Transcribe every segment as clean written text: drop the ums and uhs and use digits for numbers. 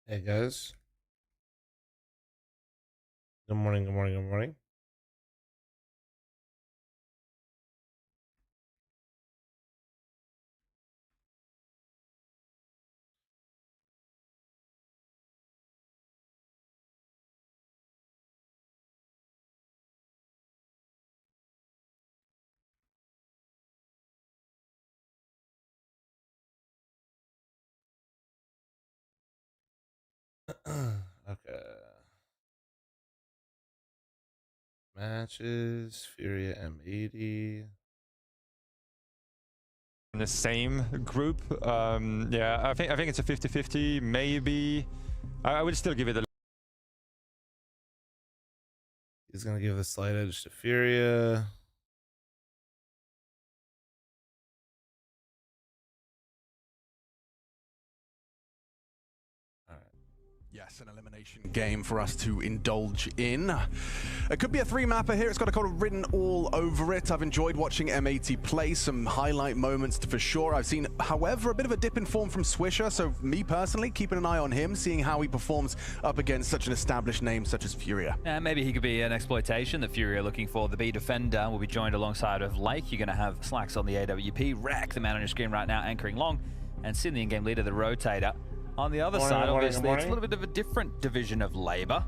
Hey guys. Good morning, good morning, good morning. Okay. Matches, Furia M80. In the same group. Yeah, I think it's a 50-50, maybe. I would still give it a. He's gonna give the slight edge to Furia. Yes, an elimination game for us to indulge in. It could be a three-mapper here. It's got a code written all over it. I've enjoyed watching M80 play, some highlight moments for sure. I've seen, however, a bit of a dip in form from Swisher, so me personally, keeping an eye on him, seeing how he performs up against such an established name such as Furia. Maybe he could be an exploitation that Furia are looking for. The B defender will be joined alongside of Lake. You're going to have Slacks on the AWP, Rack, the man on your screen right now, anchoring long, and Sin, the in-game leader, the rotator. On the other side, obviously, it's a little bit of a different division of labor.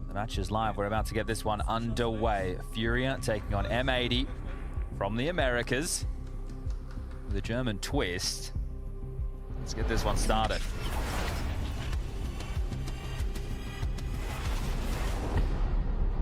The match is live. We're about to get this one underway. Furia taking on M80 from the Americas with a German twist. Let's get this one started.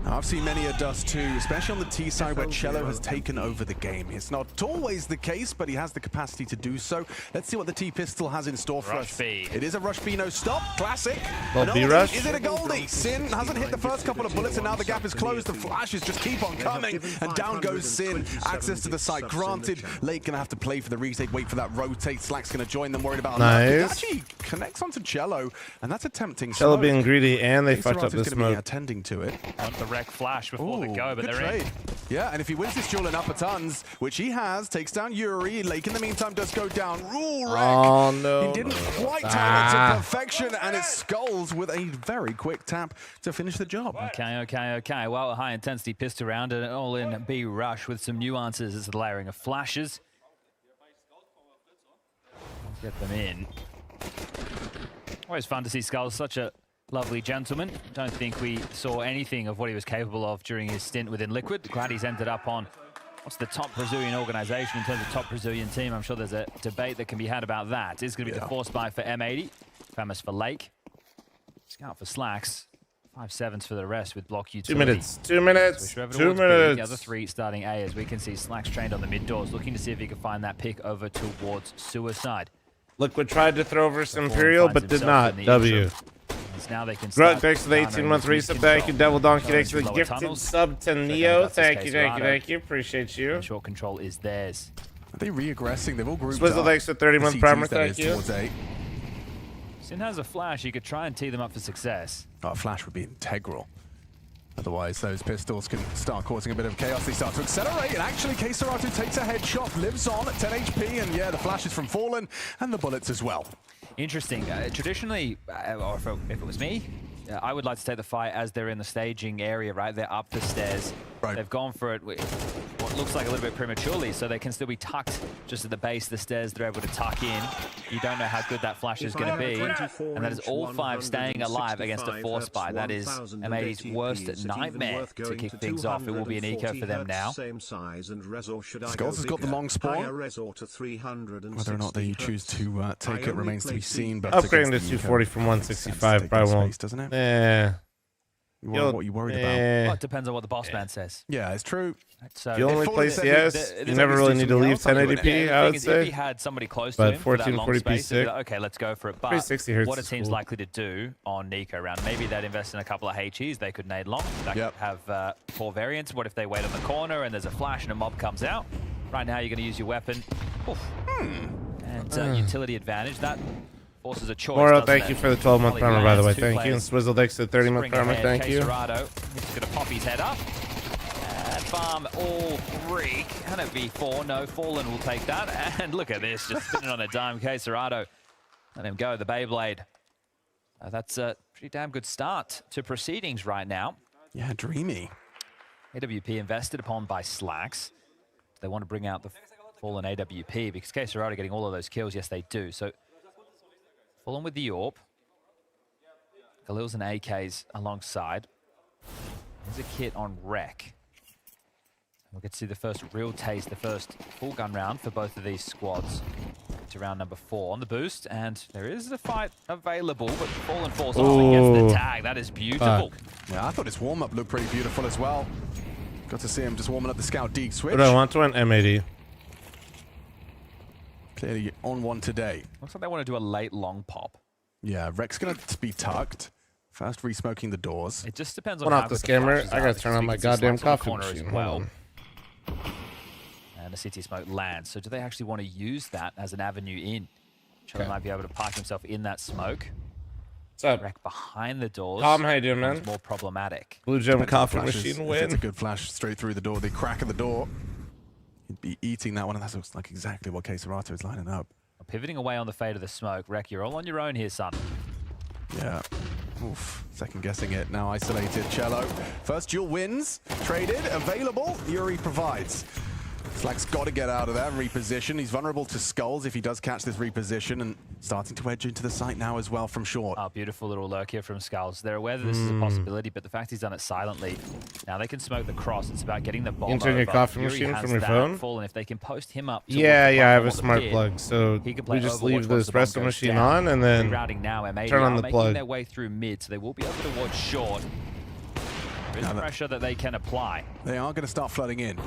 I've seen many a dust too, especially on the T side where Cello has taken over the game. It's not always the case, but he has the capacity to do so. Let's see what the T pistol has in store for us. It is a rush B, no stop, classic. Well, B rush. Is it a Goldie? Sin hasn't hit the first couple of bullets and now the gap is closed. The flashes just keep on coming and down goes Sin. Access to the site granted. Lake gonna have to play for the retake, wait for that rotate. Slack's gonna join them, worried about nice. Actually connects onto Cello, and that's a tempting Cello smoke. being greedy, and they fucked up this smoke. Attending to it. Want the wreck flash before the go, but good they're trade. in. Yeah, and if he wins this duel in upper tons, which he has, takes down Yuri. Lake in the meantime does go down. Ooh, wreck. Oh no. He didn't quite time it to perfection, and it skulls with a very quick tap to finish the job. Okay. Well, a high intensity pissed around and an all-in B rush with some nuances as the layering of flashes. Let's get them in. Always fun to see Skulls, such a lovely gentleman. Don't think we saw anything of what he was capable of during his stint within Liquid. Glad he's ended up on what's the top Brazilian organization in terms of top Brazilian team. I'm sure there's a debate that can be had about that. It's going to be the force buy for M80, famous for Lake. Scout for Slacks. 5-7s for the rest with block utility. 2 minutes. 2 minutes. 2 minutes. The other three starting A, as we can see Slacks trained on the mid doors, looking to see if he can find that pick over towards Suicide. Liquid tried to throw versus Imperial, but did not. W. Now they can Grug, thanks for the 18-month reset. Thank you, Devil Donkey. Thanks for the gifted sub to Neo. Thank you. Appreciate you. Short control is theirs. Are they re-aggressing? They've all grouped Swizzle, up. thanks for 30-month primer. Thank you. Sin has a flash. He could try and tee them up for success. Oh, a flash would be integral. Otherwise, those pistols can start causing a bit of chaos. They start to accelerate, and actually, Keisaratu takes a headshot, lives on at 10 HP, and yeah, the flashes from Fallen, and the bullets as well. Interesting. Traditionally, or if it was me, I would like to take the fight as they're in the staging area, right? They're up the stairs. Right. They've gone for it what looks like a little bit prematurely, so they can still be tucked just at the base of the stairs. They're able to tuck in. You don't know how good that flash is going to be. And that is all 5 staying alive against a force buy. That is M80's worst nightmare to kick things off. It will be an eco for them now. Skulls has got the long spawn. Whether or not they choose to take it remains to be seen. But upgrading to 240 from 165 probably won't. Doesn't it? Yeah. What are you worried about? Well, it depends on what the boss man says. Yeah, it's true. So you only play CS, you never really need to leave 1080p, I would say. If he had somebody close to him for that long space, he'd be like, okay, let's go for it. But what a team's likely to do on Nico round, maybe they'd invest in a couple of HEs, they could nade long. That could have 4 variants. What if they wait on the corner and there's a flash and a mob comes out? Right now, you're going to use your weapon. And utility advantage, that forces a choice. Moro, thank you for the 12-month primer, by the way. Thank you. And Swizzle, thanks for the 30-month primer. Thank you. He's going to pop his head up. And farm all 3. Can it be 4? No, Fallen will take that. And look at this, just spinning on a dime. Serato, let him go. The Beyblade That's a pretty damn good start to proceedings right now. Yeah, dreamy. AWP invested upon by Slacks. They want to bring out the fallen AWP because KSRO are getting all of those kills. Yes, they do. So Fallen with the AWP. Khalil's and AK's alongside. There's a kit on Wreck. We'll get to see the first real taste, the first full gun round for both of these squads. To round number 4 on the boost, and there is a fight available, but Fallen falls off and gets the tag. That is beautiful. Yeah, I thought his warm-up looked pretty beautiful as well. Got to see him just warming up the Scout Deke switch. What do I want to win? M80. Clearly on one today. Looks like they want to do a late long pop. Yeah, Rek's going to be tucked. First re-smoking the doors. It just depends on Turn how off the good scammer. flashes I are, gotta because turn on we my can see goddamn Slacks on the coffee corner machine. as well. And the city smoke lands. So do they actually want to use that as an avenue in? Chiller might be able to park himself in that smoke. What's up? Wreck behind the doors. Tom, how you doing, man? It's more problematic. Blue Gem Depends on coffee flashes. machine If it's a win. good flash straight through the door, the crack of the door, he'd be eating that one, and that looks like exactly what KSRO is lining up. Pivoting away on the fade of the smoke. Wreck, you're all on your own here, son. Yeah. Oof. Second guessing it. Now isolated. Cello. First duel wins. Traded. Available. Yuri provides. Slack's got to get out of there and reposition. He's vulnerable to skulls if he does catch this reposition, and starting to edge into the site now as well from short. Oh, beautiful little lurk here from Skulls. They're aware that this is a possibility, but the fact he's done it silently. Now they can smoke the cross. It's about getting the bomb Entering your over. coffee Yuri machine has from your that phone? full, and if they can post him up. Yeah, towards the I have a platform smart on the plug. pit, So he can play we just Overwatch leave the once bomb espresso goes machine down. on and then Rerouting now, M80 turn on are the making plug. their way through mid, so they will be able to watch short. There is pressure that they can apply. They are going to start flooding in.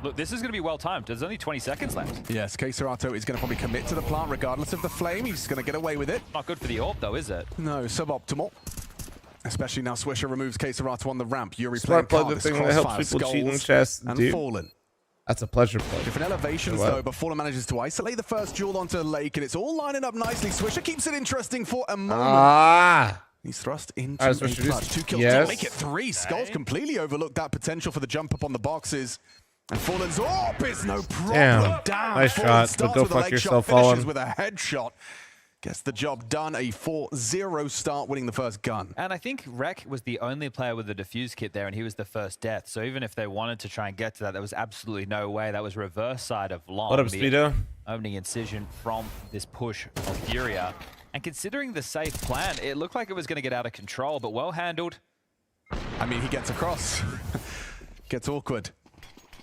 Look, this is going to be well timed. There's only 20 seconds left. Yes, KSRO is going to probably commit to the plant regardless of the flame. He's going to get away with it. Not good for the AWP, though, is it? No, suboptimal. Especially now Swisher removes KSRO on the ramp. Yuri Smart playing plug, the Cardis, thing that helps Crossfire, people cheat in Skulls, chess, and dude. Fallen. That's a pleasure plug. Different elevations, What? though, but Fallen manages to isolate the first duel onto the lake, and it's all lining up nicely. Swisher keeps it interesting for a moment. Ah! He's thrust into Alright, a Swisher, clutch. just- 2 kills yes. to make it 3. Skulls completely overlooked that potential for the jump up on the boxes. And Fallen's AWP is no problem. Damn. Nice Fallen shot, but starts go with a fuck leg yourself, shot, finishes Fallen. with a headshot. Gets the job done. A 4-0 start, winning the first gun. And I think Wreck was the only player with the defuse kit there, and he was the first death. So even if they wanted to try and get to that, there was absolutely no way. That was reverse side of Long. What up, the Speedo? Opening incision from this push of Furia. And considering the safe plan, it looked like it was going to get out of control, but well handled. I mean, he gets across. Gets awkward.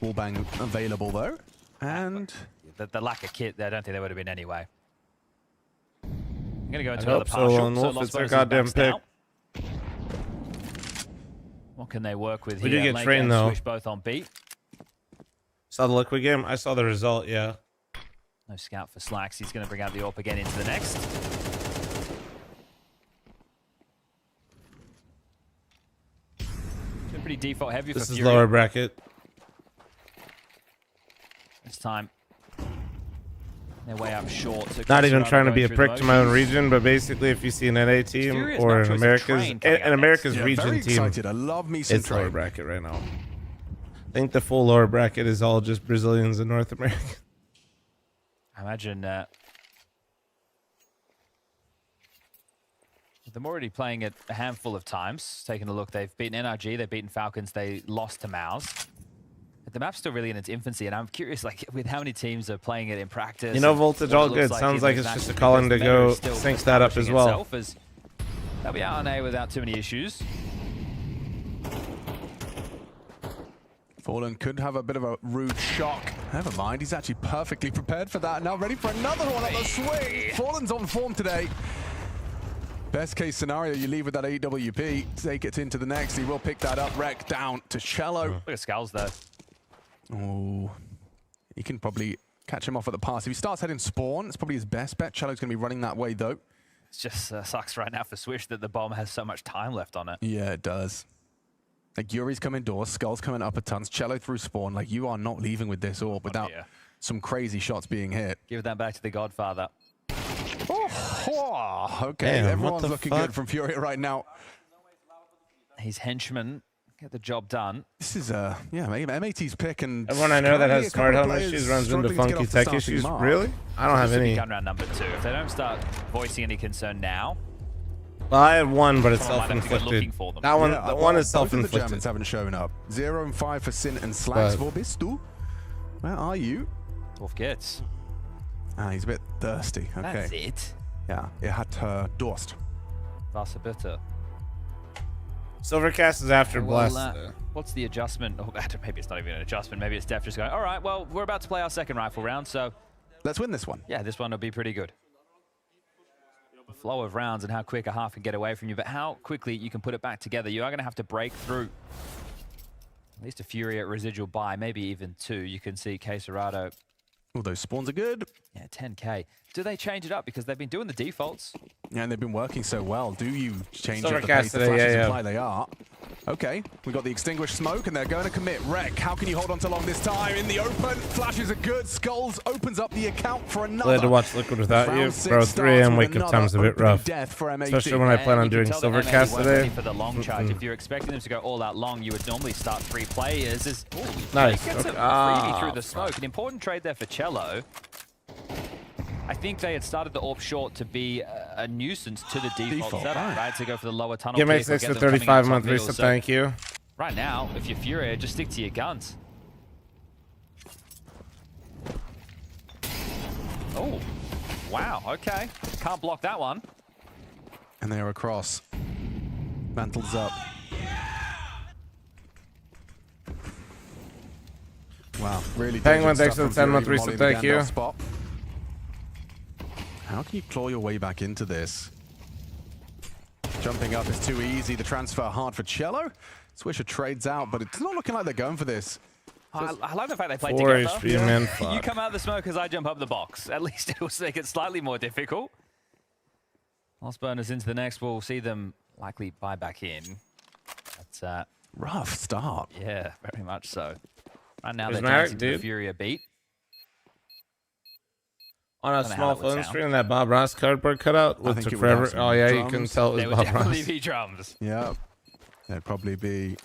Wallbang available, though. And The lack of kit, I don't think there would have been anyway. I'm going to go into I another hope so, partial. Lone Wolf. Los It's their Bones is goddamn maxed pick. out. What can they work with We here? did get Lane trained, and though. Swish both on beat. Saw the liquid game? I saw the result, yeah. No scout for Slacks. He's going to bring out the AWP again into the next. Been pretty default heavy This for is Furia. lower bracket. This time, their way up short. So Not even Cassarano trying to going be a through prick the to my own motions. region, but basically if you see an NA team Furious or now an chose a America's train coming out America's yeah, region very team, excited. I love me some it's lower train. bracket right now. I think the full lower bracket is all just Brazilians and North America. I imagine them already playing it a handful of times. Taking a look, they've beaten NRG, they've beaten Falcons, they lost to Mouse. But the map's still really in its infancy, and I'm curious, like, with how many teams are playing it in practice. You know, and Voltage what all it looks good. Sounds in like those it's just a matches, calling because to the meta go is still sync that up as establishing well. itself as they'll be out on A without too many issues. Fallen could have a bit of a rude shock. Never mind, he's actually perfectly prepared for that. Now ready for another one at the swing. Fallen's on form today. Best case scenario, you leave with that AWP, take it into the next. He will pick that up. Wreck down to Cello. Look at Skulls there. Oh, he can probably catch him off at the pass. If he starts heading spawn, it's probably his best bet. Cello's going to be running that way, though. It just sucks right now for Swish that the bomb has so much time left on it. Yeah, it does. Like, Yuri's coming doors, Skull's coming upper tons, Cello through spawn. Like, you are not leaving with this orb without yeah. some crazy shots being hit. Give that back to the Godfather. Oh, okay, Damn, what everyone's the looking fuck? good from Furia right now. His henchmen get the job done. This is, yeah, maybe MAT's pick, and Everyone I know that currently has a smart couple home of issues players runs into struggling to get funky off the tech starting issues. mark. Really? I don't have This will be any. gun round number 2. If they don't start voicing any concern now, Well, I had one, but it's Someone might have to go self-inflicted. looking for them. That one, Yeah, that well, one is both of the self-inflicted. Germans haven't shown up. 0 and 5 for Sin and Slacks. But- Wo bist du? Where are you? Wolf gets. Ah, he's a bit thirsty. Okay. That's it. Yeah, hat Durst. Wasser bitte. Silvercast is after Well, Bless. what's the adjustment? Oh, maybe it's not even an adjustment. Maybe it's Def just going, all right, well, we're about to play our second rifle round, so Let's win this one. yeah, this one will be pretty good. The flow of rounds and how quick a half can get away from you, but how quickly you can put it back together. You are going to have to break through at least a Fury at residual buy, maybe even 2. You can see Quesarado. Oh, those spawns are good. Yeah, 10K. Do they change it up? Because they've been doing the defaults. Yeah, and they've been working so well. Do you change up the Silvercast pace the today, flashes yeah. imply they are? Okay, we got the extinguished smoke, and they're going to commit. Wreck, how can you hold on to long this time? In the open, flashes are good. Skulls opens up the account for another. Glad to watch Liquid without you. Round 6 Bro, 3 starts a.m. with wake up another time's a bit open rough. death for M18. Especially when I plan on And you doing can tell that Silvercast MAD weren't ready today. for the long charge. If you're expecting them to go all out long, you would normally start 3 players. Nice. Gets Okay. a freebie through the smoke. An important trade there for Cello. I think they had started the AWP short to be a nuisance to the default setup, right? To go for the lower tunnel. Give me kick or 6 get for them coming 35 in month top middle. reset, So thank you. right now, if you're Fury, just stick to your guns. Oh, wow, okay. Can't block that one. And they are across. Mantles up. Wow, really Penguin, dangerous thanks for stuff the from 10-month Fury, reset, Molly in the thank you. Gandalf spot. How can you claw your way back into this? Jumping up is too easy. The transfer hard for Cello. Swisher trades out, but it's not looking like they're going for this. I like the fact they played 4 together. HP, man. You Fuck. come out of the smoke as I jump up the box. At least it will make it slightly more difficult. Lost burners into the next. We'll see them likely buy back in. But, Rough start. yeah, very much so. Right now Where's they're Marek, dancing to the dude? Fury a beat. On a Don't know how small that would phone sound. screen, that Bob Ross cardboard cutout I with think took it would have forever. some Oh yeah, you drums. can tell it They was would Bob definitely Ross. be drums. Yeah. There'd probably be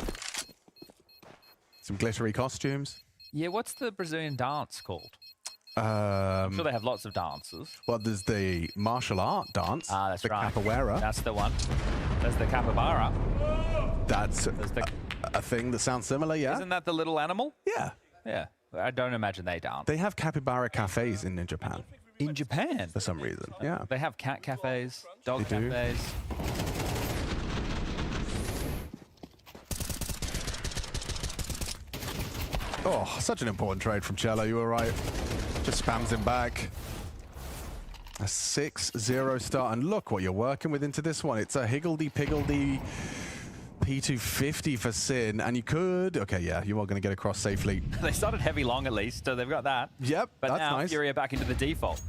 some glittery costumes. Yeah, what's the Brazilian dance called? I'm sure they have lots of dances. Well, there's the martial art dance. Ah, that's the right. capoeira. That's the one. There's the capybara. That's There's the, a thing that sounds similar, yeah? Isn't that the little animal? Yeah. Yeah. I don't imagine they dance. They have capybara cafes in Japan In Japan. for some reason. Yeah. They have cat cafes, dog They do. cafes. Oh, such an important trade from Cello. You were right. Just spams him back. A 6-0 start. And look what you're working with into this one. It's a higgledy-piggledy P250 for Sin. And you could... Okay, yeah, you are going to get across safely. They started heavy long at least, so they've got that. Yep, But that's now nice. Fury are back into the default.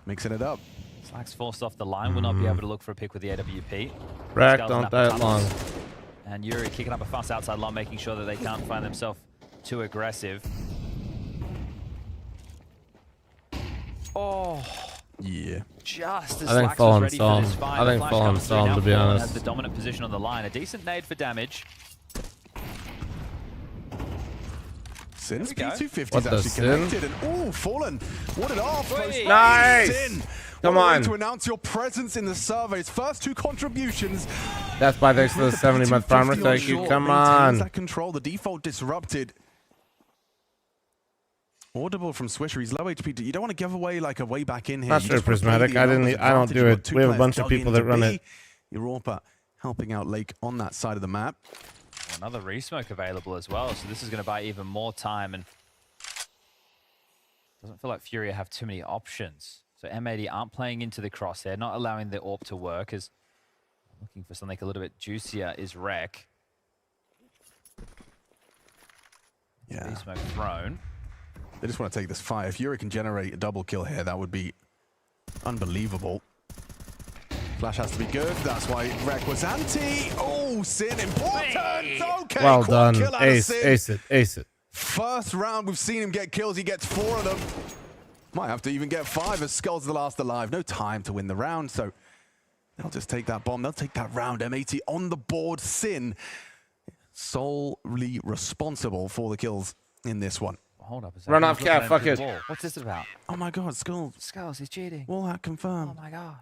Mixing it up. Slacks forced off the line, will not be able to look for a pick with the AWP. Rack, Scales don't up die the long. tunnels. And Yuri kicking up a fuss outside long, making sure that they can't find themselves too aggressive. Oh, Yeah. just as I think Slacks Fallen was ready saw for him. this fight. I the think flash Fallen comes saw through. him, Now to be Fallen honest. has the dominant position on the line. A decent nade for damage. Sin's we go. P250 What is the actually Sin? connected. And oh, Fallen. What it off. Wait. Nice. Sin. Come What a way on. to announce your presence in the surveys. First 2 contributions. That's by thanks for the With 70-month P250 farmer. on Thank you. short, Come maintains on. that control. The default disrupted. Audible from Swisher. He's low HP. You don't want to give away like a way back in here. Not You sure just wanna play Prismatic. the I didn't. numbers I don't advantage. do You've it. got 2 We have a players bunch of dug people into that run B. it. Europa helping out Lake on that side of the map. Another resmoke available as well, so this is going to buy even more time. And doesn't feel like Fury have too many options. So M80 aren't playing into the crosshair, not allowing the AWP to work. As looking for something a little bit juicier is Wreck. Yeah. Resmoke thrown. They just want to take this fight. If Yuri can generate a double kill here, that would be unbelievable. Flash has to be good. That's why Wreck was anti. Oh, Sin, important. Okay, Well quad done. kill out of Ace. Sin. Ace it. Ace it. First round, we've seen him get kills. He gets 4 of them. Might have to even get 5 as Skull's the last alive. No time to win the round, so they'll just take that bomb. They'll take that round. M80 on the board. Sin solely responsible for the kills in this one. Hold up a second. Run off He's looking cap, over fuck the it. wall. What's this about? Oh my God, Skull. Skulls, he's cheating. Wall hack Oh confirmed. my god.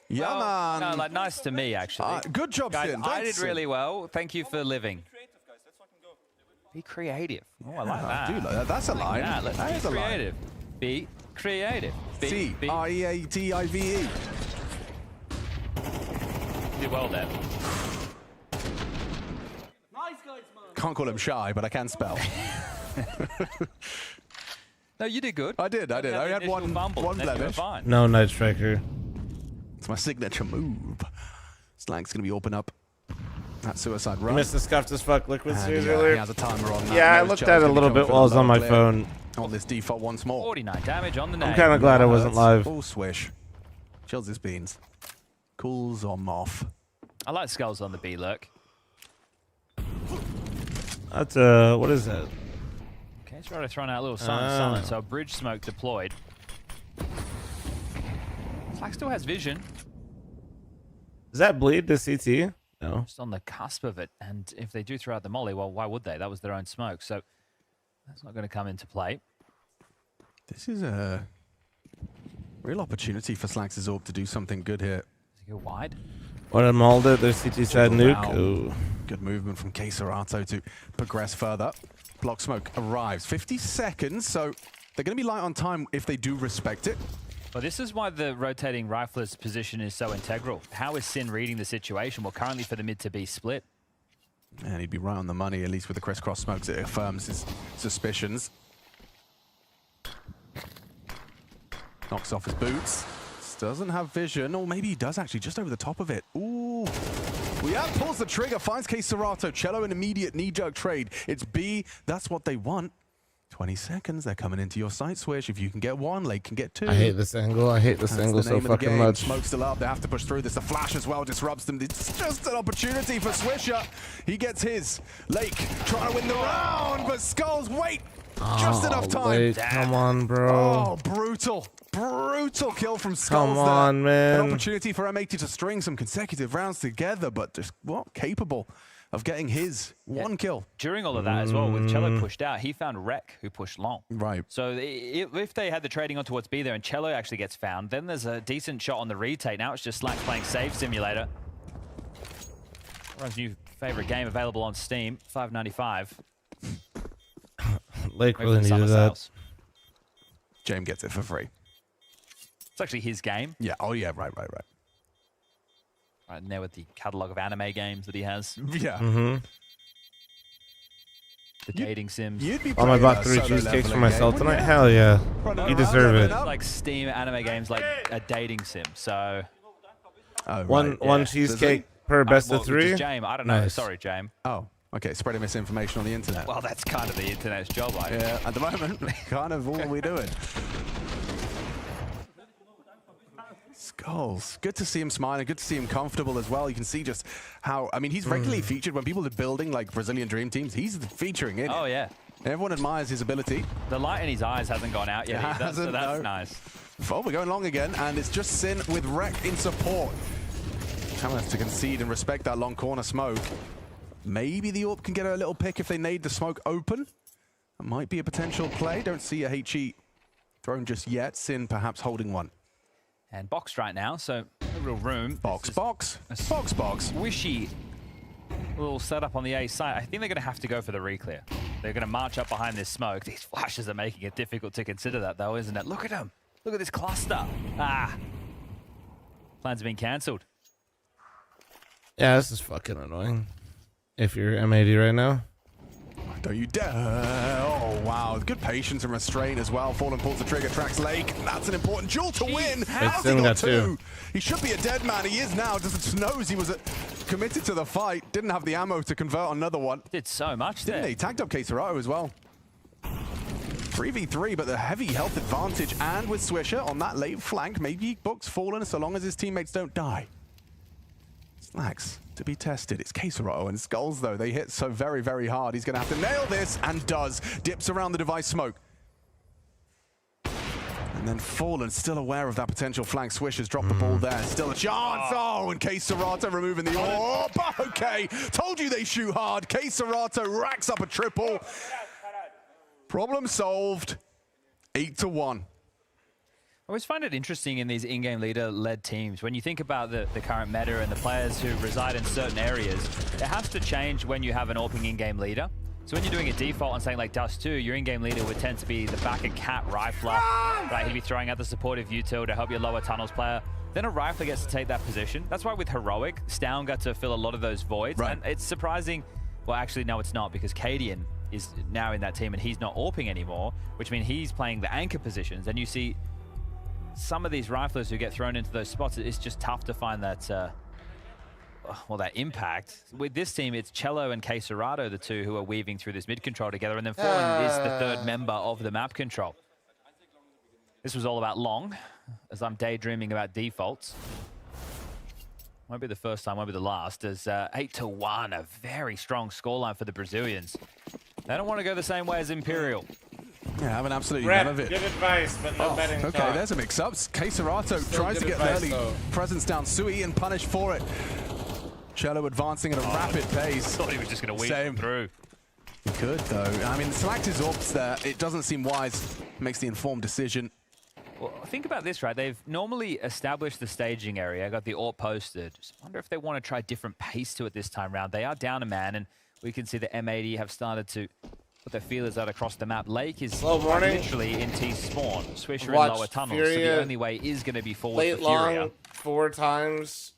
Yeah, Well, man. no, like nice to me actually. Good job, Guys, Sin. I Thanks, did Sin. really well. Thank you for living. Be creative. Oh, I like that. Dude, that's a line. Yeah, let's That be is a line. creative. Be creative. Be C-R-E-A-T-I-V-E. did well there. Can't call him shy, but I can spell. No, you did good. I did. I had one blemish. Fine. No Night Striker. It's my signature move. Slang's going to be open up. That suicide You run. missed the scuffed as fuck liquid And, series he earlier. has a timer on that. Yeah, I Knows looked Chel's at it a gonna be little coming bit for while I was the on my low clear. phone. On this default once more. 49 damage on the name. I'm kind of glad I wasn't live. Full swish. Chills his beans. Cools on off. I like skulls on the B lurk. That's what is that? Okay, it's already thrown out a little silent. So bridge smoke deployed. Slack still has vision. Does that bleed the CT? No. Just on the cusp of it. And if they do throw out the molly, well, why would they? That was their own smoke. So that's not going to come into play. This is a real opportunity for Slax's Orb to do something good here. Does he go wide? When I'm hold it, there's CT side nuke. Wow. Ooh. Good movement from Keserato to progress further. Block smoke arrives. 50 seconds, so they're going to be light on time if they do respect it. Well, this is why the rotating rifler's position is so integral. How is Sin reading the situation? Well, currently for the mid to be split. And he'd be right on the money, at least with the crisscross smokes. It affirms his suspicions. Knocks off his boots. Doesn't have vision, or maybe he does actually, just over the top of it. Ooh. Yeah, pulls the trigger, finds Keserato. Cello an immediate knee-jerk trade. It's B, that's what they want. 20 seconds, they're coming into your sight swish. If you can get one, Lake can get two. I hate this angle. I hate this That's angle the so name of the fucking game. much. Smoke's still up. They have to push through this. The flash as well disrupts them. It's just an opportunity for Swisher. He gets his. Lake trying to win the round, but Skulls wait. Just enough time. Wait, come on, bro. Oh, brutal. Brutal kill from Skulls. Come on, there. man. An opportunity for M80 to string some consecutive rounds together, but just capable of getting his one kill. During all of that as well, with Cello pushed out, he found Rek, who pushed long. Right. So if they had the trading on towards B there and Cello actually gets found, then there's a decent shot on the retake. Now it's just Slack playing Save Simulator. Everyone's new favorite game available on Steam, $5.95. Lake Wait for really the summer needed that. sales. James gets it for free. It's actually his game. Yeah. Oh, yeah. Right. Right in there with the catalog of anime games that he has. Yeah. Mm-hmm. The dating sims. You'd be Oh, I playing bought a 3 solo cheesecakes for leveling myself game, tonight. wouldn't Hell yeah. Running You around, deserve leveling it. up. Like Steam anime games like a dating sim. So Oh, One right. cheesecake per best of 3. James, I don't know. Nice. Sorry, James. Oh, okay. Spreading misinformation on the internet. Well, that's kind of the internet's job, I Yeah, at the moment, kind of all we're doing. Skulls. Good to see him smiling. Good to see him comfortable as well. You can see just how, I mean, he's regularly featured when people are building like Brazilian Dream Teams. He's featuring in it. Oh, yeah. Everyone admires his ability. The light in his eyes hasn't gone out yet. It Either, so hasn't, that's no. nice. Oh, we're going long again, and it's just Sin with Rek in support. Telling us to concede and respect that long corner smoke. Maybe the AWP can get a little pick if they nade the smoke open. That might be a potential play. Don't see a HE thrown just yet. Sin perhaps holding one. And boxed right now, so no real room. Box. Box. Swishy little setup on the A side. I think they're going to have to go for the reclear. They're going to march up behind this smoke. These flashes are making it difficult to consider that, though, isn't it? Look at them. Look at this cluster. Ah. Plans have been cancelled. Yeah, this is fucking annoying. If you're M80 right now. Don't you dare. Oh, wow. Good patience and restraint as well. Fallen pulls the trigger, tracks Lake. That's an important duel to win. How's he Sin got got two. 2? He should be a dead man. He is now. Just knows he was committed to the fight. Didn't have the ammo to convert on another one. Did so much Didn't there. he? Tagged up Keserato as well. 3v3, but the heavy health advantage. And with Swisher on that late flank, maybe Book's fallen so long as his teammates don't die. Slacks to be tested. It's Keserato and Skulls, though. They hit so very, very hard. He's going to have to nail this, and does. Dips around the device smoke. And then Fallen, still aware of that potential flank. Swish has dropped the ball there. Still a chance. Oh, and Keserato removing the AWP. Okay, told you they shoot hard. Keserato racks up a triple. Problem solved. 8-1. I always find it interesting in these in-game leader-led teams. When you think about the current meta and the players who reside in certain areas, it has to change when you have an AWPing in-game leader. So when you're doing a default on something like Dust 2, your in-game leader would tend to be the back and cat rifler, right? He'd be throwing out the supportive util to help your lower tunnels player. Then a rifler gets to take that position. That's why with Heroic, Stown got to fill a lot of those voids. Right. And it's surprising. Well, actually, no, it's not, because Cadian is now in that team and he's not AWPing anymore, which means he's playing the anchor positions. And you see some of these riflers who get thrown into those spots, it's just tough to find that, well, that impact. With this team, it's Cello and Queserato, the two who are weaving through this mid control together, and then Fallen is the third member of the map control. This was all about Long, as I'm daydreaming about defaults. Won't be the first time, won't be the last, as 8-1, a very strong scoreline for the Brazilians. They don't want to go the same way as Imperial. Yeah, having absolutely Brett, none of it. good advice, but no betting Okay, talk. there's a mix-ups. Queserato Still tries to good get advice, early though. presence down Sui and punished for it. Cello advancing at a rapid pace. Thought he was just going to weave Same. through. He could, though. I mean, select his orbs there. It doesn't seem wise. Makes the informed decision. Well, think about this, right? They've normally established the staging area, got the AWP posted. Just wonder if they want to try different pace to it this time round. They are down a man, and we can see the M80 have started to put their feelers out across the map. Lake is literally in T spawn. Swisher in lower tunnels, so the only way is going to be forward Late for Furia. long 4 times.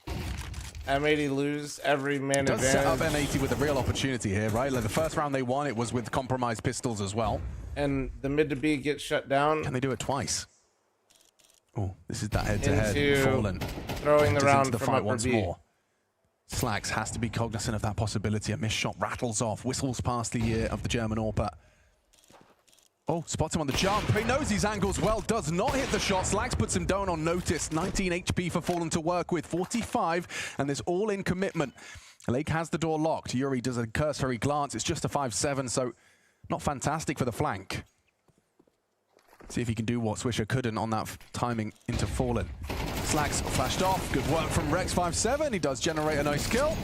M80 lose every man Does set up advantage. M80 with a real opportunity here, right? Like the first round they won, it was with compromised pistols as well. And the mid to B gets shut down. Can they do it twice? Oh, this is that head-to-head. Into Fallen. throwing the Enters round into the from fight upper once B. more. Slacks has to be cognizant of that possibility. A missed shot rattles off, whistles past the ear of the German AWPer. Oh, spots him on the jump. He knows these angles well, does not hit the shot. Slacks puts him down on notice. 19 HP for Fallen to work with, 45, and there's all-in commitment. Lake has the door locked. Yuri does a cursory glance. It's just a 5-7, so not fantastic for the flank. See if he can do what Swisher couldn't on that timing into Fallen. Slacks flashed off. Good work from Rex 5-7. He does generate a nice kill.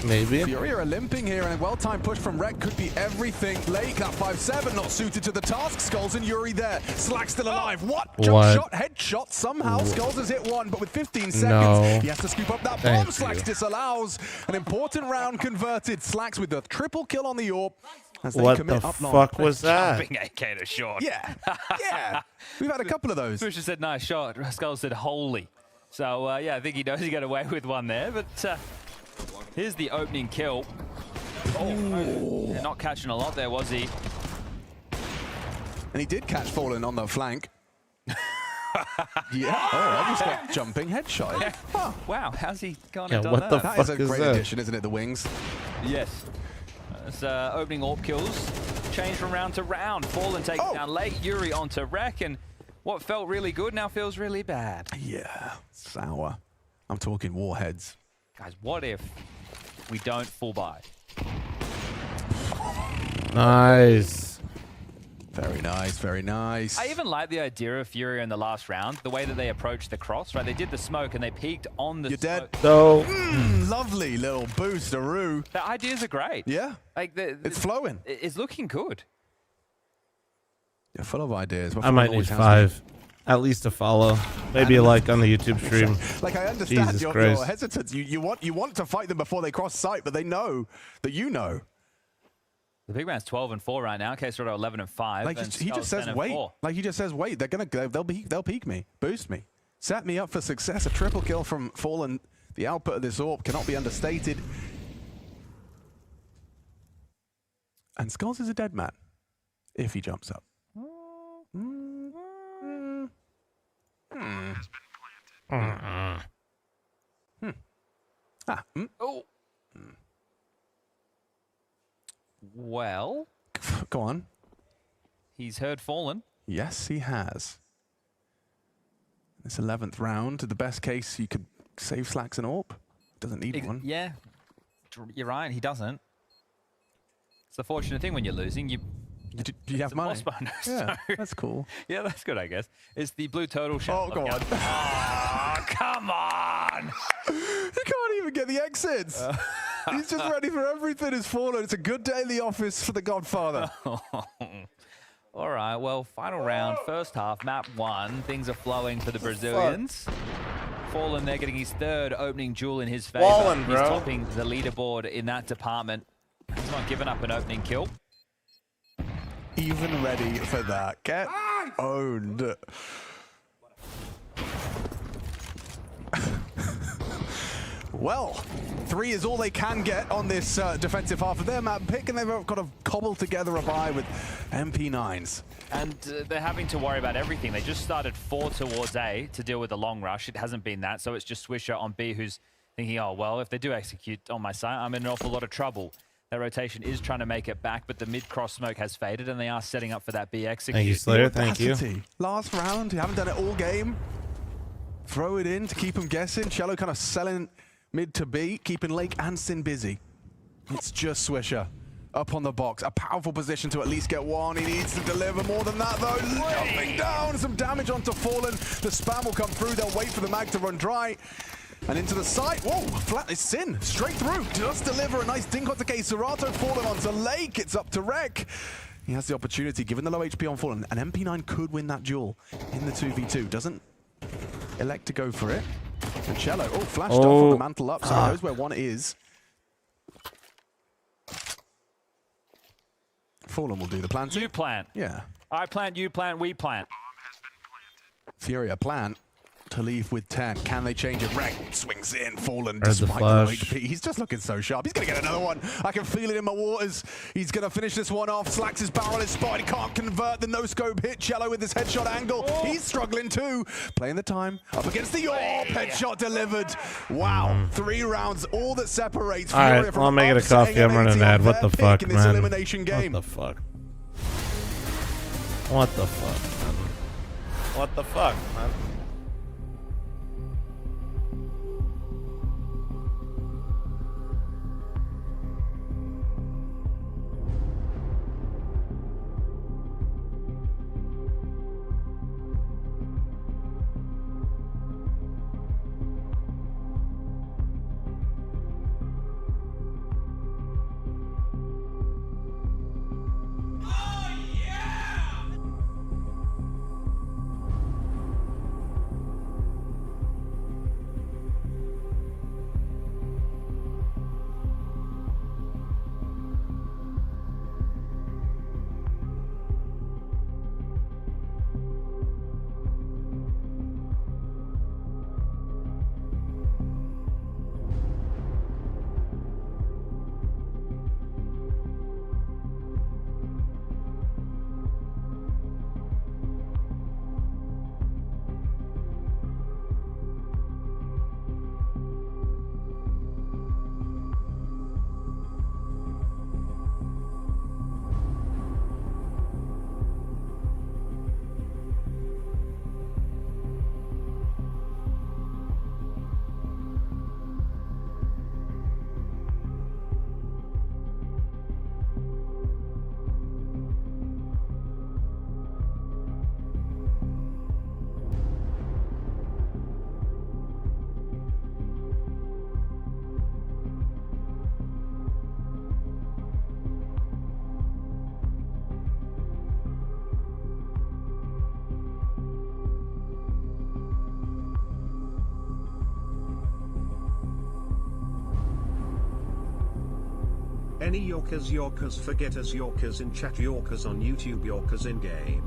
Maybe. Fury are limping here, and a well-timed push from Rek could be everything. Lake, that 5-7, not suited to the task. Skulls and Yuri there. Slack still alive. What? Jump shot, headshot. Somehow Skulls has hit one, but with 15 seconds, he has to scoop up that bomb. Slacks disallows. An important round converted. Slacks with the triple kill on the AWP. What the fuck was that? Jumping AK to short. Yeah, yeah. We've had a couple of those. Swisher said nice shot. Skull said holy. So yeah, I think he knows he got away with one there. But here's the opening kill. Oh, yeah, not catching a lot there, was he? And he did catch Fallen on the flank. Yeah. Oh, I just got jumping headshot. Huh. Wow, how's he gone Yeah, and done what that? the That is a fuck is great that? addition, isn't it? The wings. Yes. It's opening AWP kills. Change from round to round. Fallen taking down Lake. Yuri onto Rek. And what felt really good now feels really bad. Yeah. Sour. I'm talking warheads. Guys, what if we don't full buy? Nice. Very nice, very nice. I even like the idea of Furia in the last round, the way that they approached the cross, right? They did the smoke and they peeked on the You're dead. smoke. So, Lovely little boost, Aru. The ideas are great. Yeah. Like It's flowing. It's looking good. You're full of ideas. I might need 5. At least a follow. Maybe a like on the YouTube stream. Like, I understand Jesus your Christ. hesitance. You want to fight them before they cross sight, but they know that you know. The big man's 12-4 right now. Queserato 11-5. Like and he just Skull's says wait. 10-4. Like he just says wait. They're gonna go. They'll peek me, boost me, set me up for success. A triple kill from Fallen. The output of this AWP cannot be understated. And Skulls is a dead man if he jumps up. Oh. Well, Go on. he's heard Fallen. Yes, he has. This 11th round, the best case you could save Slacks and AWP. Doesn't need one. Yeah, you're right. He doesn't. It's the fortunate thing when you're losing. You You have the money. boss bonus. Yeah, so- that's cool. Yeah, that's good, I guess. It's the blue turtle shot. Oh, go on. Oh, come on! He can't even get the exits. He's just ready for everything. It's Fallen. It's a good day in the office for the Godfather. All right, well, final round, first half, map 1. Things are flowing for the Brazilians. Fallen, they're getting his 3rd opening duel in his favor. Fallen, He's bro. topping the leaderboard in that department. He's not giving up an opening kill. Even ready for that. Get owned. Well, 3 is all they can get on this defensive half of their map pick, and they've got to cobble together a buy with MP9s. And they're having to worry about everything. They just started 4 towards A to deal with the long rush. It hasn't been that, so it's just Swisher on B who's thinking, oh, well, if they do execute on my site, I'm in an awful lot of trouble. That rotation is trying to make it back, but the mid-cross smoke has faded, and they are setting up for that B execute. Thank you, Slayer. Thank you. Last round, you haven't done it all game. Throw it in to keep them guessing. Cello kind of selling mid to B, keeping Lake and Sin busy. It's just Swisher up on the box. A powerful position to at least get one. He needs to deliver more than that, though. Jumping down, some damage onto Fallen. The spam will come through. They'll wait for the mag to run dry. And into the side. Whoa, flat is Sin. Straight through. Just deliver a nice dink onto K. Serato Fallen onto Lake. It's up to Rek. He has the opportunity, given the low HP on Fallen. And MP9 could win that duel in the 2v2. Doesn't elect to go for it. And Cello, flashed off on the mantle up, so he knows where one is. Fallen will do the planting. You plant. Yeah. I plant, you plant, we plant. Furia plant to leave with 10. Can they change it? Rek swings in. Fallen There's the despite the low flash. HP. He's just looking so sharp. He's going to get another one. I can feel it in my waters. He's going to finish this one off. Slacks' barrel is spotted. He can't convert the no-scope hit. Cello with his headshot angle. He's struggling too. Playing the time. Up against the AWP. Headshot delivered. Wow. 3 rounds. All that separates All Furia right, from I'll make it a upsetting coffee. I'm M80 running on mad. What their the pick fuck, in this man? elimination game. What the fuck? What the fuck, man? What the fuck, man? Any Yorkers forget as Yorkers in chat, Yorkers on YouTube, Yorkers in game.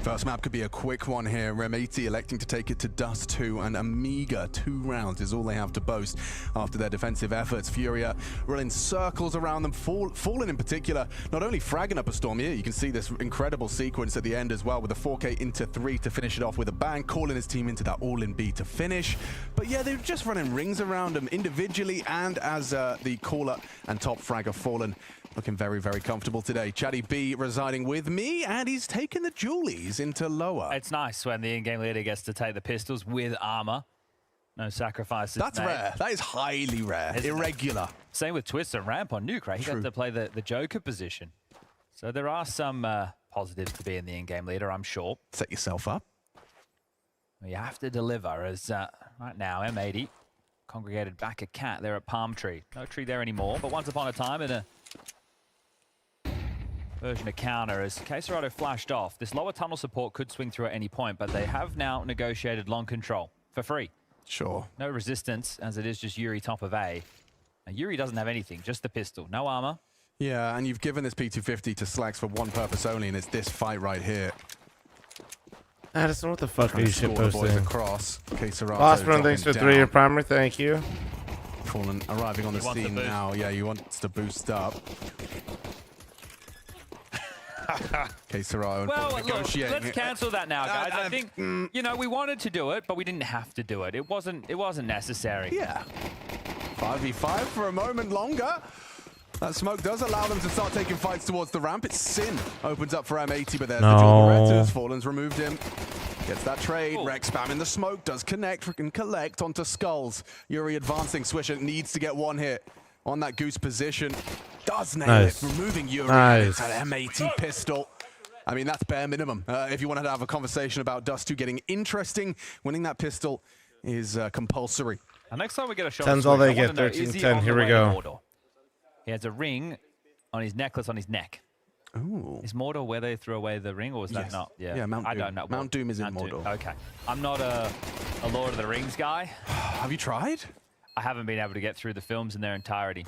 First map could be a quick one here. Rem80 electing to take it to Dust 2, and a meager 2 rounds is all they have to boast after their defensive efforts. Furia running circles around them, Fallen in particular, not only fragging up a storm here, you can see this incredible sequence at the end as well with a 4K into 3 to finish it off with a bang, calling his team into that all-in B to finish. But yeah, they're just running rings around them individually and as the caller and top fragger Fallen. Looking very, very comfortable today. Chatty B residing with me, and he's taking the Julies into lower. It's nice when the in-game leader gets to take the pistols with armor. No sacrifices. That's made. rare. That is highly rare. Irregular. Same with Twist and Ramp on Nuke, right? He got to play the Joker position. So there are some positives to being the in-game leader, I'm sure. Set yourself up. You have to deliver, as right now, M80 congregated back at Cat there at Palm Tree. No tree there anymore, but once upon a time in a version of counter, as Queserado flashed off. This lower tunnel support could swing through at any point, but they have now negotiated long control for free. Sure. No resistance, as it is just Yuri top of A. Now, Yuri doesn't have anything, just the pistol. No armor. Yeah, and you've given this P250 to Slacks for one purpose only, and it's this fight right here. Addison, what the fuck are you shit posting? Across. Boss Run, thanks for 3-year primer, thank you. Fallen arriving on the scene now. Yeah, he wants to boost up. Queserado. Well, look, let's cancel that now, guys. I think, you know, we wanted to do it, but we didn't have to do it. It wasn't necessary. Yeah. 5v5 for a moment longer. That smoke does allow them to start taking fights towards the ramp. It's Sin. Opens up for M80, but there's the dual Berettas. Fallen's removed him. Gets that trade. Ooh. Rex spamming the smoke. Does connect and collect onto Skulls. Yuri advancing. Swisher needs to get one hit on that Goose position. Does nail it. Removing Yuri. It's an M80 pistol. I mean, that's bare minimum. If you wanted to have a conversation about Dust 2 getting interesting, winning that pistol is compulsory. And next time we get a shot, 10's all they get. 13-10. Here we go. He has a ring on his necklace on his neck. Ooh. Is Mordor where they threw away the ring, or was that not? Yeah, Mount Doom. I don't know. Mount Doom is in Mordor. Okay. I'm not a Lord of the Rings guy. Have you tried? I haven't been able to get through the films in their entirety.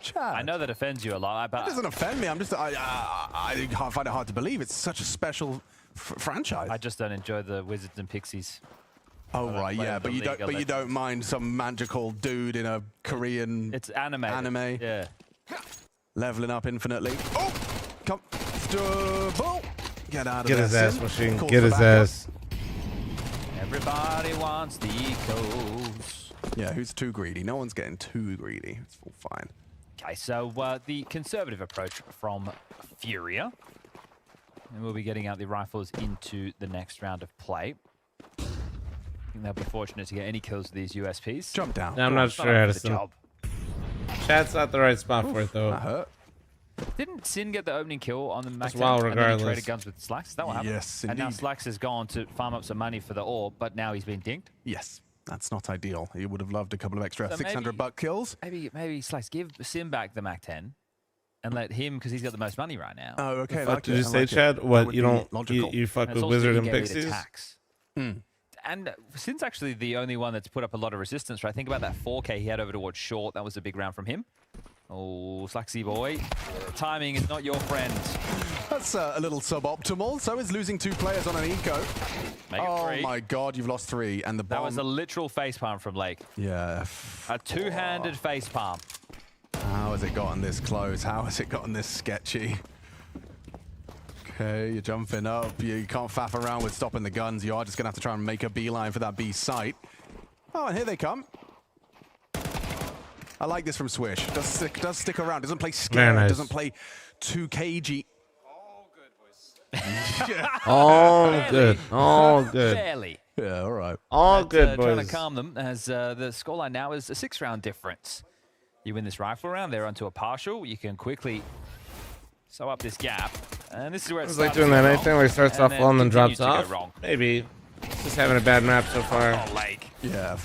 Chad. I know that offends you a lot, but it doesn't offend me. I'm just I find it hard to believe. It's such a special franchise. I just don't enjoy the Wizards and Pixies. Oh right, yeah, but you don't mind some magical dude in a Korean. It's anime. Yeah. Leveling up infinitely. Oh, comfortable. Get out of there. Get his ass, Sin. Machine. Get his ass. Everybody wants the ecos. Yeah, who's too greedy? No one's getting too greedy. It's all fine. Okay, so the conservative approach from Furia. And we'll be getting out the rifles into the next round of play. I think they'll be fortunate to get any kills with these USPs. Jump down. I'm not sure, Addison. Chat's not the right spot for it, though. That hurt. Didn't Sin get the opening kill on the Mac 10 wild, and then he regardless. traded guns with Slacks? Is that what happened? Yes, and indeed. now Slacks has gone to farm up some money for the orb, but now he's been dinked? Yes, that's not ideal. He would have loved a couple of extra So 600 buck kills. Maybe Slacks, give Sin back the Mac 10 and let him, because he's got the most money right now. Oh, okay. What did you say, Chad? What, you don't, you fuck And with it's also Wizard and in-game Pixies? attacks. And Sin's actually the only one that's put up a lot of resistance, right? Think about that 4K he had over towards short. That was a big round from him. Oh, Slacksy boy. Timing is not your friend. That's a little suboptimal. So is losing 2 players on an eco. Oh my god, you've lost 3. And the bomb. That was a literal facepalm from Lake. Yeah. A two-handed facepalm. How has it gotten this close? How has it gotten this sketchy? Okay, you're jumping up. You can't faff around with stopping the guns. You are just going to have to try and make a beeline for that B site. Oh, and here they come. I like this from Swish. Does stick around. Doesn't play scared. Nice. Doesn't play too cagey. All good. All good. Barely. Yeah, all right. All good, boys. Trying to calm them, as the scoreline now is a 6-round difference. You win this rifle round, they're onto a partial. You can quickly sew up this gap. And this is where it's like doing that anything where he starts off well and then drops off. Wrong. Maybe. Just having a bad map so far. Oh, Lake. Yeah.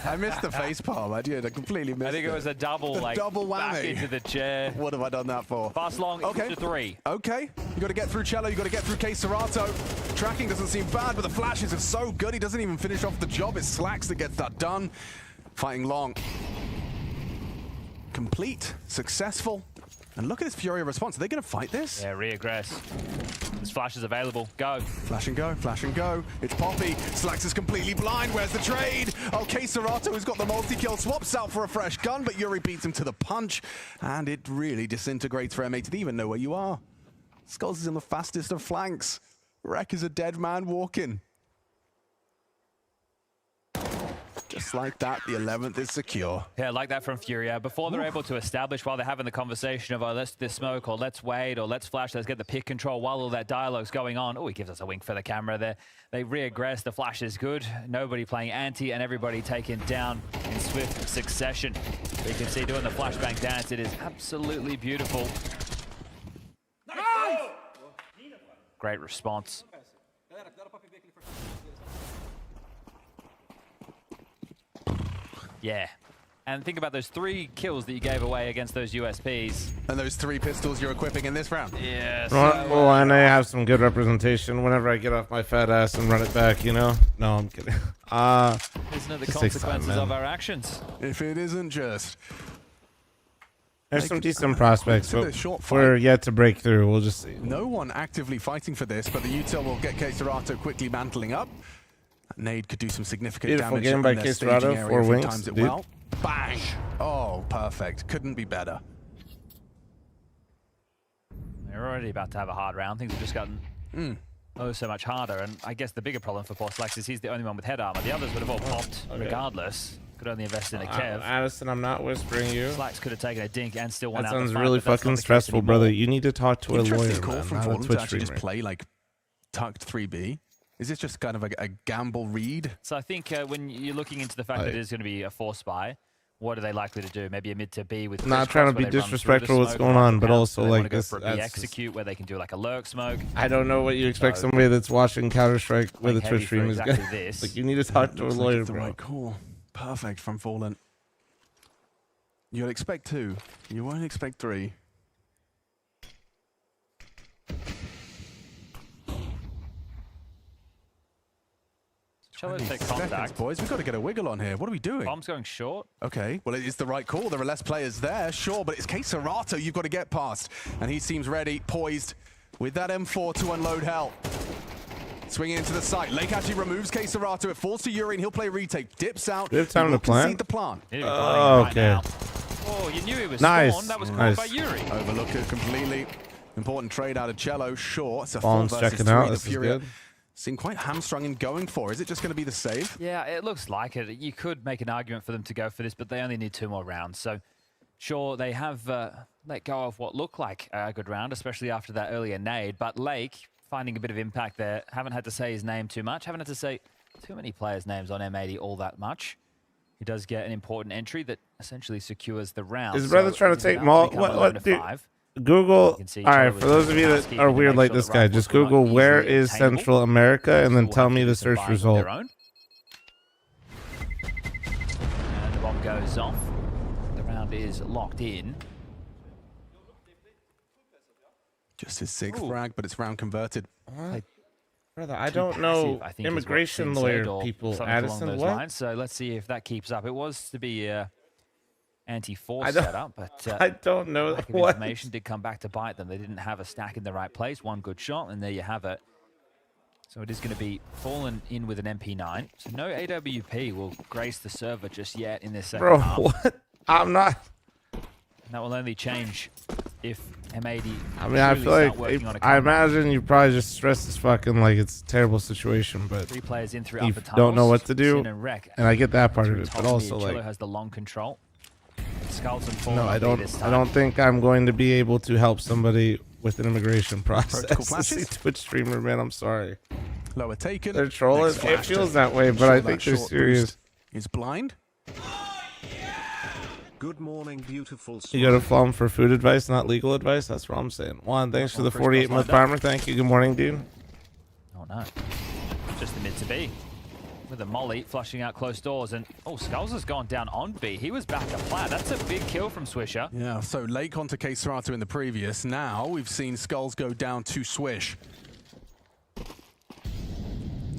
I missed the facepalm. I did. I completely missed it. I think it was a double, like, double back whammy. into the chair. What have I done that for? Fast long Okay. to 3. Okay. You got to get through Cello. You got to get through Queserato. Tracking doesn't seem bad, but the flashes are so good. He doesn't even finish off the job. It's Slacks that gets that done. Fighting long. Complete. Successful. And look at this Furia response. Are they going to fight this? Yeah, re-aggress. This flash is available. Go. Flash and go, flash and go. It's Poppy. Slax is completely blind. Where's the trade? Oh, Serato has got the multi-kill. Swaps out for a fresh gun, but Yuri beats him to the punch. And it really disintegrates for M8. They even know where you are. Skulls is in the fastest of flanks. Wreck is a dead man walking. Just like that, the 11th is secure. Yeah, like that from Furia. Before they're able to establish, while they're having the conversation of, oh, let's this smoke, or let's wait, or let's flash, let's get the pick control while all that dialogue's going on. Oh, he gives us a wink for the camera there. They re-aggress, the flash is good. Nobody playing anti, and everybody taken down in swift succession. You can see doing the flashbang dance. It is absolutely beautiful. Great response. Yeah. And think about those 3 kills that you gave away against those USPs. And those 3 pistols you're equiping in this round. Yeah. Well, and I have some good representation whenever I get off my fat ass and run it back, you know? No, I'm kidding. Isn't it the consequences of our actions? If it isn't just... There's some decent prospects, a but short we're fight. yet to break through. We'll just see. No one actively fighting for this, but the util will get Serato quickly mantling up. Nade could do some significant Beautiful damage. game by in their Serato, staging area 4 if he wings, times it dude. well. Bang! Oh, perfect. Couldn't be better. They're already about to have a hard round. Things have just gotten so much harder. And I guess the bigger problem for poor Slax is he's the only one with head armor. The others would have all popped regardless. Could only invest in a Kev. Addison, I'm not whispering you. Slax could have taken a dink and still won That out the sounds fight, really but that's not fucking the case stressful, anymore. brother. You need to talk to a lawyer, Interesting call man, from not a Fallen to Twitch actually just streamer. play like tucked 3B. Is this just kind of a gamble read? So I think when you're looking into the fact that it is going to be a 4 spy, what are they likely to do? Maybe a mid to B with Not crisscross trying to where be they run through the disrespectful what's smoke going and on, but out. also, They wanna like, go this- for a B that's just- execute where they can do like a lurk smoke. I don't know what you expect So- somebody that's watching Counter-Strike with a Playing Twitch heavy stream for is exactly gonna... this. Like, you need to talk to a Looks like lawyer, it's the bro. right call. Perfect from Fallen. You'll expect 2. You won't expect 3. Cello 20 take seconds, contact. boys. We've got to get a wiggle on here. What are we doing? Bomb's going short. Okay, well, it is the right call. There are less players there, sure, but it's Serato you've got to get past. And he seems ready, poised, with that M4 to unload hell. Swinging into the site. Lake actually removes Serato. It falls to Yuri, and he'll play retake. Dips out. Do we have time He will to plant? concede the plant. He'll be buying it right okay. now. Oh, you knew he was Nice. spawned. That was called Nice. by Yuri. Overlook it completely. Important trade out of Cello. Sure, it's a 4 Fallen's versus checking 3. out. The This is Furia good. seem quite hamstrung in going for. Is it just going to be the save? Yeah, it looks like it. You could make an argument for them to go for this, but they only need 2 more rounds. So, sure, they have let go of what looked like a good round, especially after that earlier nade. But Lake, finding a bit of impact there, haven't had to say his name too much, haven't had to say too many players' names on M80 all that much. He does get an important entry that essentially secures the round. His brother's trying to he's take about Maul. become What, 11 to dude? 5. Google. can see All right, Joe for is those of you that housekeeping are to weird make like sure this the guy, rifles just are not Google where easily is obtainable. Central America and then We'll tell have me to the just search combine result. their own. And the bomb goes off. The round is locked in. Just his 6th Ooh. frag, but it's round converted. Brother, I don't know Passive, I think, is immigration what's been lawyer said, or people. something along Addison, those what? lines. So let's see if that keeps up. It was to be anti-force I don't- setup, but I don't know lack of what. information did come back to bite them. They didn't have a stack in the right place. One good shot, and there you have it. So it is going to be Fallen in with an MP9. So no AWP will grace the server just yet in this second Bro, half. what? I'm not. And that will only change if M80 I mean, I really feel start like working on a I comeback. imagine you probably just stressed as fucking like it's a terrible situation, but 3 players in through you upper tunnels. don't know what to do, Sin and Wreck and I get that part of through it, top but also mid. Cello like has the long control. Skulls and Fallen no, on I B don't. this I time. don't think I'm going to be able to help somebody with an immigration process. Protocol This is flashes? Twitch streamer, man. I'm sorry. Lower taken. They're trolling. Next It flash feels to that way, but ensure I that think they're short serious. boost is blind. Good morning, beautiful You go to Flum for food advice, not legal advice. That's what I'm saying. Juan, thanks for the 48-month farmer. Thank you. Good morning, dude. Oh no. Just the mid to B. With a molly flushing out close doors. And oh, Skulls has gone down on B. He was back to flat. That's a big kill from Swisher. Yeah, so Lake onto Serato in the previous. Now we've seen Skulls go down to Swish.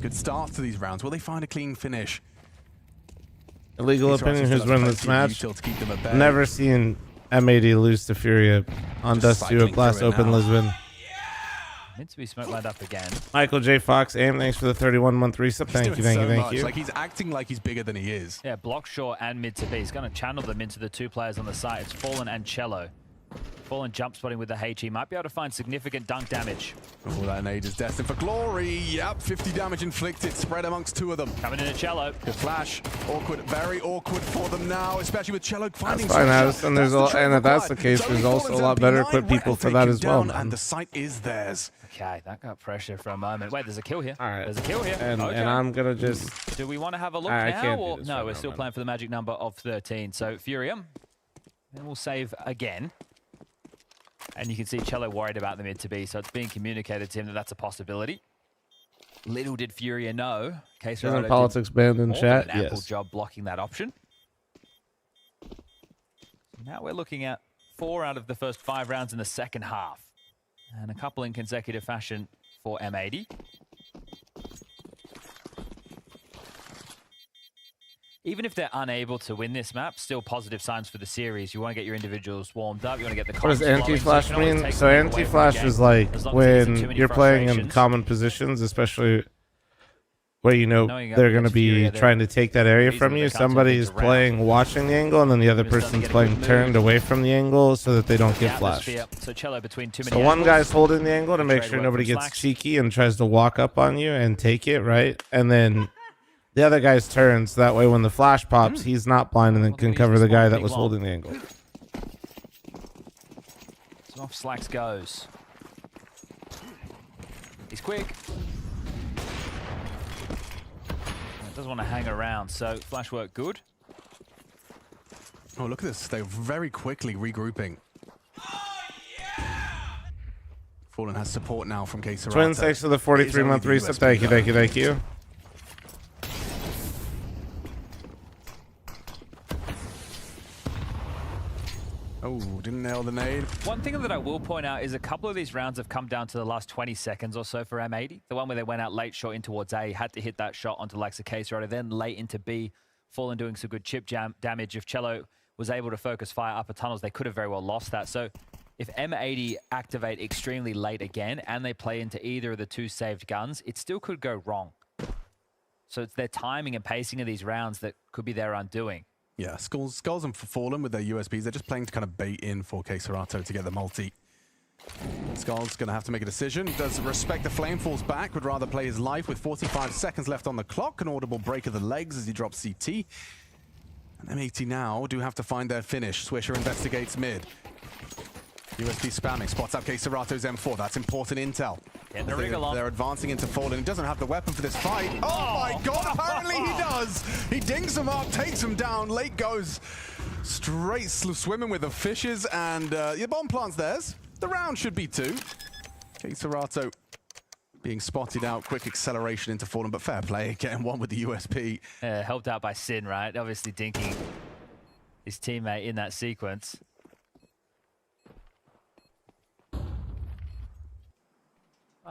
Good start to these rounds. Will they find a clean finish? Illegal Serato opinion. still Who's has winning plenty this of match? util to keep them at bay. Never seen M80 lose to Furia on Just Dust 2 cycling at Blast through it Open now. Lisbon. Meant to be smoke lined up again. Michael J. Fox, aim, thanks for the 31-month resub. He's Thank you, doing thank you, so thank much. you. Like, he's acting like he's bigger than he is. Yeah, block short and mid to B. He's going to channel them into the two players on the site. It's Fallen and Cello. Fallen jump spotting with the HE. Might be able to find significant dunk damage. Oh, that nade is destined for glory. Yep, 50 damage inflicted, spread amongst two of them. Coming in at Cello. The flash, awkward, very awkward for them now, especially with Cello finding That's fine, some Addison. There's shots. and if that's the case, It's there's only also a Fallen's lot better MP9. equipped people Rec for will that take as him well, down, man. and the site is theirs. Okay, that got pressure for a moment. Wait, there's a kill here. All right. There's a kill here. And okay. I'm gonna just. Do we want to have a look I now? can't do Or this no, right we're now, still man. playing for the magic number of 13. So Furium. Then we'll save again. And you can see Cello worried about the mid to B, so it's being communicated to him that that's a possibility. Little did Furia know. Case Isn't politics banned in chat? An ample Yes. job blocking that option. Now we're looking at 4 out of the first 5 rounds in the second half. And a couple in consecutive fashion for M80. Even if they're unable to win this map, still positive signs for the series. You want to get your individuals warmed up. You want to get the What does comms flowing, anti-flash so you can always mean? take So something away from the anti-flash game, is like as long as there isn't too when many you're playing in frustrations. common positions, especially where you know Knowing they're going to against Furia, be trying to take that area reason from that you. they can't Somebody turn is things around. playing watching the angle, and then the other Just starting to person's get a playing good turned move. away from the angle so that they don't The get flashed. atmosphere. So Cello between too many So one angles. guy's holding the angle to make Trade sure away nobody from gets Slacks. cheeky and tries to walk up on you and take it, right? And then the other guy's turns. That way, when the flash pops, he's not blind and then Well, can he's cover the just guy one that big was long. holding the angle. So off Slacks goes. He's quick. Doesn't want to hang around, so flash work good. Oh, look at this. They're very quickly regrouping. Fallen has support now from Kesarata. Twin, thanks for the 43-month reset. Thank you, thank you, thank you. Oh, didn't nail the nade. One thing that I will point out is a couple of these rounds have come down to the last 20 seconds or so for M80. The one where they went out late shot in towards A, had to hit that shot onto the likes of Kesarata, then late into B, Fallen doing some good chip damage. If Cello was able to focus fire upper tunnels, they could have very well lost that. So if M80 activate extremely late again and they play into either of the 2 saved guns, it still could go wrong. So it's their timing and pacing of these rounds that could be their undoing. Yeah, Skulls and Fallen with their USBs, they're just playing to kind of bait in for Kesarato to get the multi. Skull's going to have to make a decision. Does respect the flame, falls back, would rather play his life with 45 seconds left on the clock. An audible break of the legs as he drops CT. And M80 now do have to find their finish. Swisher investigates mid. USB spamming, spots up Kesarato's M4. That's important intel. Getting the rig along. They're advancing into Fallen. He doesn't have the weapon for this fight. Oh my god, apparently he does! He dings him up, takes him down. Late goes straight swimming with the fishes, and the bomb plant's theirs. The round should be 2. Kesarato being spotted out, quick acceleration into Fallen, but fair play, getting one with the USP. Helped out by Sin, right? Obviously dinking his teammate in that sequence.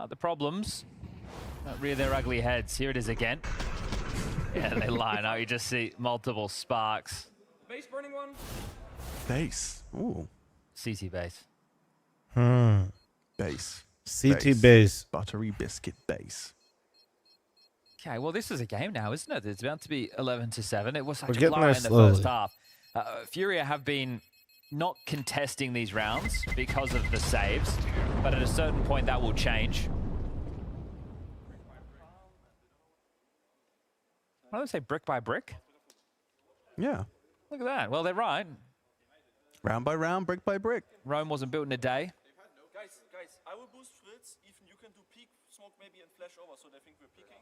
The problems rear their ugly heads. Here it is again. Yeah, they line out. You just see multiple sparks. Base burning one. Base. Ooh. CT base. Base. CT base. Buttery biscuit base. Okay, well, this is a game now, isn't it? It's about to be 11-7. It was such We're a getting blowout there in the slowly. first half. Furia have been not contesting these rounds because of the saves, but at a certain point that will change. Why do they say brick by brick? Yeah. Look at that. Well, they're right. Round by round, brick by brick. Rome wasn't built in a day. Guys, I will boost Fritz. Even you can do peek, smoke maybe, and flash over, so they think we're peeking.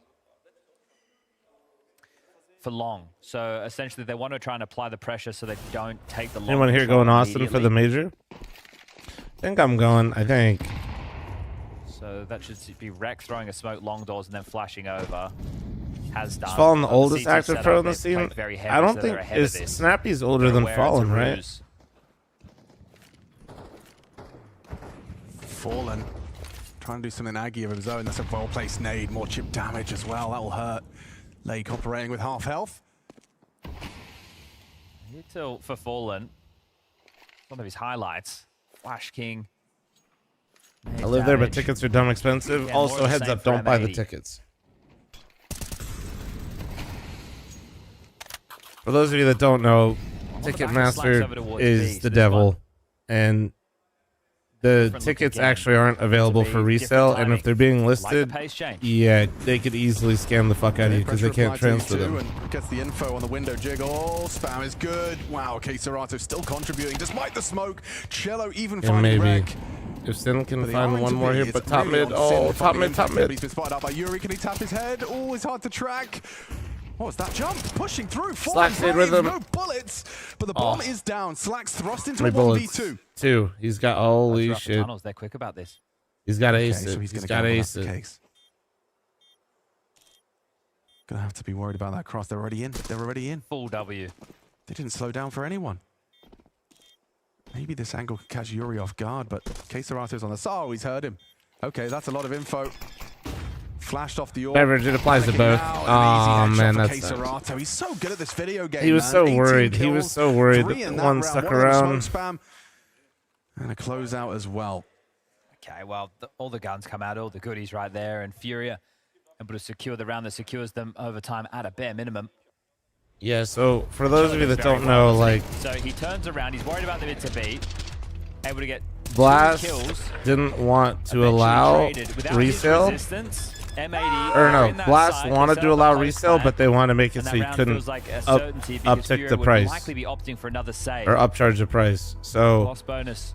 For long. So essentially they want to try and apply the pressure so they don't take the long. Anyone here control going Austin for the immediately. major? I think I'm going. I think. So that should be Rec throwing a smoke long doors and then flashing over. Has done. Fallen the On oldest CT active setup, pro in the they've scene. played very heavy, I don't so think they're ahead of this. Snappy's older They're than aware it's a Fallen, right? ruse. Fallen. Trying to do something aggy of his own. That's a well-placed nade. More chip damage as well. That will hurt. Lake operating with half health. Here till for Fallen. One of his highlights. Flash King. I live there, but tickets are dumb expensive. Yeah, more of Also, the heads same up, for don't buy the M80. tickets. For those of you that don't know, Ticketmaster is the devil, and the tickets actually aren't available for resale. And if they're being listed, yeah, they could easily scam the fuck out of you because they can't transfer them. And gets the info on the window jiggle. Spam is good. Wow, Keserato still contributing despite the smoke. Cello even Yeah, finding maybe. wreck. If Sin can But the find one R&B more here, is but top really mid. on Sin Oh, top finding mid, top impact, but mid. He's been spotted out by Yuri. Can he tap his head? Oh, it's hard to track. What was that jump? Pushing through. Slack stayed brave, with him. No bullets, but the bomb is down. Slack's thrust into How a many bullets? 1v2. 2. He's got, holy Throughout the shit. tunnels, they're quick about this. He's got Okay, ace it. so he's He's gonna got gamble ace that's the it. case. Gonna have to be worried about that cross. They're already in. They're already in. Full W. They didn't slow down for anyone. Maybe this angle could catch Yuri off guard, but Keserato's on the side. Oh, he's heard him. Okay, that's a lot of info. Flashed off the orb. Beverage, it applies to both. Oh, man, that's sad. Keserato. He's so good at this video game. He was man. so 18 worried. He kills, was so worried. 3 in that One round, stuck 1 in the around. smoke spam, and a closeout as well. Okay, well, all the guns come out, all the goodies right there, and Furia able to secure the round that secures them over time at a bare minimum. Yeah, so for those of you that don't know, like, So he turns around, he's worried about the mid to beat, able to get Blast kills. didn't want to Eventually allow traded. Without his resale. resistance, M80 Or are no, in that Blast side, wanted they to set allow up the resale, post but they want to make it and so that you round couldn't feels like a certainty because uptick Furia the would price. likely be opting for another save. or upcharge the price. So, Loss bonus.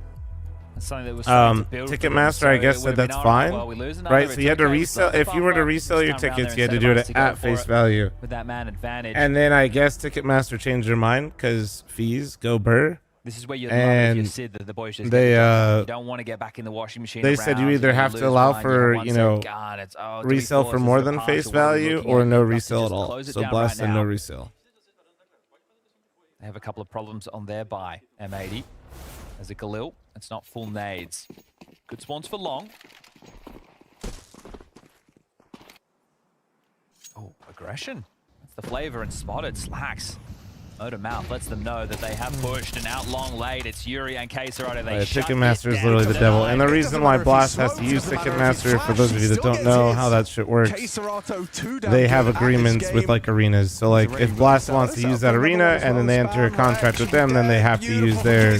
That's something that was starting to build for them, Ticketmaster, so I it guess, would said have been, that's all fine, well, we lose another, right? So it's you had to okay, resell. it's not If you were to far. resell your This time round tickets, there you had to do it incentivized to go at for face it value. with that man advantage. And then I guess Ticketmaster changed their mind because fees go burr. This is where you're and you Sid that the boys just they, get the job done. You don't want to get back in the washing machine. they of said you rounds, either and have lose to allow one, for, have you one know, save. God, it's, do we resale force for this more to than pass face or what are we value looking or at? no You've got to resale at just all. close it So down Blast right and no now. resale. They have a couple of problems on their buy, M80. As a Galil, it's not full nades. Good spawns for long. Oh, aggression. That's the flavor and spotted. Slacks. Motor mouth lets them know that they have pushed and out long late. It's Yuri and Keserato. They shut Ticketmaster it is down literally the devil. And the It reason doesn't why matter if he Blast has to smokes, use doesn't matter if he Ticketmaster, for flashes, those of you he that still don't gets know hits. how that shit works, Keserato, 2 down they have good at this agreements with game. like arenas. So like if Blast wants to use that arena and then they enter a contract with them, then they have to use their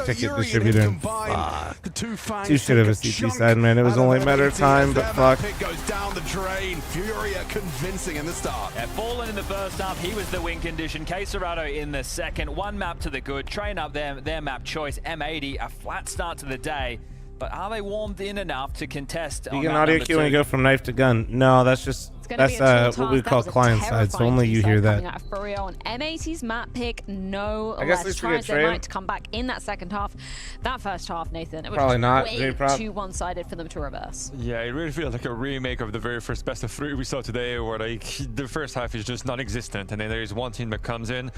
ticket distributor. And fuck. Too shit of a CP side, man. It was only a matter of time, but fuck. It goes down the drain. Furia convincing in the start. Yeah, Fallen in the first half, he was the win condition. Keserato in the second. One map to the good. Train up their map choice. M80, a flat start to the day. But are they warmed in enough to contest You on can round audio number queue when you 2? go from knife to gun. No, that's just what we call client side. So only you hear that. Out of Furia on M80's map pick, no I guess less at least we try get as they trade. might to come back in that second half. That first half, Nathan, it was Probably not, way J-Prop. too one-sided for them to reverse. Yeah, it really feels like a remake of the very first best of 3 we saw today, where like the first half is just non-existent, and then there is one team that comes in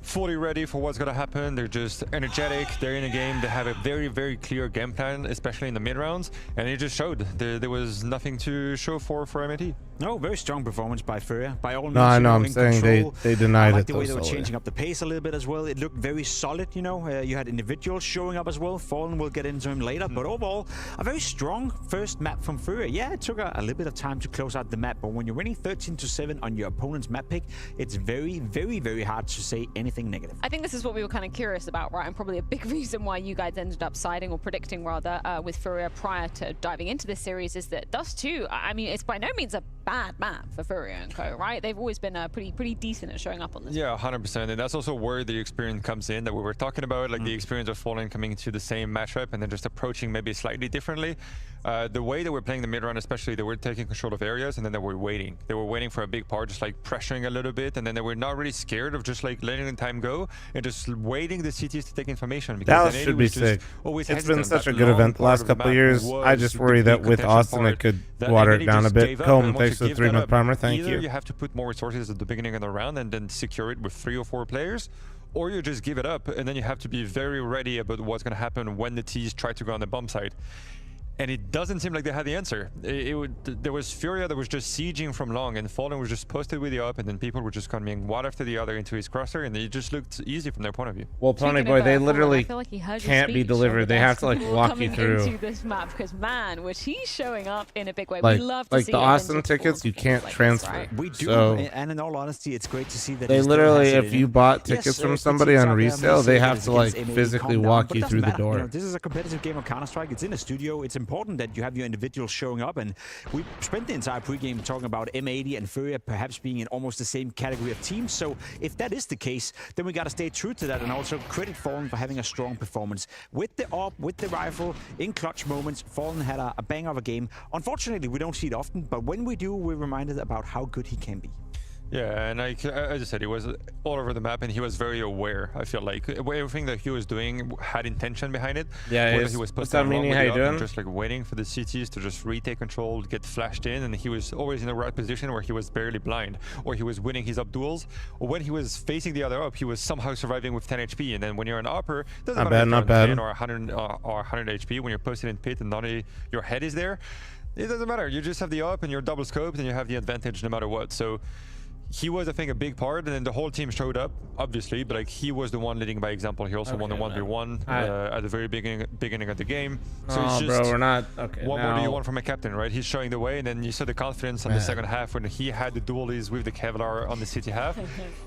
fully ready for what's gonna happen. They're just energetic, they're in a game, they have a very, very clear game plan, especially in the mid rounds, and it just showed. There was nothing to show for MAT. No, very strong performance by Furia. By all means, No, I know. in I'm saying control. they denied I like it the way though. they were So changing up the pace a little bit as well. It looked very solid, you know. You had individuals showing up as well. Fallen, we'll get into him later. But overall, a very strong first map from Furia. Yeah, it took a little bit of time to close out the map, but when you're winning 13-7 on your opponent's map pick, it's very, very, very hard to say anything negative. I think this is what we were kind of curious about, right? And probably a big reason why you guys ended up siding or predicting rather with Furia prior to diving into this series is that Dust 2, I mean, it's by no means a bad map for Furia and Co, right? They've always been pretty decent at showing up on this. Yeah, 100%, and that's also where the experience comes in that we were talking about, like the experience of Fallen coming to the same matchup and then just approaching maybe slightly differently. The way that we're playing the mid round, especially, they were taking control of areas and then they were waiting. They were waiting for a big part, just like pressuring a little bit, and then they were not really scared of just like letting the time go and just waiting the CTs to take information. Because Dallas then should be was just sick. always It's been hesitant. such a That good long event the part last of the couple of map years. I was just the worry big that with contention Austin part it could that water MAT it down a just bit. gave up, Comb, and once thanks for the give 3 that month up, primer. Thank either you. You have to put more resources at the beginning of the round and then secure it with 3 or 4 players, or you just give it up and then you have to be very ready about what's going to happen when the T's try to go on the bomb side. And it doesn't seem like they had the answer. There was Furia that was just sieging from long, and Fallen was just posted with the up, and then people were just coming one after the other into his crosshair, and it just looked easy from their point of view. Well, Pony Boy, they literally can't be delivered. They have to like walk you through. Into this map, because man, was he showing up in a big way. Like, we love to see the Austin tickets, you can't transfer. Right? We do, so and in all honesty, it's great to see that they literally, if you bought tickets from somebody on resale, they have to like physically walk you through the door. You know, this is a competitive game of Counter-Strike. It's in a studio. It's important that you have your individuals showing up, and we spent the entire pregame talking about M80 and Furia perhaps being in almost the same category of teams. So if that is the case, then we got to stay true to that, and also credit Fallen for having a strong performance with the AWP, with the rifle, in clutch moments. Fallen had a bang of a game. Unfortunately, we don't see it often, but when we do, we're reminded about how good he can be. Yeah, and as I said, he was all over the map, and he was very aware. I feel like everything that he was doing had intention behind it. Yeah, he was what's that meaning? How you doing? Just like waiting for the CTs to just retake control, get flashed in, and he was always in the right position where he was barely blind, or he was winning his up duels, or when he was facing the other up, he was somehow surviving with 10 HP. And then when you're an upper, doesn't matter if you're on 10 or 100 HP. When you're posted in pit and not your head is there, it doesn't matter. You just have the up and you're double scoped, and you have the advantage no matter what. So he was, I think, a big part, and then the whole team showed up, obviously, but like he was the one leading by example. He also won the 1v1 at the very beginning of the game. So it's just, bro, we're not okay. What more do you want from a captain, right? He's showing the way, and then you saw the confidence on the second half when he had the dualies with the Kevlar on the city half.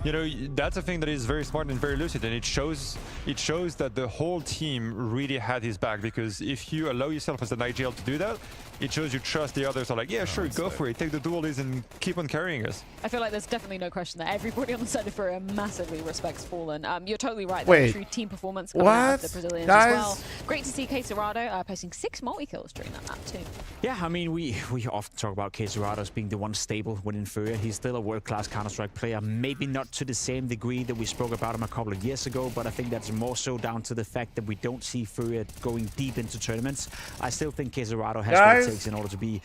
You know, that's a thing that is very smart and very lucid, and it shows that the whole team really had his back, because if you allow yourself as an IGL to do that, it shows you trust the others are like, yeah, sure, go for it, take the dualies and keep on carrying us. I feel like there's definitely no question that everybody on the side of Furia massively respects Fallen. You're totally right. Wait, true team performance coming out of the Brazilians as well. Great to see Queserado posting 6 multi-kills during that map too. Yeah, I mean, we often talk about Queserado as being the one stable within Furia. He's still a world-class Counter-Strike player, maybe not to the same degree that we spoke about him a couple of years ago, but I think that's more so down to the fact that we don't see Furia going deep into tournaments. I still think Queserado has what it takes in order to be,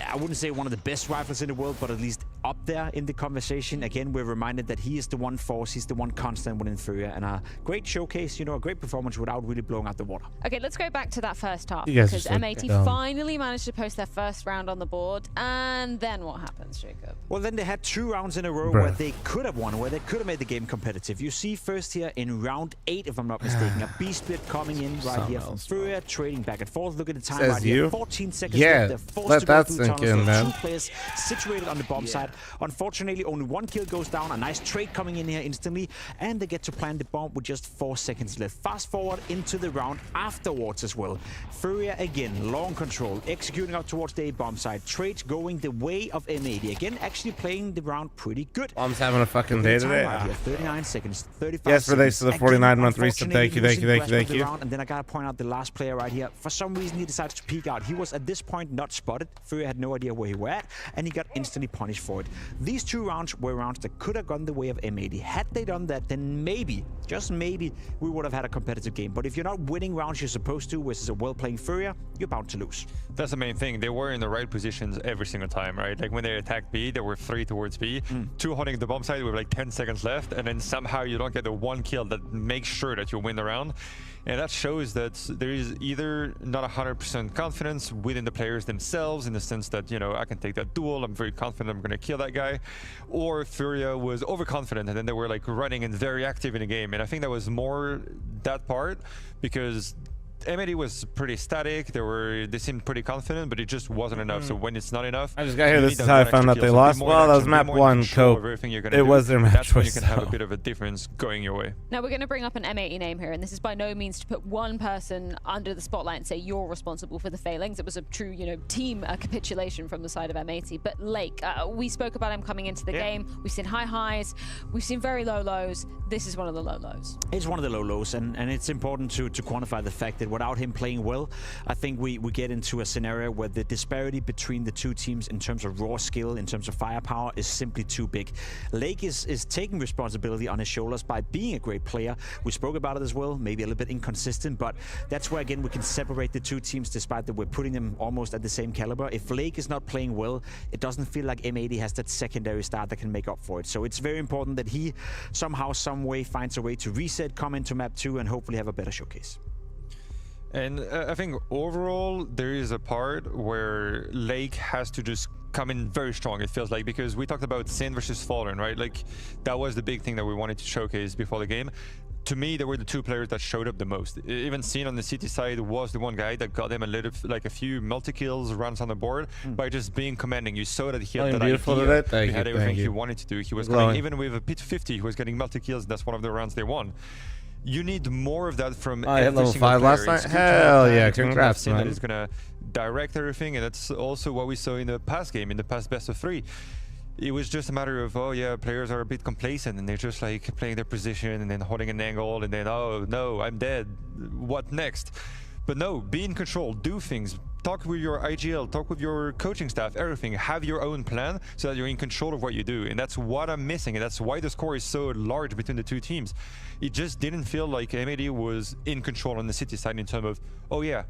I wouldn't say one of the best rifles in the world, but at least up there in the conversation. Again, we're reminded that he is the one force, he's the one constant within Furia, and a great showcase, you know, a great performance without really blowing out the water. Okay, let's go back to that first half, because M80 finally managed to post their first round on the board, and then what happens, Jacob? Well, then they had 2 rounds in a row where they could have won, where they could have made the game competitive. You see first here in round 8, if I'm not mistaken, a B-split coming in right here from Furia, trading back and forth. Look at the time right here, 14 seconds left. They're forced to go through tunnels. 2 players situated on the bomb side. Unfortunately, only 1 kill goes down. A nice trade coming in here instantly, and they get to plant the bomb with just 4 seconds left. Fast forward into the round afterwards as well. Furia again, long control, executing up towards the bomb side. Trades going the way of M80. Again, actually playing the round pretty good. Bomb's having a fucking day today. Right here, 39 seconds, 35 yes, for thanks seconds. to the 49-month resub. Thank you. And then I gotta point out the last player right here. For some reason, he decided to peek out. He was at this point not spotted. Furia had no idea where he was at, and he got instantly punished for it. These 2 rounds were rounds that could have gone the way of M80. Had they done that, then maybe, just maybe, we would have had a competitive game. But if you're not winning rounds you're supposed to, which is a well-playing Furia, you're bound to lose. That's the main thing. They were in the right positions every single time, right? Like when they attacked B, there were 3 towards B, 2 holding the bomb side with like 10 seconds left, and then somehow you don't get the 1 kill that makes sure that you win the round. And that shows that there is either not 100% confidence within the players themselves, in the sense that, you know, I can take that duel, I'm very confident I'm going to kill that guy, or Furia was overconfident and then they were like running and very active in the game. And I think that was more that part, because M80 was pretty static. They seemed pretty confident, but it just wasn't enough. So when it's not enough, I just got here. This is how I found out they lost. Well, that was map 1, Cope. It was their match. That's when you can have a bit of a difference going your way. Now we're going to bring up an M80 name here, and this is by no means to put one person under the spotlight and say you're responsible for the failings. It was a true, you know, team capitulation from the side of M80. But Lake, we spoke about him coming into the game. We've seen high highs, we've seen very low lows. This is one of the low lows. It's one of the low lows, and it's important to quantify the fact that without him playing well, I think we get into a scenario where the disparity between the 2 teams in terms of raw skill, in terms of firepower, is simply too big. Lake is taking responsibility on his shoulders by being a great player. We spoke about it as well, maybe a little bit inconsistent, but that's where, again, we can separate the 2 teams despite that we're putting them almost at the same caliber. If Lake is not playing well, it doesn't feel like M80 has that secondary start that can make up for it. So it's very important that he somehow, some way finds a way to reset, come into map 2, and hopefully have a better showcase. And I think overall there is a part where Lake has to just come in very strong, it feels like, because we talked about Sin versus Fallen, right? Like that was the big thing that we wanted to showcase before the game. To me, they were the two players that showed up the most. Even Sin on the City side was the one guy that got him a few multi-kills, runs on the board by just being commanding. You saw that he had that idea. He had everything he wanted to do. He was coming, even with a P250, he was getting multi-kills. That's one of the rounds they won. You need more of that from every hit level single 5 player. last night. Hell yeah, congrats, man. man. That is gonna direct everything, and that's also what we saw in the past game, in the past best of 3. It was just a matter of, oh yeah, players are a bit complacent and they're just like playing their position and then holding an angle and then, oh no, I'm dead. What next? But no, be in control, do things, talk with your IGL, talk with your coaching staff, everything. Have your own plan so that you're in control of what you do. And that's what I'm missing, and that's why the score is so large between the two teams. It just didn't feel like MAD was in control on the City side in terms of, oh yeah,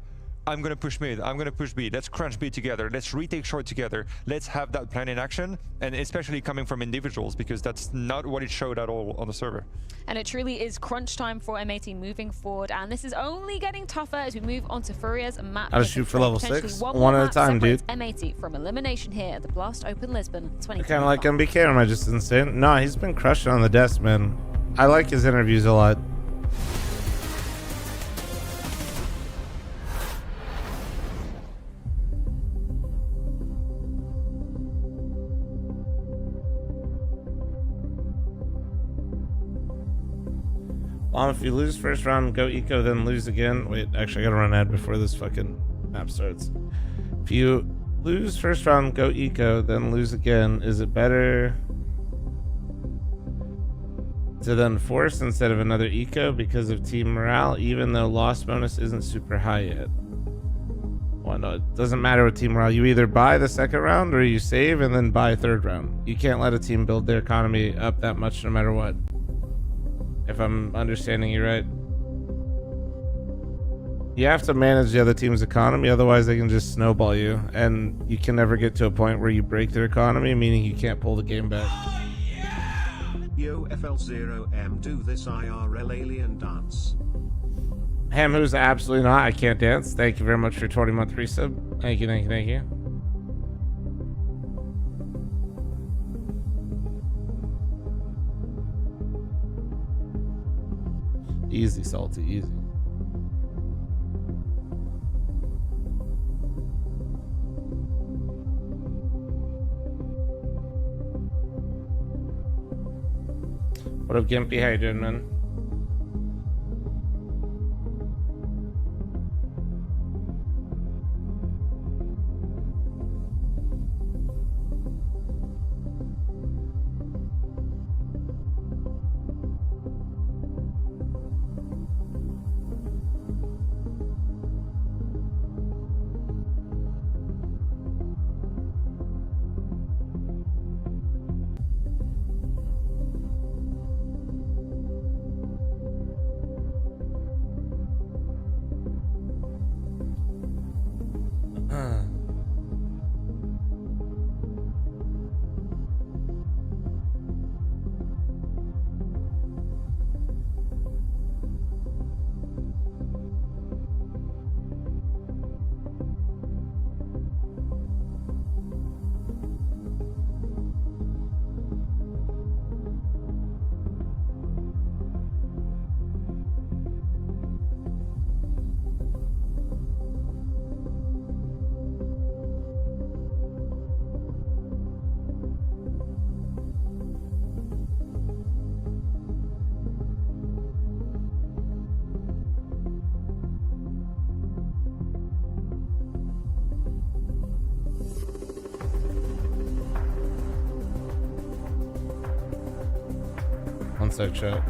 I'm going to push mid, I'm going to push B, let's crunch B together, let's retake short together, let's have that plan in action, and especially coming from individuals, because that's not what it showed at all on the server. And it truly is crunch time for MAT moving forward, and this is only getting tougher as we move on to Furia's map. How to shoot for level 6? One at a time, dude. MAT from elimination here at the Blast Open Lisbon 2025. Kind of like MBK, or am I just insane? No, he's been crushing on the desk, man. I like his interviews a lot. If you lose first round, go eco, then lose again. Wait, actually, I gotta run ad before this fucking map starts. If you lose first round, go eco, then lose again, is it better to then force instead of another eco because of team morale, even though loss bonus isn't super high yet? Well, no, it doesn't matter with team morale. You either buy the second round or you save and then buy third round. You can't let a team build their economy up that much no matter what. If I'm understanding you right. You have to manage the other team's economy, otherwise they can just snowball you, and you can never get to a point where you break their economy, meaning you can't pull the game back. Yo FL0M, do this IRL alien dance. Ham, who's absolutely not, I can't dance. Thank you very much for your 20-month resub. Thank you, thank you, thank you. Easy, Salty, easy. What up, Gimpy? How you doing, man? One sec, chat.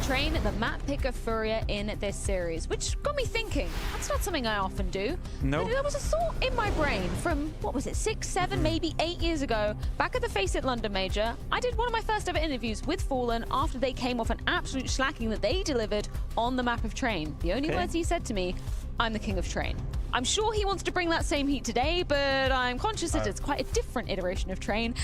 Train the map pick of Furia in this series, which got me thinking. That's not something I often do. No. But there was a thought in my brain from, what was it, 6, 7, maybe 8 years ago, back at the Face It London Major. I did one of my first ever interviews with Fallen after they came off an absolute slacking that they delivered on the map of Train. The only words he said to me, I'm the king of Train. I'm sure he wants to bring that same heat today, but I'm conscious that it's quite a different iteration of Train,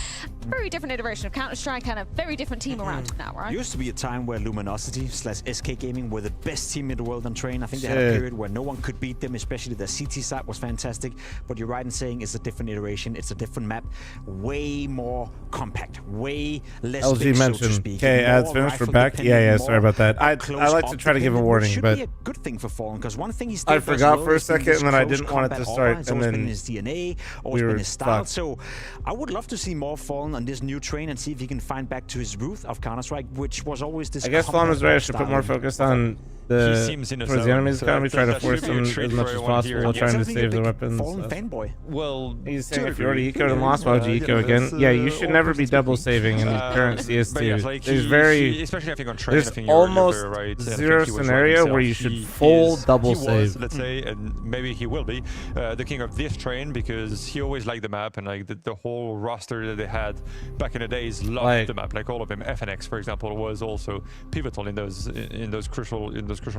very different iteration of Counter-Strike, and a very different team around him now, right? Used to be a time where Luminosity / SK Gaming were the best team in the world on Train. I think they had a period where no one could beat them, especially the CT side was fantastic. But you're right in saying it's a different iteration, it's a different map, way more compact, way less LG big, mentioned, so to speak. okay, ads More finished for rifle back. dependent, Yeah, sorry more about that. I close like to up try to give a dependent, warning, should but be a good thing for Fallen, because one thing he's I forgot for a second, and then I didn't want it to start, and then his DNA, always been his style. So I would love to see more Fallen on this new Train and see if he can find back to his root of Counter-Strike, which was always this. I guess Fallen was right. I should put more focus on the towards the enemy's economy, try to force them as much as possible while trying to save the weapons. Fallen fanboy. Well, he's saying if you already ecoed and lost, why would you eco again? Yeah, you should never be double saving in the current CS2. There's very, especially I think on Train, there's almost zero scenario where you should full double save. Let's say, and maybe he will be the king of this Train, because he always liked the map, and like the whole roster that they had back in the days loved the map. Like all of them. FNX, for example, was also pivotal in those crucial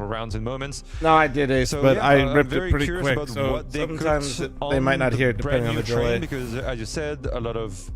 rounds and moments. No, I did Ace, but yeah, I ripped it it pretty quick. So sometimes they might not hear it depending on the delay. Because as you said, a lot of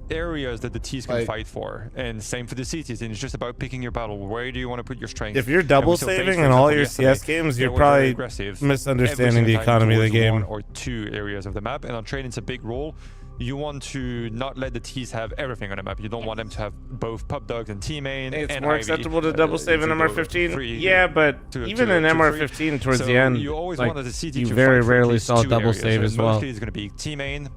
areas that the T's can fight for, and same for the CTs, and it's just about picking your battle. Where do you want to put your strength? If you're double saving in all your CS games, you're probably misunderstanding the economy of the game. One or two areas of the map, and on Train it's a big role. You want to not let the T's have everything on the map. You don't want them to have both pub dogs and T main. It's and more Ivy, acceptable to double save in MR15. Yeah, but even in MR15 towards the end, you always wanted the CT you to very fight for rarely at least saw two double areas. save as well. Mostly it's going to be T main,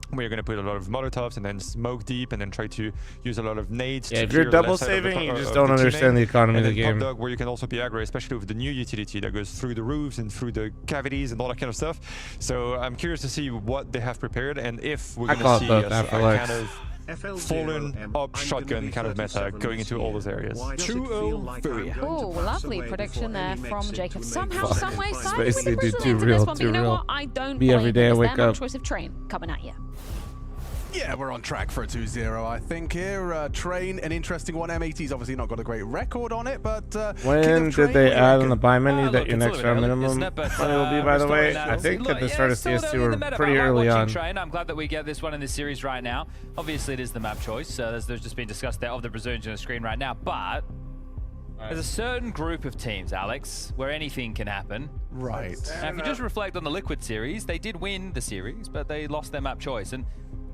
where you're going to put a lot of Molotovs and then smoke deep and then try to use a lot of nades. Yeah, if you're double saving, you just don't understand the economy of the game. Pub dog, where you can also be aggro, especially with the new utility that goes through the roofs and through the cavities and all that kind of stuff. So I'm curious to see what they have prepared, and if we're going to see a kind of Fallen up shotgun kind of meta going into all those areas. 2-0 Furia. Oh, lovely prediction there from Jacob. Somehow, some way, basically do too real, but you know what? I don't be every day I wake up. Choice of Train coming at you. Yeah, we're on track for a 2-0, I think, here. Train, an interesting one. M80's obviously not got a great record on it, but... when did they add on the buy menu that your next round minimum money will be, by the way? I think at the start of CS2 we're pretty early on. Train. I'm glad that we get this one in this series right now. Obviously, it is the map choice. There's just been discussed there of the Brazilians on the screen right now, but... There's a certain group of teams, Alex, where anything can happen. Right. Now, if you just reflect on the Liquid series, they did win the series, but they lost their map choice. And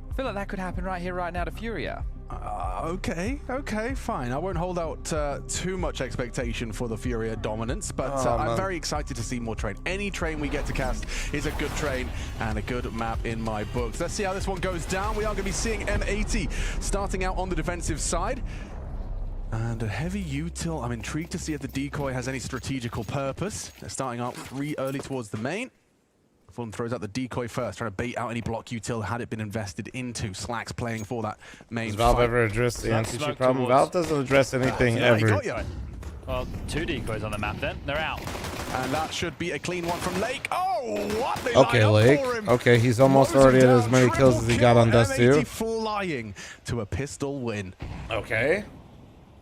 I feel like that could happen right here, right now to Furia. Okay, fine. I won't hold out too much expectation for the Furia dominance, but I'm very excited to see more Train. Any Train we get to cast is a good Train and a good map in my books. Let's see how this one goes down. We are going to be seeing M80 starting out on the defensive side. And a heavy util. I'm intrigued to see if the decoy has any strategical purpose. They're starting out early towards the main. Fulham throws out the decoy first, trying to bait out any block util had it been invested into. Slack's playing for that main. Does Valve ever address the anti-cheat problem? Valve doesn't address anything ever. Well, two decoys on the map then. They're out. And that should be a clean one from Lake. Oh, what? They okay, Lake. Okay, he's almost already at as many kills as he got on Dust 2. Flying to a pistol win. Okay.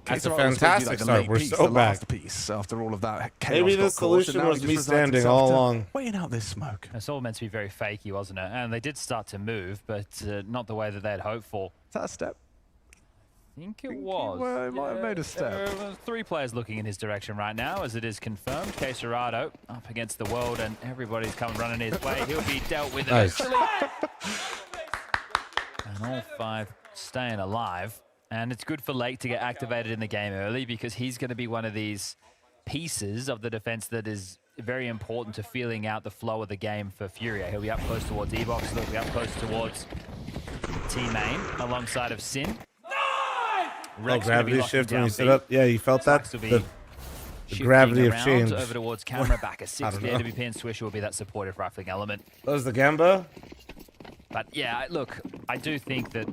That's a fantastic start. We're so back. Piece after all of that chaos. Maybe the solution was me standing all along. Waiting out this smoke. It's all meant to be very fakey, wasn't it? And they did start to move, but not the way that they had hoped for. Is that a step? I think it was. Well, it might have made a step. There are 3 players looking in his direction right now, as it is confirmed. Queserado up against the world, and everybody's coming running his way. He'll be dealt with eventually. And all 5 staying alive. And it's good for Lake to get activated in the game early, because he's going to be one of these pieces of the defense that is very important to feeling out the flow of the game for Furia. He'll be up close towards E-Box, he'll be up close towards T-Main alongside of Sin. Oh, gravity shift when you sit up. Yeah, you felt that? The gravity of change. Over towards camera, back a 6. The AWP and Swisher will be that supportive rifling element. That was the Gamba? But yeah, look, I do think that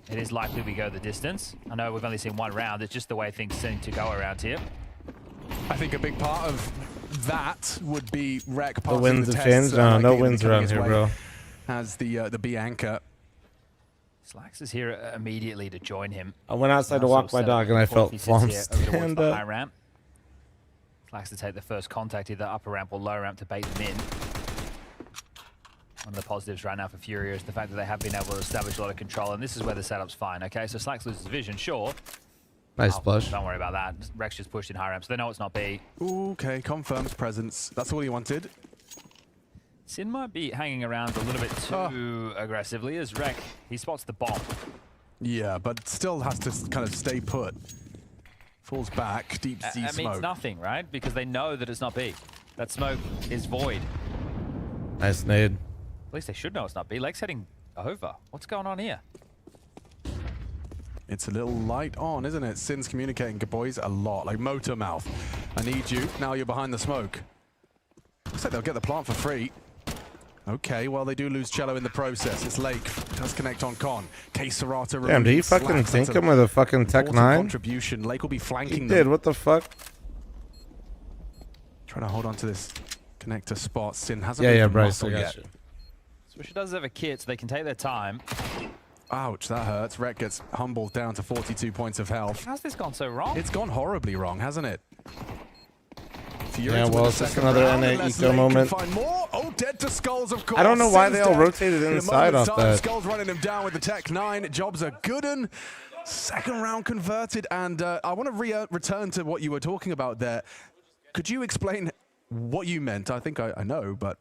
it is likely we go the distance. I know we've only seen 1 round. It's just the way things seem to go around here. I think a big part of that would be Rec passing the winds the have changed. No winds around here, bro. As the B anchor. Slacks is here immediately to join him. I went outside to walk my dog and I felt Flom stand up. High ramp. Slacks to take the first contact, either upper ramp or lower ramp, to bait them in. One of the positives right now for Furia is the fact that they have been able to establish a lot of control, and this is where the setup's fine, okay? So Slacks loses vision, sure. Nice flush. Don't worry about that. Rex just pushed in high ramp, so they know it's not B. Okay, confirms presence. That's all he wanted. Sin might be hanging around a little bit too aggressively as Rek, he spots the bomb. Yeah, but still has to kind of stay put. Falls back, deep sea That smoke. means nothing, right? Because they know that it's not B. That smoke is void. Nice nade. At least they should know it's not B. Lake's heading over. What's going on here? It's a little light on, isn't it? Sin's communicating, good boys, a lot. Like motor mouth. I need you. Now you're behind the smoke. Looks like they'll get the plant for free. Okay, well, they do lose Cello in the process. It's Lake. Does connect on Con. K-Serata. Damn, did he fucking sink him with a fucking Tech 9? Contribution. Lake will be flanking He them. did, what the fuck? Trying to hold on to this connector spot. Sin hasn't Yeah, moved a Bryce, I muscle got yet. you. Swisher does have a kit, so they can take their time. Ouch, that hurts. Rek gets humbled down to 42 points of health. How's this gone so wrong? It's gone horribly wrong, hasn't it? Yeah, well, it's just another NA eco moment. Oh, dead to Skulls, of course. I don't know why they all Sin's dead. rotated In a inside moment's off time, that. Skulls running him down with the Tech 9. Jobs are good un. Second round converted, and I want to return to what you were talking about there. Could you explain what you meant? I think I know, but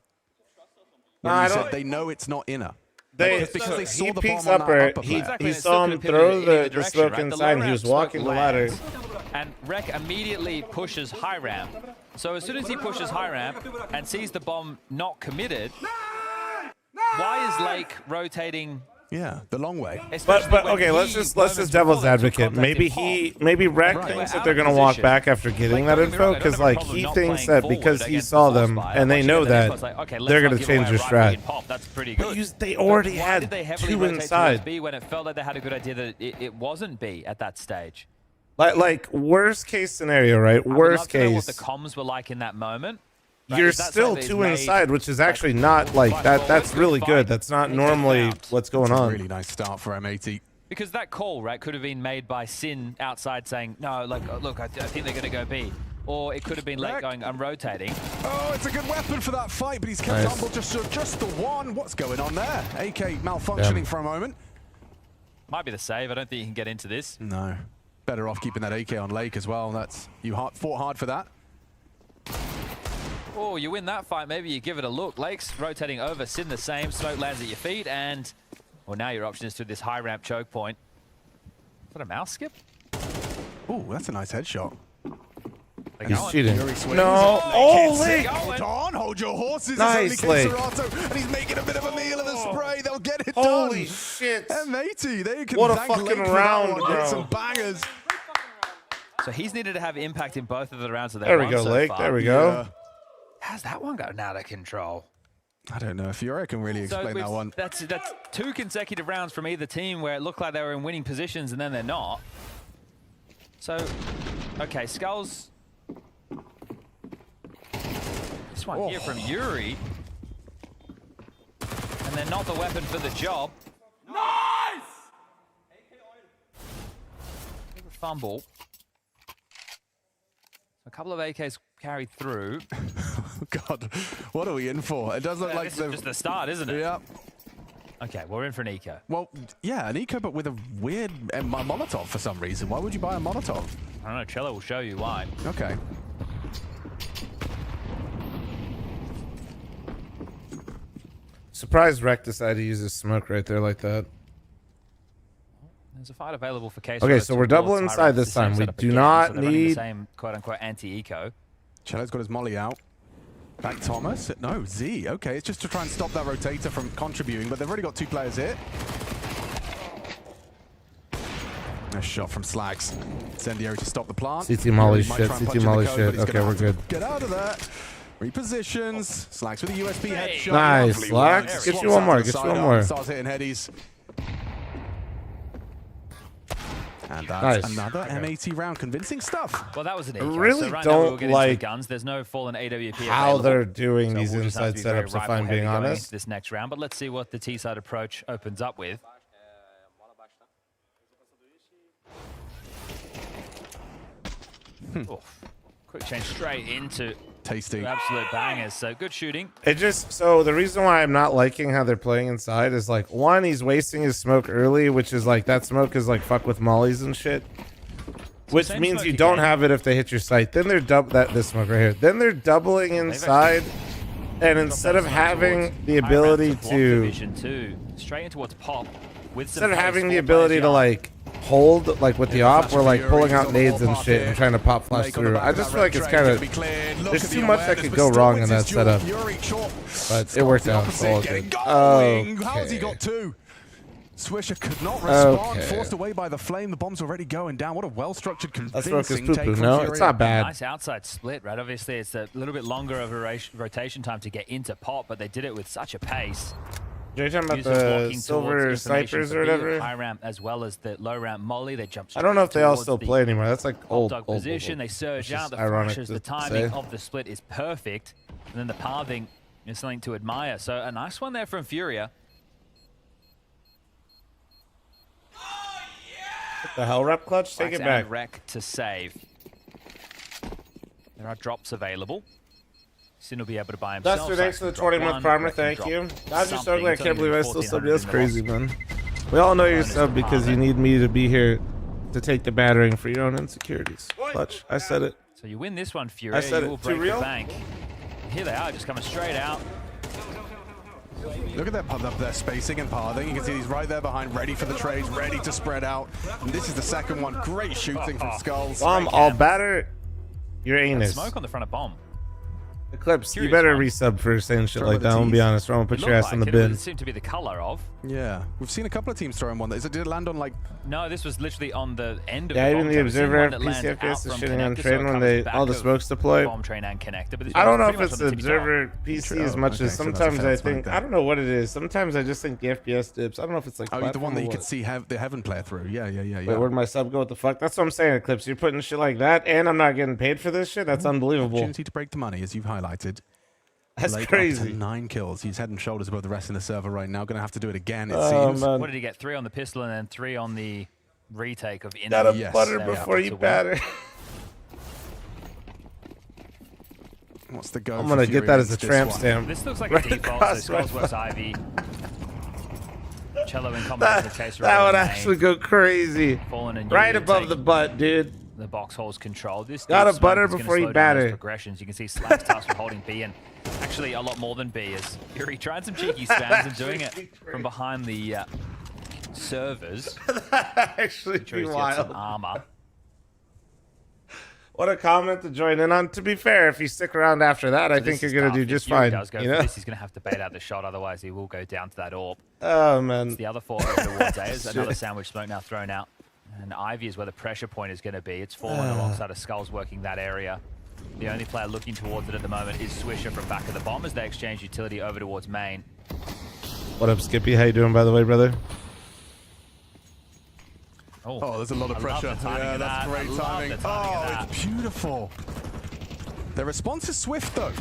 when No, you I said don't- they know it's not inner. They, because they saw he the peeks bomb on up that her. upper He, flat. he Exactly, saw and him it still could have throw been in either the direction, smoke right? The inside, and low he was ramp walking the smoke ladder. lands, and Rek immediately pushes high ramp. So as soon as he pushes high ramp and sees the bomb not committed, why is Lake rotating? Yeah, the long way. Especially But when okay, let's he, just moments devil's before that, took advocate. contact Maybe in Rek pop. thinks Out that they're of gonna walk position. back after getting Like, that don't get me wrong, info, I don't because have a like problem he not thinks playing that because forward he against saw the them boss and they fight. know Watching it, that it's like, okay, let's they're not gonna give change away their a right strat. in pop. That's pretty But good. they already Why had did they heavily two rotate inside. towards B when it felt like they had a good idea that it wasn't B at that stage? Like worst case scenario, right? I would Worst love to know what case. the comms were like in that moment. Right? You're Is that still something that is two made, inside, which is like, actually not like that. That's forward, really good good. fight, That's not and get normally found. what's going It's a on. really nice start for M80. Because that call, right, could have been made by Sin outside saying, no, like, look, I think they're going to go B. Or it could have been Lake going, I'm rotating. Oh, it's a good weapon for that fight, but he's kept Nice. humble just the one. What's going on there? AK malfunctioning for a moment. Might be the save. I don't think you can get into this. No. Better off keeping that AK on Lake as well. That's fought hard for that. Oh, you win that fight, maybe you give it a look. Lake's rotating over, Sin the same, smoke lands at your feet, and well, now your option is to this high ramp choke point. Is that a mouse skip? Ooh, that's a nice headshot. He's cheating. Fury swings. No. Oh, Lake. Hold on, hold your horses. Nice, It's only Lake. K-Serata, and he's making a bit of a meal of the spray. They'll get it Holy done. shit. M80, they can What a thank fucking Lake for that round, one. bro. Hit some bangers. So he's needed to have impact in both of the rounds of their There we run go, so Lake. far. There we go. Yeah. How's that one gotten out of control? I don't know if Fury can really explain that one. That's two consecutive rounds from either team where it looked like they were in winning positions and then they're not. So, okay, Skulls. This one here from Yuri. And they're not the weapon for the job. Nice! Fumble. A couple of AKs carried through. God, what are we in for? It does look like This is just the start, isn't it? Yeah. Okay, we're in for an eco. Well, yeah, an eco, but with a weird Molotov for some reason. Why would you buy a Molotov? I don't know, Cello will show you why. Okay. Surprised Rek decided to use his smoke right there like that. There's a fight available for case. Okay, so we're double inside this time. We do not the need. same quote-unquote anti-eco. Cello's got his molly out. Back Thomas. No, Z. Okay, it's just to try and stop that rotator from contributing, but they've already got two players here. Nice shot from Slags. Incendiary to stop the plant. CT molly He might shit, try and CT punch in the molly code, shit. but he's Okay, gonna we're have to good. Get out of there. Repositions. Slags with a USB headshot. Nice, Lovely Slags. one. Get Swaps you one out more, to the get you one sidearm, more. Starts hitting headies. And that's Nice. another M80 round. Convincing stuff. Well, that was an eco. really so right now we'll don't get into the like guns. There's no fallen AWP How available. they're doing So these we'll just have inside to be very setups, if rifle I'm being heavy going honest. into this next round, but let's see what the T-side approach opens up with. Oh, quick change straight into Tasty. Absolute bangers. So good shooting. It just, so the reason why I'm not liking how they're playing inside is like, one, he's wasting his smoke early, which is like, that smoke is like fuck with mollies and shit. Which means you don't have it if they hit your site. Then they're this smoke right here. Then they're doubling inside, and instead of having the ability to, straight into what's pop, instead of having the ability to like hold like with the op, we're like pulling out nades and shit and trying to pop flash through. I just feel like it's kind of, there's too much that could go wrong in that setup, but it worked out. It's all good. How's he got two? Swisher could not respond, forced away by the flame. The bomb's already going down. What a well-structured, convincing take from No, it's not bad. Nice outside split, right? Obviously, it's a little bit longer of a rotation time to get into pop, but they did it with such a pace. You're talking about the silver snipers or whatever? High ramp as well as the low ramp molly. They jump. I don't know if they all still play anymore. That's like old position. They surge out. The flashes, the timing of the split is perfect, and then the pathing is something to admire. So a nice one there from Furia. The hell rep clutch, take it back. Wreck to save. There are drops available. Sin will be able to buy himself. That's thanks for the 20-month primer, thank you. I'm just so glad, I can't believe I still subbed you. That's crazy, man. We all know you're subbed because you need me to be here to take the battering for your own insecurities. Clutch, I said it. So you win this one, Furia. I said you will break the bank. Here they are, just coming straight out. Look at their spacing and pathing. You can see he's right there behind, ready for the trades, ready to spread out. And this is the second one. Great shooting from Skulls. Bomb, I'll batter your anus. Smoke on the front of bomb. Eclipse, you better resub for saying shit like that. I'm gonna be honest. I'm gonna put your ass in the bin. It seemed to be the color of. Yeah, we've seen a couple of teams throwing one. Did it land on like? No, this was literally on the end of. Yeah, even the observer PCFS is shitting on train when all the smokes deploy. Bomb train and connector, but I don't know if it's the observer PC as much as sometimes I think. I don't know what it is. Sometimes I just think the FPS dips. I don't know if it's like. Oh, the one that you could see the heaven player through. Yeah. Wait, where'd my sub go? What the fuck? That's what I'm saying, Eclipse. You're putting shit like that, and I'm not getting paid for this shit. That's unbelievable. Opportunity to break the money, as you've highlighted. That's crazy. 9 kills. He's head and shoulders above the rest in the server right now. Going to have to do it again, it seems. Man. What did he get? 3 on the pistol and then 3 on the retake of Inferno. Gotta butter before you batter. What's the go? I'm going to get that as a tramp stamp. This looks like a default. So Skulls Ivy. Cello in combination with Case. That would actually go crazy. Right above the butt, dude. The box holds control. This gotta butter before you batter. Progressions. You can see Slack's tasked with holding B, and actually a lot more than B. As Fury tried some cheeky spams and doing it from behind the servers. That actually be wild. Some armor. What a comment to join in on. To be fair, if you stick around after that, I think you're gonna do just fine. Does go for this, he's gonna have to bait out the shot, otherwise he will go down to that AWP. Oh man. It's the other 4 over towards A. There's another sandwich smoke now thrown out. And Ivy is where the pressure point is going to be. It's fallen alongside of Skulls working that area. The only player looking towards it at the moment is Swisher from back of the bomb as they exchange utility over towards main. What up, Skippy? How you doing, by the way, brother? Oh, there's a lot of pressure. Yeah, that's great timing. Oh, it's beautiful. Their response is swift, though.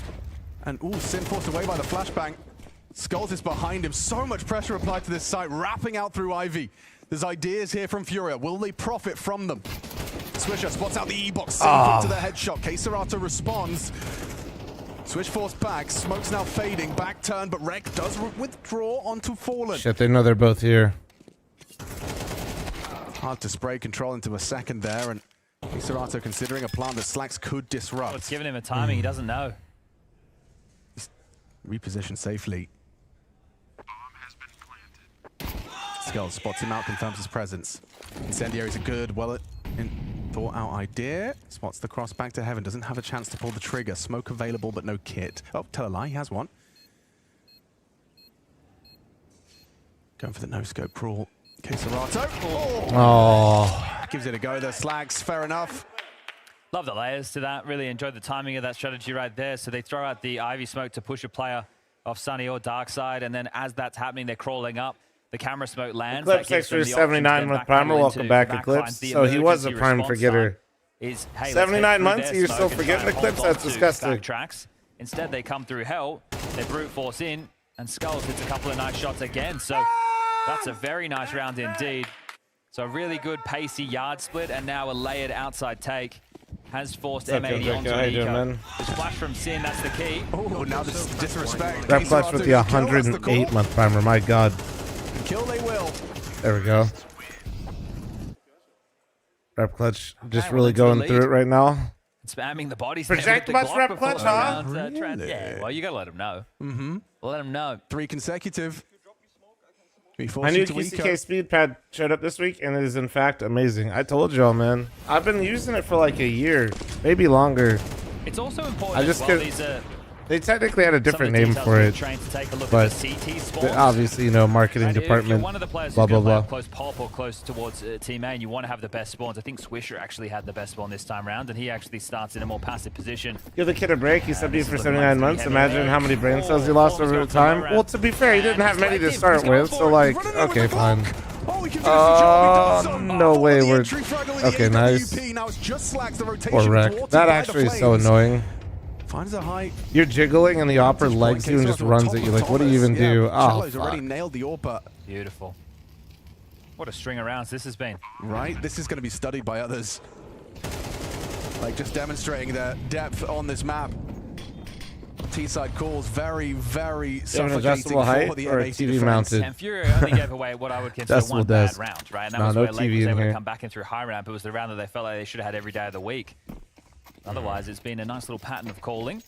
And, Sin forced away by the flashbang. Skulls is behind him. So much pressure applied to this site, wrapping out through Ivy. There's ideas here from Furia. Will they profit from them? Swisher spots out the E-box, to the headshot. Keserato responds. Swish force back. Smoke's now fading. Back turn, but Rek does withdraw onto Fallen. Shit, they know they're both here. Hard to spray control into a second there, and Keserato considering a plan that Slacks could disrupt. Well, it's giving him a timing he doesn't know. Just reposition safely. Skulls spots him out, confirms his presence. Incendiary's a good, thought out idea. Spots the cross back to heaven. Doesn't have a chance to pull the trigger. Smoke available, but no kit. Oh, tell a lie, he has one. Going for the no-scope crawl. Keserato. Oh. Gives it a go there. Slags, fair enough. Love the layers to that. Really enjoyed the timing of that strategy right there. So they throw out the Ivy smoke to push a player off Sunny or Dark Side, and then as that's happening, they're crawling up. The camera smoke lands. Eclipse extra 79 with primer. Welcome back, Eclipse. So he was a prime forgetter. Hey, 79 months and you're still forgetting Eclipse? That's disgusting. Instead, they come through hell. They brute force in, and Skulls hits a couple of nice shots again. So that's a very nice round indeed. So a really good pacey yard split, and now a layered outside take. has forced What's up, M80 Jack? onto How you doing, Nico. man? This flash from Sin, that's the key. Oh, now this disrespect. Rep clutch with the 108-month primer. My God. Kill they will. There we go. Rep clutch just well, really into the going lead. through it right now. Spamming the bodies. Project there with the much Glock rep before clutch, the huh? round, yeah, well, you gotta let him know. Let him know. 3 consecutive. My new QCK speed pad showed up this week, and it is in fact amazing. I told y'all, man. I've been using it for like a year, maybe longer. It's also important I just as well, could- these are They technically had a different some of the name details for we're it, trained to take a look but at the CT spawns. obviously, you know, marketing Right, if department, you're one of the players blah, who's blah, going to blah. play close pop or close towards Team A, and you want to have the best spawns. I think Swisher actually had the best spawn this time round, and he actually starts in a more passive position. Give the kid a break. He subbed you this for is looking 79 like months. heavy Imagine there. how many brain cells Oh, you lost Form's over going the for the time. round. Well, to be fair, he didn't have many to start with, so He's like, running over okay, the fine. clock. Oh, he can finish the job. He does so. No way the we're- entry fraggle with okay, the nice. AWP. Now it's just Slacks, the rotation Or wreck. thwarted That by the actually is so flames. annoying. Finds a high. You're jiggling and the AWPer vantage legs point. you and Case just on runs top at you. of Like, what do you Thomas. even do? Yeah, Oh, Cello's already fuck. nailed the AWPer. Beautiful. What a string of rounds this has been. Right, this is going to be studied by others. Like, just demonstrating the depth on this map. T-side calls very, very You have an suffocating adjustable height for the or a M80 TV defense. mounted? And Fury only gave away what I would consider Decibel one bad desk. round, right? And that No, was no where Lake TV was in able to here. come back in through high ramp. It was the round that they felt like they should have had every day of the week. Otherwise, it's been a nice little pattern of calling.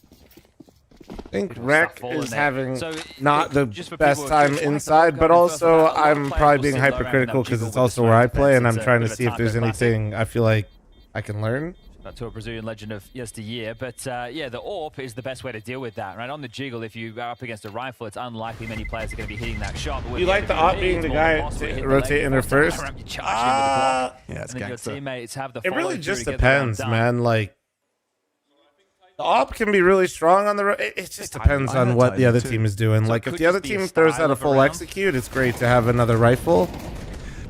I think Stuff Rec falling is there. having So, not the just for people best who are time curious, why inside, don't but go first also on that? A lot of I'm players probably will being sit low around hypercritical that because jiggle it's with also the where I smoke play, and defense. I'm It's a trying to bit of a see if there's taco classic. anything I feel like I can learn. To a Brazilian legend of yesteryear, but yeah, the AWP is the best way to deal with that, right? On the jiggle, if you are up against a rifle, it's unlikely many players are going to be hitting that shot. But with You like the AWP, AWP being it's the more guy possible to hit the rotate leg in her before first? you charge in with the block. Yeah, it's And then your gangster. teammates have the It really follow-through just to get the round depends, done. man. Like, the AWP can be really strong on the road. It just depends I on had what the timing other too. team is doing. So Like, it if could the other just be a team throws style out a of a full round. execute, it's great to have another rifle.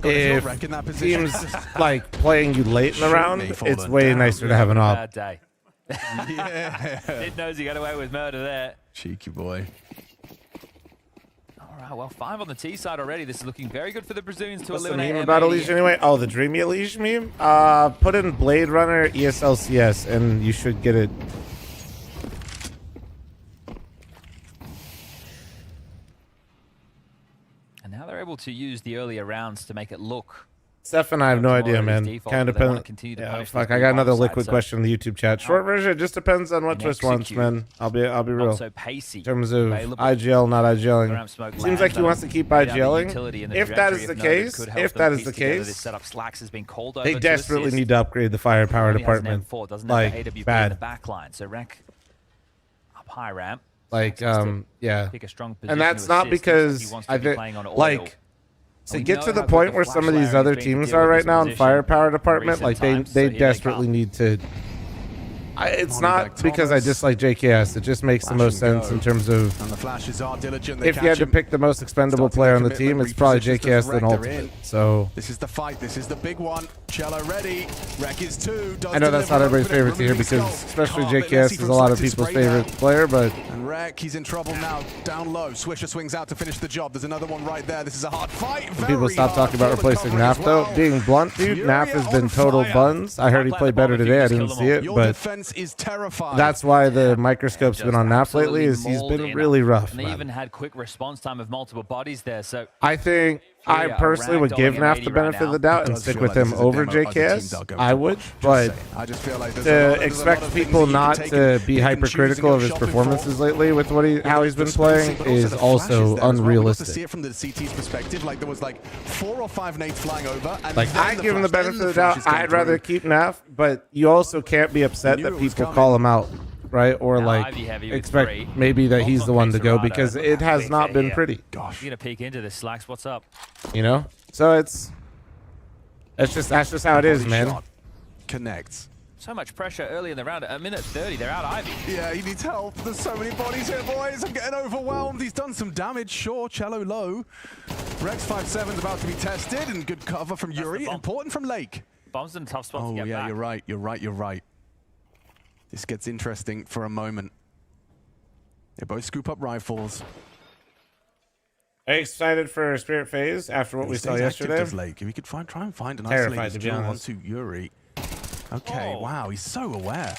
If If Rec in that position. teams like playing you late in the Shoot round, me, it's fallen way down. nicer to have an AWP. Bad day. Yeah. Did knows he got away with murder there. Cheeky boy. All right, well, 5 on the T side already. This is looking very good for the Brazilians to What's the eliminate meme about M80. Elish anyway? Oh, the Dreamy Elish meme? Put in Blade Runner ESLCS and you should get it. And now they're able to use the earlier rounds to make it look. Steph and I have no Tomorrow idea, is man. default, Kind of but they wanna depends. continue to Yeah, punish fuck. these I got another blue liquid side, so- question in the YouTube chat. Short version, it just depends on what And Twist wants, execute. man. I'll be real. Not so pacey. In terms of Available. IGL, not IGLing. Ramp smoke Seems lands, like he that'll wants to keep get out the IGLing. utility and the If that trajectory is the of Nova case, could help if them that is piece the together case, this setup. Slacks has been called over they to desperately assist. need to upgrade the firepower Only has an department. M4, doesn't have the Like, AWP in the bad. back line. So Rec up high ramp. Like, yeah. Pick a strong position And that's to not assist. Looks like because he wants to I be think, playing on oil. like, to We get know to the how good point the where flash some of these layering other has been to teams deal are with right this now in position firepower in department, recent like times, they so here they desperately come. need to. It's Molly not back because I Thomas. dislike JKS. It just makes the Flash most and sense go. in terms of And the flashes are diligent. They if you had catch to him. pick the most expendable Starting player to on the commit, team, but it's probably repositions JKS the than Rec, they're Ultimate. in. So This is the fight. This is the big one. Cello ready. Rec is 2. I know that's not everybody's favorite to hear because especially JKS is a lot of people's favorite player, but And Rec, he's in trouble now. Down low. Swisher swings out to finish the job. There's another one right there. This is a hard fight. when people stop Very talking about hard for the replacing covering as NAF though, well. being blunt, dude, Fury NAF has been on total fire. buns. I heard he played better today. I didn't see it, Your but defense is terrified. that's why the microscope's been on NAF lately. Is he's Absolutely been mauled really in. rough. And they man. even had quick response time of multiple bodies there. So I think I Fury are personally would give ragdolling NAF M80 the right benefit of now. the doubt It and does stick feel with like this him is a over demo other teams JKS. are going I to would, watch. Just but saying. I just feel like there's to a expect lot of things people that you can not take to and be pick and choose and hypercritical go of his shopping performances for. lately with how he's been The playing spacing, but also is the also flashes there as well. We got to see unrealistic. it from the CT's perspective. Like there was like 4 or 5 nades flying over. And Like then I the give him the flash, benefit then of the doubt. flashes came I'd rather through. keep NAF, but you also can't be upset knew that it was people coming. call him out, right? Or Now like Ivy heavy with expect 3. maybe that he's the one to go Pixarado. because it has Big not hit been here. pretty, Gosh. you're gonna peek into this. Slacks, what's up? you know. So that's just how it is, Body man. shot connects. So much pressure early in the round. At a minute 30, they're out Ivy. Yeah, he needs help. There's so many bodies here, boys. I'm getting overwhelmed. He's done some damage, sure. Cello low. Rex 5-7's about to be tested, and good cover from Yuri. bomb. Important from Lake. Bombs in a tough spot Oh, to get yeah, back. you're right. You're right. You're right. This gets interesting for a moment. They both scoop up rifles. Are you excited for Spirit Phase after what we saw Stays active, yesterday? does Lake. If he could try and find an Terrified, isolated to be duel honest. onto Yuri. Okay, wow, he's so aware.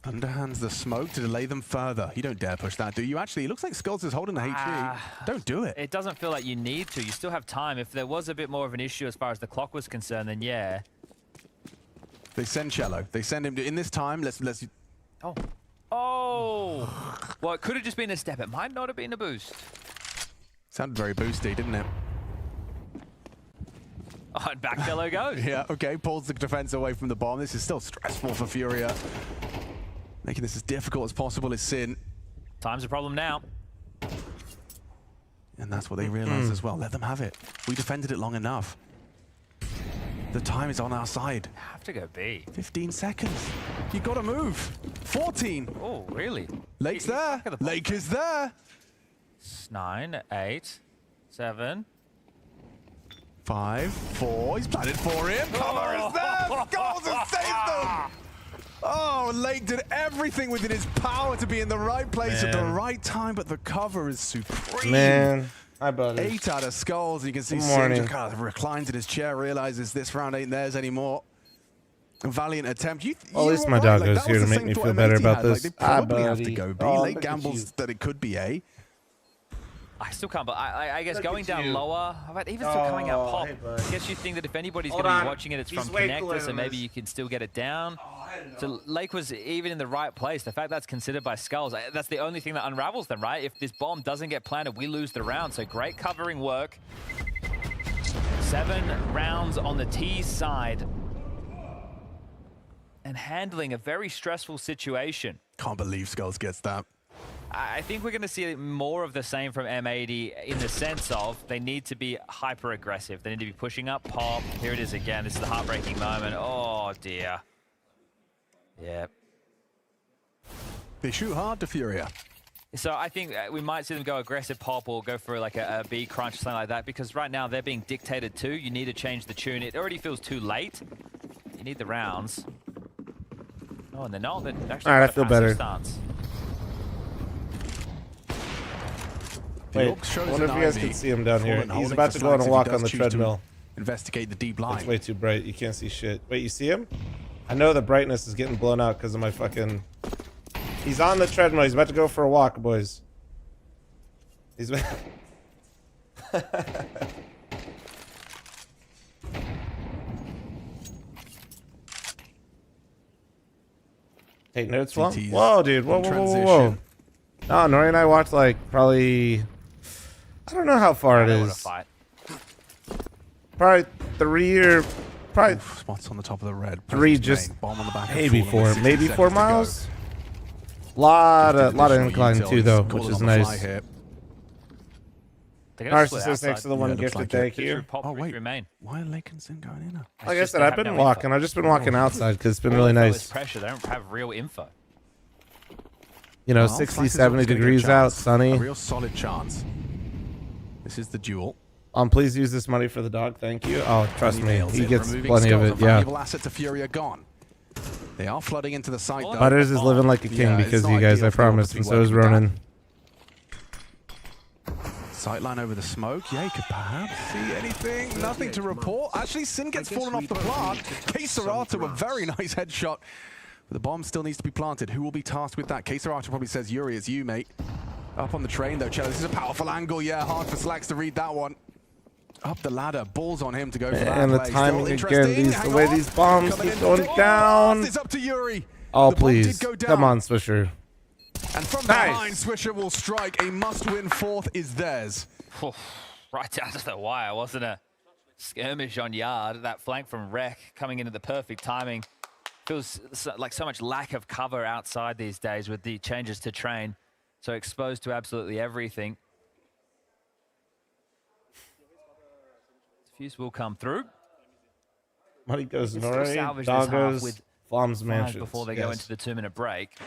Underhands the smoke to delay them further. You don't dare push that, do you? Actually, it looks like Skulls is holding the HE. Don't do it. It doesn't feel like you need to. You still have time. If there was a bit more of an issue as far as the clock was concerned, then yeah. They send Cello. They send him to, in this time, let's Oh. Oh! Well, it could have just been a step. It might not have been a boost. Sounded very boosty, didn't it? Oh, and back Cello goes. Yeah, okay, pulls the defense away from the bomb. This is still stressful for Furia. Making this as difficult as possible is Sin. Time's a problem now. And that's what they realize as well. Let them have it. We defended it long enough. The time is on our side. Have to go B. 15 seconds. You gotta move. 14. Oh, really? Lake's there. Lake is there. 9, 8, 7. 5, 4. He's planted for him. Cover is there. Skulls has saved them. Oh, Lake did everything within his power to be in the right place at the right time, but the cover is supreme. Man. Hi, buddy. 8 out of Skulls, and you can see Sin just kind of reclines in his chair, realizes this round ain't theirs anymore. A valiant attempt. Well, at least my dog goes here to make me feel better about this. They probably have to go B. Lake gambles that it could be A. I still can't, but I guess going down lower, but even still coming out pop, I guess you think that if anybody's going to be watching it, it's from connector, so maybe you can still get it down. So Lake was even in the right place. The fact that's considered by Skulls, that's the only thing that unravels them, right? If this bomb doesn't get planted, we lose the round. So great covering work. 7 rounds on the T side. And handling a very stressful situation. Can't believe Skulls gets that. I think we're going to see more of the same from M80 in the sense of they need to be hyper aggressive. They need to be pushing up pop. Here it is again. This is the heartbreaking moment. Oh, dear. Yep. They shoot hard to Furia. So I think we might see them go aggressive pop or go for like a B crunch or something like that, because right now they're being dictated to. You need to change the tune. It already feels too late. You need the rounds. Oh, and they're not. They're actually all right, I feel better. Stance. Wait, I wonder if you guys can see him down here. He's about to go on a walk on the treadmill. Investigate the deep line. It's way too bright. You can't see shit. Wait, you see him? I know the brightness is getting blown out because of my fucking... He's on the treadmill. He's about to go for a walk, boys. He's... Take notes, Flum? Whoa, dude. Whoa, whoa, whoa, whoa. No, Nori and I watched like probably... I don't know how far it is. Probably 3 or... Probably spots on the top of the red. 3, just bomb on the back maybe 4, maybe 4 miles. Lot of incline too, though, which is nice. Narcissist next to the one gifted, thank you. Oh wait, why are Lake and Sin going in? Like I said, I've been walking. I've just been walking outside because it's been really nice. Pressure. They don't have real info. You know, 60, 70 degrees out, sunny. A real solid chance. This is the duel. Please use this money for the dog. Thank you. Oh, trust me, he gets plenty of it. Yeah. Asset to Furia gone. They are flooding into the site. Though. Butters is living like a king because of you guys, I promise, and so is Ronan. Sightline over the smoke. Yeah, he could perhaps see anything. Nothing to report. Actually, Sin gets fallen off the plant. Keisarata, a very nice headshot. But the bomb still needs to be planted. Who will be tasked with that? Keisarata probably says, Yuri, it's you, mate. Up on the train, though, Cello. This is a powerful angle. Yeah, hard for Slacks to read that one. Up the ladder. Balls on him to go for that. And the timing again, the way these bombs keep going down. It's up to Yuri. Oh, please. Come on, Swisher. And from behind, Swisher will strike. A must-win fourth is theirs. Right down to the wire, wasn't it? Skirmish on yard. That flank from Rek coming into the perfect timing. Feels like so much lack of cover outside these days with the changes to train. So exposed to absolutely everything. Fuse will come through. Money goes Nori, Doggos, Flom's Mansions. Before they go into the 2-minute break.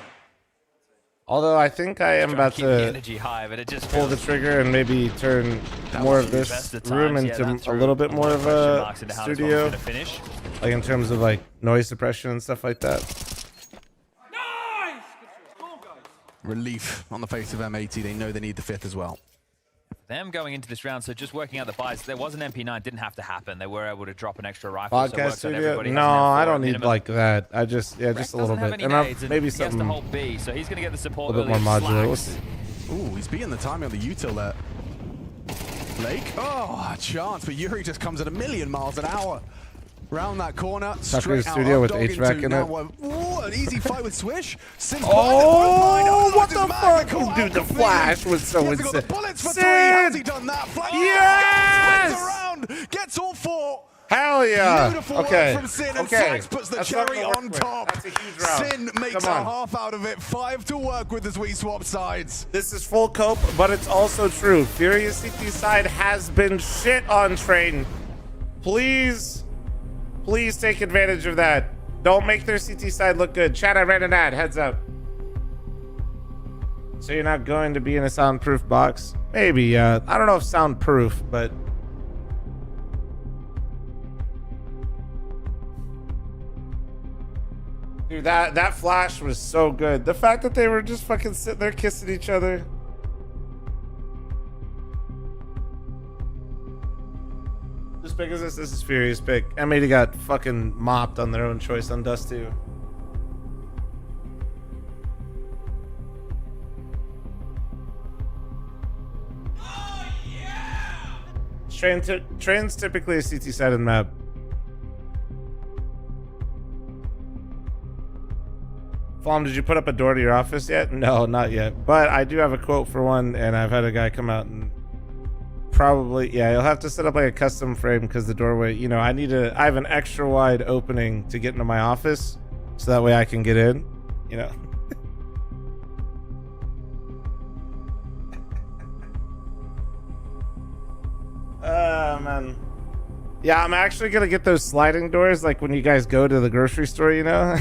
Although I think I am about to high, but it just pull the trigger and maybe turn more of this room into a little bit more of a studio. Like in terms of like noise suppression and stuff like that. Relief on the face of M80. They know they need the 5th as well. them going into this round, so just working out the buys. There was an MP9, didn't have to happen. They were able to drop an extra rifle. Podcast so studio? No, I don't need like that. I just, yeah, just a little bit. And maybe something he has to hold B, so he's going to get the support a little bit more modular. We'll see. Ooh, he's beating the timing on the util there. Lake, oh, a chance, but Yuri just comes at 1,000,000 miles an hour. Round that corner, Tucker straight studio out, with dog HVAC into in now it. Ooh, an easy fight with Swish. Oh, what the fuck? Dude, the flash was so insane. The bullets for 3. Has he done that? Yes! Spins around, gets all 4. Hell yeah. Beautiful Okay. work from Sin, and Okay. Sax puts the That's cherry something to on work with. top. That's a huge round. Sin makes a half out of it. 5 to work with as we swap sides. This is full cope, but it's also true. Furious CT side has been shit on Train. Please take advantage of that. Don't make their CT side look good. Chat, I ran an ad. Heads up. So you're not going to be in a soundproof box? Maybe. I don't know if soundproof, but... Dude, that flash was so good. The fact that they were just fucking sitting there kissing each other. Just because this is Furious pick. M80 got fucking mopped on their own choice on Dust 2. Oh, yeah! Train's typically a CT-sided map. Flom, did you put up a door to your office yet? No, not yet. But I do have a quote for one, and I've had a guy come out and probably, yeah, you'll have to set up like a custom frame because the doorway, you know, I have an extra wide opening to get into my office so that way I can get in, you know. Man. Yeah, I'm actually gonna get those sliding doors like when you guys go to the grocery store, you know?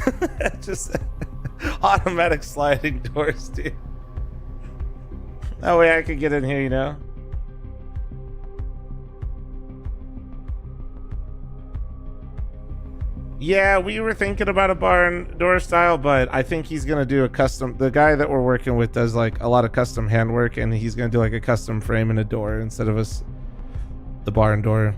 Just automatic sliding doors, dude. That way I can get in here, you know? Yeah, we were thinking about a barn door style, but I think he's gonna do a custom. The guy that we're working with does like a lot of custom handwork, and he's gonna do like a custom frame and a door instead of the barn door.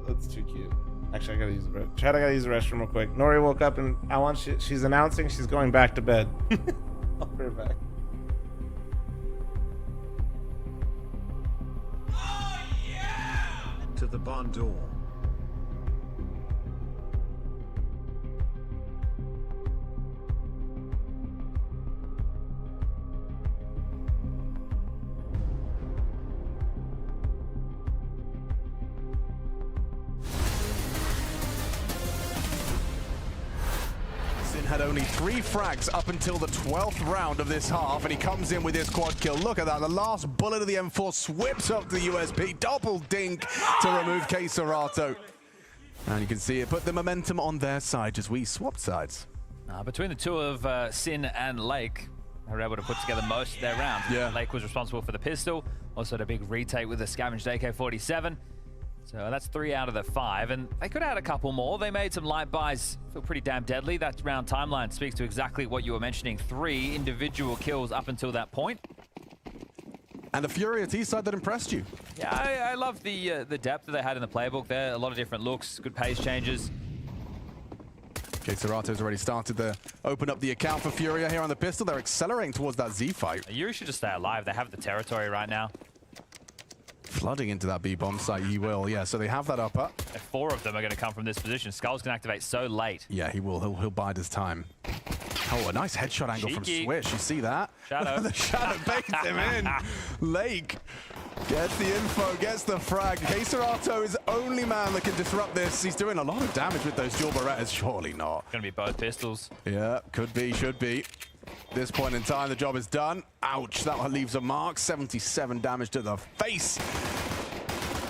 That's too cute. Actually, I gotta use the restroom. Chad, I gotta use the restroom real quick. Nori woke up and she's announcing she's going back to bed. I'll be right back. Oh, yeah! To the barn door. Had only 3 frags up until the 12th round of this half, and he comes in with his quad kill. Look at that, the last bullet of the M4 swips up the USP, double dink to remove K Serato. And you can see it put the momentum on their side as we swapped sides. Between the two of Sin and Lake, they were able to put together most of their rounds. Yeah. Lake was responsible for the pistol, also had a big retake with the scavenged AK-47. So that's 3 out of the 5, and they could add a couple more. They made some light buys feel pretty damn deadly. That round timeline speaks to exactly what you were mentioning. 3 individual kills up until that point. And the Fury at T-side that impressed you. Yeah, I love the depth that they had in the playbook there. A lot of different looks, good pace changes. Okay, Serato's already started to open up the account for Furia here on the pistol. They're accelerating towards that Z fight. Yuri should just stay alive. They have the territory right now. Flooding into that B-bomb site, he will, yeah. So they have that upper. 4 of them are going to come from this position. Skull's going to activate so late. Yeah, he will. He'll bide his time. Oh, a nice headshot angle from Cheeky. Swish. You see that? Shadow. The Shadow baits him in. Lake gets the info, gets the frag. Keserato is the only man that can disrupt this. He's doing a lot of damage with those dual Berettas. Surely not. Gonna be both pistols. Yeah, could be, should be. This point in time, the job is done. Ouch, that one leaves a mark. 77 damage to the face.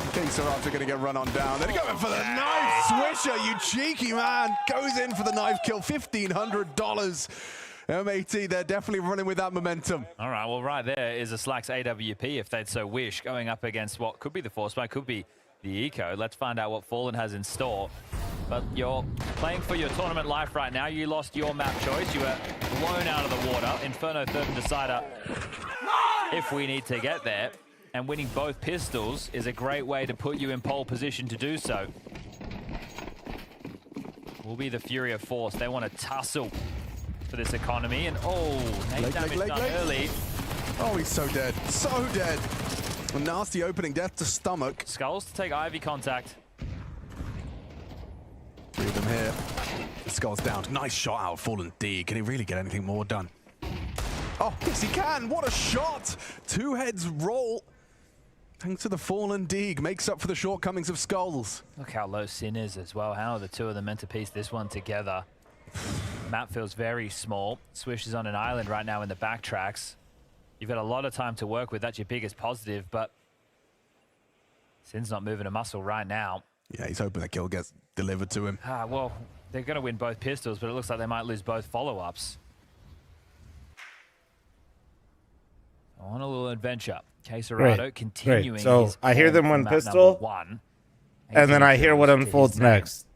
Keserato gonna get run on down. They're going for the knife. Swisher, you cheeky man, goes in for the knife kill. $1,500. M80, they're definitely running with that momentum. All right, well, right there is a Slacks AWP, if they'd so wish, going up against what could be the Force Spike, could be the Eco. Let's find out what Fallen has in store. But you're playing for your tournament life right now. You lost your map choice. You were blown out of the water. Inferno third and decider if we need to get there. And winning both pistols is a great way to put you in pole position to do so. Will be the Fury of Force. They want to tussle for this economy. And nade damage done early. Oh, he's so dead. So dead. A nasty opening death to stomach. Skulls to take Ivy contact. Three of them here. The Skull's down. Nice shot out of Fallen D. Can he really get anything more done? Oh, yes he can. What a shot. Two heads roll. Thanks to the Fallen Deeg, makes up for the shortcomings of Skulls. Look how low Sin is as well. How are the two of them meant to piece this one together? Map feels very small. Swish is on an island right now in the backtracks. You've got a lot of time to work with. That's your biggest positive, but Sin's not moving a muscle right now. Yeah, he's hoping the kill gets delivered to him. Well, they're going to win both pistols, but it looks like they might lose both follow-ups. On a little adventure. Keserato continuing. Great. So I hear them win pistol, and then I hear what unfolds next.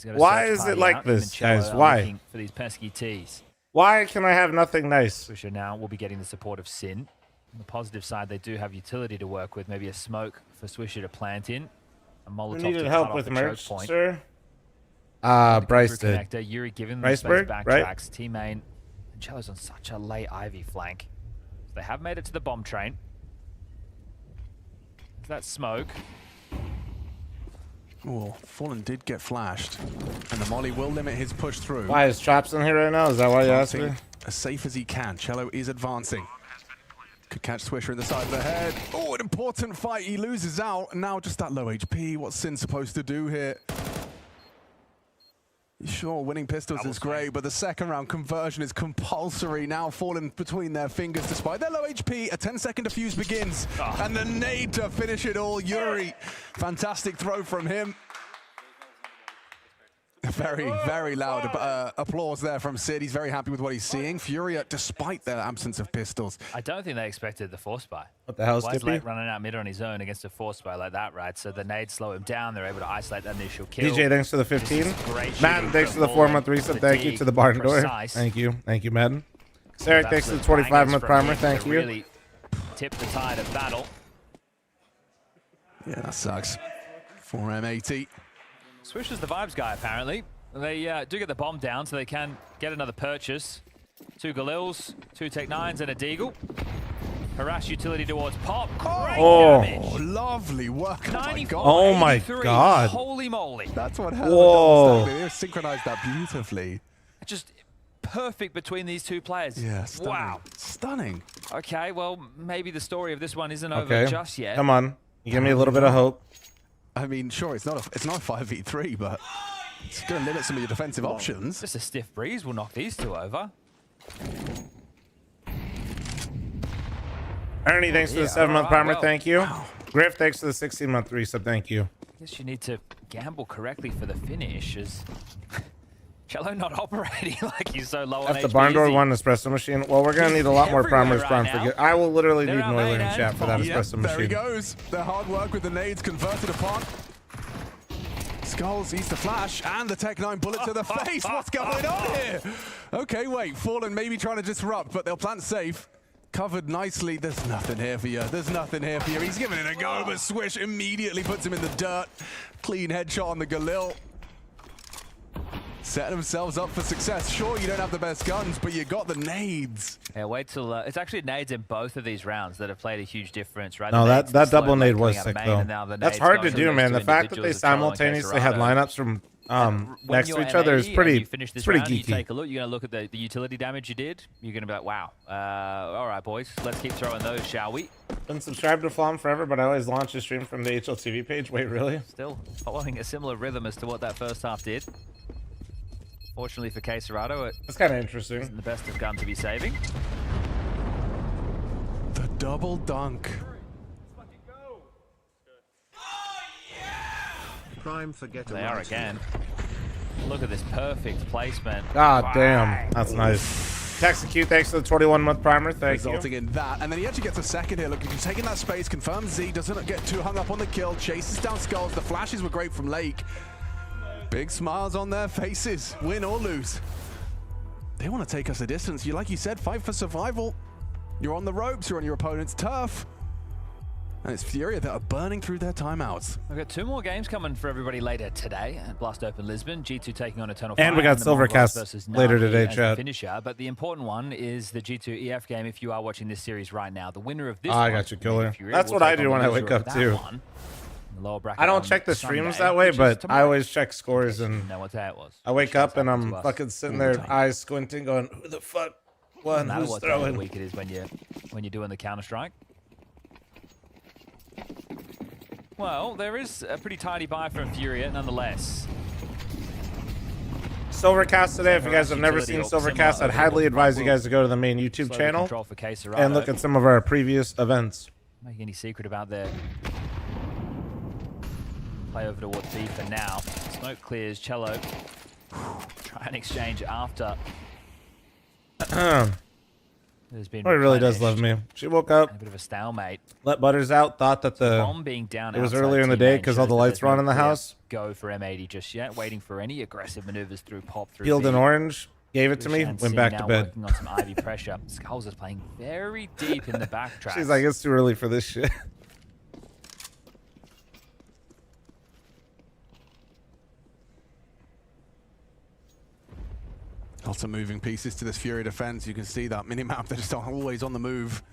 Why is it like this, guys? Why? For these pesky T's. Why can I have nothing nice? Swisher now will be getting the support of Sin. On the positive side, they do have utility to work with. Maybe a smoke for Swisher to plant in. A Molotov We needed to help cut with off the merch, choke point. sir. Bryce did. Connector. Yuri giving them space backtracks. Right? T-main. And Cello's on such a late Ivy flank. So they have made it to the bomb train. That smoke. Oh, Fallen did get flashed. And the molly will limit his push through. Why is Traps in here right now? Is that why you asked me? As safe as he can. Cello is advancing. Could catch Swisher in the side of the head. Oh, an important fight. He loses out. And now just that low HP. What's Sin supposed to do here? Sure, winning pistols is great, but the second round conversion is compulsory. Now falling between their fingers despite their low HP. A 10-second defuse begins. And the nade to finish it all. Yuri, fantastic throw from him. Very, very loud applause there from Sid. He's very happy with what he's seeing. Furia, despite their absence of pistols. I don't think they expected the force buy. What the hell is Why is Skippy? Late running out mid on his own against a force buy like that, right? So the nades slow him down. They're able to isolate that initial kill. DJ, thanks for the 15. Matt, thanks for the Fallen. 4-month reset. Thank you to the barn door. Thank you. Thank you, Madden. Sarek, thanks for the 25-month primer. Thank you. Really tip the tide of battle. Yeah, that sucks. For M80. Swish is the vibes guy, apparently. They do get the bomb down, so they can get another purchase. 2 Galils, 2 Tech-9s, and a Deagle. Harass utility towards Pop. Great damage. Lovely work. Oh my god. Holy moly. That's what hell. They synchronized that beautifully. Just perfect between these two players. Yeah, stunning. Wow. Stunning. Okay, well, maybe the story of this one isn't over just yet. Come on. You give me a little bit of hope. I mean, sure, it's not a 5v3, but it's going to limit some of your defensive options. Just a stiff breeze will knock these two over. Ernie, thanks for the 7-month primer. Thank you. Griff, thanks for the 16-month resub. Thank you. I guess you need to gamble correctly for the finish, as Cello not operating like he's so low on That's the HP, barn door is he? 1 espresso machine. Well, we're going to need a lot more primers, Brian. now. Forget. I will literally need They're out Noiler in late, chat for that espresso There he machine. goes. Their hard work with the nades converted upon. Skulls eats the flash and the Tech-9 bullet to the face. What's going on here? Okay, wait. Fallen maybe trying to disrupt, but they'll plant safe. Covered nicely. There's nothing here for you. There's nothing here for you. He's giving it a go, but Swish immediately puts him in the dirt. Clean headshot on the Galil. Setting themselves up for success. Sure, you don't have the best guns, but you got the nades. Yeah, wait till... it's actually nades in both of these rounds that have played a huge difference, right? No, The that nades were double slow nade coming was out of sick, main, though. and now the That's nades hard to going do, those man. two The fact that they individuals of Cello and simultaneously had Keserato. lineups from next to you're each other is M80 and pretty you finish this pretty round and you geeky. take a look, you're going to look at the utility damage you did. You're going to be like, wow. All right, boys, let's keep throwing those, shall we? Been subscribed to Flom forever, but I always launch a stream from the HLTV page. Wait, really? Still following a similar rhythm as to what that first half did. Fortunately for K-Serato, That's kind of interesting. isn't the best of gun to be saving. The double dunk. Prime forget They are again. Look at this perfect placement. God damn, that's nice. Texacute, thanks for the 21-month primer. Thank Resulting you. in that. And then he actually gets a second here. Look, he's taking that space, confirms Z, doesn't get too hung up on the kill, chases down Skulls. The flashes were great from Lake. Big smiles on their faces, win or lose. They want to take us a distance. Like you said, fight for survival. You're on the ropes, you're on your opponent's turf. And it's Furia that are burning through their timeouts. We've got 2 more games coming for everybody later today at Blast Open Lisbon. G2 taking on Eternal And we Fire got Silvercast later today, Chad. Finisher, but the important one is the G2 EF game if you are watching this series right now. The winner of this I one, got you, killer. Furia, That's will what I take do on when the I loser wake of up, that too. one. The lower bracket I don't on check the streams Sunday, that way, which is but I tomorrow. always check scores, and Know what day it was. I wake up and I'm to us fucking sitting all the there, time. eyes squinting, going, who the fuck won? No matter Who's what day of the throwing? week it is when you're doing the Counter-Strike. Well, there is a pretty tidy buy from Furia nonetheless. Silvercast today. If you guys have never Utility seen or similar Silvercast, I'd highly advise you guys to go to the main YouTube Slowly channel control for K-Serato. and look at some of our previous events. Make any secret about their play over towards B for now. Smoke clears. Cello try and exchange after. There's been Oh, he really does replenished. love me. She woke up, A bit of a stalemate. let Butters out, thought that Bomb being down it was outside earlier in the T-main day because all shows the that lights there's were on no in the clear house. Go for M80 just yet, waiting for any aggressive maneuvers through pop through Peeled B. an orange, gave it to me, Lushan went back now to bed. working on some Ivy pressure. Skulls is playing very deep in the backtrack. She's like, it's too early for this shit. Lots of moving pieces to this Fury defense. You can see that minimap. They're just always on the move.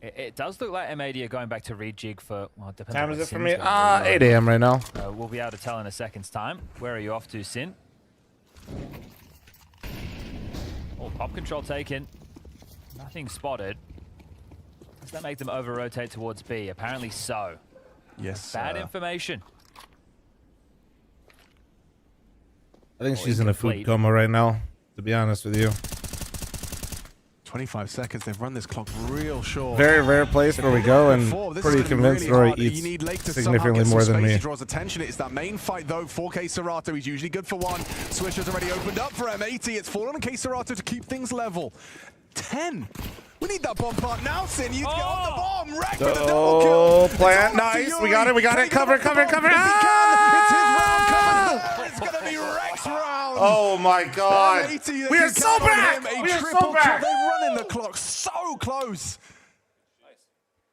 It does look like M80 are going back to rejig for, well, it depends Time on is what it for Sin's me? gonna do. 8 a.m. right now. We'll be able to tell in a second's time. Where are you off to, Sin? Oh, pop control taken. Nothing spotted. Does that make them over-rotate towards B? Apparently so. Yes. Bad information. I think she's in a food incomplete. coma right now, to be honest with you. 25 seconds. They've run this clock real short. Very rare place where we go, and This is pretty gonna be convinced really Rory hard. eats You need Lake to significantly somehow more get some than space. me. He draws attention. It's that main fight though for K-Serato. He's usually good for one. Swisher's already opened up for M80. It's fallen on K-Serato to keep things level. 10. We need that bomb plant now, Sin. You get on the bomb. Wreck with a double kill. Oh, It's plant, all up to nice. Yuri. We got it, we got Can it. he get Cover, off the cover, bomb? cover. If he can, Ah! it's his round coming there. It's going to be Rex round. Oh my god. M80, We they are can so count on back. him. A We are triple so back. kill. They're running the clock so close.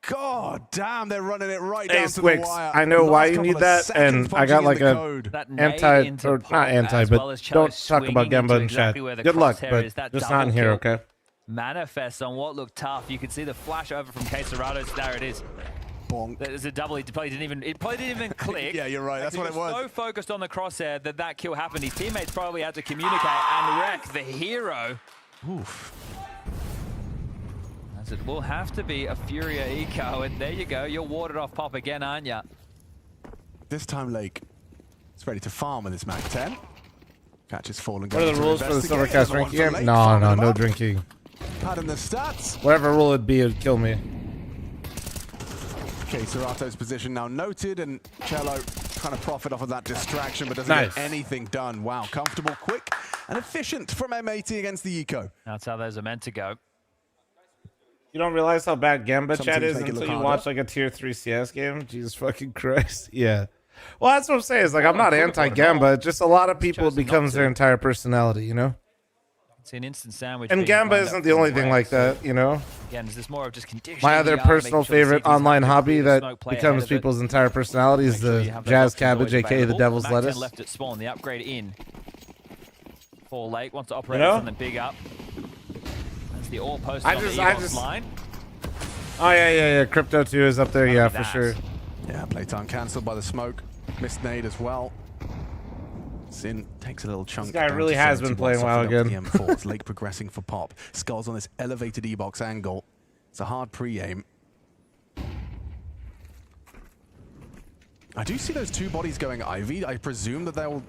God damn, they're running it right Hey, down to the Squix, wire. I know Last why you couple need of that, seconds and I got punching in like the a code. That anti, nade into or pop not anti, as but well as Cello don't talk about swinging Gemba into and exactly chat. where the Good luck, crosshair but is. That just double not in here, kill okay? Manifests on what looked tough. You could see the flash over from K-Serato. There it is. Bonk. There's a double. It probably didn't even click. Yeah, you're right. That's what it was. So focused on the crosshair that kill happened. His teammates probably had to communicate and wreck the hero. Oof. As it will have to be a Furia eco, and there you go. You're warded off pop again, aren't you? This time Lake is ready to farm with his Mac 10. Catch is falling. What are the rules for the Silvercast drinking game? No drinking. Padding the stats. Whatever rule it'd be, it'd kill me. K-Serato's position now noted, and Cello trying to profit off of that distraction, but doesn't Nice. get anything done. Wow, comfortable, quick, and efficient from M80 against the Eco. That's how those are meant to go. You don't realize how bad Gamba Some chat teams is make it until look you harder. watch like a tier 3 CS game. Jesus fucking Christ. Yeah. Well, that's what I'm saying. It's like, I'm not anti-Gamba. Just a lot of people, it Chosen not becomes to. their entire personality, you know? It's an instant sandwich. And being Gamba lined isn't up the from only thing like Rex. that, you know? Again, is this more of just conditioning? My other the eye, personal making sure the favorite CTs have online to hobby clear the that smoke, play becomes ahead of it. people's entire personality is Make sure you the have those jazz options cabbage, always aka the available. devil's Mac 10 lettuce. left at spawn, the upgrade in. For Lake wants to operate You know? something big up. That's the all post I on just- the I Evox just- line. Oh, yeah. Crypto 2 is up there, yeah, for that. sure. Yeah, playtime cancelled by the smoke. Missed nade as well. Sin takes a little chunk. This guy down really to has been 71, playing well softened up again. to the M4. It's Lake progressing for Pop. Skulls on this elevated E-box angle. It's a hard pre-aim. I do see those two bodies going Ivy. I presume that they'll...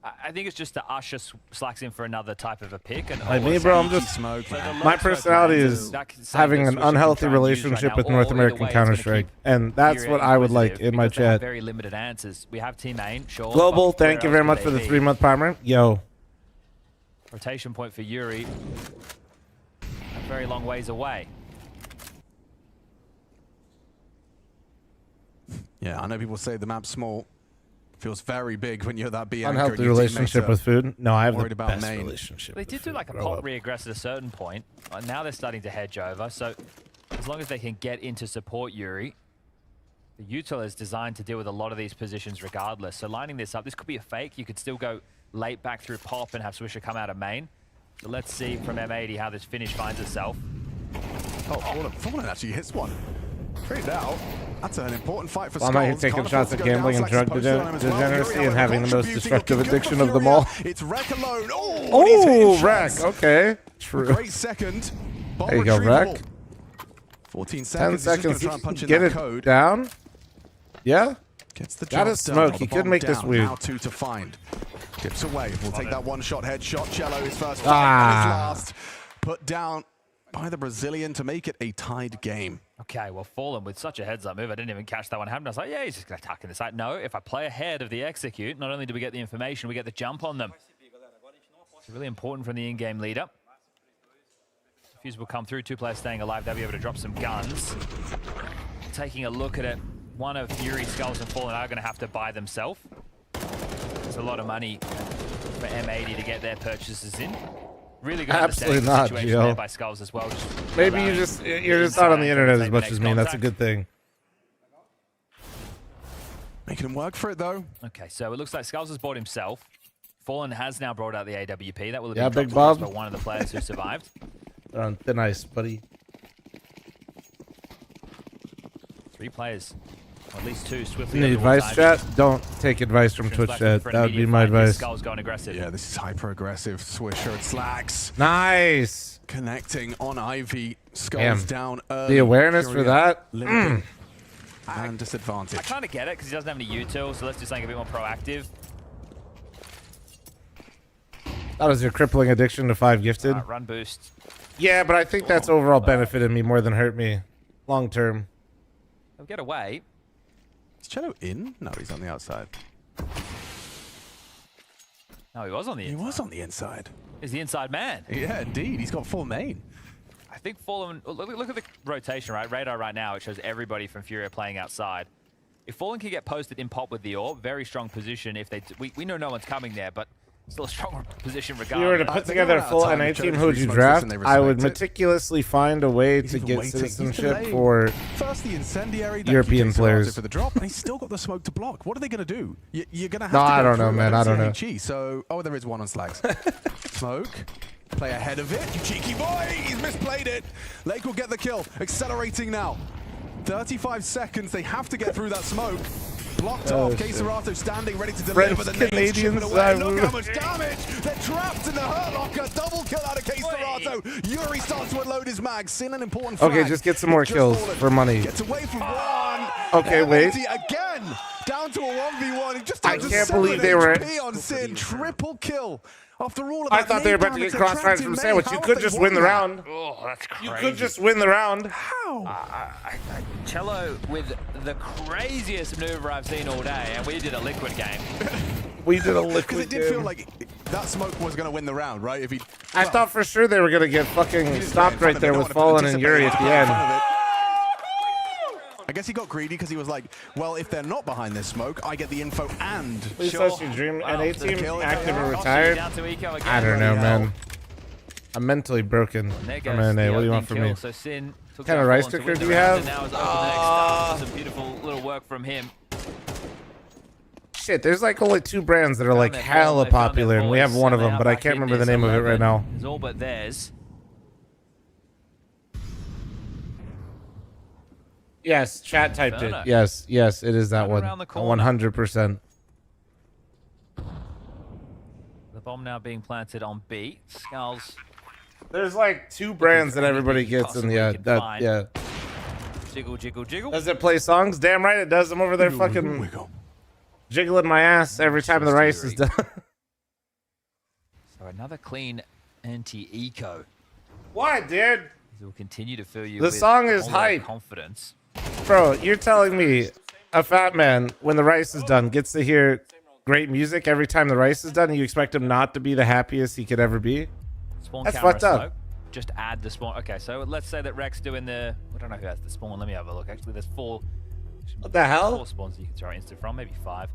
I think it's just to usher Slacks in for another type of a pick. And Like me, bro, I'm just... smoke. My personality is having an unhealthy relationship with North American Counter-Strike, and that's what I would like in my chat. Very limited answers. We have Team Main, sure. Global, thank you very much for the 3-month primer. Yo. Rotation point for Yuri. A very long ways away. Yeah, I know people say the map's small. Feels very big when you're that B anchor. Unhealthy relationship with food? No, I have the about best main. relationship. They did do like a pop regress at a certain point. Now they're starting to hedge over. So as long as they can get into support Yuri, the util is designed to deal with a lot of these positions regardless. So lining this up, this could be a fake. You could still go late back through pop and have Swisher come out of main. So let's see from M80 how this finish finds itself. Oh, Fallen actually hits one. Trade out. That's an important fight for I'm out here taking shots at gambling and drug degeneracy and having the most destructive addiction of them all. It's Wreck alone. Oh, Wreck. Okay. True. Great second. There you go, Wreck. 14 10 seconds. seconds. Get it down. Yeah. Gets the Got job a smoke. done. He could make this weird. Now 2 to find. Dips away. We'll take that one-shot headshot. Cello is first. His last. Put down by the Brazilian to make it a tied game. Okay, well, Fallen with such a heads-up move, I didn't even catch that one happen. I was like, yeah, he's just going to attack in the side. No, if I play ahead of the execute, not only do we get the information, we get the jump on them. It's really important from the in-game leader. Fuse will come through, 2 players staying alive. They'll be able to drop some guns. Taking a look at it, one of Fury, Skulls, and Fallen are going to have to buy themselves. It's a lot of money for M80 to get their purchases in. Really good Absolutely not, Gio. by Skulls as well. Maybe you're just not on the internet as much as me. That's a good thing. Making him work for it though. Okay, so it looks like Skulls has bought himself. Fallen has now brought out the AWP. That will have Yeah, been Big Bob. for one of the players who survived. They're on thin ice, buddy. 3 players, or at least 2, swiftly. Any advice, chat? Don't take advice from Twitch chat. That would be my advice. Skulls going aggressive. Yeah, this is hyper-aggressive. Swisher and Slacks. Nice. Connecting on Ivy. Skulls down early. The awareness for that? And disadvantage. I kind of get it because he doesn't have any util, so let's do something a bit more proactive. That was your crippling addiction to 5 gifted. Run boost. Yeah, but I think that's overall benefited me more than hurt me long term. He'll get away. Is Cello in? No, he's on the outside. No, he was on the inside. He was on the inside. He's the inside man. Yeah, indeed. He's got 4 main. I think Fallen... Look at the rotation, right? Radar right now, it shows everybody from Furia playing outside. If Fallen can get posted in pop with the orb, very strong position. If they... We know no one's coming there, but still a strong position regardless. If you were to put together a full NA team, who would you draft? I would meticulously find a way to get citizenship for first the incendiary, European players. For the drop, and he's still got the smoke to block. What are they going to do? You're going to have no, to I don't know, man. I don't know. HE, so, oh, there is one on Slacks. Smoke. Play ahead of it. You cheeky boy. He's misplayed it. Lake will get the kill. Accelerating now. 35 seconds. They have to get through that smoke. Blocked off. K-Serato standing ready to deliver. The Canadians away. Look how much damage. They're trapped in the Hurt Locker. Double kill out of K-Serato. Yuri starts to unload his mag. Sin an important flag. Okay, just get some more kills for money. Gets away from one. Okay, wait. Again. Down to a 1v1. Just I can't believe they were on Sin. Triple kill. After all of I thought they were about to get crossfire from Sandwich. You could just win the round. Oh, that's crazy. You could just win the round. How? Cello with the craziest maneuver I've seen all day, and we did a liquid game. We did a liquid Because it did feel like that smoke was going to win the round, right? If he, I thought for sure they were going to get fucking stopped right there with Fallen and Yuri at the end. I guess he got greedy because he was like, well, if they're not behind this smoke, I get the info and... Please touch your dream. NA team active or retired? I don't know, man. I'm mentally broken from NA. What do you want from me? So Sin what kind of rice cooker do you have? Some beautiful little work from him. Shit, there's like only 2 brands that are like hella popular, and we have one of them, but I can't remember the name of it right now. It's all but theirs. Yes, chat typed it. Yes, yes, it is that one. 100%. bomb now being planted on B. Skulls. There's like 2 brands that everybody gets in the yeah. Jiggle, jiggle, jiggle. Does it play songs? Damn right it does. I'm over there fucking jiggling my ass every time the race is done. So another clean anti-eco. What, dude? It will continue to fill you The with song is all that hype. confidence. Bro, you're telling me a fat man, when the race is done, gets to hear great music every time the race is done, and you expect him not to be the happiest he could ever be? Spawn That's camera fucked up. smoke. Just add the spawn. Okay, so let's say that Rex doing the... I don't know who has the spawn. Let me have a look. Actually, there's 4... What the hell? 4 spawns that you can throw instant from. Maybe 5.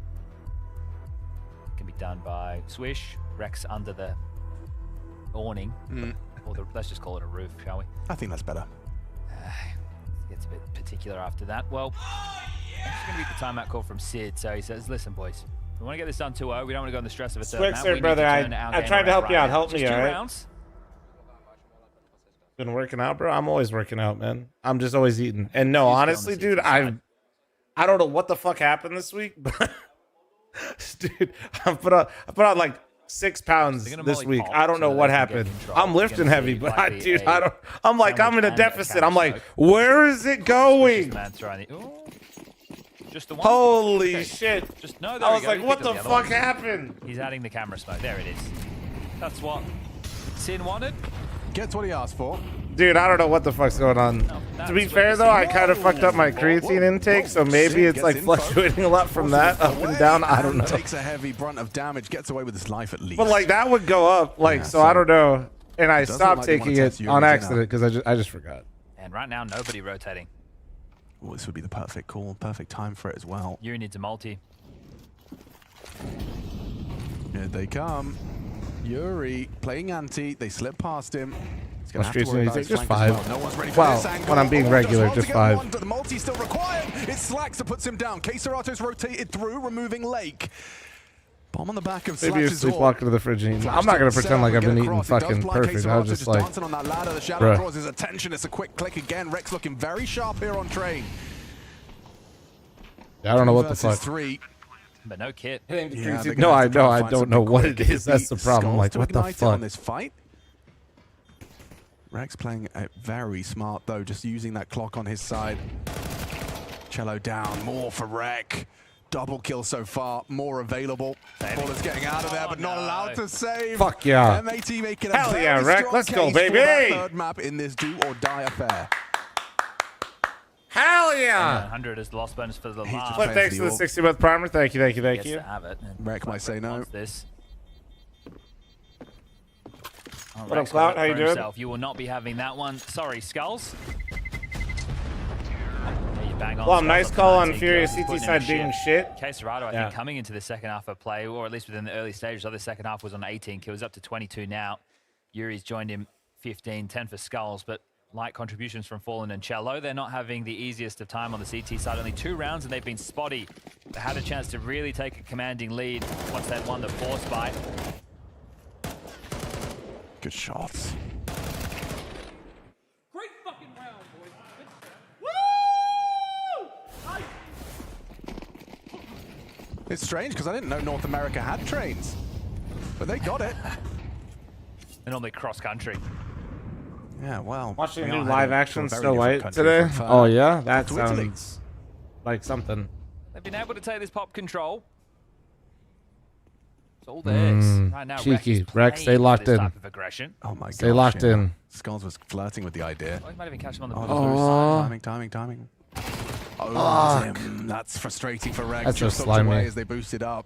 Can be done by Swish. Rex under the awning. Or let's just call it a roof, shall we? I think that's better. Gets a bit particular after that. Well, it's going to be the timeout call from Sid. So he says, listen, boys, we want to get this done 2-0. We don't want to go in the stress of a third map. Swixer, brother, I tried to help you out. Help me, all right? Rounds. Been working out, bro. I'm always working out, man. I'm just always eating. And no, honestly, dude, I don't know what the fuck happened this week, but dude, I put on like 6 pounds this week. I don't know what happened. I'm lifting heavy, but I'm in a deficit. I'm like, where is it going? Just the one. Holy shit. Just no. I was like, what the fuck happened? He's adding the camera smoke. There it is. That's what Sin wanted. Gets what he asked for. Dude, I don't know what the fuck's going on. To be fair, though, I kind of fucked up my creatine intake, so maybe it's like fluctuating a lot from that up and down. I don't know. Takes a heavy brunt of damage, gets away with his life at least. But like that would go up, like so I don't know. And I stopped taking it on accident because I just forgot. And right now, nobody rotating. Well, this would be the perfect call, perfect time for it as well. Yuri needs a multi. Here they come. Yuri playing anti. They slip past him. Just 5. No one's ready for well, this angle. when I'm being regular, just 5. The multi still required. It's Slacks that puts him down. K-Cerato's rotated through, removing Lake. Bomb on the back of Maybe you're sleepwalking to the fridge and eating. I'm not going to pretend like I've been eating fucking perfect. I was just like, dancing on that ladder. The shadow draws his attention. It's a quick click again. Rex looking very sharp here on train. I don't know what the fuck. 3. But no kit. Yeah, no, I know. I don't know what it is. That's the problem. Like, what the fuck? On this fight. Rex playing very smart, though, just using that clock on his side. Cello down, more for Rek. Double kill so far, more available. Fallen's getting out of there, but not allowed to save. Fuck yeah. MAT making a hell yeah, Rek. Let's go, baby. Third map in this do or die affair. Hell yeah. 100 is the lost bonus for the last. Flip, thanks for the 60-month primer. Thank you. Rek might say no. What up, Clout? How you doing? You will not be having that one. Sorry, Skulls. Bang on. Well, nice call on Furious CT side being shit. K-Cerrato, I think, coming into the second half of play, or at least within the early stages of the second half, was on 18 kills, up to 22 now. Yuri's joined him 15, 10 for Skulls, but light contributions from Fallen and Cello. They're not having the easiest of time on the CT side. Only 2 rounds, and they've been spotty. They had a chance to really take a commanding lead once they'd won the force fight. Good shots. Great fucking round, boys. Woo! It's strange because I didn't know North America had trains, but they got it. They're normally cross-country. Yeah, well. Watching a new live action Snow White today. Oh yeah, that sounds like something. They've been able to take this pop control. It's all theirs. Right now, cheeky. Rex, stay locked in. Oh my god. Stay locked in. Skulls was flirting with the idea. Oh, he might even catch him on the timing. Oh, that's frustrating for Rex. That's just so slimy. as they boosted up.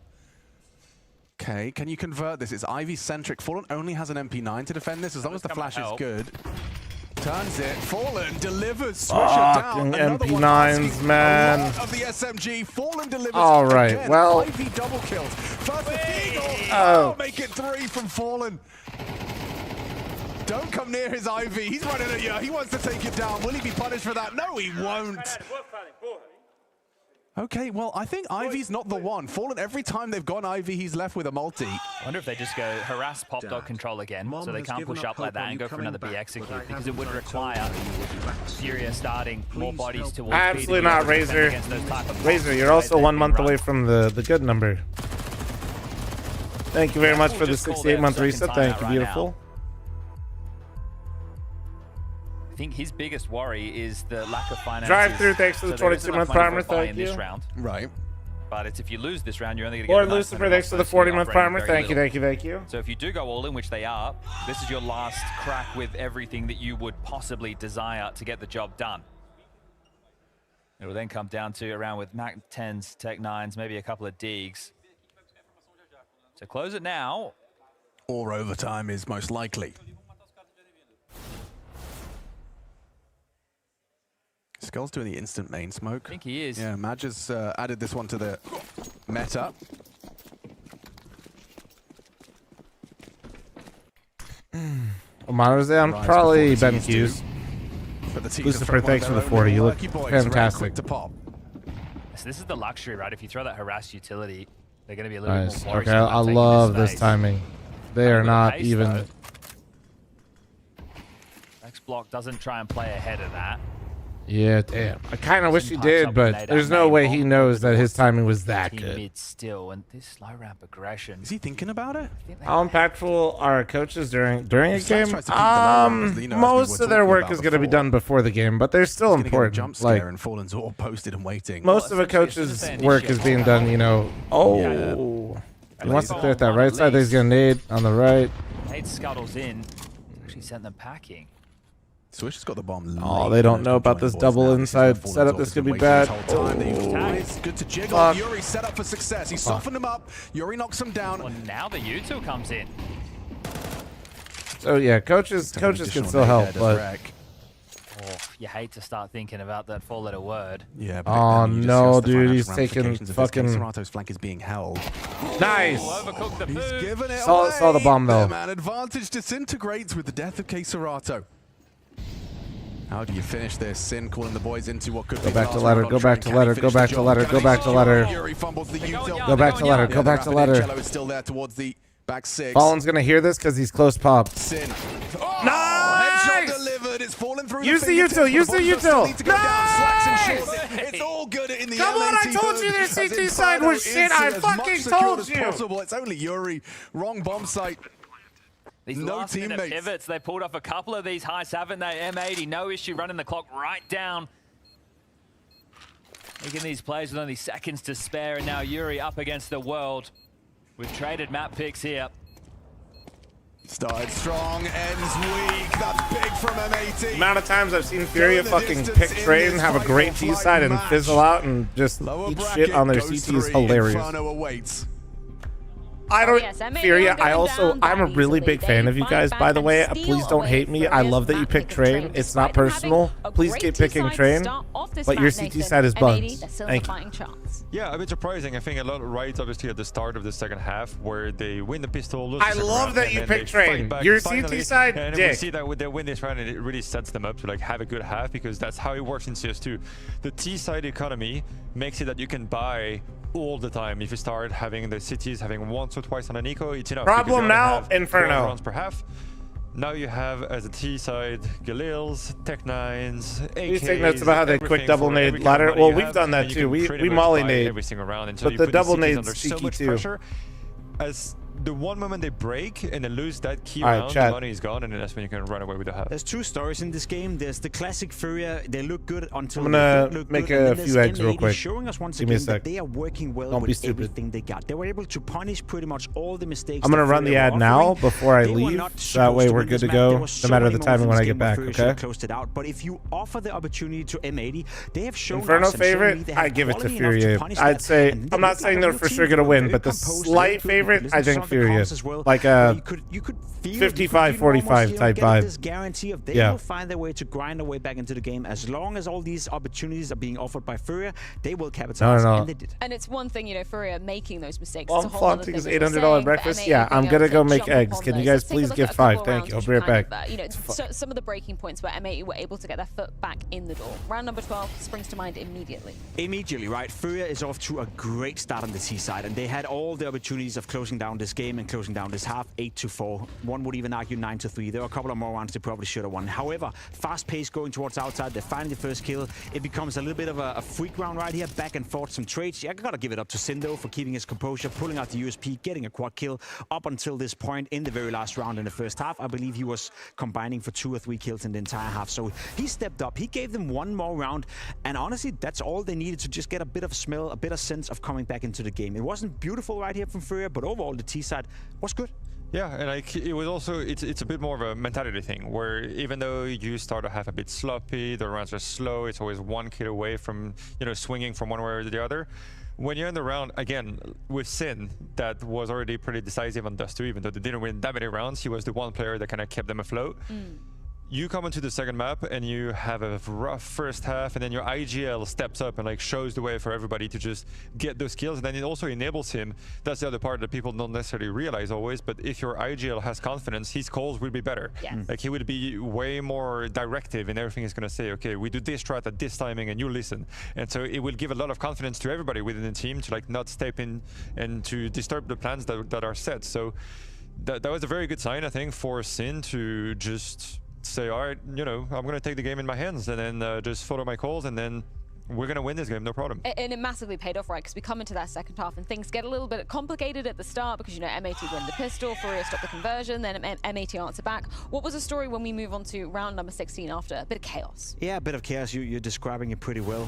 Okay, can you convert this? It's Ivy-centric. Fallen only has an MP9 to defend this, as long as the flash is good. Turns it. Fallen delivers. Swisher down. MP9s, man. A lot of the SMG. Fallen delivers. All right, again. well. Ivy double kills. First the Eagle. Oh, make it 3 from Fallen. Don't come near his Ivy. He's running at you. He wants to take it down. Will he be punished for that? No, he won't. Okay, well, I think Ivy's not the one. Fallen, every time they've gone Ivy, he's left with a multi. I wonder if they just go harass Pop Dog control again, so they can't push up like that and go for another B execute, because it would require Furia starting more bodies towards absolutely not, Razor. Razor, you're also 1 month away from the good number. Thank you very much for the 68-month reset. Thank you, beautiful. I think his biggest worry is the lack of finances. Drive through, thanks for the 22-month primer. Thank you. This round. Right. But it's if you lose this round, you're only going to get Lord Lucifer, thanks for the 40-month primer. Thank you, thank you, thank you. So if you do go all in, which they are, this is your last crack with everything that you would possibly desire to get the job done. It will then come down to around with Mac 10s, Tech 9s, maybe a couple of Deegs. So close it now. Or overtime is most likely. Skull's doing the instant main smoke. I think he is. Yeah, Madge has added this one to the meta. Monitors I'm Rise probably before the Ben T's Q's. do. Lucifer, thanks for the 40. You look fantastic. So this is the luxury, right? If you throw that harassed utility, they're going to be a little Nice. bit more Okay, worrisome I about taking love this space. timing. They are not Pace, even. though. X Block doesn't try and play ahead of that. Yeah, damn. I kind of wish he Some did, pucks but up there's made no up way main he ball, knows but that his also timing was that team good. mid still, and this slow ramp aggression. Is he thinking about it? How impactful are coaches during a Stats game? tries to keep the low round, you know, as we Most were of their talking work about is going to be before. done before the game, but they're still He's gonna get a jump important. scare Like and Fallen's all posted and waiting. most of a coach's work is being done, you know. Oh, he wants to clear at that right side. He's going to nade on the right. Nate scuttles in. Actually sent them packing. Swish has got the bomb. Oh, they don't know about this double inside setup. This could be bad. It's good to jiggle. Fuck. Yuri set up for success. He softened him up. Yuri knocks him down. Well, now the U2 comes in. So yeah, coaches can still help, but Oh, you hate to start thinking about that four-letter word. yeah. But oh then you just no, discuss the dude, he's financial taking ramifications of this game. fucking Serato's flank is being held. nice. Overcooked the He's food. given it Saw away. the bomb, though. Man, advantage disintegrates with the death of K Serato. How do you finish this? Sin calling the boys into what could be Go back the to last ladder. round Go on back train. to Can ladder. he Go finish back the to job? ladder. Can Go he back to finish ladder. the job? Yuri fumbles the util. Go back to ladder. Go back to ladder. Limoncello is still there towards the back six. Fallen's gonna hear this because he's close pop. Sin. Oh, Nice! headshot delivered. It's fallen through. Use the fingertips, util, but use the Bonzo still util. need to go down. Slacks and Nice! shorts. It's all good in the Come on, I MAT told you booth, their as CT side Inferno was shit. is I as much fucking secured told as you. possible. It's only Yuri. Wrong bomb site. These No last minute teammates. pivots, they pulled off a couple of these heists, haven't they? M80, no issue running the clock right down. Making these plays with only seconds to spare, and now Yuri up against the world. We've traded map picks here. Started strong, ends weak. That's big from M80. The amount of times I've seen Furia Going the fucking distance pick in trade this and have a fight great or T flight side and match. fizzle out and just Lower eat bracket shit on their goes CT is three. hilarious. Inferno awaits. I don't, yes, M80 Furia, are going I also, down I'm a that really easily. big fan They of you fight guys, back by the and way. steal Please don't away hate me. I Furia's love that you map pick pick and train. train. It's not Despite having personal. a Please great keep T picking side train. start off this But your map, CT Nathan. side is M80, buns. they're still Thank in a you. fighting chance. Yeah, a bit surprising. I think a lot right, obviously, at the start of the second half, where they win the pistol. Lose I the second love round, that and you then pick they train. fight back Your finally, CT side, and dick. we see that they win this round, and it really sets them up to like have a good half, because that's how it works in CS2. The T side economy makes it that you can buy all the time. If you start having the cities having once or twice on an eco, it's enough. Problem because you only now, have Inferno. 12 rounds per half. Now you have, as a T side, Galils, Tech 9s, AKs. Please take notes about how they quick everything double for nade every kind of ladder. money Well, you we've have, done that and you too. can We pretty much molly buy nade. every single round until But you the put double cities nade's under so cheeky much too. pressure. As the one moment they break and they lose that key All right, round, chat. the money is gone, and then that's when you can run away with the half. There's two stories in this game. There's the classic Furia. They look good until I'm they gonna don't look make good. And a then few there's eggs real M80 quick. showing us once Give me a again that sec. they are working well Don't be with stupid. everything they got. They were able to punish pretty much all the mistakes. I'm gonna that run the Furia ad were now offering. before I They were leave. not So that way supposed to we're win good this to map. go, There no was so matter many the timing moments when in I this get game where back. Furia should have Okay. closed it out. But if you offer the opportunity to M80, they have shown Inferno us and shown favorite, me they I have give it to quality enough Furia. punish I'd that. say, And they I'm not look saying like a they're real for team. sure gonna They were win, very but the composed, slight very good. favorite, Listen I to think some of the Furia. calls as well, Like where a you could feel 55, you could 45 almost, type get vibe. this guarantee of they Yeah. will find their way to grind their way back into the game. As long as all these opportunities are being offered by Furia, they will capitalize, No. and they did. And it's one thing, you know, Furia making those mistakes. Well, It's a I'm whole other flaunting thing his as we're $800 saying, breakfast. but Yeah, M80 I'm being gonna able go to make jump eggs. on Can you those. guys Let's take a please look give at a 5? couple of Thank you. I'll rounds be right to kind back. of, you know, some of the breaking points where M80 were able to get their foot back in the door. Round number 12 springs to mind immediately. Immediately, right? Furia is off to a great start on the T side, and they had all the opportunities of closing down this game. game and closing down this half 8-4. One would even argue 9-3. There were a couple of more rounds they probably should have won. However, fast pace going towards outside. They're finding the first kill. It becomes a little bit of a freak round right here. Back and forth, some trades. I gotta give it up to Sin though for keeping his composure, pulling out the USP, getting a quad kill. Up until this point in the very last round in the first half, I believe he was combining for 2 or 3 kills in the entire half. So he stepped up. He gave them one more round. And honestly, that's all they needed to just get a bit of smell, a bit of sense of coming back into the game. It wasn't beautiful right here from Furia, but overall the T side was good. Yeah, and like it was also it's a bit more of a mentality thing where even though you start to have a bit sloppy, the rounds are slow, it's always 1 kill away from swinging from one way or the other. When you're in the round again with Sin, that was already pretty decisive on Dust 2, even though they didn't win that many rounds, he was the one player that kind of kept them afloat. You come into the second map and you have a rough first half, and then your IGL steps up and like shows the way for everybody to just get those kills, and then it also enables him. That's the other part that people don't necessarily realize always, but if your IGL has confidence, his calls will be better. Yes. Like he would be way more directive in everything he's going to say. Okay, we do this strat at this timing and you listen. And so it will give a lot of confidence to everybody within the team to like not step in and to disturb the plans that are set. So that was a very good sign, I think, for Sin to just say, all right, I'm going to take the game in my hands and then just follow my calls, and then we're going to win this game, no problem. And it massively paid off, right? Because we come into that second half and things get a little bit complicated at the start because, MAT win the pistol, Furia stop the conversion, then MAT answer back. What was the story when we move on to round number 16 after a bit of chaos? Yeah, a bit of chaos. You're describing it pretty well.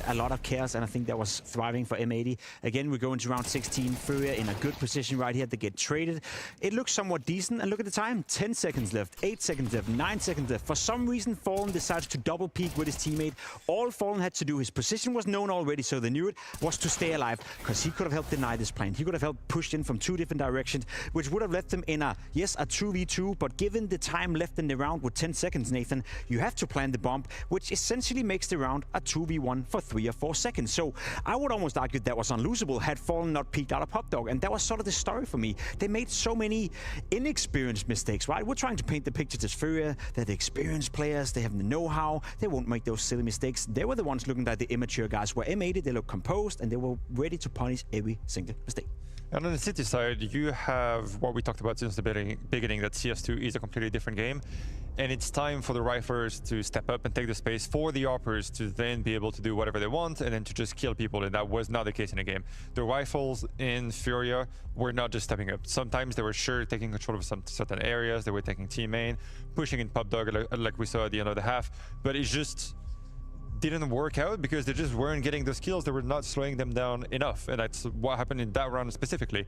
A lot of chaos, and I think that was thriving for M80. Again, we go into round 16. Furia in a good position right here to get traded. It looks somewhat decent, and look at the time. 10 seconds left, 8 seconds left, 9 seconds left. For some reason, Fallen decides to double peek with his teammate. All Fallen had to do, his position was known already, so they knew it, was to stay alive, because he could have helped deny this plant. He could have helped push in from 2 different directions, which would have left him in a 2v2, but given the time left in the round with 10 seconds, Nathan, you have to plant the bomb, which essentially makes the round a 2v1 for 3 or 4 seconds. So I would almost argue that was unlosable had Fallen not peeked out of Pop Dog, and that was sort of the story for me. They made so many inexperienced mistakes, right? We're trying to paint the picture to Furia. They're the experienced players, they have the know-how, they won't make those silly mistakes. They were the ones looking like the immature guys, where M80, they look composed and they were ready to punish every single mistake. And on the City side, you have what we talked about since the beginning, that CS2 is a completely different game. And it's time for the riflers to step up and take the space for the Oppers to then be able to do whatever they want and then to just kill people. And that was not the case in the game. The rifles in Furia were not just stepping up. Sometimes they were sure taking control of some certain areas. They were taking team main, pushing in Pop Dog like we saw at the end of the half. But it just didn't work out because they just weren't getting those kills. They were not slowing them down enough, and that's what happened in that round specifically.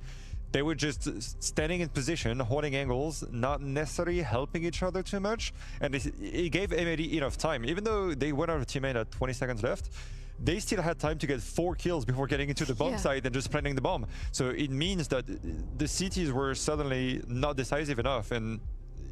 They were just standing in position, holding angles, not necessarily helping each other too much, and it gave MAD enough time. Even though they went out of teammate at 20 seconds left, they still had time to get 4 kills before getting into the bomb site and just planting the bomb. So it means that the cities were suddenly not decisive enough, and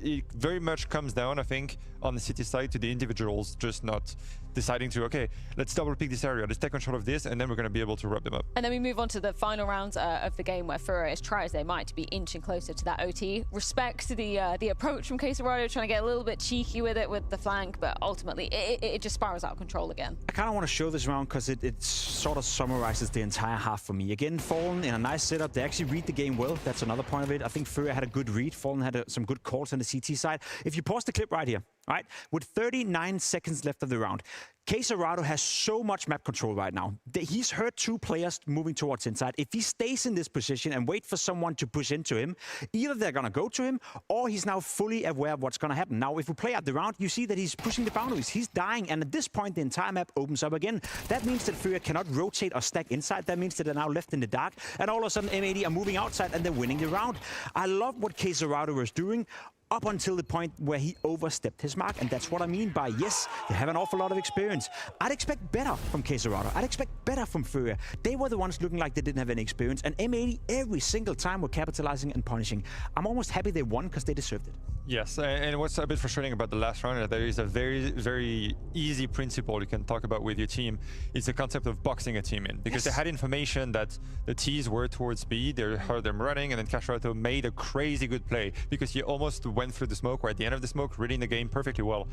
it very much comes down, I think, on the city side to the individuals just not deciding to, okay, let's double pick this area, let's take control of this, and then we're going to be able to rub them up. And then we move on to the final rounds of the game where Furia, as try as they might to be inching closer to that OT. Respect the approach from Quesarado, trying to get a little bit cheeky with it with the flank, but ultimately it just spirals out of control again. I kind of want to show this round because it sort of summarizes the entire half for me. Again, Fallen in a nice setup. They actually read the game well. That's another point of it. I think Furia had a good read. Fallen had some good calls on the CT side. If you pause the clip right here, right, with 39 seconds left of the round, Quesarado has so much map control right now. He's heard 2 players moving towards inside. If he stays in this position and wait for someone to push into him, either they're going to go to him or he's now fully aware of what's going to happen. Now, if we play out the round, you see that he's pushing the boundaries. He's dying, and at this point, the entire map opens up again. That means that Furia cannot rotate or stack inside. That means that they're now left in the dark, and all of a sudden, M80 are moving outside, and they're winning the round. I love what Quesarado was doing up until the point where he overstepped his mark, and that's what I mean by, yes, they have an awful lot of experience. I'd expect better from Quesarado. I'd expect better from Furia. They were the ones looking like they didn't have any experience, and M80 every single time were capitalizing and punishing. I'm almost happy they won because they deserved it. Yes, and what's a bit frustrating about the last round is that there is a very, very easy principle you can talk about with your team. It's the concept of boxing a team in, because they had information that the T's were towards B, they heard them running, and then Quesarado made a crazy good play because he almost went through the smoke, or at the end of the smoke, reading the game perfectly well.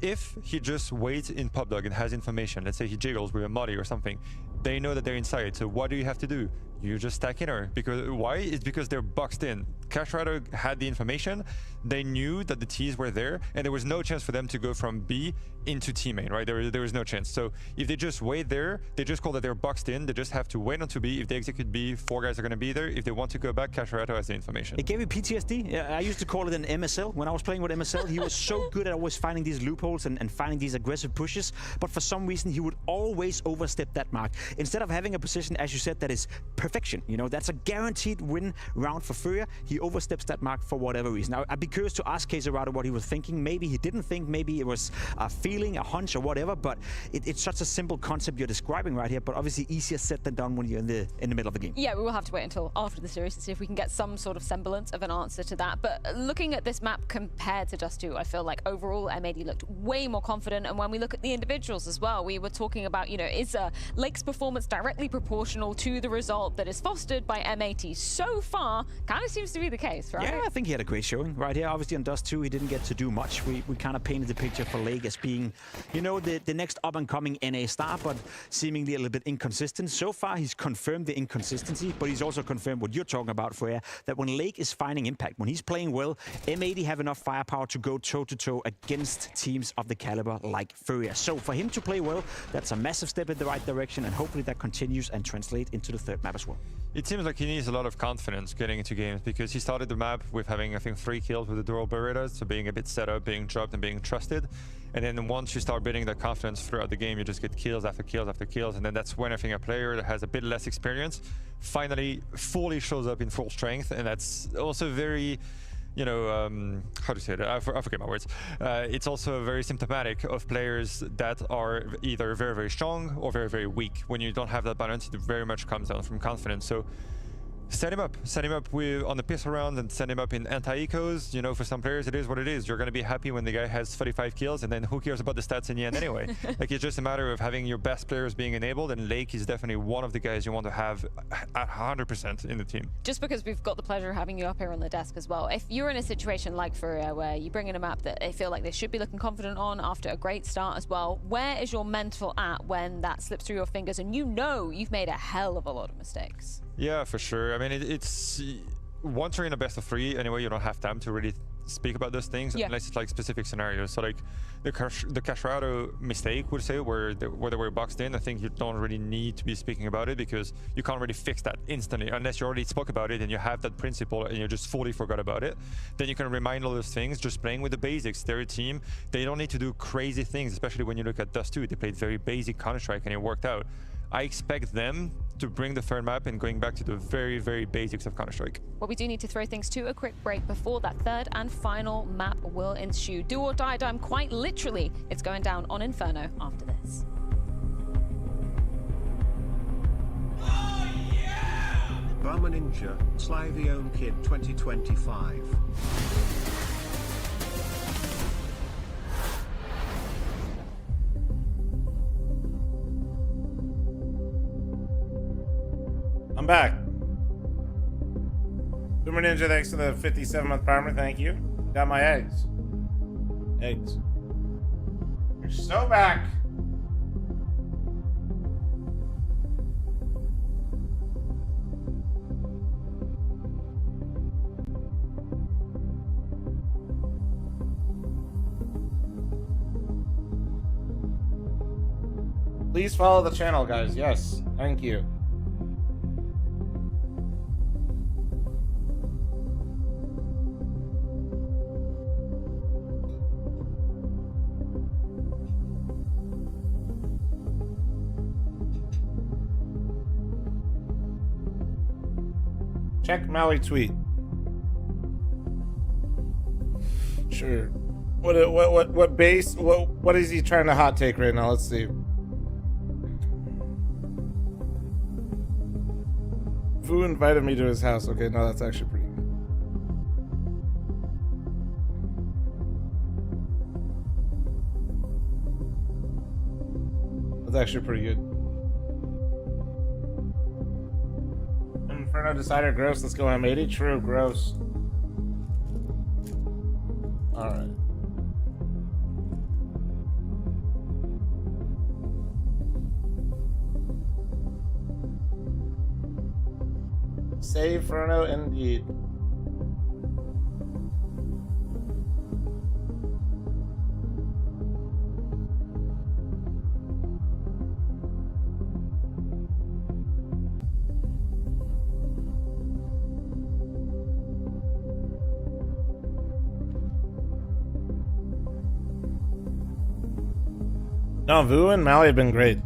if he just waits in PubDog and has information, let's say he jiggles with a Muddy or something, they know that they're inside. So what do you have to do? You just stack inner. Because why? It's because they're boxed in. Cashrado had the information. They knew that the T's were there, and there was no chance for them to go from B into T main, right? There was no chance. So if they just wait there, they just call that they're boxed in. They just have to wait onto B. If they execute B, 4 guys are going to be there. If they want to go back, Cashrado has the information. It gave me PTSD. Yeah, I used to call it an MSL. When I was playing with MSL, he was so good at always finding these loopholes and finding these aggressive pushes. But for some reason, he would always overstep that mark. Instead of having a position, as you said, that is perfection. You know, that's a guaranteed win round for Furia. He oversteps that mark for whatever reason. Now, I'd be curious to ask Casarado what he was thinking. Maybe he didn't think. Maybe it was a feeling, a hunch, or whatever. But it's such a simple concept you're describing right here. But obviously easier said than done when you're in the middle of the game. Yeah, we will have to wait until after the series to see if we can get some sort of semblance of an answer to that. But looking at this map compared to Dust 2, I feel like overall M80 looked way more confident. And when we look at the individuals as well, we were talking about, you know, is Lake's performance directly proportional to the result that is fostered by M80? So far, kind of seems to be the case, right? Yeah, I think he had a great showing right here. Obviously on Dust 2, he didn't get to do much. We kind of painted the picture for Lake as being, you know, the next up-and-coming NA star, but seemingly a little bit inconsistent. So far, he's confirmed the inconsistency, but he's also confirmed what you're talking about, Freya, that when Lake is finding impact, when he's playing well, M80 have enough firepower to go toe-to-toe against teams of the caliber like Furia. So for him to play well, that's a massive step in the right direction, and hopefully that continues and translates into the third map as well. It seems like he needs a lot of confidence getting into games, because he started the map with having, I think, 3 kills with the dual Berettas, so being a bit set up, being dropped, and being trusted. And then once you start building that confidence throughout the game, you just get kills after kills after kills, and then that's when I think a player that has a bit less experience finally fully shows up in full strength, and that's also very, you know, how to say it? I forget my words. It's also very symptomatic of players that are either very, very strong or very, very weak. When you don't have that balance, it very much comes down from confidence. So set him up with on the pistol round and set him up in anti-ecos. You know, for some players, it is what it is. You're going to be happy when the guy has 35 kills, and then who cares about the stats in the end anyway? Like, it's just a matter of having your best players being enabled, and Lake is definitely one of the guys you want to have at 100% in the team. Just because we've got the pleasure of having you up here on the desk as well, if you're in a situation like Furia where you bring in a map that they feel like they should be looking confident on after a great start as well, where is your mental at when that slips through your fingers and you know you've made a hell of a lot of mistakes? Yeah, for sure. I mean, it's once you're in a best of 3 anyway, you don't have time to really speak about those things unless it's like specific scenarios. So like the Cashrado mistake, would say, where they were boxed in, I think you don't really need to be speaking about it, because you can't really fix that instantly unless you already spoke about it and you have that principle and you just fully forgot about it. Then you can remind all those things, just playing with the basics. They're a team. They don't need to do crazy things, especially when you look at Dust 2. They played very basic Counter-Strike and it worked out. I expect them to bring the third map and going back to the very, very basics of Counter-Strike. Well, we do need to throw things to a quick break before that third and final map will ensue. Do or die time, quite literally. It's going down on Inferno after this. Oh, yeah! Bama Ninja, Sly the Own Kid 2025. I'm back. Boomer Ninja, thanks for the 57-month primer. Thank you. Got my eggs. Eggs. You're so back. Please follow the channel, guys. Yes. Thank you. Check Maui tweet. Sure. What base? What is he trying to hot take right now? Let's see. Vu invited me to his house. Okay, no, that's actually pretty good. That's actually pretty good. Inferno Decider, gross. Let's go M80. True, gross. Alright. Save Inferno, indeed. No, Vu and Mally have been great.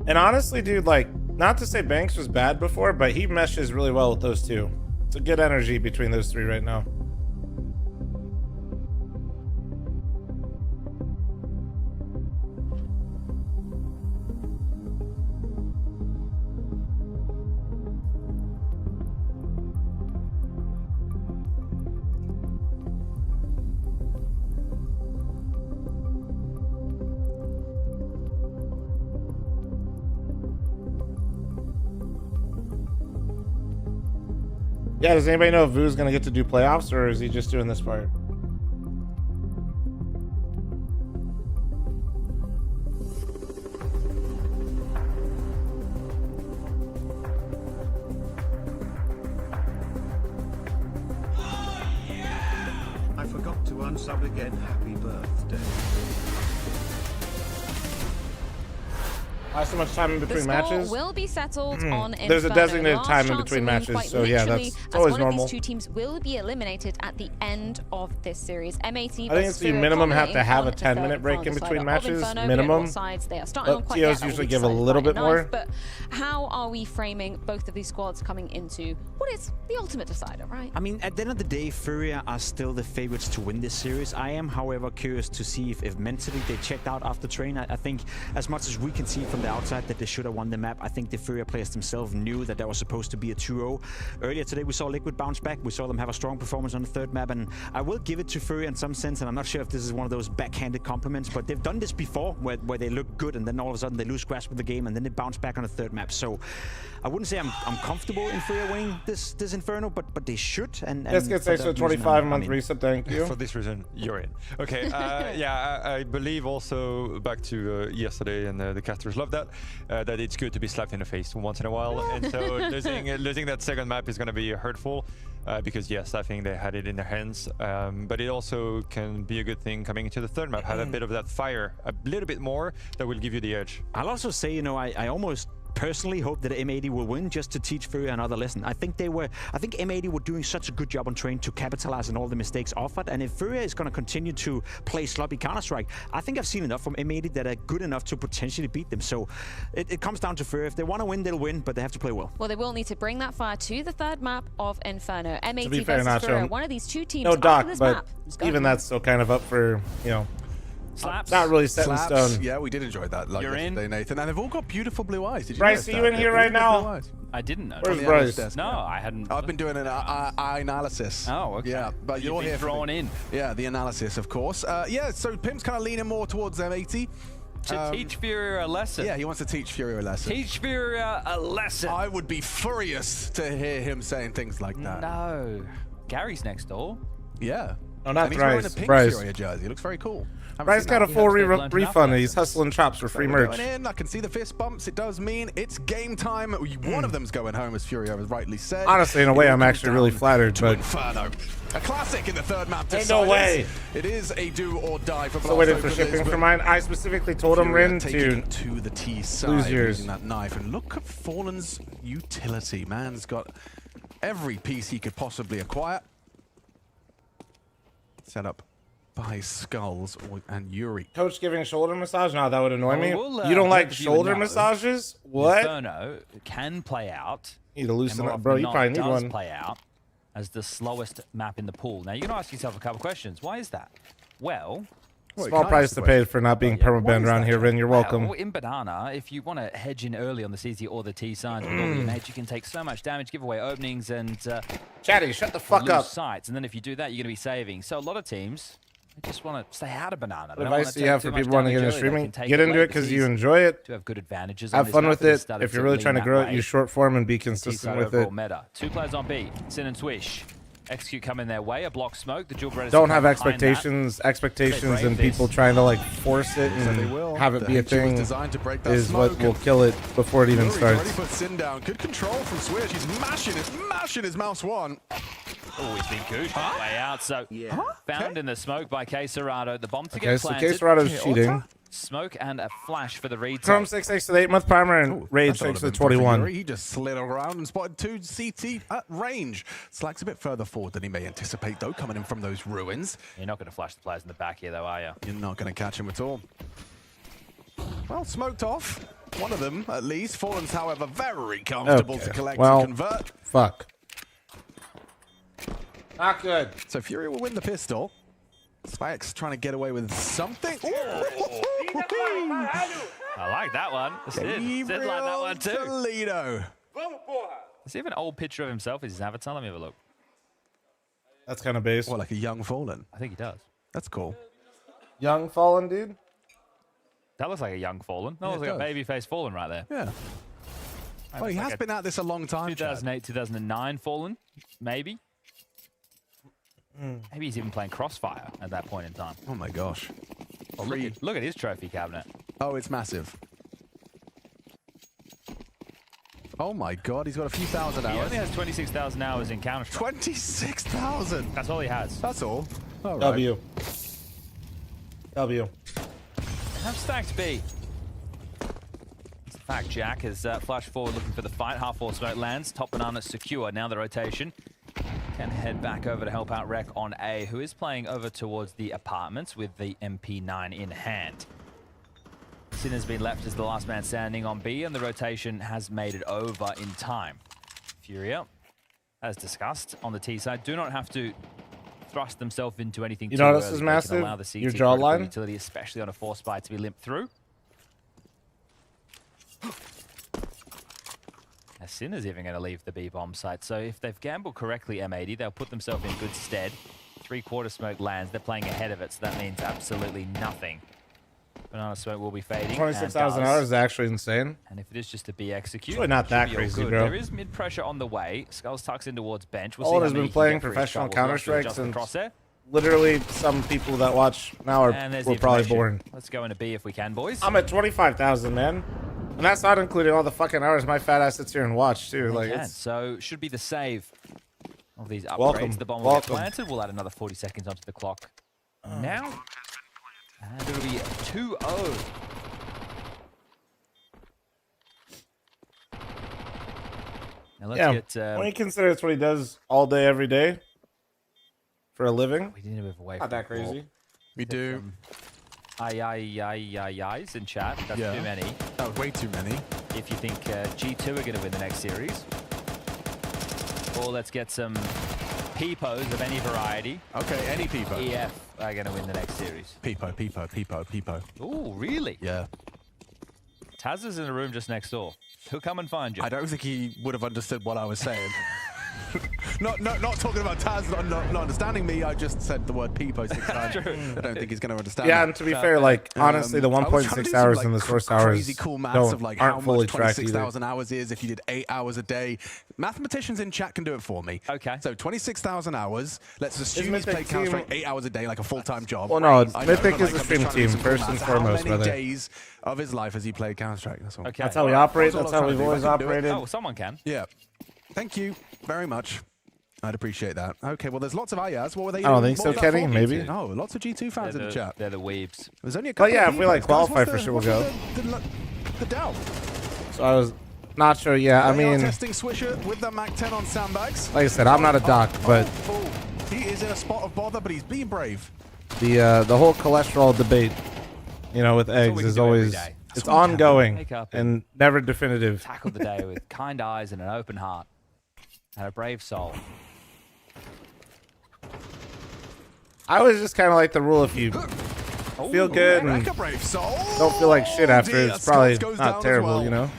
And honestly, dude, like, not to say Banks was bad before, but he meshes really well with those two. It's a good energy between those three right now. Yeah, does anybody know if Vu's gonna get to do playoffs, or is he just doing this part? I forgot to unsub again. Happy birthday. Why so much time in between matches? Will be settled on Inferno. There's a designated Last time in chance between to win, matches, quite so yeah, literally, that's always as one normal. of these two teams will be eliminated at the end of this series. M80 I think it's you minimum have to have a 10-minute break in between matches. Minimum. Sides, they are starting on But quite TOs usually give a little bit more. But how are we framing both of these squads coming into what is the ultimate decider, right? I mean, at the end of the day, Furia are still the favorites to win this series. I am, however, curious to see if mentally they checked out after train. I think as much as we can see from the outside that they should have won the map, I think the Furia players themselves knew that was supposed to be a 2-0. Earlier today, we saw Liquid bounce back. We saw them have a strong performance on the third map, and I will give it to Furia in some sense, and I'm not sure if this is one of those backhanded compliments, but they've done this before where they look good, and then all of a sudden they lose grasp of the game, and then they bounce back on the third map. So I wouldn't say I'm comfortable in Furia winning this Inferno, but they should. And Let's get extra 25-month reset, thank you. For this reason, you're in. Okay, yeah, I believe also back to yesterday, and the casters love that, that it's good to be slapped in the face once in a while, and so losing that second map is going to be hurtful, because yes, I think they had it in their hands, but it also can be a good thing coming into the third map, have a bit of that fire, a little bit more, that will give you the edge. I'll also say, you know, I almost personally hope that M80 will win just to teach Furia another lesson. I think M80 were doing such a good job on train to capitalize on all the mistakes offered, and if Furia is going to continue to play sloppy Counter-Strike, I think I've seen enough from M80 that are good enough to potentially beat them. So it comes down to Furia. If they want to win, they'll win, but they have to play well. Well, they will need to bring that fire to the third map of Inferno. M80 fair, versus Furia, Nacho, one of these two teams no doc, this but map. even that's still kind of up for, you know, Slaps. not really set in Slaps. stone. Yeah, we did enjoy that. Like You're yesterday, in. Nathan, and they've all got beautiful blue eyes. Did you Bryce, notice are you that? in here They've right all got now? blue eyes. I didn't know. Where's On the Bryce? analyst desk, No, yeah. I hadn't. I've been doing an eye analysis. Oh, okay. Yeah, but You've you're been here for drawn the- in. Yeah, the analysis, of course. Yeah, so Pimp's kind of leaning more towards M80. To teach Furia a lesson. Yeah, he wants to teach Furia a lesson. Teach Furia a lesson. I would be furious to hear him saying things like that. No. Gary's next door. Yeah. No, not And he's wearing a Bryce. pink Bryce. Furia jersey. It looks very cool. Haven't Bryce seen got a that. full They've learned enough refund, and he's lessons. hustling chops for free We're merch. going in. I can see the fist bumps. It does mean it's game time. One of them's going home, as Furia has rightly said. Honestly, in a way, It all I'm comes actually really down flattered, to but Inferno. A classic in the third map. Ain't no way. It is a do or die for still waiting Blast for over shipping Lisbon. for mine. I specifically told him, Furia Rin, taking to it to the T side lose yours. using that knife, and look at Fallen's utility. Man's got every piece he could possibly acquire. Set up by Skulls and Yuri. Coach giving shoulder massage? No, that would annoy me. Well, You don't like let you shoulder know. massages? What? Inferno can play out. You need to loosen and more up, bro. often You than probably not need does one. play out as the slowest map in the pool. Now, you're going to ask yourself a couple questions. Why is that? Well, Small price to pay for not being permabanned around here, Rin. You're welcome. well, in Banana, if you want to hedge in early on the CT or the T signs with all the innate, you can take so much damage, give away openings, and Chatty, shut the fuck lose up. sights. And then if you do that, you're going to be saving. So a lot of teams they just want to stay out of Banana. They What don't advice wanna do you take have too for much people wanting to get damage into early. They streaming? can take Get into late it because because you enjoy it. to have good advantages. Have fun with it. If you're really trying to grow it, use short form and be consistent consistent with it. Meta. Two players on B. Sin and Swish. Execute coming their way. A block smoke. The dual don't have expectations and people trying to like force it and have it be a thing is what will kill it before it even starts. Already put Sin down. Good control from Switch. He's mashing his mouse one. Oh, he's been gooshed on the way out. So found in the smoke by Quesarado. The bomb to get So planted. Quesarado's cheating. Smoke and a flash for the retake. Chrome 6 thanks to the 8-month primer and Rage thanks to the 21. He just slid around and spotted 2 CT at range. Slack's a bit further forward than he may anticipate, though, coming in from those ruins. You're not going to flash the players in the back here, though, are you? You're not going to catch him at all. Well, smoked off. One of them, at least. Fallen's, however, very comfortable to collect and convert. Fuck. Not good. So Fury will win the pistol. Spike's trying to get away with something. I like that one. Sid like that one too. Toledo. Does he have an old picture of himself as his avatar? Let me have a look. That's kind of base. Well, like a young Fallen. I think he does. That's cool. Young Fallen, dude? That looks like a young Fallen. That looks like a baby-faced Fallen right there. Yeah. Well, he has been at this a long time. 2008, 2009 Fallen, maybe. Maybe he's even playing Crossfire at that point in time. Oh my gosh. Oh, look at his trophy cabinet. Oh, it's massive. Oh my god, he's got a few thousand hours. He only has 26,000 hours in Counter-Strike. 26,000? That's all he has. That's all. All right. W. Have stacked B. It's the fact Jack has flashed forward looking for the fight. Half-wall smoke lands. Top banana secure. Now the rotation. Can head back over to help out Rek on A, who is playing over towards the apartments with the MP9 in hand. Sin has been left as the last man standing on B, and the rotation has made it over in time. Furia, as discussed on the T side, do not have to thrust themselves into anything too know this early. is They massive? can allow the CT Your jawline? utility, especially on a force spy, to be limped through. Sin is even going to leave the B-bomb site. So if they've gambled correctly, M80, they'll put themselves in good stead. 3/4 smoke lands. They're playing ahead of it, so that means absolutely nothing. Banana smoke will be fading. 26,000 hours is actually insane. And if it is just a B execute, it's really not that crazy, bro. There is mid pressure on the way. Skulls tucks in towards bench. We'll Olin has been playing professional Counter-Strike since literally some people that watch now were probably born. Let's go into B if we can, boys. I'm at 25,000, man. And that's not including all the fucking hours my fat ass sits here and watch, too. So should be the save of these upgrades. Welcome. The bomb will get planted. We'll add another 40 seconds onto the clock now. And it'll be 2-0. Now let's get... when you consider it's what he does all day, every day for a living. We need to move away not from that crazy. We do. Ayes in chat. That's too many. That was way too many. If you think G2 are going to win the next series. Or let's get some Peepos of any variety. Okay, any Peepo. EF are going to win the next series. Peepo. Ooh, really? Yeah. Taz is in a room just next door. He'll come and find you. I don't think he would have understood what I was saying. not talking about Taz not understanding me. I just said the word Peepo 6 times. I don't think he's going to understand. Yeah, and to be fair, like honestly, the 1.6 hours in the source hours crazy cool maths of like how fully much 26,000 hours is if you did 8 hours a day. Mathematicians in chat can do it for me. Okay. So 26,000 hours. Let's assume he's played Counter-Strike 8 hours a day, like a full-time job. Well, no, Mythic is a stream team first and foremost, How many brother. days of his life has he played Counter-Strike? That's all. Okay. That's how we operate. That's how we've always operated. Oh, someone can. Yeah. Thank you very much. I'd appreciate that. Okay, well, there's lots of Ayaz. What were they? I don't think so, Kenny. Maybe. Oh, lots of G2 fans in the chat. They're the weebs. There's only a couple. But yeah, of if we like Peepos. qualify for sure, we'll go. The doubt. So I was not sure. Yeah, I They are mean, testing Swisher with the Mac 10 on sandbags. like I said, I'm not a doc, but He is in a spot of bother, but he's being brave. the whole cholesterol debate, you know, with eggs we is can do every always day. it's ongoing Wake up and never definitive. Tackle the day with kind eyes and an open heart. And a brave soul. I was just kind of like the rule: if you feel good and don't feel like shit after, it's probably not terrible, you know.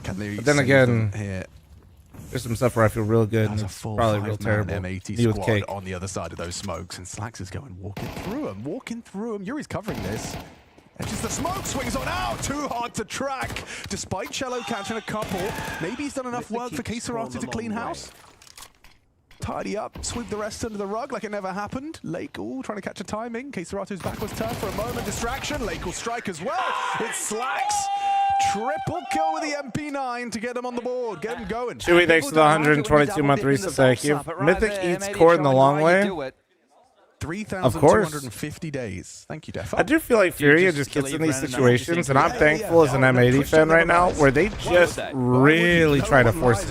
But then again, there's some stuff where I feel real good, and it's probably real terrible. M80 Me with squad cake. on the other side of those smokes, and Slacks is going walking through him. Yuri's covering this. And just the smoke swings on out, too hard to track. Despite Cello catching a couple, maybe he's done enough work for Quesarado to clean house. tidy up, sweep the rest under the rug like it never happened. Lake, trying to catch a timing. K-Serato's back was turned for a moment. Distraction. Lake will strike as well. It's Slacks. Triple kill with the MP9 to get him on the board. Get him going. Chewy, thanks for the 122-month reset. Thank you. Mythic eats cord in the long way. 3,250 days. Thank you, Def. I do feel like Furia just gets in these situations, and I'm thankful as an M80 fan right now, where they just really try to force it.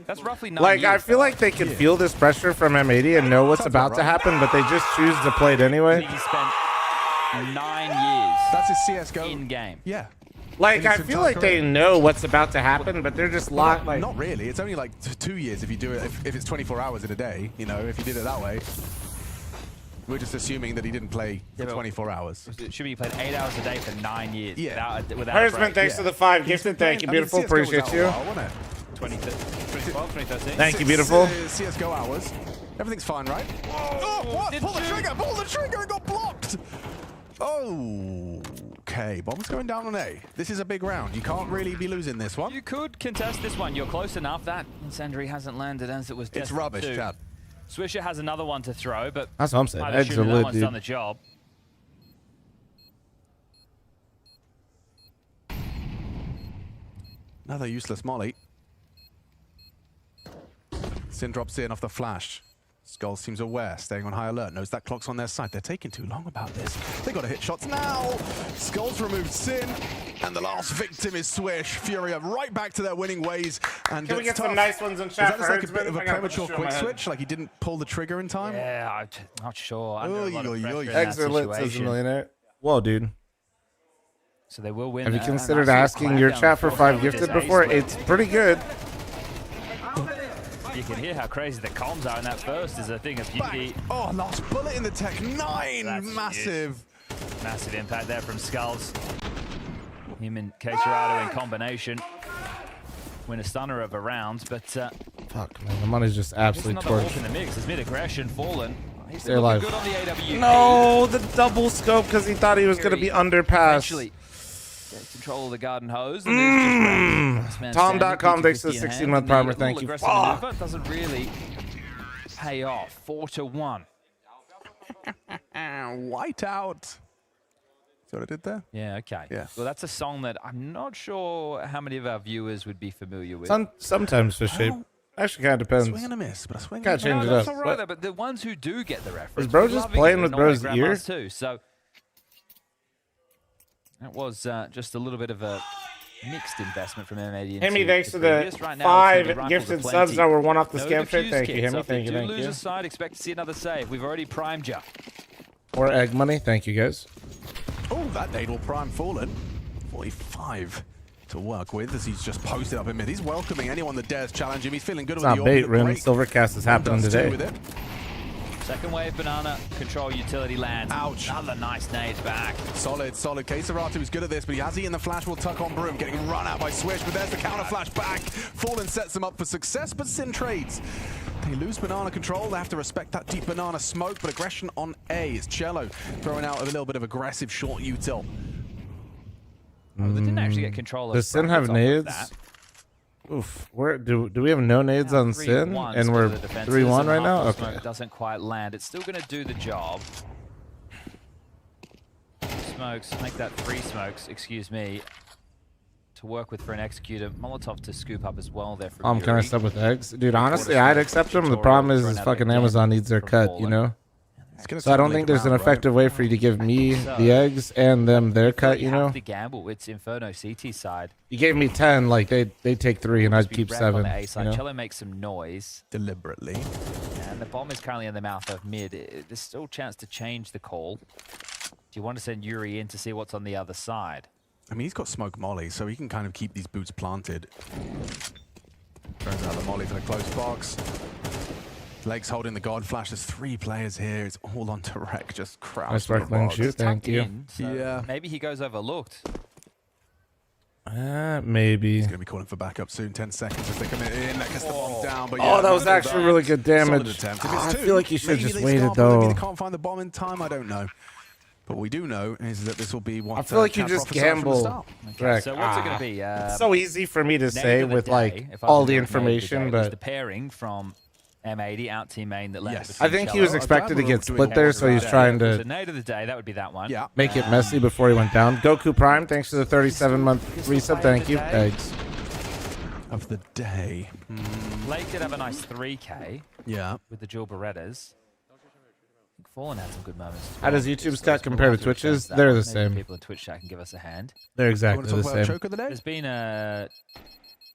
That's roughly 9 Like, years, I feel like they can feel this pressure from M80 and know what's about to happen, but they just choose to play it anyway. He spent 9 years. That's his CSGO in game. Yeah. Like, I feel like they know what's about to happen, but they're just locked. Like, not really. It's only like 2 years if you do it. If it's 24 hours in a day, you know, if you did it that way. We're just assuming that he didn't play for 24 hours. It should be played 8 hours a day for 9 years. Yeah. Without Hertzman, thanks for the 5 gifted. Thank you, beautiful. Appreciate you. 2012, 2013. Thank you, beautiful. CSGO hours. Everything's fine, right? Oh, what? Pull the trigger! Pull the trigger! It got blocked! Oh. Okay, bomb's going down on A. This is a big round. You can't really be losing this one. You could contest this one. You're close enough. That incendiary hasn't landed as it was destined. It's rubbish, to. Chad. Swisher has another one to throw, but that's what I'm saying. Eggs are lit, dude. Done the job. Another useless molly. Sin drops in off the flash. Skull seems aware, staying on high alert, knows that clock's on their side. They're taking too long about this. They got to hit shots now. Skull's removed Sin, and the last victim is Swish. Furia right back to their winning ways. And can we get tough. some nice ones in chat? Is that like a bit of a premature quick switch? Like he didn't pull the trigger in time? Yeah, I'm not sure. Eggs are lit, says the millionaire. Whoa, dude. So they will win. Have you considered asking your chat for 5 gifted before? It's pretty good. You can hear how crazy the comms are in that first is a thing of beauty. Oh, last bullet in the tech 9. That's massive. Huge. Massive impact there from Skulls. Him and K-Serrato in combination. Win a stunner of a round, but fuck, man, the money's just absolutely torched. In the mix. His mid-aggression fallen. He's still alive. Good on the AWP. No, the double scope because he thought he was going to be underpass. Control of the garden hose. And Tom.com thanks for the 16-month primer. Thank you. Doesn't really pay off. 4-1. White out. See what I did there? Yeah, okay. Yeah. Well, that's a song that I'm not sure how many of our viewers would be familiar with. Sometimes for shape. Actually, kind of depends. Swing and a miss, but I swing. Gotta change it that's up. all right, but the ones who do get the reference. Is bro just playing with bro's ear? Too, so that was just a little bit of a mixed investment from M80. Hemi, thanks for the 5 gifted subs that were one off the scam trade. Thank you, Hemi. Thank you, thank you. Lose a side, expect to see another save. We've already primed you. Or egg money. Thank you, guys. Oh, that nade will prime Fallen. 45 to work with as he's just posted up in mid. He's welcoming anyone that dares challenge him. He's feeling good with the It's not bait, Rin. Silvercast is happening today. Second wave banana control utility lands. Ouch. Another nice nade back. Solid. K-Serrato is good at this, but he has eaten the flash. Will tuck on Broom, getting run out by Swish, but there's the counter flash back. Fallen sets them up for success, but Sin trades. They lose banana control. They have to respect that deep banana smoke, but aggression on A is Cello throwing out a little bit of aggressive short util. Oh, they didn't actually get control of. Does Sin have nades? Oof. Where do we have no nades on Sin? And we're 3-1 right now? Okay. It doesn't quite land. It's still going to do the job. Smokes, make that 3 smokes, excuse me, to work with for an executor. Molotov to scoop up as well there. Can I sub with eggs? Dude, honestly, I'd accept them. The problem is fucking Amazon needs their cut, you know? So I don't think there's an effective way for you to give me the eggs and them their cut, you know? The gamble, it's Inferno CT side. You gave me 10, like they take 3 and I'd keep 7. On the A side. You know? Cello makes some noise deliberately. And the bomb is currently in the mouth of mid. There's still a chance to change the call. Do you want to send Yuri in to see what's on the other side? I mean, he's got smoke molly, so he can kind of keep these boots planted. Throws out the molly for the close box. Lake's holding the god flash. There's 3 players here. It's all on to wreck. Just crouched. Nice shoot. Thank you. Yeah. Maybe he goes overlooked. Maybe. He's going to be calling for backup soon. 10 seconds as they come in. That gets the bomb down. But that was actually really good damage. I feel like you should have just waited, though. Maybe they can't find the bomb in time. I don't know. But what we do know is that this will be what I feel like you Cat just prophesied from the gamble. start. Drek. So what's it going to be? It's so easy for me to Name say of the with day, like if I all was the to go with name of the information, day, was but the pairing from M80 out team main that landed. Yes. I think he was Cello. expected to I'm get doing split there, so he's Cello. trying So to name of the day, that would be that one. Yeah. make it messy before he went down. Goku Prime, thanks for the 37-month resub. Thank you. Eggs. Of the day. Blake did have a nice 3K Yeah. with the dual Berettas. I think Fallen had some good moments. as How does well. YouTube's So cut we'll compare have to to extend Twitch's? that They're one. the Maybe same. People in Twitch chat can give us a hand. They're Want exactly to talk the about same. choke of the day? There's been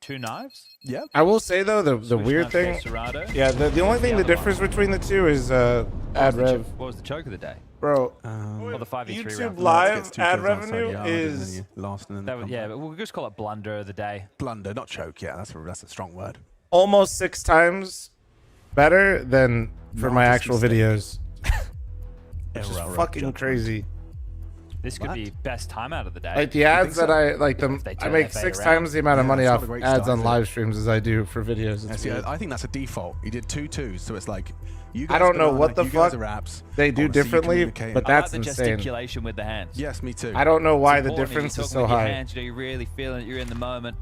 2 knives. Yeah. I will say though, the Switch weird knife thing, for Serrado. yeah, the only thing that other differs one. between the two is ad rev, What was the choke of the day? bro. Or the 5v3 YouTube round? Live Gets 2 ad kills outside revenue yard, and then is you lost and then That was, come yeah, back. but we'll just call it blunder of the day. Blunder, not choke. Yeah, that's a strong word. almost 6 times better than for my Largest actual mistake. videos. Which is Error of fucking judgment. crazy. This could What? be best time out of the day. Like the ads think that so? I like them, If they I turn make their 6 fade around. times the amount of Yeah, money it's not off a great ads start, on is it? live streams as I do for videos. Yeah, It's see, weird. I think that's a default. He did 2 so it's like you guys I don't know banana, what the you guys fuck are apps. they do I wanna see you differently, communicate. but I like that's the insane. gesticulation with the hands. Yes, me too. I don't know why It's the important if difference you're is talking so with your high. hands, you're really feeling it, you're in the moment.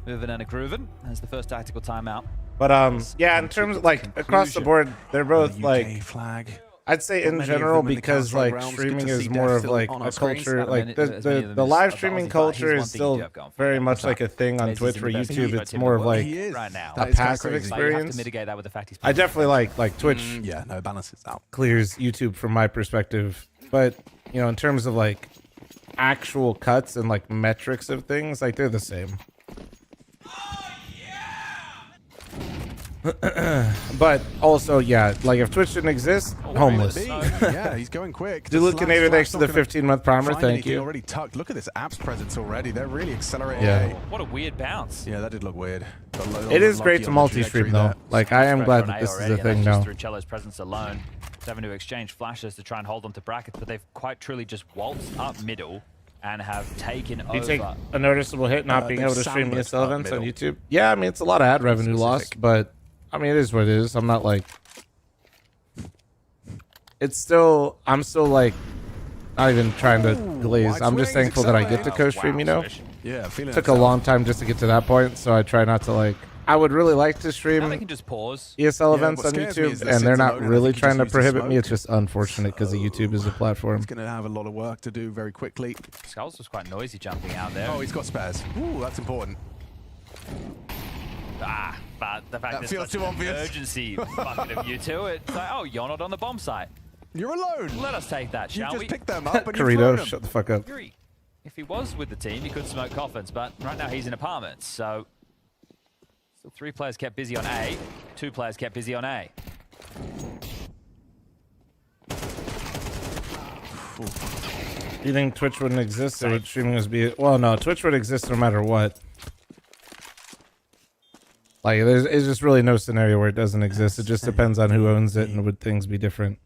Moving and a grooving as the first tactical timeout. But yeah, in terms of like across the board, they're both UK like flag. I'd say Not in many of general them in the because Counter-Strike like realms. Good streaming to is see more Dev of still like on a our screens. culture. As Like many of the them live as streaming Aussie, but culture here's one is thing you still do have going for very you. much like a thing on Messi is Twitch in or the best YouTube. YouTube It's more of in the world. like He is right now. That a is kinda passive crazy. But you have to experience. mitigate that with the fact he's I definitely like Twitch Yeah, no, it balances out. clears YouTube from my perspective, but you know, in terms of like actual cuts and like metrics of things, like they're the same. But also, yeah, like if Twitch didn't exist, homeless. Yeah, he's going quick. Do Lucanator, thanks to the 15-month primer. Find Thank anything you. Already tucked. Look at this apps presence already. They're really accelerating. Yeah. What a weird bounce. Yeah, that did look weird. It is great to multi-stream though. Like I am glad that this is a thing now. Through Cello's presence alone, having to exchange flashes to try and hold on to brackets, but they've quite truly just waltzed up middle and have taken Do you take over. a noticeable hit not being they've able to stream sandwiched ESL up events on middle. YouTube? Yeah, I mean it's a lot of ad revenue lost, but I mean it is what it is. I'm not like it's still I'm still like not even trying to glaze. wide I'm just swings, thankful that I get to accelerate. co-stream, you know. Yeah, feeling Took a long time just to get to that point, so I try not to like I would really like to Now they stream can just pause. ESL Yeah, events what on scares me is YouTube, that and they're since not Logan, I really think he trying to just used to prohibit me. smoke. It's just unfortunate because of YouTube as a platform. He's going to have a lot of work to do very quickly. Skulls was quite noisy jumping out there. Oh, he's got spares. Ooh, that's important. But the fact That there's feels such too an obvious. urgency bucket of you two, it's like, oh, you're not on the bomb site. You're alone. Let us take that, You shall just we? picked them up and you threw Corrito, them. shut the fuck up. Agree. If he was with the team, he could smoke coffins, but right now he's in apartments, so still 3 players kept busy on A, 2 players kept busy on A. Do you think Twitch wouldn't exist or would streaming would be? Well, no, Twitch would exist no matter what. Like, it's just really no scenario where it doesn't exist. It just depends on who owns it and would things be different.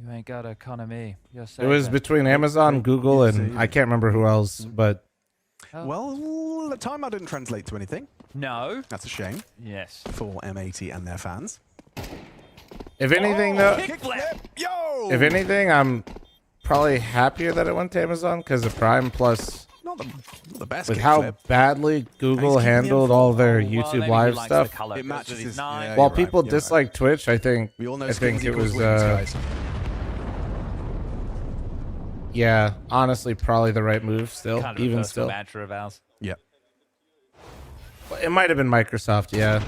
You ain't got economy. You're It was between Amazon, Google, and I can't remember who else, but Well, the timeout didn't translate to anything. No. That's a shame Yes. for M80 and their fans. if anything, though, Kickflip. Yo! if anything, I'm probably happier that it went to Amazon because of Prime Plus. Not the best With how kickflip. badly Google keeping handled the all their Well, YouTube maybe he live likes stuff, the color. It matches his- yeah, while you're people right, you're dislike Twitch, I think We all know I think skills it equals was wins, guys. yeah, honestly, probably the right move. Still, Kind of a even personal still, mantra of ours. Yeah. it might have been Microsoft. Yeah,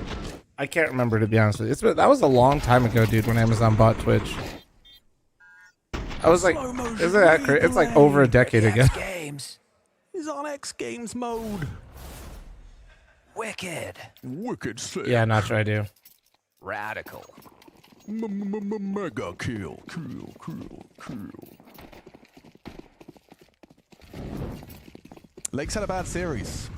I can't remember to be honest with you. That was a long time ago, dude. When Amazon bought Twitch, I was like, isn't that crazy? It's like over a decade ago. Games. He's on X Games mode. Wicked. Wicked sick. Yeah, not sure I do. Radical. Mega kill. Kill. Lakes had a bad series.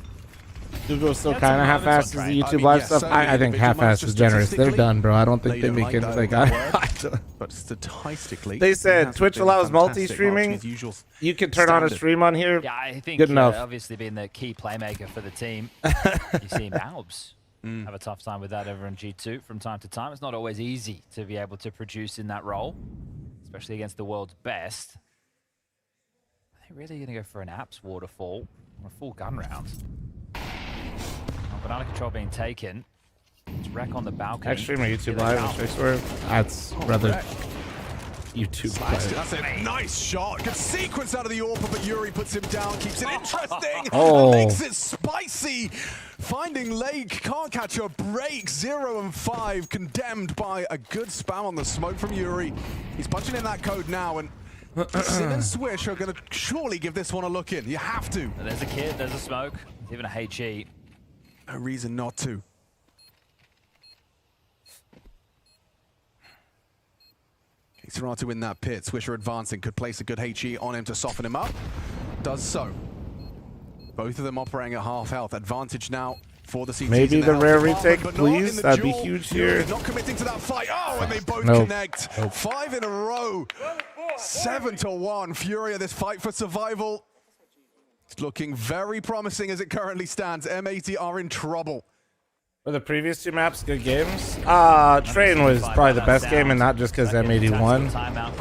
Google still That's kind of some moments half-asses the on YouTube track. I mean, live yes, stuff. certainly I think individual half-ass ones is just generous. They're statistically, done, bro. I don't they think they don't make like it. that Like, But statistically, They said it hasn't Twitch been allows fantastic multi-streaming. marks with usual you can turn on a standard. stream on here. Yeah, I think Good enough. obviously being the key playmaker for the team, you see Malbs have a tough time with that over in G2 from time to time. It's not always easy to be able to produce in that role, especially against the world's best. really going to go for an Apps waterfall or a full gun round? Banana control being taken. It's Wreck on the balcony. Actually, my YouTube live, which I swear, that's rather YouTube live. That's a nice shot. Good sequence out of the AWP, but Yuri puts him down, keeps it interesting, Oh. and makes it spicy. Finding Lake, can't catch a break. 0 and 5, condemned by a good spam on the smoke from Yuri. He's punching in that code now, and Sin and Swish are going to surely give this one a look in. You have to. There's a kid, there's a smoke, there's even a HE. No reason not to. Serrato in that pit. Swisher advancing, could place a good HE on him to soften him up. Does so. Both of them operating at half health. Advantage now for the CTs. Maybe the rare retake, but please. That'd be huge here. Not committing to that fight. Oh, and they both Nope. connect. Nope. 5 in a row. 7-1. Furia, this fight for survival. It's looking very promising as it currently stands. M80 are in trouble. For the previous 2 maps, good games. Train was probably the best game, and not just because M80 won.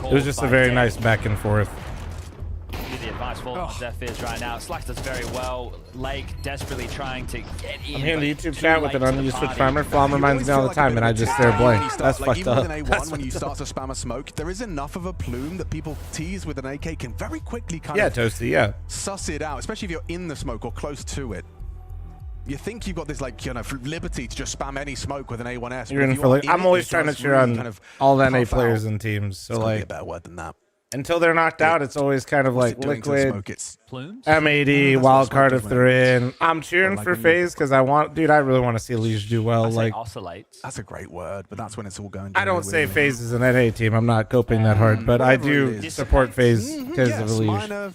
It was just a very nice back and forth. The advice falling on deaf ears right now. Slax does very well. Lake desperately trying to get in. I'm here in the YouTube chat with an unused Switch primer. Flom reminds me all the time, and I just stare blank. That's fucked up. When you start to spam a smoke, there is enough of a plume that people tease with an AK can very quickly kind Yeah, of Toasty, yeah. suss it out, especially if you're in the smoke or close to it. You think you've got this, like, you know, liberty to just spam any smoke with an A1S. You're in for like, I'm always trying to cheer on all the NA players and teams. So, It's like, be a better word than that. until they're knocked out, it's always kind of What's like it doing to the Liquid, smoke? It's Plumes? M80, That's what wildcard smoke if is they're when in. I'm cheering like for when you- FaZe because I really want to see Liege do well. I say Like, oscillates. That's a great word, but that's when it's all going. I don't say really. FaZe is an NA team. I'm not coping that hard, but I whatever do it is. support FaZe because Yes, of Liege. minor.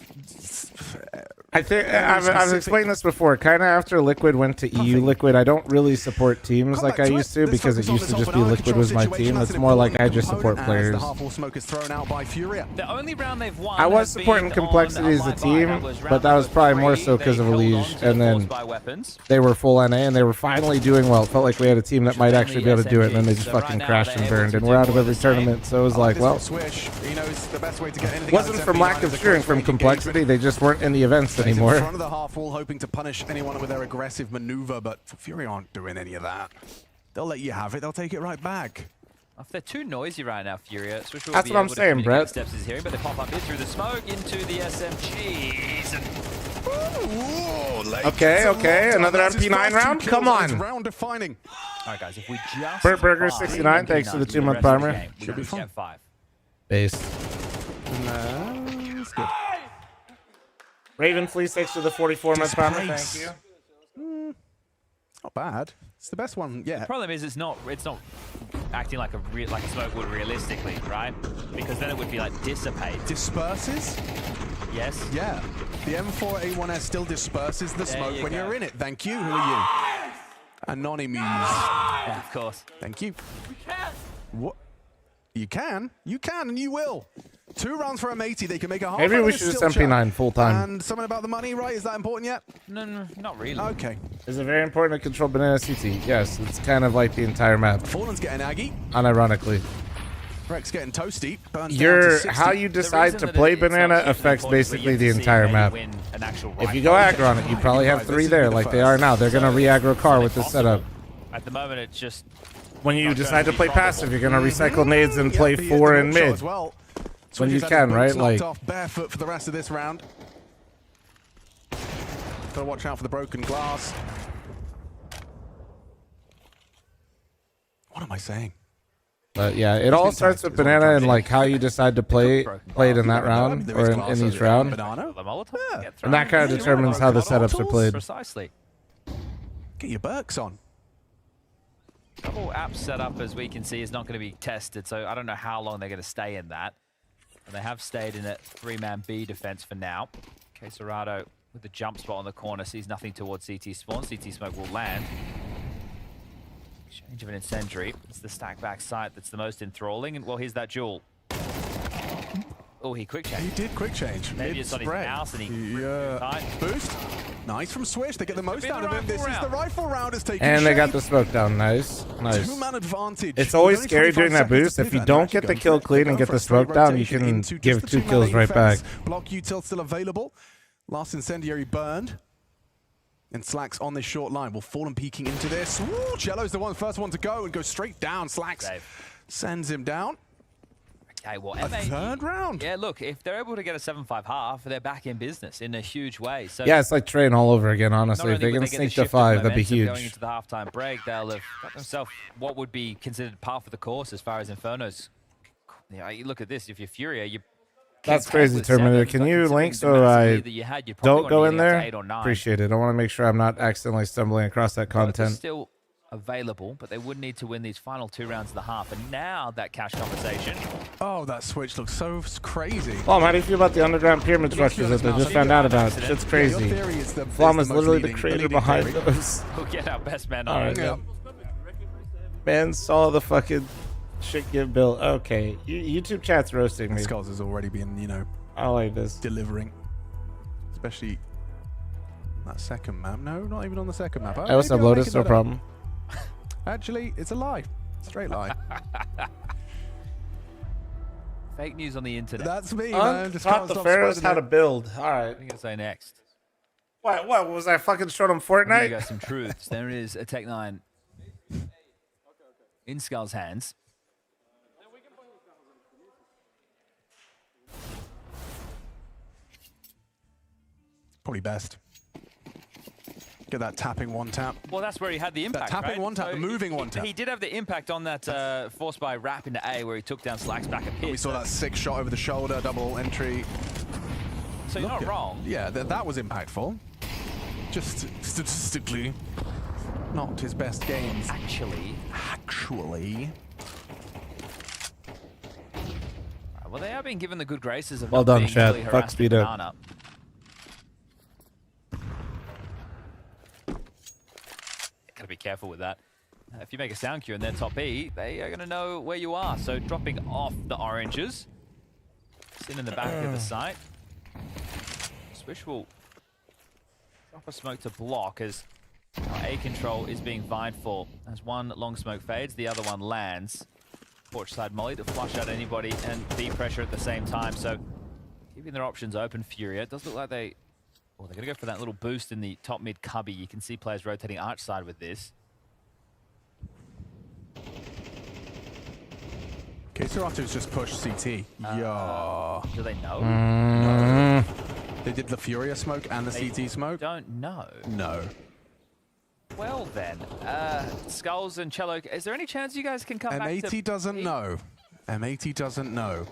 I think I've explained this before. Kind of after Liquid went to EU Liquid, I don't really support teams like I used to because it used to just be Liquid was my team. It's more like I just support players. The only round they've won I was has been supporting Complexity as a on team, That was but that was round probably more three. so because They of held Liege, on to and the then force by weapons. they were full NA and they were finally doing well. It felt like we had a team that might actually be able to do it, and then they just So right fucking now crashed they're and able burned, to and do we're out of more every of the same. tournament. So it was like, well, Swish, he knows the best way to get anything. it wasn't from lack of cheering from Complexity. They just weren't in the events In anymore. front of the half wall, hoping to punish anyone with their aggressive maneuver, but Fury aren't doing any of that. They'll let you have it. They'll take it right back. If they're too noisy right now, Furia, Swish will That's be what I'm able to saying, communicate Brett. the steps he's hearing, but they pop up here through the smoke into the SMGs. And Okay, another MP9 round? Come on. Round defining. all right, guys, if we just Burt Burger find 69, thanks for the MP9 2-month the rest of the primer. game, we Should be just fun. get 5. Base. That's good. Raven Fleece, thanks for the 44-month primer. Disgrace. Thank you. Not bad. It's the best one yet. Problem is, it's not acting like a smoke would realistically, right? Because then it would be like dissipate. Disperses? Yes. Yeah. The M4A1S still disperses the smoke you when go. you're in it. Thank you. Who are you? Anonymous. Yeah, of course. Thank you. What? You can, and you will. 2 rounds for M80. They can make a half. Maybe out of we this should just still MP9 chat. full time. And something about the money, right? Is that important yet? No, not really. Okay. Is it very important to control Banana CT? Yes, it's kind of like the entire map, Fallen's getting aggy. unironically. Rex getting toasty. Burns down to 60. How you The decide reason to that play it's not Banana hugely affects important is that basically you the have to see entire maybe map. win an actual If you rifle. go aggro on it, you probably have 3 there like they are now. They're going to re-aggro car with this setup. At the moment, it's just When you Not decide to gonna be play probable. passive, you're going to recycle nades and Yeah, play the 4 in hook shot mid. as well. When you Switches had can, his right? boots knocked Like, off barefoot for the rest of this round. Gotta watch out for the broken glass. What am I saying? but yeah, it all starts with Banana and like how you decide to play it in that round or in each round. Banana. the Molotov. Yeah. Get And that kind of thrown. determines how the setups are played. Precisely. Get your Berks on. Double app setup, as we can see, is not going to be tested, so I don't know how long they're going to stay in that. And they have stayed in a 3-man B defense for now. Okay, Serrato with the jump spot on the corner sees nothing towards CT spawn. CT smoke will land. Change of an incendiary. It's the stack back sight that's the most enthralling. And well, here's that duel. Oh, he quick He change. did quick change. Maybe it's on his Mid-spread. mouse and he Yeah. tight. Boost. Nice from Swish. They get the most out of him. This is the rifle round. It's taking And they got shape. the smoke down. Nice. Nice. Two-man advantage. It's always Only scary 25 during that seconds boost. to If pivot you and don't actually get the go kill for it. clean They're and going get for the a straight smoke down, you rotation can into just give the 2 two-man kills right back. defense. Block util still available. Last incendiary burned. And Slacks on this short line. Will Fallen peeking into this. Woo, Cello's the first one to go and go straight down. Slacks sends him down. Okay, well, A third round. Yeah, look, if they're able to get a 7-5 half, they're back in business in a huge way. So Yeah, it's like train all over again, honestly. If they can sneak to 5, that'd be huge. Going into the halftime break, they'll have got themselves what would be considered par for the course as far as Inferno's. Yeah, you look at this. If you're Furia, you. That's crazy, Terminator. Can you link so I don't go in there? Appreciate it. I want to make sure I'm not accidentally stumbling across that content. Still available, but they would need to win these final 2 rounds of the half. And now that cash conversation. Oh, that switch looks so crazy. Flom, how do you feel about the underground pyramid structures that they just found out about? Shit's crazy. Flom is literally the creator behind those. We'll get our best man on it. Yeah. Man saw the fucking shit get built. Okay, YouTube chat's roasting me. Skulls has already been, you know, I like this. delivering. Especially that second map. No, not even on the second map. I also uploaded, no problem. Actually, it's a lie. Straight lie. Fake news on the internet. That's me, man. Just taught the Pharaohs how to build. All right. What are you going to say next? What was I fucking showing them There you Fortnite? go, some truths. There is a Tech-9 in Skull's hands. Probably best. Get that tapping one tap. Well, that's where he had the impact, That tapping right? one tap, So the moving one tap. He did have the impact on that force by wrap into A where he took down Slacks back a pit. We saw that 6 shot over the shoulder, double entry. So you're not wrong. Yeah, that was impactful. Just statistically, not his best games. Actually. Well, they are being given the good graces of Well not done, being Chad. really Fuck harassed speed with up. Banana. Gotta be careful with that. If you make a sound cue in their top E, they are gonna know where you are. So dropping off the oranges. Sit in the back of the site. Swish will drop a smoke to block as A control is being vied for. As one long smoke fades, the other one lands. Porch side molly to flush out anybody and B pressure at the same time. So keeping their options open, Furia. It does look like they're gonna go for that little boost in the top mid cubby. You can see players rotating arch side with this. Okay, Serato's just pushed CT. Yeah. Do they know? No. They did the Furia smoke and the CT smoke? Don't know. No. Well then, Skulls and Cello, is there any chance you guys can come back to... M80 doesn't know. M80 doesn't know.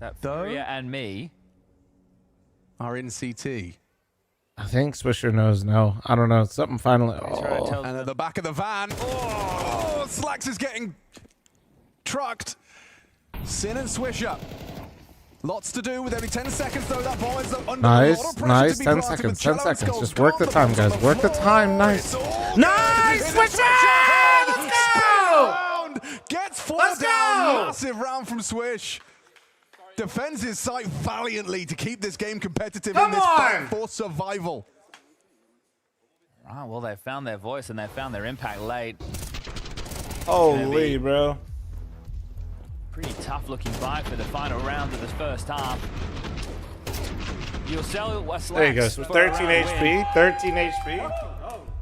That Furia and me are in CT. I think Swisher knows no. I don't know. Something finally. And at the back of the van. Oh, Slacks is getting trucked. Sin and Swisher. Lots to do with every 10 seconds, though. That ball is under a lot of pressure Nice. to be 10 planted seconds. with 10 Cello seconds. Skulls Just work the gone. time, guys. on the Work the floor. time. Nice. Nice. Swisher! Let's go! Gets 4 Let's down. go! Massive round from Swish. Defends his site valiantly to keep this game competitive Come in this fight on! for survival. Ah, well, they found their voice and they found their impact late. Holy, bro. Pretty tough looking fight for the final round of this first half. You'll sell what's There you go. So 13 HP. 13 HP.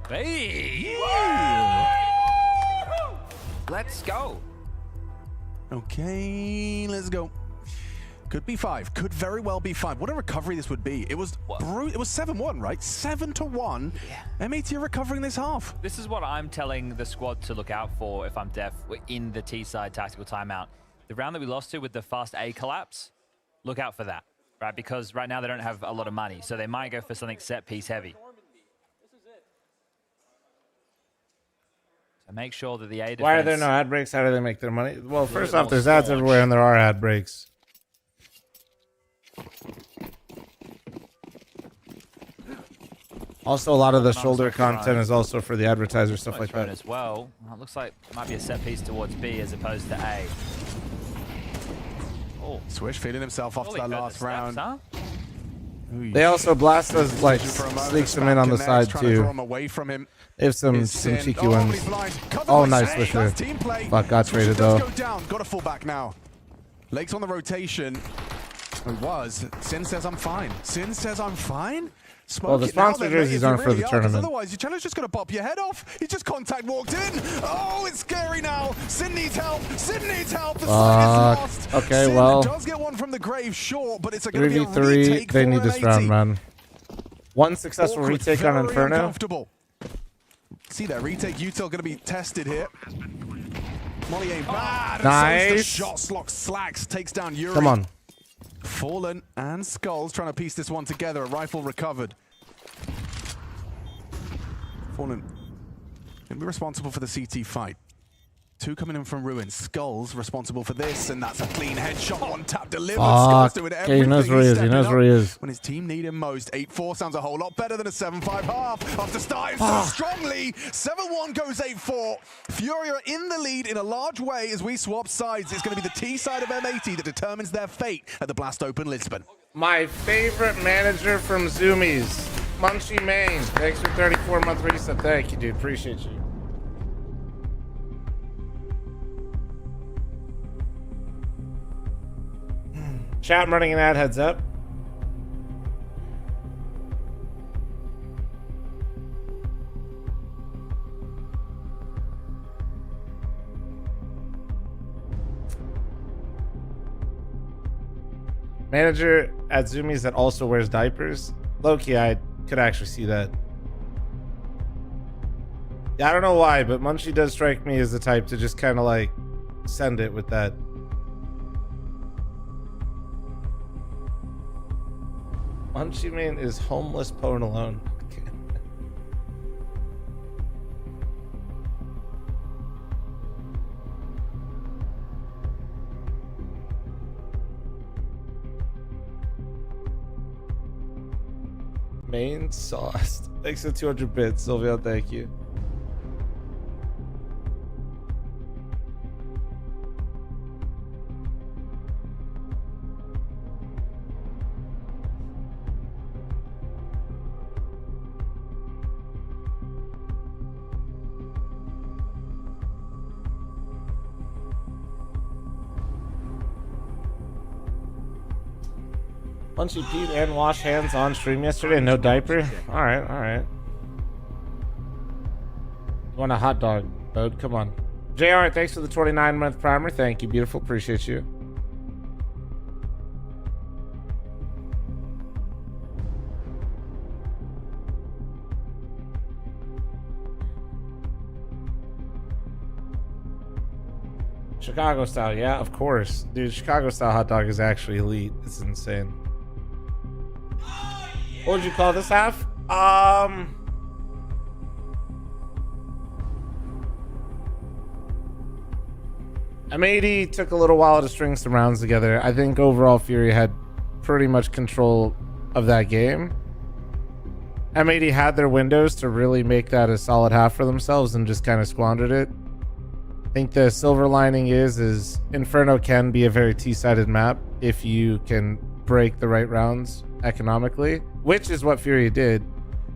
Hey! Let's go. Okay, let's go. Could be 5. Could very well be 5. What a recovery this would be. It was it was 7-1, right? 7-1. Yeah. M80 are recovering this half. This is what I'm telling the squad to look out for if I'm Def in the T-side tactical timeout. The round that we lost to with the fast A collapse, look out for that, right? Because right now they don't have a lot of money, so they might go for something set piece heavy. So make sure that the A defense... Why are there no ad breaks? How do they make their money? Well, first off, there's ads everywhere and there are ad breaks. Also, a lot of the shoulder content is also for the advertiser, stuff like that. As well. It looks like it might be a set piece towards B as opposed to A. Swish feeling himself off to that last round. They also blast us, like, sneaks them in on the side, too. They have some cheeky ones. Oh, nice, for sure. Fuck, got traded, though. Got to fall back now. Lake's on the rotation. It was. Sin says I'm fine. Sin says I'm fine? Well, the sponsor jerseys aren't for the tournament. Otherwise, your challenger's just going to pop your head off. He just contact walked in. Oh, it's scary now. Sin needs help. Sin needs help. The side is lost. Okay, Sin well. does get one from the grave, sure, but it's going to be a 3v3. retake. They need this for round, M80. man. One successful retake on Inferno. Uncomfortable. See that retake util going to be tested here. Molly ain't bad. Nice. The shot slot slacks, takes down Yuri. Come on. Fallen and Skulls trying to piece this one together. A rifle recovered. Fallen going to be responsible for the CT fight. Two coming in from Ruins. Skulls responsible for this, and that's a clean headshot. One tap delivered. Skulls doing everything. Okay, he knows where he is. He knows where he is. When his team need him most. 8-4 sounds a whole lot better than a 7-5 half. After starting so strongly, 7-1 goes 8-4. Fury are in the lead in a large way as we swap sides. It's going to be the T side of M80 that determines their fate at the Blast Open Lisbon. My favorite manager from Zoomies, Munchie Main. Thanks for 34-month reset. Thank you, dude. Appreciate you. Chat, I'm running an ad, heads up. Manager at Zoomies that also wears diapers. Low-key, I could actually see that. Yeah, I don't know why, but Munchie does strike me as the type to just kind of like send it with that. Munchie Man is homeless pone alone. Main sauce. Thanks for 200 bits, Sylvia. Thank you. Punchy Pete and wash hands on stream yesterday, no diaper. All right, all right. You want a hot dog, Bode? Come on. JR, thanks for the 29-month primer. Thank you, beautiful. Appreciate you. Chicago style, yeah, of course. Dude, Chicago style hot dog is actually elite. It's insane. What would you call this half? M80 took a little while to string some rounds together. I think overall Fury had pretty much control of that game. M80 had their windows to really make that a solid half for themselves and just kind of squandered it. I think the silver lining is Inferno can be a very T-sided map if you can break the right rounds economically, which is what Fury did.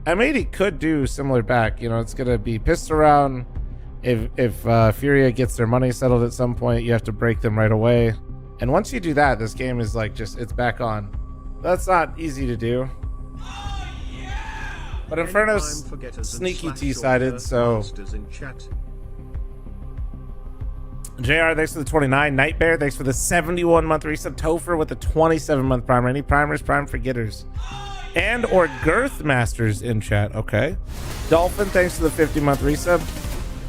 M80 could do similar back. You know, it's going to be pissed around. If Furia gets their money settled at some point, you have to break them right away. And once you do that, this game is like just, it's back on. That's not easy to do. But Inferno's sneaky T-sided, so... JR, thanks for the 29. Nightbear, thanks for the 71-month reset. Topher with the 27-month primer. Any primers? Prime for getters. And or Girth Masters in chat. Okay. Dolphin, thanks for the 50-month resub.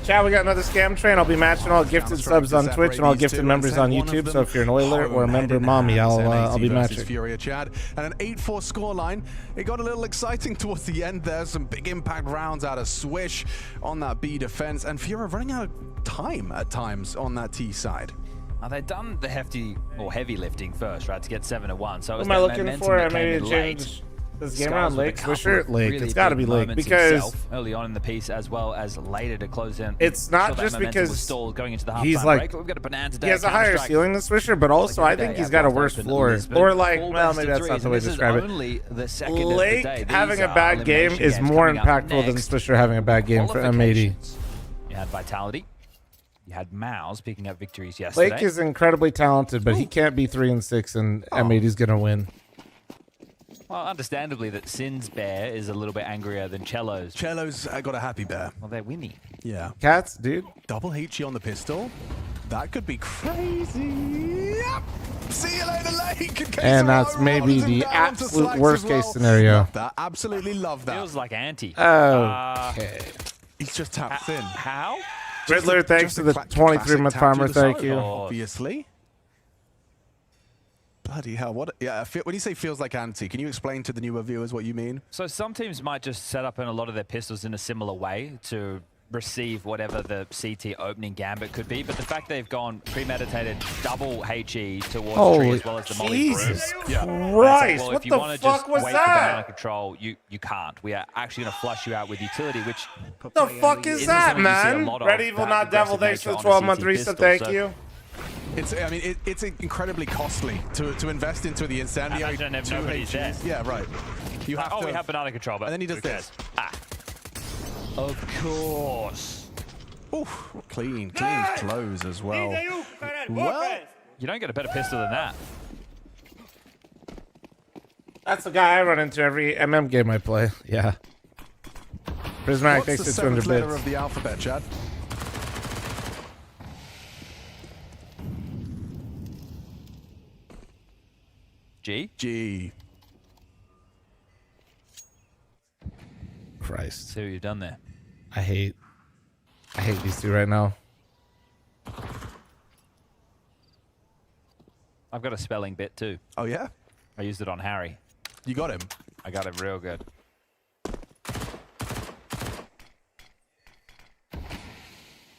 Chat, we got another scam train. I'll be matching all gifted subs on Twitch and all gifted members on YouTube. So if you're an Oiler or a member mommy, I'll be matching. Furia, Chad, and an 8-4 scoreline. It got a little exciting towards the end there. Some big impact rounds out of Swish on that B defense, and Furia running out of time at times on that T side. Now they've done the heavy lifting first, right, to get 7-1. So what am I looking for? I made a change. This game Skulls around with a Lake, couple Swisher, of Lake. really It's got to big be Lake moments because himself early on in the piece, as well as later to close in. it's not Ensure that just momentum was because stalled going into the he's halftime like break, but we've got a bonanza day he has a of higher Counter-Strike. ceiling than Swisher, but also I think he's got a worse floor. Or like, well, maybe that's not the way to describe it. Lake having a bad game is more impactful than Swisher having a bad game for M80. You had Vitality. You had Mouse picking up victories yesterday. Lake is incredibly talented, but he can't be 3 and 6, and M80's gonna win. Well, understandably, that Sin's bear is a little bit angrier than Cello's. Cello's got a happy bear. Well, they're winning. Yeah. Cats, dude. Double HE on the pistol. That could be crazy. Yep. See you later, Lake. And that's maybe the absolute worst case scenario. Love that. Absolutely love that. Feels like anti. Okay. He's just tapped thin. How? Riddler, thanks to the 23-month farmer. Thank you. Obviously. Bloody hell! What? Yeah. When you say feels like anti, can you explain to the newer viewers what you mean? So some teams might just set up in a lot of their pistols in a similar way to receive whatever the CT opening gambit could be, but the fact they've gone premeditated double HE towards tree as well as the molly Jesus Christ! Well, what if you the want to fuck just was wait for banana that? control, you can't. We are actually going to flush you out with utility, which The fuck is isn't that, something you see a man? lot of, Red Evil, that not Devil. aggressive Thanks for the nature on a 12-month CT reset. pistol, Thank so you. I mean, it's incredibly costly to invest into the incendiary. Imagine if 2 nobody's there. HEs. Yeah, right. You have to. we have banana control, but And then he does who cares? this. Of course. Oof, clean close as well. Well, You don't get a better pistol than that. That's the guy I run into every MM game I play. Yeah. Prismatic, what's thanks the for 200 seventh letter bits. of the alphabet, Chad? G? G. Christ. See what you've done there. I hate these two right now. I've got a spelling bit too. Oh yeah? I used it on Harry. You got him. I got it real good.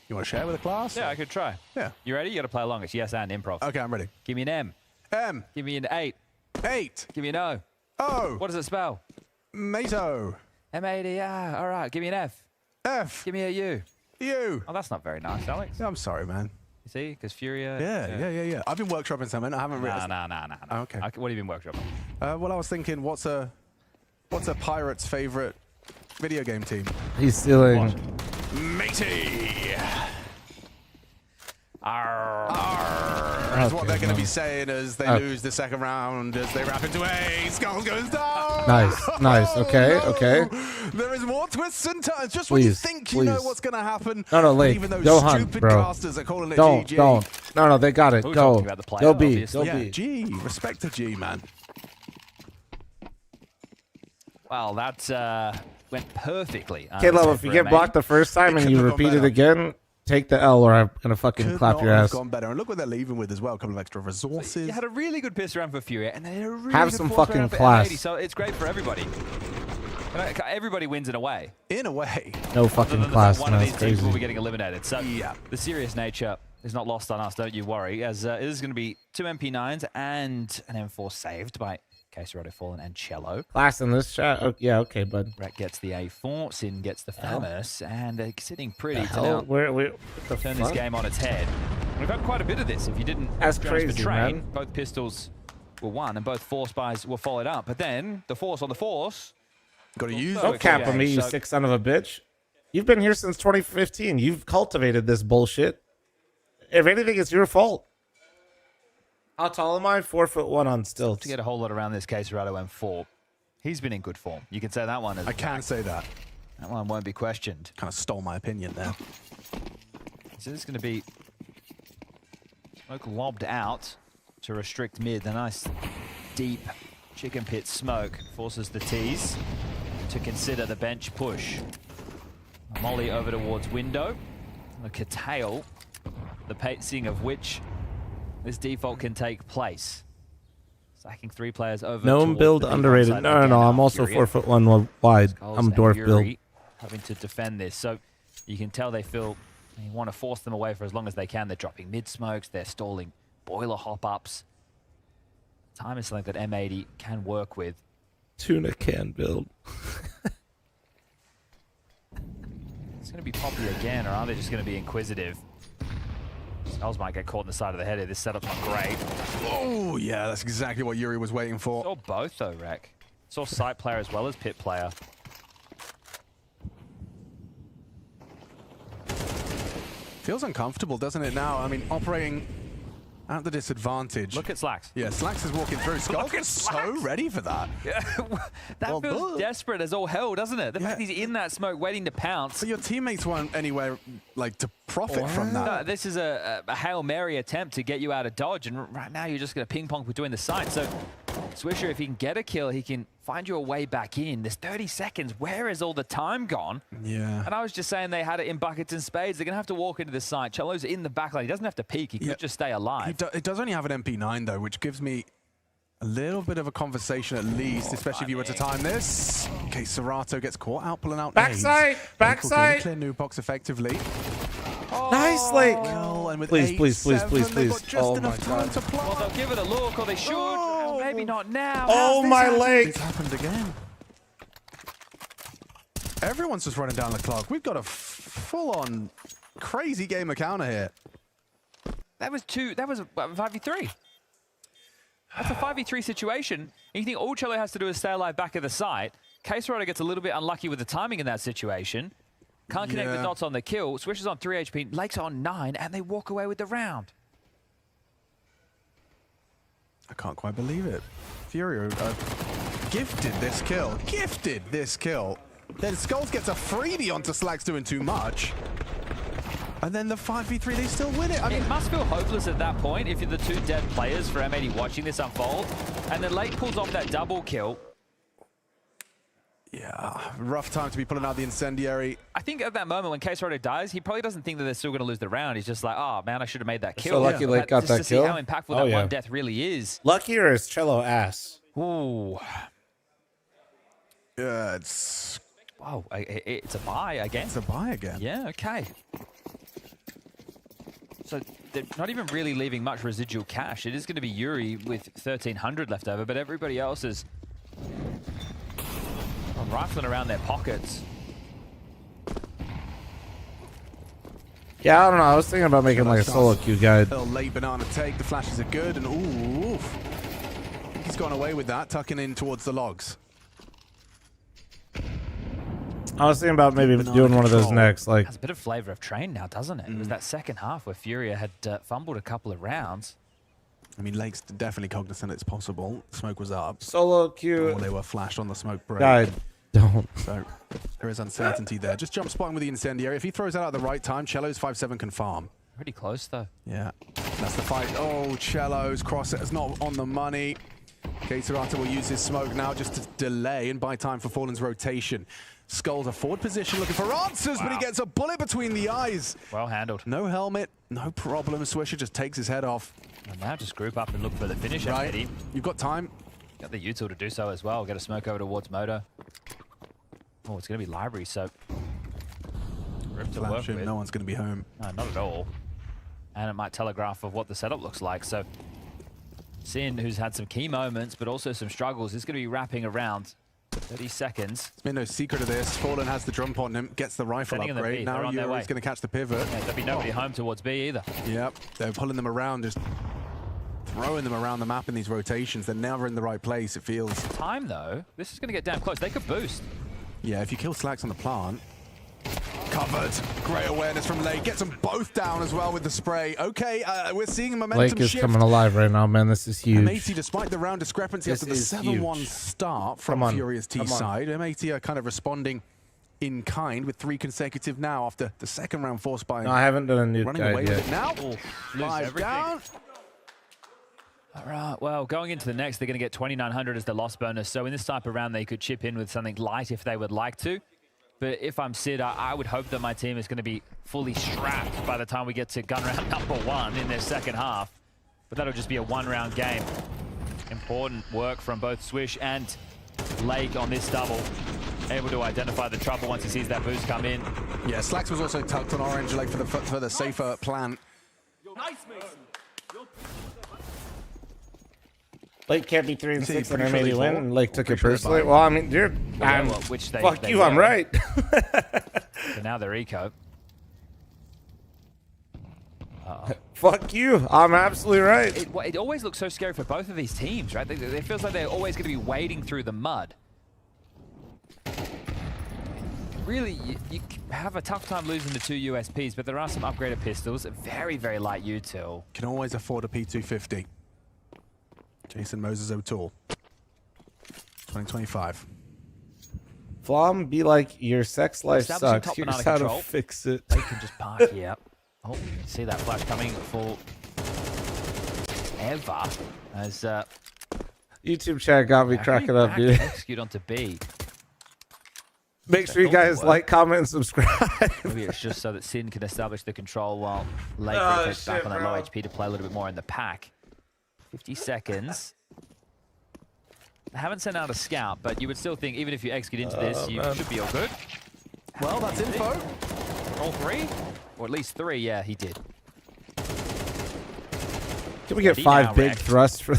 You want to share with the class? Yeah, I could try. Yeah. You ready? You got to play along. It's yes and improv. Okay, I'm ready. Give me an M. M. Give me an 8. 8. Give me an O. O. What does it spell? Mato. M-A-D-R. All right. Give me an F. F. Give me a U. U. Oh, that's not very nice, Alex. Yeah, I'm sorry, man. You see? Because Furia... Yeah. I've been workshopping something. I haven't realized. Nah. Okay. What have you been workshopping? Well, I was thinking, what's a pirate's favorite video game team? He's stealing. Matey. Arr. Is what Okay, they're going to no. be saying as they lose the second round, as they wrap into A. Skull goes down. Nice. Okay. There is more twists and turns. Just when you Please, think you know please. what's going to happen. No, Lake. Even those Go hunt, stupid bro. casters are calling it Don't. GG. No, they got it. We're Go. talking about the player, Go B. obviously. Go Yeah, B. G. Respect to G, man. Well, that went perfectly. Okay, Level, if you get blocked the first time and couldn't you have repeat gone it better. again, take the L or I'm going to fucking Could clap not your have ass. gone better. And look what they're leaving with as well. A couple of extra resources. You had a really good piss round for Furia, and they had a really Have good some fourth fucking round for class. M80, so it's great for everybody. Everybody wins in a way. In a way. No Other fucking than the class, fact one man. of these That's teams will be crazy. getting eliminated. So Yeah. the serious nature is not lost on us, don't you worry, as it is going to be 2 MP9s and an M4 saved by Caserado Fallen and Cello. Class in this chat? Oh, yeah, okay, bud. Rat gets the A4, Sin gets the hell? famous, and they're sitting pretty to Hell, now what the turn this fuck? game on its head. We've had quite a bit of this. If you didn't That's join us for crazy, train, man. both pistols were won and both force buys were followed up. But then the force on the force. Got to use Don't it. cap on me, you sick son of a bitch. You've been here since 2015. You've cultivated this bullshit. If anything, it's your fault. How tall am I? 4'1" on stilts. To get a whole lot around this Caserado M4. He's been in good form. You can say that one. I can say that. That one won't be questioned. Kind of stole my opinion there. So this is going to be smoke lobbed out to restrict mid. The nice deep chicken pit smoke forces the T's to consider the bench push. A molly over towards window. A curtail the pacing of which this default can take place. Sacking 3 players over. Gnome towards build the default underrated. side No, again. I'm also Fury 4'1" wide. Skulls I'm and dwarf Yuri build. having to defend this. So you can tell they feel they want to force them away for as long as they can. They're dropping mid smokes. They're stalling boiler hop ups. Time is something that M80 can work with. Tuna can build. It's going to be Poppy again, or are they just going to be inquisitive? Skulls might get caught in the side of the head here. This setup's not great. Oh, yeah, that's exactly what Yuri was waiting for. Saw both, though, Rek. Saw site player as well as pit player. Feels uncomfortable, doesn't it now? I mean, operating at the disadvantage. Look at Slacks. Yeah, Slacks is walking through. Skull is so ready for that. Yeah, that feels desperate as all hell, doesn't it? The fact he's in that smoke waiting to pounce. But your teammates weren't anywhere like to profit from that. No, this is a Hail Mary attempt to get you out of dodge, and right now you're just going to ping pong between the sides. So Swisher, if he can get a kill, he can find you a way back in. There's 30 seconds. Where is all the time gone? Yeah. And I was just saying they had it in buckets and spades. They're going to have to walk into the site. Cello's in the back line. He doesn't have to peek. He could just stay alive. It does only have an MP9, though, which gives me a little bit of a conversation at least, especially if you were to time this. Okay, Serato gets caught out, pulling out Backside! nades. Backside! Clear new box effectively. Nice, Lake! Well, and with Please, 8-7, please, please, please, they've got please. just Oh my enough time God. to plant. Well, they'll give it a look, or they should. Oh. Maybe not now. Oh my Lake! It's happened again. Everyone's just running down the clock. We've got a full-on crazy game of counter here. That was a 5v3. That's a 5v3 situation. And you think all Cello has to do is stay alive back at the site. Case Rider gets a little bit unlucky with the timing in that situation. Can't connect the dots on the kill. Swish is on 3 HP, Lake's on 9, and they walk away with the round. I can't quite believe it. Furio gifted this kill. Gifted this kill. Then Skulls gets a freebie onto Slacks doing too much. And then the 5v3, they still win it. I mean, it must feel hopeless at that point if you're the two dead players for M80 watching this unfold. And then Lake pulls off that double kill. yeah, rough time to be pulling out the incendiary. I think at that moment when Case Rider dies, he probably doesn't think that they're still going to lose the round. He's just like, oh man, I should have made that kill. So lucky Lake got that just kill. To see how impactful that one death really is. Lucky or is Cello ass? Ooh. Yeah, it's... Wow, it's a buy again. It's a buy again. Yeah, okay. So they're not even really leaving much residual cash. It is going to be Yuri with 1,300 left over, but everybody else is rifling around their pockets. Yeah, I don't know. I was thinking about making like a solo queue guide. Little late banana take. The flashes are good, and ooh, he's gone away with that, tucking in towards the logs. I was thinking about maybe doing one of those next. Like, has a bit of flavor of Train now, doesn't it? It was that second half where Furia had fumbled a couple of rounds. I mean, Lake's definitely cognizant it's possible. Smoke was up. Solo queue. Or they were flashed on the smoke break. Guide. Don't. So there is uncertainty there. Just jump spotting with the incendiary. If he throws that out at the right time, Cello's 5-7 can farm. Pretty close, though. Yeah. That's the fight. Oh, Cello's crosshairs not on the money. Gatorata will use his smoke now just to delay and buy time for Fallen's rotation. Skull's a forward position looking for answers, but he gets a bullet between the eyes. Well handled. No helmet, no problem. Swisher just takes his head off. And now just group up and look for the finish, Right. Eddie. You've got time. Got the util to do so as well. Get a smoke over towards Moto. Oh, it's going to be library, so room to work Flash him, with. no one's going to be home. No, not at all. And it might telegraph of what the setup looks like. So Sin, who's had some key moments, but also some struggles, is going to be wrapping around 30 seconds. It's been no secret of this. Fallen has the jump on him, gets the rifle Sending in the upgrade. B. They're Now on their way. Yuri's going to catch the pivot. Yeah, there'll be nobody home towards B either. Yep, they're pulling them around, just throwing them around the map in these rotations. They're never in the right place, it feels. Time, though. This is going to get damn close. They could boost. Yeah, if you kill Slacks on the plant. Covered. Great awareness from Lake. Gets them both down as well with the spray. Okay, we're seeing a momentum Lake is shift. coming alive right now, man. This is huge. M80, despite the round discrepancy This after the is 7-1 huge. start from Furious T side, M80 are kind of responding in kind with 3 consecutive now after the second round forced by No, I haven't done a new running guide away yet. with it now. Lose 5 everything. down. All right, well, going into the next, they're going to get 2,900 as the loss bonus. So in this type of round, they could chip in with something light if they would like to. But if I'm Sid, I would hope that my team is going to be fully strapped by the time we get to gun round number 1 in their second half. But that'll just be a 1-round game. Important work from both Swish and Lake on this double. Able to identify the trouble once he sees that boost come in. Yeah, Slacks was also tucked on orange, like for the safer plan. Nice, Mason. Lake can't be 3 and So you're 6 and pretty sure M80 they win bought? and Lake Or took it pretty sure personally. they buy? Well, I mean, you're. Yeah, I'm, well, which they fuck you, I'm will. right. So now they're eco. Fuck you, I'm absolutely right. It always looks so scary for both of these teams, right? It feels like they're always going to be wading through the mud. Really, you have a tough time losing the 2 USPs, but there are some upgraded pistols. Very, very light util. Can always afford a P250. Jason Moses O'Toole. 2025. Flom, be like, your sex life Establishing sucks. top Here's banana how control. to fix it. They can just park here. Oh, you can see that flash coming for ever as YouTube chat got me cracking up, dude. execute onto B. Make sure you guys like, comment, and subscribe. Maybe it's just so that Sin can establish the control while Lake Oh, rotates back shit, on that bro. low HP to play a little bit more in the pack. 50 seconds. I haven't sent out a scout, but you would still think even if you execute into this, you should be all good. Well, that's info. All 3? Or at least 3, yeah, he did. Can we get Ready 5 now, big Rex. thrusts for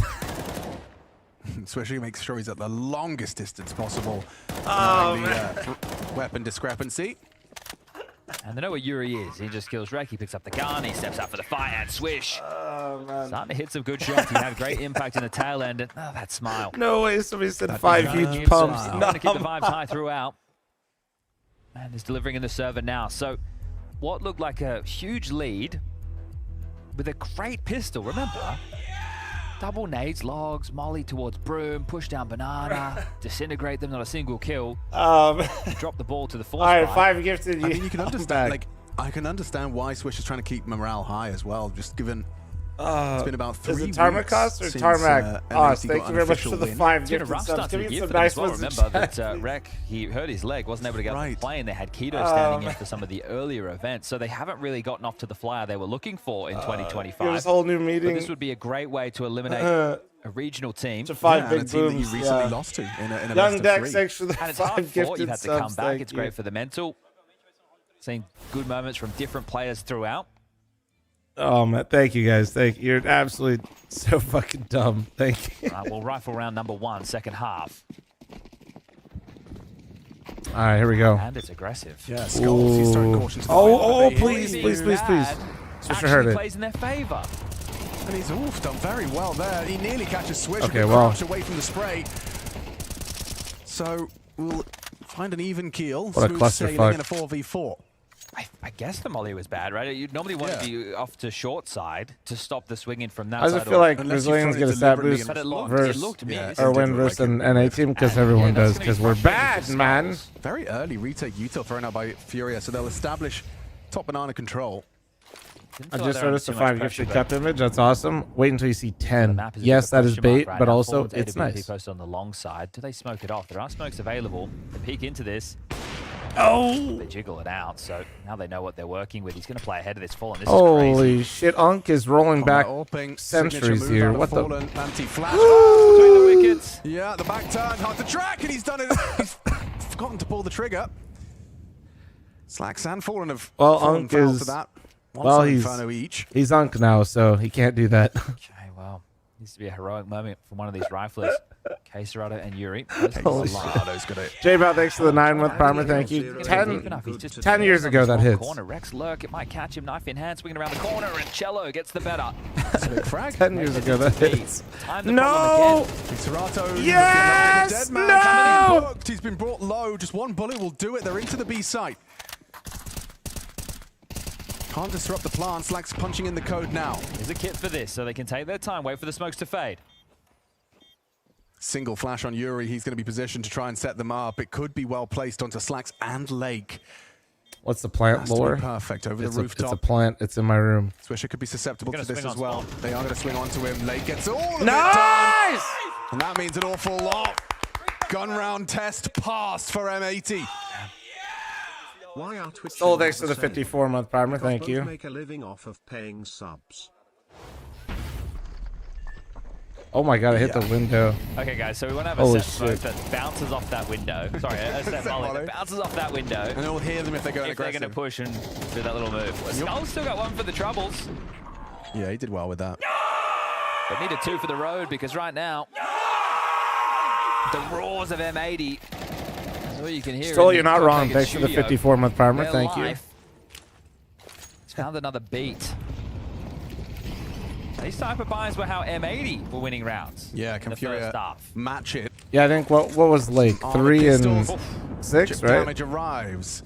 Swisher makes sure he's at the longest distance possible. Oh, the weapon discrepancy. And they know where Yuri is. He just kills Rek. He picks up the gun. He steps out for the fight and swish. Oh, man. Starting to hit some good shots. He had great impact in the tail end. And that smile. No way, somebody said That 5 is huge a pumps. smile. Trying to keep the vibes high throughout. And is delivering in the server now. So what looked like a huge lead with a great pistol. Remember? Double nades, logs, molly towards broom, push down banana, disintegrate them, not a single kill. Drop the ball to the force. All right, spike. 5 gifted. I mean, you can understand. Like, I can understand why Swish is trying to keep morale high as well. Just given it's been about 3 Is it weeks tarmac cost or since, tarmac? MAT Thank got you an very much official for the win. 5 It's been a gifted rough subs. start to Give the me year some for them nice as well. ones. in Remember chat. that Rek, he hurt his leg, wasn't able to get up and play, and they had Keto standing in for some of the earlier events. So they haven't really gotten off to the flyer they were looking for in 2025. Give us a whole new But meeting. this would be a great way to eliminate a regional team. To 5 and big a team that you booms. recently Yeah. lost to in a Young best of Dex, 3. thanks for the And it's 5 hard fought. gifted You've had to come subs. back. Thank It's you. great for the mental. Seeing good moments from different players throughout. Oh, man. Thank you, guys. Thank you. You're absolutely so fucking dumb. Thank you. Right, well, rifle round number 1, second half. All right, here we go. And it's aggressive. Yeah, Skulls, he's throwing Ooh. caution to the Oh, wind, but please, he- please, please, please. Swisher heard Actually it. plays in their favor. And he's done very well there. He nearly catches Swish. Okay, a bit well. crouched away from the spray. So we'll find an even keel. What a Smooth clusterfuck. sailing in a 4v4. I guess the molly was bad, right? You'd normally want to be off to short side to stop the swinging from that I side. just feel like Unless you Brazilians throw it get a stat deliberately boost in But it looked, versus it looked Yeah, or win did look versus like an it. NA team because And, everyone yeah, that's does gonna be because we're frustrating for bad, man. Skulls. Very early retake util thrown out by Furia, so they'll establish top banana control. Didn't I feel like just they were noticed a under too much 5 pressure, gifted but cup image. That's awesome. Wait until you see the 10. map is a Yes, bit of that a is question mark bait, right but now. also Forwards, it's AWP nice. posted on the long side. Do they smoke it off? There are smokes available. They peek into this. Oh! They jiggle it out, so now they know what they're working with. He's going to play ahead of this Fallen. This is Holy crazy. shit, Unk is rolling back centuries here. What the? Anti-flash. Between the wickets. Yeah, the back turn, hard to track, and he's done it. He's forgotten to pull the trigger. Slacks and Fallen have Well, fallen Unk foul is- to that. One well, side he's- Inferno each. He's Unk now, so he can't do that. Okay, well, needs to be a heroic moment from one of these riflers. Queserado and Yuri. Holy shit. Larado's got it. J-Bow, thanks for the 9-month primer. Thank you. Deep 10 years ago that hits. Corner. Rex lurk. It might catch him. Knife in hand, swinging around the corner, and Cello gets the better. Frag. 10 years ago that hits. Time the No! problem again. Serato. Yes! Dead man. No! Somebody booked. He's been brought low. Just one bullet will do it. They're into the B site. Can't disrupt the plan. Slacks punching in the code now. There's a kit for this, so they can take their time, wait for the smokes to fade. Single flash on Yuri. He's going to be positioned to try and set them up. It could be well placed onto Slacks and Lake. What's the plant Has to be lore? perfect over It's the a, it's rooftop. a plant. It's in my room. Swisher could be susceptible They're to gonna this swing as on well. spawn. They are going to swing onto him. Lake gets all of it done. Nice! And that means an awful lot. Gun round test passed for M80. Why are Twitch Oh, thanks for the same? 54-month primer. Because Thank both you. make a living off of paying subs. Oh my god, I hit the window. Okay, guys, so we want to have a Holy set smoke shit. that bounces off that window. Sorry, a set volley that bounces off that window. And they'll hear them if they're going If they're aggressive. going to push and do that little move. Skull's still got one for the troubles. Yeah, he did well with that. But needed 2 for the road because right now The roars of M80. That's all you can hear. Stole, you're not wrong. Thanks for the 54-month primer. Thank you. It's found another beat. These type of buys were how M80 were winning rounds. Yeah, can Furia match it? Yeah, I think what was Lake? 3 and 6, right? Damage arrives.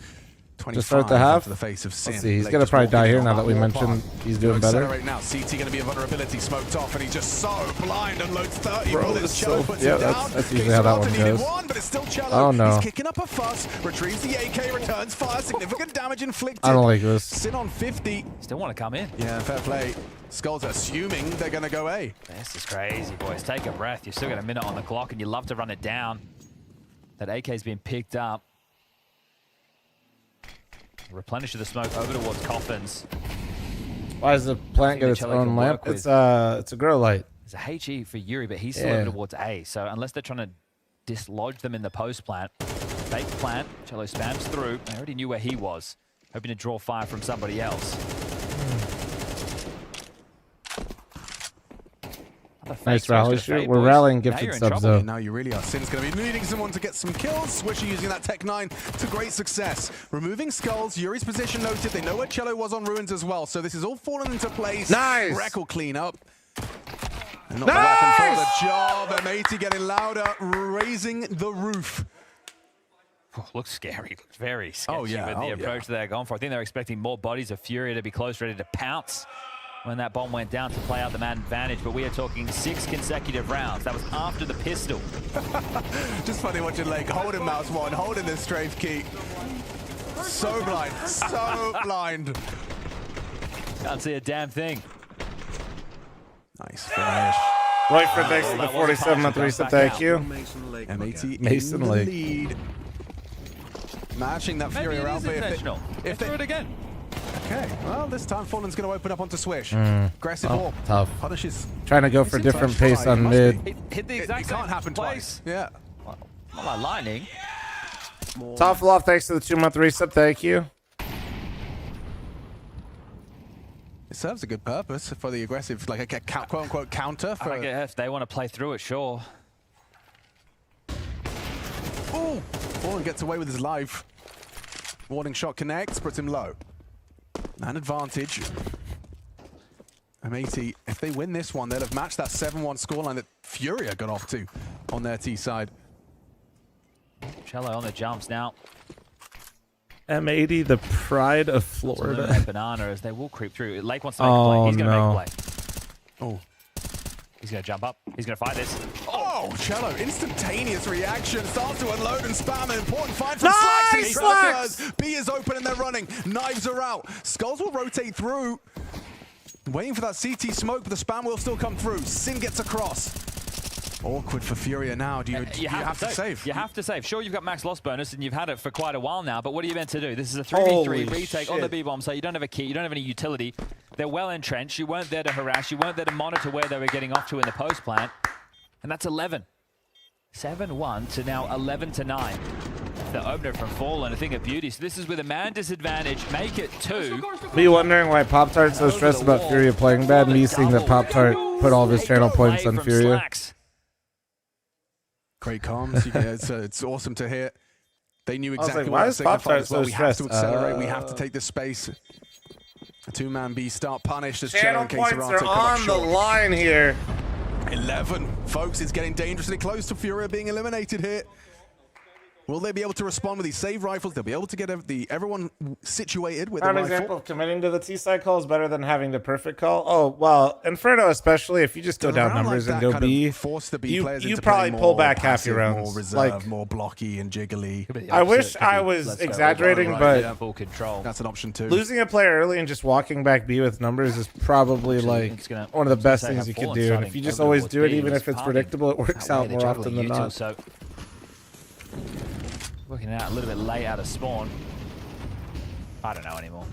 Just start the half. The face of Sin. Let's see, he's gonna probably die here now that we mentioned he's doing better. Right now, CT gonna be a vulnerability, smoked off, and he's just so blind and loads 30 Bro, bullets. Cello puts him down. That's usually how that one goes. But it's still Cello. Oh no. He's kicking up a fuss, retrieves the AK, returns fire, significant damage inflicted. I don't like this. Sin on 50. Still want to come in. Yeah, fair play. Skulls assuming they're gonna go A. This is crazy, boys. Take a breath. You've still got a minute on the clock, and you love to run it down. That AK's been picked up. Replenish the smoke over towards coffins. Why does the plant get its own lamp? It's a grow light. It's a HE for Yuri, but he's still over towards A. So unless they're trying to dislodge them in the post plant, fake plant, Cello spams through. I already knew where he was, hoping to draw fire from somebody else. Nice rally shoot. We're rallying gifted subs though. Now you really are. Sin's going to be needing someone to get some kills. Swisher using that Tech 9 to great success. Removing skulls. Yuri's position noted. They know where Cello was on ruins as well. So this is all fallen into place. Nice. Wreck will clean up. And not the weapon for the job. M80 getting louder, raising the roof. Oh, looks scary. Looks very sketchy with the approach they're going for. I think they're expecting more bodies of Furia to be close, ready to pounce when that bomb went down to play out the man advantage, but we are talking 6 consecutive rounds. That was after the pistol. Just funny watching Lake holding mouse 1, holding this strafe key. So blind, so blind. Can't see a damn thing. Nice finish. Royford, thanks for the 47-month reset. Thank you. M80 Mason in the Lake. lead. Matching that Furia Alpha if they do it again. Okay, well, this time Fallen's going to open up onto Swish. Aggressive orb. Tough. Punishes. Trying to go for different pace on mid. Hit the exact same can't happen place. twice. Yeah. Well, not like lightning. Tough love, thanks to the 2-month reset. Thank you. It serves a good purpose for the aggressive, like a quote-unquote counter. For if they want to play through it, sure. Ooh! Fallen gets away with his life. Warning shot connects, puts him low. Man advantage. M80, if they win this one, they'll have matched that 7-1 scoreline that Furia got off to on their T side. Cello on the jumps now. M80, the pride of Florida. Banana as they will creep through. Lake wants to make a play. He's going to make a play. Oh. He's going to jump up. He's going to fight this. Oh, Cello, instantaneous reaction. Starts to unload and spam. An important find from Nice! Slacks. B is open and they're running. Knives are out. Skulls will rotate through. Waiting for that CT smoke, but the spam will still come through. Sin gets across. Awkward for Furia now. Do you have to save? You have to save. Sure, you've got max loss bonus and you've had it for quite a while now, but what are you meant to do? This is a 3v3 retake on the B-bomb, so you don't have a key, you don't have any utility. They're well entrenched. You weren't there to harass. You weren't there to monitor where they were getting off to in the post plant. And that's 11. 7-1 to now 11-9. The opener from Fallen, a thing of beauty. So this is with a man disadvantage. Make it 2. Me wondering why Pop-Tart's so stressed about Furia playing bad. Me seeing that Pop-Tart put all of his channel points on Furia. Great comms. It's awesome to hear. They knew exactly why what is to Pop-Tart so we have to stressed? accelerate. We have to take this space. A 2-man B start punished as Channel Cello and points are on the line here. 11, folks. It's getting dangerously close to Furia being eliminated here. Will they be able to respond with these save rifles? They'll be able to get everyone situated with a An rifle. example of committing to the T-side call is better than having the perfect call. Oh, well, Inferno especially, if you just go down numbers and go B, force the B players you into probably play pull more back half passive, your rounds. more reserve, Like, more blocky and jiggly. I wish I was exaggerating, but full control. That's an option too. Losing a player early and just walking back B with numbers is probably like one of the best things you can do. And if you just always do it, even if it's predictable, it works out more often than not. So working out a little bit late out of spawn. I don't know anymore.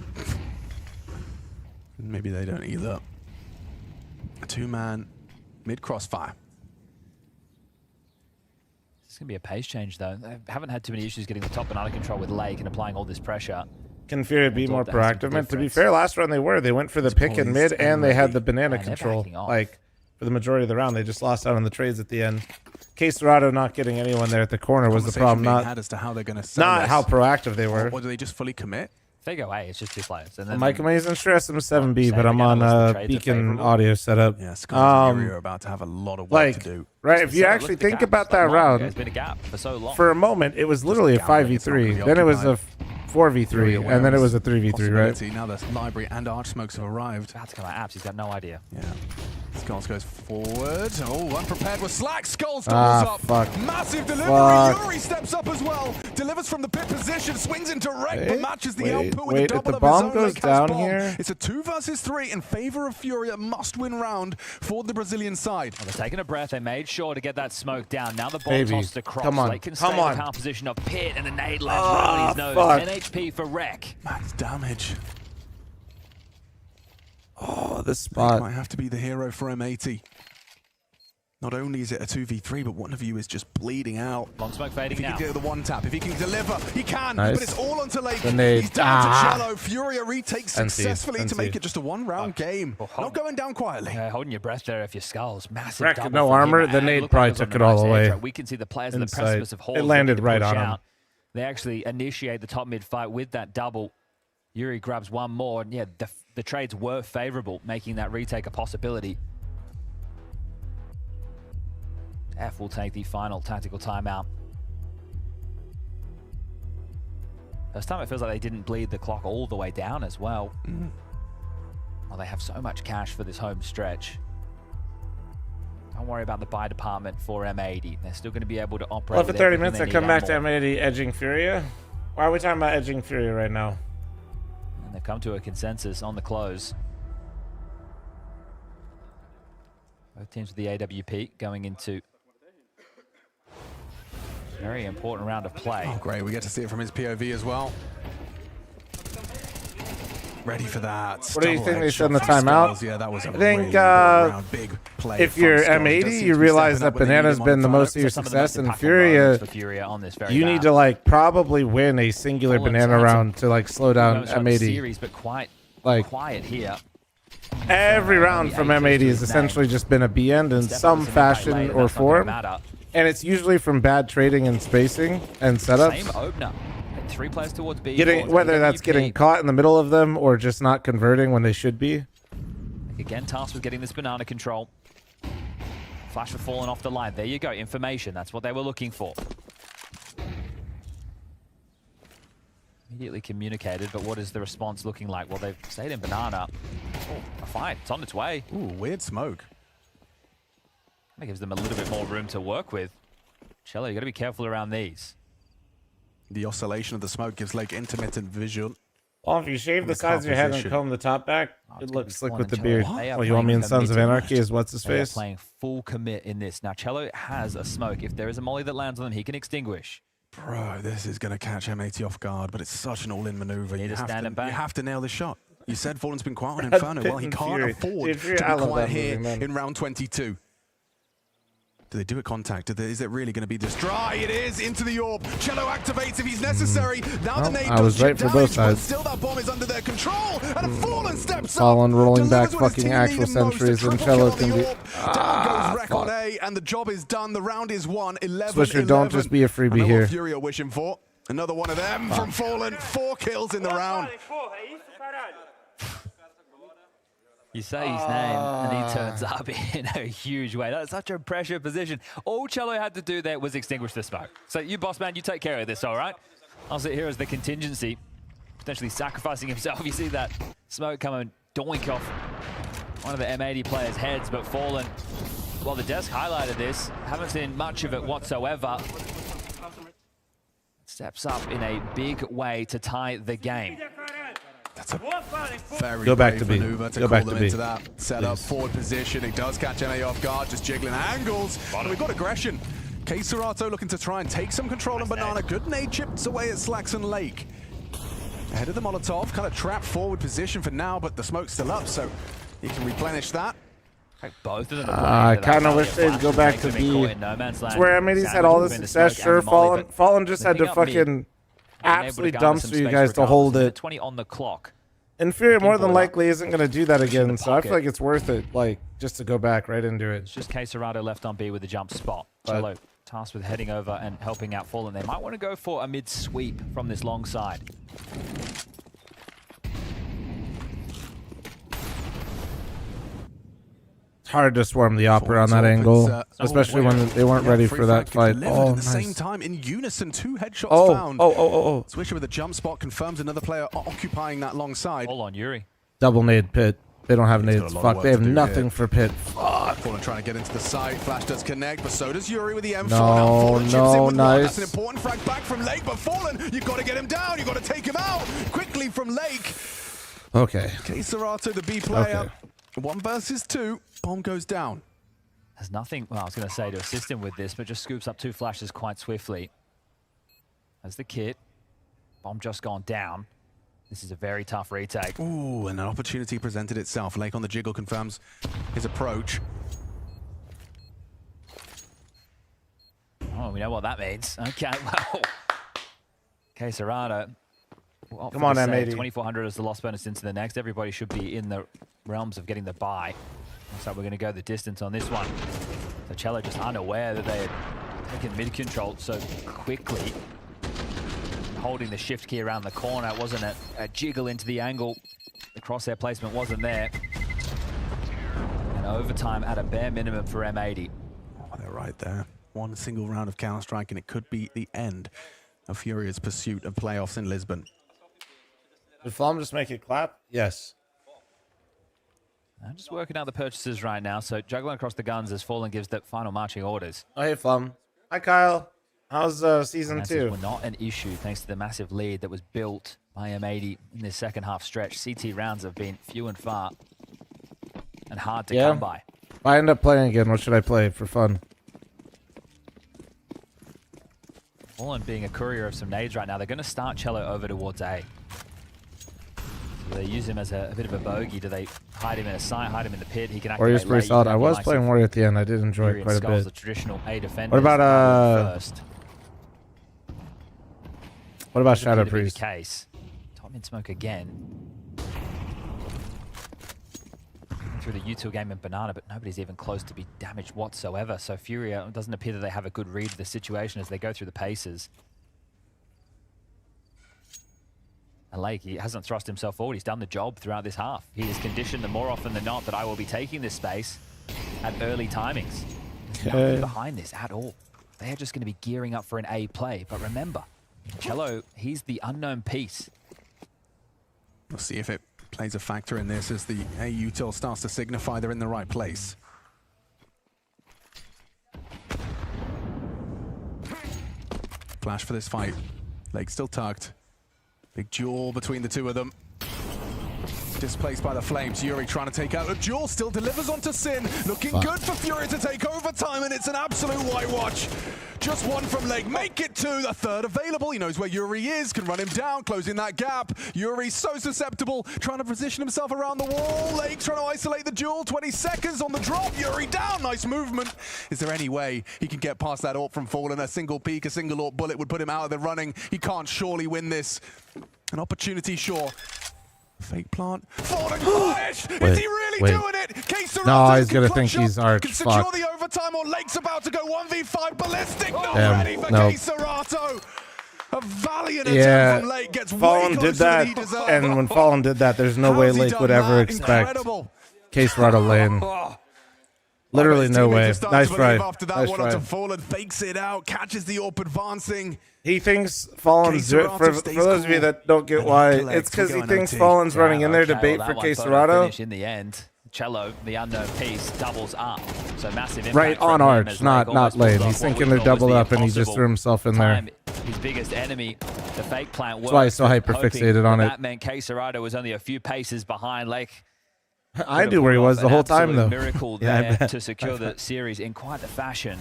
Maybe they don't either. A 2-man mid crossfire. It's going to be a pace change, though. They haven't had too many issues getting the top banana control with Lake and applying all this pressure. Can Furia be more proactive? Man, to be fair, last round they were. They went for the pick in mid and they had the banana control. Like, for the majority of the round. They just lost out on the trades at the end. Queserado not getting anyone there at the corner was the problem, not as to how they're going to how proactive they were. Or do they just fully commit? If they go A, it's just 2 players. And then Mike Amazing stress I'm 7B, but I'm on Beacon audio setup. Yeah, Skulls and Yuri are about to have a lot of work to do. Right, if you actually think about that round, there's been a gap for so long. For a moment, it was literally a 5v3. Then it was a 4v3, and then it was a 3v3, right? Now the library and arch smokes have arrived. About to come out apps, he's got no idea. Yeah. Skulls goes forward. Oh, unprepared with Slack. Skulls doubles up. Fuck. Massive delivery. Yuri steps up as well. Delivers from the pit position. Swings into wreck, but matches the output with a double if the of bomb his own. goes down here. It's a 2 versus 3 in favor of Fury. A must-win round for the Brazilian side. Well, they're taking a breath. They made sure to get that smoke down. Now the bomb tossed across. Come on. They can stay in the power position of Pit, and the nade lands right on his nose. Fuck. 10 HP for wreck. Max damage. Oh, this spot might have to be the hero for M80. Not only is it a 2v3, but one of you is just bleeding out. Long smoke fading now. If he can do the one tap, if he can deliver, he can. Nice. But it's all onto Lake. He's down to Cello. Furia retakes successfully to make it just a 1-round game. Not going down quietly. Holding your breath there if your Skulls. Massive Wreck, double no for armor. him. The nade probably took it all away. We can see the players on the Inside. precipice of Hall. It landed right on him. They actually initiate the top mid fight with that double. Yuri grabs one more, and yeah, the trades were favorable, making that retake a possibility. F will take the final tactical timeout. First time it feels like they didn't bleed the clock all the way down as well. Well, they have so much cash for this home stretch. Don't worry about the buy department for M80. They're still going to be able to operate. Well, for 30 minutes, I come back to M80 edging Furia. Why are we talking about edging Furia right now? And they've come to a consensus on the close. Both teams with the AWP going into a very important round of play. Oh, great. We get to see it from his POV as well. Ready for that. What do you think they said in the timeout? Yeah, that was a think really big play. If you're M80, you realize that Banana's been the most of your success, and Furia, you need to like probably win a singular Banana round to like slow down M80. But quite like quiet here. Every round from M80 has essentially just been a B end in some fashion or form, and it's usually from bad trading and spacing and setups. Same opener. 3 players towards B. Whether that's getting caught in the middle of them or just not converting when they should be. Again, tasked with getting this banana control. Flash for falling off the line. There you go. Information. That's what they were looking for. Immediately communicated, but what is the response looking like? Well, they've stayed in banana. Oh, a fight. It's on its way. Ooh, weird smoke. That gives them a little bit more room to work with. Cello, you got to be careful around these. The oscillation of the smoke gives Lake intermittent vision. Well, if you shave the sides of your head and comb the top back, it looks slick with the beard. Well, you want me in Sons of Anarchy as what's his face? Playing full commit in this. Now, Cello has a smoke. If there is a molly that lands on them, he can extinguish. Bro, this is going to catch M80 off guard, but it's such an all-in maneuver. You have to nail this shot. You said Fallen's been quiet on Inferno. Well, he can't afford to be quiet here in round 22. Do they do it contact? Is it really going to be this dry? It is into the orb. Cello activates if he's necessary. Now the nade I was right for both sides. Still, that bomb is under their control, and a Fallen steps up. Fallen rolling back fucking actual sentries, and Cello can be. Down goes Wreck on A, and the job is done. The round is won. 11. Swisher, don't just be a freebie here. Fury are wishing for another one of them from Fallen. 4 kills in the round. You say his name, and he turns up in a huge way. That's such a pressure position. All Cello had to do there was extinguish the smoke. So you, boss man, you take care of this, all right? I'll sit here as the contingency, potentially sacrificing himself. You see that smoke coming doink off one of the M80 players' heads, but Fallen, well, the desk highlighted this. Haven't seen much of it whatsoever. Steps up in a big way to tie the game. That's a very Go back to B. maneuver to Go call back them to B. into that setup forward position. It does catch NA off guard, just jiggling angles. And we've got aggression. Queserato looking to try and take some control on Banana. Good nade chips away at Slacks and Lake. Ahead of the Molotov, kind of trapped forward position for now, but the smoke's still up, so he can replenish that. Both of them I kind of wish they'd go back to B. It's where M80's had all the success. Sure, Fallen just had to fucking absolutely dumpster you guys to hold it. 20 on the clock. Inferior more than likely isn't going to do that again, so I feel like it's worth it, like, just to go back right into it. It's just Quesarado left on B with the jump spot. Cello tasked with heading over and helping out Fallen. They might want to go for a mid sweep from this long side. It's hard to swarm the Opera on that angle, especially when they weren't ready for that fight. Oh, at the same time, in unison, 2 headshots found. Swisher with a jump spot confirms another player occupying that long side. Hold on, Yuri. Double nade pit. They don't have nades. Fuck, they have nothing for pit. Fuck. Fallen trying to get into the side. Flash does connect, but so does Yuri with the M4. No, nice. That's an important frag back from Lake, but Fallen, you've got to get him down. You've got to take him out quickly from Lake. Okay. Quesarado, the B player. 1 versus 2. Bomb goes down. There's nothing, well, I was going to say to assist him with this, but just scoops up 2 flashes quite swiftly. As the kit. Bomb just gone down. This is a very tough retake. Ooh, and an opportunity presented itself. Lake on the jiggle confirms his approach. Oh, we know what that means. Okay, well. Quesarado. Well, come on, M80. 2400 as the loss bonus into the next. Everybody should be in the realms of getting the buy. So we're going to go the distance on this one. So Cello just unaware that they had taken mid control so quickly. Holding the shift key around the corner. It wasn't a jiggle into the angle. The crosshair placement wasn't there. And overtime at a bare minimum for M80. Oh, they're right there. 1 single round of Counter-Strike and it could be the end of Furia's pursuit of playoffs in Lisbon. Did Flom just make it clap? Yes. I'm just working out the purchases right now. So juggling across the guns as Fallen gives the final marching orders. Oh, hey, Flom. Hi, Kyle. How's season 2? Were not an issue thanks to the massive lead that was built by M80 in this second half stretch. CT rounds have been few and far and hard to come by. If I end up playing again, what should I play for fun? Fallen being a courier of some nades right now, they're going to start Cello over towards A. Do they use him as a bit of a bogey? Do they hide him in a site, hide him in the pit? He can activate Warrior's pretty solid. I was playing Warrior at the end. I did enjoy it quite a bit. The traditional A defenders. What about What about Shadow Priest? Case. Top mid smoke again. Through the util game and Banana, but nobody's even close to be damaged whatsoever. So Furia, it doesn't appear that they have a good read of the situation as they go through the paces. And Lake, he hasn't thrust himself forward. He's done the job throughout this half. He is conditioned more often than not that I will be taking this space at early timings. There's nothing behind this at all. They are just going to be gearing up for an A play. But remember, Cello, he's the unknown piece. We'll see if it plays a factor in this as the A util starts to signify they're in the right place. Flash for this fight. Lake still tucked. Big duel between the two of them. Displaced by the flames. Yuri trying to take out the duel. Still delivers onto Sin. Looking good for Fury to take overtime, and it's an absolute whitewash. Just 1 from Lake. Make it 2. The third available. He knows where Yuri is. Can run him down. Closing that gap. Yuri so susceptible. Trying to position himself around the wall. Lake trying to isolate the duel. 20 seconds on the drop. Yuri down. Nice movement. Is there any way he can get past that AWP from Fallen? A single peek, a single AWP bullet would put him out of the running. He can't surely win this. An opportunity, sure. Fake plant. Falling flash! Is he really doing it? Quesarado no, he's gonna think he's arch. Can secure the overtime, or Lake's about to go 1v5 ballistic. Not ready for nope. Quesarado. A valiant attempt from Lake gets Fallen did that, and when Fallen did that, there's no way Lake would ever expect Quesarado lane. Literally no way. Nice try. After that one onto Fallen, fakes it out, catches the AWP advancing. He thinks Fallen's for those of you that don't get why, it's because he thinks Fallen's running in there to bait for Quesarado. In the end, Cello, the unknown piece, doubles up. So massive impact right on arch, not lane. He's thinking they're doubled up and he just threw himself in there. His biggest enemy, the fake plant worked. That's why he's so hyper-fixated on it. That meant Quesarado was only a few paces behind Lake. I knew where he was the whole time, though. Miracle there to secure the series in quite a fashion.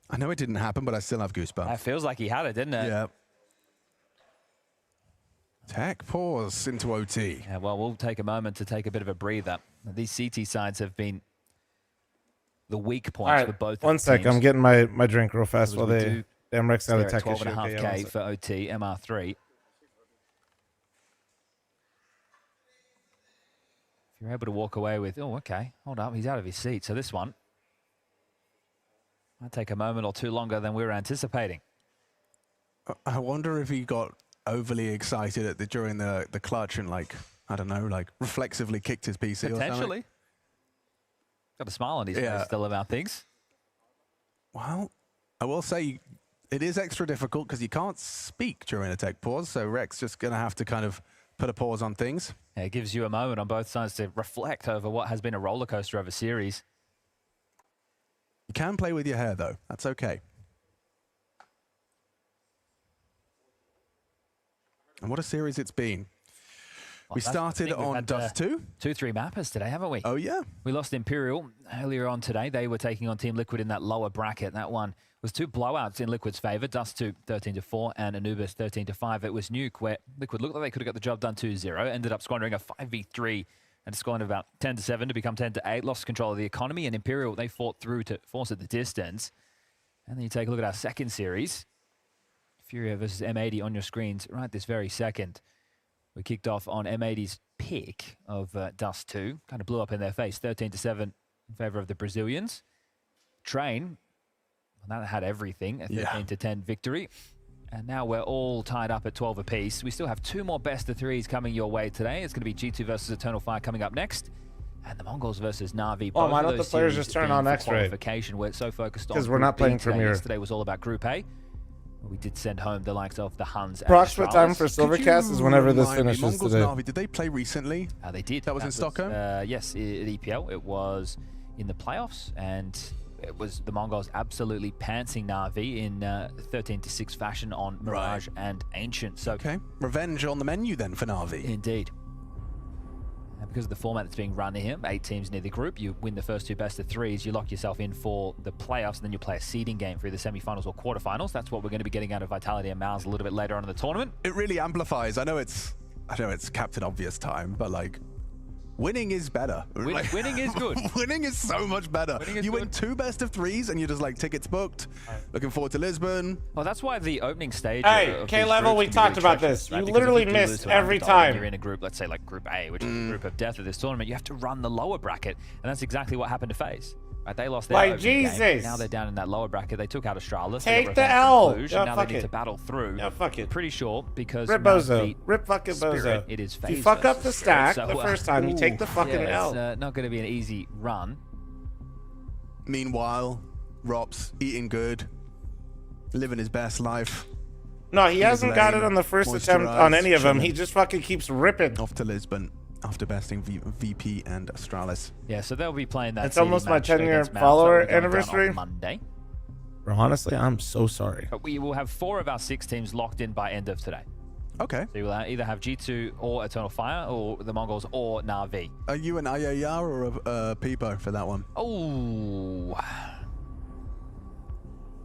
I know it didn't happen, but I still have goosebumps. That feels like he had it, didn't it? Yeah. Tech pause into OT. Yeah, well, we'll take a moment to take a bit of a breather. These CT sides have been the weak points for both. One sec, I'm getting my drink real fast while they damn Rex out of tech issue. 12.5K for OT, MR3. You're able to walk away with, oh, okay, hold up, he's out of his seat. So this one might take a moment or two longer than we were anticipating. I wonder if he got overly excited during the clutch and, like, I don't know, like reflexively kicked his PC or something. Potentially. Got a smile on his face still about things. Well, I will say it is extra difficult because you can't speak during a tech pause, so Rex just going to have to kind of put a pause on things. Yeah, it gives you a moment on both sides to reflect over what has been a roller coaster of a series. You can play with your hair, though. That's okay. And what a series it's been. Well, we started on Dust 2. 2-3 mappers today, haven't we? Oh, yeah. We lost Imperial earlier on today. They were taking on Team Liquid in that lower bracket. That one was 2 blowouts in Liquid's favor. Dust 2, 13-4, and Anubis, 13-5. It was Nuke, where Liquid looked like they could have got the job done 2-0. Ended up squandering a 5v3 and scoring about 10-7 to become 10-8. Lost control of the economy, and Imperial, they fought through to force it the distance. And then you take a look at our second series. Furia versus M80 on your screens right this very second. We kicked off on M80's pick of Dust 2. Kind of blew up in their face, 13-7 in favor of the Brazilians. Train, well, that had everything, a 13-10 victory. And now we're all tied up at 12 apiece. We still have 2 more best of 3s coming your way today. It's going to be G2 versus Eternal Fire coming up next. And the Mongols versus Na'Vi. Oh, why don't the players just turn on X-Ray? We're so focused on because we're not playing Premier. Yesterday was all about Group A. We did send home the likes of the Huns. Approximate time for Silvercast is whenever this finishes Mongols today. Na'Vi, did they play recently? They did. That was in Stockholm? Yes, at EPL. It was in the playoffs, and it was the Mongols absolutely pantsing Na'Vi in 13-6 fashion on Mirage and Ancient. So okay, revenge on the menu then for Na'Vi. Indeed. And because of the format that's being run here, 8 teams near the group, you win the first 2 best of 3s, you lock yourself in for the playoffs, and then you play a seeding game for either semifinals or quarterfinals. That's what we're going to be getting out of Vitality and Mouse a little bit later on in the tournament. It really amplifies. I know it's Captain Obvious time, but like, winning is better. Winning is good. Winning is so much better. You win 2 best of 3s and you're just like, tickets booked. Looking forward to Lisbon. Well, that's why the opening stage. Hey, K-Level, we talked about this. You literally missed every time. You're in a group, let's say like Group A, which is the group of death of this tournament. You have to run the lower bracket, and that's exactly what happened to FaZe. Right, they lost their opening game. Now they're down in that lower bracket. They took out Astralis. Take the L. Now they need to battle through. Yeah, fuck it. Pretty sure because Rip Bozo. Rip fucking Bozo. It is if you fuck up the stack the first time, you take the fucking L. It's not going to be an easy run. Meanwhile, Rops eating good, living his best life. No, he hasn't got it on the first attempt on any of them. He just fucking keeps ripping. Off to Lisbon after besting VP and Astralis. Yeah, so they'll be playing that. It's almost my 10-year follower anniversary. Monday. Bro, honestly, I'm so sorry. But we will have 4 of our 6 teams locked in by end of today. Okay. So you will either have G2 or Eternal Fire, or the Mongols or Na'Vi. Are you an Ayaya or a Peepo for that one? Oh.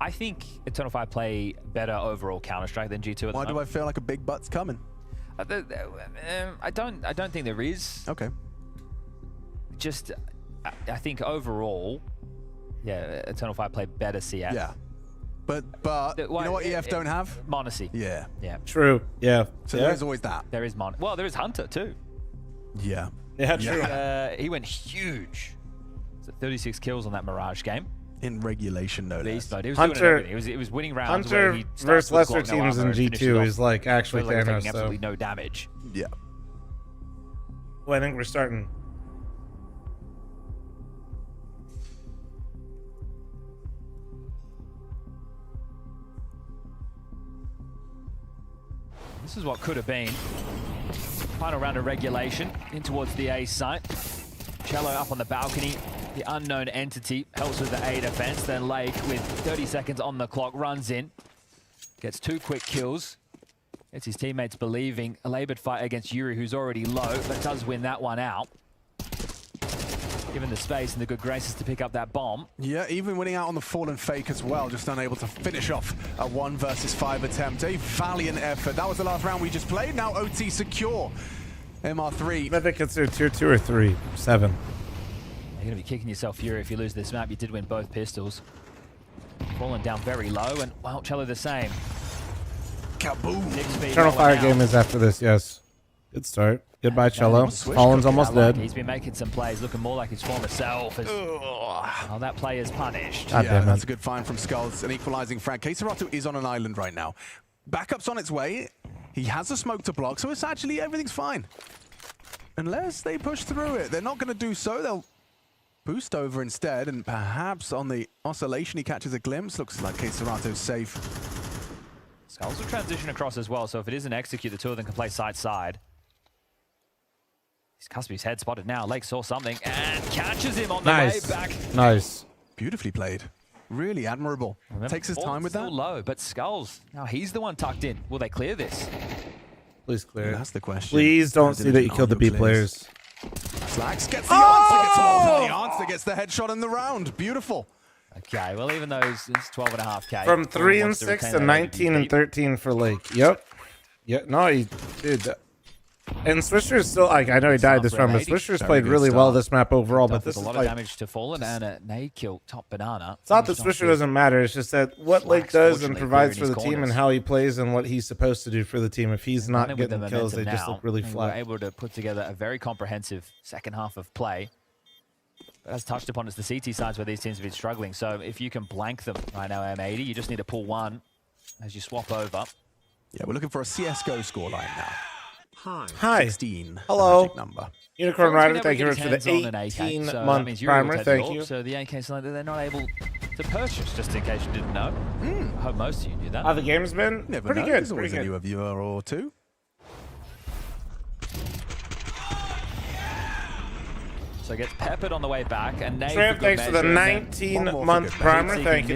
I think Eternal Fire play better overall Counter-Strike than G2 at Why do I feel like a big butt's coming? I don't think there is. Okay. Just, I think overall, yeah, Eternal Fire play better CS. Yeah. But you know what EF don't have? Monacy. Yeah. Yeah. True. Yeah. So there's always that. There is Well, there is Hunter too. Yeah. Yeah, true. He went huge. So 36 kills on that Mirage game. In regulation, no less. He was Hunter, doing he was winning rounds. Hunter versus lesser teams in G2 is like actually Thanos. So absolutely no damage. Yeah. Well, I think we're starting. This is what could have been. Final round of regulation in towards the A site. Cello up on the balcony. The unknown entity helps with the A defense. Then Lake, with 30 seconds on the clock, runs in. Gets 2 quick kills. Gets his teammates believing. A labored fight against Yuri, who's already low, but does win that one out. Given the space and the good graces to pick up that bomb. Yeah, even winning out on the fallen fake as well, just unable to finish off a 1 versus 5 attempt. A valiant effort. That was the last round we just played. Now OT secure. MR3. I think it's tier 2 or 3. 7. You're going to be kicking yourself, Fury, if you lose this map. You did win both pistols. Falling down very low, and well, Cello the same. Kaboom! Eternal Fire game is after this, yes. Good start. Goodbye, Cello. Fallen's almost dead. He's been making some plays, looking more like his former self. Oh, that player's punished. Yeah, that's a good find from Skulls. An equalizing frag. K-Serato is on an island right now. Backup's on its way. He has a smoke to block, so it's actually everything's fine. Unless they push through it. They're not going to do so. They'll boost over instead, and perhaps on the oscillation he catches a glimpse. Looks like K-Serato's safe. Skulls will transition across as well, so if it isn't execute, the two of them can play side-side. He's Cuspy's head spotted now. Lake saw something and catches him on the way back. Nice. Beautifully played. Really admirable. Remember, takes his time with that. Still low, but Skulls, now he's the one tucked in. Will they clear this? Please clear it. That's the question. Please don't see that you killed the B players. Slacks gets the answer, the answer gets the headshot in the round. Beautiful. Okay, well, even though it's 12.5K. From 3 and 6 to 19 and 13 for Lake. Yep. Yeah, no, he did. And Swisher's still, like, I know he died this round, but Swisher's played really well this map overall. But this is a lot of damage to Fallen and a nade kill top banana. It's not that Swisher doesn't matter. It's just that what Lake does and provides for the team and how he plays and what he's supposed to do for the team. If he's not getting kills, they just look really flat. We're able to put together a very comprehensive second half of play. But as touched upon, it's the CT sides where these teams have been struggling. So if you can blank them right now, M80, you just need to pull one as you swap over. Yeah, we're looking for a CSGO scoreline now. Hi. 16. Hello. Number. Unicorn Rider, thank you for the 18-month primer. Thank you. So the AK cylinder, they're not able to purchase, just in case you didn't know. I hope most of you knew that. How the game's been? Never pretty know. good. There's always a new viewer or two. So it gets peppered on the way back. And Trev, thanks for the 19-month primer. Thank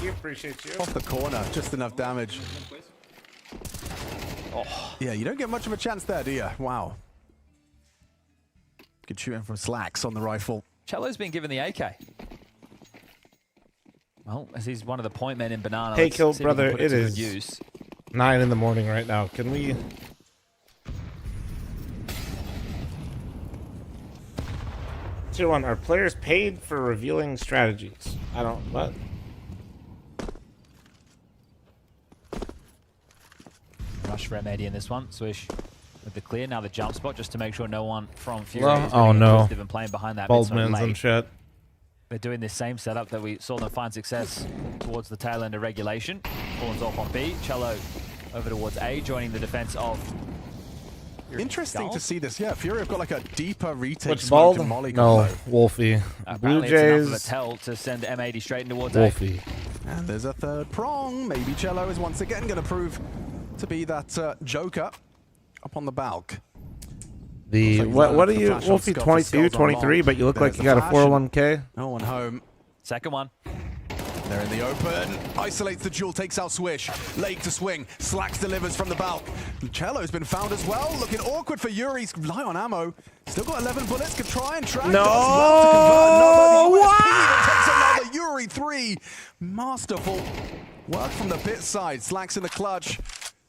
you. Appreciate you. Off the corner, just enough damage. Oh. Yeah, you don't get much of a chance there, do you? Wow. Good shooting from Slacks on the rifle. Cello's been given the AK. Well, as he's one of the point men in Banana. Hey, Kill Brother, it is 9 in the morning right now. Can we... Tier 1, are players paid for revealing strategies? I don't... What? Rush for M80 in this one. Swish with the clear. Now the jump spot just to make sure no one from Fury is they've been playing behind that. Baldman's and shit. They're doing this same setup that we saw them find success towards the tail end of regulation. Fallen's off on B. Cello over towards A, joining the defense of Fury. Interesting to see this. Yeah, Fury have got like a deeper retake. Which Bald? No, Wolfie. Blue Jays. Enough of a tell to send M80 straight towards Wolfie. A. And there's a third prong. Maybe Cello is once again going to prove to be that Joker up on the balk. The what are you, Wolfie? 22, 23, but you look like you got a 401k. No one home. Second one. They're in the open. Isolates the duel, takes out Swish. Lake to swing. Slacks delivers from the balk. Cello's been found as well. Looking awkward for Yuri's light on ammo. Still got 11 bullets. Could try and track. No! Takes another Yuri 3. Masterful work from the pit side. Slacks in the clutch.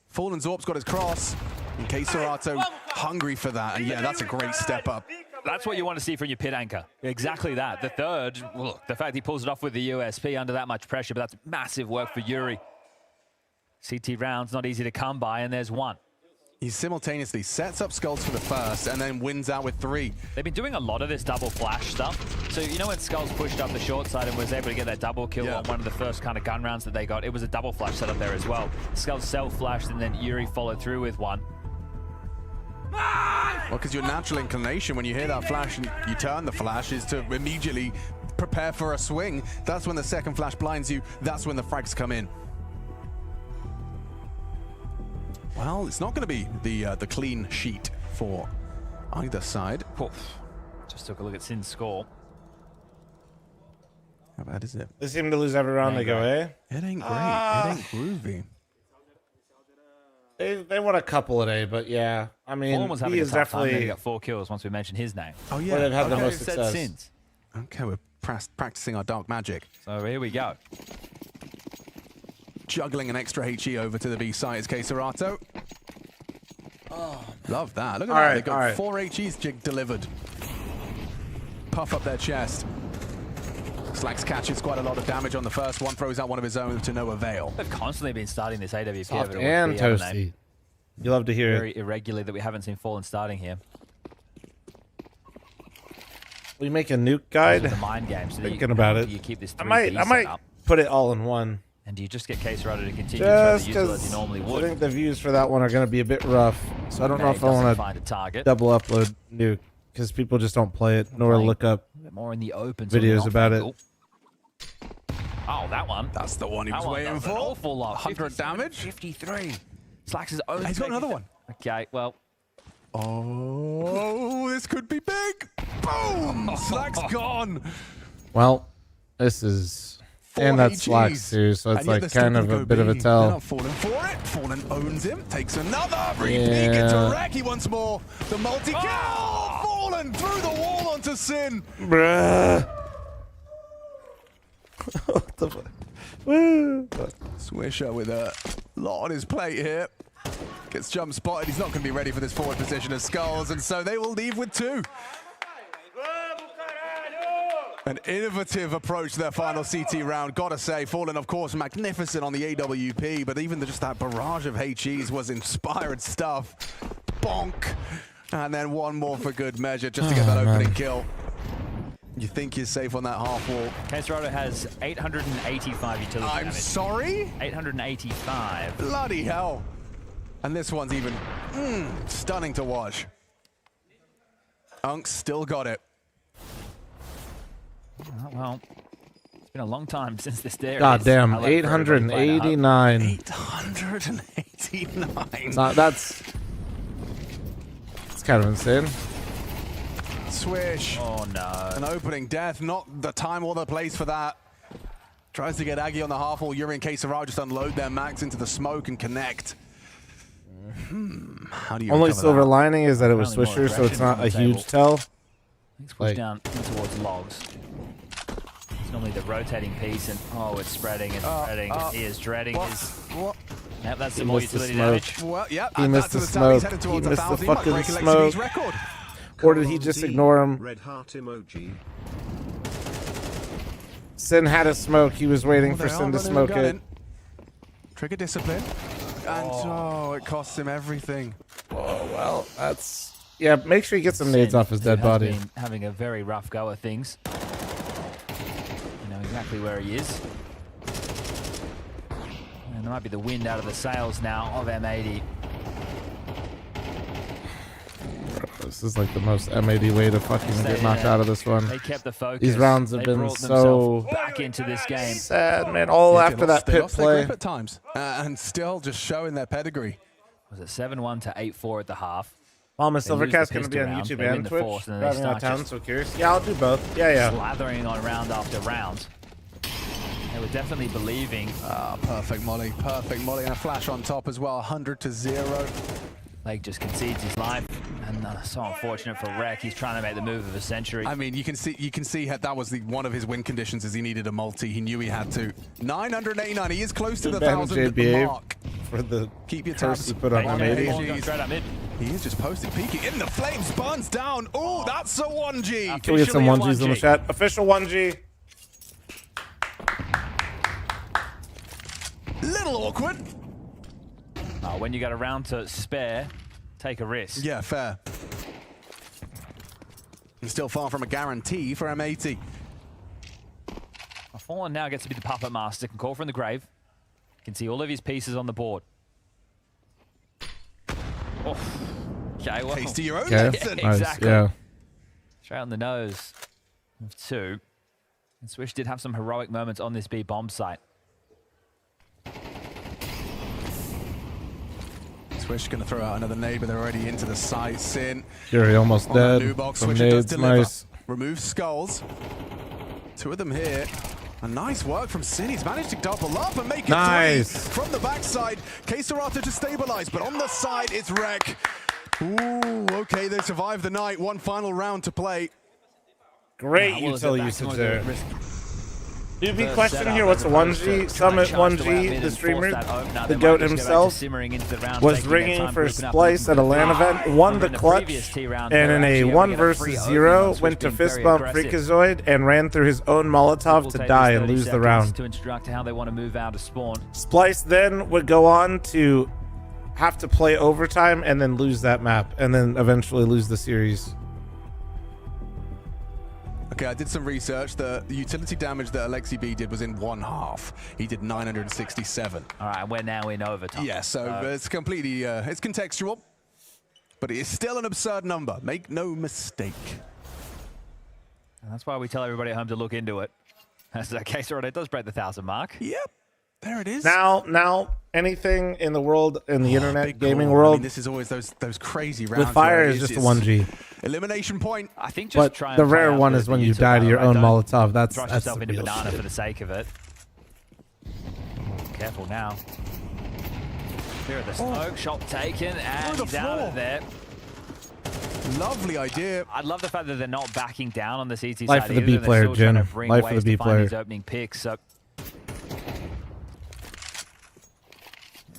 Fallen Zorp's got his cross. And K-Serato hungry for that. And yeah, that's a great step up. That's what you want to see from your pit anchor. Exactly that. The third, look, the fact he pulls it off with the USP under that much pressure, but that's massive work for Yuri. CT rounds, not easy to come by, and there's one. He simultaneously sets up Skulls for the first and then wins out with 3. They've been doing a lot of this double flash stuff. So, you know when Skulls pushed up the short side and was able to get that double kill on one of the first kind of gun rounds that they got, it was a double flash setup there as well. Skulls self-flashed and then Yuri followed through with one. Well, because your natural inclination when you hear that flash and you turn the flash is to immediately prepare for a swing. That's when the second flash blinds you. That's when the frags come in. Well, it's not going to be the clean sheet for either side. Just took a look at Sin's score. How bad is it? They seem to lose every round they go, eh? It ain't great. It ain't groovy. They won a couple today, but yeah, I mean, he is definitely. He got 4 kills once we mentioned his name. Oh yeah, they've had the most success. Sins. Okay, we're practicing our dark magic. So here we go. Juggling an extra HE over to the B side is K-Serato. Oh, love that. Look at that. They've got 4 HEs delivered. Puff up their chest. Slacks catches quite a lot of damage on the first one, throws out one of his own to no avail. They've constantly been starting this AWP Soft and toasty. You love to hear very irregularly that we haven't seen Fallen starting here. We make a nuke guide. The mind games. So Thinking about it. You keep this I might up, put it all in one. and do you just get Caserado to continue Just to use it as you because normally I would? think the views for that one are going to be a bit rough. So I don't know if I want find a target. to double upload nuke because people just don't play it nor Playing look up a bit more in the open videos about it. Oh, that one. That's the one he was That one waiting does an for. awful lot. 100 damage. 53. Slacks is only. He's got another one. Okay, well. Oh, this could be big. Boom! Slack's gone. Well, this is... And that's Slack's too, so it's like kind of a bit of a tell. They're not falling for it. Fallen owns him, takes another. Repeat into Reki once more. The multi-kill. Fallen through the wall onto Sin. Bruh. What the fuck? Woo. Swisher with a lot on his plate here. Gets jump spotted. He's not going to be ready for this forward position of Skulls, and so they will leave with 2. An innovative approach to their final CT round. Gotta say, Fallen, of course, magnificent on the AWP, but even just that barrage of HEs was inspired stuff. Bonk. And then one more for good measure just to get that opening kill. You think you're safe on that half wall. Caserado has 885 utility I'm damage. sorry? 885. Bloody hell. And this one's even stunning to watch. Unk's still got it. Oh, well, it's been a long time since this there. God damn, 889. 889. That's kind of insane. Swish. Oh no. An opening death, not the time or the place for that. Tries to get Aggie on the half wall. Yuri and Caserado just unload their max into the smoke and connect. How do you Only recover silver that? lining is that it was Apparently more Swisher, so it's not a aggression on the huge tell. Let's push down in towards logs. It's normally the rotating piece, and oh, it's spreading and spreading. And he is dreading his. What? Yep, that's some He more missed the utility smoke. damage. Well, yeah, He add missed that to the the tally. He's smoke. headed He towards missed the 1,000. He might fucking break smoke. XG's record. Or did he just ignore him? Red heart emoji. Sin had a smoke. He was waiting for They are Sin to running smoke and gunning. it. Trigger discipline. And it costs him everything. Oh, well, that's... Yeah, make sure he gets some nades Sin, off his dead who has body. been having a very rough go at things. You know exactly where he is. And there might be the wind out of the sails now of M80. This is like the most M80 way to fucking get knocked out of this one. They kept the focus. These rounds have They been brought so themselves back into this game. sad, man. All after that They pit lost their play. grip at times. And still just showing their pedigree. Was it 7-1 to 8-4 at the half? Mama They lose Silvercat's the going to be on pistol round, YouTube they win and the Twitch. fourth, and then they Driving out of start town, just so curious. Yeah, I'll do both. Yeah. Slathering on round after round. They were definitely believing. Perfect molly. Perfect molly. And a flash on top as well. 100-0. Lake just concedes his life, and so unfortunate for Rek. He's trying to make the move of a century. I mean, you can see that was one of his win conditions, is he needed a multi. He knew he had to. 989. He is close to the 1,000 mark. For the Keep your curse tabs. he put on Hey, M80. Straight up mid. He is just posting, peeking in the flames, burns down. Oh, that's a 1G. Can we get some Officially a 1Gs in the 1G. chat? Official 1G. Little awkward. When you got a round to spare, take a risk. Yeah, fair. And still far from a guarantee for M80. Fallen now gets to be the puppet master. Can call from the grave. Can see all of his pieces on the board. Oh. Okay, well. Taste to your own Okay, medicine. nice. Exactly. Yeah. Straight on the nose of 2. And Swish did have some heroic moments on this B bomb site. Swish going to throw out another nade, but they're already into the site. Sin Fury almost on the new dead. box. Some Swisher does nades, deliver. nice. Remove skulls. 2 of them here. And nice work from Sin. He's managed to double up and make it Nice. 3 from the backside. Caserado to stabilize, but on the side it's Rek. Ooh, okay, they survived the night. One final round to play. Great Well, util back usage to there. risk. Newbie First question setup here, what's a as opposed 1G? to Summit trying to charge 1G, mid the and streamer, force that opener. the They GOAT might just go back to himself, simmering into the round, was taking their ringing time for to open up Splice and at a LAN event, won the Remember in clutch, previous T round, and they in were a actually 1 able to get a free versus opening 0, on Swish went to being fist very bump aggressive. Freakazoid and ran through his own Molotov Will to take die these and 30 lose the seconds round. to instruct how they want to move out of spawn. Splice then would go on to have to play overtime and then lose that map and then eventually lose the series. Okay, I did some research. The utility damage that Alexi B did was in 1/2. He did 967. All right, we're now in overtime. Yeah, so it's completely, it's contextual, but it is still an absurd number. Make no mistake. And that's why we tell everybody at home to look into it. As that case already does break the 1,000 mark. Yep, there it is. Now, anything in the world, in the internet gaming call. world, I mean, this is always those crazy rounds. with fire where is just a 1G. Elimination point. I think just But try and the play rare out one is when you die to your own Molotov. That's thrust the yourself into real banana shit. for the sake of it. Careful now. Here at the smoke, shot taken, and he's out of there. Lovely idea. I love the fact that they're not backing down on the CT Life side of the either. B They're player, still trying Jin. to bring Life of ways the B to find player. these opening picks. So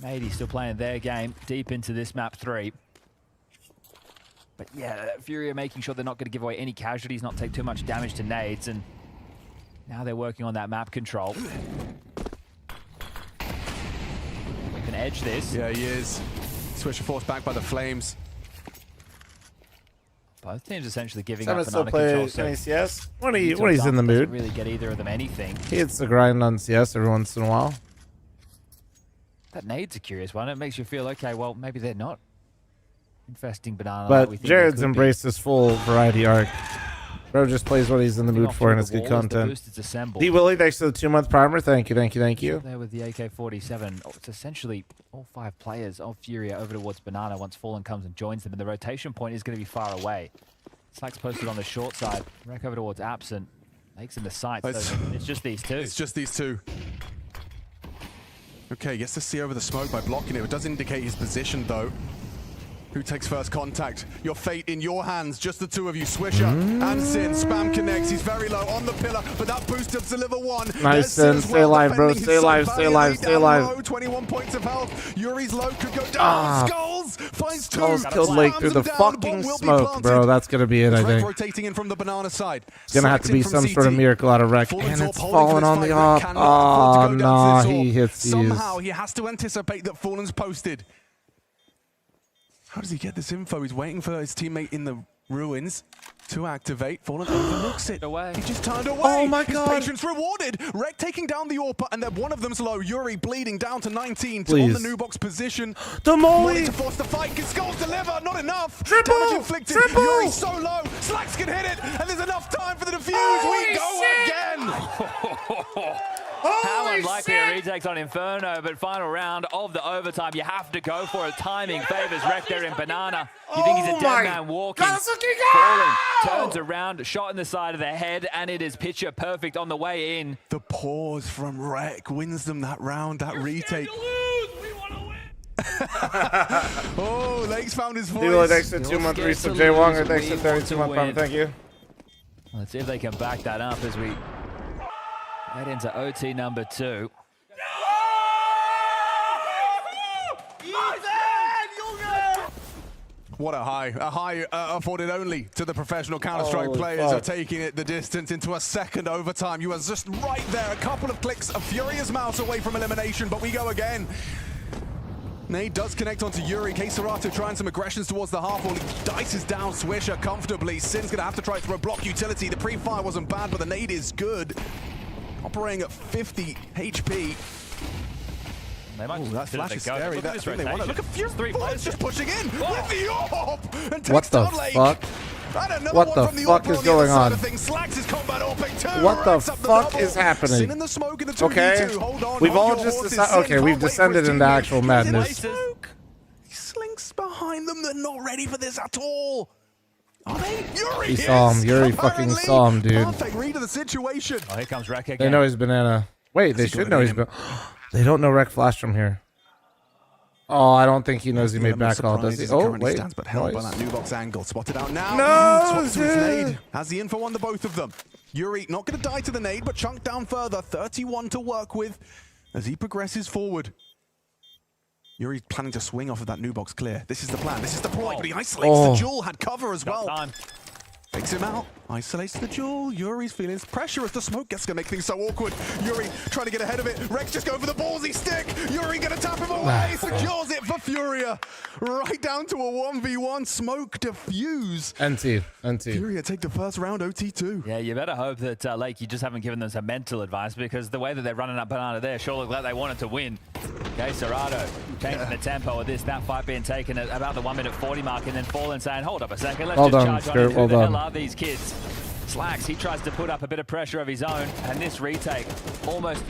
Matey still playing their game deep into this map 3. But yeah, Fury are making sure they're not going to give away any casualties, not take too much damage to nades, and now they're working on that map control. We can edge this. Yeah, he is. Swisher forced back by the flames. Both teams essentially giving Seven up still banana control. play any CS when Until he's in the Dunk doesn't mood. really get either of them anything. He hits the grind on CS every once in a while. That nade's a curious one. It makes you feel, okay, well, maybe they're not infesting banana. But like we think they Jared's could be. embraced this full variety arc. Bro just plays what he's in the Moving mood off for, and through it's the good walls, the content. boost is assembled. D Willie, thanks for the 2-month primer. Thank you, thank you, thank you. There with the AK-47. Oh, it's essentially all 5 players of Furia over towards banana once Fallen comes and joins them, and the rotation point is going to be far away. Slack's posted on the short side. Wreck over towards Absent. Makes him the sight. So it's just these two. It's just these two. Okay, gets to see over the smoke by blocking it. It does indicate his position, though. Who takes first contact? Your fate in your hands. Just the two of you. Swisher and Sin. Spam connects. He's very low on the pillar, but that boost does deliver one. Nice, Sin. Stay alive, bro. Stay alive, stay alive, stay alive. 21 points of health. Yuri's low could go down. Skulls finds two. Skulls killed Lake through the fucking smoke, bro. That's gonna be it, I think. Rotating in from the banana side. Gonna have to be some sort of miracle out of Wreck, and it's falling on the op. Oh, no, he hits these. Somehow he has to anticipate that Fallen's posted. How does he get this info? He's waiting for his teammate in the ruins to activate. Fallen overlooks it. Away. He just turned away. Oh my God. His patience rewarded. Wreck taking down the AWP, and then one of them's low. Yuri bleeding down to 19 on the new box position. The Molly to force the fight. Can Skulls deliver? Not enough. Triple! Damage inflicted. Triple! Yuri's so low. Slacks can hit it, and there's enough time for the defuse. We go again. How unlikely a retakes on Inferno, but final round of the overtime. You have to go for it. Timing favors Wreck there in banana. You think he's a dead man walking. Fallen turns around, shot in the side of the head, and it is picture perfect on the way in. The pause from Wreck wins them that round, that retake. Oh, Lake's found his voice. D-Willie, thanks for 2-month resub. Jay Wonger, thanks for 32-month primer. Thank you. Let's see if they can back that up as we head into OT number 2. What a high afforded only to the professional Counter-Strike players are taking it the distance into a second overtime. You are just right there, a couple of clicks, a furious mouse away from elimination, but we go again. Nade does connect onto Yuri. Keserato trying some aggressions towards the half wall. He dices down Swisher comfortably. Sin's gonna have to try to throw block utility. The pre-fire wasn't bad, but the nade is good. Operating at 50 HP. That flash is scary. Look at Fury just pushing in with the AWP and What the fuck? What the fuck is going on? What the fuck is happening? Okay, we've all just decided. Okay, we've descended into actual madness. Slinks behind them. They're not ready for this at all. Are they? Yuri He saw him. Yuri fucking saw him, dude. Perfect read of the situation. Oh, here comes Wreck again. They know he's banana. Wait, they should know he's banana. They don't know Wreck flash from here. Oh, I don't think he knows he made back call, does he? Oh, wait. But held by that new box angle. Spotted out now. No, Swaps to his nade. Has the info on the both of them. Yuri not going to die to the nade, but chunked down further. 31 to work with as he progresses forward. Yuri's planning to swing off of that new box clear. This is the plan. This is the ploy, but he isolates the Jewel. Had cover as well. Takes him out. Isolates the duel. Yuri's feeling pressure as the smoke gets going to make things so awkward. Yuri trying to get ahead of it. Rex just going for the ballsy stick. Yuri going to tap him away. Secures it for Furia. Right down to a 1v1. Smoke defuse. NT. Furia take the first round OT2. Yeah, you better hope that, Lake, you just haven't given them some mental advice, because the way that they're running up Banana there sure look like they wanted to win. Okay, Serrato changing the tempo of this. That fight being taken at about the 1:40 mark, and then Fallen saying, hold up a second, let's just charge on. Who the hell are these kids? Slacks, he tries to put up a bit of pressure of his own, and this retake almost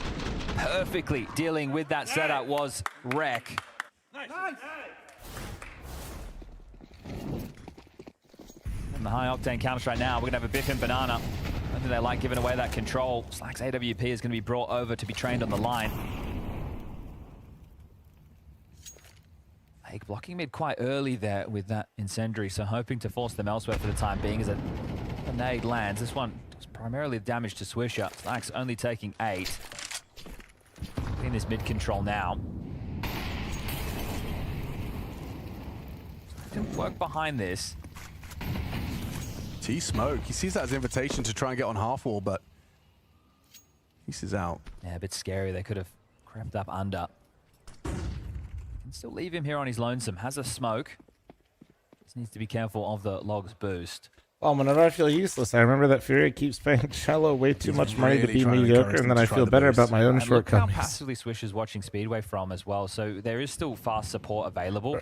perfectly dealing with that setup was Wreck. Nice. And the high octane counter right now, we're gonna have a Biff and Banana. I don't think they like giving away that control. Slacks AWP is gonna be brought over to be trained on the line. Lake blocking mid quite early there with that incendiary, so hoping to force them elsewhere for the time being as a nade lands. This one is primarily damage to Swisher. Slacks only taking 8. In this mid control now. Can work behind this. T-Smoke, he sees that as an invitation to try and get on half wall, but this is out. Yeah, a bit scary. They could have crept up under. Can still leave him here on his lonesome. Has a smoke. Just needs to be careful of the Logs boost. Well, whenever I feel useless, I remember that Furia keeps paying Cello way too much money to be mediocre, and then I feel better about my own shortcomings. Look how passively Swish is watching Speedway from as well, so there is still fast support available.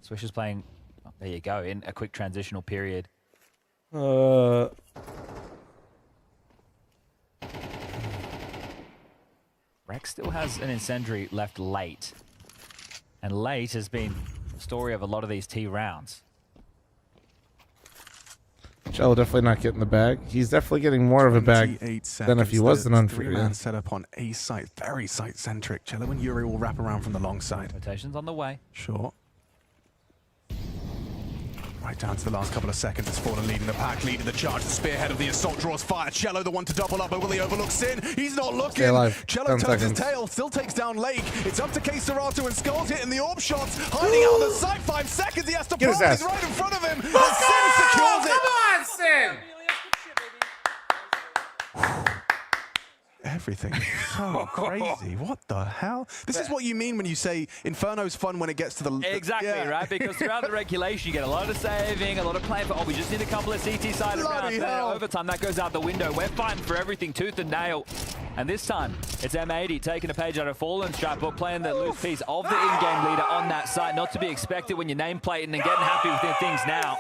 Swish is playing, oh, there you go, in a quick transitional period. Rex still has an incendiary left late. And late has been the story of a lot of these T rounds. Cello definitely not getting the bag. He's definitely getting more of a bag than if he wasn't on Furia. Three-man set up on A site, very site-centric. Cello and Yuri will wrap around from the long side. Rotations on the way. Sure. Right down to the last couple of seconds. It's Fallen leading the pack, leading the charge. The spearhead of the assault draws fire. Cello, the one to double up, but will he overlook Sin? He's not looking. Stay alive. Cello turns his tail, still takes down Lake. It's up to K-Serato and Skulls hitting the orb shots. Hiding out on the side, 5 seconds. He has to pass. He's right in front of him. And Sin secures it. Come on, Sin! Everything so crazy. What the hell? This is what you mean when you say Inferno's fun when it gets to the... Exactly, right? Because throughout the regulation, you get a lot of saving, a lot of playing for, oh, we just need a couple of CT side rounds. Overtime, that goes out the window. We're fighting for everything, tooth and nail. And this time, it's M80 taking a page out of Fallen's chapbook, playing the loose piece of the in-game leader on that site. Not to be expected when you're nameplating and getting happy with things now.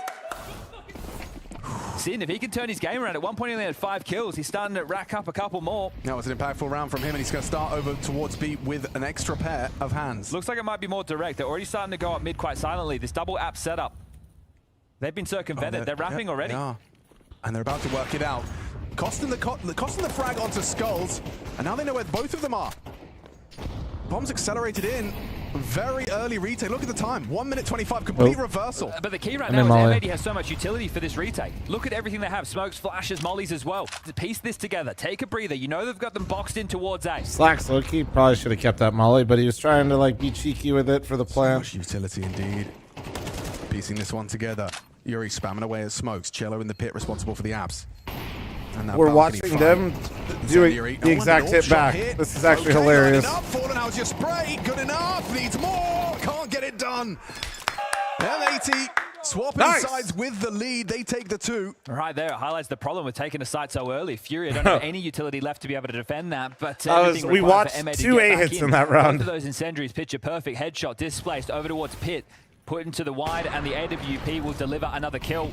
Sin, if he can turn his game around, at one point he only had 5 kills. He's starting to rack up a couple more. That was an impactful round from him, and he's going to start over towards B with an extra pair of hands. Looks like it might be more direct. They're already starting to go up mid quite silently. This double app setup. They've been circumvented. They're wrapping already. They are. And they're about to work it out. Costing the frag onto Skulls, and now they know where both of them are. Bombs accelerated in. Very early retake. Look at the time. 1 minute 25. Complete reversal. But the key right now is M80 has so much utility for this retake. Look at everything they have. Smokes, flashes, mollies as well. To piece this together. Take a breather. You know they've got them boxed in towards A. Slacks low-key probably should have kept that molly, but he was trying to like be cheeky with it for the plan. So much utility indeed. Piecing this one together. Yuri spamming away at Smokes. Cello in the pit responsible for the abs. We're watching them doing the exact hit back. This is actually hilarious. Fallen, how's your spray? Good enough. Needs more. Can't get it done. M80 swapping sides with the lead. They take the 2. Right there, it highlights the problem with taking a site so early. Fury don't have any utility left to be able to defend that, but we watched 2 A hits in that round. Both of those incendiaries, picture perfect. Headshot displaced over towards Pit. Put into the wide, and the AWP will deliver another kill.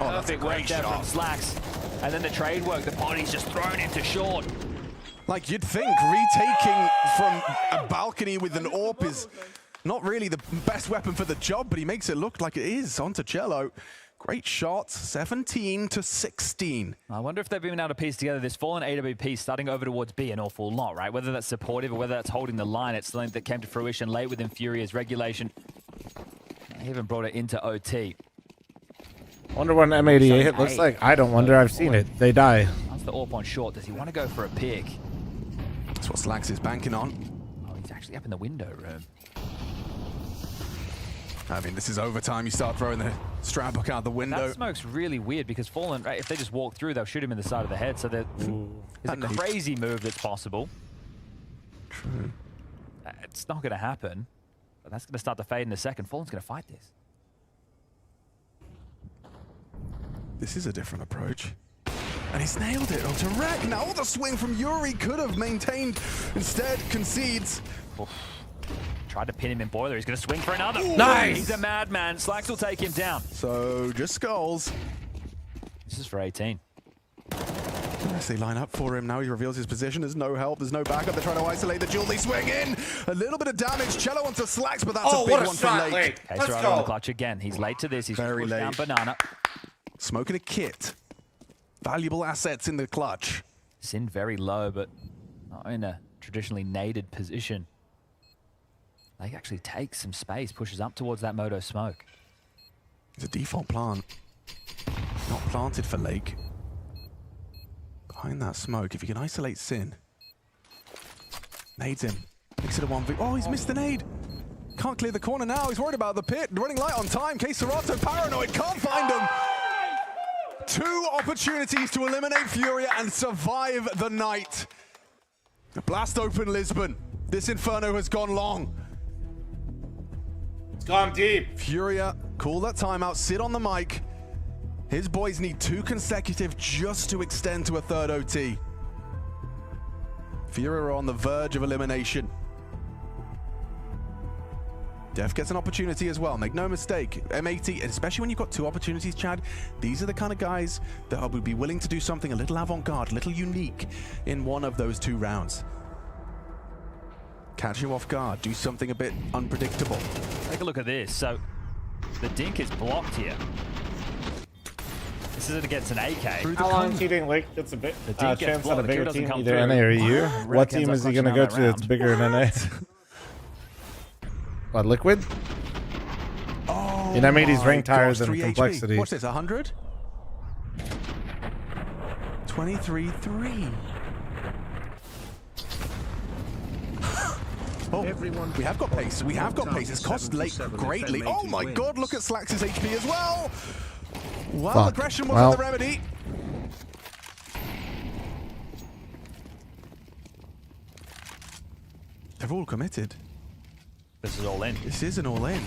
Oh, that's a great shot from Slacks. And then the trade work, the body's just thrown into short. Like you'd think retaking from a balcony with an AWP is not really the best weapon for the job, but he makes it look like it is. Onto Cello. Great shot, 17 to 16. I wonder if they've been able to piece together this Fallen AWP starting over towards B an awful lot, right? Whether that's supportive or whether that's holding the line, it's something that came to fruition late within Furia's regulation. They even brought it into OT. Wonder what an M80 hit looks like. I don't wonder. I've seen it. They die. That's the AWP on short. Does he want to go for a pick? That's what Slacks is banking on. Oh, he's actually up in the window room. I mean, this is overtime. You start throwing the strap book out the window. That smoke's really weird because Fallen, right, if they just walk through, they'll shoot him in the side of the head. So there's a crazy move that's possible. True. It's not going to happen. But that's going to start to fade in a second. Fallen's going to fight this. This is a different approach. And he's nailed it onto Wreck. Now the swing from Yuri could have maintained. Instead, concedes. Oof. Tried to pin him in Boiler. He's going to swing for another. Ooh, nice! He's a madman. Slacks will take him down. So, just Skulls. This is for 18. As they line up for him now, he reveals his position. There's no help, there's no backup. They're trying to isolate the duel. They swing in. A little bit of damage. Cello onto Slacks, but that's a big one for Lake. Okay, so on the clutch again. He's late to this. He's Very pushed late. down Banana. Smoking a kit. Valuable assets in the clutch. Sin very low, but not in a traditionally naded position. Lake actually takes some space, pushes up towards that Moto smoke. It's a default plant. Not planted for Lake. Behind that smoke, if you can isolate Sin. Nades him. Makes it a 1v. Oh, he's missed the nade. Can't clear the corner now. He's worried about the pit. Running light on time. K Serato paranoid. Can't find him. 2 opportunities to eliminate Furia and survive the night. Blast open Lisbon. This Inferno has gone long. It's gone deep. Furia, call that timeout. Sit on the mic. His boys need 2 consecutive just to extend to a third OT. Furia are on the verge of elimination. Def gets an opportunity as well. Make no mistake, M80, especially when you've got 2 opportunities, Chad, these are the kind of guys that would be willing to do something a little avant-garde, a little unique in one of those 2 rounds. Catch you off guard, do something a bit unpredictable. Take a look at this. So the Dink is blocked here. This isn't against an AK. How long do you think Lake gets a bit chance at a bigger team, come either through. NA or EU? Wow. What Red team ends is up he going to go clutching to out that's that bigger than NA? What, Liquid? Oh, In M80's my ranked higher gosh, than 3 HP. complexity. What's this, 100? 23-3. Oh, Everyone we have got pace. We have got pace. It's cost Lake greatly. Oh my god, look at Slacks' HP as well. Well, Fuck. aggression wasn't the remedy. They're all committed. This is all in. This is an all-in.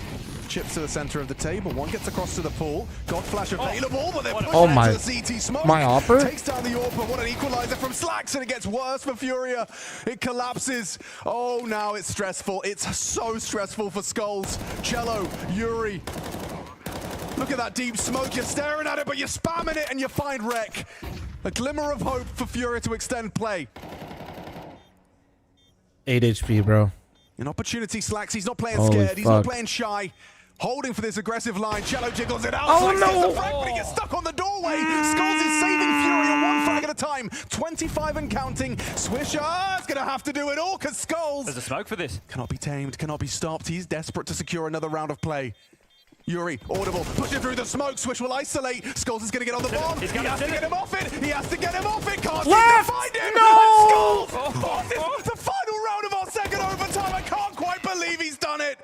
Chips to the center of the table. One gets across to the pool. God Flash available, but they're pushing into the CT smoke. My Opper? Takes down the AWP. What an equalizer from Slacks, and it gets worse for Furia. It collapses. Oh, now it's stressful. It's so stressful for Skulls. Cello, Yuri. Look at that deep smoke. You're staring at it, but you're spamming it, and you find Wreck. A glimmer of hope for Furia to extend play. 8 HP, bro. An opportunity, Slacks. He's not playing Holy scared. He's not fuck. playing shy. Holding for this aggressive line. Cello jiggles it out. Oh, Slacks no. gets the frag, but he gets stuck on the doorway. Skulls is saving Furia 1 frag at a time. 25 and counting. Swisher is going to have to do it all because Skulls There's a smoke for this. cannot be tamed, cannot be stopped. He's desperate to secure another round of play. Yuri, audible, pushing through the smoke. Swish will isolate. Skulls is going to get on the bomb. He has to get him off it. He has to get him off it. Can't seem to find him. No! Skulls forces the final round of our second overtime. I can't quite believe he's done it.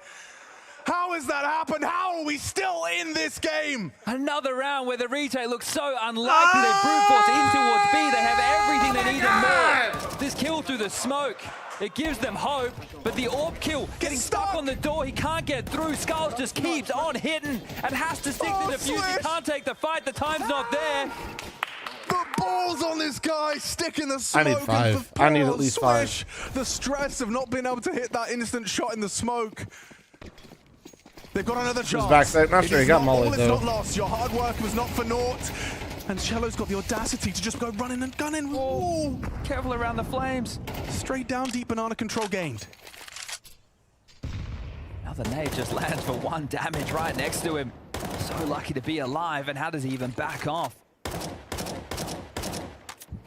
How has that happened? How are we still in this game? Another round where the retake looks so unlikely. They brute force in towards B. They have everything they need and more. This kill through the smoke, it gives them hope, but the AWP kill, getting stuck on the door, he can't get through. Skulls just keeps on hitting and has to stick to the fuse. He can't take the fight, the time's not there. The balls on this guy, sticking the smoke. I need 5. The I need poor at least Swish. 5. The stress of not being able to hit that instant shot in the smoke. They've got another chance. backside. Not sure he got mullet, mullet, It's though. not lost. Your hard work was not for naught. And Cello's got the audacity to just go running and gunning. Ooh. Careful around the flames. Straight down, deep banana control gained. Now the nade just lands for 1 damage right next to him. So lucky to be alive, and how does he even back off?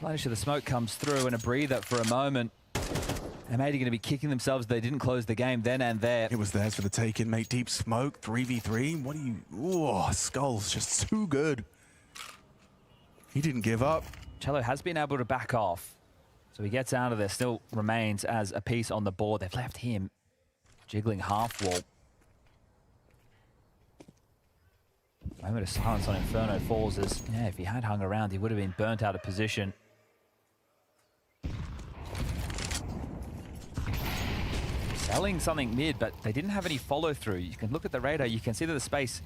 Plenish of the smoke comes through and a breather for a moment. And maybe going to be kicking themselves. They didn't close the game then and there. It was theirs for the taking, mate. Deep smoke, 3v3. What do you... Oh, Skull's just too good. He didn't give up. Cello has been able to back off. So he gets out of there, still remains as a piece on the board. They've left him jiggling half wall. Moment of silence on Inferno falls as, yeah, if he had hung around, he would have been burnt out of position. Selling something mid, but they didn't have any follow through. You can look at the radar, you can see that the space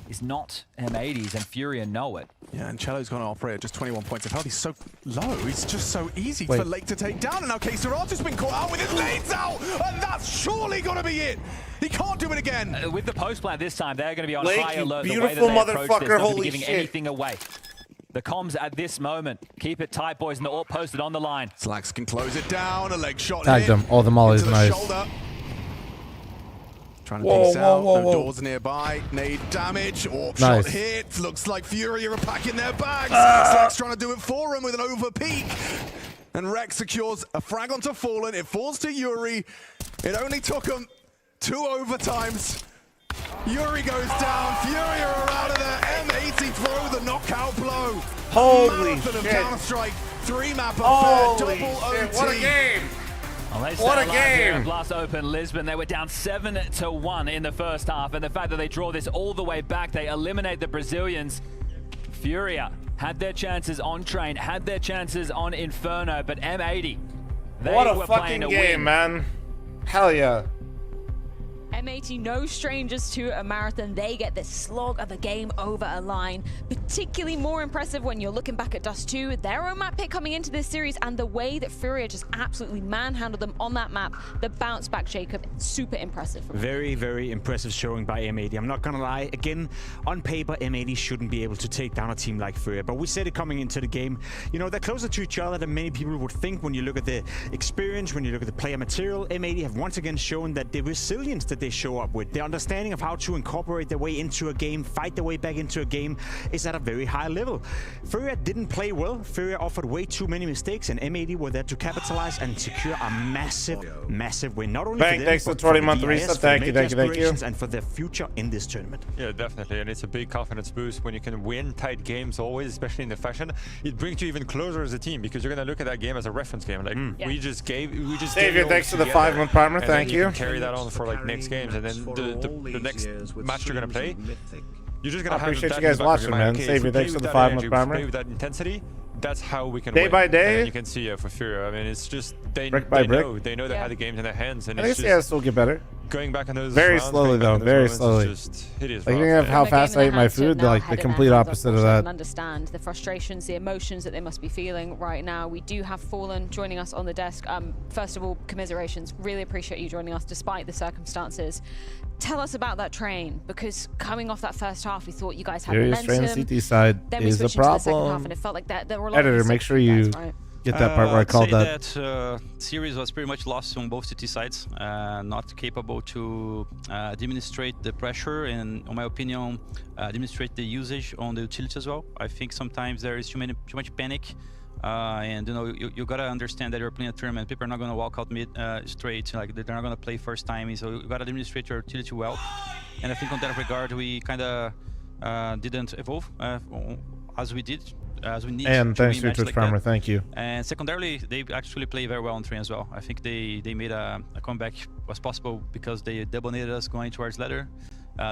is not M80s, and Furia know it. Yeah, and Cello's going to operate at just 21 points of health. He's so low. He's just so easy Wait. for Lake to take down. And now K-Serato's been caught out with his nades out. And that's surely going to be it. He can't do it again. With the post plant this time, they're going to be on Lake, high you alert. beautiful the way that they approach this, motherfucker, not holy giving shit. anything away. The comms at this moment. Keep it tight, boys, and they're all posted on the line. Slacks can close it down. A leg shot Tagged hit him. All the mollies, into the nice. shoulder. Trying to Whoa, piece out. whoa, No whoa. doors nearby. Nade damage. Orb Nice. shot hit. Looks like Fury are packing their bags. Slacks trying to do it for him with an over peak. And Rex secures a frag onto Fallen. It falls to Yuri. It only took him 2 overtimes. Yuri goes down. Fury are out of there. M80 throw the knockout blow. Holy Marathon of shit. Counter-Strike. 3-map affair. Holy Double shit, OT. what a game! Well, they What a stay alive here game. at Blast Open Lisbon. They were down 7-1 in the first half, and the fact that they draw this all the way back, they eliminate the Brazilians. Furia had their chances on Train, had their chances on Inferno, but M80, they What a were fucking playing a game, win. man. Hell yeah. M80, no strangers to a marathon. They get the slog of a game over a line. Particularly more impressive when you're looking back at Dust 2, their own map pick coming into this series, and the way that Furia just absolutely manhandled them on that map. The bounce back, Jacob, super impressive. Very, very impressive showing by M80. I'm not gonna lie. Again, on paper, M80 shouldn't be able to take down a team like Furia, but we said it coming into the game. You know, they're closer to each other than many people would think when you look at the experience, when you look at the player material. M80 have once again shown that the resilience that they show up with, the understanding of how to incorporate their way into a game, fight their way back into a game, is at a very high level. Furia didn't play well. Furia offered way too many mistakes, and M80 were there to capitalize and secure a massive, massive win. Not only Bang, for them, thanks for but 20 for month the reset. DIS, for Thank you, major thank you, thank you. aspirations, and for their future in this tournament. Yeah, definitely, and it's a big confidence boost when you can win tight games always, especially in the fashion. It brings you even closer as a team because you're gonna look at that game as a reference game. Like we just gave Xavier, it thanks all for the together, 5-month primer. and Thank then you. Can carry that on for like next games, and then the next match you're gonna play, you're just gonna I have appreciate that you in guys the back of watching, your mind. man. Okay, if Xavier, we play thanks for with the that 5-month energy, we primer. play with that intensity. That's how we can Day win. by day? And you can see for Furia. I mean, it's just they Brick by brick. know they have the games in their hands, and I it's think just CS will get better. going back on those Very rounds, slowly, going back though, on those very moments, slowly. It's just, it is Like, rough, thinking of man. how From a fast game I in ate the my hands to food, now like the head in their complete hands, opposite of unfortunately, I that. can understand the frustrations, the emotions that they must be feeling right now. We do have Fallen joining us on the desk. First of all, commiserations. Really appreciate you joining us despite the circumstances. Tell us about that train, because coming off that first half, we thought you guys had Serious train momentum. CT side Then we is a switched into the second half, problem. and it felt like that there were a lot Editor, of make sure mistakes you guys, right? get that part where I I'd called say that. series was pretty much lost on both CT sides, not capable to administrate the pressure and, in my opinion, administrate the usage on the utility as well. I think sometimes there is too much panic, and you know you gotta understand that you're playing a tournament. People are not gonna walk out mid straight, like they're not gonna play first time, so you gotta administrate your utility well. And I think on that regard, we kind of didn't evolve as we did. As we need And to thanks win for your matches Twitch like primer, that. thank you. And secondarily, they actually play very well on train as well. I think they made a comeback was possible because they dominated us going towards ladder.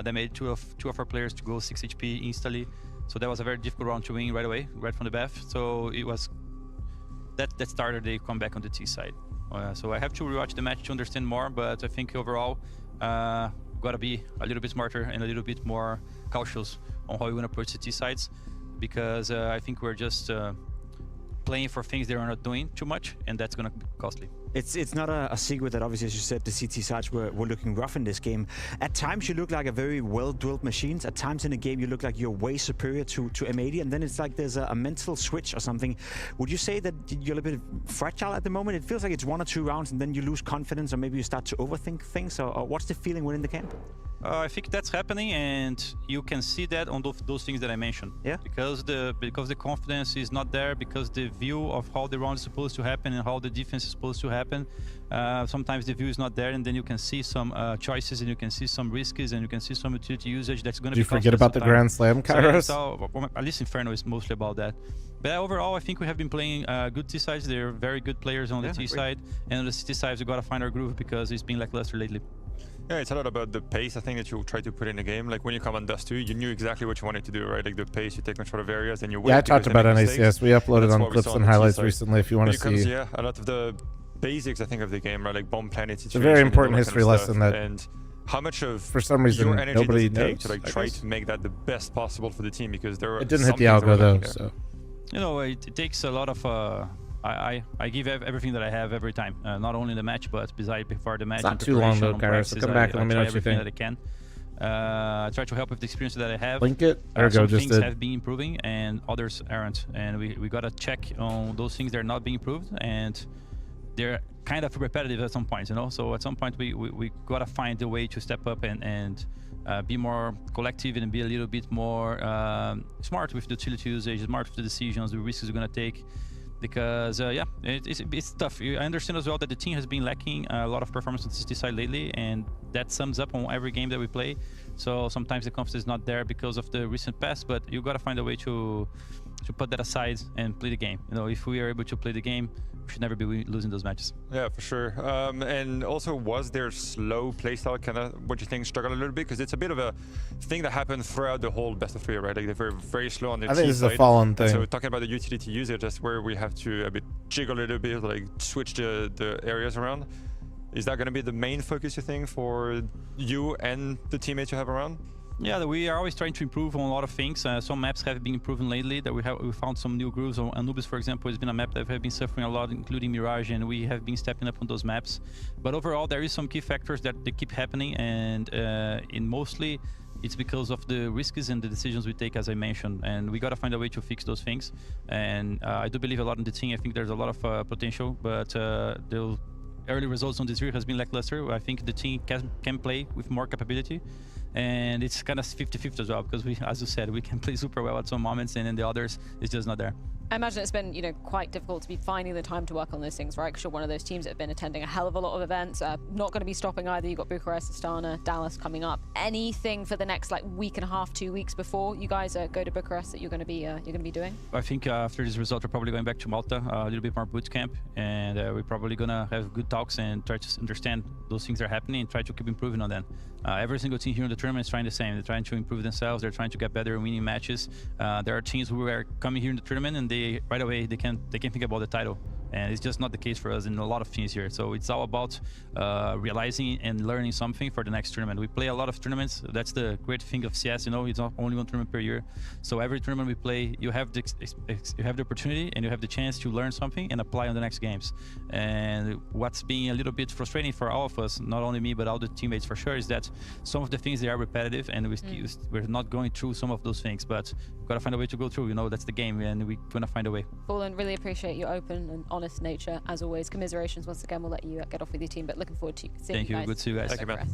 They made two of our players to go 6 HP instantly. So that was a very difficult round to win right away, right from the bath. So it was that started the comeback on the T side. So I have to rewatch the match to understand more, but I think overall, gotta be a little bit smarter and a little bit more cautious on how we want to approach the T sides. Because I think we're just playing for things they are not doing too much, and that's going to be costly. It's not a secret that obviously, as you said, the CT sides were looking rough in this game. At times you look like a very well-drilled machines. At times in the game you look like you're way superior to M80, and then it's like there's a mental switch or something. Would you say that you're a little bit fragile at the moment? It feels like it's 1 or 2 rounds and then you lose confidence, or maybe you start to overthink things, or what's the feeling within the camp? I think that's happening, and you can see that on those things that I mentioned. Yeah. Because the confidence is not there, because the view of how the round is supposed to happen and how the defense is supposed to happen, sometimes the view is not there, and then you can see some choices, and you can see some risks, and you can see some utility usage that's going to be. Did you forget about the Grand Slam, Kairos? So, at least Inferno is mostly about that. But overall, I think we have been playing good T sides. They're very good players on the T side, and on the CT sides, we gotta find our groove because it's been lackluster lately. Yeah, it's a lot about the pace, I think, that you try to put in the game. Like when you come on Dust 2, you knew exactly what you wanted to do, right? Like the pace, you take control of areas, then you wait. Yeah, I talked about on ACS. We uploaded on clips and highlights recently if you want to see. Yeah, a lot of the basics, I think, of the game, right? Like bomb planet situation. It's a very important history lesson that, and how much of for some reason, your energy nobody does it take knows, to like try to make that the best possible for the team, because there are it didn't hit the algo though, so. You know, it takes a lot of I give everything that I have every time, not only in the match, but before the match. It's not too long though, Kyra, so come back and let me know what you think. That I can. I try to help with the experience that I have. Link it. There some just things have been improving and others aren't, and we gotta check on those things that are not being improved, and they're kind of repetitive at some point, you know. So at some point we gotta find a way to step up and be more collective and be a little bit more smart with the utility usage, smart with the decisions, the risks we're gonna take. Because yeah, it's tough. I understand as well that the team has been lacking a lot of performance on this side lately, and that sums up on every game that we play. So sometimes the confidence is not there because of the recent past, but you gotta find a way to put that aside and play the game. You know, if we are able to play the game, we should never be losing those matches. Yeah, for sure. And also, was their slow playstyle kind of what you think struggled a little bit? Because it's a bit of a thing that happened throughout the whole best of 3, right? Like they were very slow on their I think this is a fallen thing. So talking about the utility usage, that's where we have to a bit jiggle a little bit, like switch the areas around. Is that going to be the main focus, you think, for you and the teammates you have around? Yeah, we are always trying to improve on a lot of things. Some maps have been improving lately. That we found some new grooves. Anubis, for example, has been a map that have been suffering a lot, including Mirage, and we have been stepping up on those maps. But overall, there is some key factors that they keep happening, and in mostly it's because of the risks and the decisions we take, as I mentioned, and we gotta find a way to fix those things. And I do believe a lot in the team. I think there's a lot of potential, but the early results on this year has been lackluster. I think the team can play with more capability. And it's kind of 50-50 as well, because we, as you said, we can play super well at some moments, and then the others is just not there. I imagine it's been, you know, quite difficult to be finding the time to work on those things, right? Because you're one of those teams that have been attending a hell of a lot of events. Not going to be stopping either. You've got Bucharest, Astana, Dallas coming up. Anything for the next like week and a half, 2 weeks before you guys go to Bucharest that you're going to be doing? I think after this result, we're probably going back to Malta, a little bit more boot camp, and we're probably going to have good talks and try to understand those things that are happening and try to keep improving on them. Every single team here in the tournament is trying the same. They're trying to improve themselves. They're trying to get better at winning matches. There are teams who are coming here in the tournament and they right away they can think about the title, and it's just not the case for us in a lot of teams here. So it's all about realizing and learning something for the next tournament. We play a lot of tournaments. That's the great thing of CS. You know, it's not only one tournament per year. So every tournament we play, you have the opportunity and you have the chance to learn something and apply on the next games. And what's being a little bit frustrating for all of us, not only me but all the teammates for sure, is that some of the things they are repetitive, and we're not going through some of those things. But we've got to find a way to go through. You know, that's the game, and we're gonna find a way. Fallen, really appreciate your open and honest nature as always. Commiserations once again. We'll let you get off with your team, but looking forward to seeing you guys. Good to see you guys. Thank you, man.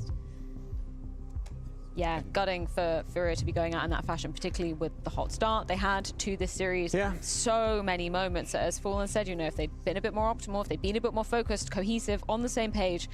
Yeah, gutting for Furia to be going out in that fashion, particularly with the hot start they had to this series. Yeah. So many moments, as Fallen said, you know, if they'd been a bit more optimal, if they'd been a bit more focused, cohesive, on the same page,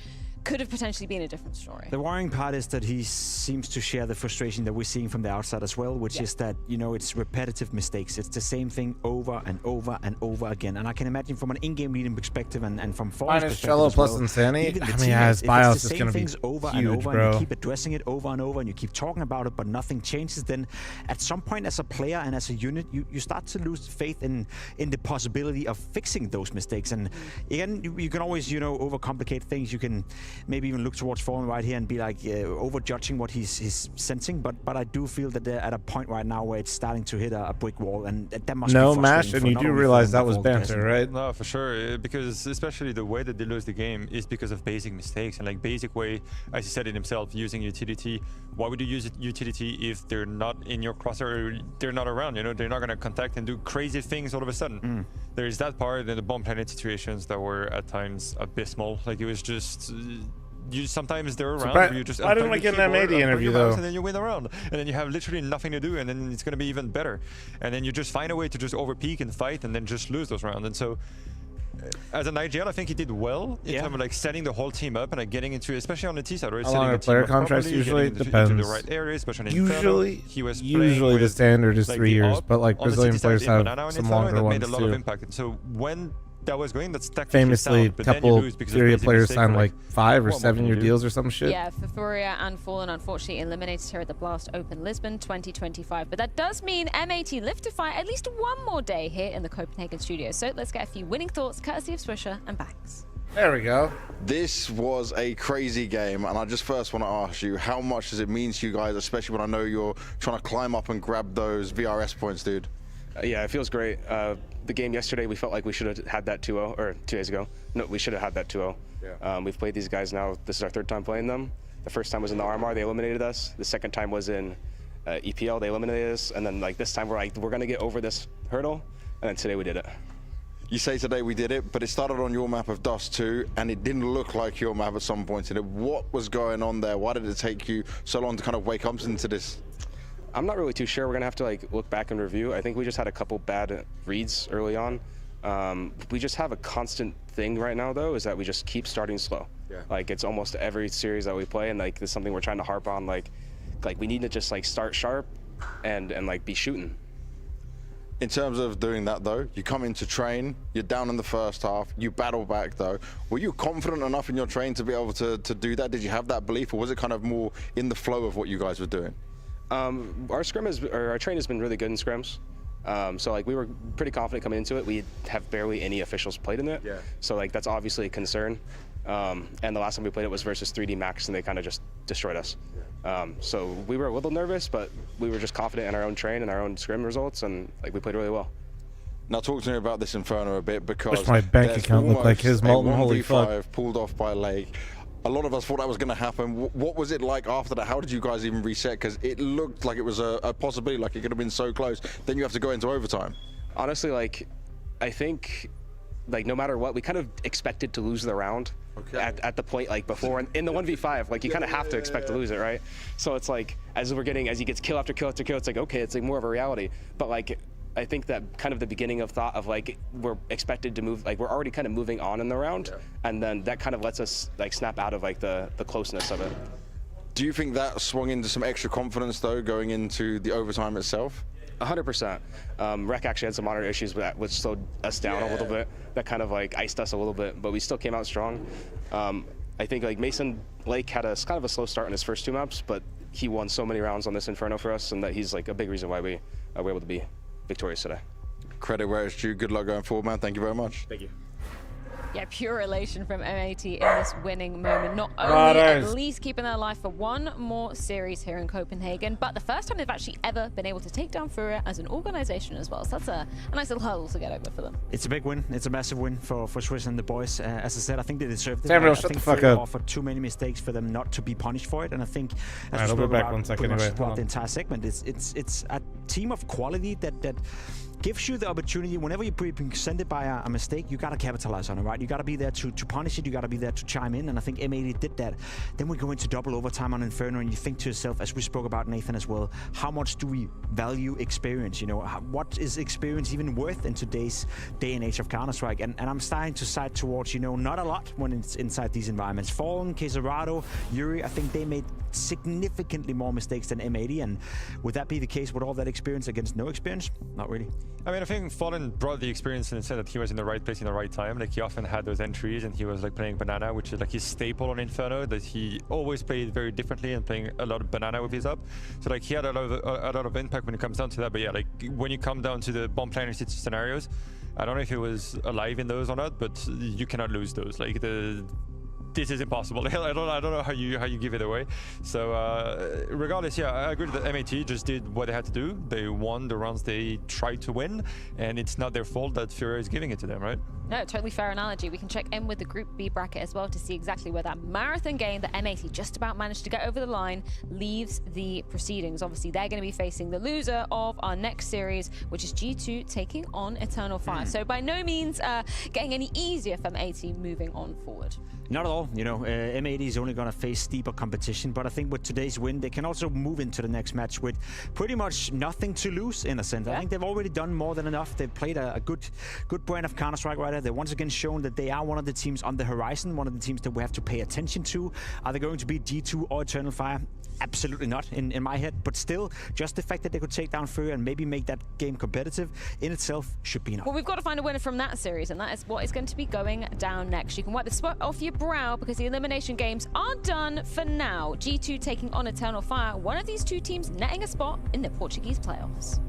could have potentially been a different story. The worrying part is that he seems to share the frustration that we're seeing from the outside as well, which is that, you know, it's repetitive mistakes. It's the same thing over and over and over again. And I can imagine from an in-game leading perspective and from Fallen's minus perspective Cello as plus well, Insanity. even I the mean, his teammates, if BIOS it's the is same going to be things over huge, and over, bro. and you keep addressing it over and over, and you keep talking about it, but nothing changes, then at some point as a player and as a unit, you start to lose faith in the possibility of fixing those mistakes. And again, you can always, you know, overcomplicate things. You can maybe even look towards Fallen right here and be like over-judging what he's sensing, but I do feel that they're at a point right now where it's starting to hit a brick wall, and that must be frustrating. Mash, and you do realize that was banter, right? No, for sure, because especially the way that they lose the game is because of basic mistakes and like basic way, as he said it himself, using utility. Why would you use utility if they're not in your crosshair, they're not around, you know, they're not going to contact and do crazy things all of a sudden. There is that part in the bomb planet situations that were at times abysmal. Like it was just sometimes they're around. So you just, why didn't we get an M80 interview though? And then you win the round, and then you have literally nothing to do, and then it's going to be even better. And then you just find a way to just overpeak and fight, and then just lose those rounds. And so, as an IGL, I think he did well in terms of like setting the whole team up and like getting into, especially on the T side, right? How long are player contracts usually? Depends. Into the right areas, especially in Inferno, usually the standard is 3 years, but like Brazilian players have some longer ones that made a lot too. of impact. And so when that was going, that's tactically famously, sound, but then you couple lose because of Furia basic players mistake, signed like, like 5 or what more 7 can year you do? deals or some shit. Yeah, for Furia and Fallen, unfortunately eliminated here at the Blast Open Lisbon 2025. But that does mean M80 live to fight at least one more day here in the Copenhagen studio. So let's get a few winning thoughts, courtesy of Swisher and Banks. There we go. This was a crazy game, and I just first want to ask you, how much does it mean to you guys, especially when I know you're trying to climb up and grab those VRS points, dude? Yeah, it feels great. The game yesterday, we felt like we should have had that 2-0, or 2 days ago. No, we should have had that 2-0. Yeah. We've played these guys now. This is our 3rd time playing them. The first time was in the RMR, they eliminated us. The second time was in EPL, they eliminated us. And then like this time, we're like, we're gonna get over this hurdle. And then today we did it. You say today we did it, but it started on your map of Dust 2, and it didn't look like your map at some point in it. What was going on there? Why did it take you so long to kind of wake up into this? I'm not really too sure. We're gonna have to like look back and review. I think we just had a couple bad reads early on. We just have a constant thing right now though, is that we just keep starting slow. Yeah. Like it's almost every series that we play, and like this is something we're trying to harp on. Like we need to just like start sharp and like be shooting. In terms of doing that though, you come in to train, you're down in the first half, you battle back though. Were you confident enough in your train to be able to do that? Did you have that belief, or was it kind of more in the flow of what you guys were doing? Our train has been really good in scrims. So like we were pretty confident coming into it. We have barely any officials played in it. Yeah. So like that's obviously a concern. And the last time we played it was versus 3D Max, and they kind of just destroyed us. So we were a little nervous, but we were just confident in our own train and our own scrim results, and like we played really well. Now talk to me about this Inferno a bit, because Wish my bank account looked like his, Molten. Holy fuck. Pulled off by Lake. A lot of us thought that was going to happen. What was it like after that? How did you guys even reset? Because it looked like it was a possibility, like it could have been so close. Then you have to go into overtime. Honestly, like I think like no matter what, we kind of expected to lose the round. Okay. At the point like before in the 1v5, like you kind of have to expect to lose it, right? So it's like as he gets kill after kill after kill, it's like okay, it's like more of a reality. But like I think that kind of the beginning of thought of like we're expected to move, like we're already kind of moving on in the round, and then that kind of lets us like snap out of like the closeness of it. Do you think that swung into some extra confidence though, going into the overtime itself? 100%. Rec actually had some minor issues which slowed us down a little bit. That kind of like iced us a little bit, but we still came out strong. I think like Mason Lake had kind of a slow start in his first 2 maps, but he won so many rounds on this Inferno for us, and that he's like a big reason why we were able to be victorious today. Credit where it's due. Good luck going forward, man. Thank you very much. Thank you. Yeah, pure elation from M80 in this winning moment. Not only at least keeping their life for one more series here in Copenhagen, but the first time they've actually ever been able to take down Furia as an organization as well. So that's a nice little hurdle to get over for them. It's a big win. It's a massive win for Swiss and the boys. As I said, I think they deserved it. Samuel, I shut think the fuck Furia up. offered too many mistakes for them not to be punished for it. And I think, as we I'll be spoke back about 1 second pretty much anyway. throughout the entire segment, it's a team of quality that gives you the opportunity. Whenever you're presented by a mistake, you got to capitalize on it, right? You got to be there to punish it. You got to be there to chime in, and I think M80 did that. Then we go into double overtime on Inferno, and you think to yourself, as we spoke about Nathan as well, how much do we value experience? You know, what is experience even worth in today's day and age of Counter-Strike? And I'm starting to side towards, you know, not a lot when it's inside these environments. Fallen, Quesarado, Yuri, I think they made significantly more mistakes than M80, and would that be the case with all that experience against no experience? Not really. I mean, I think Fallen brought the experience and said that he was in the right place in the right time. Like he often had those entries, and he was like playing Banana, which is like his staple on Inferno, that he always played very differently and playing a lot of Banana with his up. So like he had a lot of impact when it comes down to that. But yeah, like when you come down to the bomb planner scenarios, I don't know if he was alive in those or not, but you cannot lose those. Like this is impossible. I don't know how you give it away. So regardless, yeah, I agree that M80 just did what they had to do. They won the rounds they tried to win, and it's not their fault that Furia is giving it to them, right? No, totally fair analogy. We can check in with the Group B bracket as well to see exactly where that marathon game that M80 just about managed to get over the line leaves the proceedings. Obviously, they're going to be facing the loser of our next series, which is G2 taking on Eternal Fire. So by no means getting any easier from M80 moving on forward. Not at all. well. You know, M80 is only going to face steeper competition, but I think with today's win, they can also move into the next match with pretty much nothing to lose, in a sense. I think they've already done more than enough. They've played a good brand of Counter-Strike right there. They've once again shown that they are one of the teams on the horizon, one of the teams that we have to pay attention to. Are they going to be G2 or Eternal Fire? Absolutely not in my head, but still, just the fact that they could take down Fury and maybe make that game competitive in itself should be enough. Well, we've got to find a winner from that series, and that is what is going to be going down next. You can wipe the sweat off your brow because the elimination games are done for now. G2 taking on Eternal Fire, one of these two teams netting a spot in the Portuguese playoffs.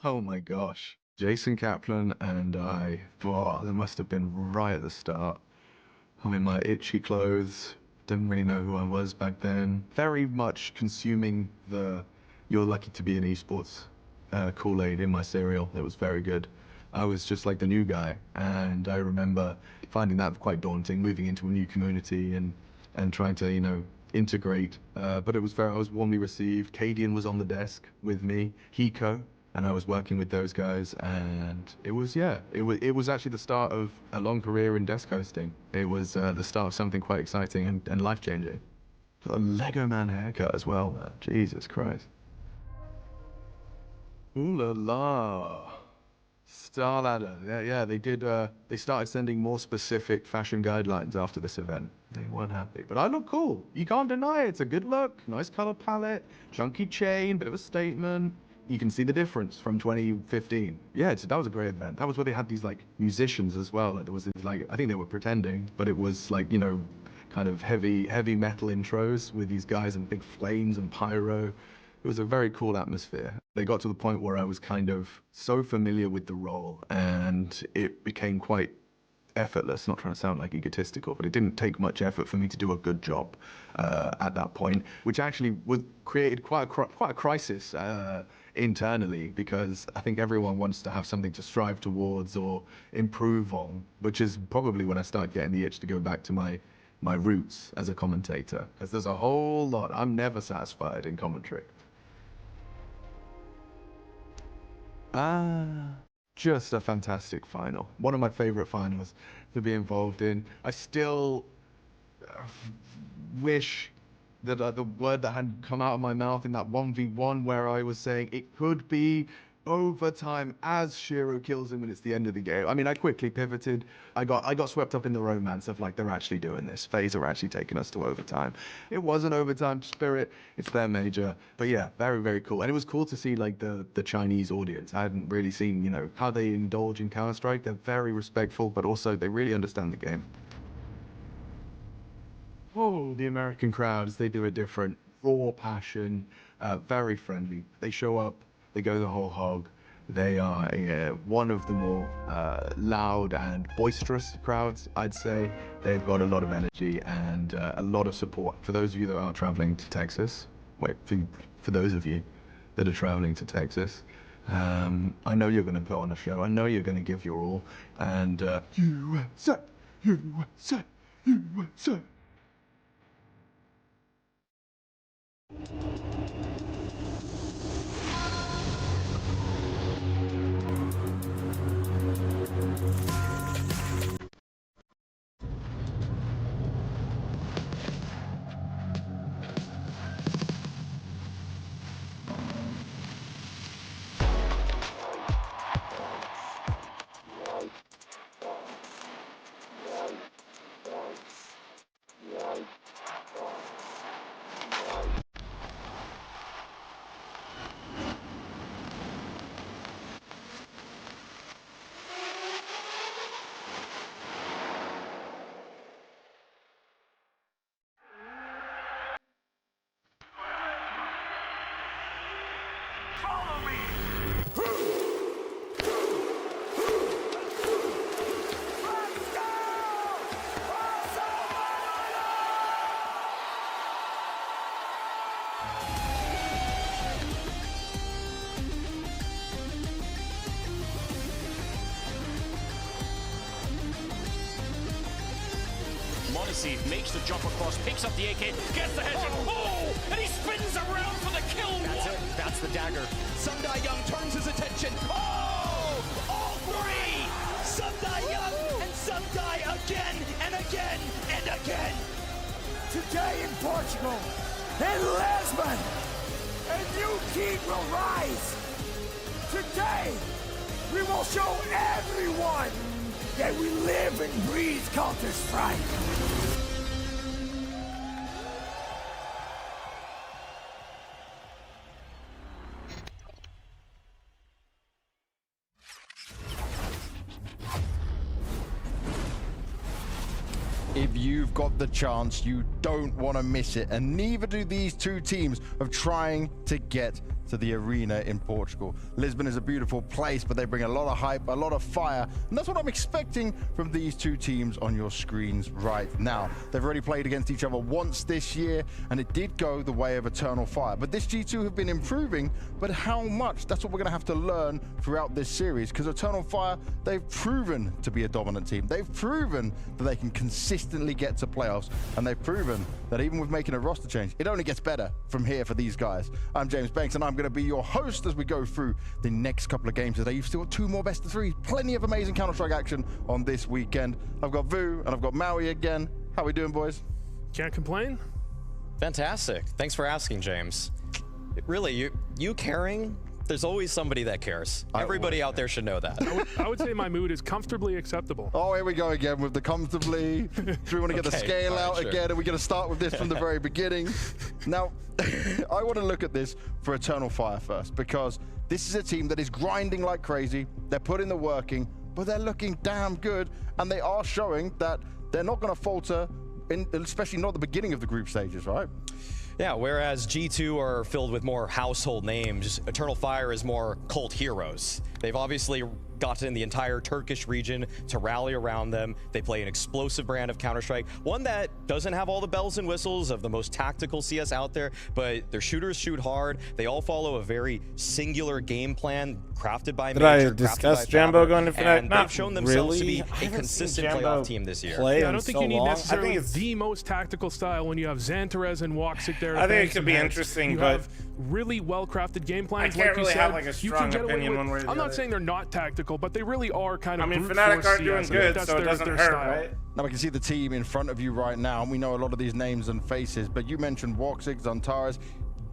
Oh my gosh. Jason Kaplan and I, that must have been right at the start. I'm in my itchy clothes, didn't really know who I was back then. Very much consuming the "you're lucky to be in esports" Kool-Aid in my cereal. It was very good. I was just like the new guy, and I remember finding that quite daunting, moving into a new community and trying to, you know, integrate. But I was warmly received. Cadian was on the desk with me, Hiko, and I was working with those guys, and it was actually the start of a long career in desk hosting. It was the start of something quite exciting and life-changing. A Lego Man haircut as well, man. Jesus Christ. Ooh la la. Star Ladder. Yeah, they did. They started sending more specific fashion guidelines after this event. They weren't happy, but I look cool. You can't deny it. It's a good look, nice color palette, chunky chain, bit of a statement. You can see the difference from 2015. Yeah, that was a great event. That was where they had these like musicians as well. Like, there was this, like, I think they were pretending, but it was like, you know, kind of heavy metal intros with these guys and big flames and pyro. It was a very cool atmosphere. They got to the point where I was kind of so familiar with the role, and it became quite effortless, not trying to sound like egotistical, but it didn't take much effort for me to do a good job at that point, which actually created quite a crisis internally, because I think everyone wants to have something to strive towards or improve on, which is probably when I started getting the itch to go back to my roots as a commentator, because there's a whole lot. I'm never satisfied in commentary. Just a fantastic final. One of my favorite finals to be involved in. I still wish that the word that had come out of my mouth in that 1v1 where I was saying it could be overtime as Shiro kills him and it's the end of the game. I mean, I quickly pivoted. I got swept up in the romance of like, they're actually doing this. FaZe are actually taking us to overtime. It was an overtime spirit. It's their major. But yeah, very, very cool. And it was cool to see like the Chinese audience. I hadn't really seen, you know, how they indulge in Counter-Strike. They're very respectful, but also they really understand the game. Oh, the American crowds, they do it different. Raw passion, very friendly. They show up. They go the whole hog. They are one of the more loud and boisterous crowds, I'd say. They've got a lot of energy and a lot of support. For those of you that are traveling to Texas, for those of you that are traveling to Texas, I know you're going to put on a show. I know you're going to give your all. And USA, USA, USA. Odyssey makes the jump across, picks up the AK, gets the headshot. Oh! And he spins around for the kill. That's it. That's the dagger. Sundai Young turns his attention. Oh! All three! Sundai Young and Sundai again and again and again. Today in Portugal, in Lisbon, a new king will rise. Today, we will show everyone that we live and breathe Counter-Strike. If you've got the chance, you don't want to miss it, and neither do these two teams of trying to get to the arena in Portugal. Lisbon is a beautiful place, but they bring a lot of hype, a lot of fire, and that's what I'm expecting from these two teams on your screens right now. They've already played against each other once this year, and it did go the way of Eternal Fire. But this G2 have been improving, but how much? That's what we're going to have to learn throughout this series, because Eternal Fire, they've proven to be a dominant team. They've proven that they can consistently get to playoffs, and they've proven that even with making a roster change, it only gets better from here for these guys. I'm James Banks, and I'm going to be your host as we go through the next couple of games today. You've still got 2 more best of 3, plenty of amazing Counter-Strike action on this weekend. I've got Vu and I've got Maui again. How we doing, boys? Can't complain. Fantastic. Thanks for asking, James. Really, you caring? There's always somebody that cares. Everybody out there should know that. I would say my mood is comfortably acceptable. Oh, here we go again with the comfortably. Do we want to get the scale out again? Are we going to start with this from the very beginning? Now, I want to look at this for Eternal Fire first, because this is a team that is grinding like crazy. They're putting the work in, but they're looking damn good, and they are showing that they're not going to falter, especially not at the beginning of the group stages, right? Yeah, whereas G2 are filled with more household names, Eternal Fire is more cult heroes. They've obviously gotten the entire Turkish region to rally around them. They play an explosive brand of Counter-Strike, one that doesn't have all the bells and whistles of the most tactical CS out there, but their shooters shoot hard. They all follow a very singular game plan crafted by Major. Did I discuss Jambo going to Fnatic? And they've shown themselves to be a consistent playoff team this year. Yeah, I don't think you need necessarily the most tactical style when you have Xantarez and Woxic there. I think it could be interesting, you but have really well-crafted game plans. I can't like really you have said, like a you strong can get away opinion with, one way or the I'm not other. saying they're not tactical, but they really are kind of. I mean, brute Fnatic force are doing CS. good, That's so it doesn't their hurt, style. right? Now we can see the team in front of you right now, and we know a lot of these names and faces, but you mentioned Woxic, Xantarez.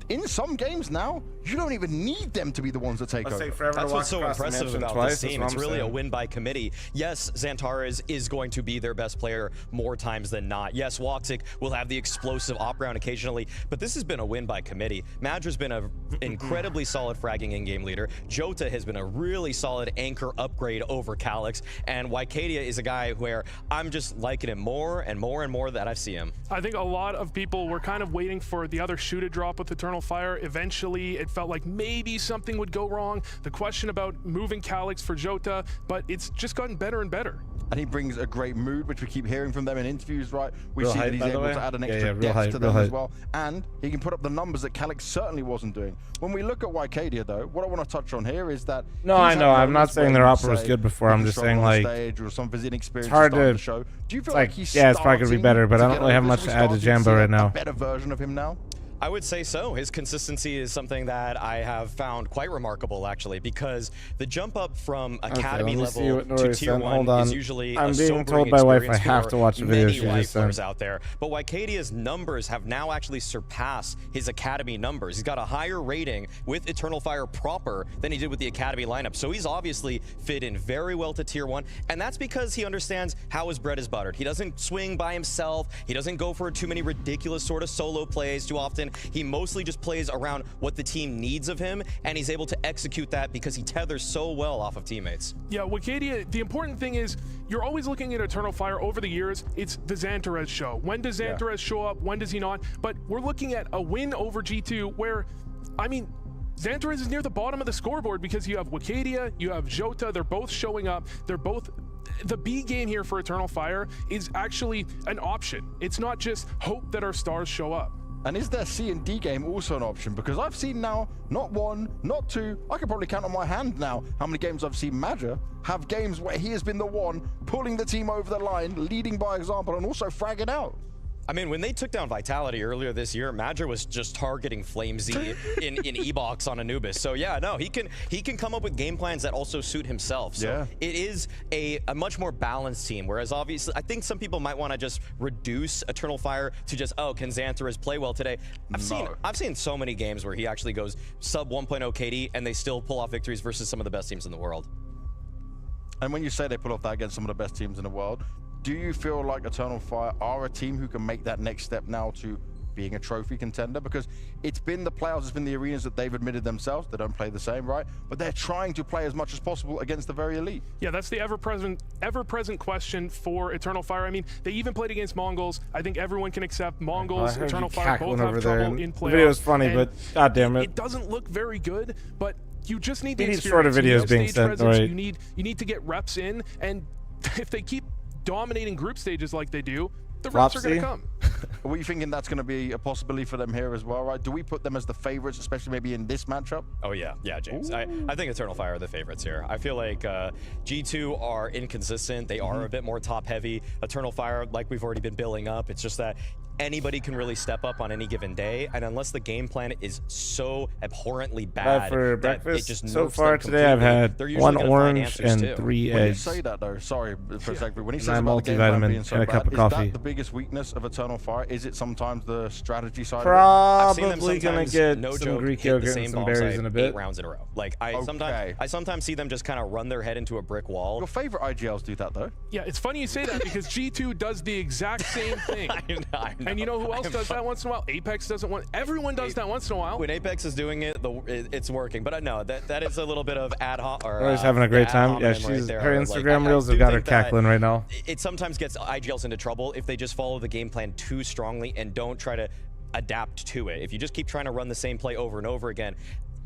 In some games now, you don't even need them to be the ones that take over. That's what's so impressive about this team. It's really a win by committee. Yes, Xantarez is going to be their best player more times than not. Yes, Woxic will have the explosive op round occasionally, but this has been a win by committee. Madra's been an incredibly solid fragging in-game leader. Jota has been a really solid anchor upgrade over Calyx, and Wycadia is a guy where I'm just liking him more and more and more that I see him. I think a lot of people were kind of waiting for the other shoe to drop with Eternal Fire. Eventually, it felt like maybe something would go wrong. The question about moving Calyx for Jota, but it's just gotten better and better. And he brings a great mood, which we keep hearing from them in interviews, right? We Real see hype, that he's by the able way. to add an Yeah, extra real depth hype, to real them as hype. well. And he can put up the numbers that Calyx certainly wasn't doing. When we look at Wycadia, though, what I want to touch on here is that... No, I know. I'm not saying their opera was good before. I'm just saying, like, or some of his inexperience it's hard starting to the show. Do you feel like he's yeah, it's probably gonna be better, but I don't really have much to add to Jambo right now. A better version of him now? I would say so. His consistency is something that I have found quite remarkable, actually, because the jump up from academy level to tier 1 is usually I'm a being sobering told by wife I experience have for to watch the video many she just lifers sent. out there. But Wycadia's numbers have now actually surpassed his academy numbers. He's got a higher rating with Eternal Fire proper than he did with the academy lineup. So he's obviously fit in very well to tier 1, and that's because he understands how his bread is buttered. He doesn't swing by himself. He doesn't go for too many ridiculous sort of solo plays too often. He mostly just plays around what the team needs of him, and he's able to execute that because he tethers so well off of teammates. Yeah, Wycadia, the important thing is you're always looking at Eternal Fire over the years. It's the Xantarez show. When does Xantarez show up? When does he not? But we're looking at a win over G2 where, I mean, Xantarez is near the bottom of the scoreboard because you have Wycadia, you have Jota, they're both showing up. They're both... The B game here for Eternal Fire is actually an option. It's not just hope that our stars show up. And is their C and D game also an option? Because I've seen now, not one, not two, I could probably count on my hand now how many games I've seen Madra have games where he has been the one pulling the team over the line, leading by example, and also fragging out. I mean, when they took down Vitality earlier this year, Madra was just targeting Flamesy in E-Box on Anubis. So yeah, no, he can come up with game plans that also suit himself. So it is a much more balanced team. Whereas obviously, I think some people might want to just reduce Eternal Fire to just, oh, can Xanthorus play well today? I've seen so many games where he actually goes sub 1.0 KD and they still pull off victories versus some of the best teams in the world. And when you say they pull off that against some of the best teams in the world, do you feel like Eternal Fire are a team who can make that next step now to being a trophy contender? Because it's been the playoffs, it's been the arenas that they've admitted themselves, they don't play the same, right? But they're trying to play as much as possible against the very elite. Yeah, that's the ever-present question for Eternal Fire. I mean, they even played against Mongols. I think everyone can accept Mongols, Eternal Fire both have trouble in playoffs. The video's funny, but god damn it. It doesn't look very good, but you just need the We need experience. shorter videos being sent, right? You need to get reps in, and if they keep dominating group stages like they do, the reps are going to come. Are you thinking that's going to be a possibility for them here as well, right? Do we put them as the favorites, especially maybe in this matchup? Oh yeah, James. I think Eternal Fire are the favorites here. I feel like G2 are inconsistent. They are a bit more top heavy. Eternal Fire, like we've already been building up, it's just that anybody can really step up on any given day, and unless the game plan is so abhorrently bad for that breakfast, it just so nerfs far them today I've had completely, one orange and too. 3 When you eggs. say that though, sorry for a second, when he says And about the game plan multivitamin being so and a bad, cup of is coffee. that the biggest weakness of Eternal Fire? Is it sometimes the strategy side Probably of it? gonna get some Greek yogurt and some berries in a bit. 8 rounds in a row. Like I sometimes see them just kind of run their head into a brick wall. Your favorite IGLs do that though. Yeah, it's funny you say that because G2 does the exact same thing. I know. And you know who else does that once in a while? Apex doesn't want. Everyone does that once in a while. When Apex is doing it, it's working. But no, that is a little bit of ad hoc. Always having a great time. Yeah, her Instagram reels have got her cackling right now. It sometimes gets IGLs into trouble if they just follow the game plan too strongly and don't try to adapt to it. If you just keep trying to run the same play over and over again,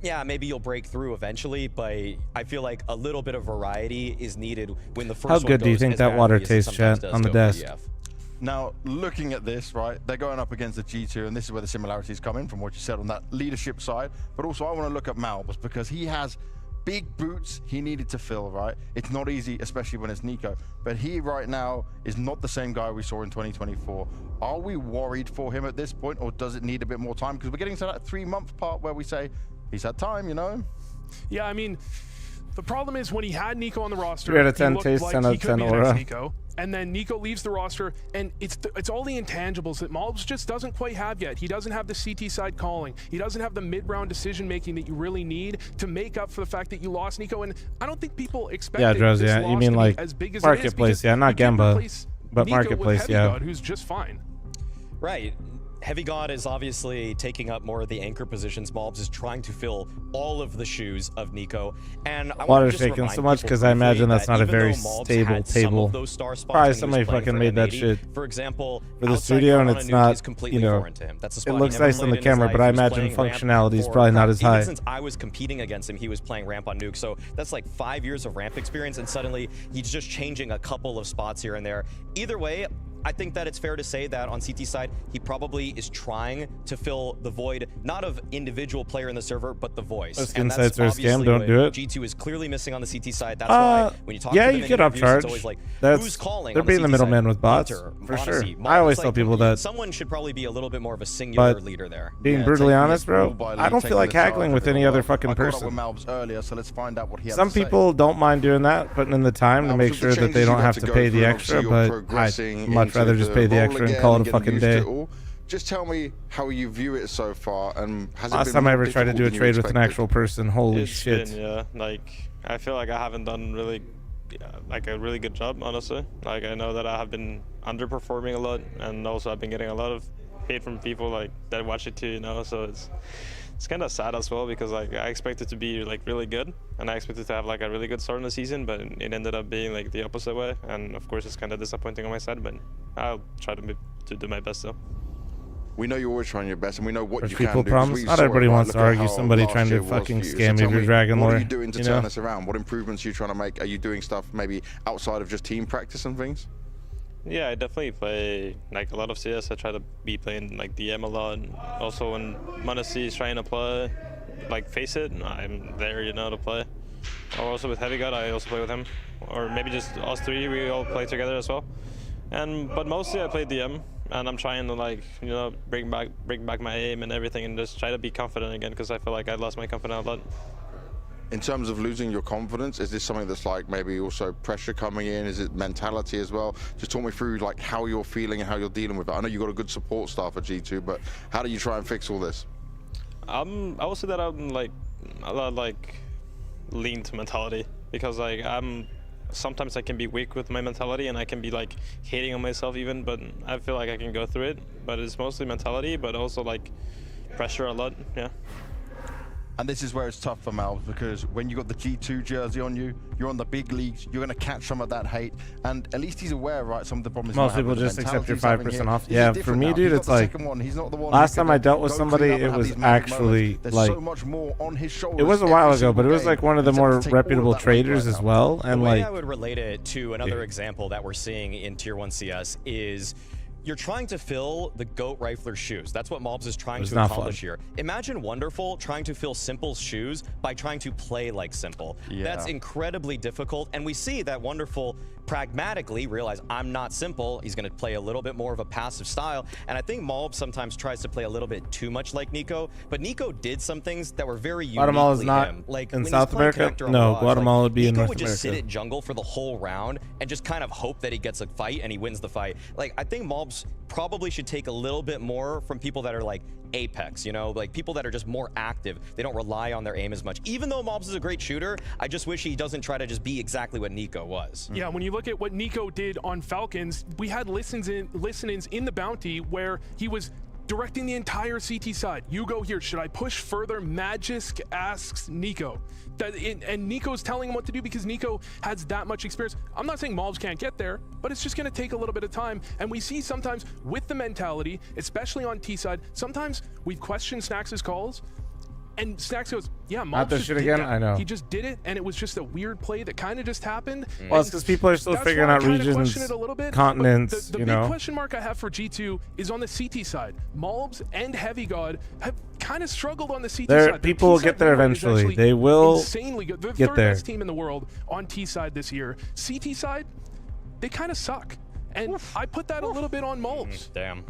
yeah, maybe you'll break through eventually, but I feel like a little bit of variety is needed when the first one How good do you think that water tastes, chat, on the desk? Now, looking at this, right, they're going up against the G2, and this is where the similarities come in from what you said on that leadership side. But also, I want to look at Malbus because he has big boots he needed to fill, right? It's not easy, especially when it's Nico. But he right now is not the same guy we saw in 2024. Are we worried for him at this point, or does it need a bit more time? Because we're getting to that 3-month part where we say, he's had time, you know? Yeah, I mean, the problem is when he had Nico on the roster, 3 out of 10 he taste, looked 10 like out he of could 10 be the aura. next Nico. And then Nico leaves the roster, and it's all the intangibles that Malbs just doesn't quite have yet. He doesn't have the CT side calling. He doesn't have the mid-round decision-making that you really need to make up for the fact that you lost Nico. And I don't think people expected Drowsy, this yeah. loss You mean to be like as big as Marketplace, it is, yeah, not Gemba, but Nico Marketplace, with yeah. Heavy God, who's just fine. Right. Heavy God is obviously taking up more of the anchor positions. Malbs is trying to fill all of the shoes of Nico. And I Water's shaking so much because I imagine that's not a very stable table. Probably somebody fucking made that shit for example, for the studio, and it's not, you know, That's it looks nice on the camera, but I imagine functionality is probably not as high. Even since I was competing against him, he was playing ramp on Nuke. So that's like 5 years of ramp experience, and suddenly he's just changing a couple of spots here and there. Either way, I think that it's fair to say that on CT side, he probably is trying to fill the void, not of individual player in the server, but the voice. And that's obviously scam, don't do it. G2 is clearly missing on the CT side. That's why when you talk to them you in could interviews, upcharge. it's always like, That's, who's calling they're on the being the CT middleman side? with bots, Hunter, for sure. Monacy, I always it's tell like, people that. Someone should probably be a little bit more of a singular leader there. Being brutally honest, bro, I don't feel like haggling with any other fucking person. Earlier, so let's find out what he Some people don't mind doing that, putting in the time to make sure that they don't have to pay the extra, but I'd much rather just pay the extra and call it a fucking day. Just tell me how you view it so far, and has it Last been time I more ever tried to do a difficult than you trade with an expected? actual person, holy It's shit. been, yeah, like I feel like I haven't done really like a really good job, honestly. Like I know that I have been underperforming a lot, and also I've been getting a lot of hate from people like that watch it too, you know. So it's kind of sad as well, because like I expected to be like really good, and I expected to have like a really good start in the season, but it ended up being like the opposite way. And of course, it's kind of disappointing on my side, but I'll try to do my best though. We know you're always trying your best, and we know what There's you people can do. problems. Not everybody wants to argue somebody trying to fucking scam you your dragon lore. What are you doing to you turn know? this around? What improvements are you trying to make? Are you doing stuff maybe outside of just team practice and things? Yeah, I definitely play like a lot of CS. I try to be playing like DM a lot. And also when Monasy is trying to play, like face it, I'm there, you know, to play. Or also with Heavy God, I also play with him. Or maybe just us three, we all play together as well. But mostly I play DM, and I'm trying to like, you know, bring back my aim and everything, and just try to be confident again, because I feel like I lost my confidence a lot. In terms of losing your confidence, is this something that's like maybe also pressure coming in? Is it mentality as well? Just talk me through like how you're feeling and how you're dealing with it. I know you've got a good support staff at G2, but how do you try and fix all this? I will say that I'm like a lot like lean to mentality, because like sometimes I can be weak with my mentality and I can be like hating on myself even, but I feel like I can go through it. But it's mostly mentality, but also like pressure a lot, yeah. And this is where it's tough for Malbs, because when you got the G2 jersey on you, you're on the big leagues, you're going to catch some of that hate. And at least he's aware, right, some of the problems. Most people just accept your 5% off. Yeah, for me, dude, it's like last time I dealt with somebody, it was actually like so much more on his shoulders. It was a while ago, but it was like one of the more reputable traders as well. And the way like I would relate it to another example that we're seeing in Tier 1 CS is you're trying to fill the GOAT Rifler's shoes. That's what Mobs is trying to accomplish here. Imagine Wonderful trying to fill Simple's shoes by trying to play like Simple. Yeah. That's incredibly difficult, and we see that Wonderful pragmatically realize I'm not Simple. He's going to play a little bit more of a passive style, and I think Mobs sometimes tries to play a little bit too much like Nico, but Nico did some things that were very uniquely Guatemala is not him. Like in when South he's playing America. Connector on No, Raj, Guatemala would be in Nico North would just sit America. at jungle for the whole round and just kind of hope that he gets a fight and he wins the fight. Like, I think Mobs probably should take a little bit more from people that are like Apex, you know, like people that are just more active. They don't rely on their aim as much. Even though Mobs is a great shooter, I just wish he doesn't try to just be exactly what Nico was. Yeah, when you look at what Nico did on Falcons, we had listen-ins in the bounty where he was directing the entire CT side. You go here. Should I push further? Magisk asks Nico. And Nico's telling him what to do because Nico has that much experience. I'm not saying Mobs can't get there, but it's just going to take a little bit of time. And we see sometimes with the mentality, especially on T side, sometimes we've questioned Snax's calls. And Snax goes, yeah, Mobs Not this just shit did again? that. I know. He just did it, and it was just a weird play that kind of just happened. Well, it's because people are still figuring out regions, continents, The you big know. question mark I have for G2 is on the CT side. Mobs and Heavy God have kind of struggled on the CT side. People will get there eventually. They will insanely good. They're the get third there. best team in the world on T side this year. CT side, they kind of suck. And I put that a little bit on Mobs. Damn.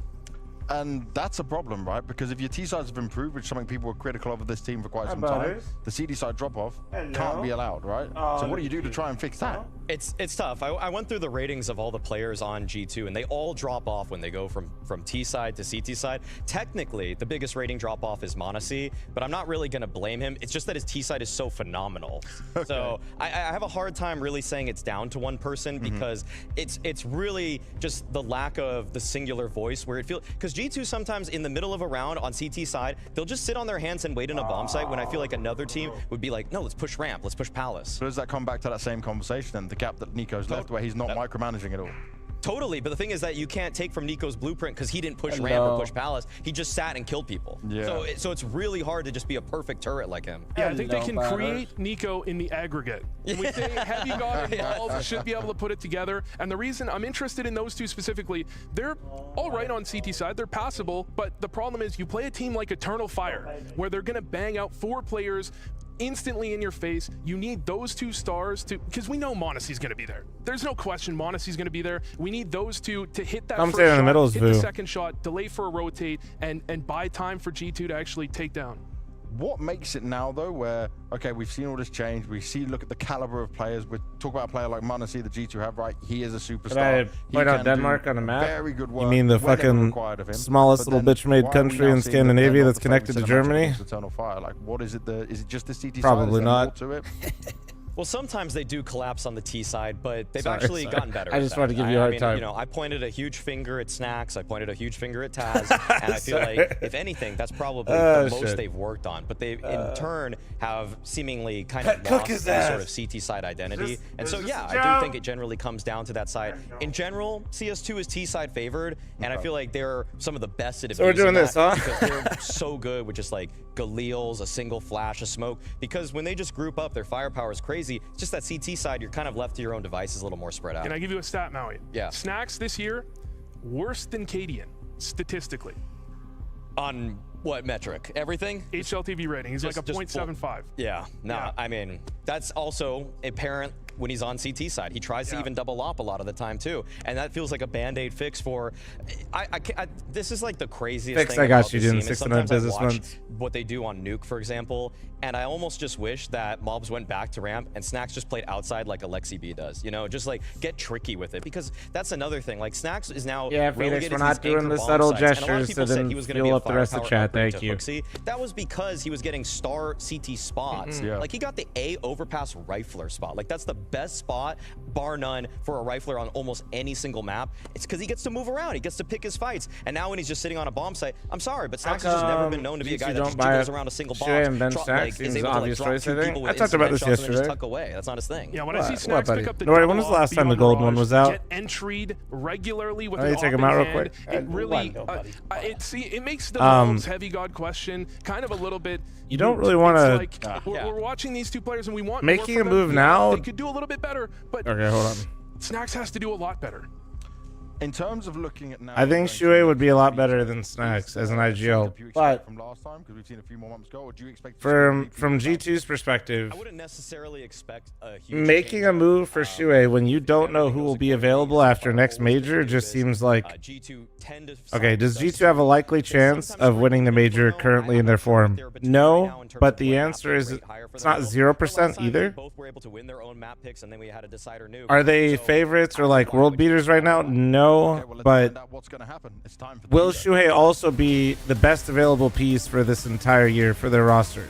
And that's a problem, right? Because if your T sides have improved, which is something people were critical of this team for quite some time, the CD side drop-off can't be allowed, right? So what do you do to try and fix that? It's tough. I went through the ratings of all the players on G2, and they all drop off when they go from T side to CT side. Technically, the biggest rating drop off is Monasy, but I'm not really going to blame him. It's just that his T side is so phenomenal. Okay. So I have a hard time really saying it's down to one person because it's really just the lack of the singular voice where it feels, because G2 sometimes in the middle of a round on CT side, they'll just sit on their hands and wait in a bomb site when I feel like another team would be like, no, let's push ramp, let's push Palace. So does that come back to that same conversation and the gap that Nico's left where he's not micromanaging at all? Totally, but the thing is that you can't take from Nico's blueprint because he didn't push ramp or push Palace. He just sat and killed people. Yeah. So it's really hard to just be a perfect turret like him. Yeah, I think they can create Nico in the aggregate. And we think Heavy God and Mobs should be able to put it together. And the reason I'm interested in those two specifically, they're all right on CT side. They're passable, but the problem is you play a team like Eternal Fire, where they're going to bang out 4 players instantly in your face. You need those 2 stars to, because we know Monasy's going to be there. There's no question Monasy's going to be there. We need those 2 to hit that first shot, in the middle is hit the Vu. second shot, delay for a rotate, and buy time for G2 to actually take down. What makes it now, though, where, okay, we've seen all this change. We see, look at the caliber of players. We talk about a player like Monasy, the G2 have, right? He is a superstar. Did I point out Denmark on the map? Very good work. You mean the whenever fucking required of him. smallest But little then bitch-made why are we country now in seeing that they're Scandinavia not that's the connected to favourites in a matchup Germany? against Eternal Fire? Like, what is it? Is it just the CT side? Probably Is there not. more to it? Well, sometimes they do collapse on the T side, but they've Sorry. actually gotten better. I just wanted to give you a hard time. You know, I pointed a huge finger at Snax. I pointed a huge finger at Taz, and I feel like, if anything, that's probably the most they've worked on. But they, in turn, have seemingly kind of lost the sort of CT side identity. And so, yeah, I do think it generally comes down to that side. In general, CS2 is T side favored, and I feel like they're some of the best at So we're doing this, huh? Because they're so good with just like Galeals, a single flash, a smoke. Because when they just group up, their firepower is crazy. crazy. It's just that CT side, you're kind of left to your own devices, a little more spread out. Can I give you a stat, Maui? Yeah. Snacks this year, worse than Cadian, statistically. On what metric? Everything? HLTV rating. He's like a 0.75. Yeah. No, Yeah. I mean, that's also apparent when he's on CT side. He tries to even double op a lot of the time too. And that feels like a Band-Aid fix for, this is like the craziest Fix, thing I got about you, this dude, team, is 69 sometimes I business watch months. what they do on Nuke, for example, and I almost just wish that Mobs went back to ramp and Snacks just played outside like Alexi B does. You know, just like get tricky with it, because that's another thing. Like Snacks is now Yeah, Phoenix, relegated we're to not these doing anchor the bomb subtle sites, and a lot of gestures people to said then he was gonna be fuel a up the rest of firepower chat. upgrade Thank to you. Hooksy. That was because he was getting star CT spots. Like he got the A overpass rifler spot. Like that's the best spot, bar none, for a rifler on almost any single map. It's because he gets to move around. He gets to pick his fights. And now when he's just sitting on a bomb site, I'm sorry, but Snacks has just never been known to be a guy that just jiggles around a single box. And Ben Drop, Stacks like, is seems able to, like, obvious drop choice, two I think. people I with talked about instant this headshots and then just yesterday. tuck away. That's not his thing. Yeah, when I see What, Snacks buddy? pick up the Nori, when was double the last op time the beyond gold one Mirage, was out? get entry'd regularly with Let an me take op him out in real hand, quick. it really, it makes the Um, Mobs heavy god question kind of a little bit. You don't really want It's to. like, we're watching these two players and we want Making more a from them. move Yeah, now. They could do a little bit better, but Okay, hold on. Snacks has to do a lot better. In terms of looking at now, I think Shuei would be a lot better than Snacks as an IGL, but from last time, because we've seen a few more months ago, or do you expect from G2's perspective, I wouldn't necessarily expect a huge making a move for Shuei when you don't know who will be available after next major just seems like. Okay, does G2 have a likely chance of winning the major currently in their form? No, but the answer is it's not 0% either. Both were able to win their own map picks, and then we had a decider nuke. Are they favorites or like world beaters right now? No, but will Shuhei also be the best available piece for this entire year for their roster?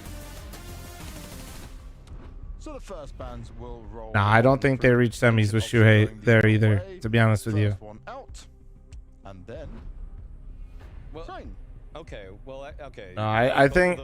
So the first bands will roll. Nah, I don't think they reach semis with Shuhei there either, to be honest with you. One out, and then Train. Okay, well, okay. No, I think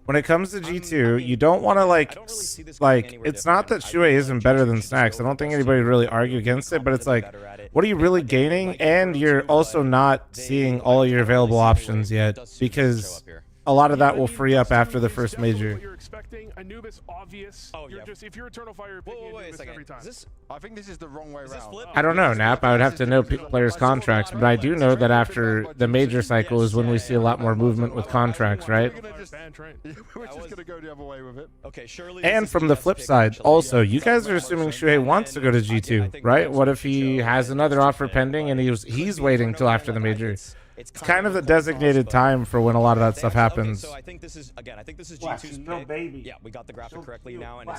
when it comes to G2, you don't want to like it's not that Shuei isn't better than Snacks. I don't think anybody would really argue against it, but it's like, what are you really gaining? And you're also not seeing all your available options yet, because a lot of that will free up after the first major. You're expecting Anubis obvious. You're just, if you're Eternal Fire, you're picking Anubis every time. I think this is the wrong way around. I don't know, Nap. I would have to know players' contracts, but I do know that after the major cycle is when we see a lot more movement with contracts, right? We're just gonna go the other way with it. Okay, surely. And from the flip side, also, you guys are assuming Shuhei wants to go to G2, right? What if he has another offer pending and he's waiting till after the major? It's kind of the designated time for when a lot of that stuff happens. So I think this is G2's pick. Baby. Yeah, we got the graphic correctly now, and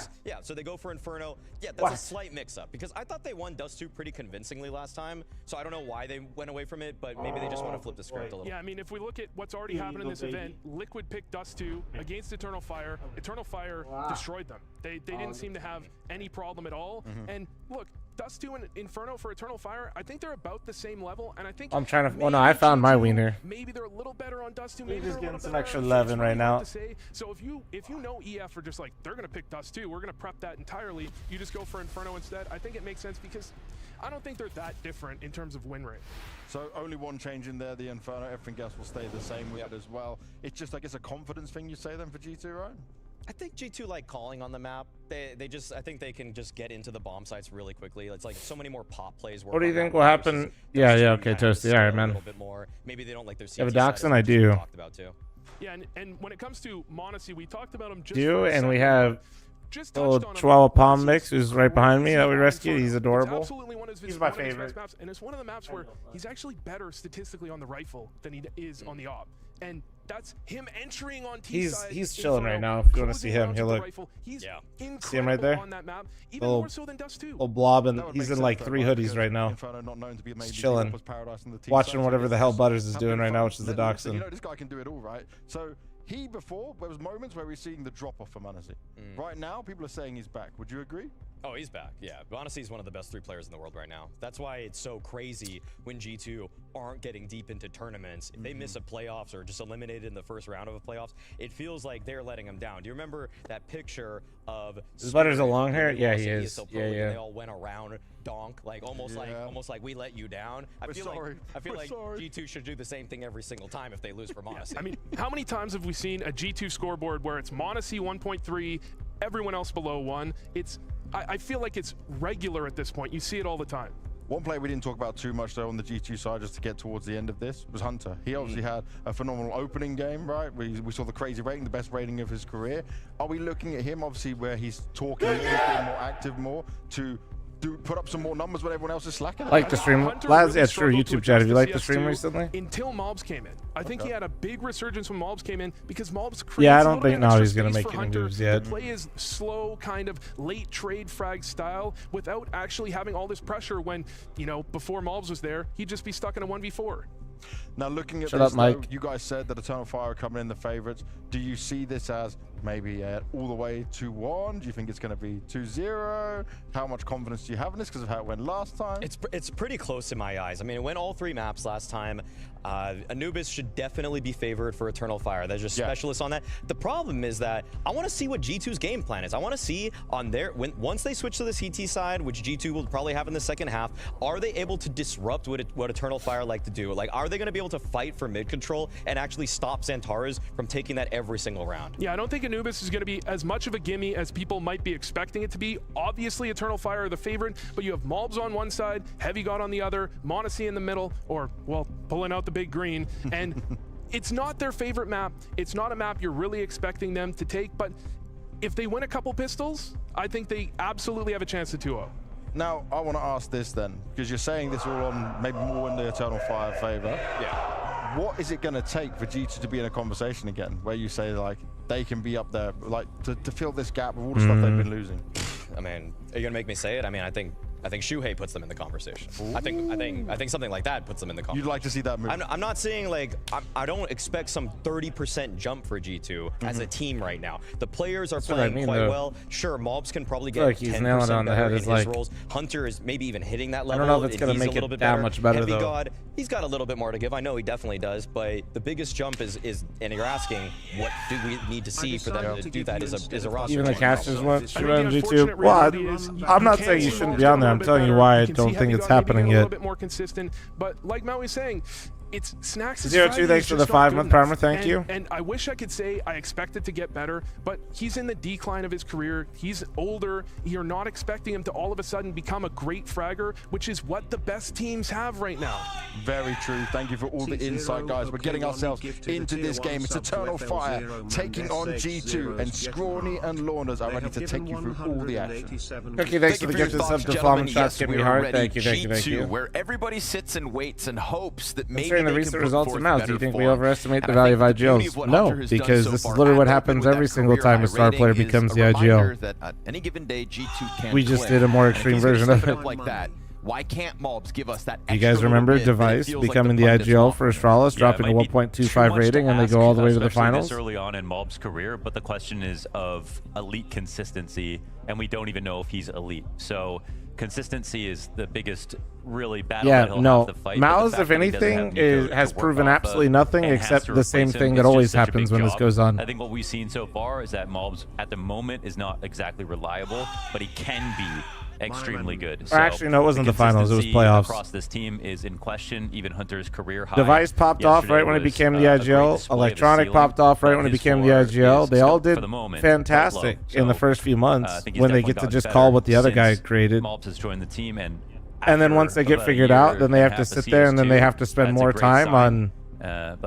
so they go for Inferno. Yeah, that's a slight mix-up because I thought they won Dust 2 pretty convincingly last time. So I don't know why they went away from it, but maybe they just want to flip the script a little. Yeah, I mean, if we look at what's already happened in this event, Liquid picked Dust 2 against Eternal Fire. Eternal Fire destroyed them. They didn't seem to have any problem at all. And look, Dust 2 and Inferno for Eternal Fire, I think they're about the same level, and I think I'm trying to. Well, no, I found my wiener. maybe they're a little better on Dust 2. Maybe Maybe just they're a getting little some better extra on love Fuse, in really right now. hard to say. So if you know EF are just like they're gonna pick Dust 2, we're gonna prep that entirely. You just go for Inferno instead. I think it makes sense because I don't think they're that different in terms of win rate. So only one change in there, the Inferno. Everything else will stay the same with it as well. It's just, I guess, a confidence thing you say then for G2, right? I think G2 like calling on the map. They just, I think they can just get into the bomb sites really quickly. It's like so many more pop plays. What do you think will happen? Yeah, okay, Toasty. All right, man. Maybe they don't like their CT You have a side, Dachshund? as I do. talked about too. Yeah, and when it comes to Monacy, we talked about him just And we have little Chihuahua Palm Mix, who's right behind me that we rescued. He's adorable. He's my favorite. Maps, and it's one of the maps where he's actually better statistically on the rifle than he is on the op. And that's him entering on T side. He's chilling right now. If you want to see him, he'll look. He's See him right there? on that map, even more so than Dust 2. Little blob, and he's in like 3 hoodies right now. He's chilling, watching whatever the hell Butters is doing right now, which is the Dachshund. You know, this guy can do it all, right? So he before, there was moments where we were seeing the drop off for Monacy. Right now, people are saying he's back. Would you agree? Oh, he's back. Yeah, honestly, he's one of the best 3 players in the world right now. That's why it's so crazy when G2 aren't getting deep into tournaments. If they miss a playoffs or just eliminated in the first round of a playoffs, it feels like they're letting them down. Do you remember that picture of? Is Butters a long hair? Yeah, he is. Yeah. They all went around donk, like almost like we let you down. I feel like G2 should do the same thing every single time if they lose for Monacy. I mean, how many times have we seen a G2 scoreboard where it's Monacy 1.3? everyone else below 1. I feel like it's regular at this point. You see it all the time. One player we didn't talk about too much though on the G2 side, just to get towards the end of this, was Hunter. He obviously had a phenomenal opening game, right? We saw the crazy rating, the best rating of his career. Are we looking at him, obviously, where he's talking, he's being more active more, to put up some more numbers when everyone else is slacking? Like the stream, lads, yeah, true. YouTube chat. Have you liked the stream recently? Until Mobs came in. I think he had a big resurgence when Mobs came in because Mobs creates Yeah, I don't think now he's going to make any moves yet. The play is slow, kind of late trade frag style without actually having all this pressure when, you know, before Mobs was there, he'd just be stuck in a 1v4. Now, looking at Shut this, up, Mike. though, you guys said that Eternal Fire are coming in the favorites. Do you see this as maybe all the way 2-1? Do you think it's going to be 2-0? How much confidence do you have in this because of how it went last time? It's pretty close in my eyes. I mean, it went all 3 maps last time. Anubis should definitely be favored for Eternal Fire. There's just specialists on that. The problem is that I want to see what G2's game plan is. I want to see on their once they switch to the CT side, which G2 will probably have in the second half, are they able to disrupt what Eternal Fire like to do? Like, are they going to be able to fight for mid control and actually stop Xantares from taking that every single round? Yeah, I don't think Anubis is going to be as much of a gimme as people might be expecting it to be. Obviously, Eternal Fire are the favorite, but you have Mobs on one side, Heavy God on the other, Monacy in the middle, or, well, pulling out the big green, and it's not their favorite map. It's not a map you're really expecting them to take, but if they win a couple pistols, I think they absolutely have a chance at 2-0. Now, I want to ask this then, because you're saying this all on maybe more in the Eternal Fire favor. Yeah. What is it going to take for G2 to be in a conversation again, where you say, like, they can be up there, like, to fill this gap with all the stuff they've been losing? I mean, are you gonna make me say it? I mean, I think Shuhei puts them in the conversation. I think something like that puts them in the conversation. You'd like to see that move? I'm not saying like I don't expect some 30% jump for G2 as a team right now. The players are playing quite well. Sure, Mobs can probably get 10% better in his roles. Hunter is maybe even hitting that level. I don't know if it's gonna make it that much better Heavy though. God, he's got a little bit more to give. I know he definitely does, but the biggest jump is and you're asking what do we need to see for them to do that is a roster. Even the change. casters want should on G2. Well, I'm not saying you shouldn't be on there. I'm telling you why I don't think it's happening yet. A little bit more consistent, but like Maui's saying, it's Snacks' 02, thanks for the 5-month primer, thank you. And I wish I could say I expect it to get better, but he's in the decline of his career. He's older. You're not expecting him to all of a sudden become a great fragger, which is what the best teams have right now. Very true. Thank you for all the insight, guys. We're getting ourselves into this game. It's Eternal Fire taking on G2, and Scrawny and Launders are ready to take you through all the action. Okay, thanks for the gifted sub to Fallon Shots. Get me hard. Thank you. Where everybody sits and waits and hopes that maybe the recent results of Mouse, do you think we overestimate the value of IGLs? No, because this is literally what happens every single time a star player becomes the IGL. Any given day, G2 can we just did a more extreme version of it. Like that. Why can't Mobs give us that? You guys remember Device becoming the IGL for Astralis, dropping a 1.25 rating, and they go all the way to the finals? This early on in Mob's career, but the question is of elite consistency, and we don't even know if he's elite. So consistency is the biggest really battle that he'll have to fight. Mouse, if anything, has proven absolutely nothing except the same thing that always happens when this goes on. I think what we've seen so far is that Mobs at the moment is not exactly reliable, but he can be extremely good. So actually, no, it wasn't the finals. It was playoffs. Across this team is in question. Even Hunter's career high. Device popped off right when he became the IGL. Electronic popped off right when he became the IGL. They all did fantastic in the first few months when they get to just call what the other guy created. Mobs has joined the team, and then once they get figured out, then they have to sit there and then they have to spend more time on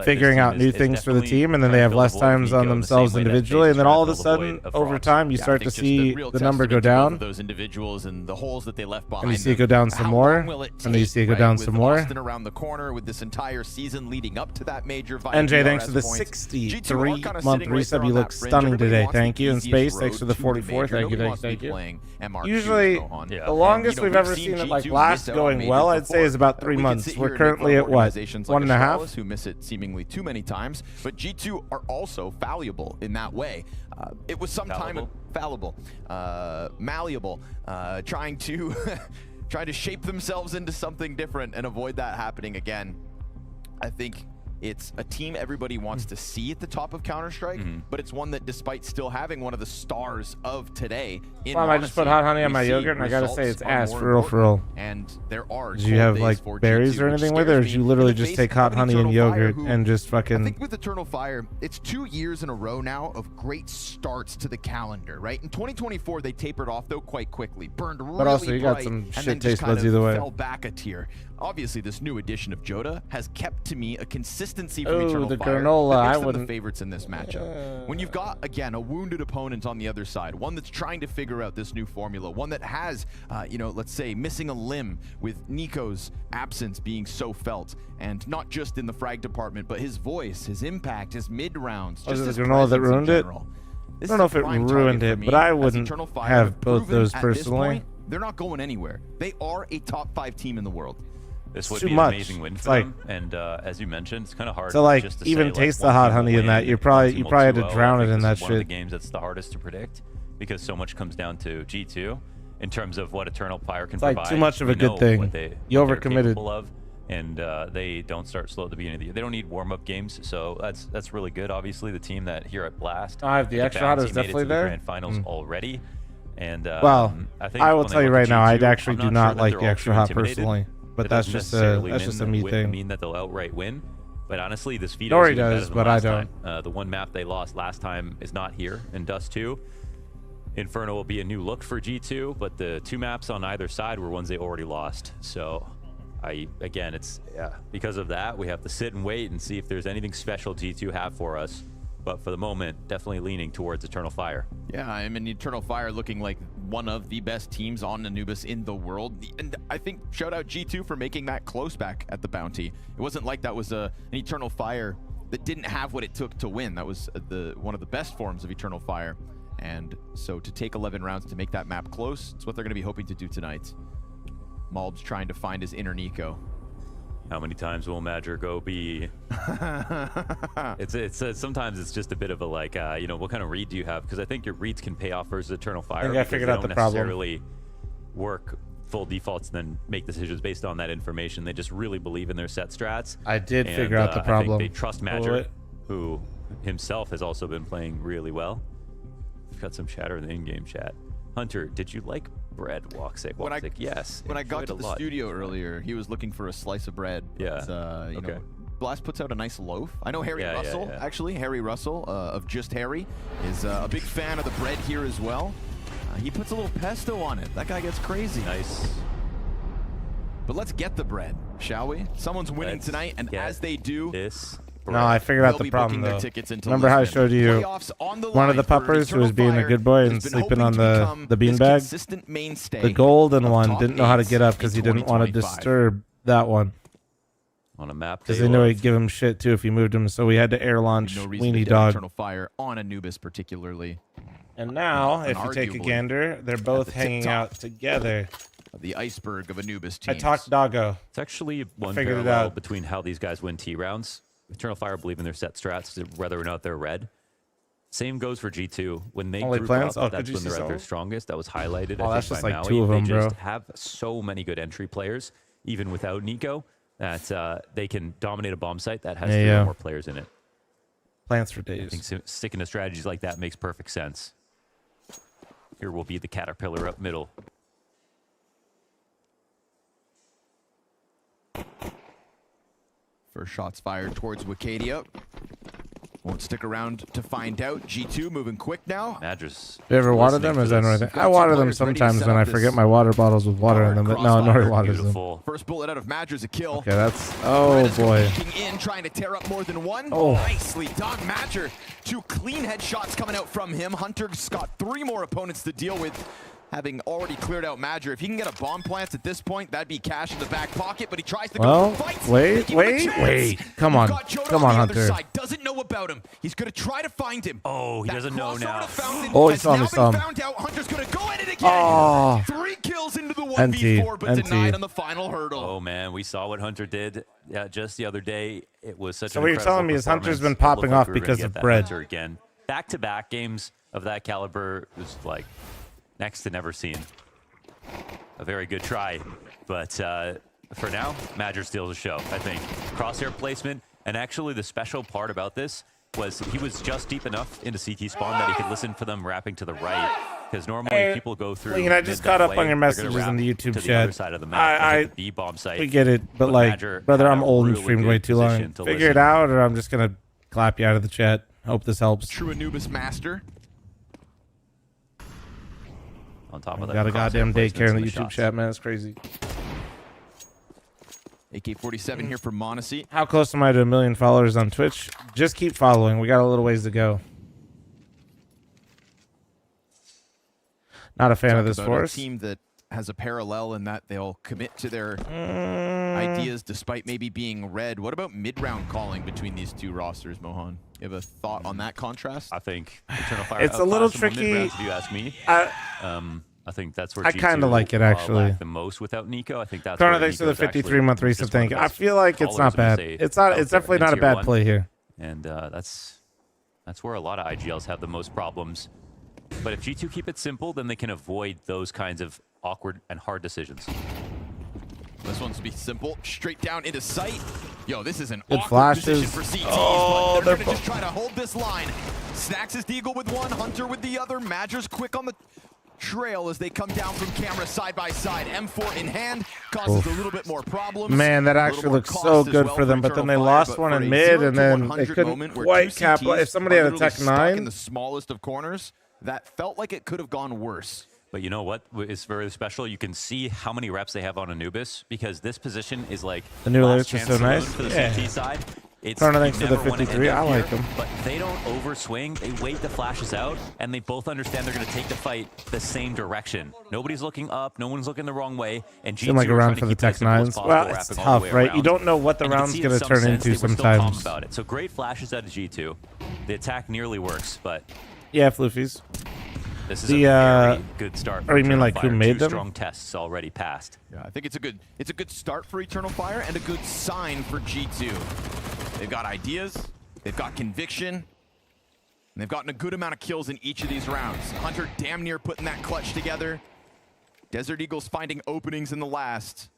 figuring out new things for the team, and then they have less times on themselves individually, and then all of a sudden, over time, you start to see the number go down, those individuals and the holes that they left behind. and you see it go down some more, and then you see it go down some more. Around the corner with this entire season leading up to that major. NJ, thanks for the 63-month resub. You look stunning today. Thank you. And Space, thanks for the 44. Thank you. Usually, the longest we've ever seen it like last going well, I'd say, is about 3 months. We're currently at what, 1.5? It seemingly too many times, but G2 are also fallible in that way. It was sometime malleable, trying to shape themselves into something different and avoid that happening again. I think It's a team everybody wants to see at the top of Counter-Strike, but it's one that, despite still having one of the stars of today, in Wow, I just put hot honey on my yogurt, and I gotta say it's ass for real. And there are. Do you have like berries or anything with it, or did you literally just take hot honey and yogurt and just fucking? I think with Eternal Fire, it's 2 years in a row now of great starts to the calendar, right? In 2024, they tapered off though quite quickly, burned really But also, you got bright, some and shit then taste just kind buds of either way. fell back a tier. Obviously, this new edition of Joda has kept to me a consistency from Ooh, Eternal the Fire granola, that makes I them wouldn't- the favorites in this matchup. When you've got, again, a wounded opponent on the other side, one that's trying to figure out this new formula, one that has, you know, let's say, missing a limb with Nico's absence being so felt, and not just in the frag department, but his voice, his impact, his mid-rounds, Was just it his the granola that presence in ruined it? general. I This don't know is if a it prime ruined target it, for me, but I as wouldn't Eternal Fire have both proven those at this personally. point, they're not going anywhere. They are a top 5 team in the world. This would too be an much. amazing win It's for like- them, and as you mentioned, it's kind of hard So, like, just to even say, taste like, the hot one team honey will in that. win, You probably- one team you will probably had to 2-0. drown I it think in this that is one of the shit. games that's the hardest to predict because so much comes down to G2 in terms of what Eternal Fire can It's like provide. too much of We a good know thing. what they- You what they're overcommitted. capable of, and they don't start slow at the beginning of the year. They don't need warm-up games, so that's really good. Obviously, the team that here at Blast, I have the at extra hot Bounty is made it definitely to the there. Grand Finals already. And Well, I think I will when they tell you look at right now, I G2, actually I'm do not not sure that like they're the all extra too hot intimidated. personally, but That that's doesn't just necessarily a me thing. mean that they'll outright win. But honestly, this Vito Nori is even does, better than but I last don't. time. The one map they lost last time is not here in Dust 2. Inferno will be a new look for G2, but the 2 maps on either side were ones they already lost. So, because of that, we have to sit and wait and see if there's anything special G2 have for us. But for the moment, definitely leaning towards Eternal Fire. Yeah, I mean, Eternal Fire looking like one of the best teams on Anubis in the world. And I think shout out G2 for making that close back at the Bounty. It wasn't like that was an Eternal Fire that didn't have what it took to win. That was one of the best forms of Eternal Fire. And so to take 11 rounds to make that map close, it's what they're going to be hoping to do tonight. Malb's trying to find his inner Nico. How many times will Madger go be? It's sometimes it's just a bit of a like, you know, what kind of read do you have? Because I think your reads can pay off versus Eternal Fire. think I because figured they out don't the problem. necessarily work full defaults and then make decisions based on that information. They just really believe in their set strats. I did And, figure out the I problem. think they trust Madger, who himself has also been playing really well. We've got some chatter in the in-game chat. Hunter, did you like bread? Walksick, yes. When I got enjoyed to a the lot. studio earlier, he was looking for a slice of bread. Yeah. But, you Okay. know, Blast puts out a nice loaf. I know Harry Yeah, yeah, Russell, yeah. actually. Harry Russell of Just Harry is a big fan of the bread here as well. He puts a little pesto on it. That guy gets crazy. Nice. But let's get the bread, shall we? Someone's winning Let's tonight, and as they do, this No, I figured out they'll the be problem booking their though. tickets into Remember how I Lisbon. showed you Playoffs on the one of the line for puppers who was being a Eternal good boy Fire and has been sleeping hoping on to the become this beanbag? consistent mainstay The golden of one top didn't know how to eights get up because in he didn't want to 2025. disturb that one. On a map Because they they knew love. he'd give him shit too if he moved him, so we had to air launch No reason to Weenie doubt Dog. Eternal Fire on Anubis particularly. And now, And if you take a arguably gander, they're at both the hanging tip-top out together. of the iceberg of Anubis I teams. talked Doggo. It's actually one Figured it parallel out. between how these guys win T rounds. Eternal Fire believe in their set strats, whether or not they're red. Same goes for G2. When they Only group plans? up, Oh, that's could you when see they're at their some? strongest. That was highlighted, Oh, I that's think, just by like Maui. 2 of them, they bro. just have so many good entry players, even without Nico, that they can dominate a bomb site that has Yeah, 3 yeah. or more players in it. Plans for I days. think sticking to strategies like that makes perfect sense. Here will be the Caterpillar up middle. First shots fired towards Wicadia. Won't stick around to find out. G2 moving quick now. Madras. You ever water them? Or is that another thing? I water them sometimes when I forget my water bottles with water in them, but no, Nori waters them. First bullet out of Madras, a kill. Okay, that's... Oh, boy. In, trying to tear up more than one. Oh. Nicely done, Madger. 2 clean headshots coming out from him. Hunter's got 3 more opponents to deal with, having already cleared out Madger. If he can get a bomb plant at this point, that'd be cash in the back pocket, but he tries to Well, go for fights. wait. Come on. Got Joda Come on on, the other Hunter. side. Doesn't know about him. He's going to try to find him. Oh, he doesn't know now. Oh, he saw him, he saw him. Found out. Hunter's going to go at it again. Oh. 3 kills into the NT, 1v4, but denied on the final hurdle. Oh man, we saw what Hunter did just the other day. It was such So an what you're incredible telling me is Hunter's been performance. popping It looked off like we were because gonna of get that bread. Hunter again. Back-to-back games of that caliber was like next to never seen. A very good try, but for now, Madger steals the show. I think crosshair placement And actually, the special part about this was he was just deep enough into CT spawn that he could listen for them wrapping to the right. Because normally people go through. I just caught up on your messages in the YouTube chat. We get it, but like, brother, I'm old and streamed way too long. Figure it out, or I'm just gonna clap you out of the chat. Hope this helps. True Anubis master. On top of that, got a goddamn daycare in the YouTube chat, man. It's crazy. AK-47 here for Monacy. How close am I to 1 million followers on Twitch? Just keep following. We got a little ways to go. Not a fan of this force. A team that has a parallel in that they'll commit to their ideas despite maybe being red. What about mid-round calling between these two rosters, Mohan? You have a thought on that contrast? I think Eternal Fire. It's a little tricky. If you ask me, I think that's where I kind of like it actually. The most without Nico. I think that's. Torno, thanks for the 53-month recent thing. I feel like it's not bad. It's not. It's definitely not a bad play here. And that's where a lot of IGLs have the most problems. But if G2 keep it simple, then they can avoid those kinds of awkward and hard decisions. This one's be simple, straight down into sight. Yo, this is an good awkward flashes. Position for CTs, oh, they're gonna just try to hold this line. Snacks is Deagle with one, Hunter with the other. Madger's quick on the trail as they come down from camera side by side. M4 in hand causes a little bit more problems. Man, that actually looks so good for them, but then they lost one in mid, and then they couldn't quite cap. If somebody had a Tech 9 in the smallest of corners, that felt like it could have gone worse. But you know what is very special? You can see how many reps they have on Anubis, because this position is like the new last lyrics are chance so saloon nice. for the CT side. It's thanks for the never wanna 53. end I up like here, them. But they don't overswing. They wait the flashes out, and they both understand they're going to take the fight the same direction. Nobody's looking up. No one's looking the wrong way. And G2 Seem like a round for the Tech Tech 9s. Well, it's tough, right? You don't know what the round's going to turn into sometimes. About it. So great flashes out of G2. The attack nearly works, but yeah, floofies. This is a very good start. Or you mean like who made them? Strong tests already passed. Yeah, I think it's a good start for Eternal Fire and a good sign for G2. They've got ideas, they've got conviction, and they've gotten a good amount of kills in each of these rounds. Hunter damn near putting that clutch together. Desert Eagles finding openings in the last.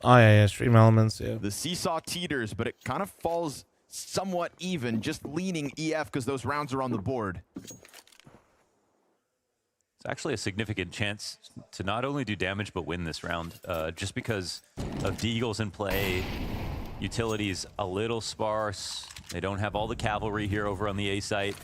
Oh yeah, stream elements. Yeah. The seesaw teeters, but it kind of falls somewhat even, just leaning EF because those rounds are on the board. It's actually a significant chance to not only do damage but win this round, just because of Deagles in play. Utilities a little sparse. They don't have all the cavalry here over on the A site.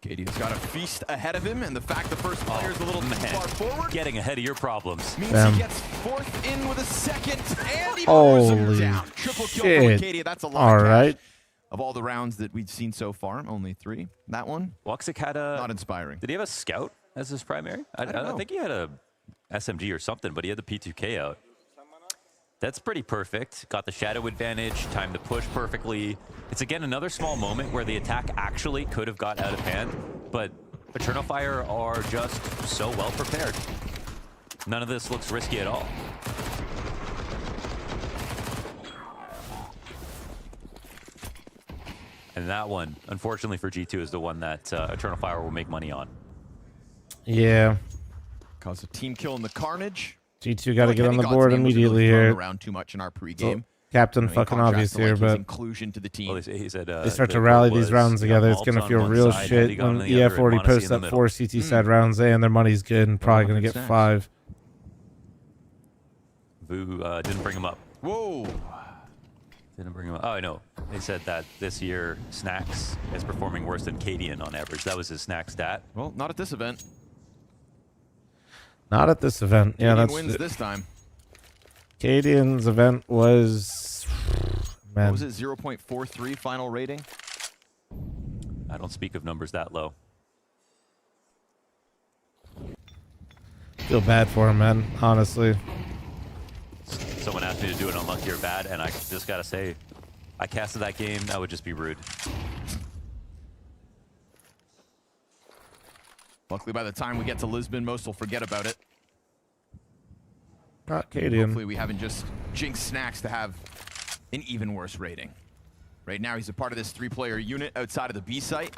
Katie's got a feast ahead of him, and the fact the first player's a little too far forward Getting ahead of your problems means he gets fourth in with a second, and he lowers him down. Triple kill for Katie. That's a lot of cash. Of all the rounds that we've seen so far, only 3. That one, Woxic had a not inspiring. Did he have a scout as his primary? I don't think he had a SMG or something, but he had the P2K out. That's pretty perfect. Got the shadow advantage, timed the push perfectly. It's again another small moment where the attack actually could have got out of hand, but Eternal Fire are just so well prepared. None of this looks risky at all. And that one, unfortunately for G2, is the one that Eternal Fire will make money on. Yeah. Cause a team kill in the Carnage. G2 got to get on the board immediately here. Around too much in our pregame. So, Captain fucking obvious here, but inclusion to the team. Well, he said, they start to rally these rounds together. It's going to feel real shit when EF already posts up 4 CT side rounds A, and their money's good and probably going to get 5. Vu didn't bring him up. Whoa. Didn't bring him up. Oh, I know. They said that this year Snacks is performing worse than Cadian on average. That was his Snacks stat. Well, not at this event. Not at this event. Yeah, that's wins this time. Cadian's event was, man. What was it? 0.43 final rating. I don't speak of numbers that low. Feel bad for him, man. Honestly. Someone asked me to do it unlucky or bad, and I just gotta say, I casted that game. That would just be rude. Luckily, by the time we get to Lisbon, most will forget about it. Not Cadian. Hopefully, we haven't just jinxed Snacks to have an even worse rating. Right now, he's a part of this 3-player unit outside of the B site.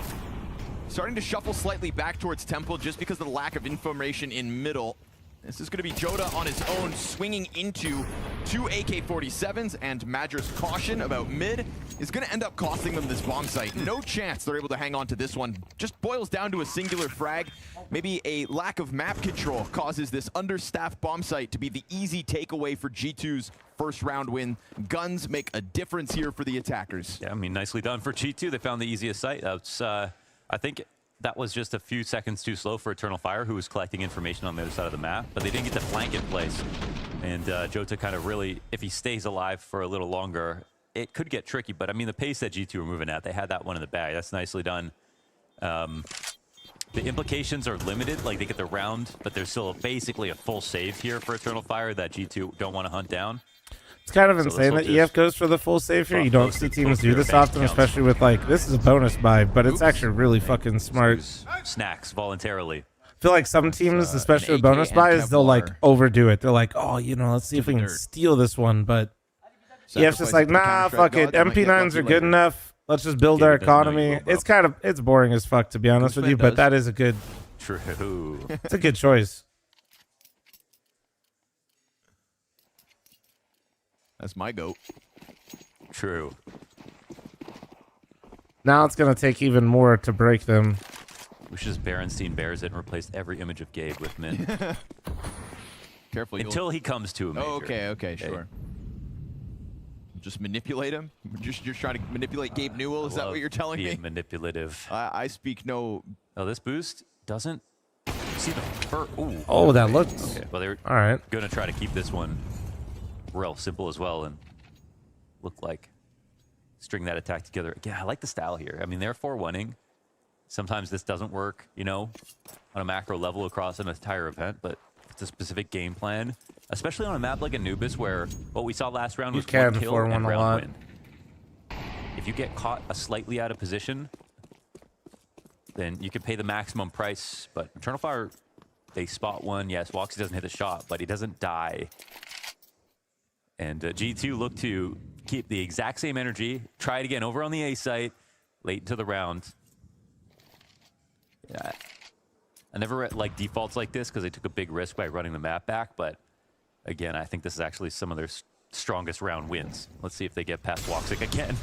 starting to shuffle slightly back towards Temple just because of the lack of information in middle. This is going to be Joda on his own, swinging into 2 AK-47s, and Madger's caution about mid is going to end up costing them this bomb site. No chance they're able to hang on to this one. Just boils down to a singular frag. Maybe a lack of map control causes this understaffed bomb site to be the easy takeaway for G2's first round win. Guns make a difference here for the attackers. Yeah, I mean, nicely done for G2. They found the easiest site. That's, I think that was just a few seconds too slow for Eternal Fire, who was collecting information on the other side of the map, but they didn't get the flank in place. And Jota kind of really, if he stays alive for a little longer, it could get tricky. But I mean, the pace that G2 were moving at, they had that one in the bag. That's nicely done. The implications are limited, like they get the round, but there's still basically a full save here for Eternal Fire that G2 don't want to hunt down. It's kind of insane that EF goes for the full save here. You don't see teams do this often, especially with like, this is a bonus buy, but it's actually really fucking smart. Snacks voluntarily. I feel like some teams, especially with bonus buys, they'll like overdo it. They're like, oh, you know, let's see if we can steal this one. But EF's just like, nah, fuck it. MP9s are good enough. Let's just build our economy. It's boring as fuck, to be honest with you, but that is a good. True. It's a good choice. That's my goat. True. Now it's going to take even more to break them. We should just Berenstein Bears it and replace every image of Gabe with Min. Careful. Until he comes to a major. Oh, okay, sure. Just manipulate him? You're trying to manipulate Gabe Newell? Is that what you're telling me? Manipulative. I speak no... Oh, this boost doesn't... See the fur... Ooh. Oh, that looks... Okay, well, they were all right. going to try to keep this one real simple as well and look like string that attack together. Yeah, I like the style here. I mean, they're 4-1-ing. Sometimes this doesn't work, you know, on a macro level across an entire event, but it's a specific game plan, especially on a map like Anubis where what we saw last round was one kill and round win. If you get caught slightly out of position, then you can pay the maximum price. But Eternal Fire, they spot one. Yes, Woxy doesn't hit the shot, but he doesn't die. And G2 look to keep the exact same energy. Try it again over on the A site, late into the round. Yeah, I never like defaults like this because they took a big risk by running the map back. But again, I think this is actually some of their strongest round wins. Let's see if they get past Woxic again.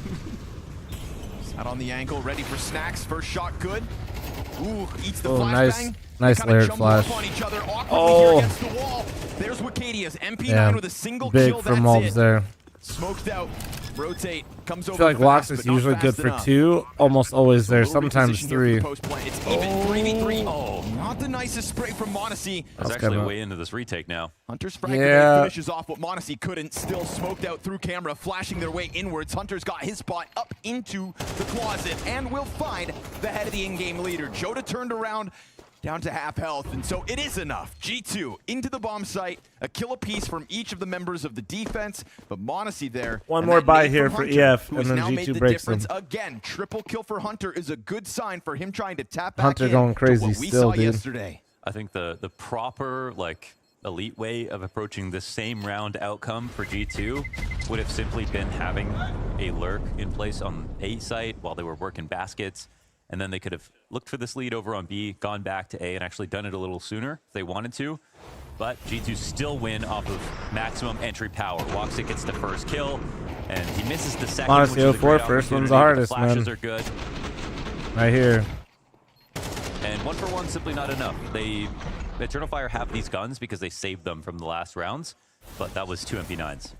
Out on the ankle, ready for snacks. First shot, good. Ooh, eats the flashbang. Nice layered flash. Oh, against the wall. There's Wikadia's MP9 with a single big kill. from Wolves there. Smoked out. Rotate. Comes over. I feel like Wox is usually good for 2. Almost always there. Sometimes 3. It's even 3v3. Oh, not the nicest spray from Monacy. That's actually way into this retake now. Hunter's frag finishes off what Monacy couldn't. Still smoked out through camera, flashing their way inwards. Hunter's got his spot up into the closet and will find the head of the in-game leader. Joda turned around, down to half health, and so it is enough. G2 into the bomb site, a kill apiece from each of the members of the defense, but Monacy there. One more buy here for EF, and then G2 breaks them. Again, triple kill for Hunter is a good sign for him trying to tap back Hunter going crazy still, dude. Yesterday. I think the proper, like, elite way of approaching this same round outcome for G2 would have simply been having a lurk in place on A site while they were working baskets. And then they could have looked for this lead over on B, gone back to A, and actually done it a little sooner if they wanted to. But G2 still win off of maximum entry power. Woxic gets the first kill, and he misses the second. Honestly, 04, first one's the hardest, man. Flashes are good. Right here. And 1-for-1 simply not enough. Eternal Fire have these guns because they saved them from the last rounds, but that was 2 MP9s.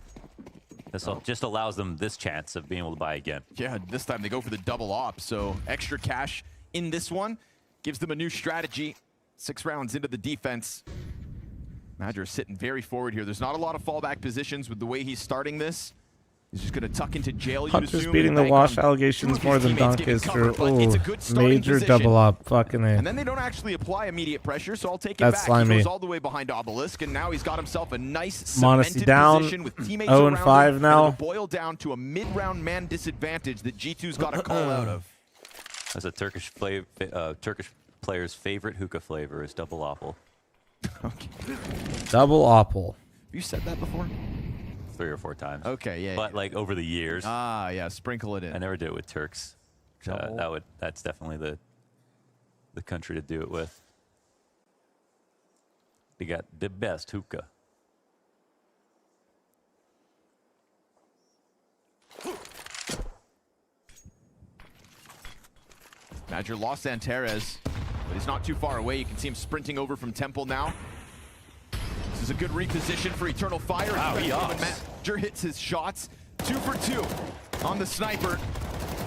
This just allows them this chance of being able to buy again. Yeah, this time they go for the double op, so extra cash in this one gives them a new strategy. 6 rounds into the defense. Madger is sitting very forward here. There's not a lot of fallback positions with the way he's starting this. He's just going to tuck into jail. Hunter's beating the wash allegations more than Dunk is for major double op. Fucking A. And then they don't actually apply immediate pressure, so I'll take it back. Slimy. He goes all the way behind Obelisk, and now he's got himself a nice Monacy down. Position with teammates 0-5 now. And boil down to a mid-round man disadvantage that G2's got to call out of. That's a Turkish player's favorite hookah flavor is double apple. Okay. Double apple. Have you said that before? 3 or 4 times. Okay, yeah. But like over the years. Ah, yeah, sprinkle it in. I never do it with Turks. That's definitely the country to do it with. They got the best hookah. Madger lost Zantares, but he's not too far away. You can see him sprinting over from Temple now. This is a good reposition for Eternal Fire. Wow, he when Madger hits his shots. 2 for 2 on the sniper.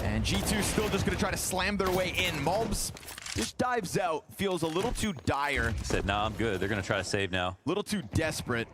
And G2 still just going to try to slam their way in. Mulbs just dives out. Feels a little too dire. He said, nah, I'm good. They're going to try to save now. A little too desperate.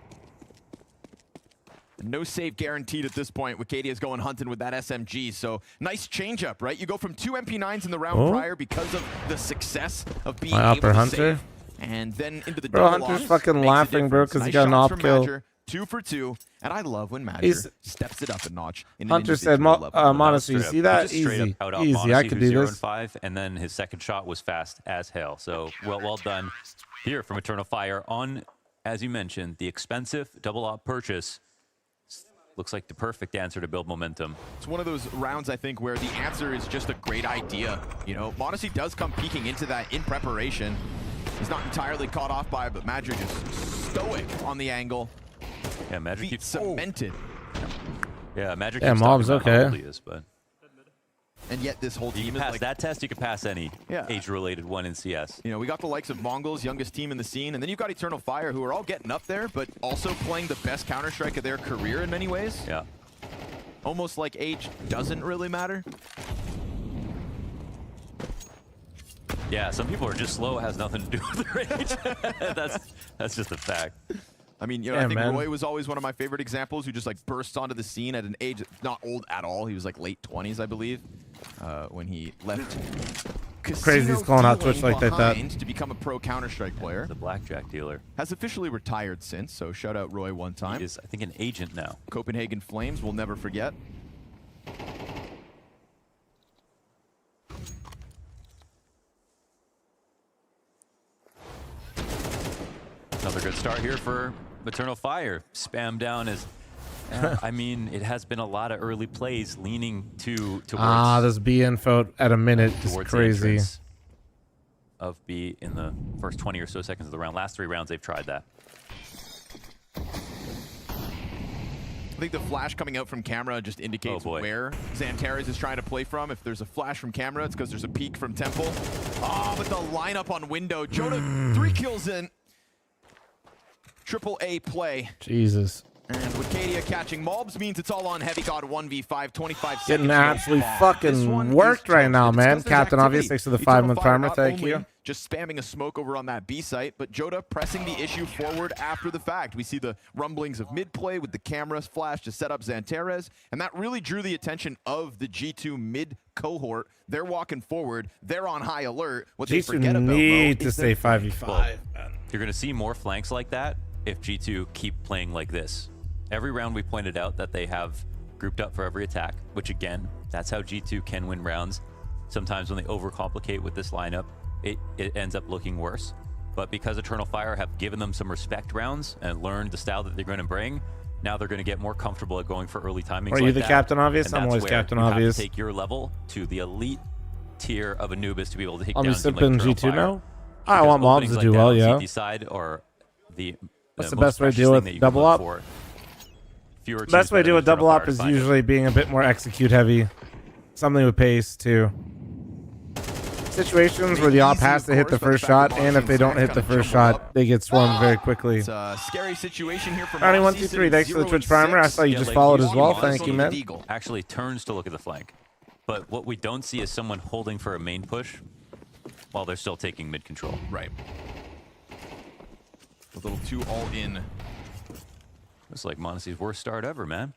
No save guaranteed at this point. Wikadia's going hunting with that SMG. So nice changeup, right? You go from 2 MP9s in the round prior because of the success of being able to Hunter. save. And then into the bro, double Hunter's off. fucking laughing, bro, because he got an op kill. Madger, 2 for 2. And I love when Madger steps it up a notch. In Hunter said, Modesty, you see that? Easy. Easy. I could do this. 0-5, and then his second shot was fast as hell. So well done here from Eternal Fire on, as you mentioned, the expensive double op purchase. Looks like the perfect answer to build momentum. It's one of those rounds, I think, where the answer is just a great idea. You know, Modesty does come peeking into that in preparation. He's not entirely caught off by it, but Madger just stoic on the angle. Yeah, Madger keeps cemented. Yeah, Madger keeps Mob's talking about how okay. old he is, but and yet this whole team you is pass like that test, you can pass any age-related one in CS. You know, we got the likes of Mongols, youngest team in the scene, and then you've got Eternal Fire, who are all getting up there, but also playing the best Counter-Strike of their career in many ways. Yeah. Almost like age doesn't really matter. Yeah, some people are just slow. It has nothing to do with their age. that's just a fact. I mean, you know, I think Roy was always one of my favorite examples who just like bursts onto the scene at an age not old at all. He was like late 20s, I believe, when he left. Crazy's calling out Twitch like that. To become a pro Counter-Strike player. The blackjack dealer. Has officially retired since, so shout out Roy one time. He is, I think, an agent now. Copenhagen Flames, we'll never forget. Another good start here for Eternal Fire. Spam down is, I mean, it has been a lot of early plays leaning towards. This B info at a minute is crazy. Of B in the first 20 or so seconds of the round. Last 3 rounds, they've tried that. I think the flash coming out from camera just indicates where Zantares is trying to play from. If there's a flash from camera, it's because there's a peek from Temple. Oh, but the lineup on window. Joda, 3 kills in. Triple A play. Jesus. And Wikidia catching Mobs means it's all on Heavy God 1v5, 25 seconds. Getting absolutely fucking worked right now, man. Captain Obvious, thanks for the 5-month primer. Thank you. Just spamming a smoke over on that B site, but Joda pressing the issue forward after the fact. We see the rumblings of mid-play with the cameras flash to set up Zantares, and that really drew the attention of the G2 mid cohort. They're walking forward. They're on high alert. What they forget about need to stay 5v5. Well, you're going to see more flanks like that if G2 keep playing like this. Every round we pointed out that they have grouped up for every attack, which again, that's how G2 can win rounds. Sometimes when they overcomplicate with this lineup, it ends up looking worse. But because Eternal Fire have given them some respect rounds and learned the style that they're going to bring, now they're going to get more comfortable at going for early timings. Are you the Captain Obvious? I'm always Captain Obvious. Take your level to the elite tier of Anubis to be able to take I'm down just sipping like G2 now. I want Mobs to do well, yeah. Side or what's the best way to deal with double up? Best way to do a double up is usually being a bit more execute heavy. Something with pace too. Situations where the op has to hit the first shot, and if they don't hit the first shot, they get swarmed very quickly. It's a scary situation here for Brownie123, thanks for the Twitch primer. I saw you just followed as well. Thank you, man. Actually turns to look at the flank. But what we don't see is someone holding for a main push while they're still taking mid control. Right. A little too all in. It's like Monasty's worst start ever, man.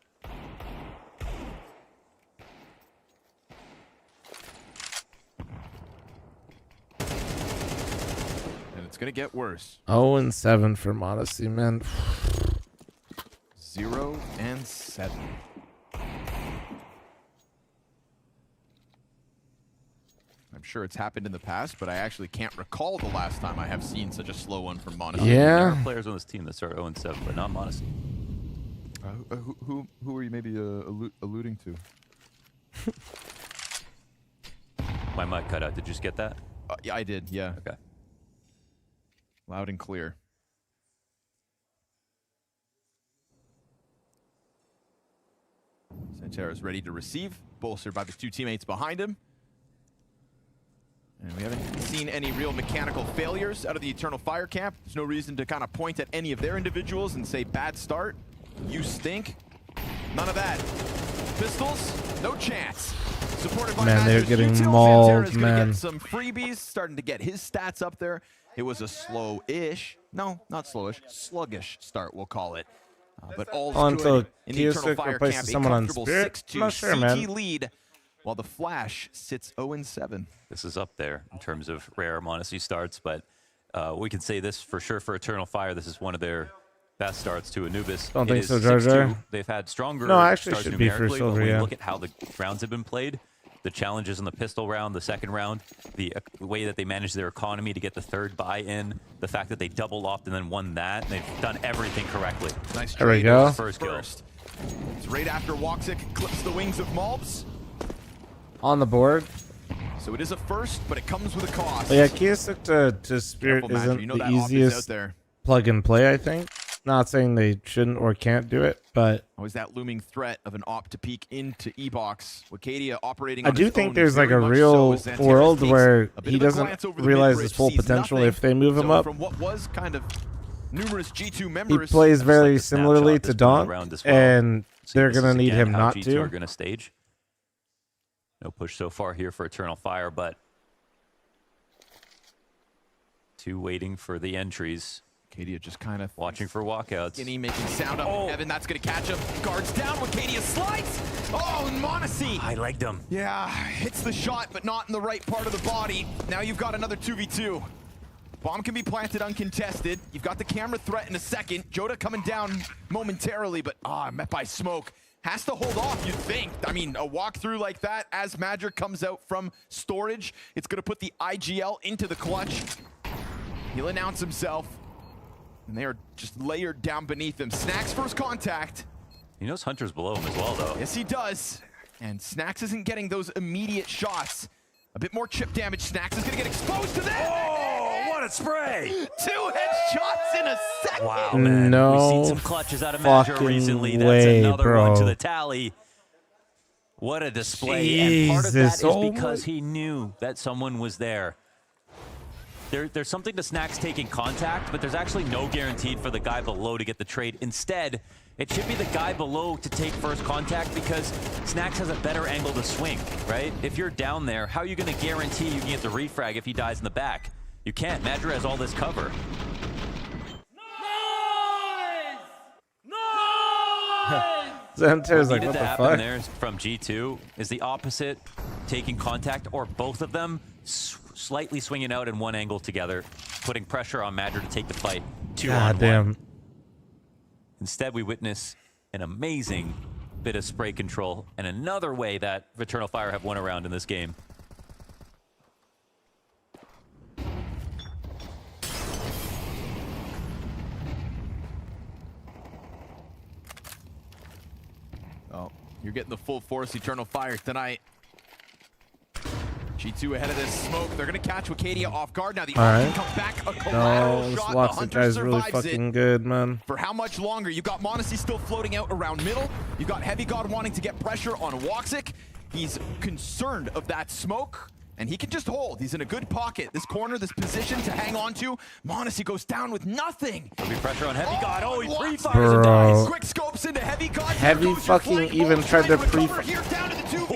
And it's going to get worse. 0-7 for Modesty, man. 0-7. I'm sure it's happened in the past, but I actually can't recall the last time I have seen such a slow one from Modesty. Yeah. There are players on this team that start 0-7, but not Modesty. Who are you maybe alluding to? My mic cut out. Did you just get that? Yeah, I did, yeah. Okay. Loud and clear. Santero's ready to receive, bolstered by the 2 teammates behind him. And we haven't seen any real mechanical failures out of the Eternal Fire camp. There's no reason to kind of point at any of their individuals and say, bad start, you stink. None of that. Pistols, no chance. Supported by Man, they're Madras getting G2. mauled, Santero's gonna man. get some freebies, starting to get his stats up there. It was a slow-ish, no, not slowish, sluggish start, we'll call it. But all's Until good in the Eternal Kiosik Fire replaces camp. A someone on comfortable Spirit? 6-2 I'm not sure, CT man. lead, while the Flash sits 0-7. This is up there in terms of rare Monacy starts, but we can say this for sure for Eternal Fire. This is one of their best starts to Anubis. Don't It think is so, Jar Jar. 6-2. They've had stronger No, actually starts should be for numerically, Silver, but when yeah. you look at how the rounds have been played, the challenges in the pistol round, the second round, the way that they managed their economy to get the third buy-in, the fact that they double opt and then won that, they've done everything correctly. Nice There we trade. go. First kill. It's right after Woxic clips the wings of Malbs. On the board. So it is a first, but it comes with a cost. But yeah, Kiosik to Spirit Careful, Madra. isn't You know the that op is out easiest there. plug and play, I think. Not saying they shouldn't or can't do it, but Always that looming threat of an op to peek into E-Box. Wacadia operating I on do his think own, there's like a very much real so, as Xanteros world takes where a bit he of a doesn't glance over the realize mid-bridge, his full sees potential nothing. if they move him So up. From what was kind of numerous G2 He members, plays Just very like a similarly snapshot to this point Daunt, around as well. and See, they're this going is to need again him how not G2 to. are going to stage. No push so far here for Eternal Fire, but 2 waiting for the entries. Wacadia just kind of watching for walkouts. Skinny making sound up. Evan, that's going to catch him. Guards down. Wacadia slides. Oh, and Monacy. I legged him. Yeah, hits the shot, but not in the right part of the body. Now you've got another 2v2. Bomb can be planted uncontested. You've got the camera threat in a second. Jota coming down momentarily, but met by smoke. Has to hold off, you'd think. I mean, a walkthrough like that as Madra comes out from storage, it's going to put the IGL into the clutch. He'll announce himself. And they are just layered down beneath him. Snacks first contact. He knows Hunter's below him as well, though. Yes, he does. And Snacks isn't getting those immediate shots. A bit more chip damage. Snacks is going to get exposed to that. Oh, what a spray! 2 headshots in a second. Wow, man. No We've seen some clutches out of Madra fucking recently. That's way, another bro. one to the tally. What a display. And part of that Jesus, is oh because he knew that someone was there. There's something to Snacks taking contact, but there's actually no guaranteed for the guy below to get the trade. Instead, it should be the guy below to take first contact because Snacks has a better angle to swing, right? If you're down there, how are you going to guarantee you can get the refrag if he dies in the back? You can't. Madra has all this cover. Xantero's What like, needed what to the happen fuck? there from G2 is the opposite, taking contact, or both of them slightly swinging out in one angle together, putting pressure on Madra to take the fight 2-on-1. God damn. Instead, we witness an amazing bit of spray control and another way that Eternal Fire have won around in this game. Oh, you're getting the full force Eternal Fire tonight. G2 ahead of this smoke. They're going to catch Wacadia off guard. Now the All option right. comes back. A collateral No, this shot. The Watson Hunter guy's really survives fucking it. good, man. For how much longer? You've got Monacy still floating out around middle. You've got Heavy God wanting to get pressure on Woxic. He's concerned of that smoke, and he can just hold. He's in a good pocket. This corner, this position to hang on to. Monacy goes down with nothing. There'll be pressure on Heavy God. Oh, he Woxic. pre-fires and dies. Quick scopes into Heavy God. Heavy fucking even tried to pre.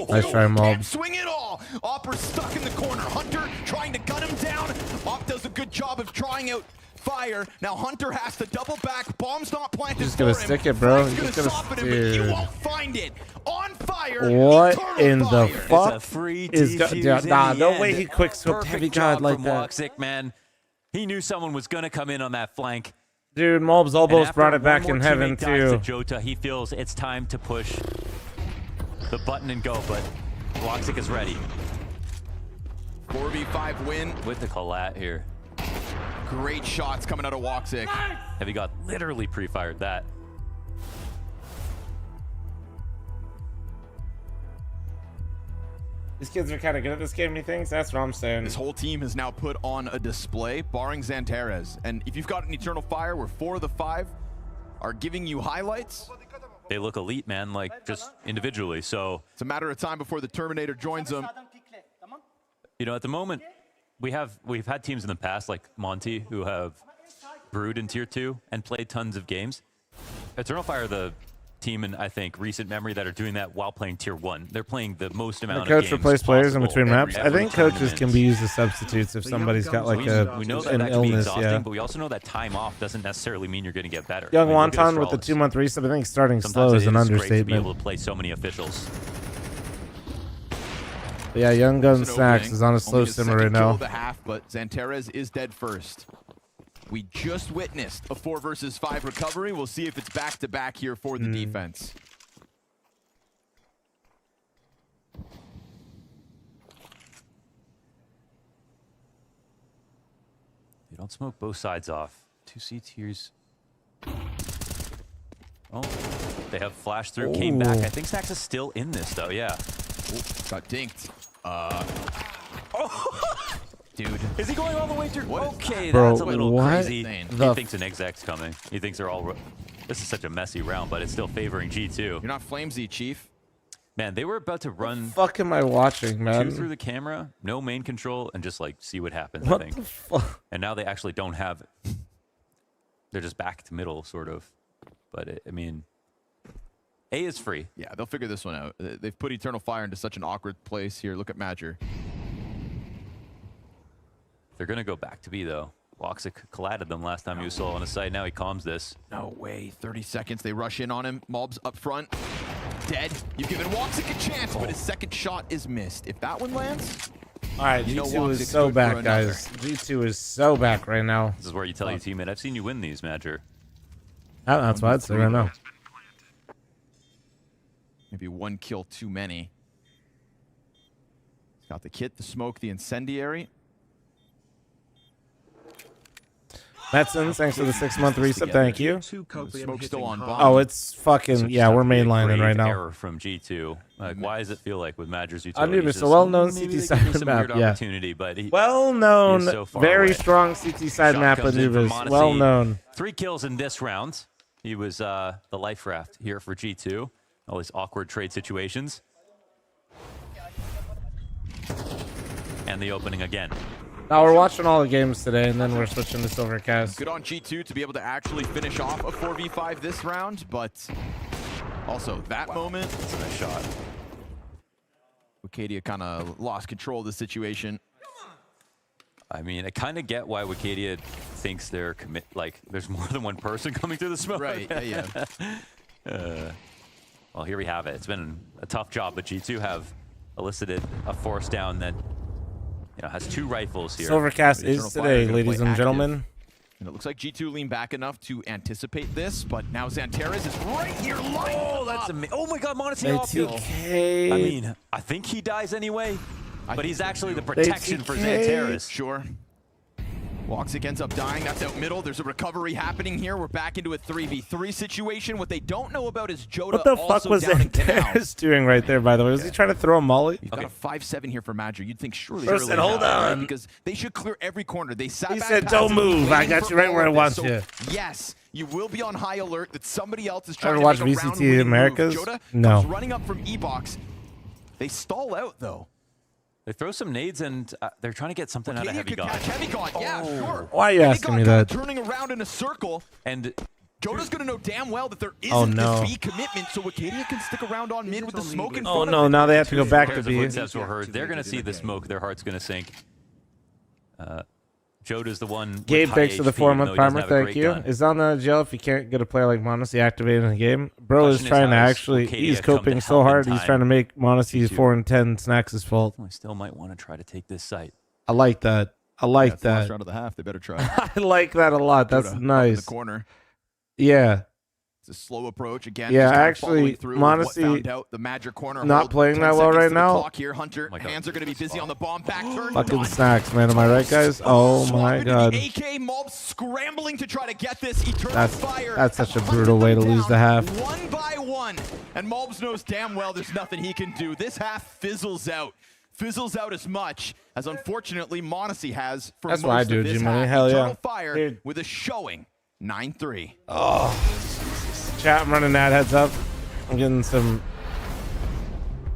Nice try, Mobs. Swing it all. Opper's stuck in the corner. Hunter trying to gun him down. Op does a good job of trying out fire. Now Hunter has to double back. Bomb's not planted. Just gonna for him. stick it, bro. Frank's Just gonna gonna soften him, but you dude. won't find it. On fire. What Eternal in the Fire. fuck It's a free is defuse in nah, the no end. way he quick scoped Perfect Heavy job God like from that. Woxic, man. He knew someone was going to come in on that flank. Dude, Mobs And almost after brought it one back more in heaven teammate dies too. to Jota, he feels it's time to push the button and go, but Woxic is ready. 4v5 win. With the collat here. Great shots coming out of Woxic. Heavy God literally pre-fired that. These kids are kind of good at this game, he thinks? That's what I'm saying. This whole team has now put on a display, barring Xantares. And if you've got an Eternal Fire where 4 of the 5 are giving you highlights, they look elite, man, like just individually. So it's a matter of time before the Terminator joins them. You know, at the moment, we've had teams in the past like Monty who have brewed in Tier 2 and played tons of games. Eternal Fire, the team in, I think, recent memory that are doing that while playing Tier 1. They're playing the most amount of games. The coach replace players in between maps. I every think coaches tournament. can be used as substitutes if somebody's got like We know that an that can be illness. exhausting, Yeah. but we also know that time off doesn't necessarily mean you're going to get better. Young I mean, look at Wonton with the Astralis. 2-month reset. I think starting Sometimes slow is it an great to be understatement. able to play so many officials. But yeah, Young Gun It's an Snacks opening. is on a slow Only his simmer second right kill now. of the half, but Xantares is dead first. We just witnessed a 4 versus 5 recovery. We'll see if it's back-to-back here for the defense. You don't smoke both sides off. 2 C tiers. Oh, they have flash through, came back. I think Snacks is still in this though, yeah. Got dinked. Dude. Is he going all the way through? Okay, Bro, that's a little what crazy. the He thinks an exec's coming. He thinks they're all... This is such a messy round, but it's still favoring G2. You're not flamesy, Chief. Man, they were about to run... fuck am I watching, man? 2 through the camera, no main control, and just like see what happens, What I think. the fuck? And now they actually don't have... They're just back to middle, sort of. But, I mean... A is free. Yeah, they'll figure this one out. They've put Eternal Fire into such an awkward place here. Look at Madger. They're going to go back to B, though. Woxic collided them last time he was solo on the site. Now he calms this. No way. 30 seconds. They rush in on him. Mobs up front. Dead. You've given Woxic a chance, but his second shot is missed. If that one lands... All right, you know G2 Woxic's is so good for back, another. guys. G2 is so back right now. This is where you tell your teammate, I've seen you win these, Madger. That's what I'd say right now. Maybe 1 kill too many. He's got the kit, the smoke, the incendiary. Metzins, thanks for the 6-month reset. Thank you. The smoke's still on bomb. Oh, it's fucking, yeah, we're mainlining right now. Error from G2. Like, why does it feel like with Madger's utility? Anubis, a well-known CT side map, yeah. But Well-known, so far very away. strong CT side Shot map, comes in from Anubis. Monacy. Well-known. 3 kills in this round. He was the life raft here for G2. All these awkward trade situations. And the opening again. Now we're watching all the games today, and then we're switching to Silvercast. Good on G2 to be able to actually finish off a 4v5 this round, but also that moment. That's a nice shot. Wicadia kind of lost control of the situation. I mean, I kind of get why Wicadia thinks they're like there's more than one person coming through the smoke. Right, yeah. Well, here we have it. It's been a tough job, but G2 have elicited a force down that has 2 rifles here. Silvercast is today, ladies and gentlemen. And it looks like G2 leaned back enough to anticipate this, but now Xantares is right here lined up. Oh my God, Monacy off kill. ATK. I mean, I think he dies anyway, but he's actually the protection for Xantares. Sure. Woxic ends up dying. That's out middle. There's a recovery happening here. We're back into a 3v3 situation. What they don't know about is Joda What the fuck also was down in Canal. Xantares doing right there, by the way? Was he trying to throw a molly? He's got a 5-7 here for Madger. You'd think surely. First said, hold on. Because they should clear every corner. They sat He back said, past don't him, move. I waiting got for you right all where I of want this. you. Yes, you will be on high alert that somebody else is Ever trying to watch make a VCT round-winning Americas? move. Joda No. comes running up from E-Box. They stall out, though. They throw some nades and they're trying to get something out of Heavy God. Heavy God, yeah, sure. Why are you asking me that? Turning around in a circle. And Joda's going to know damn well that there Oh, isn't no. this B commitment, so Wicadia can stick around on mid with the smoke in Oh front no, of now they have to go back to Pairs of B. footsteps were heard. They're going to see the smoke. Their heart's going to sink. Joda's the one. with Gabe, high thanks for the HP, even 4-month though he doesn't primer. have a Thank great you. gun. Is on the jail if you can't get a player like Monacy activated in the game. Bro is Question is, trying to how does actually. Wicadia He's come to coping so help in hard. He's time? trying to make Monacy's G2. 4-10 Snacks' fault. I still might want to try to take this site. I like that. I like It's the last that. round of the half. They better try. I like that a lot. That's Joda up in nice. the corner. Yeah. It's a slow approach again. Yeah, just kind of actually, following through with what Monacy found out. The Magic corner not hold. playing 10 that well seconds right to the now. clock here. Hunter, hands are going to be busy on the bomb. Back turn. Fucking Snacks, man. Am I right, guys? Oh my God. AK Mob scrambling to try to get this Eternal Fire. That's such a brutal way to lose the half. One by one. And Mobs knows damn well there's nothing he can do. This half fizzles out. fizzles out as much as unfortunately Monacy has for That's most what I of do, this G-Money. half. Hell yeah. Eternal Fire Dude. with a showing 9-3. Oh, chat, I'm running that. Heads up. I'm getting some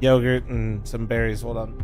yogurt and some berries. Hold on.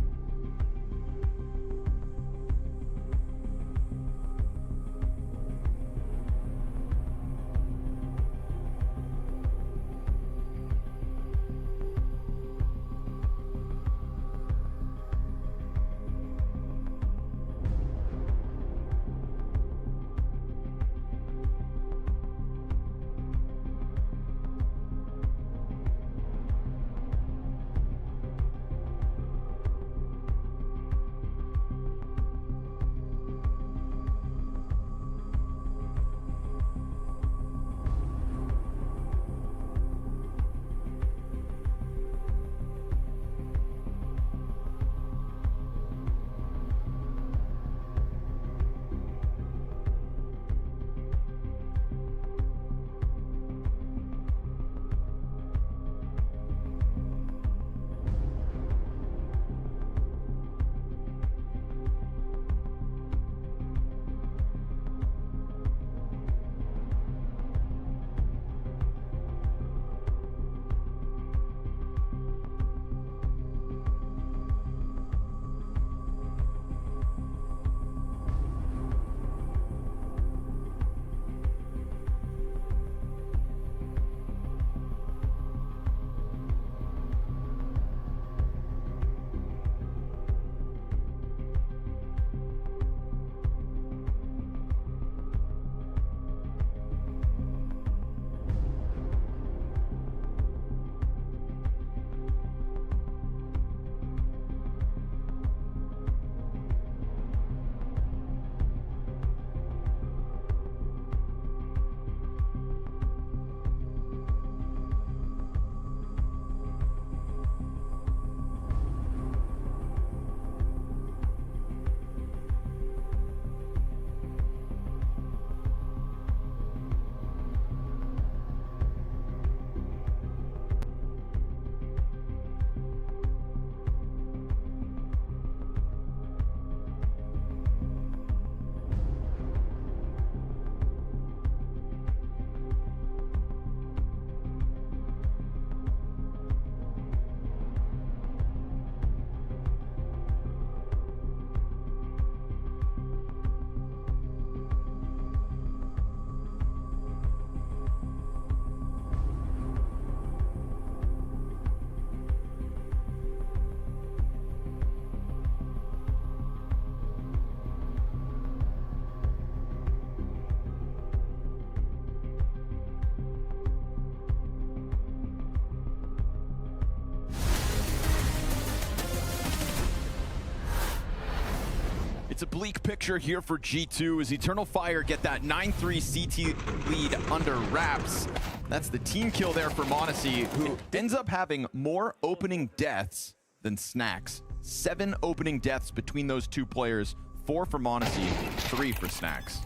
It's a bleak picture here for G2 as Eternal Fire get that 9-3 CT lead under wraps. That's the team kill there for Monacy, who ends up having more opening deaths than Snacks. 7 opening deaths between those two players, 4 for Monacy, 3 for Snacks.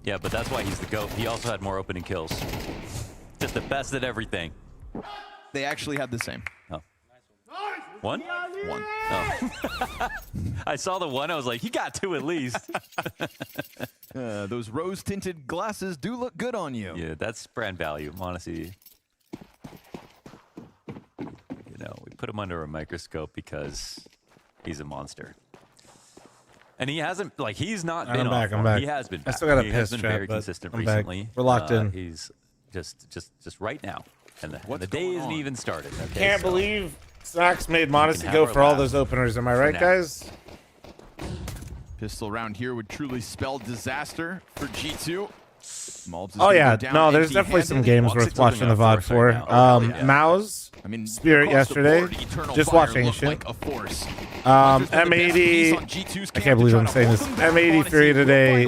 Yeah, but that's why he's the GOAT. He also had more opening kills. Just the best at everything. They actually had the same. Oh. One? One. Oh. I saw the one. I was like, he got 2 at least. Those rose-tinted glasses do look good on you. Yeah, that's brand value, honestly. You know, we put him under a microscope because he's a monster. And he hasn't, like, he's not been off form. I'm back. He has been I back. still got a He piss has been trap, very but consistent I'm back. recently. We're locked in. He's just right now. And the day isn't even started. Okay, Can't so believe Snacks made can Monacy have go our for all laugh those openers. Am I for right, now. guys? Pistol round here would truly spell disaster for G2. Malbs is Oh gonna yeah, go down no, there's definitely some empty-handed. games worth watching the VOD for. Mao's Spirit yesterday, just watch Ancient. M80, I can't believe I'm saying this. M80 Fury today,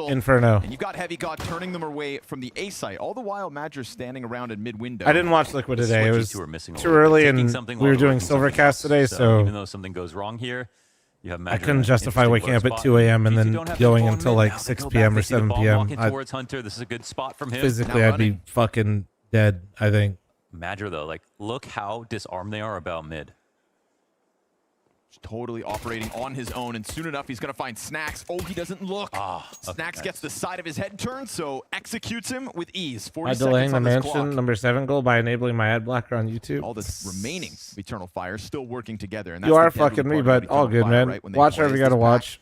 Inferno. And you got Heavy God turning them away from the A site. All the while, Madger's standing around in mid-window. I didn't watch Liquid today. It was G2 are missing a too little bit. early, Taking and something we were while doing working something Silvercast today, else. so even though something goes wrong here, you have I Madger couldn't in an justify interesting waking up at spot. 2 a.m. and G2 then don't have going the until ball like now. They 6 go back, p.m. they or see the 7 ball p.m. walking towards Hunter. This is a good spot from him. Physically, I'd be fucking dead, I think. Madger, though, like, look how disarmed they are about mid. totally operating on his own, and soon enough he's going to find Snacks. Oh, he doesn't look. Snacks gets the side of his head turned, so executes him with ease. 40 By seconds delaying the on this mansion clock. number 7 goal by enabling my ad blocker on YouTube. All the remaining Eternal Fire still working together. And You that's are the deadly fucking me, part about but all Eternal good, Fire, man. right? When they Watch play whatever you as gotta this watch. pack,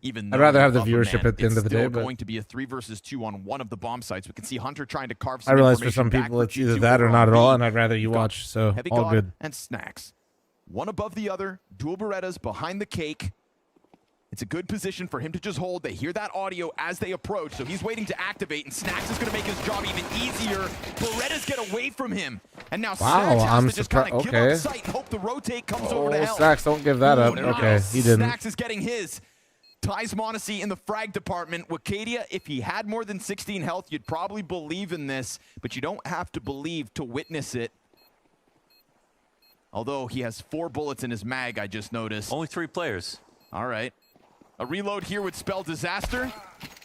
even I'd though rather you have the love them, viewership man, at the end of the it's still day, but going to be a 3 versus 2 on one of the bomb sites. We can see Hunter trying to carve I some realize for information some back people for it's either G2 that or over not on at all, B. and I'd rather you You've got watch, so Heavy all God good. and Snacks. One above the other, dual Berettas behind the cake. It's a good position for him to just hold. They hear that audio as they approach, so he's waiting to activate, and Snacks is going to make his job even easier. Berettas get away from him, and now Snacks has to just kind of give up sight and hope the rotate comes over to help. Snacks, don't give that up. Okay, he didn't. Snacks is getting his. Ties Monacy in the frag department. Wakadia, if he had more than 16 health, you'd probably believe in this, but you don't have to believe to witness it. Although he has 4 bullets in his mag, I just noticed. Only 3 players. All right. A reload here would spell disaster,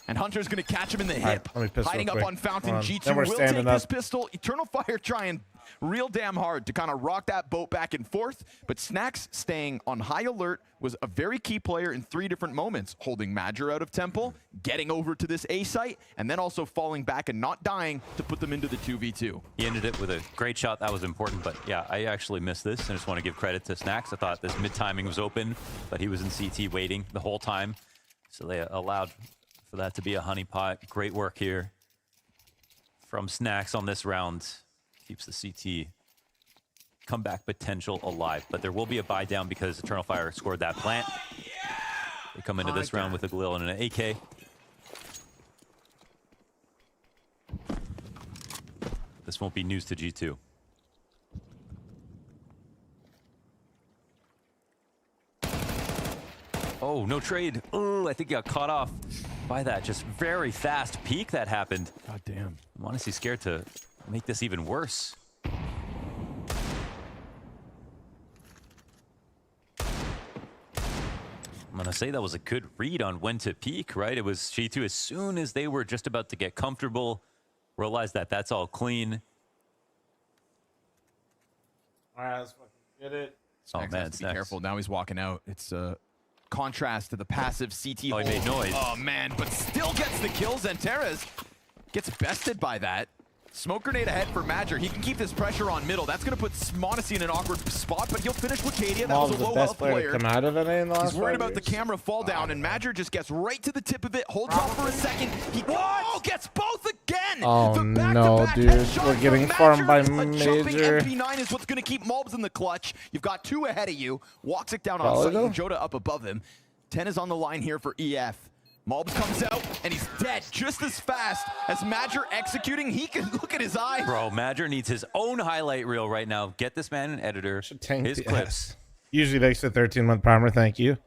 and Hunter's going to catch him in the hip. Hiding up on Fountain, G2 will take this pistol. Eternal Fire trying real damn hard to kind of rock that boat back and forth, but Snacks staying on high alert was a very key player in 3 different moments, holding Major out of Temple, getting over to this A site, and then also falling back and not dying to put them into the 2v2. He ended it with a great shot. That was important, but yeah, I actually missed this. I just want to give credit to Snacks. I thought this mid-timing was open, but he was in CT waiting the whole time, so they allowed for that to be a honeypot. Great work here from Snacks on this round. Keeps the CT comeback potential alive, but there will be a buy down because Eternal Fire scored that plant. They come into this round with a Galil and an AK. This won't be news to G2. Oh, no trade. Oh, I think he got caught off by that just very fast peek that happened. God damn. I'm honestly scared to make this even worse. I'm gonna say that was a good read on when to peek, right? It was G2 as soon as they were just about to get comfortable, realized that that's all clean. All right, let's fucking get it. Snacks has to be careful. Now he's walking out. It's a contrast to the passive CT. Oh, he made noise. Oh, man, but still gets the kills, and Terez gets bested by that. Smoke grenade ahead for Major. He can keep this pressure on middle. That's going to put Monacy in an awkward spot, but he'll finish Wakadia. That was a low health player. Come out of NA in the last He's worried about the camera fall down, and Major just gets right to the tip of it, holds off for a second. He gets both again. Oh no, dude. We're getting farmed by Jumping Major. MP9 is what's going to keep Mobs in the clutch. You've got 2 ahead of you. Walks it down on Solid site, though? and Joda up above him. 10 is on the line here for EF. Mobs comes out, and he's dead just as fast as Major executing. He can look at his eye. Bro, Major needs his own highlight reel right now. Get this man an editor. His clips. Usually takes a 13-month primer, thank you.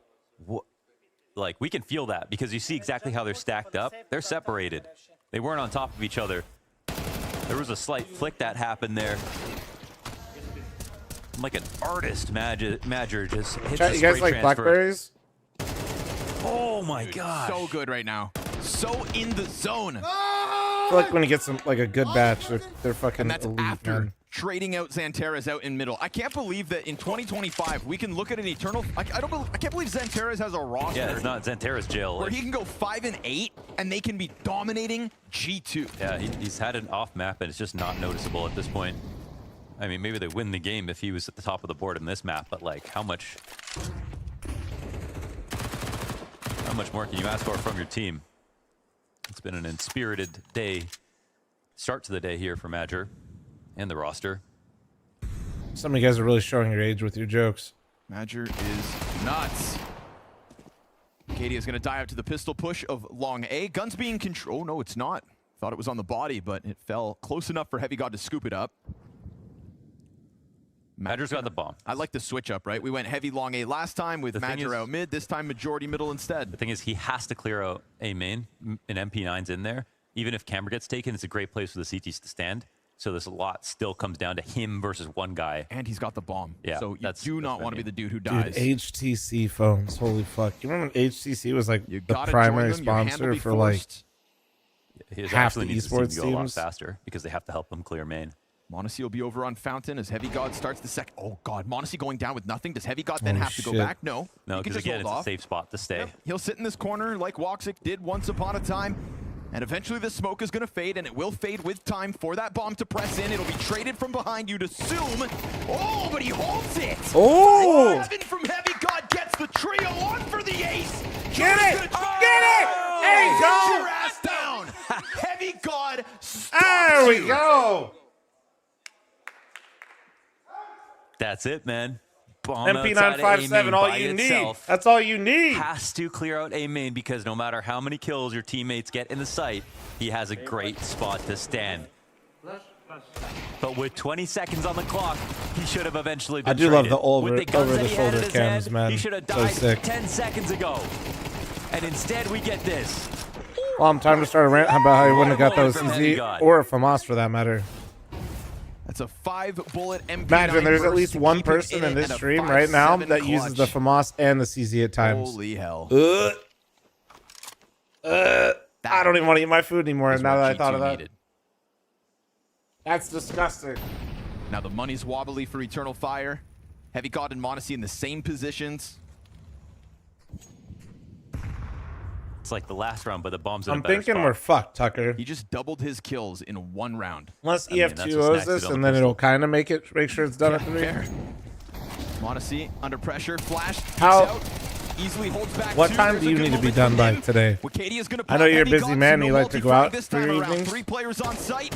Like, we can feel that because you see exactly how they're stacked up. They're separated. They weren't on top of each other. There was a slight flick that happened there. I'm like an artist, Major just hits Chat, a you guys straight like transfer. blackberries? Oh my god. So good right now. So in the zone. I feel like when you get some like a good batch, they're fucking And that's elite, after man. trading out Xanteras out in middle. I can't believe that in 2025 we can look at an Eternal. I can't believe Xanteras has a roster. Yeah, it's not Xanteras jail. Where he can go 5 and 8, and they can be dominating G2. Yeah, he's had an off map, and it's just not noticeable at this point. I mean, maybe they win the game if he was at the top of the board in this map, but like, how much more can you ask for from your team? It's been an inspirited day, start to the day here for Major and the roster. Some of you guys are really showing your age with your jokes. Major is nuts. Katie is going to die out to the pistol push of long A. Guns being controlled. Oh, no, it's not. Thought it was on the body, but it fell close enough for Heavy God to scoop it up. Major's got the bomb. I like the switch up, right? We went heavy long A last time with Major out mid. This time majority middle instead. The thing is, he has to clear out A main, and MP9's in there. Even if camera gets taken, it's a great place for the CTs to stand. So this a lot still comes down to him versus one guy. And he's got the bomb. Yeah, so you do not want to be the dude who Dude, dies. HTC phones, holy fuck! You remember when HTC was like the gotta primary join them, your hand will sponsor be for like forced. He half the actually needs to esports go a lot teams? faster because they have to help him clear main. Monacy will be over on Fountain as Heavy God starts the second. Oh God, Monacy going down with nothing. Does Heavy God then have to go back? No. No, he can because just again, hold it's off. a safe spot to stay. Yep. He'll sit in this corner like Woxic did once upon a time. And eventually the smoke is going to fade, and it will fade with time for that bomb to press in. It'll be traded from behind, you'd assume. Oh, but he holds it! Oh! 11 from Heavy God gets the trio on for the ace! Get it! Get it! Hey, Sit go! your ass down! Heavy God There we you. go! That's it, man. Bomb MP957, all you need. That's all you need. Has to clear out A main because no matter how many kills your teammates get in the site, he has a great spot to stand. But with 20 seconds on the clock, he should have eventually been I do love traded. the over With the guns that he had shoulder in his cams, hand, man. He should have So died sick. 10 seconds ago. And instead, we get this. Well, I'm time to start a rant about how he wouldn't have got those From Heavy CZ God. or FAMAS for that matter. That's a 5-bullet MP9 Imagine there's at burst least to one keep it person in it this and a stream right now 5-7 that uses the clutch. FAMAS and the CZ at times. Holy hell. I don't even want to eat my food anymore Is now what that I G2 thought of that. needed. That's disgusting. Now the money's wobbly for Eternal Fire. Heavy God and Monacy in the same positions. It's like the last round, but the bomb's in I'm a better thinking spot. we're fucked, Tucker. He just doubled his kills in one round. Unless I mean, that's EF2 what owes Snacks this, did on and the then pistol. it'll kind of make sure it's done at the Fair. beginning. Monacy under pressure, flash, How- peeks out, easily holds back. What two. time There's do a you good need to be moment done from by him. today? Wikadia's gonna I know pop you're a Heavy busy God, man. so You no like to go multi-frag out this for time your around. evenings. 3 players on site.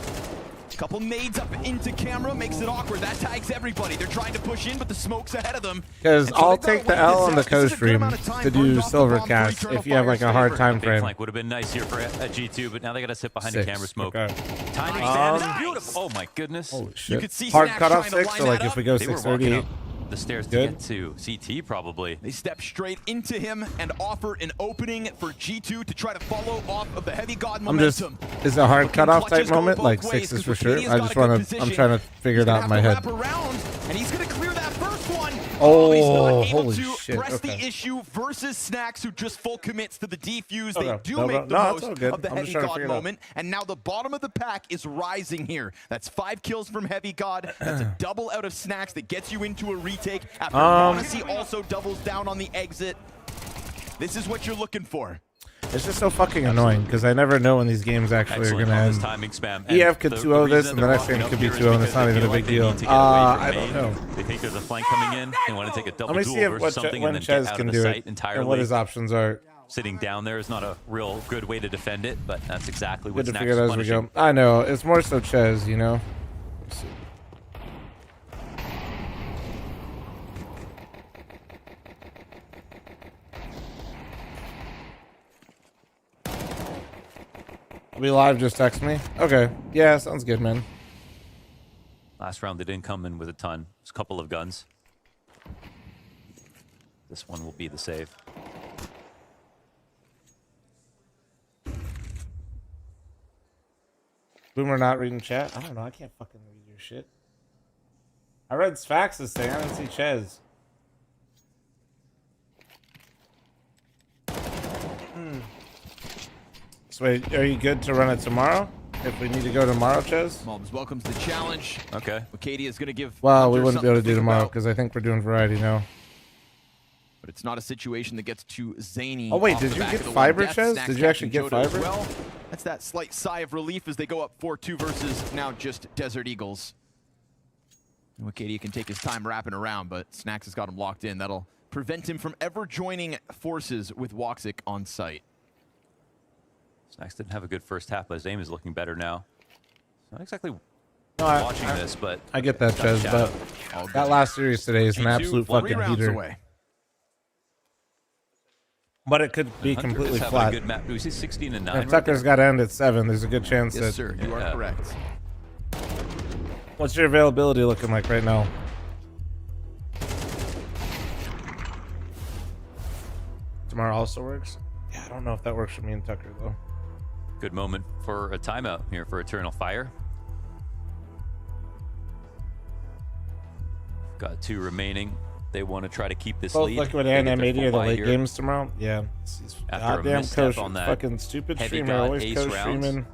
Couple nades up into camera makes it awkward. That tags everybody. They're trying to push in, but the smoke's ahead of them. Because And so I'll they've gotta take the wait L this on the out. This is a good co-stream amount of time to burned do off the bomb for Silvercast Eternal if you have like a Fire's hard favor. time Big frame. flank would have been nice here for a G2, but now they got to sit behind a 6. camera smoke. Okay. Tiny Um, stand, beautiful. Oh my goodness. Holy You shit. could see Hard Snacks cutoff trying to 6, so line like that if we up. go They were walking 638. up the stairs to Good. get to CT probably. They step straight into him and offer an opening for G2 to try to follow off of the Heavy God I'm just, momentum. is it a hard Looking cutoff clutches type moment? going Like both 6 ways, is for 'cause sure. Wikadia's I got just a good want to, I'm position. trying to figure it He's gonna out in my have to head. wrap around, and he's going to clear that first one. Oh, he's not able holy to shit, press okay. the issue versus Snacks, who just full commits to the defuse. They Okay. do No, make the no, it's most all good. of the I'm just Heavy trying to God figure it out. moment, and now the bottom of the pack is rising here. That's 5 kills from Heavy God. That's a double out of Snacks that gets you into a retake after Monacy also doubles down on the exit. This is what you're looking for. It's just so fucking annoying because I never know when these games actually Excellent are going on to this end. timing spam. EF could 2-0 this, and the next game it could be 2-0, and it's not even a big deal. I don't know. They think there's a flank coming in. They want to take a double Let me duel see if versus something when and then get Chez out can of the do site it entirely. and what his options are. Sitting down there is not a real good way to defend it, but that's exactly what Good to Snacks figure it is out as we punishing. go. I know. It's more so Chez, you know? Let's see. I'll be live, just text me. Okay. Yeah, sounds good, man. Last round they didn't come in with a ton. Just a couple of guns. This one will be the save. Boomer not reading chat? I don't know. I can't fucking read your shit. I read Sfax's thing. I didn't see Chez. So wait, are you good to run it tomorrow? If we need to go tomorrow, Chez? Mulbs welcomes the challenge. Okay. Wikadia is going to give. Well, we Hunter wouldn't be able to something do think tomorrow about. because I think we're doing variety now. But it's not a situation that gets too zany. Oh, wait, off did the you back get of the fiber, one death. Chez? Snacks Did you actually catching get Jodo as fiber? Well, that's that slight sigh of relief as they go up 4-2 versus now just Desert Eagles. And Wikadia can take his time wrapping around, but Snacks has got him locked in. That'll prevent him from ever joining forces with Woxic on site. Snacks didn't have a good first half, but his aim is looking better now. Not exactly No, watching this, but I get that, got a Chez, shout but out. that last series today is an G2, absolute 3 fucking rounds heater. away. But it could be Hunter completely is having flat. a good map. Do we see 16 and 9? If Tucker's got to end at 7, there's a good chance Yes, that. sir. You are correct. What's your availability looking like right now? Tomorrow also works? Yeah, I don't know if that works for me and Tucker, though. Good moment for a timeout here for Eternal Fire. Got 2 remaining. They want to try to keep this Both lead. Liquid They and get their M80 are the full buy late here. games tomorrow? Yeah. These After a goddamn misstep coach, on that fucking stupid Heavy streamer, God always ace co-streaming. rounds.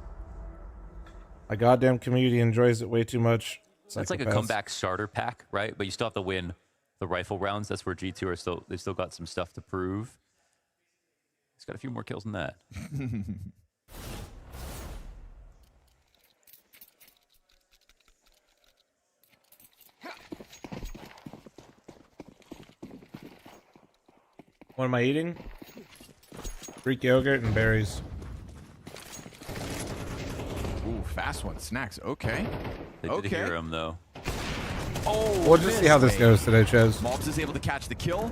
My goddamn community enjoys it way too much. It's like a comeback starter pack, right? But you still have to win the rifle rounds. That's where G2 are still, they've still got some stuff to prove. He's got a few more kills than that. What am I eating? Greek yogurt and berries. Ooh, fast one. Snacks. Okay. They did hear him, though. Oh, We'll just see how this goes today, Chez. Mobs is able to catch the kill.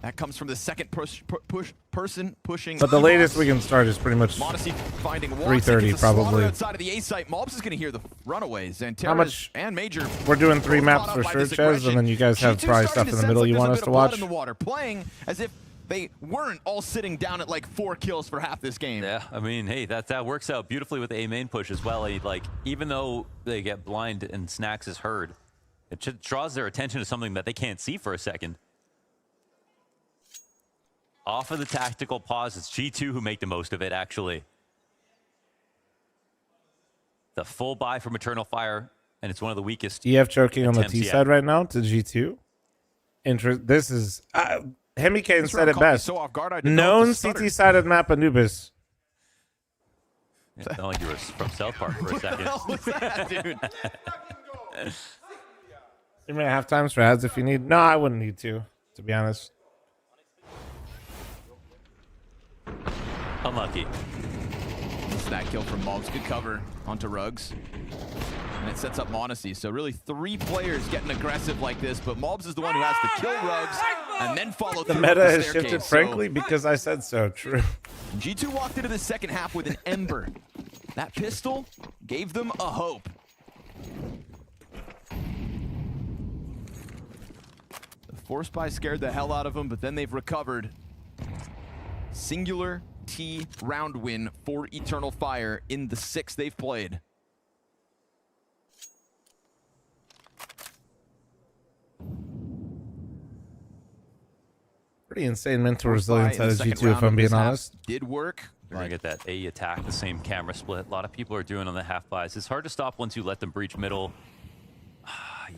That comes from the second person pushing. But the latest we can start is pretty much Modesty finding 3:30 probably. outside of the A site. Mobs is going to hear the runaways and How much? and Major. We're doing 3 maps for sure, Chez, and then you guys have probably stuff in the middle you want us to watch. In the water, playing as if they weren't all sitting down at like 4 kills for half this game. Yeah, I mean, hey, that works out beautifully with the A main push as well. Like, even though they get blind and Snacks is heard, it just draws their attention to something that they can't see for a second. Off of the tactical pause, it's G2 who make the most of it, actually. The full buy from Eternal Fire, and it's one of the weakest. EF choking on the attempts T yet. side right now to G2. This is Hemi Kane said it best. So off guard, I didn't Known CT sided map Anubis. Yeah, it sounded like you were from South Park for a second. What the hell was that, dude? You may have times for ads if you need. No, I wouldn't need to be honest. Unlucky. That kill from Mobs. Good cover onto Ruggs. And it sets up Monacy. So really 3 players getting aggressive like this, but Mobs is the one who has to kill Ruggs and then follow The through meta with has staircase. shifted, frankly, because I said so. True. G2 walked into the second half with an Ember. That pistol gave them a hope. The Force Buy scared the hell out of them, but then they've recovered. Singular T round win for Eternal Fire in the 6 they've played. Pretty insane mental resilience out of G2, if I'm being honest. Did work. We're going to get that A attack, the same camera split. A lot of people are doing on the half buys. It's hard to stop once you let them breach middle.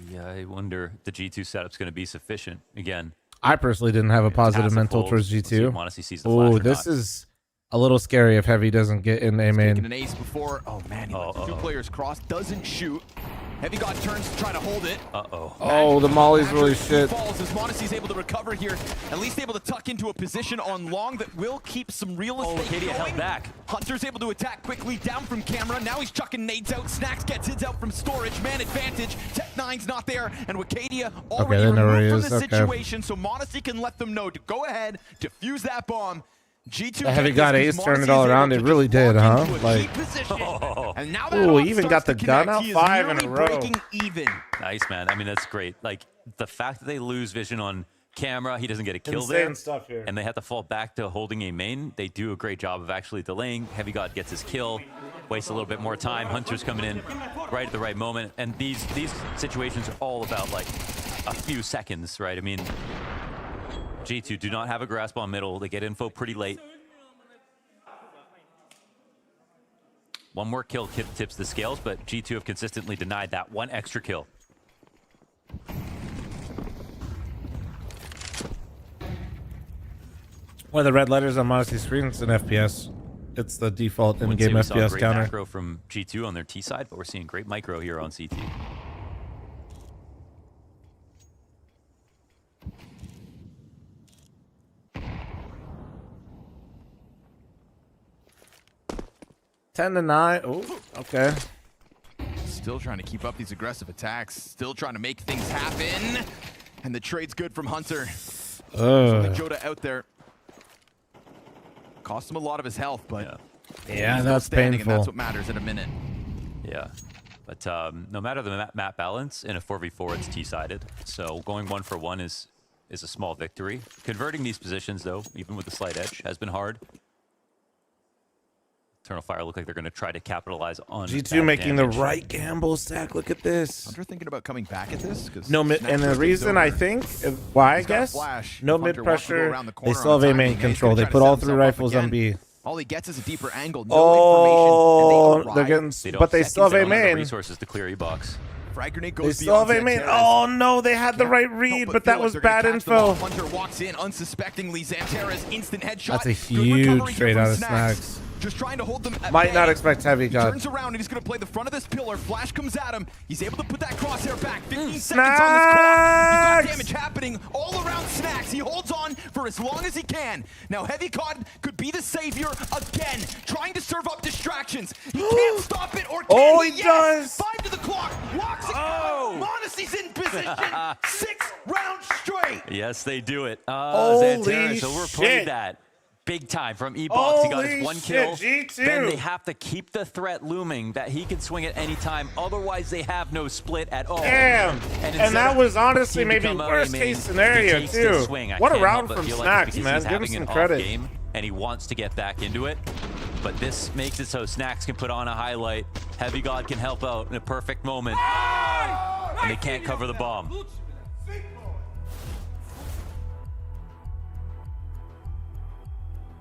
Yeah, I wonder if the G2 setup's going to be sufficient. Again, I personally didn't have a positive mental towards G2. Oh, this is a little scary if Heavy doesn't get in A main. Taking an ace before. Oh man, he lets 2 players cross. Doesn't shoot. Heavy God turns to try to hold it. Oh, the molly's really shit. Falls as Monacy's able to recover here. At least able to tuck into a position on long that will keep some real estate going. Held back. Hunter's able to attack quickly down from camera. Now he's chucking nades out. Snacks gets his out from storage. Man advantage. Tech9's not there. And Wicadia already removed from the situation. So Monacy can let them know to go ahead, defuse that bomb. G2 the Heavy God ace turned it all around. It really did, huh? Like, and now ooh, he even got the gun out 5 in a row. Even. Nice, man. I mean, that's great. Like, the fact that they lose vision on camera, he doesn't get a kill Insane there. Stuff here. And they have to fall back to holding a main. They do a great job of actually delaying. Heavy God gets his kill, wastes a little bit more time. Hunter's coming in right at the right moment. And these situations are all about, like, a few seconds, right? I mean, G2 do not have a grasp on middle. They get info pretty late. One more kill tips the scales, but G2 have consistently denied that one extra kill. One of the red letters on Monacy's screen is an FPS. It's the default in-game We saw FPS great counter. macro from G2 on their T side, but we're seeing great micro here on CT. Ten to 9. Oh, okay. Still trying to keep up these aggressive attacks. Still trying to make things happen. And the trade's good from Hunter. So the Joda out there. Cost him a lot of his health, but yeah, that's painful. And that's what matters in a minute. Yeah. But no matter the map balance, in a 4v4, it's T-sided. So going 1 for 1 is a small victory. Converting these positions, though, even with the slight edge, has been hard. Eternal Fire look like they're going to try to capitalize on G2 making the right gamble stack. Look at this. Hunter thinking about coming back at this? No mid, and the reason I think, why I guess, no mid pressure. They still have A main control. They put all 3 rifles on B. All he gets is a deeper angle. Oh, No they're getting, but they still have A main. Resources to clear E-box. Frag grenade goes They still have beyond a main. Xanteras. Oh no, they had the right Help read, but but feel that like was they're gonna bad catch them info. all. Hunter walks in unsuspectingly. Xanteras instant headshot. That's a Good huge recovery trade here out from of Snacks. Just trying to hold them at Might not bay. expect heavy He god. turns around and he's going to play the front of this pillar. Flash comes at him. He's able to put that crosshair back. 15 seconds on this clock. You've got damage happening all around Snacks. He holds on for as long as he can. Now Heavy God could be the savior again, trying to serve up distractions. He can't stop it, or can Oh, he? he Yes! does. 5 to the clock. Locks it. Oh! Monacy's in position. 6 rounds straight. Yes, they do it. Holy Xanteras overplayed shit. that. Big time from E-Box. He got Holy his 1 shit, kill. G2. Then they have to keep the threat looming that he can swing at any time. Otherwise, they have no split at all. Damn. And that was honestly maybe worst case scenario too. What a round from Snacks, man. Give him some credit. Game, and he wants to get back into it. But this makes it so Snacks can put on a highlight. Heavy God can help out in a perfect moment. And they can't cover the bomb.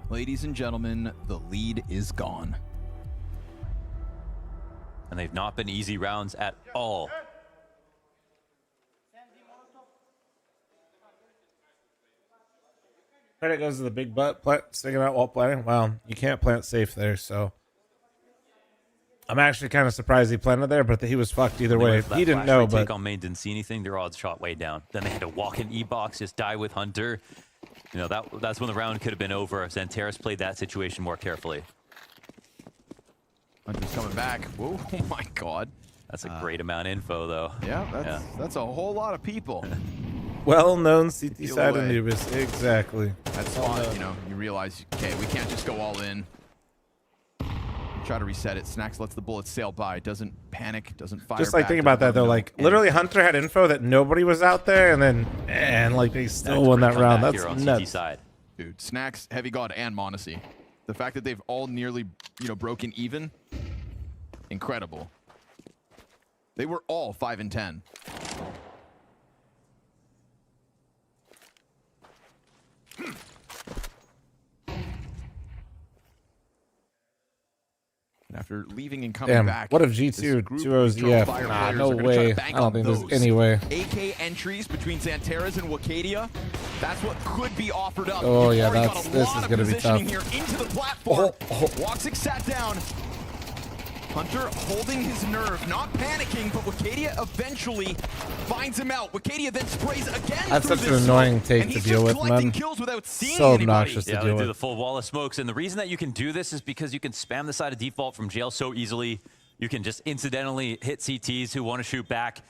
Ladies and gentlemen, the lead is gone. And they've not been easy rounds at all. Credit goes to the big butt sticking out while planting. Wow, you can't plant safe there, so I'm actually kind of surprised he planted there, but he was fucked either way. He didn't know, but take on main didn't see anything. Their odds shot way down. Then they had to walk in E-Box, just die with Hunter. You know, that's when the round could have been over if Xanteras played that situation more carefully. Hunter's coming back. Whoa, oh my god. That's a great amount of info, though. Yeah, that's a whole lot of people. well-known CT Feel side away. Anubis. Exactly. That's why, you know, you realize, okay, we can't just go all in. Try to reset it. Snacks lets the bullets sail by. Doesn't panic, doesn't fire Just like back, think about that doesn't though, know like anything. literally Hunter had info that nobody was out there, and then like they still won that round. That's nuts. Dude, Snacks, Heavy God, and Monacy. The fact that they've all nearly, you know, broken even, incredible. They were all 5 and 10. And after leaving and coming Damn, back, what if this G2 group 2-0's of Eternal EF? Fire Nah, players no are gonna try way. to bank I don't on think there's those. any way. AK entries between Xanteras and Wakadia. That's what could be offered up. Oh, You've yeah, already that's- got a this lot is of gonna be positioning tough. Here into the platform. Woxic sat down. Hunter holding his nerve, not panicking, but Wakadia eventually finds him out. Wakadia then sprays again. That's through such an this annoying smoke, take and to he's deal just with, collecting man. kills without seeing So anybody. obnoxious to Yeah, deal they do the with. full wall of smokes. And the reason that you can do this is because you can spam the side of default from jail so easily. You can just incidentally hit CTs who want to shoot back.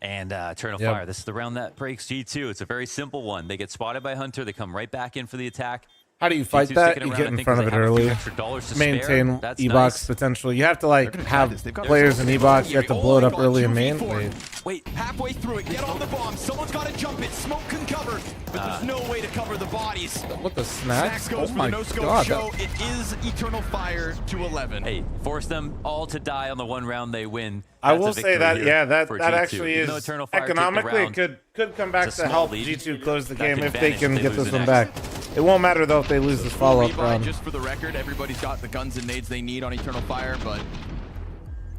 And Eternal Yep. Fire, this is the round that breaks G2. It's a very simple one. They get spotted by Hunter. They come right back in for the attack. How do you fight G2 that? sticking You around, get I in think, front of because it they have a few early. extra dollars to Maintain spare. That's E-Box nice. potential. You have to like gonna try have this. They've got players in E-Box. You have to blow it up Oh my early God, in main. 2v4. Wait. Wait, halfway through it, get on the bomb. Someone's got to jump it. Smoke can cover, but there's no way to cover the bodies. What the snacks? Snacks goes Oh for my the no-scope god. show. It is Eternal Fire to 11. Hey, force them all to die on the one round they win. I That's a will say victory that, here yeah, that for that G2. actually Even though is Eternal Fire take the economically round, it could come back it's a to small help lead. G2 close the That game can if they vanish can if they get lose this the one next. back. It won't matter though if they lose this follow-up Rebuy, round. just for the record, everybody's got the guns and nades they need on Eternal Fire, but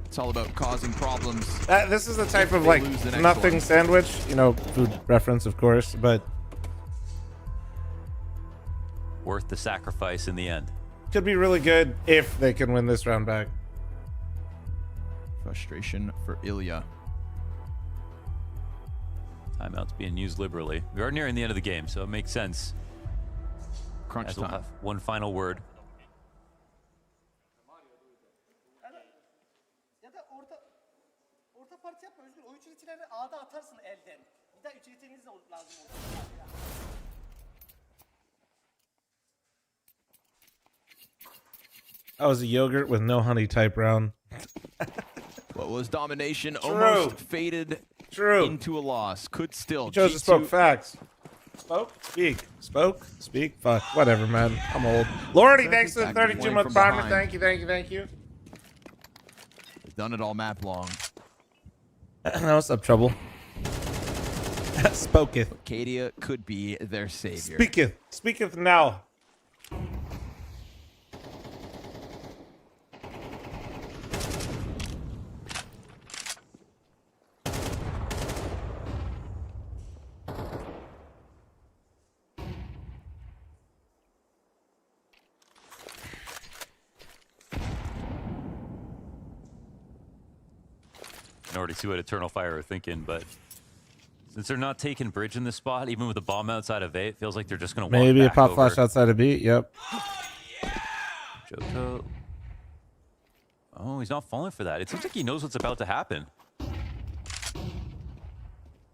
it's all about causing problems. This is the type if of they like lose the next nothing one. sandwich, you know, food reference of course, but Worth the sacrifice in the end. could be really good if they can win this round back. Frustration for Ilya. Timeout's being used liberally. We are nearing the end of the game, so it makes sense. Crunch As we'll time. have one final word. Orta parti yapma Özgür. O utility'leri A'da atarsın elden. Bir de utility'niz de lazım olur. That was a yogurt with no honey type round. What was domination True. almost faded True. into a loss. Could still. You chose to G2 spoke facts. Spoke? Speak. Spoke? Speak? Fuck. Whatever, man. I'm old. Lordy, thanks for the 32-month from partner. behind. Thank you, thank you, thank you. They've done it all map long. What's up, Trouble? Spoketh. Cadia could be their savior. Speaketh. Speaketh now. can already see what Eternal Fire are thinking, but since they're not taking bridge in this spot, even with the bomb outside of A, it feels like they're just going to walk Maybe a back pop over. flash outside of B. Yep. Johto. Oh, he's not falling for that. It seems like he knows what's about to happen.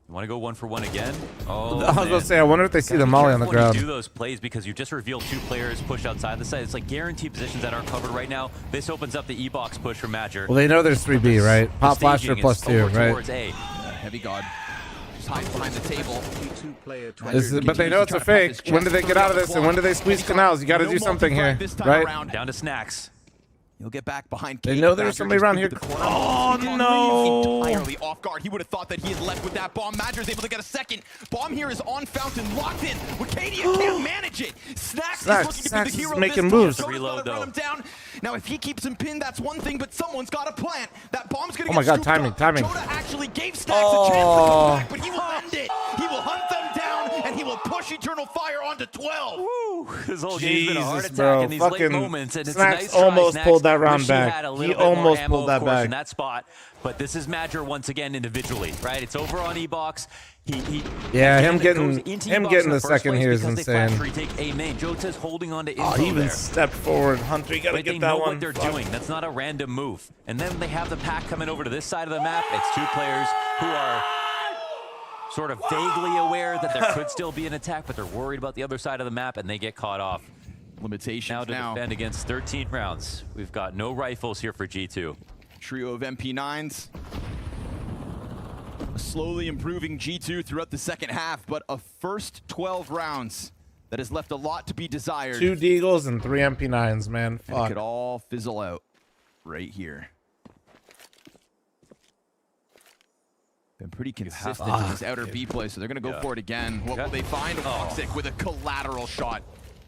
You want to go 1 for 1 again? Oh, I was about to say, I wonder if they see the molly on the ground. When you do those plays, because you just revealed 2 players push outside the site. It's like guaranteed positions that aren't covered right now. This opens up the E-box push for Madger. Well, they know there's 3B, right? Pop flash or +2, right? Towards A. Heavy God. Just hides behind the table. But they know it's a fake. When do they get out of this, and when do they squeeze canals? You got to do something here, right? Down to Snacks. He'll get back behind. They know there's somebody around here. Oh, no. Entirely off guard. He would have thought that he had left with that bomb. Madger's able to get a second. Bomb here is on Fountain, locked in. Wicadia can't manage it. Snacks is looking to be the hero making this moves. time. Reload, run him down. Now, if he keeps him pinned, that's one thing, but someone's got a plant. That bomb's going to Oh my God, timing. Joda actually gave Snacks a chance to come back, but he will end it. He will hunt them down, and he will push Eternal Fire onto 12. Woo! His whole game's been a heart Jesus, attack bro. in these late Fucking moments, and it's a Snacks nice try. almost Snacks pulled that round wish back. Had a He little bit more almost ammo, pulled that of course, back. in that spot, but this is Madger once again individually, right? It's over on E-box. Yeah, him getting the the second here is insane. Take A main. Jota's holding on to info Oh, he even there. stepped forward. Hunter, you got to But get they that know one. what they're doing. That's not a random move. And then they have the pack coming over to this side of the map. It's 2 players who are sort of vaguely aware that there could still be an attack, but they're worried about the other side of the map, and they get caught off. Limitations now to defend against 13 rounds. We've got no rifles here for G2. Trio of MP9s. A slowly improving G2 throughout the second half, but a first 12 rounds that has left a lot to be desired. 2 Deagles and 3 MP9s, man. And Fuck. it could all fizzle out right here. Been pretty consistent in this outer B play, so they're going to go for it again. What will they find? Toxic with a collateral shot.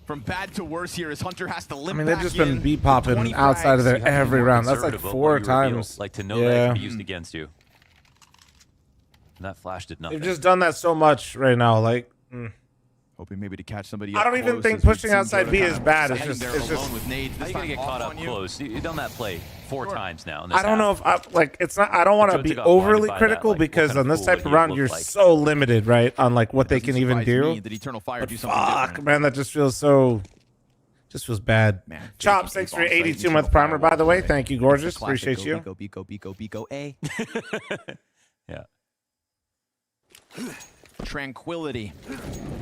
From bad to worse here as Hunter has to limp I mean, they've back just been in. B popping outside of there every round. That's like 4 times. Like to know that it can be used against you. And that flash did nothing. They've just done that so much right now. Like, hoping maybe to catch somebody. I don't even think pushing outside B is bad. It's just, How you gonna get caught up close? You've done that play 4 times now. I don't know if it's not. I don't want to be overly critical because on this type of round you're so limited, right? On like what they can even do. But fuck, man, that just feels so. Just feels bad. Man, Chop, thanks for your 82-month primer, by the way. Thank you, gorgeous. Appreciate you. Biko, A. Yeah. Tranquility.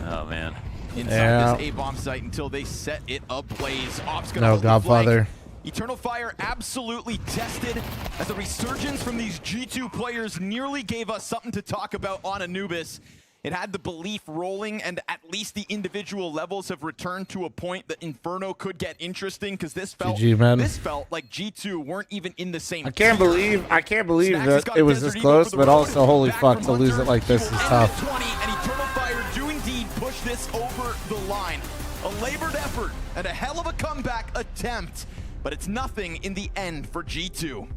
Oh man. Inside this A-bomb site until they set it ablaze. Ops gonna No, hold the Godfather. flank. Eternal Fire absolutely tested as the resurgence from these G2 players nearly gave us something to talk about on Anubis. It had the belief rolling, and at least the individual levels have returned to a point that Inferno could get interesting, because this felt like G2 weren't even in the same I can't believe that it was this close, but also holy fuck, to lose it like this is tough. 20, and Eternal Fire do indeed push this over the line. A labored effort and a hell of a comeback attempt, but it's nothing in the end for G2.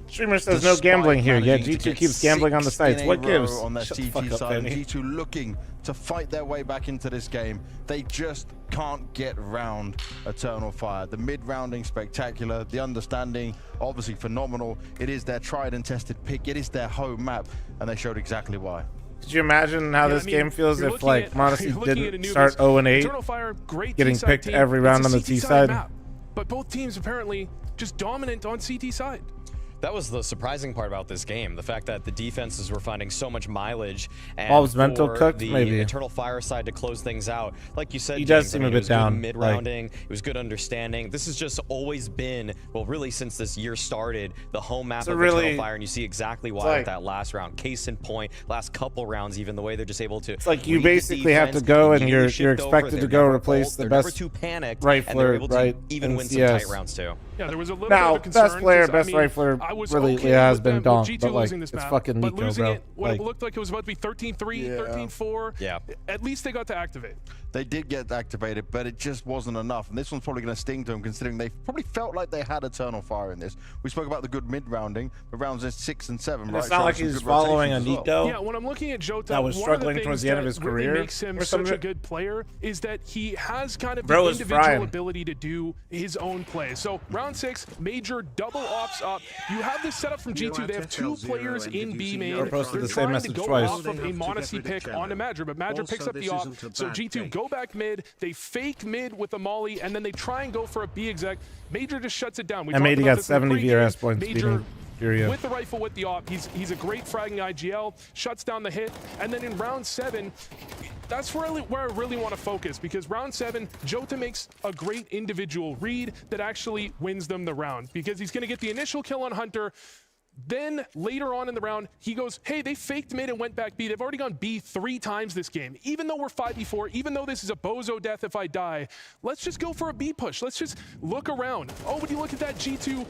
Streamer says no gambling here. Yeah, G2 keeps gambling on the sites. What gives? On their Shut the fuck CT up, side, Benny. G2 looking to fight their way back into this game. They just can't get round Eternal Fire. The mid-rounding spectacular, the understanding obviously phenomenal. It is their tried and tested pick. It is their home map, and they showed exactly why. Could you imagine how this game feels if like Modesty didn't start 0-8, getting picked every round on the T side? But both teams apparently just dominant on CT side. That was the surprising part about this game, the fact that the defenses were finding so much mileage, and Bob's mental cooked, the maybe. Eternal Fire side to close things out. Like you said, He does James, seem I a mean, bit it was down, good mid-rounding, it was good understanding. This has just always been, well, really since this year started, the home map of Eternal Fire, and you see exactly why with that last round. Case in point, last couple rounds, even the way they're just able to. It's like you basically have to go and you're expected to go replace the best rifler, right? Even win some CS. tight rounds too. Yeah, there was a little now, bit of a concern. best player, best I mean, rifler I was really okay has with been them, Donk, G2 but like losing this it's map, fucking but Nico, losing bro. it, what Like, it looked like it was about to be 13-3, 13-4. Yeah. At least they got to activate. They did get activated, but it just wasn't enough. And this one's probably going to sting to them, considering they probably felt like they had Eternal Fire in this. We spoke about the good mid-rounding, but rounds 6 and 7, right? It's not like he's following a Nico. Yeah, when I'm looking at Jota, that was struggling towards the end of his career. What makes him such a good player is that he has kind of Bro the is individual frying. ability to do his own play. So round 6, major double ops up. You you have this setup from G2. They have 2 players in B main. Or posted They're the same trying to message go twice. off of a Monacy pick onto Madra, but Madra picks up the op. So G2 go back mid, they fake mid with a molly, and then they try and go for a B exec. Major just shuts it down. We M80 talked about got this in 70 the VRS pregame. points beating Furia. With the rifle, with the op, he's a great fragging IGL, shuts down the hit, and then in round 7, that's where I really want to focus, because round 7, Jota makes a great individual read that actually wins them the round, because he's going to get the initial kill on Hunter. Then later on in the round, he goes, hey, they faked mid and went back B. They've already gone B 3 times this game. Even though we're 5v4, even though this is a bozo death if I die, let's just go for a B push. Let's just look around. Oh, would you look at that G2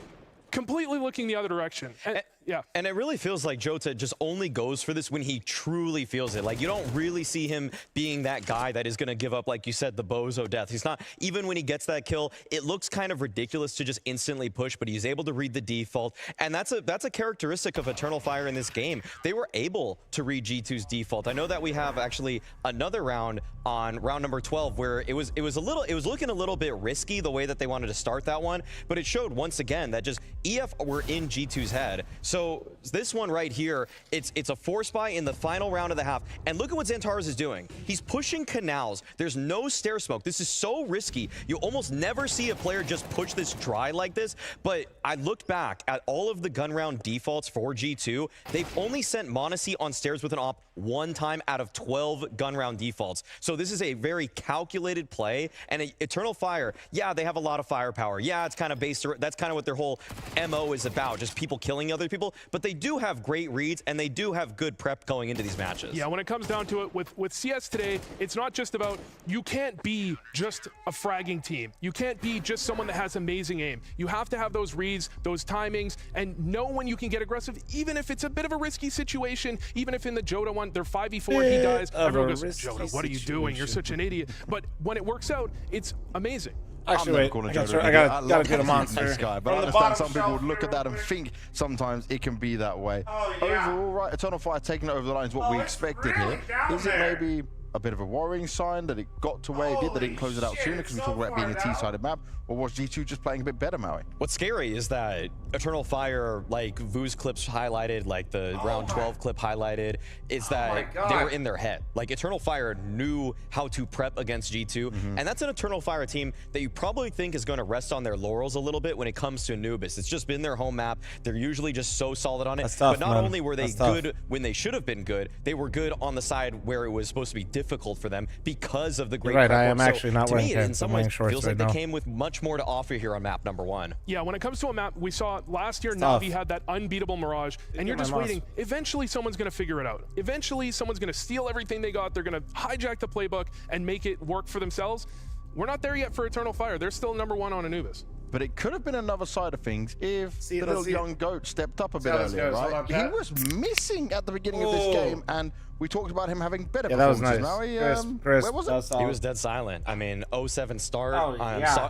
completely looking the other direction. And, yeah. And it really feels like Jota just only goes for this when he truly feels it. Like, you don't really see him being that guy that is going to give up, like you said, the bozo death. He's not, even when he gets that kill, it looks kind of ridiculous to just instantly push, but he's able to read the default. And that's a characteristic of Eternal Fire in this game. They were able to read G2's default. I know that we have actually another round on round number 12 where it was looking a little bit risky the way that they wanted to start that one, but it showed once again that just EF were in G2's head. So this one right here, it's a force buy in the final round of the half. And look at what Xantares is doing. He's pushing canals. There's no stair smoke. This is so risky. You almost never see a player just push this dry like this. But I looked back at all of the gun round defaults for G2. They've only sent Monacy on stairs with an op one time out of 12 gun round defaults. So this is a very calculated play. And Eternal Fire, yeah, they have a lot of firepower. Yeah, it's kind of based, that's kind of what their whole MO is about, just people killing other people. But they do have great reads and they do have good prep going into these matches. Yeah, when it comes down to it, with CS today, it's not just about, you can't be just a fragging team. You can't be just someone that has amazing aim. You have to have those reads, those timings, and know when you can get aggressive, even if it's a bit of a risky situation, even if in the Jota one, they're 5v4, he dies, everyone goes, Jota, what are you doing? You're such an idiot. But when it works out, it's amazing. Actually, wait, I gotta get a monster. This guy, but I understand some people would look at that and think sometimes it can be that way. Overall, right, Eternal Fire taking it over the line is what we expected here. Is it maybe a bit of a worrying sign that it got to where it did, that it didn't close it out sooner because we talk about being a T-sided map, or was G2 just playing a bit better, Maui? What's scary is that Eternal Fire, like Vu's clips highlighted, like the round 12 clip highlighted, is that they were in their head. Like Eternal Fire knew how to prep against G2, and that's an Eternal Fire team that you probably think is going to rest on their laurels a little bit when it comes to Anubis. It's just been their home map. They're usually just so solid on it. Tough, but not man. only were they good when they should have been good, they were good on the side where it was supposed to be difficult for them because of the great Right, prep I am work. actually not to wearing me, in pants, some I'm wearing ways, shorts feels right like now. they came with much more to offer here on map number 1. Yeah, when it comes to a map, we saw last year tough. Navi had that unbeatable Mirage, and you're just waiting. Eventually, someone's going to figure it out. Eventually, someone's going to steal everything they got. They're going to hijack the playbook and make it work for themselves. We're not there yet for Eternal Fire. They're still number 1 on Anubis. But it could have been another side of things if the little young goat stepped up a bit how this earlier, goes. right? He was missing at the beginning of this game, and we talked about him having better Yeah, that was performances. nice. Maui, Chris, where was it? He was dead silent. I mean, 0-7 start.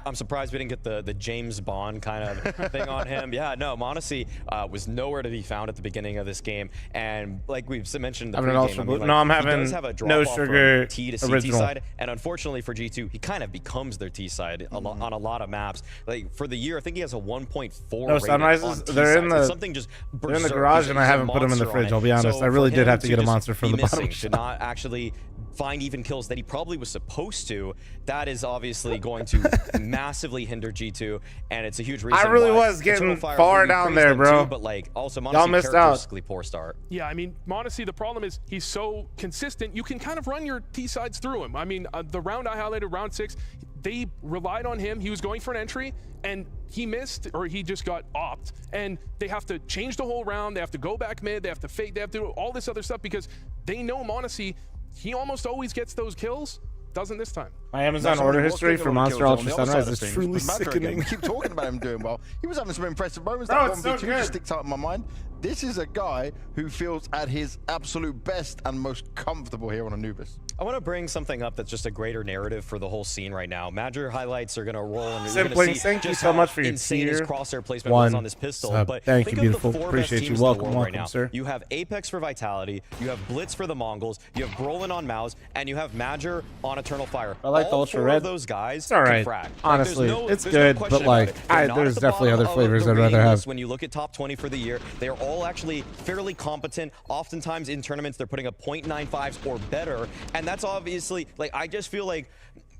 I'm surprised we didn't get the James Bond kind of thing on him. Yeah, no, Monacy was nowhere to be found at the beginning of this game. And like we've mentioned in the pregame, I mean, like, I'm he having does have a drop no off sugar from T to CT original. side. And unfortunately for G2, he kind of becomes their T side on a lot of maps. Like for the year, I think he has a 1.4 No, Sunrises, they're in the, something just they're in the garage, and I haven't put them in the fridge, I'll be honest. So I really for did him have to get a just monster from be the bottom missing, shelf. to not actually find even kills that he probably was supposed to, that is obviously going to massively hinder G2, and it's a huge reason I really why was getting Eternal Fire, far we down praised there, them bro. too, but like also Y'all Monacy missed out. characteristically poor start. Yeah, I mean, Monacy, the problem is he's so consistent, you can kind of run your T-sides through him. I mean, the round I highlighted, round 6, they relied on him. He was going for an entry, and he missed, or he just got opt. And they have to change the whole round. They have to go back mid. They have to fake. They have to do all this other stuff because they know Monacy, he almost always gets those kills. Doesn't this time. My Amazon order history for Monster Ultra Sunrise is truly Again, sickening. we keep talking about him doing well. He was having some impressive moments. Bro, That it's so 1v2 good. just sticks out in my mind. This is a guy who feels at his absolute best and most comfortable here on Anubis. I want to bring something up that's just a greater narrative for the whole scene right now. Major highlights are going to roll, and you're going to Simpling, see thank you just so how much for your insane his tier crosshair placement was on this pistol. But thank think you, of beautiful. the 4 Appreciate best you. teams Welcome, in the world right welcome, now. sir. You have Apex for Vitality, you have Blitz for the Mongols, you have Brolin on Mouse, and you have Major on on Eternal Fire. I like the All Ultra four Red. of those guys It's all right. can frag. Honestly, it's there's good, question but like, about it. They're not there's at the definitely bottom other of flavors the I'd rather rating have. list when you look at top 20 for the year. They're all actually fairly competent. Oftentimes in tournaments, they're putting up .95s or better, and that's obviously like I just feel like.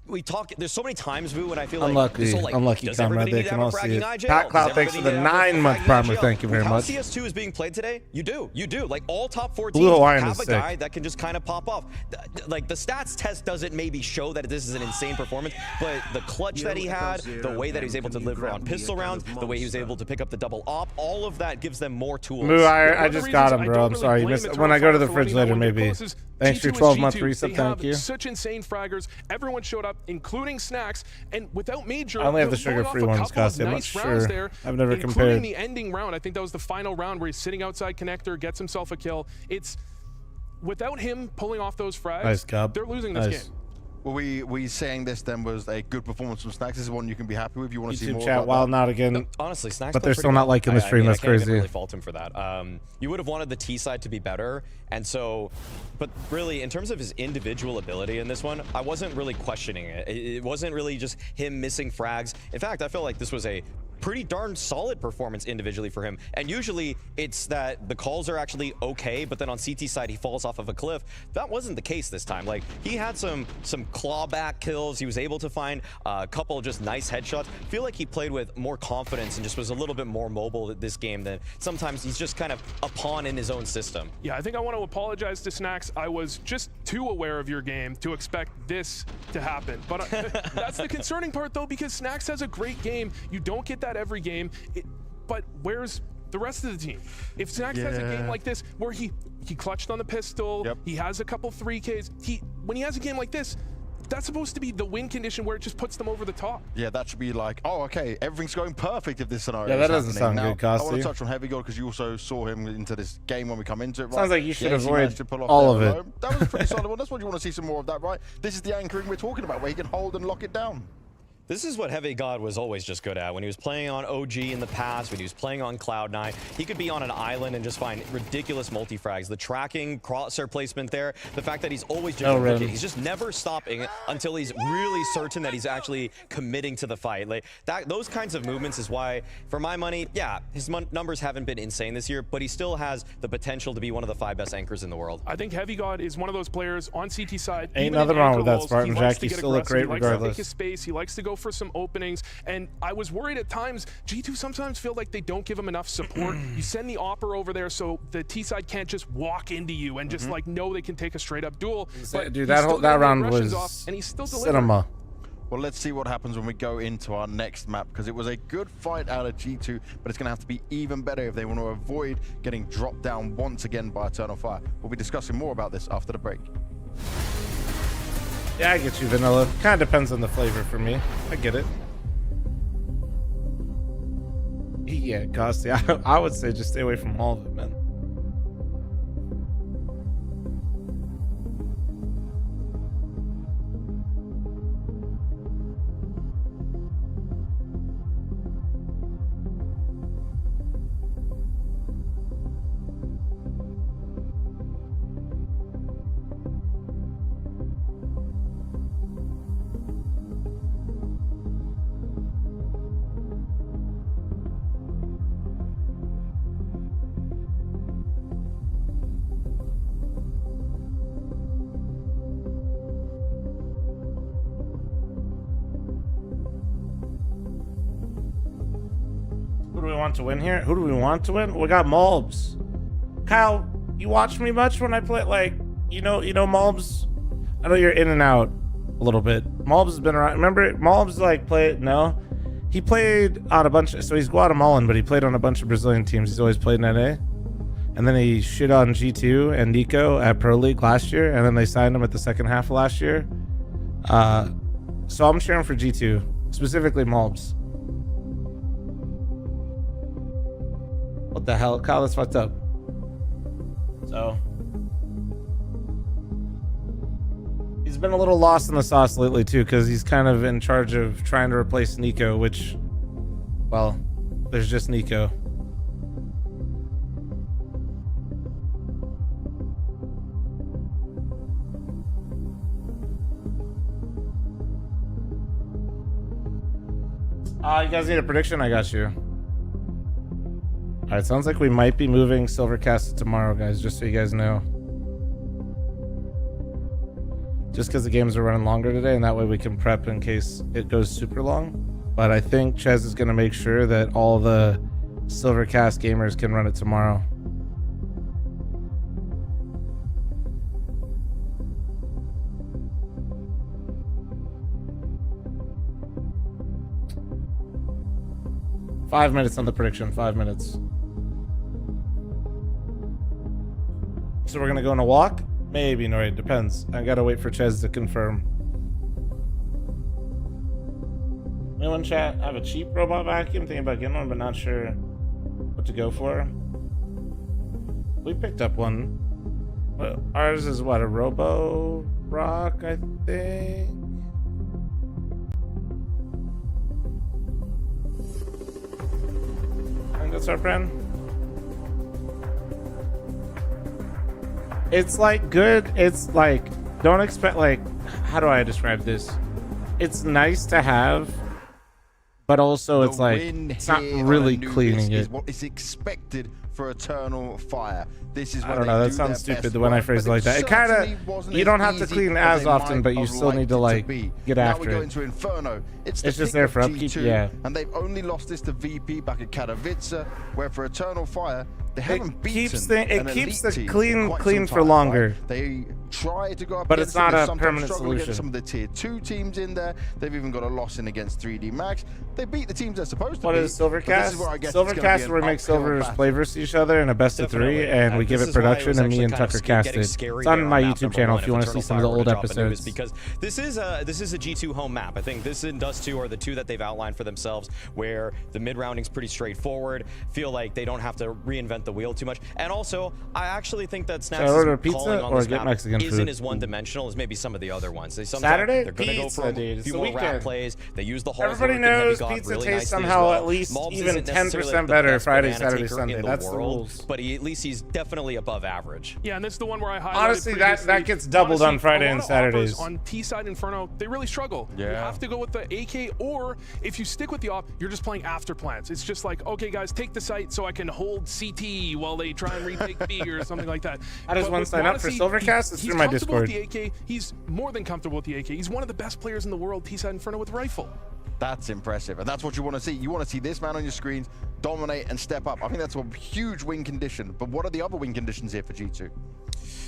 We talk. There's so many times, Vu, when I feel like this whole, like, unlucky does comrade. everybody They need to can have all a see fragging it. IJL? Pat Does Cloud, thanks for the everybody need to have a 9-month fragging primer. IJL? Thank you very With much. how CS2 is being played today, you do. Like all top 4 Blue teams Hawaiian have is a sick. guy that can just kind of pop off. Like the stats test doesn't maybe show that this is an insane performance, but the clutch that he had, the way that he was able to deliver on pistol rounds, the way he was able to pick up the double op, all of that gives them more tools. Moo, I just got him, bro. I'm sorry. You missed. When I go to the fridge later, maybe. Thanks for your 12-month reset. Thank you. Such insane fraggers. Everyone showed up, including Snacks, and without Major, I only have the sugar-free ones, Costi. I'm not sure. I've never including compared. the ending round. I think that was the final round where he's sitting outside connector, gets himself a kill. It's without him pulling off those frags, Nice, Cobb. they're losing this Nice. game. Well, we saying this then was a good performance from Snacks. This is one you can be happy with. You want to see YouTube more chat, about while that? not again. No, honestly, Snacks but played they're pretty still not well. liking the stream. I That's can't even crazy. really fault him for that. You would have wanted the T side to be better, and so, but really, in terms of his individual ability in this one, I wasn't really questioning it. It wasn't really just him missing frags. In fact, I felt like this was a pretty darn solid performance individually for him. And usually it's that the calls are actually okay, but then on CT side, he falls off of a cliff. That wasn't the case this time. Like, he had some clawback kills. He was able to find a couple of just nice headshots. I feel like he played with more confidence and just was a little bit more mobile this game than sometimes he's just kind of a pawn in his own system. Yeah, I think I want to apologize to Snacks. I was just too aware of your game to expect this to happen. But that's the concerning part, though, because Snacks has a great game. You don't get that every game. But where's the rest of the team? If Snacks has a game like this where he clutched on the pistol, he has a couple 3Ks, when he has a game like this, that's supposed to be the win condition where it just puts them over the top. Yeah, that should be like, oh, okay, everything's going perfect if this scenario Yeah, that is doesn't happening. sound good, I want Costi. to touch on Heavy God because you also saw him into this game when we come into it. Right? Sounds like you should Yes, he avoid managed to pull off all there of it. alone. That was a pretty solid one. That's what you want to see some more of that, right? This is the anchoring we're talking about, where he can hold and lock it down. This is what Heavy God was always just good at. When he was playing on OG in the past, when he was playing on Cloud9, he could be on an island and just find ridiculous multi-frags. The tracking, crosshair placement there, the fact that he's always just he's just never stopping until he's really certain that he's actually committing to the fight. Like those kinds of movements is why, for my money, yeah, his numbers haven't been insane this year, but he still has the potential to be one of the 5 best anchors in the world. I think Heavy God is one of those players on CT side. Ain't even in nothing wrong anchor with that, roles, Spartan he likes Jack. to You get still look aggressive. great He likes to regardless. take his space. He likes to go for some openings. And I was worried at times, G2 sometimes feel like they don't give him enough support. You send the Opper over there so the T side can't just walk into you and just like know they can take a straight up duel. But Dude, he's still that getting round Russians was off, and he's still delivering. cinema. Well, let's see what happens when we go into our next map, because it was a good fight out of G2, but it's going to have to be even better if they want to avoid getting dropped down once again by Eternal Fire. We'll be discussing more about this after the break. Yeah, I get you, Vanilla. Kind of depends on the flavor for me. I get it. Yeah, Costi. I would say just stay away from all of it, man. Who do we want to win here? Who do we want to win? We got Mulbs. Kyle, you watch me much when I play? Like, you know Mulbs? I know you're in and out a little bit. Mulbs has been around. Remember, Mulbs like played. No, he played on a bunch. So he's Guatemalan, but he played on a bunch of Brazilian teams. He's always played in NA. And then he shit on G2 and Nico at Pro League last year, and then they signed him at the second half of last year. So I'm cheering for G2, specifically Mulbs. What the hell? Kyle, that's fucked up. So he's been a little lost in the sauce lately too, because he's kind of in charge of trying to replace Nico, which, well, there's just Nico. You guys need a prediction? I got you. All right, sounds like we might be moving Silvercast to tomorrow, guys, just so you guys know. Just because the games are running longer today, and that way we can prep in case it goes super long. But I think Ches is going to make sure that all the Silvercast gamers can run it tomorrow. Five minutes on the prediction. 5 minutes. So we're gonna go on a walk? Maybe, no, it depends. I gotta wait for Ches to confirm. Anyone chat? I have a cheap robot vacuum. Thinking about getting one, but not sure what to go for. We picked up one. Ours is what, a Robo Rock, I think. I think that's our friend. It's like good. It's like, don't expect, like, how do I describe this? It's nice to have, but also it's like, it's not really cleaning it. Is what is expected for Eternal Fire. This is I don't know, that sounds stupid when I phrase it like that. It kind of, you don't have to clean as often, but you still need to like get after now we go it. into Inferno. It's just there for upkeep, yeah. And they've only lost this to VP back at Katowice, where for Eternal Fire, they haven't beaten it keeps the clean for longer. Right? They try to go up, but it's not a permanent solution. solution. Some of the tier 2 teams in there. They've even got a loss in against 3D Max. They beat the teams they're supposed to beat. What is Silvercast? Silvercast is where we make Silvers play versus each other in a best of 3, and we give it production, and me and Tucker cast it. It's on my YouTube channel if you want to see some of the old episodes. Because this is a G2 home map. I think this and Dust 2 are the two that they've outlined for themselves, where the mid rounding's pretty straightforward. Feel like they don't have to reinvent the wheel too much. And also, I actually think that Snacks' calling on this map isn't as one-dimensional as maybe some of the other ones. Saturday? They're going to go for a few more rap plays. They use the halls. Everybody knows pizza tastes somehow at least even 10% better Friday, Saturday, Sunday. That's the rules. But at least he's definitely above average. Yeah, and that's the one where I highlighted. Honestly, that gets doubled on Friday and Saturdays. On T-side Inferno, they really struggle. Yeah. You have to go with the AK, or if you stick with the op, you're just playing after plans. It's just like, okay, guys, take the site so I can hold CT while they try and retake B or something like that. How does one sign up for Silvercast? It's through my Discord. With the AK. He's more than comfortable with the AK. He's one of the best players in the world, T-side Inferno with rifle. That's impressive, and that's what you want to see. You want to see this man on your screens dominate and step up. I think that's a huge win condition, but what are the other win conditions here for G2?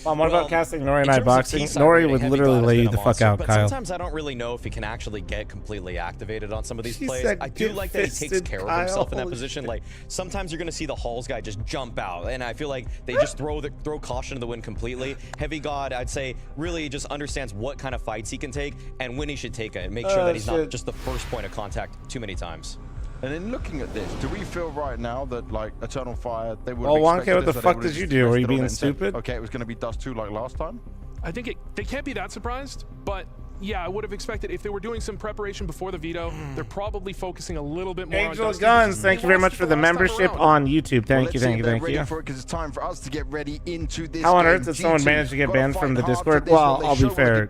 What about casting Nori and I boxing? Nori would literally lay you the fuck out, but Kyle. Sometimes I don't really know if he can actually get completely activated on some of these plays. I do like that he takes care of himself in that position. Like, sometimes you're going to see the Halls guy just jump out, and I feel like they just throw caution to the wind completely. Heavy God, I'd say, really just understands what kind of fights he can take and when he should take it, and make sure that he's not just the first point of contact too many times. And in looking at this, do we feel right now that, like, Eternal Fire, they would have expected what the fuck did you do? Are you being stupid? Okay, it was going to be Dust 2 like last time? I think they can't be that surprised, but yeah, I would have expected if they were doing some preparation before the veto, they're probably focusing a little bit more Angel on Guns, thank you very much for the membership on YouTube. Thank you. Because it's time for us to get ready into this. How on earth did someone manage to get banned from the Discord? Well, I'll be fair.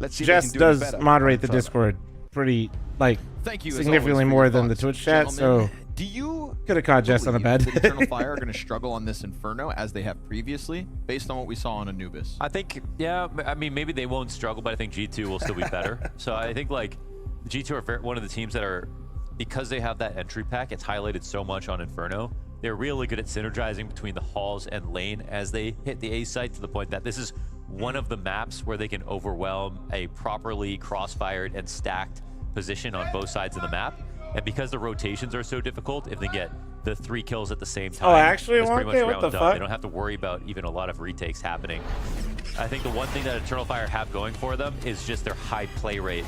Jess does moderate the Discord pretty, like, significantly more than the Twitch chat, so do you could have caught Jess on a bed. Eternal Fire are going to struggle on this Inferno as they have previously, based on what we saw on Anubis? I think, yeah, I mean, maybe they won't struggle, but I think G2 will still be better. So I think, like, G2 are one of the teams that are, because they have that entry pack, it's highlighted so much on Inferno. They're really good at synergizing between the halls and lane as they hit the A site, to the point that this is one of the maps where they can overwhelm a properly crossfired and stacked position on both sides of the map. And because the rotations are so difficult, if they get the 3 kills at the same time, actually, it's pretty much what the round up. fuck? They don't have to worry about even a lot of retakes happening. I think the one thing that Eternal Fire have going for them is just their high play rate.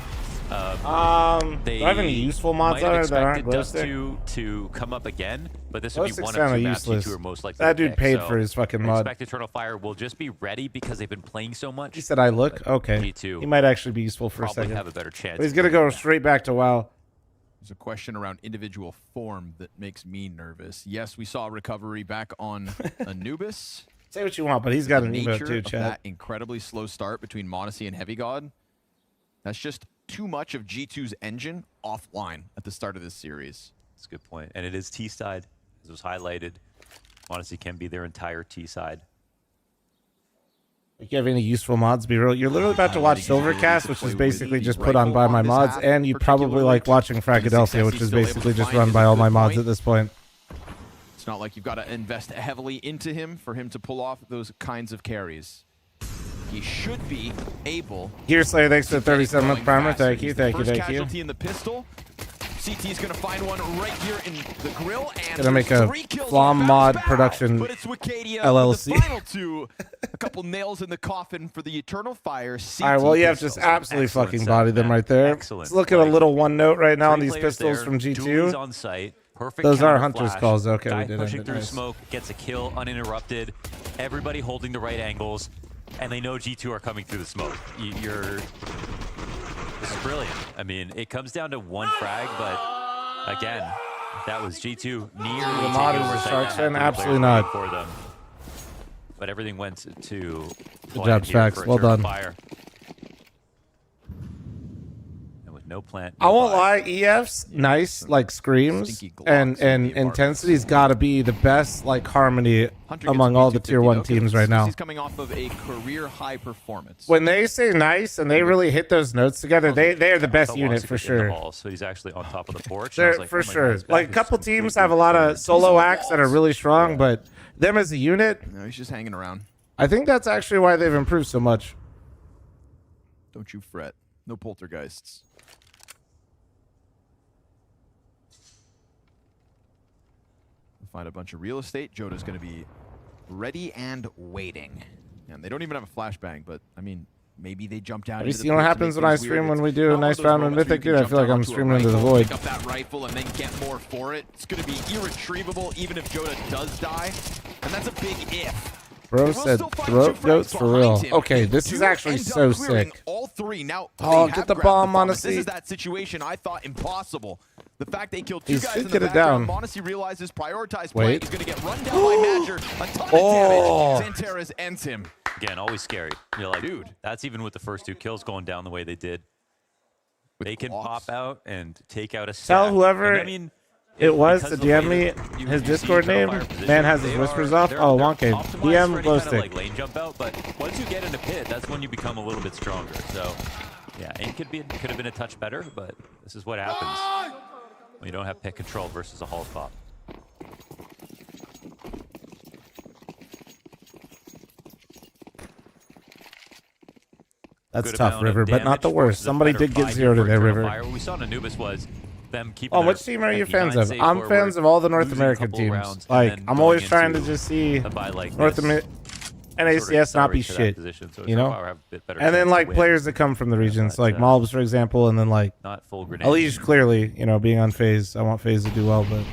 Do I have any useful mods on it that aren't glow stick? to come up again, but this would be one of two two maps G2 are most likely That to dude pick. paid So for his fucking I mod. expect Eternal Fire will just be ready because they've been playing so much. He said I look? Okay. G2 He might actually be useful for a probably second. have a better chance. But he's going to go straight back to WoW. There's a question around individual form that makes me nervous. Yes, we saw a recovery back on Anubis. Say what you want, but he's got an emote nature too, of chat. that incredibly slow start between Modesty and Heavy God. That's just too much of G2's engine offline at the start of this series. That's a good point. And it is T side, as was highlighted. Honestly, can be their entire T side. If you have any useful mods, be real. You're literally about to watch Silvercast, which is basically just put on by my mods, and you probably like watching Fragadelphia, which is basically just run by all my mods at this point. It's not like you've got to invest heavily into him for him to pull off those kinds of carries. He should be able. Gear Slayer, thanks for the 37-month primer. Thank you, thank you, First thank you. casualty in the pistol. CT is going to find one right here in the grill. And Gonna make a Flom mod production LLC. Final two, a couple nails in the coffin for the Eternal Fire. All right, well, you have just absolutely fucking bodied them right there. Let's look at a little one note right now on these pistols from G2. On site. Perfect. Those are Hunter's flash. calls. Okay, Guy we did pushing it. through Nice. smoke, gets a kill uninterrupted. Everybody holding the right angles, and they know G2 are coming through the smoke. This is brilliant. I mean, it comes down to one frag, but again, that was G2 nearly The mod taking is over a Sharks second fan? half. Absolutely not. For them. But everything went to Good job, Spax. Well done. Fire. And with no plant. I won't lie, EF's nice, like screams and intensity's got to be the best like harmony among all the tier 1 teams right now. He's coming off of a career high performance. When they say nice and they really hit those notes together, they are the best unit for sure. So he's actually on top of the porch. They're, like, for oh my sure. God, Like a couple teams have a lot of solo acts that are really strong, but them as a unit, No, he's just hanging around. I think that's actually why they've improved so much. Don't you fret. No poltergeists. We'll find a bunch of real estate. Jota's going to be ready and waiting. And they don't even have a flashbang, but I mean, maybe they jump down. Have you seen what happens when I stream when we do a nice round with Mythic? Dude, I feel like I'm streaming into the void. Pick up that rifle and then get more for it. It's going to be irretrievable even if Jota does die. And that's a big if. Bro said throat goats for real. Okay, this is actually so sick. All three. Now, oh, get the bomb, This Monacy. is that situation I thought impossible. The fact they killed two He's guys in the get it background, down. Monacy realizes prioritized play. Wait. He's going to get run down by Madger. A ton Oh. of damage. Xanteras ends him. Again, always scary. You're like, dude, that's even with the first two kills going down the way they did. They can pop out and take out a stack. Tell whoever And I mean, it was to because of the DM way me that his you Discord see name. Eternal Fire position, Man has his they whispers are- off. they're- Oh, they're Wonky. optimized for DM any glow kind of, like, stick. lane jump out, but once you get into pit, that's when you become a little bit stronger. So, yeah, it could have been a touch better, but this is what happens when you don't have pit control versus a hall pop. That's Good tough, amount of River, but not the damage worst. versus a Somebody better did get 5 zero for today, Eternal River. Fire. What we saw in Anubis was them keeping Oh, their which team are you tanky fans line of? safe I'm forward, fans of all the North losing a American couple teams. rounds, and Like, then I'm going always trying to into just see a buy like North this American. sort of NACS not be accelerates to that shit, position, so you Eternal know? Fire have a bit better And then chance to like win. players that come from the regions, like but, Malbs, for example, and then like not full grenade. Alige, clearly, you know, being on FaZe, I want FaZe to do well, but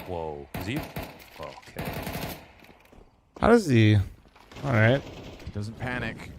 Whoa, is he? Okay. how does he? All right. Doesn't panic.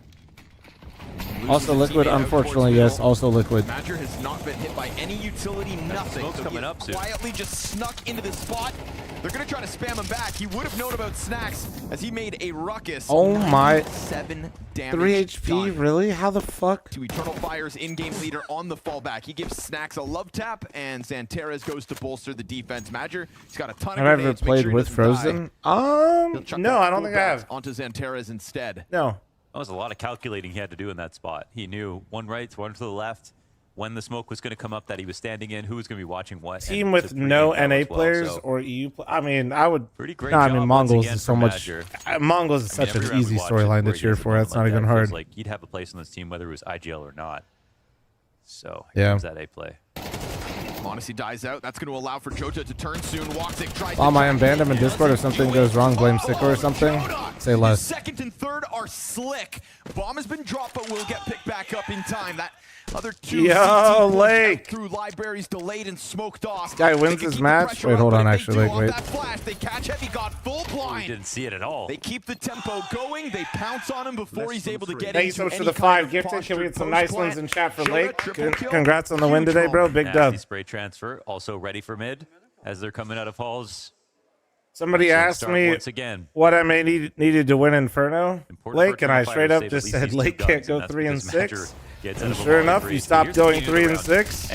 Also liquid, unfortunately, yes. Also liquid. Madger has not been hit by any utility, nothing. smoke's So coming he up soon. quietly just snuck into this spot. They're going to try to spam him back. He would have known about snacks as he made a ruckus. Oh my! 7 damage. 3 HP, really? How the fuck? To Eternal Fire's in-game leader on the fallback. He gives Snacks a love tap, and Xanteras goes to bolster the defense. Madger, he's got a ton of Have I ever grenades. Make played sure he with doesn't Frozen? die. He'll chuck No, that I don't full think I bounce have. onto Xanteras instead. No. That was a lot of calculating he had to do in that spot. He knew one right, one to the left, when the smoke was going to come up that he was standing in, who was going to be watching what. Team and with to no pregame that NA as well, players so or EU. I mean, I would. Pretty great No, I job mean, once Mongols again is so from much. Madger. Mongols is I mean, such every an round easy we watch storyline him to where he cheer gets a for. moment That's not like even that, it feels hard. like he'd have a place on this team whether it was IGL or not. So here Yeah. comes that A play. Monacy dies out. That's going to allow for Jota to turn soon. Woxic tries Bomb, to I unbanned him in Discord. If something goes wrong, blame Sicko or something. Say less. Second and third are slick. Bomb has been dropped, but will get picked back up in time. That other two Yo, CT Lake. through libraries delayed and smoked off. This guy wins They can his keep the match. pressure Wait, up, hold but on, if they actually, do Lake, off wait. that flash, they catch Heavy, got full We blind. didn't see it at all. They keep the tempo going. They pounce on him before he's able to get Thank you into so much for any the kind 5 of gifted. Can we get some postured nice ones post-plant. in chat for Jota, Lake? triple kill. Congrats on the win Huge today, bro. Big Nasty dub. spray transfer, also ready for mid as they're coming out of halls. Somebody asked start me once again. what MA needed to win Inferno, Lake, and I straight up just said Lake can't go 3 and 6. And sure enough, you stopped going 3 and 6,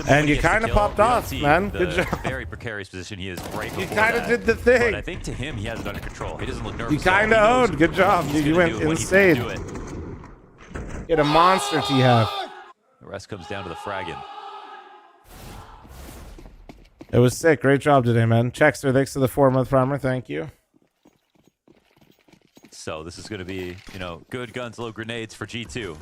and you kind of popped off, man. Good job. Very precarious position he is right You before kind of that. did the thing. But I think to him, he has it under control. He doesn't look nervous. You kind of owned. Good job, dude. You went insane. Get a monster T-half. The rest comes down to the fragging. It was sick. Great job today, man. Checkster, thanks to the 4-month primer. Thank you. So this is going to be, you know, good guns, low grenades for G2.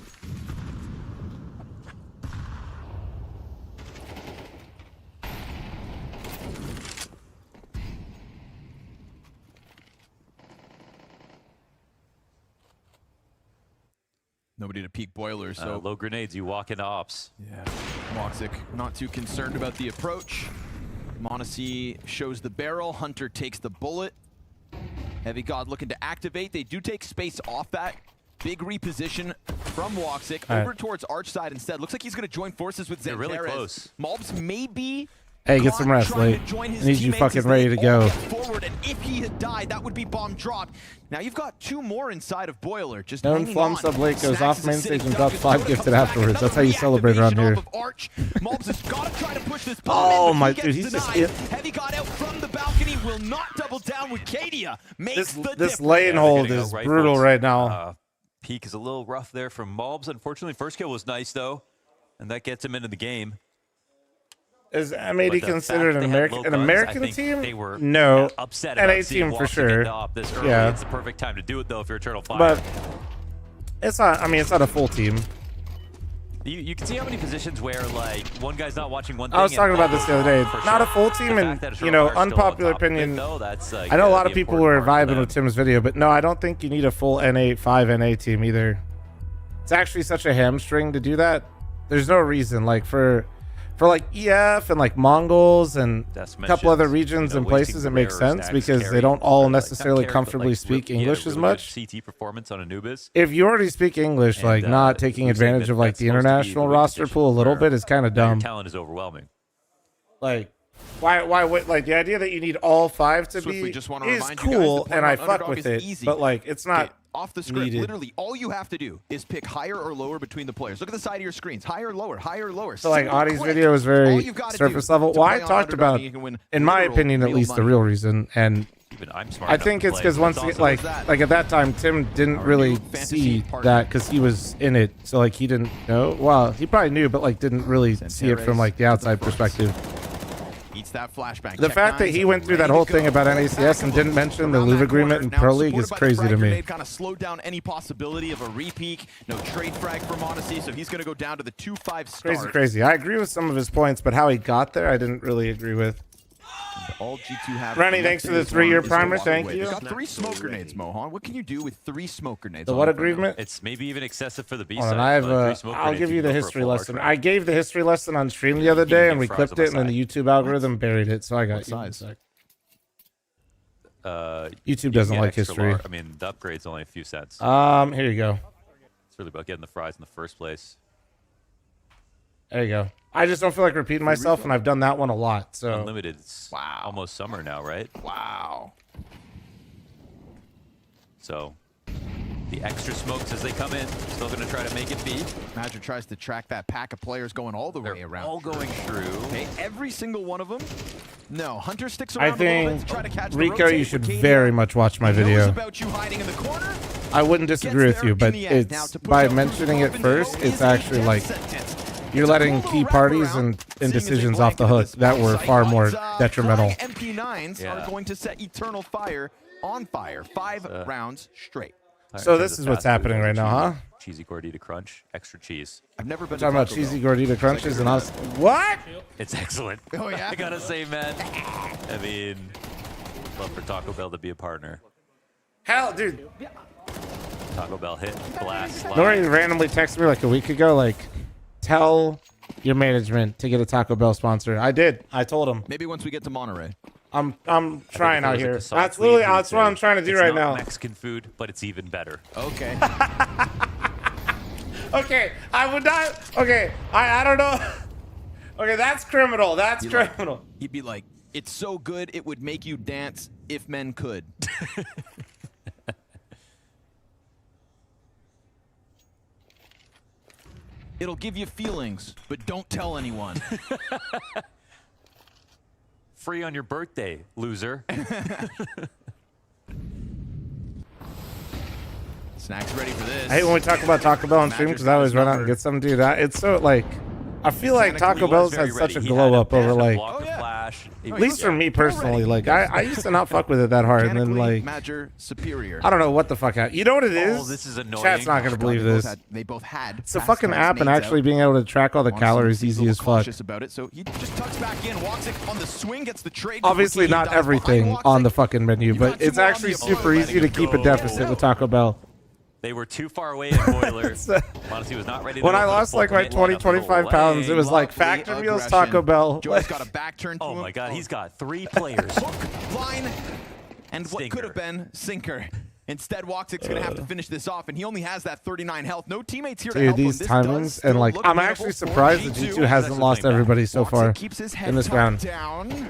Nobody to peek boilers, so Low grenades, you walk into ops. Yeah, Woxic not too concerned about the approach. Monacy shows the barrel, Hunter takes the bullet. Heavy God looking to activate. They do take space off that. Big reposition from Woxic over towards Arch side instead. Looks like he's going to join forces with Xantares. They're really close. Mobs may be Hey, get some rest, Late. I need you fucking ready to go. forward, and if he had died, that would be bomb dropped. Now you've got 2 more inside of Boiler. Just Known Flum sub Lake goes off main stage and drops 5 gifted afterwards. That's how you celebrate around here. Mobs has got to try to push this Oh my dude, he's just it. Heavy got out from the balcony, will not double down with Kadia. This lane hold is brutal right now. Peak is a little rough there from Mobs. Unfortunately, first kill was nice though, and that gets him into the game. Is MAD considered an American team? They were no, upset NA about team for Woxic sure. into op this early. Yeah, It's the perfect time to do it though if you're Eternal Fire. but it's not. I mean, it's not a full team. You can see how many positions where like one guy's not watching one thing. I was talking about this the other day. For Not sure. a full team, The and fact that you know, Eternal Fire's still on unpopular top of it, opinion. though, that's, I know a lot of people were vibing with Tim's video, but no, I don't think you need a full NA5 NA team either. It's actually such a hamstring to do that. There's no reason, like for like EF and like Mongols and a couple other regions and places, it makes sense because they don't all necessarily comfortably speak English as much. CT performance on Anubis. If you already speak English, like not taking advantage of like the international roster pool a little bit is kind of dumb. Talent is overwhelming. Like, why would like the idea that you need all 5 to Swiftly, be just want to is remind you guys, cool, the point and I about fuck Underdog with is it, easy. but like it's not off the script. needed. Literally, all you have to do is pick higher or lower between the players. Look at the side of your screens. Higher, lower, higher, lower. So like Simple, Audie's quick. video is All very you've gotta surface do level. to Well, play I on talked Underdog, about, you can win in my literal, opinion, at real least the money. real reason, and Even I'm smart I enough think to it's play, because so once that's he, awesome. like at that time, Tim didn't really see that because he was in it, so like he didn't know. Well, he probably knew, but like didn't really see it from like the outside perspective. Eats that flashbang. The fact that he went through that whole thing about NACS and didn't mention the Louvre agreement in Pro League is crazy to me. Kind of slowed down any possibility of a repeak. No trade frag for Monacy, so he's going to go down to the 2-5 start. Crazy. I agree with some of his points, but how he got there, I didn't really agree with. All G2 have. Rennie, thanks for the 3-year primer. Thank you. They got 3 smoke grenades, Mohan. What can you do with 3 smoke grenades? The what agreement? It's maybe even excessive for the B Hold side. on, I have but I'll give you the history lesson. Right? I gave the history lesson on stream the other day, and we clipped it, and then the YouTube algorithm buried it, so I got you. YouTube doesn't like history. I mean, the upgrade's only a few cents. Here you go. It's really about getting the fries in the first place. There you go. I just don't feel like repeating myself, and I've done that one a lot. So Unlimited. It's almost summer now, right? Wow. So the extra smokes as they come in, still going to try to make it beat. Magic tries to track that pack of players going all the way around. All going through. Okay, every single one of them. No, Hunter sticks I around a little bit think to try to catch Rico, the rotate you should with Kadia. very much watch my Knows video. about you hiding in the corner. I wouldn't disagree with you, but it's by mentioning it first, it's actually like you're letting key parties and decisions off the hook that were far more detrimental. MP9s are going to set Eternal Fire on fire 5 rounds straight. So this is what's happening right now, huh? Cheesy gordita crunch, extra cheese. I've never been talking about cheesy gordita crunches, and I was what? It's excellent. Oh yeah, I gotta say, man. I mean, love for Taco Bell to be a partner. Hell, dude. Taco Bell hit blast. Nori randomly texted me like a week ago, like, tell your management to get a Taco Bell sponsor. I did. I told him. Maybe once we get to Monterey. I'm trying out here. That's literally what I'm trying to do right now. Mexican food, but it's even better. Okay. Okay, I would not. Okay, I don't know. Okay, that's criminal. That's criminal. He'd be like, It's so good it would make you dance if men could. It'll give you feelings, but don't tell anyone. Free on your birthday, loser. Snacks ready for this. I hate when we talk about Taco Bell on stream because I always run out and get something, dude. It's so like, I feel like Taco Bell's had such a glow up over like, at least for me personally. Like I used to not fuck with it that hard, and then like, superior. I don't know what the fuck. You know what it is? Oh, this is annoying. Chat's not gonna believe this. They both had. It's a fucking app, and actually being able to track all the calories easy as fuck. About it, so he just tucks back in. Walks it on the swing, gets the trade. Obviously, not everything on the fucking menu, but it's actually super easy to keep a deficit with Taco Bell. They were too far away in Boiler. Honestly, was not ready to when go I for the lost full like my commit. 25 pounds, it was like Factor Meals, Taco Bell. Joe's got a back turn to Oh him. my god, he's got 3 players. Hook, line, and what Stinker. could have been sinker. Instead, Woxic's going to have to finish this off, and he only has that 39 health. No teammates here to Dude, help him. these This timings, does and still like, look I'm winnable actually for surprised that G2 hasn't lost everybody so far keeps his head in this tucked round. down.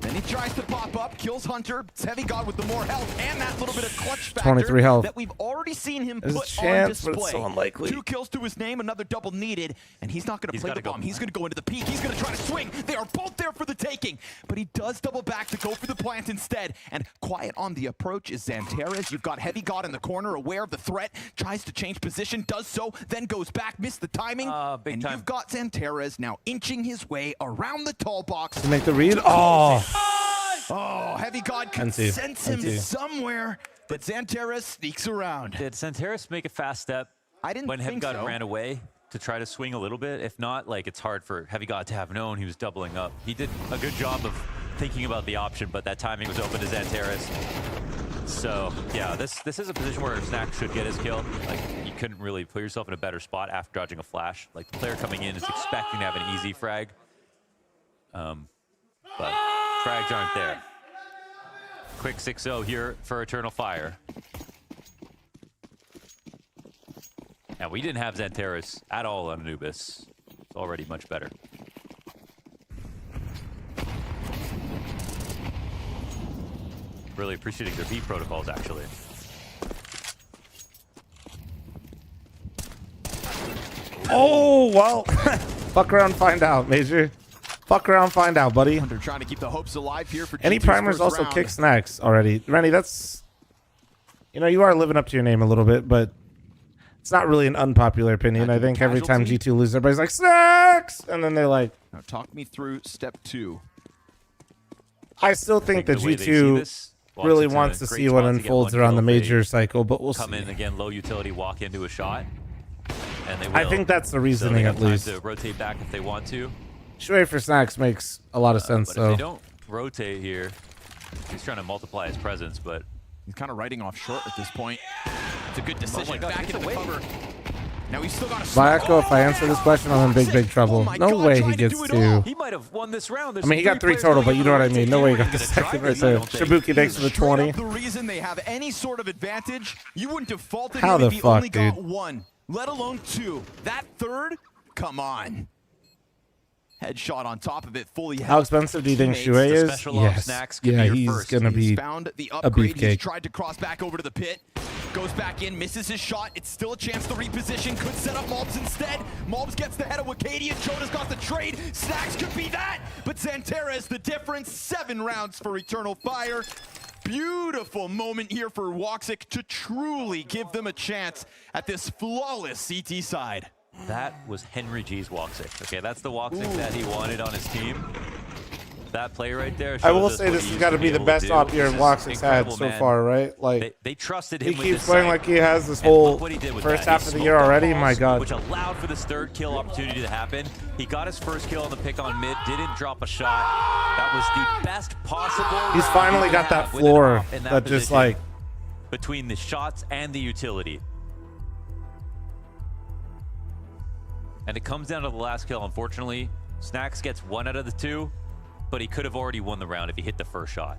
Then he tries to pop up, kills Hunter. It's Heavy God with the more health and that little bit of clutch factor 23 health. that we've already seen him There's a put chance, on but it's display. so unlikely. 2 kills to his name, another double needed, and he's not going to play the bomb. He's going to go into the peak. He's going to try to swing. They are both there for the taking, but he does double back to go for the plant instead. And quiet on the approach is Xantares. You've got Heavy God in the corner, aware of the threat, tries to change position, does so, then goes back, missed the timing, and you've got Xantares now inching his way around the tall box. To make the read. Oh. Oh, Heavy God can NC. sense him somewhere, but Xantares sneaks around. Did Xantares make a fast step I didn't when Heavy think God so. ran away to try to swing a little bit? If not, like, it's hard for Heavy God to have known he was doubling up. He did a good job of thinking about the option, but that timing was open to Xantares. So, yeah, this is a position where Snack should get his kill. Like, you couldn't really put yourself in a better spot after dodging a flash. Like, the player coming in is expecting to have an easy frag. But frags aren't there. Quick 6-0 here for Eternal Fire. And we didn't have Xantares at all on Anubis. It's already much better. Really appreciating their beat protocols, actually. Oh, well. Fuck around, find out, Major. Fuck around, find out, buddy. They're trying to keep the hopes alive here for Any G2's primers first also round. kick Snacks already. Rennie, that's... You know, you are living up to your name a little bit, but it's not really an unpopular opinion. I think every time G2 loses, everybody's like, Snacks! And then they're like... Now talk me through step 2. I still think that the way they see G2 this, really Watson's in wants a to great see what spot to get unfolds one around the kill. They major cycle, but we'll come see. in again, low utility, walk into a shot, and they will. I think that's the So reasoning, they at have time least. to rotate back if they want to. Shui for Snacks makes a lot of sense, But though. if they don't rotate here, he's trying to multiply his presence, but he's kind of riding off short at this point. It's a good decision. God, Back he's into the away. cover. Now he's still got a Viaco, if I answer this question, I'm in big trouble. No way he gets to... he might have won this round. I mean, he got 3 total, but you know what I mean. No way he got the second right there. Shibuki thanks for the 20. The reason they have any sort of advantage, you wouldn't have faulted How him the if he fuck, only got dude? 1, let alone 2. That third, come on. Headshot on top of it, fully How held. expensive do you think Teammates, Shui the is? special ops Yes. snacks could Yeah, be your he's first. going to be He's found the a upgrade. He's beefcake. tried to cross back over to the pit. Goes back in, misses his shot. It's still a chance to reposition. Could set up Mobs instead. Mobs gets the head of Wakadia. Jonas got the trade. Snacks could be that. But Xantares, the difference. 7 rounds for Eternal Fire. Beautiful moment here for Woxic to truly give them a chance at this flawless CT side. that was Henry G's Woxic. Okay, that's the Woxic that he wanted on his team. That play right there. I will shows us say what this he has used got to to be the able best do. op year This is Woxic's had incredible, so man. far, right? Like They trusted he him with keeps this playing site. like he has this And whole look what he did with first that. half He of the smoked year up already. balls, My God. Which allowed for this third kill opportunity to happen. He got his first kill on the pick on mid, didn't drop a shot. That was the best possible. He's round finally he got could that have with an floor op in that just position like between the shots and the utility. And it comes down to the last kill, unfortunately. Snacks gets 1 out of the 2, but he could have already won the round if he hit the first shot.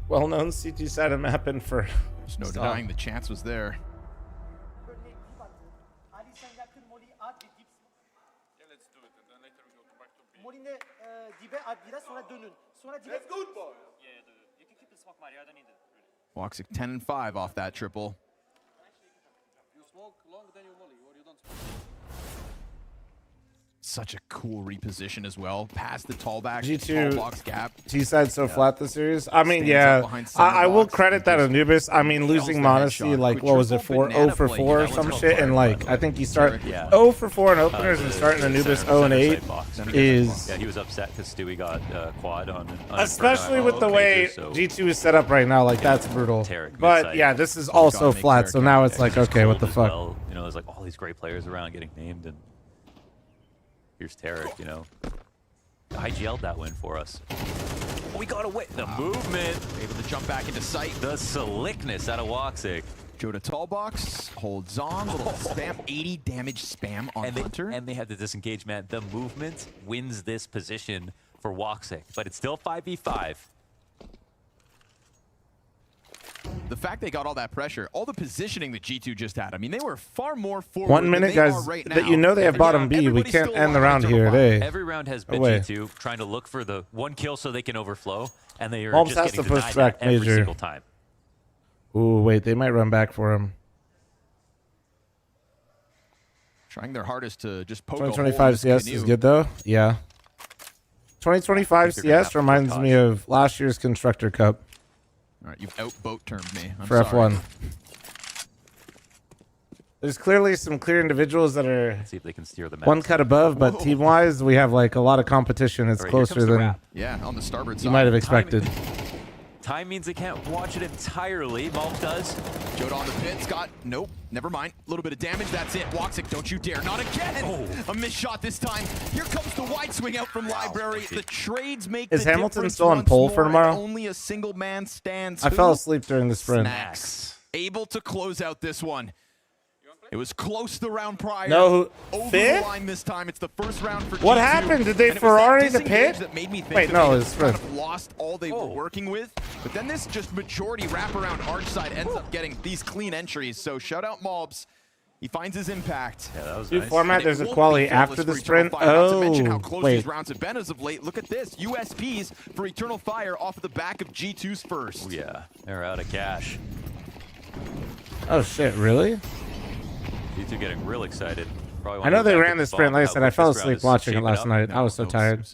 well-known CT side of mapping for. There's no denying the chance was there. Moline dibe ad biraz sonra dönün. That's good, boy. You can keep the smoke, Mario. I don't need it. Woxic 10 and 5 off that triple. You smoke long, then you molly, or you don't smoke. Such a cool reposition as well. Past the tall back, G2 tall box gap. T-side so flat this series. I mean, Stands yeah, up behind center I will box credit that Anubis. I mean, losing Modesty, like, what was it, 0 for 4 or some shit? And, like, I think you start 0 for 4 in openers and starting Anubis 0 and 8 is... Yeah, he was upset because Stewie got quad on Especially with the way G2 is set up right now, like, that's brutal. Tarek But, mid-side. yeah, this is also flat, so now it's like, he's okay, what cold the as fuck? well. You know, there's, like, all these great players around getting named, and here's Tarek, you know. IGL'd that win for us. We got away. The movement. Able to jump back into sight. The slickness out of Woxic. Joe to tall box, holds on, little spam, 80 damage spam on Hunter. And they had the disengage, man. The movement wins this position for Woxic, but it's still 5v5. The fact they got all that pressure, all the positioning that G2 just had, I mean, they were far more forward 1 minute, than they guys, are right that now. you know they have bottom B. We can't end the round here today. Every round has been Away. G2 trying to look for the one kill so they can overflow, and they are Holmes just has getting to push denied back that every major. single time. Ooh, wait, they might run back for him. Trying their hardest to just poke a hole in 2025 this CS canoe. is good, though. Yeah. 2025 CS reminds me of last year's Constructor Cup. All right, you've out-boat termed me. I'm for sorry. F1. There's clearly some clear individuals that are Let's see if they can steer the one map. cut above, but team-wise, we have like a lot of competition. It's All right, here closer comes the than wrap. Yeah, on the starboard you side. might have expected. Time means they can't watch it entirely. Malf does. Joda on the pit. Scott, nope, never mind. A little bit of damage, that's it. Woxic, don't you dare. Not again! A missed shot this time. Here comes the wide swing out from Library. The trades make Is the Hamilton difference still on once pole for more, and tomorrow? Only a single man stands. I fell asleep during the sprint. Snacks. Able to close out this one. It was close the round prior. No, over fifth? the line this time. It's the first round for What G2. happened? Did they And it was that Ferrari the disengage pit? that made me think Wait, that no, they it was kind sprint. of lost all they were working with. But then this just majority wraparound arch side ends up getting these clean entries. So shout out Mobs. He finds his impact. Yeah, that was New nice. format, And it there's a won't quality be flawless after the for Eternal sprint. Fire, not to mention how Oh, close wait. these rounds have been as of late. Look at this. USPs for Eternal Fire off of the back of G2's first. Oh, yeah, they're out of cash. Oh shit, really? G2 getting real excited. Probably I wanna know go they back ran at the the sprint. ball, Like I how said, I quick fell this round asleep is watching it shaping last up. night. I was so tired.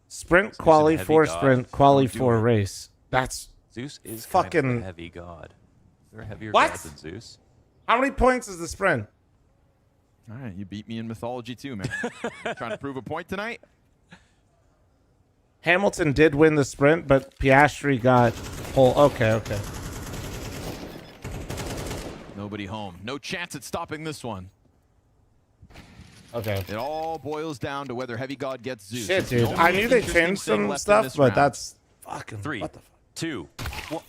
Sprint Zeus quali and heavy for god. sprint, quali Don't do for it. race. That's Zeus is fucking kind of a heavy god. They're a heavier What? god than Zeus. How many points is the sprint? All right, you beat me in mythology too, man. Trying to prove a point tonight? Hamilton did win the sprint, but Piastri got pole. Okay, okay. Nobody home. No chance at stopping this one. Okay. It all boils down to whether Heavy God gets Zeus. Shit, It's the dude. only I knew they interesting changed thing some left in stuff, this but round. that's fucking 3, what the 2, 1.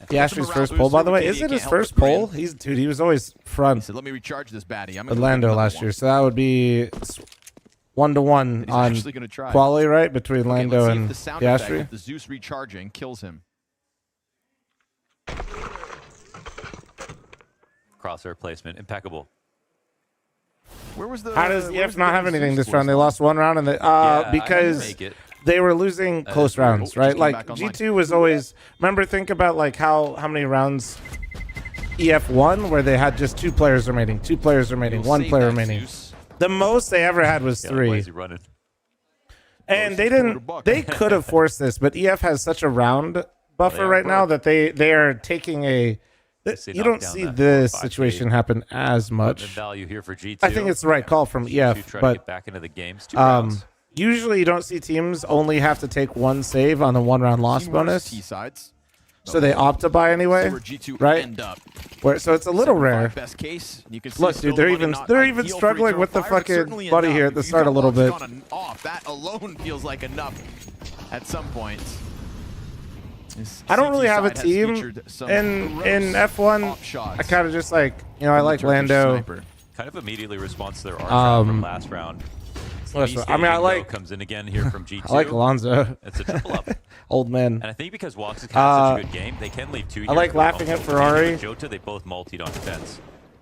Piastri's first pole, by the way. Is it his first pole? Dude, he was always front. Let me recharge this baddie. I'm With Lando last year, so that would be 1-to-1 on actually gonna try. quali, right, between Okay, Lando let's see if and the sound effect Piastri. of the Zeus recharging kills him. Crosshair placement, impeccable. Where was the? How does where was EF not have the anything Zeus this round? They force lost one round, and they, I didn't because make it. they were losing close rounds, just right? came Like back online. G2 was always. Remember, think about like how many rounds EF won where they had just 2 players remaining, 2 players remaining, You'll 1 save player that, remaining. Zeus. The most they ever had was Yeah, 3. why is he running? And they didn't. They could have forced this, but EF has such a round buffer are right now broke. that they are taking a. see You don't knockdown see that this 4-5 situation lead. happen as The much. value here for G2. I think it's the right call from G2 EF, try to but get back into the games. 2 rounds. usually you don't see teams only have to take 1 save on the 1 round loss Seen worse bonus, T-sides. so they opt to buy anyway, Where G2 right? end up. So it's a little 7-5 rare. Best case. You can see Look, still dude, they're money even not they're even ideal for struggling Eternal with the Fire, but fucking certainly buddy enough. here at If the you start a felt little bit. Lob's gone off, that alone feels like enough at some points. This I don't really have a CT side has team featured some in gross F1. op shots I kind of just like I from like the Turkish Lando. sniper. Kind of immediately responds to their arc round from last round. Listen, Beast I mean, I Agent, like- though, comes in again here from G2. I like Alonso. It's a triple up. Old man. And I think because Woxic has such a good game, they can leave 2 I here like for laughing home. at Ferrari. With Jota, they both multied on defense.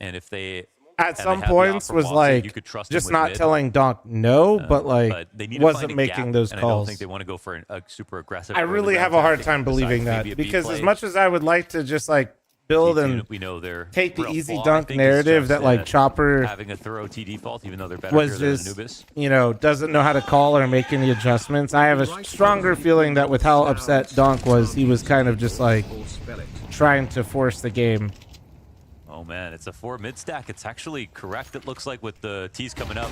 And if they at some points was like you could trust just him with not mid. telling Donk no, but like They need to wasn't find a making gap, those and I don't calls. think they want to go for a super aggressive. I early really round have a hard tactic time besides believing maybe that a B because play. as much as I would like to just like build G2, and we know they're take the real easy flaw, I dunk think, is narrative just that like Chopper having a thorough TD fault, even though they're better was here than just, Anubis. you know, doesn't know how to call or make any adjustments. I have a stronger feeling that with how upset Donk was, he was kind of just like trying to force the game. Oh man, it's a 4 mid stack. It's actually correct, it looks like, with the T's coming up.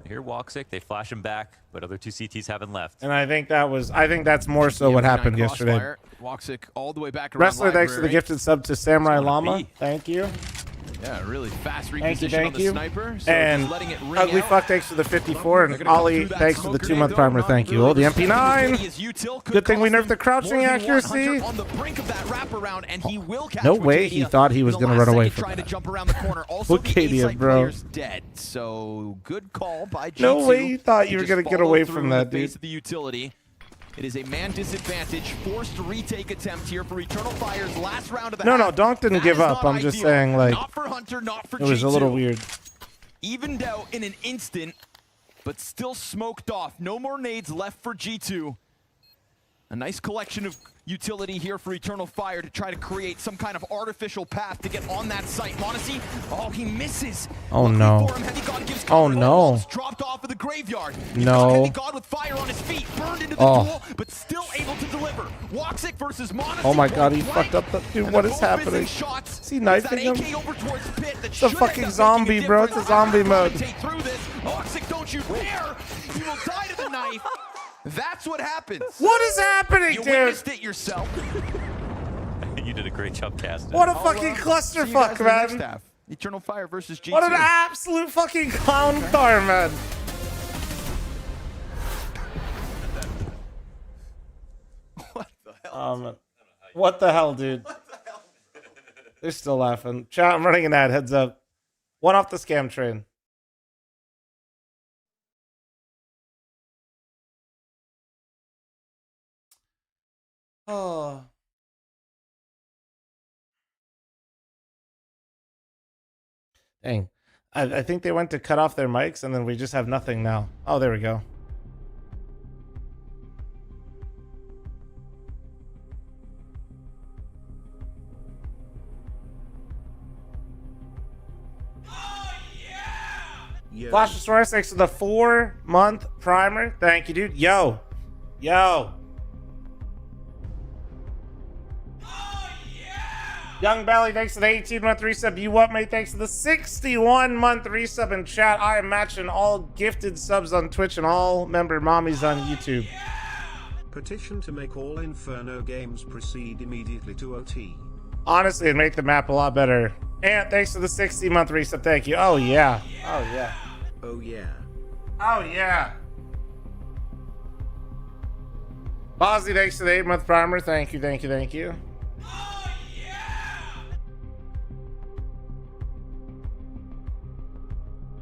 Here, Woxic, they flash him back, but other 2 CTs haven't left. And I think that's more so what happened yesterday. Woxic all the way back around Wrestler, thanks for the Library. gifted sub to Samurai Llama. Thank you. Yeah, really fast Thank you, reposition on thank the you. sniper. So And just letting it ring Ugly out. Fuck, thanks for the 54. And Ollie, thanks for the 2-month primer. Thank you. Oh, the MP9. Good thing we nerfed the crouching accuracy. On the brink of that wraparound, and he will catch No way he thought he was going to run away from trying to that. jump around the corner. Also, the Wikipedia, A-site bro. player's dead. So good call by G2. No way you thought you were just going to get follow away through from in that, the face dude. of the utility. It is a man disadvantage, forced retake attempt here for Eternal Fire's last round of the No, half. no, Donk didn't That give is up. not I'm just ideal. saying, like, Not for Hunter, not for it was a little G2. weird. Evened out in an instant, but still smoked off. No more nades left for G2. A nice collection of utility here for Eternal Fire to try to create some kind of artificial path to get on that site. Monacy, oh, he misses. Oh, Luckily no. for him, Heavy God gives Oh, cover. no. Almost dropped off of the graveyard. No. Heavy God with fire on his feet, burned into the Oh. duel, but still able to deliver. Woxic versus Monacy. Oh my god, he point fucked blank. up the dude. And What they're is both missing happening? shots. Is he It's knifing that him? AK over towards the pit that It's a should fucking end up zombie, making a bro. It's a difference. zombie mode. Take through this. Woxic, don't you dare! He will die to the knife. That's what happens. What is happening, You dude? witnessed it yourself. You did a great job casting. What a fucking clusterfuck, man. Eternal Fire versus G2. What an absolute fucking clown car, man. What the hell? What the hell, dude? They're still laughing. Chat, I'm running an ad. Heads up. One off the scam train. Oh. Dang. I think they went to cut off their mics and then we just have nothing now. Oh, there we go. Flash of Source, thanks for the 4-month primer. Thank you, dude. Yo. Young Belly, thanks for the 18-month resub. You what, mate? Thanks for the 61-month resub in chat. I am matching all gifted subs on Twitch and all member mommies on YouTube. Petition to make all Inferno games proceed immediately to OT. Honestly, it'd make the map a lot better. And thanks for the 60-month resub. Thank you. Oh, yeah. Oh yeah. Bosley, thanks for the 8-month primer. Thank you.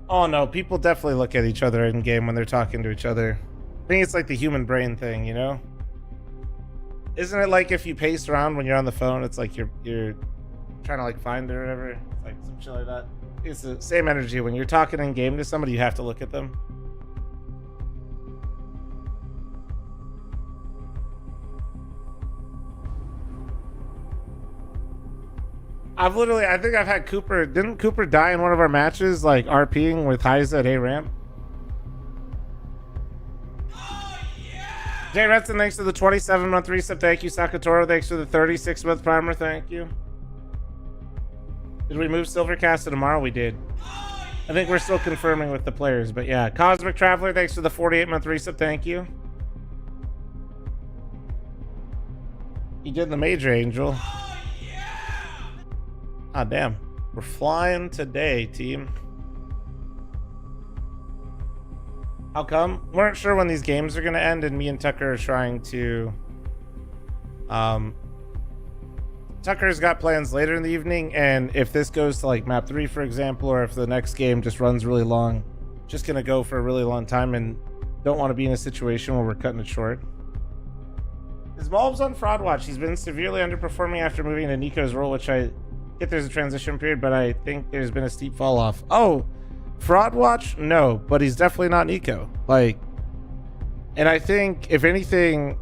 Oh no, people definitely look at each other in game when they're talking to each other. I think it's like the human brain thing, you know? Isn't it like if you pace around when you're on the phone, it's like you're trying to like find it or whatever? It's like some shit like that. It's the same energy when you're talking in game to somebody, you have to look at them. I think I've had Cooper. Didn't Cooper die in one of our matches, like RPing with Heiza at A ramp? Jay Redson, thanks for the 27-month resub. Thank you. Sakatoro, thanks for the 36-month primer. Thank you. Did we move Silvercast to tomorrow? We did. I think we're still confirming with the players, but yeah. Cosmic Traveler, thanks for the 48-month resub. Thank you. You did the Major Angel. Ah, damn. We're flying today, team. How come? We weren't sure when these games are going to end, and me and Tucker are trying to... Tucker's got plans later in the evening, and if this goes to like map 3, for example, or if the next game just runs really long, just going to go for a really long time, and don't want to be in a situation where we're cutting it short. Is Mulbs on Fraud Watch? He's been severely underperforming after moving to Nico's role, which I get there's a transition period, but I think there's been a steep fall off. Oh, Fraud Watch? No, but he's definitely not Nico. Like, and I think if anything,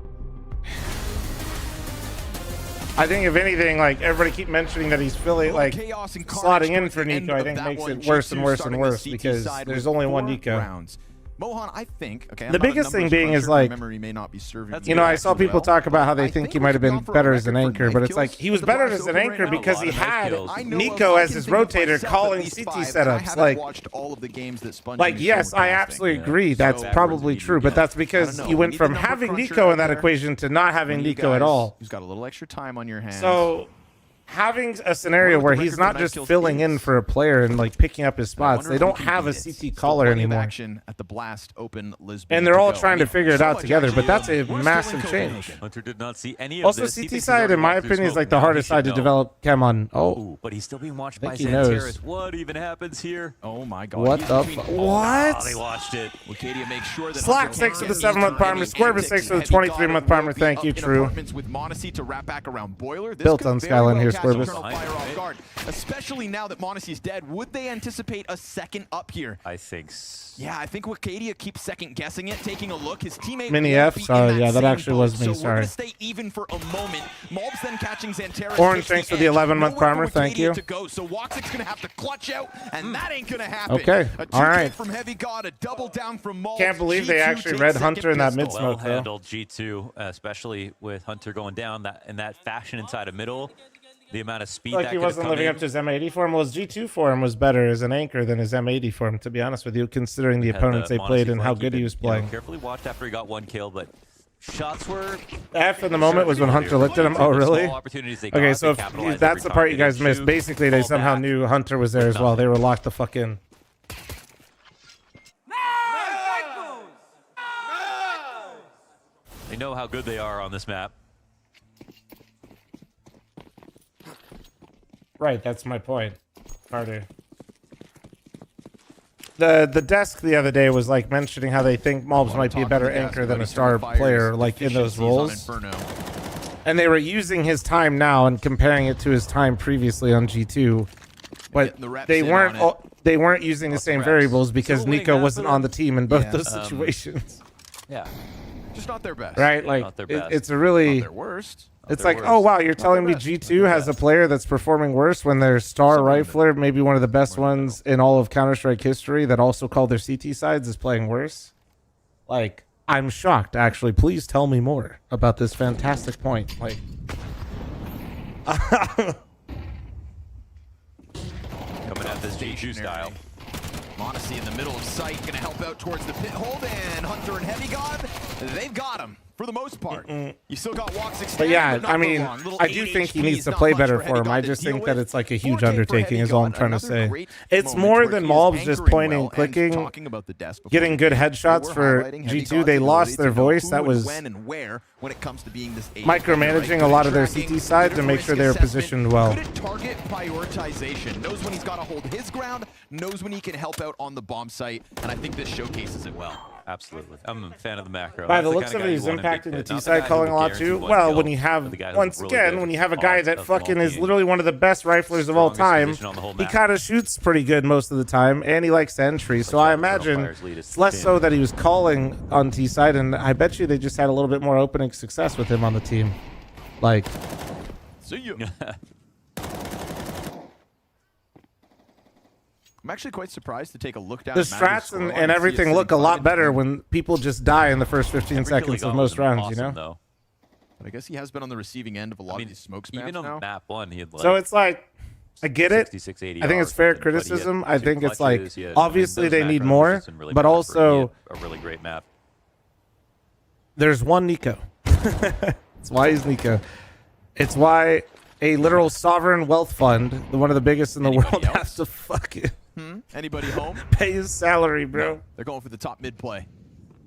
I think if anything, like everybody keep mentioning that he's feeling like chaos and slotting in towards for the end Nico, I of think that makes one. it worse and G2 worse and starting the worse CT because side there's with only one 4 Nico. rounds. Mohan, I think. Okay, I'm The not a biggest thing numbers being is cruncher. My like, memory may not be serving you me know, I saw too people well, talk about how they I think he think might have we've been gone for a better as an record for anchor, knife but it's like kills he was at the better Blast as an Open anchor right now. because A he lot of knife had kills. I know Nico of- I as can his think of rotator myself at calling least CT 5, and I setups. haven't Like, watched all of the games that Spongy like has yes, shown I casting. absolutely agree. That's So- probably true, but that's because know. you We went need from the number having cruncher Nico out in that there. equation to not having One of you Nico at guys all. Who's got a little extra time on your hands. So having a scenario Wonder what where the he's record for not knife just kills filling in is. for a player and like picking up his spots, wonder they if we don't can have a beat it. CT Still caller plenty of anymore. action at the Blast Open Lisbon And they're to all go. trying to figure it so out much together, but actually, that's a we're still in massive Copenhagen. change. Hunter did not see any of Also, this. He CT thinks he's side, already in my walked through opinion, is smoke. like the Now he hardest should side to know. develop chem on. Oh, Ooh, but he's still being watched I by think he knows. Xanteris. What even happens here? Oh my God! What the Between- what? Oh, they watched it. Wikidia makes sure that Slack Hunter 6 for the can't 7-month enter partner. any Square antics. 6 for the Heavy God 23-month will partner. be Thank up you, in True. apartments with Monacy to wrap back around Boiler. This Built could on very Skyline well here, catch Squirvis. Eternal Fire off guard, especially now that Monacy's dead. Would they anticipate a second up here? I think. Yeah, I think Wikidia keeps second guessing it, taking a look. His teammate Mini won't F, be sorry, in yeah, that same actually boat. was me, So we're sorry. gonna stay even for a moment. Mobs then catching Xanteris. Orange, takes thanks for the edge. 11-month Nowhere primer, for thank Wikidia you. to go. So Woxic's gonna have to clutch out, and that ain't gonna happen. Okay, A all right. from Heavy God, a double down from Mobs. Can't believe they G2 actually takes read second Hunter in that pistol. mid-smoke, Well though. handled G2, especially with Hunter going down in that fashion inside of middle. The amount of speed Like that he could have wasn't come living in. up to his M80 form. Well, his G2 form was better as an anchor than his M80 form, to be honest with you, considering the Had opponents they Monacy played and how flank. good he You was can, you know, playing. carefully watched after he got one kill, but shots were. The F in the moment was when Hunter looked at him. Oh, really? Okay, so if that's the part you guys missed. Basically, they somehow knew Hunter was there as well. They were locked the fuck in. They know how good they are on this map. Right, that's my point, Carter. The desk the other day was like mentioning how they think Mobs might be a better anchor than a star player, like in those roles. And they were using his time now and comparing it to his time previously on G2, but they weren't using the same variables because Nico wasn't on the team in both those situations. Yeah. Just not their best. Right, like it's a really Not their worst. It's like, oh wow, you're telling me G2 has a player that's performing worse when their star rifler, maybe one of the best ones in all of Counter-Strike history, that also called their CT sides, is playing worse? Like, I'm shocked, actually. Please tell me more about this fantastic point. Like, Coming at this G2 style. Monacy in the middle of sight, gonna help out towards the pit hold, and Hunter and Heavy God, they've got him for the most part. You still got Woxic. but yeah, I mean, I do think he needs to play better for him. I just think that it's like a huge undertaking is all I'm trying to say. It's more than Mobs just pointing, clicking, getting good headshots for G2. They lost their voice. That was when it comes to being this micromanaging a lot of their CT side to make sure they're positioned well. Good target prioritization. Knows when he's got to hold his ground, knows when he can help out on the bomb site, and I think this showcases it well. Absolutely. I'm a fan of the macro. By That's the looks kind of it, guy he's you want in big impacting the pit. Not T-side guy calling who a lot guarantee too. one Well, kill, when you have, but the guy who's once really again, good when you have a guy odds that of fucking is multi-game. literally one of the best riflers of all Strongest time, position on the whole he map. kind of shoots pretty good most of the time, and he likes to entry. So I imagine Fire's lead is it's less thin. so that he was calling on T-side, and I bet you they just had a little bit more opening success with him on the team. Like, See you. I'm actually quite surprised to take a look down the at Magic strats scoreline and see everything it look a sitting lot 5-2. better when people just die in the first 15 Every kill he seconds got of was most rounds, you awesome, know? though. But I guess he has been on the receiving end of a lot of these smoke spams Even on now. map one, he had like So it's like, I get it. 66, 80 I think it's fair yards, but he had criticism. I two think it's like, clutches, he had- obviously those they macro need numbers more, just didn't really but matter for him. also He had a really great map. there's one Nico. That's why he's Nico. It's why a literal sovereign wealth fund, one of the biggest in the world, has to fucking Anybody home? pay his salary, bro. No, they're going for the top mid play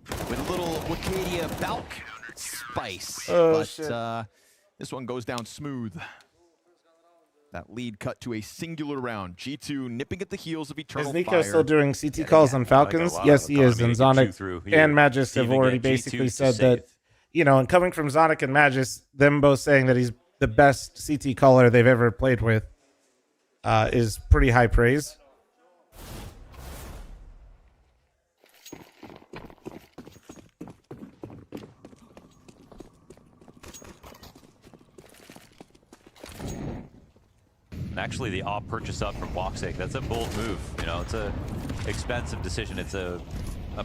with a little Wikidia Balk spice. Oh, but shit. This one goes down smooth. That lead cut to a singular round. G2 nipping at the heels of Eternal Is Nico Fire. still doing CT calls on Falcons? Yes, he is. And Zonic and Magis have already basically said that, you know, and coming from Zonic and Magis, them both saying that he's the best CT caller they've ever played with is pretty high praise. and actually the op purchase up from Woxic, that's a bold move. You know, it's a expensive decision. It's a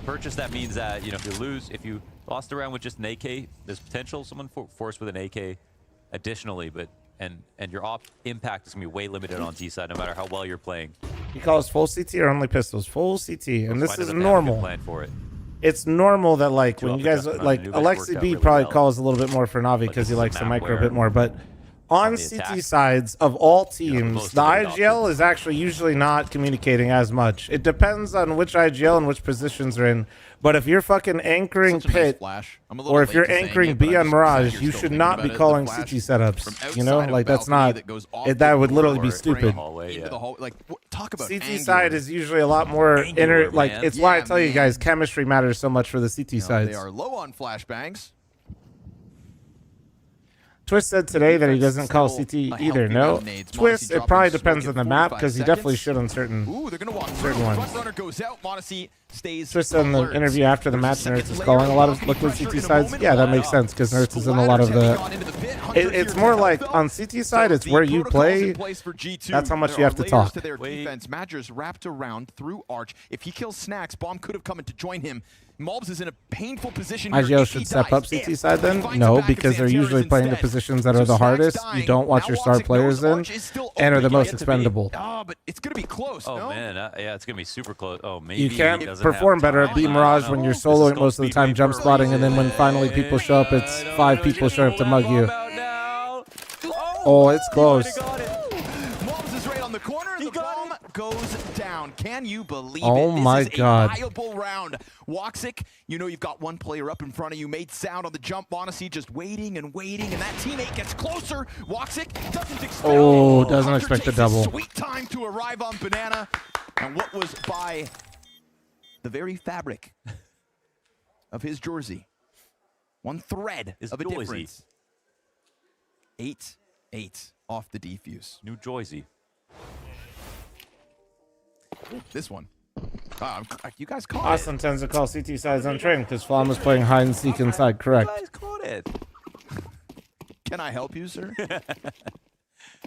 purchase that means that, you know, if you lost a round with just an AK, there's potential someone forced with an AK additionally, but and your op impact is gonna be way limited on T side no matter how well you're playing. He calls full CT or only pistols? Full CT, and this is Find normal. a plan for it. It's normal that like Two when up you guys adjustment on like Anubis worked Alexi out B really probably well. calls a little bit more for Navi because this he is a likes the map micro a where bit more, but on the CT attack, sides of all teams, most the of the IGL is actually usually not communicating as much. It depends on which IGL and which positions are in. But if you're fucking anchoring Such a nice Pit, flash. I'm a little or if late you're to saying anchoring it, but B I'm on just Mirage, sad you you're still should thinking not about be it. The calling flash CT setups. from You know, outside of like that's balcony not. that goes off That the would literally door be stupid. into the hallway. Like, talk about CT angular. side is usually a lot more inner. Like man. it's why I Yeah, tell you man. guys, chemistry matters so much for the CT You know, sides. they are low on flashbangs. Twist said today that he doesn't call CT either. No, Twist. It probably depends on the map because he definitely should on certain certain ones. Front runner goes out. Modesty stays Twist said in the interview after the match, Nerds is calling a lot of liquid CT sides. Yeah, that makes sense because Nerds is in a lot of the. It's more like on CT side, it's where you play. That's how much you have to talk. To their defense. Madger's wrapped around through Arch. If he kills Snacks, Bomb could have come in to join him. Mobs is in a painful position here. IGL should step up CT side then? No, because they're usually playing the positions that are the hardest. You don't want your star players in and are the most expendable. Oh, but it's going to be close. Oh no? man, yeah, it's gonna be super close. Oh, maybe You he can't doesn't perform have better at time. B Mirage when you're soloing most of the time, jump spotting, and then when finally people show up, it's 5 people showing up to mug you. Oh, it's close. Mobs is right on the corner. The bomb goes down. Can you believe Oh it? my This is God. a viable round. Woxic, you know you've got one player up in front of you. Made sound on the jump. Monacy just waiting and waiting, and that teammate gets closer. Woxic doesn't expect. Oh, doesn't Hunter expect the takes double. his sweet time to arrive on Banana, and what was by the very fabric of his jersey, one thread His of a Jersey. difference. 8-8 off the defuse. New Jersey. This one. You guys caught Austin tends to call CT sides untrained because Flam was playing hide and seek inside. Correct. You guys caught it. Can I help you, sir?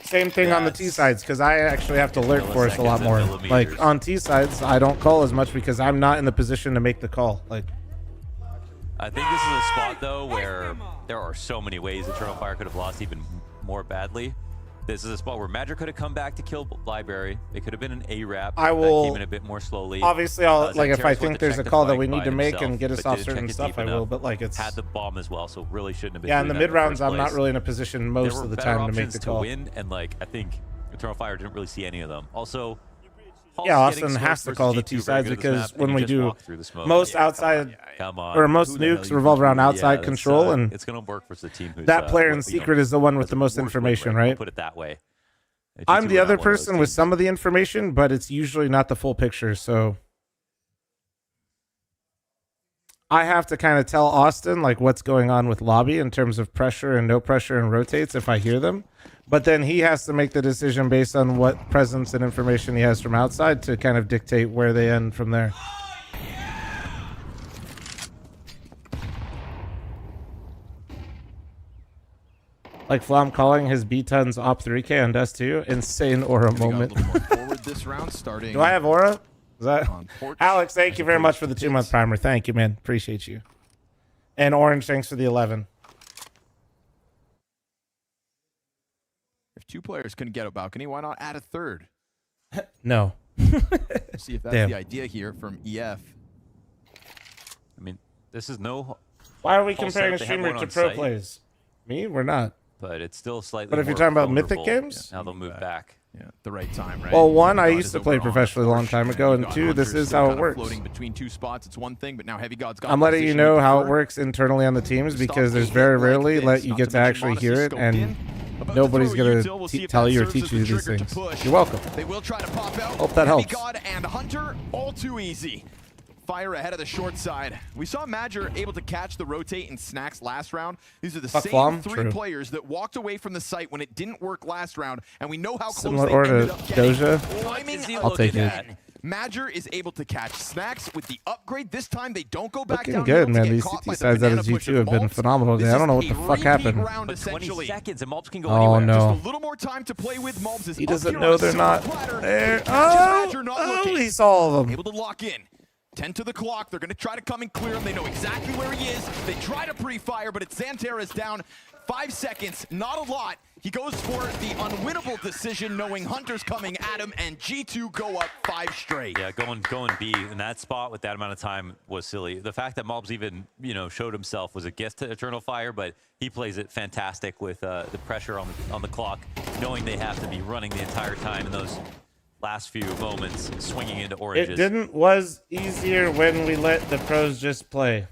Same thing on the T sides because I actually have to lurk for us a lot Milliseconds more. and millimeters. Like on T sides, I don't call as much because I'm not in the position to make the call. Like I think this is a spot though where there are so many ways Eternal Fire could have lost even more badly. This is a spot where Magic could have come back to kill Library. It could have been an A-Rap I will- that came in a bit more slowly. obviously, I'll like if Xantares I went think to there's check a the call that fight we need by to make himself, and get us but off didn't check certain it stuff, deep I will. enough. But like it's had the bomb as well, so really shouldn't have been. yeah, in doing the that mid rounds, first I'm not place. really in a position most There of were the better time to make options the call. to win, and like I think Eternal Fire didn't really see any of them. Also, Yeah, Hall's getting Austin smoked has to versus call the G2 T very sides good at this because map, and when he we just do walked through the smoke. most Yeah, outside come on. or most Who the hell nukes you revolve around think? outside Yeah, control, and it's gonna work versus the team who's that player in you know, secret is the one with the most worst win information, rate, I'll right? put it that way. I'm G2 the are other not one of those person with teams. some of the information, but it's usually not the full picture. So I have to kind of tell Austin like what's going on with lobby in terms of pressure and no pressure and rotates if I hear them. But then he has to make the decision based on what presence and information he has from outside to kind of dictate where they end from there. Like Flam calling his B-tons op 3K on Dust 2. Insane aura moment. Forward this round starting. Do I have aura? Is that Porch. Alex? Thank you very much for the 2-month primer. Thank you, man. Appreciate you. And Orange, thanks for the 11. If two players couldn't get a balcony, why not add a third? No. See if that's Damn. the idea here from EF. I mean, this is no. Why are we false comparing a start. They have streamer one to on pro site, plays? Me? We're not. But it's still slightly. But if you're more talking about Mythic vulnerable. games? Now they'll move back. Yeah, the right time, right? Well, one, I Heavy God used is to over play on professionally a long Porch, time ago, Heavy and God two, this Hunter's is still how it kind of works. Floating between two spots, it's one thing, but now Heavy God's got I'm letting you positioning know how it third. works internally on the teams because there's very rarely let you get to actually hear it, and nobody's gonna tell you or teach you these things. You're welcome. They will try to pop out. Hope that Heavy helps. God and Hunter, all too easy. Fire ahead of the short side. We saw Madger able to catch the rotate and Snacks last round. These are the Fuck same Flom? three True. players that walked away from the site when it didn't work last round, and we know how close Similar they order ended to up getting. Doja. Timing I'll take it. again. Madger is able to catch Snacks with the upgrade. This time they don't go back Looking down. good, man. These CT sides out of G2 have been phenomenal today. I don't know what the fuck happened. Round, 20 seconds and Mulps can go Oh, anywhere. no. Just a little more time to play with. Mulps is He up doesn't here know on a they're silver not platter. there. Madger not Oh, looking. he saw all of them. Able to lock in. 10 to the clock. They're going to try to come and clear him. They know exactly where he is. They try to pre-fire, but it's Xantera's down. 5 seconds, not a lot. He goes for the unwinnable decision, knowing Hunter's coming at him, and G2 go up 5 straight. Yeah, going B in that spot with that amount of time was silly. The fact that Mulps even, showed himself was a gift to Eternal Fire, but he plays it fantastic with the pressure on the clock, knowing they have to be running the entire time in those last few moments, swinging into oranges. It was easier when we let the pros just play.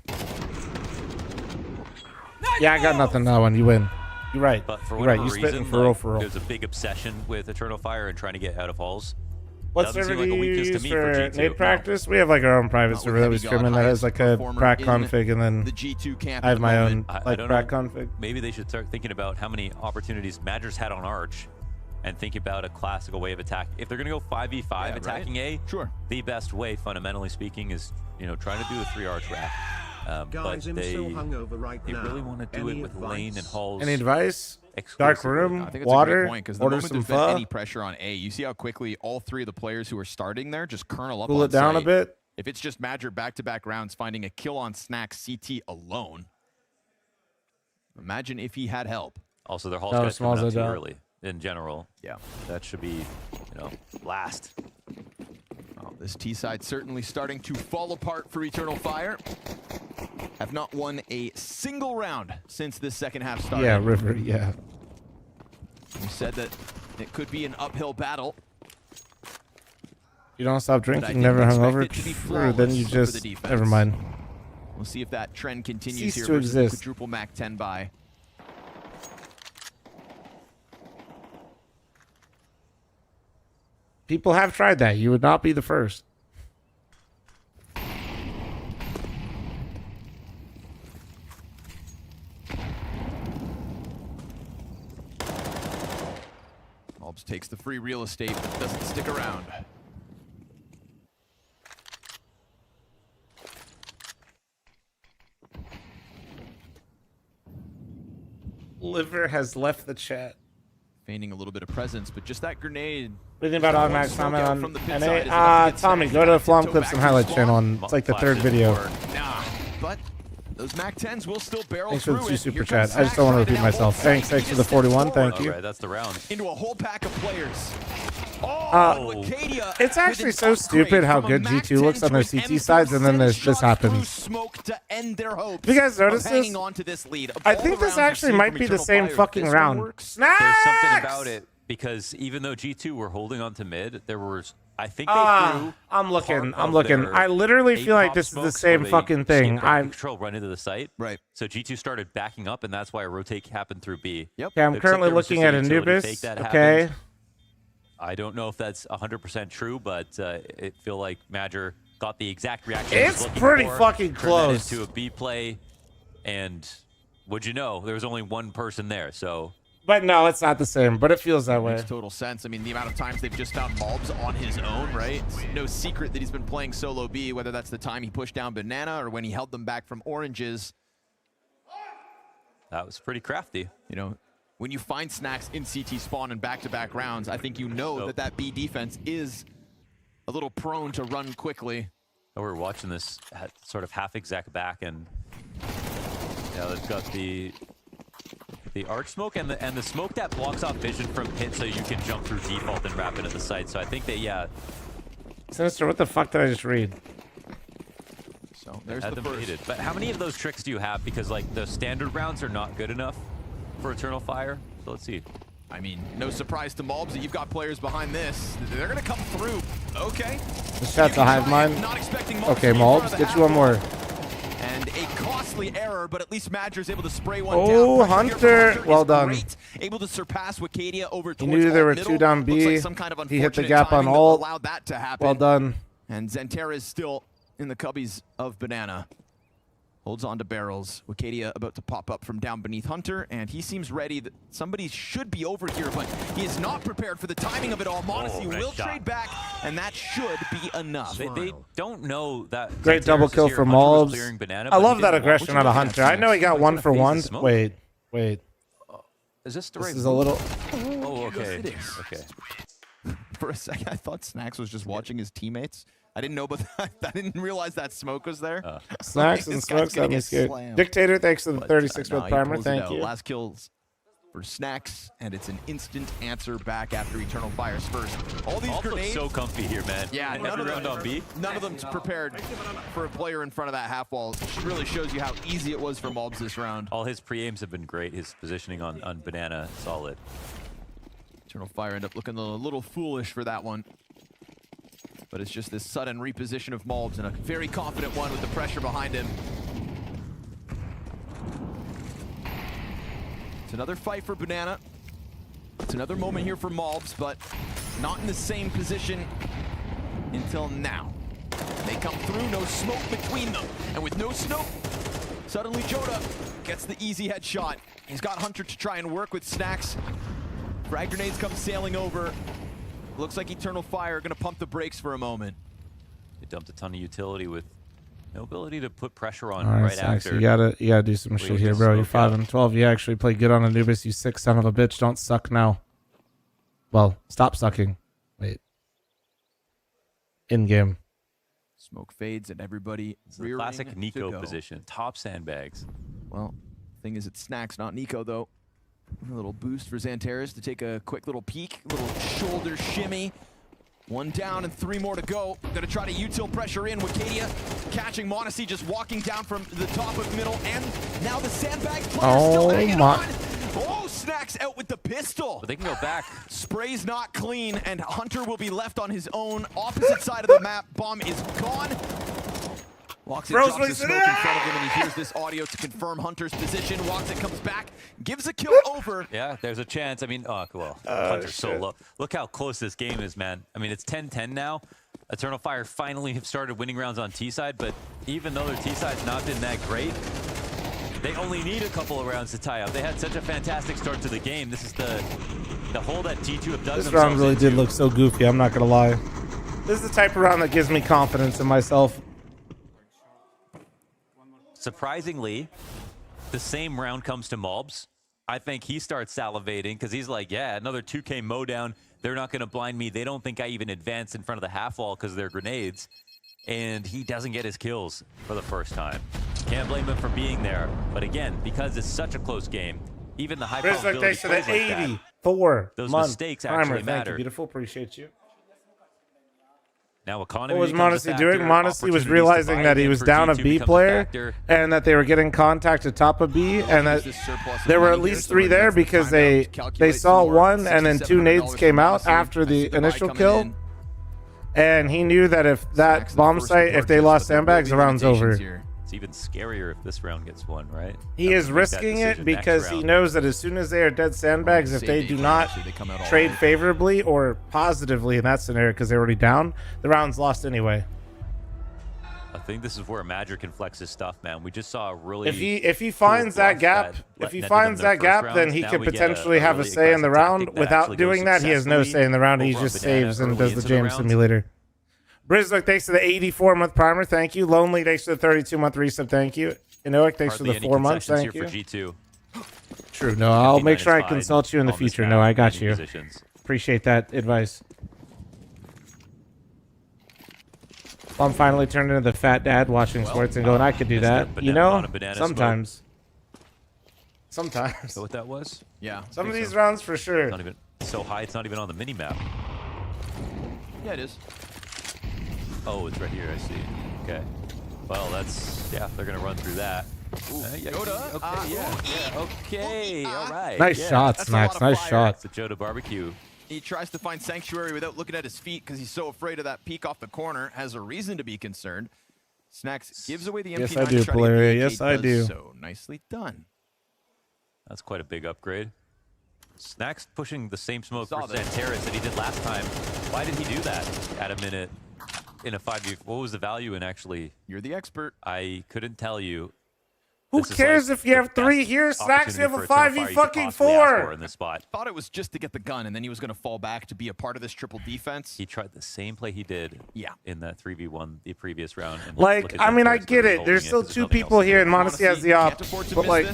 Yeah, I got nothing on that one. You win. You're right. But for You're right. whatever You spitting reason, for real. there's a big obsession with Eternal Fire and trying to get out of halls. What Doesn't server seem do like a you weakness to use me for G2. nade practice? We have like our own private server that we Heavy stream in God, that has like a performer prac in config, and then the G2 camp I have at the my own moment. I like don't prac know. config. Maybe they should start thinking about how many opportunities Madger's had on Arch and think about a classical way of attack. If they're going to go 5v5 attacking A, sure. The best way, fundamentally speaking, is trying to do the 3 arch rack. But Guys, I'm they so hungover right really now. want to do Any it with advice? Lane and Halls. Any advice? exclusively. Dark room, I think it's water, a great point, because the order moment some there's been pho. any pressure on A, you see how quickly all 3 of the players who are starting there just kernel up Cool on it down a site. bit. If it's just Madger back-to-back rounds finding a kill on Snack CT alone, imagine if he had help. Also, their Halls No, guys coming smalls up too are down. early in general. Yeah. That should be, last. Oh, this T side certainly starting to fall apart for Eternal Fire. Have not won a single round since this second half started. Yeah, River, yeah. You said that it could be an uphill battle. You don't stop But I drinking, didn't never expect hungover. it to be Sure, then you flawless for the just defense. never mind. We'll see if that trend continues Cease here to versus the exist. quadruple Mac 10 buy. People have tried that. You would not be the first. Albs takes the free real estate, but doesn't stick around. Liver has left the chat. Feigning a little bit of presence, but just that grenade. What do you think about automatic Smoke comment out on from the pit NA? side is enough to get Tommy, Snack go to to Flom tiptoe Clips back and to Highlight squad. channel on, it's like the third video. Nah, but those Mac 10s will still barrel Thanks for through the 2 it. super Here comes chat. I just don't want to Snack repeat myself. trying to Thanks for the 41. Thank you. All right, that's the round. into a whole pack of players. It's actually so stupid how good G2 looks on their CT sides, and then this happens. Smoke to end their hopes. Have you guys noticed hanging this? on to this lead. Of I all think the this rounds we've actually seen might from be the Eternal same Fire, fucking this one round. works. There's something about it because even though G2 were holding on to mid, there was, I think they threw. I'm looking. part of their I literally feel like APOP this is the smokes same where they fucking thing. skipped out I'm control run into the site. Right. So G2 started backing up, and that's why a rotate happened through B. Yep. Okay, I'm Looks like currently there was looking just at a utility fake Anubis. that Okay. happened. I don't know if that's 100% true, but it feel like Madger got the exact reaction. he was It's looking pretty for, fucking turned that close. into a B play, and would you know, there was only one person there, so. But no, it's not the same. But it feels that way. Makes total sense. I mean, the amount of times they've just found Bulbs on his own, right? It's no secret that he's been playing solo B, whether that's the time he pushed down Banana or when he held them back from oranges. That was pretty crafty. You know, when you find Snacks in CT spawn in back-to-back rounds, I think you know that B defense is a little prone to run quickly. We're watching this sort of half exact back, and they've got the arch smoke and the smoke that blocks off vision from pit, so you can jump through default and wrap into the site. So I think they Sinister, what the fuck did I just read? So there's had the them first. baited. But how many of those tricks do you have? Because like the standard rounds are not good enough for Eternal Fire. So let's see. I mean, no surprise to Mulbs that you've got players behind this. They're going to come through. Okay. The shot's a hive mind. Not expecting Mulbs Okay, to be in front Mulbs, of the get you one more. And a costly error, but at least Madger's able to spray one Oh, down. Hunter. Well is done. great. Able to surpass Wakadia over He towards knew there alt were middle. 2 down Looks B. like some kind of He hit the unfortunate gap on timing that ult. allowed that to happen. Well done. And Xantera is still in the cubbies of Banana. Holds on to barrels. Wicadia about to pop up from down beneath Hunter, and he seems ready. That somebody should be over here, but he is not prepared for the timing of it all. Modesty will trade back, and that should be enough. They don't know that. Great double kill from Malbs. I love that aggression out of Hunter. I know he got 1 for 1. Wait. Is this the This right? is a little. Oh, okay. Yes, it is. Okay. For a second, I thought Snacks was just watching his teammates. I didn't know, but I didn't realize that smoke was there. Snacks and smokes got me scared. Dictator, thanks for the 36 with primer. Thank you. Last kills for Snacks, and it's an instant answer back after Eternal Fire's first. All these grenades. So comfy here, man. Yeah, none of them's prepared for a player in front of that half wall. It really shows you how easy it was for Malbs this round. All his pre-aims have been great. His positioning on Banana, solid. Eternal Fire end up looking a little foolish for that one. But it's just this sudden reposition of Malbs, and a very confident one with the pressure behind him. It's another fight for Banana. It's another moment here for Malbs, but not in the same position until now. They come through, no smoke between them. And with no smoke, suddenly Joda gets the easy headshot. He's got Hunter to try and work with Snacks. Frag grenades come sailing over. Looks like Eternal Fire are going to pump the brakes for a moment. They dumped a ton of utility with no ability to put pressure on All right, right Snacks, after. you gotta do some shit here, bro. You're 5 and 12. You actually play good on Anubis. You sick son of a bitch. Don't suck now. Well, stop sucking. Wait. In game. Smoke fades and everybody It's the classic Nico position. Top sandbags. Well, thing is, it's Snacks, not Nico, though. A little boost for Xantares to take a quick little peek. Little shoulder shimmy. 1 down and 3 more to go. Gonna try to util pressure in. Wicadia catching Modesty, just walking down from the top of middle. And now the sandbag player still hanging on. Oh, Snacks out with the pistol. But they can go back. Spray's not clean, and Hunter will be left on his own. Opposite side of the map. Bomb is gone. Walks it, drops the smoke in front of him, and he hears this audio to confirm Hunter's position. Walks it, comes back, gives a kill over. Yeah, there's a chance. I mean, Hunter's so low. Look how close this game is, man. I mean, it's 10-10 now. Eternal Fire finally have started winning rounds on T-side, but even though their T-side's not been that great, they only need a couple of rounds to tie up. They had such a fantastic start to the game. This is the hole that G2 have dug This themselves round really into. did look so goofy. I'm not gonna lie. This is the type of round that gives me confidence in myself. Surprisingly, the same round comes to Malbs. I think he starts salivating because he's like, yeah, another 2K mow down. They're not going to blind me. They don't think I even advance in front of the half wall because of their grenades. And he doesn't get his kills for the first time. Can't blame him for being there. But again, because it's such a close game, even the high probability Thanks for the plays like that, 84 those month mistakes primer. actually Thank matter. you, beautiful. Appreciate you. Now economy What was becomes a Modesty doing? factor, Modesty was opportunities to realizing buy that he again was for down a G2 B becomes a player factor. and that they were getting contact at top of B and that there were at least 3 there because they saw 1 and then 2 nades came out after the initial kill. And he knew that if that bomb site, if they lost sandbags, the round's over. It's even scarier if this round gets won, right? He is risking it because he knows that as soon as they are dead sandbags, if they do not trade favorably or positively in that scenario because they're already down, the round's lost anyway. I think this is where Magic can flex his stuff, man. We just saw a really If he finds that gap, then he could potentially have a say in the round. Without doing that, he has no say in the round. He just saves and does the James simulator. Brizzlock, thanks to the 84-month primer. Thank you. Lonely, thanks to the 32-month resub. Thank you. Inoic, thanks for the 4 months. Thank you. For G2. True. No, I'll make sure I consult you in the future. No, I got you. Appreciate that advice. I'm finally turned into the fat dad watching sports and going, I could do that. You know, sometimes. Sometimes. Is that what that was? Yeah. Some of these rounds for sure. It's not even so high. It's not even on the mini map. Yeah, it is. Oh, it's right here. I see. Okay. Well, they're gonna run through that. Joda. Okay. All right. Nice shots, Max. Nice shot. It's the Joda barbecue. He tries to find sanctuary without looking at his feet because he's so afraid of that peek off the corner. Has a reason to be concerned. Snacks gives away the MP9. Yes, I do, Polaria. Yes, I do. So nicely done. That's quite a big upgrade. Snacks pushing the same smoke for Xantares that he did last time. Why did he do that at a minute in a 5v? What was the value in actually? You're the expert. I couldn't tell you. Who This is, cares like, if you the have 3 best here? Snacks, you have a opportunity for 5v Eternal Fire you could fucking possibly ask for 4. in this spot. Thought it was just to get the gun, and then he was going to fall back to be a part of this triple defense. He tried the same play he did in that 3v1 the previous round. And Like, I mean, I get it. There's still 2 people here, and Monacy has the op. But, like,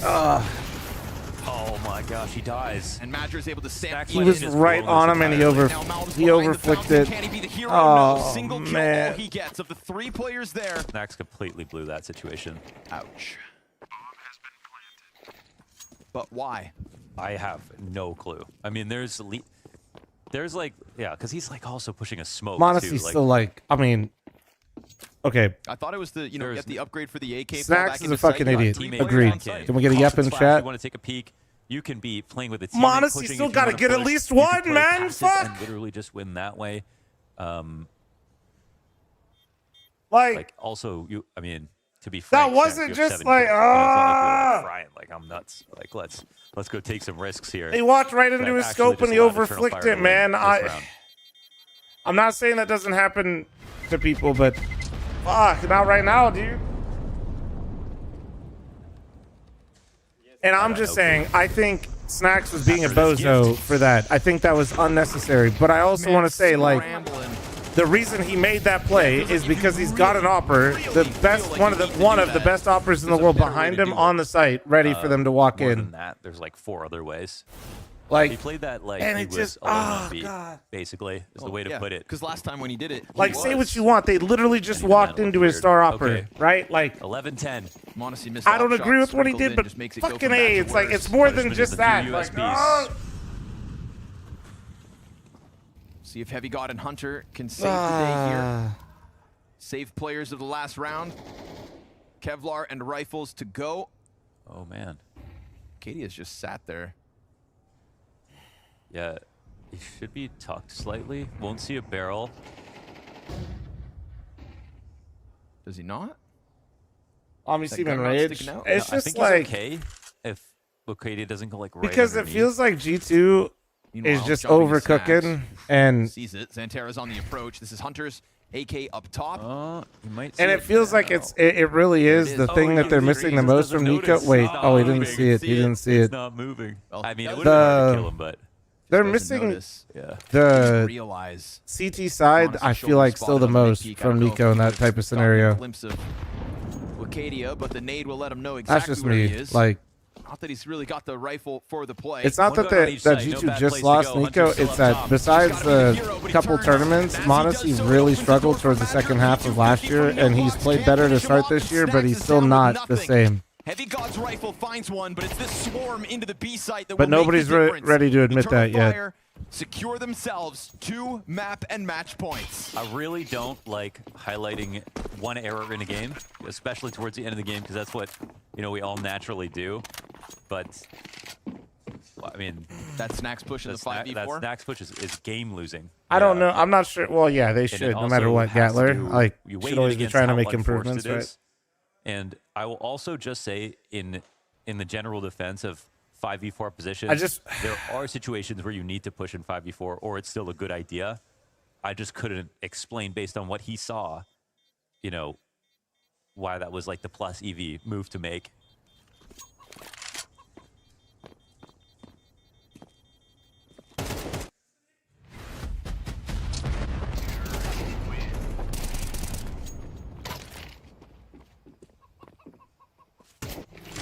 oh my gosh, he dies. And Madra is able to stand. he was right on him, and he overflicked it. Can he be the hero? Oh, Single kill man. all he gets of the 3 players there. Snax completely blew that situation. Ouch. But why? I have no clue. I mean, there's like, yeah, because he's like also pushing a smoke. Monacy's still like, I mean, okay. I thought it was the, get the upgrade for the AK. Snacks is a fucking idiot. Agreed. Can we get a yep in chat? You want to take a peek? You can be playing with a team. Monacy still got to get at least one, man. Fuck. And literally just win that way. Like also, I mean, to be that frank, wasn't Snax, you have just 7 like, kills. You know, it's not like you're, like, crying like I'm nuts. Like let's go take some risks here. He walked right But into his actually scope and just he allowed Eternal overflicked Fire it, to man. win this round. I'm not saying that doesn't happen to people, but fuck, not right now, dude. And I'm just saying, I think Snacks was being a bozo for that. I think that was unnecessary. But I also want to say, like, the reason he made that play is because he's got an opper, the best one of the best oppers in the world behind him on the site, ready for them to walk More in. than that, there's like 4 other ways. Like he played that like and he it was just alone on oh beat, god. basically is the way to put it. Because last time when he did it, Like, say what you want. They literally just walked into his star opera, right? Like 11-10. Monacy missed I don't out agree shots, with what he sprinkled did, in, but just makes it go fucking from bad A, to it's like worse. it's more than Punishment just is the that. few Like, USBs. See if Heavy God and Hunter can save the day here. Save players of the last round. Kevlar and rifles to go. Oh man. Katie has just sat there. Yeah, he should be tucked slightly. Won't see a barrel. Does he not? Obviously, That been gun not rage. sticking out? It's I just think like he's okay if Katie doesn't go like right because it underneath. feels like G2 Meanwhile, is just jumping his overcooking, snaps. and Sees it. Xantera's on the approach. This is Hunter's AK up top. You might see and it feels like it really is the thing that they're missing the most from Nico. Wait, oh, he didn't see it. He didn't see It's it. not moving. I mean, it would The- have been hard to kill him, but They're doesn't missing notice. yeah. the Realize CT side. I feel like still the spotted on most mid-peak. I from don't know Nico if in that he type of would've gotten a scenario. glimpse of Wacadia, but the nade will let him know That's exactly just where he me. is. Like, not that he's really got the rifle for the play. it's not that G2 just lost Nico. It's that besides the couple tournaments, Monacy really struggled towards the second half of last year, and he's played better to start this year, but he's still not the same. Heavy God's rifle finds one, but it's this swarm into the B site that But will make nobody's the difference. ready to admit Eternal that yet. Fire secure themselves 2 map and match points. I really don't like highlighting one error in a game, especially towards the end of the game, because that's what we all naturally do. But I mean, that Snacks push in the 5v4. That Snacks push is game losing. I don't know. I'm not sure. Well, yeah, they And should, it no matter also what, has to Gatler. do- Like, you should weigh it always be against trying to how make unforced improvements, it right? is. And I will also just say, in the general defense of 5v4 positions, there are situations where you need to push in 5v4, or it's still a good idea. I just couldn't explain based on what he saw, why that was like the plus EV move to make.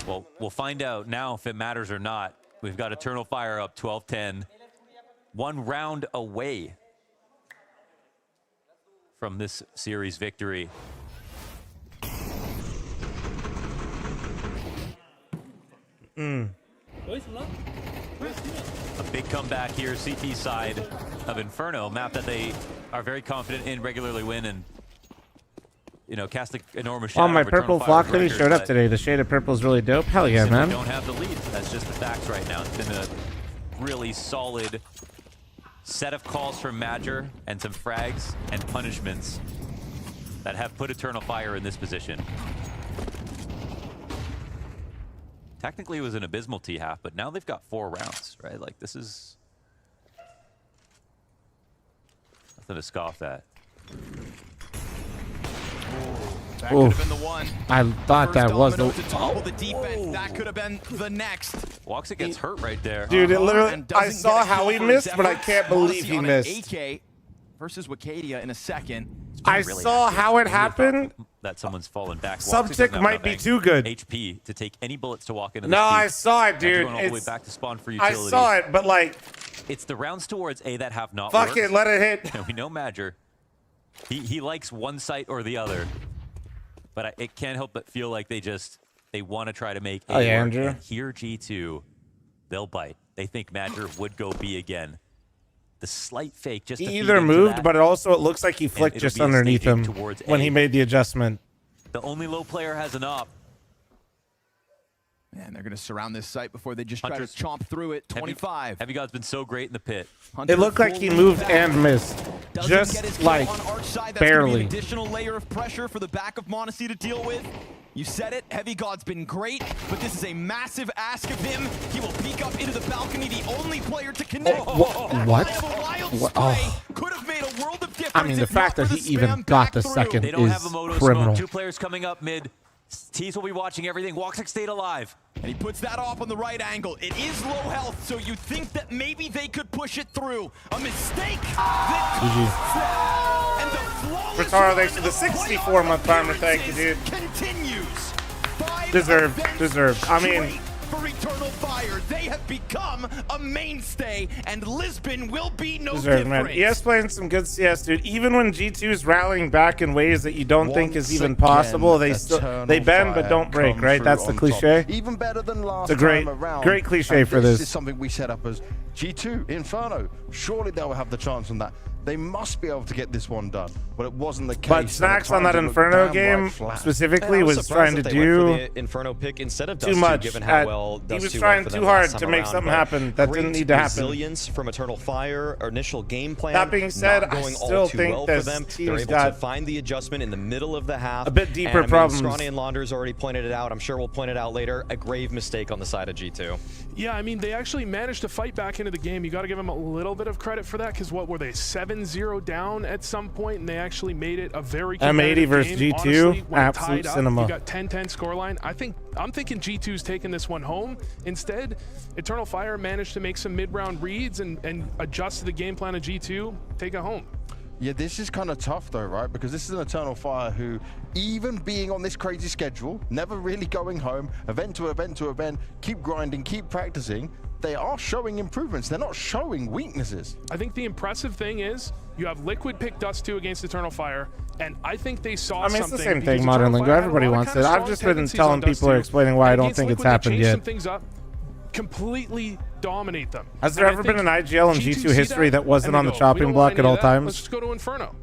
Well, we'll find out now if it matters or not. We've got Eternal Fire up 12-10. 1 round away from this series victory. A big comeback here, CT side of Inferno, map that they are very confident in, regularly win, and cast an enormous shadow. Oh, my over Eternal purple Fire's flock hoodie record, showed up but today. The shade of purple is really dope. Hell yeah, simply man. don't have the lead. That's just the facts right now. It's been a really solid set of calls from Madger and some frags and punishments that have put Eternal Fire in this position. Technically, it was an abysmal T-half, but now they've got 4 rounds, right? Like, this is nothing to scoff at. That could have been the one. I thought that was the. To topple the defense. That could have been the next. Woxa gets hurt right there. Dude, it literally. And I doesn't saw get a how kill he for missed, his but I efforts. can't believe Odyssey he on an missed. AK versus Wakadia in a second. I saw how it happened. That someone's fallen back. Subtick might be too good. HP to take any bullets to walk into. No, the I saw it, dude. Going all the way It's, back to spawn for I utility. saw it, but like, it's the rounds towards A that have not. fuck worked. it, let it hit. And we know Madger. He likes one site or the other, but it can't help but feel like they want to try to make A Oh, yeah, work. Andrew. And here G2, they'll bite. They think Madger would go B again. The slight fake just to He feed either into moved, that, but it also it looks like he and flicked it'll just be a underneath staging him towards when A. he made the adjustment. The only low player has an op. Man, they're going to surround this site before they just try to chomp through it. 25. Heavy God's been so great in the pit. It looked like he moved and missed, just like barely. Additional layer of pressure for the back of Monacy to deal with. You said it, Heavy God's been great, but this is a massive ask of him. He will peek up into the balcony, the only player to connect. What? Oh. Could have made a world of difference. I mean, the fact that he even got the second They don't is have a moto criminal. smoke. Two players coming up mid. Tees will be watching everything. Woxic stayed alive. And he puts that off on the right angle. It is low health, so you think that maybe they could push it through. A mistake that and the flawless Retaro, thanks for the 64-month timer. Thank you, dude. continues. Deserved. I mean, for Eternal Fire, they have become a mainstay, and Lisbon will be no deserved, different. man. ES playing some good CS, dude. Even when G2 is rallying back in ways that you don't think is even possible, they bend but don't break, right? That's the cliche. Even better than last It's a great, time around. great cliche for This this. is something we set up as G2 Inferno. Surely they'll have the chance on that. They must be able to get this one done, but it wasn't the case. But Snacks on that Inferno game specifically was trying to do the Inferno pick instead of too Dust 2, much. given how well He Dust was 2 trying went for too them hard last to time make around, something but happen that great didn't need to happen. Resilience from Eternal Fire, our initial game plan. That being said, not I going still all too think well for this them. team's They're able got to find the adjustment in the middle of the half. a bit deeper and, problems. Scrawny and Launders already pointed it out. I'm sure we'll point it out later. A grave mistake on the side of G2. Yeah, I mean, they actually managed to fight back into the game. You got to give them a little bit of credit for that, because what were they, 7-0 down at some point, and they actually made it a very competitive M80 versus game. G2, Honestly, when absolute tied up, cinema. You got 10-10 scoreline. I'm thinking G2's taking this one home. Instead, Eternal Fire managed to make some mid-round reads and adjust to the game plan of G2, take it home. Yeah, this is kind of tough though, right? Because this is an Eternal Fire who, even being on this crazy schedule, never really going home, event to event to event, keep grinding, keep practicing, they are showing improvements. They're not showing weaknesses. I think the impressive thing is you have Liquid pick Dust 2 against Eternal Fire, and I think they saw I mean, it's something. the same because thing, Modern Eternal Lingo. Fire had a Everybody lot of wants kind it. of I've strong just been tendencies telling on Dust people or 2. explaining why I And don't against think it's Liquid, they happened changed yet. some things up, completely dominate them. Has there ever been an IGL in G2 history that wasn't on the chopping block at all times? Let's just go to Inferno.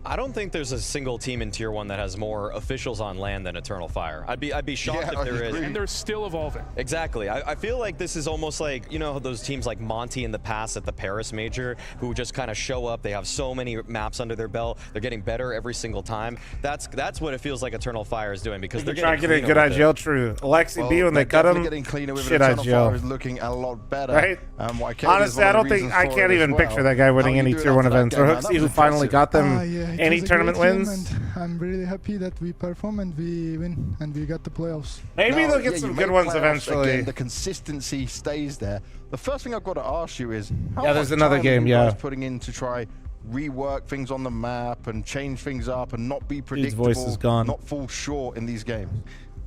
I don't think there's a single team in Tier 1 that has more officials on land than Eternal Fire. I'd be shocked if there is. And they're still evolving. Exactly. I feel like this is almost like, you know, those teams like Monty in the past at the Paris Major who just kind of show up. They have so many maps under their belt. They're getting better every single time. That's what it feels like Eternal Fire is doing, because they're trying getting to get a good IGL. True. Alexi B, when they cut him, getting cleaner with shit Eternal Fire IGL. is looking a lot better. Right? Honestly, I don't think I can't even picture that guy winning any Tier 1 events. Or Hooksy, who finally got them any tournament wins. And I'm really happy that we perform and we win and we got the playoffs. Maybe they'll get some good ones eventually. Again, the consistency stays there. The first thing I've got to ask you is, how there's much another time game, are you guys yeah. putting in to try rework things on the map and change things up and not be predictable, voice is gone. not fall short in these games?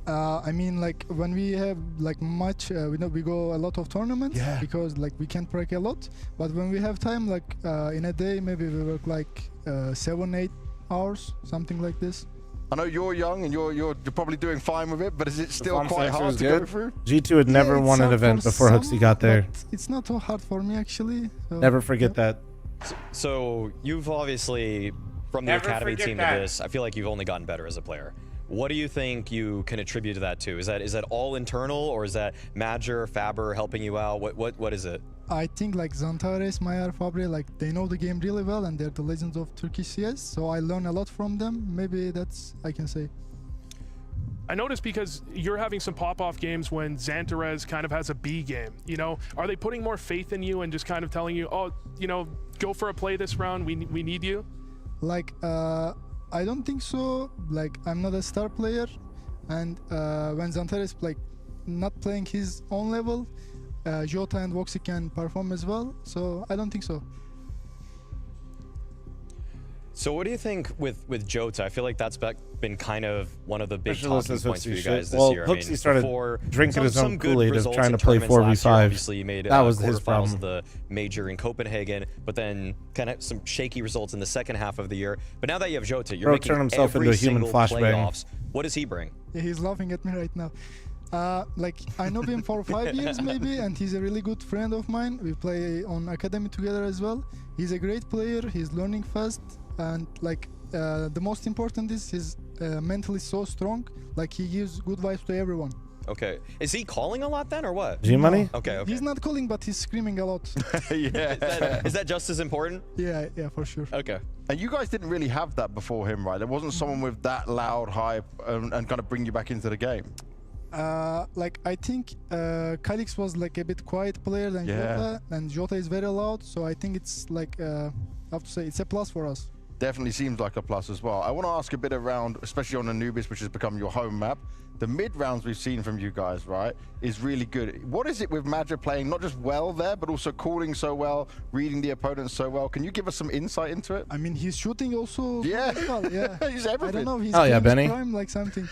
I mean, like when we have like much, we go a lot of tournaments because like we can't break a lot. But when we have time, like in a day, maybe we work like 7-8 hours, something like this. I know you're young and you're probably doing fine with it, but is it still quite hard to go through? G2 had never won an event before Hooksy got there. It's not so hard for me actually. So, Never forget that. So you've obviously, from the Never academy forget team that. to this, I feel like you've only gotten better as a player. What do you think you can attribute to that to? Is that all internal, or is that Madger, Faber helping you out? What is it? I think like Zantares, Mayer, Fabre, like they know the game really well and they're the legends of Turkish CS. So I learn a lot from them. Maybe that's I can say. I noticed because you're having some pop-off games when Zantares kind of has a B game. You know, are they putting more faith in you and just kind of telling you, oh, you know, go for a play this round. We need you. Like I don't think so. Like, I'm not a star player, and when Xantar is like not playing his own level, Jota and Voxy can perform as well. So I don't think so. So what do you think with Jota? I feel like that's been kind of one of the big talking points for you guys this year. Well, Hooksy started drinking his own Kool-Aid of trying to play 4v5. Obviously, you made that was his quarterfinals problem. of the major in Copenhagen, but then kind of some shaky results in the second half of the year. But now that you have Jota, you're making turned himself every into a human single flashbang. playoffs. What does he bring? Yeah, he's laughing at me right now. Like, I know him for 5 years maybe, and he's a really good friend of mine. We play on academy together as well. He's a great player. He's learning fast, and like the most important is he's mentally so strong. Like, he gives good vibes to everyone. Okay. Is he calling a lot then, or what? G-Money? Okay. He's not calling, but he's screaming a lot. Yeah. Is that just as important? Yeah, for sure. Okay. And you guys didn't really have that before him, right? There wasn't someone with that loud hype and kind of bring you back into the game. Like, I think Calix was like a bit quiet player than Jota, and Jota is very loud. So I think it's like, I have to say, it's a plus for us. Definitely seems like a plus as well. I want to ask a bit around, especially on Anubis, which has become your home map. The mid rounds we've seen from you guys, right, is really good. What is it with Madra playing not just well there, but also calling so well, reading the opponents so well? Can you give us some insight into it? I mean, he's shooting also. Yeah, well, yeah. He's everything. I don't know. He's Benny. prime like something.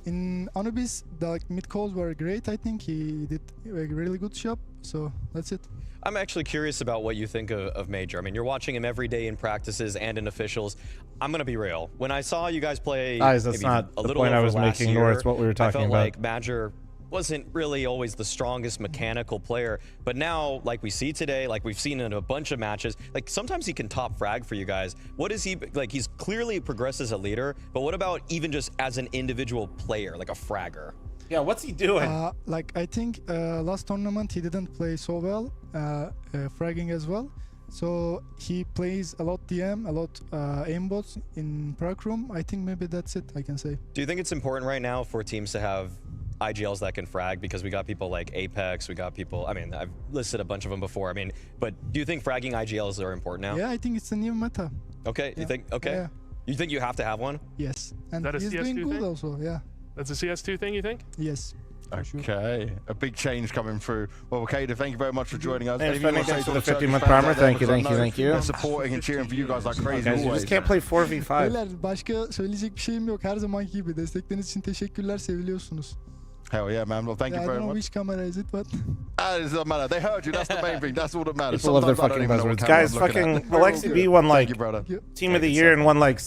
In Anubis, the like mid calls were great. I think he did a really good job. So that's it. I'm actually curious about what you think of Major. I mean, you're watching him every day in practices and in officials. I'm going to be real. When I saw you guys play Guys, that's not a the little point I over was last making, year, nor it's what we were talking I felt about. like Major wasn't really always the strongest mechanical player. But now, like we see today, like we've seen in a bunch of matches, like sometimes he can top frag for you guys. What is he, like he's clearly progressed as a leader, but what about even just as an individual player, like a fragger? Yeah, what's he doing? Like, I think last tournament he didn't play so well, fragging as well. So he plays a lot DM, a lot aimbots in Prague room. I think maybe that's it, I can say. Do you think it's important right now for teams to have IGLs that can frag? Because we got people like Apex, we got people, I mean, I've listed a bunch of them before. I mean, but do you think fragging IGLs are important now? Yeah, I think it's a new meta. Okay, Yeah. you think, okay. Yeah. You think you have to have one? Yes, and That a he's doing CS2 good thing? also, yeah. That's a CS2 thing, you think? Yes. Okay, a big change coming through. Well, Kada, thank you very much for joining us. Thanks, Anything you Benny. wanna say Thanks to for the the 50-month Turkish fans primer. out there? Thank you, Because I thank you, know thank you. they're supporting and cheering for you guys like crazy Guys, you always. just can't play 4v5. Beyler, başka söyleyecek bir şeyim yok. Her zamanki gibi. Destekleriniz için teşekkürler, seviliyorsunuz. Hell yeah, man. Well, thank Yeah, you I very don't know much. which camera is it, but It doesn't matter. They heard you. That's the main thing. That's all that matters. People love their Sometimes I don't fucking even know what buzzwords. camera Guys, I'm looking fucking at. Alexi B won like Thank you, brother. team of the year and won like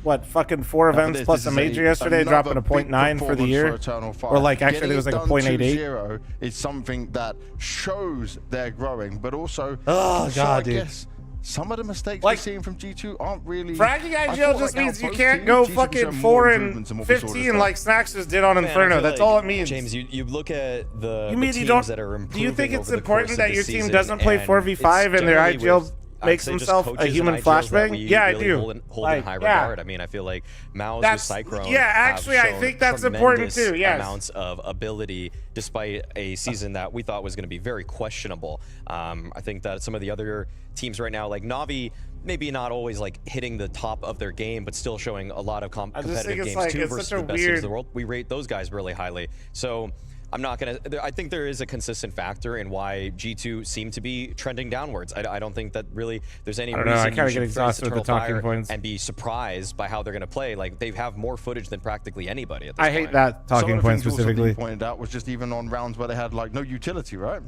what fucking 4 events This plus is a major yesterday, another dropping a big 0.9 for the performance year. for Eternal Fire. Or like actually Getting there was like a it done 0.88. 2-0 is something that shows they're growing, but also Oh, also, God, I dude. guess some of the mistakes Like, we're seeing from G2 aren't really. Fragging I IGL feel just like means our you both can't teams, go G2 fucking showing 4 more and improvements we saw this 15 time. like Snacks just did on Man, I Inferno. feel That's like, all it means. James, you look at the You mean teams you don't? that are Do improving you think it's over the important course that of your the team season, doesn't play and 4v5 it's and their generally IGL with, makes I'd say, just himself a coaches and human IGLs that flashbang? we Yeah, I really do. hold in Like, high yeah. regard. I mean, I feel like Mouse That's- with Cyclone yeah, have actually, I shown think that's important tremendous too, yes. amounts of ability despite a season that we thought was going to be very questionable. I think that some of the other teams right now, like Navi, maybe not always like hitting the top of their game, but still showing a lot of I just think competitive it's games like too it's versus such a the best teams weird. in the world. We rate those guys really highly. So I'm not gonna. I think there is a consistent factor in why G2 seem to be trending downwards. I don't think that really there's any I don't know, reason I kinda you should get exhausted face with the Eternal talking Fire points. and be surprised by how they're gonna play. Like they have more footage than practically anybody at this I point. hate that Some talking of the point things also that you specifically. pointed out was just even on rounds where they had like no utility, right?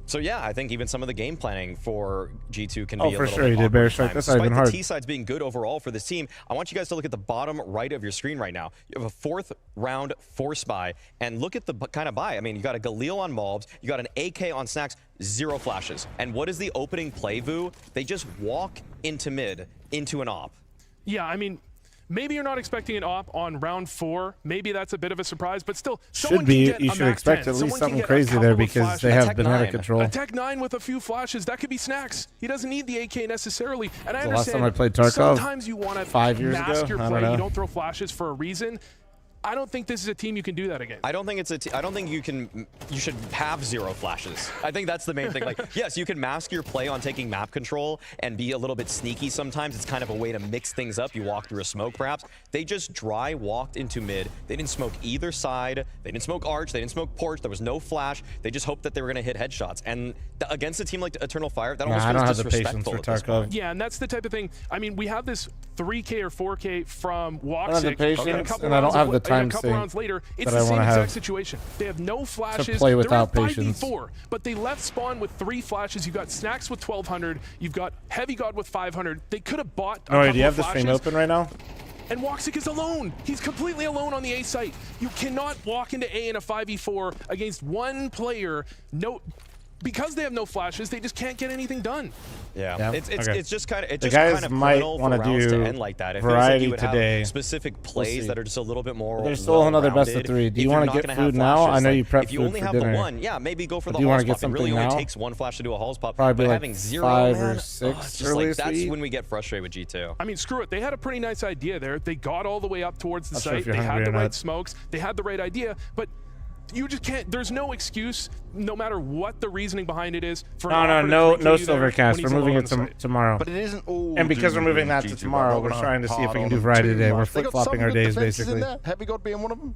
So yeah, I think even some of the game planning for G2 can Oh, be a for little sure bit he did, awkward Bear at Strike. times. That's not even Despite hard. the T sides being good overall for this team, I want you guys to look at the bottom right of your screen right now. You have a 4th round Force Buy, and look at the kind of buy. I mean, you got a Galil on Malbs, you got an AK on Snacks, 0 flashes. And what is the opening play, Vu? They just walk into mid, into an op. Yeah, I mean, maybe you're not expecting an op on round 4. Maybe that's a bit of a surprise, but still, someone Should be. can get You a should Mac expect 10. at Someone least can something get a crazy couple there of because flashes. they have Tech banana 9. control. A Tech 9 with a few flashes, that could be Snacks. He doesn't need the AK necessarily. And I The last understand time I played Tarkov, sometimes you want to 5 years mask ago? your I don't play. know. You don't throw flashes for a reason. I don't think this is a team you can do that against. I don't think it's I don't think you should have 0 flashes. I think that's the main thing. Like, yes, you can mask your play on taking map control and be a little bit sneaky sometimes. It's kind of a way to mix things up. You walk through a smoke, perhaps. They just dry walked into mid. They didn't smoke either side. They didn't smoke arch. They didn't smoke porch. There was no flash. They just hoped that they were going to hit headshots. And against a team like Eternal Fire, that almost feels disrespectful at this point. Yeah, and that's the type of thing. I mean, we have this 3K or 4K from Woxic. I don't have the patience, and I don't have the time a couple sink rounds later, it's that the I same want to exact have situation. They have no flashes. to play without They're in patience. 5v4, but they left spawn with 3 flashes. You've got Snacks with 1200. You've got Heavy God with 500. They could have bought a No, couple do you have of the stream flashes. open right now? And Woxic is alone. He's completely alone on the A site. You cannot walk into A in a 5v4 against one player. Because they have no flashes, they just can't get anything done. Yeah, it's just kind of might criminal for rounds to end like that. It feels like you would have specific plays that are just a little bit more. There's still another best of 3. Do you want to get food now? I know you prep If you food only for have dinner. the one, yeah, maybe go for the Do you want halls to get pop. It something really now? only takes 1 flash to do a halls pop. Probably but like having 0, 5 man, or 6 it's just like, that's when we get frustrated with G2. I mean, screw it. They had a pretty nice idea there. They got all the way up towards the Not sure if site. you're They had hungry the or right not. smokes. They had the right idea, but you just can't. There's no excuse, no matter what the reasoning behind it is. For No Silvercast. We're moving it to tomorrow. But it isn't all. And because we're moving that to tomorrow, we're trying to see if we can do variety today. We're flip-flopping our days, basically. Heavy God being one of them.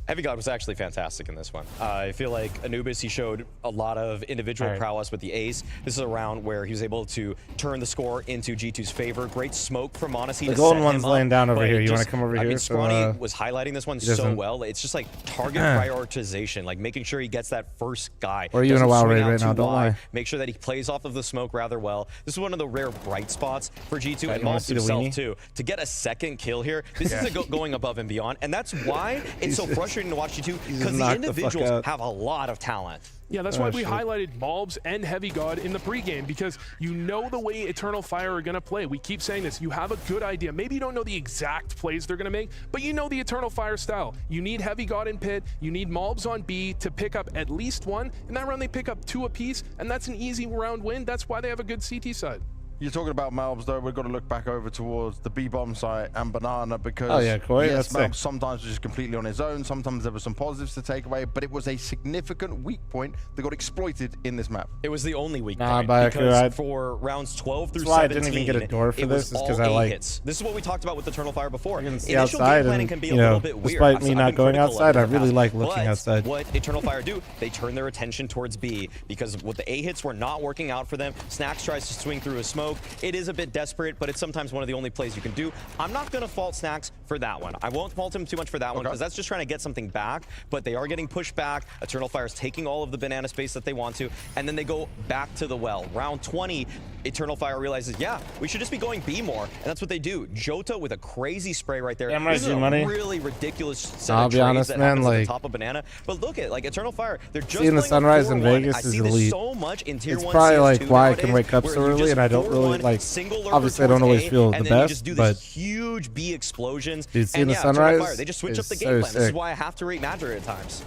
Heavy God was actually fantastic in this one. I feel like Anubis, he showed a lot of individual prowess with the ace. This is a round where he was able to turn the score into G2's favor. Great smoke from Honesty. The golden one's laying down over here. You want to come over I here? mean, So, Scrawny was highlighting this one so well. It's just like target prioritization, like making sure he gets that first guy. Or are you in a Doesn't WoW swing raid out right too now? Don't wide. lie. Make sure that he plays off of the smoke rather well. This is one of the rare bright spots for G2 Right, and you wanna Mobs see the himself weenie? too. To get a second kill here, this is going above and beyond, and that's why it's so frustrating to watch G2 because the individuals have a lot of talent. Yeah, that's why we highlighted Mobs and Heavy God in the pregame, because you know the way Eternal Fire are going to play. We keep saying this. You have a good idea. Maybe you don't know the exact plays they're going to make, but you know the Eternal Fire style. You need Heavy God in pit. You need Mobs on B to pick up at least 1. In that round, they pick up 2 apiece, and that's an easy round win. That's why they have a good CT side. You're talking about Malbs, though. We've got to look back over towards the B-bomb site and Banana because Koi, yes, that's sick. Malbs sometimes was just completely on his own. Sometimes there were some positives to take away, but it was a significant weak point that got exploited in this map. It was the only weak Nah, point but because for rounds 12 through That's why I 17, didn't even get a door for it was this, is 'cause all I A like- hits. This is what we talked about with Eternal Fire before. See Initial outside game planning and, can be you a know, little bit weird. despite me I've not been going critical of outside, it I in the really past. like looking But outside. What Eternal Fire do, they turn their attention towards B because what the A hits were not working out for them. Snacks tries to swing through a smoke. It is a bit desperate, but it's sometimes one of the only plays you can do. I'm not going to fault Snacks for that one. I won't fault him too much for that one because that's just trying to get something back, but they are getting pushed back. Eternal Fire's taking all of the banana space that they want to, and then they go back to the well. Round 20, Eternal Fire realizes, yeah, we should just be going B more, and that's what they do. Jota with a crazy spray right there. Damn right, This is a G-Money. really ridiculous set I'll of be trades honest, that man, happens at like- the top of banana. But look at, like, Eternal Fire, they're just Seeing the playing a sunrise in 4-1. Vegas I is see this elite. so much in Tier It's 1 probably like CS2 why I nowadays, can wake up where so you early just and I don't 4-1 really like. single lurker Obviously, I don't towards always A, feel the and then you best, just do but these huge B explosions. Dude, seeing and the yeah, Eternal sunrise Fire, they just switch up is the so game plan. This is sick. why I have to rate Madrid at times.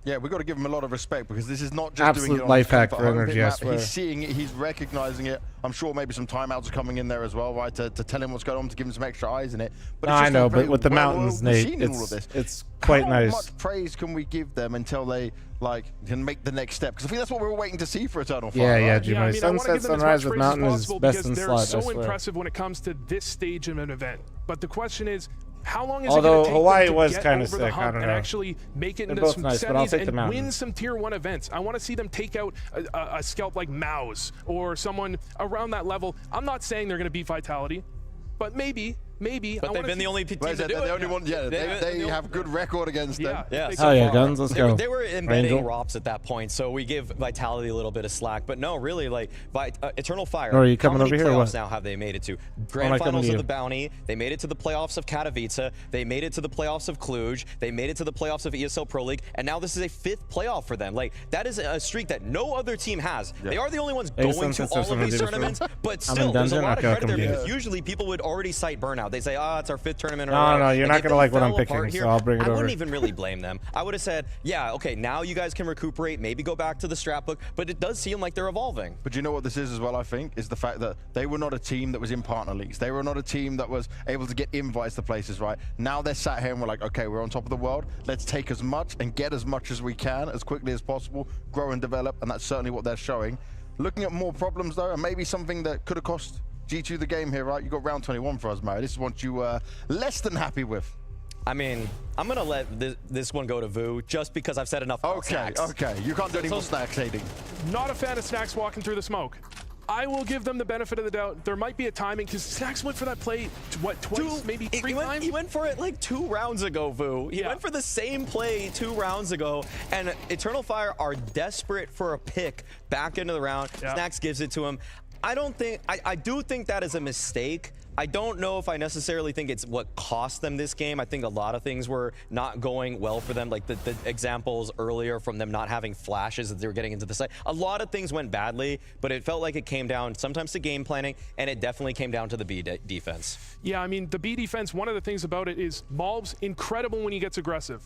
Yeah, we've got to give him a lot of respect because this is not just doing Absolute it on life the hack comfort for home energy, pit I map. swear. He's seeing it, he's recognizing it. I'm sure maybe some timeouts are coming in there as well, right, to tell him what's going on, to give him some extra eyes in it. But No, it's I just know, a very but with the mountains, well-oiled Nate, machine in all of this. it's quite How nice. much praise can we give them until they can make the next step? Because I think that's what we're waiting to see for Eternal Fire. Yeah, right? yeah, G-Money. I mean, I wanna Sunset, give them as sunrise much with praise as mountain is possible best because in they're slot, I so swear. impressive when it comes to this stage of an event. But the question is, how long is Although it going to take Hawaii them to was get kinda over sick, the I hump don't and know. actually make it They're into both some nice, but I'll semis take the and win mountains. some Tier 1 events? I want to see them take out a scalp like Maus or someone around that level. I'm not saying they're going to beat Vitality, but maybe. But they've been the only team to do They're the only one. Yeah, they have good record against them. Yeah. Oh yeah, guns. Let's go. They were embedding Angel. ROPS at that point, so we give Vitality a little bit of slack. But no, really, like Eternal Fire. Or are you coming how many over here or playoffs what? now have they made it to? am I Grand coming finals to of you? the Bounty. They made it to the playoffs of Katowice. They made it to the playoffs of Cluj. They made it to the playoffs of ESL Pro League, and now this is a 5th playoff for them. Like that is a streak that no other team has. They are the only ones Hey, going to Sunset, all of something these to do this tournaments, room? but I'm in still, there's a dungeon? lot of Okay, I'll credit there come to you. because usually people would already cite burnout. now. They say, oh, it's our 5th tournament. No, you're not going to like what I'm picking, here, so I'll bring it over. I wouldn't even really blame them. I would have said, yeah, okay, now you guys can recuperate, maybe go back to the strap book, but it does seem like they're evolving. But you know what this is as well, I think, is the fact that they were not a team that was in partner leagues. They were not a team that was able to get invites to places, right? Now they're sat here and we're like, okay, we're on top of the world. Let's take as much and get as much as we can, as quickly as possible, grow and develop, and that's certainly what they're showing. Looking at more problems, though, and maybe something that could have cost G2 the game here, right? You got round 21 for us, Mario. This is what you were less than happy with. I mean, I'm going to let this one go to Vu just because I've said enough about Snacks. Okay. You can't do any more Snacks hating. Not a fan of Snacks walking through the smoke. I will give them the benefit of the doubt. There might be a timing because Snacks went for that play, what, twice, maybe 3 times? He went for it like 2 rounds ago, Vu. He went for the same play 2 rounds ago, and Eternal Fire are desperate for a pick back into the round. Yep. Snacks gives it to him. I do think that is a mistake. I don't know if I necessarily think it's what cost them this game. I think a lot of things were not going well for them, like the examples earlier from them not having flashes as they were getting into the site. A lot of things went badly, but it felt like it came down sometimes to game planning, and it definitely came down to the B defense. Yeah, I mean, the B defense, one of the things about it is Malb's incredible when he gets aggressive.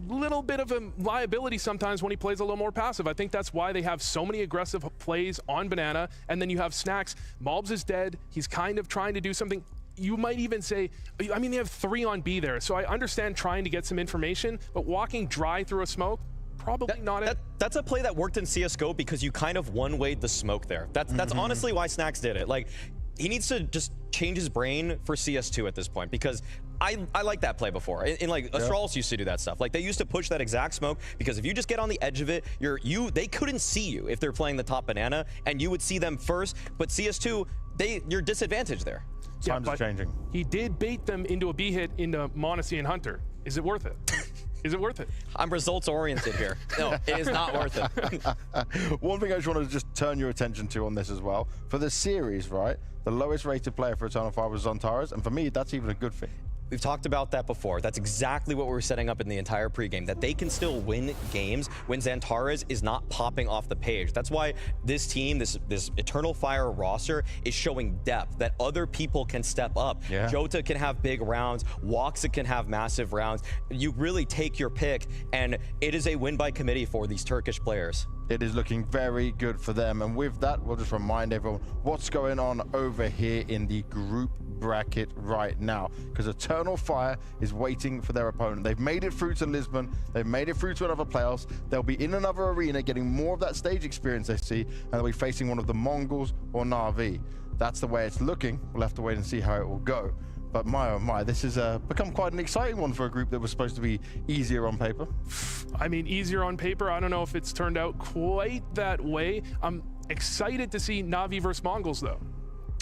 Little bit of a liability sometimes when he plays a little more passive. I think that's why they have so many aggressive plays on Banana, and then you have Snacks. Malbs is dead. He's kind of trying to do something. You might even say, I mean, they have 3 on B there, so I understand trying to get some information, but walking dry through a smoke, probably not it. That's a play that worked in CSGO because you kind of one-wayed the smoke there. That's honestly why Snacks did it. Like, he needs to just change his brain for CS2 at this point, because I like that play before. In like Astralis used to do that stuff. Like, they used to push that exact smoke because if you just get on the edge of it, they couldn't see you if they're playing the top Banana, and you would see them first. But CS2, you're disadvantaged there. Times are changing. He did bait them into a B hit into Monacy and Hunter. Is it worth it? Is it worth it? I'm results oriented here. No, it is not worth it. One thing I just want to just turn your attention to on this as well. For the series, right? The lowest rated player for Eternal Fire was Zontaras, and for me, that's even a good thing. We've talked about that before. That's exactly what we were setting up in the entire pregame, that they can still win games when Xantares is not popping off the page. That's why this team, this Eternal Fire roster is showing depth, that other people can step up. Yeah. Jota can have big rounds, Woxa can have massive rounds. You really take your pick, and it is a win by committee for these Turkish players. It is looking very good for them. And with that, we'll just remind everyone what's going on over here in the group bracket right now, because Eternal Fire is waiting for their opponent. They've made it through to Lisbon. They've made it through to another playoffs. They'll be in another arena getting more of that stage experience they see, and they'll be facing one of the Mongols or Na'Vi. That's the way it's looking. We'll have to wait and see how it will go. But my oh my, this has become quite an exciting one for a group that was supposed to be easier on paper. I mean, easier on paper. I don't know if it's turned out quite that way. I'm excited to see Na'Vi versus Mongols, though.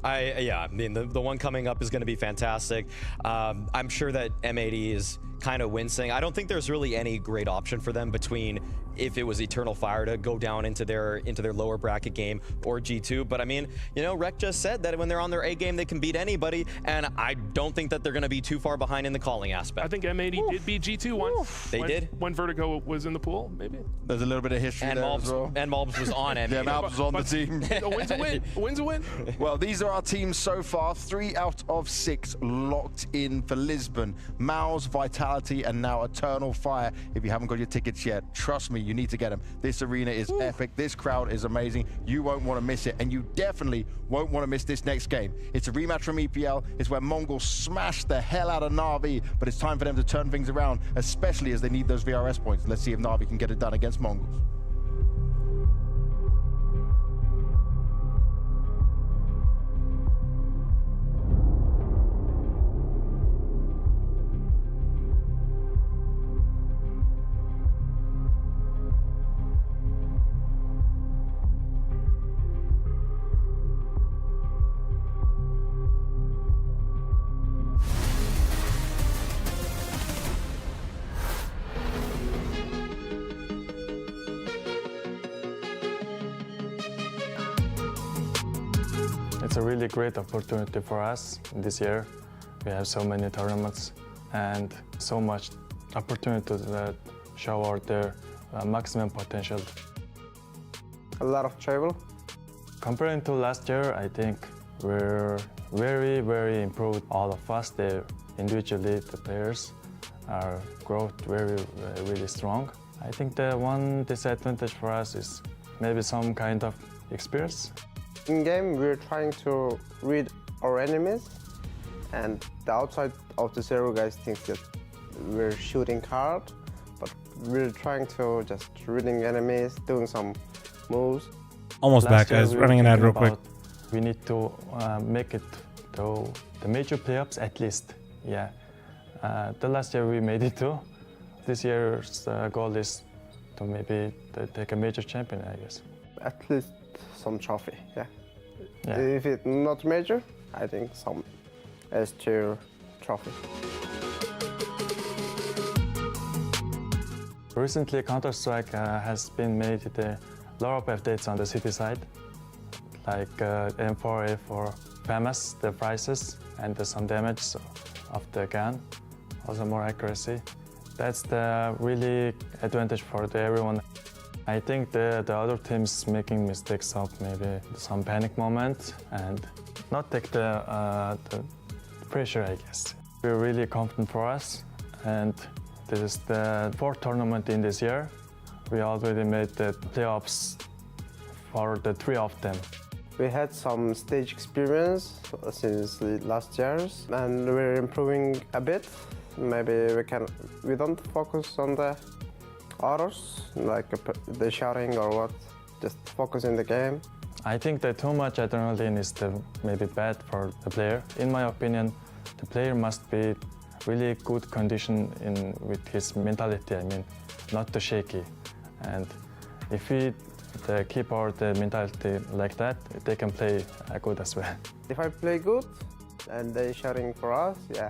Yeah, I mean, the one coming up is going to be fantastic. I'm sure that M80 is kind of wincing. I don't think there's really any great option for them between if it was Eternal Fire to go down into their lower bracket game or G2. But I mean, you know, Rec just said that when they're on their A game, they can beat anybody. And I don't think that they're going to be too far behind in the calling aspect. I think M80 did beat G2 once. They did? When Vertigo was in the pool, maybe. There's a little bit of history and there Malbs, as well. And Malbs was on M80. Yeah, Malbs was on the team. A win's a win. A win's a win. Well, these are our teams so far. 3 out of 6 locked in for Lisbon. Mouse, Vitality, and now Eternal Fire. If you haven't got your tickets yet, trust me, you need to get them. This arena is epic. This crowd is amazing. You won't want to miss it, and you definitely won't want to miss this next game. It's a rematch from EPL. It's where Mongols smash the hell out of Na'Vi, but it's time for them to turn things around, especially as they need those VRS points. Let's see if Na'Vi can get it done against Mongols. It's a really great opportunity for us this year. We have so many tournaments and so much opportunity to show their maximum potential. A lot of travel. Comparing to last year, I think we're very, very improved. All of us, they individually, the players, are growth really strong. I think the one disadvantage for us is maybe some kind of experience. In game, we're trying to read our enemies, and the outside of the zero guys think that we're shooting hard, but we're trying to just reading enemies, doing some moves. Almost back, guys. Running an ad real quick. We need to make it to the major playoffs at least. Yeah. The last year we made it too. This year's goal is to maybe take a major champion, I guess. At least some trophy, yeah. If it's not major, I think some S2 trophy. Recently, Counter-Strike has been made a lot of updates on the city side, like M4, A4, famous, the prices, and some damage of the gun, also more accuracy. That's the really advantage for everyone. I think the other teams making mistakes of maybe some panic moment and not take the pressure, I guess. We're really confident for us, and this is the 4th tournament in this year. We already made the playoffs for the 3 of them. We had some stage experience since the last years, and we're improving a bit. Maybe we don't focus on the others, like the shouting or what, just focus in the game. I think that too much adrenaline is maybe bad for the player. In my opinion, the player must be really good condition with his mentality, I mean, not too shaky. And if we keep our mentality like that, they can play good as well. If I play good and they shouting for us, yeah,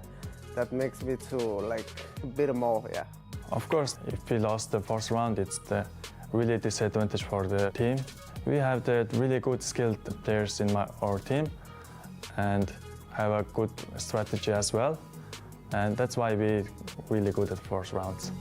that makes me to like a bit more, yeah. Of course, if we lost the first round, it's the really disadvantage for the team. We have the really good skilled players in our team and have a good strategy as well. And that's why we're really good at first rounds.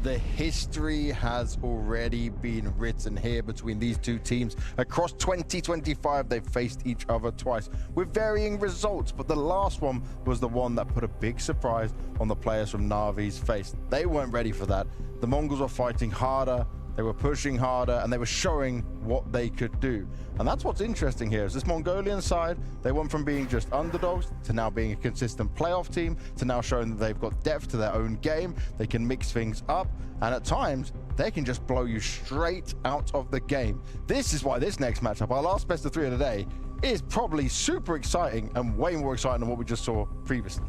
The history has already been written here between these two teams. Across 2025, they've faced each other twice with varying results, but the last one was the one that put a big surprise on the players from Navi's face. They weren't ready for that. The Mongols were fighting harder, they were pushing harder, and they were showing what they could do. And that's what's interesting here is this Mongolian side, they went from being just underdogs to now being a consistent playoff team, to now showing that they've got depth to their own game. They can mix things up, and at times, they can just blow you straight out of the game. This is why this next matchup, our last best of 3 of the day, is probably super exciting and way more exciting than what we just saw previously.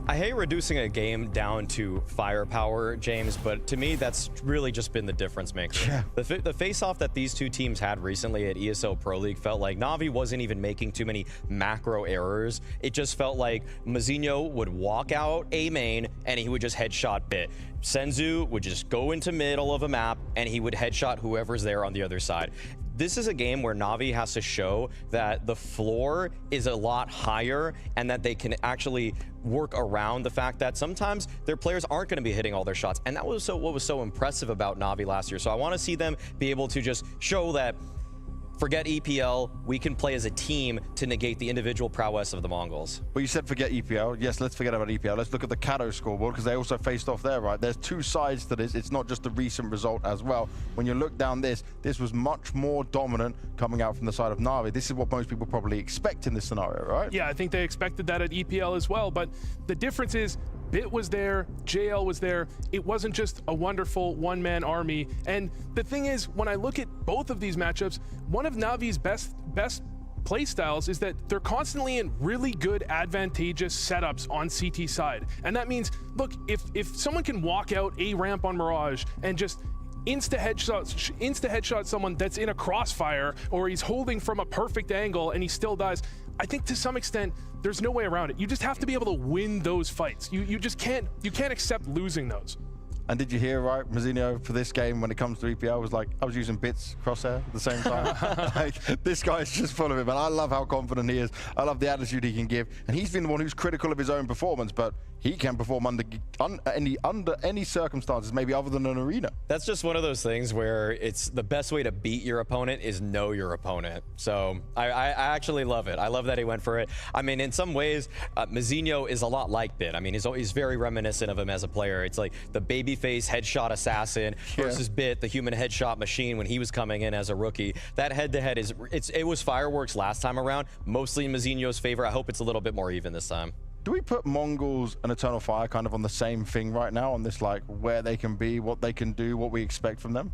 I hate reducing a game down to firepower, James, but to me, that's really just been the difference maker. Yeah. The face-off that these two teams had recently at ESL Pro League felt like Navi wasn't even making too many macro errors. It just felt like Mazinho would walk out A main and he would just headshot bit. Senzu would just go into middle of a map and he would headshot whoever's there on the other side. This is a game where Navi has to show that the floor is a lot higher and that they can actually work around the fact that sometimes their players aren't going to be hitting all their shots. And that was what was so impressive about Navi last year. So I want to see them be able to just show that forget EPL, we can play as a team to negate the individual prowess of the Mongols. Well, you said forget EPL. Yes, let's forget about EPL. Let's look at the Kato scoreboard because they also faced off there, right? There's two sides to this. It's not just the recent result as well. When you look down this was much more dominant coming out from the side of Navi. This is what most people probably expect in this scenario, right? Yeah, I think they expected that at EPL as well, but the difference is Bit was there, JL was there. It wasn't just a wonderful one-man army. And the thing is, when I look at both of these matchups, one of Navi's best play styles is that they're constantly in really good advantageous setups on CT side. And that means, look, if someone can walk out A ramp on Mirage and just insta headshot someone that's in a crossfire, or he's holding from a perfect angle and he still dies, I think to some extent there's no way around it. You just have to be able to win those fights. You just can't accept losing those. And did you hear right, Mazinho, for this game when it comes to EPL was like, I was using bits crosshair at the same time. Like, this guy's just full of it, man. I love how confident he is. I love the attitude he can give. And he's been the one who's critical of his own performance, but he can perform under any circumstances, maybe other than an arena. That's just one of those things where it's the best way to beat your opponent is know your opponent. So I actually love it. I love that he went for it. I mean, in some ways, Mazinho is a lot like Bit. I mean, he's very reminiscent of him as a player. It's like the babyface headshot assassin versus Bit, the human headshot machine when he was coming in as a rookie. That head-to-head it was fireworks last time around, mostly in Mazinho's favor. I hope it's a little bit more even this time. Do we put Mongols and Eternal Fire kind of on the same thing right now, on this, like, where they can be, what they can do, what we expect from them?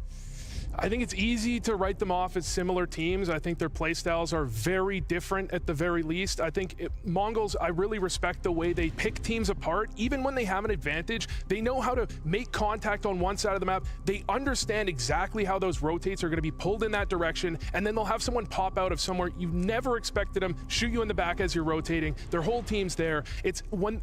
I think it's easy to write them off as similar teams. I think their play styles are very different at the very least. I think Mongols, I really respect the way they pick teams apart. Even when they have an advantage, they know how to make contact on one side of the map. They understand exactly how those rotates are going to be pulled in that direction, and then they'll have someone pop out of somewhere you never expected them, shoot you in the back as you're rotating. Their whole team's there. It's when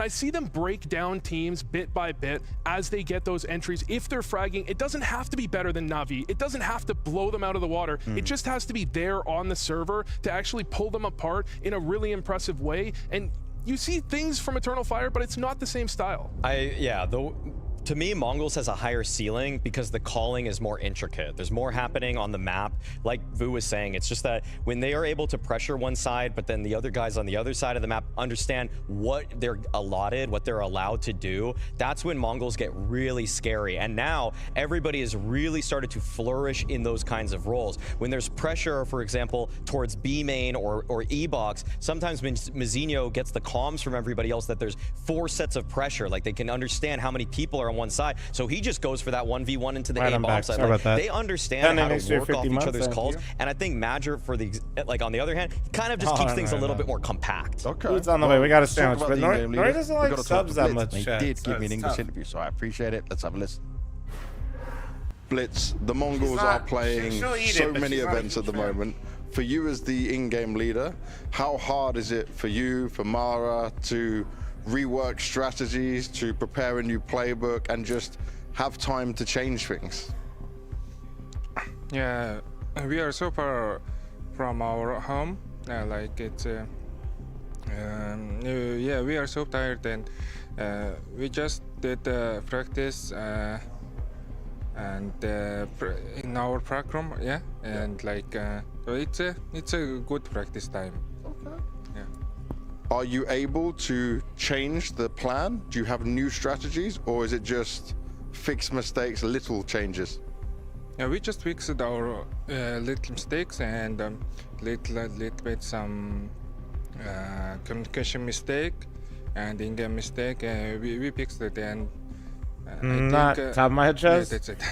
I see them break down teams bit by bit as they get those entries, if they're fragging, it doesn't have to be better than Na'Vi. It doesn't have to blow them out of the water. It just has to be there on the server to actually pull them apart in a really impressive way. And you see things from Eternal Fire, but it's not the same style. To me, Mongols has a higher ceiling because the calling is more intricate. There's more happening on the map. Like Vu was saying, it's just that when they are able to pressure one side, but then the other guys on the other side of the map understand what they're allotted, what they're allowed to do, that's when Mongols get really scary. And now everybody has really started to flourish in those kinds of roles. When there's pressure, for example, towards B main or E-box, sometimes Mazinho gets the comms from everybody else that there's 4 sets of pressure. Like they can understand how many people are on one side, so he just goes for that 1v1 into the A-bomb side. Like, they understand how to work off each other's calls, and I think Madger, on the other hand, kind of just keeps things a little bit more compact. Okay. Food's on the way. We got a sandwich, but Nori doesn't like subs that much. They did give me an English interview, so I appreciate it. Let's have a listen. Blitz, the Mongols are playing so many events at the moment. For you as the in-game leader, how hard is it for you, for Mara, to rework strategies, to prepare a new playbook, and just have time to change things? Yeah, we are so far from our home. Like it's, yeah, we are so tired, and we just did practice and in our prac room, yeah, and like so it's a good practice time. Okay. Yeah. Are you able to change the plan? Do you have new strategies, or is it just fix mistakes, little changes? Yeah, we just fixed our little mistakes and little bit some communication mistake and in-game mistake. We fixed it, and not top of my head, Chaz. Yeah, that's it.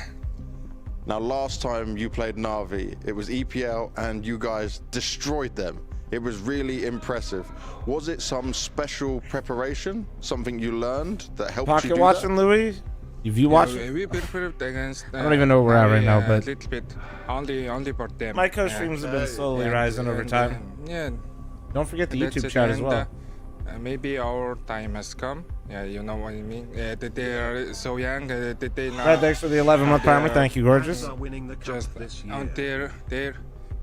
Now, last time you played Na'Vi, it was EPL, and you guys destroyed them. It was really impressive. Was it some special preparation, something you learned that helped you do Pocket watching, Louis? Have you watched? We prepared against. I don't even know where we're at right now, but a little bit only for them. My co-streams have been slowly rising over time. Yeah. Don't forget the YouTube chat as well. Maybe our time has come. Yeah, you know what I mean. They are so young. They now. Right, thanks for the 11-month primer. Thank you, gorgeous. Just on their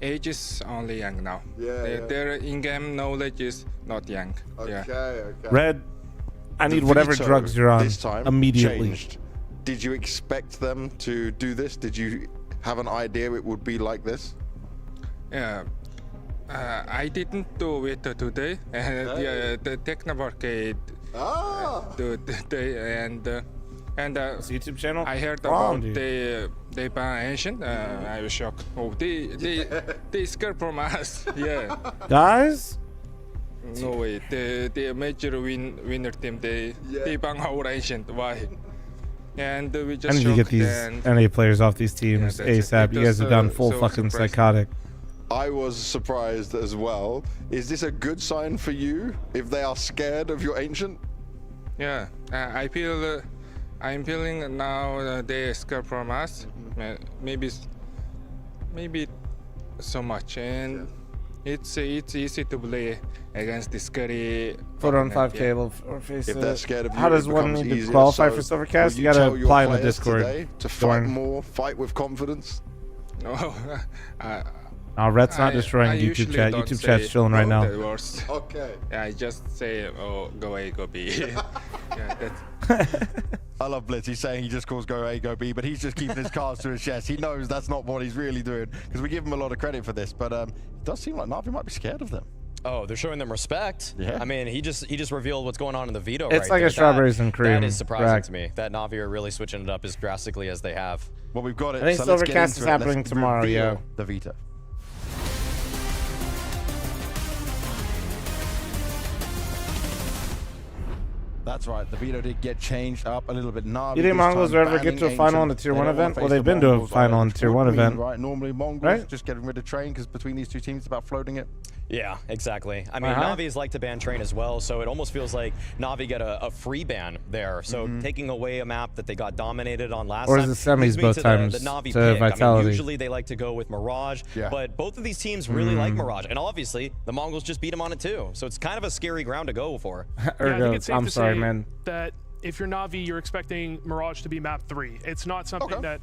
age is only young now. Their in-game knowledge is not young. Okay. Red, I need whatever drugs you're on this time immediately. Changed. Did you expect them to do this? Did you have an idea it would be like this? Yeah. I didn't do it today. Yeah, the Technobarcade do today, and YouTube channel. I heard about they ban Ancient. I was shocked. Oh, they scared from us. Yeah. Guys. No way. The major winner team they ban our Ancient. Why? And we just. I need to get these NA players off these teams ASAP. You guys have gone full fucking psychotic. I was surprised as well. Is this a good sign for you if they are scared of your Ancient? Yeah, I'm feeling now they scared from us. Maybe so much, and It's easy to play against the scary. 4-on-5K or face. If they're scared of you, how does it one becomes need to easier. qualify So for Silvercast? will You gotta tell your apply in the players Discord. today to fight more, fight with confidence. No, Oh, Rhett's not I destroying YouTube usually chat. don't YouTube say chat's chilling right now. the worst. Okay. I just say, oh, go A, go B. Yeah, that's. I love Blitz. He's saying he just calls go A, go B, but he's just keeping his cards to his chest. He knows that's not what he's really doing, because we give him a lot of credit for this. But it does seem like Na'Vi might be scared of them. Oh, they're showing them respect. Yeah. I mean, he just revealed what's going on in the veto. It's right like there. a strawberries and cream That is surprising rack. to me. That Na'Vi are really switching it up as drastically as they have. Well, we've got it. I think so let's get Silvercast into is it. happening Let's tomorrow, reveal yeah. The veto. That's right. The veto did get changed up a little bit. Na'Vi You think this Mongols time will ever get to a banning final in the Ancient. Tier They 1 don't wanna event? face Well, they've the been to a Mongols final in either, Tier which 1 would mean, event. Right? Normally, Mongols Right? just getting rid of Train because between these two teams, it's about floating it. Yeah, exactly. I mean, Na'Vi's like to ban Train as well, so it almost feels like Na'Vi get a free ban there. So taking away a map that they got dominated on last Or time. is it semis leads me both to times the Na'Vi to pick. Vitality? I mean, usually they like to go with Mirage, Yeah. but both of these teams really like Mirage, and obviously the Mongols just beat them on it too. So it's kind of a scary ground to go for. Yeah, I think it's safe I'm to sorry, say man. that if you're Na'Vi, you're expecting Mirage to be map 3. It's not something that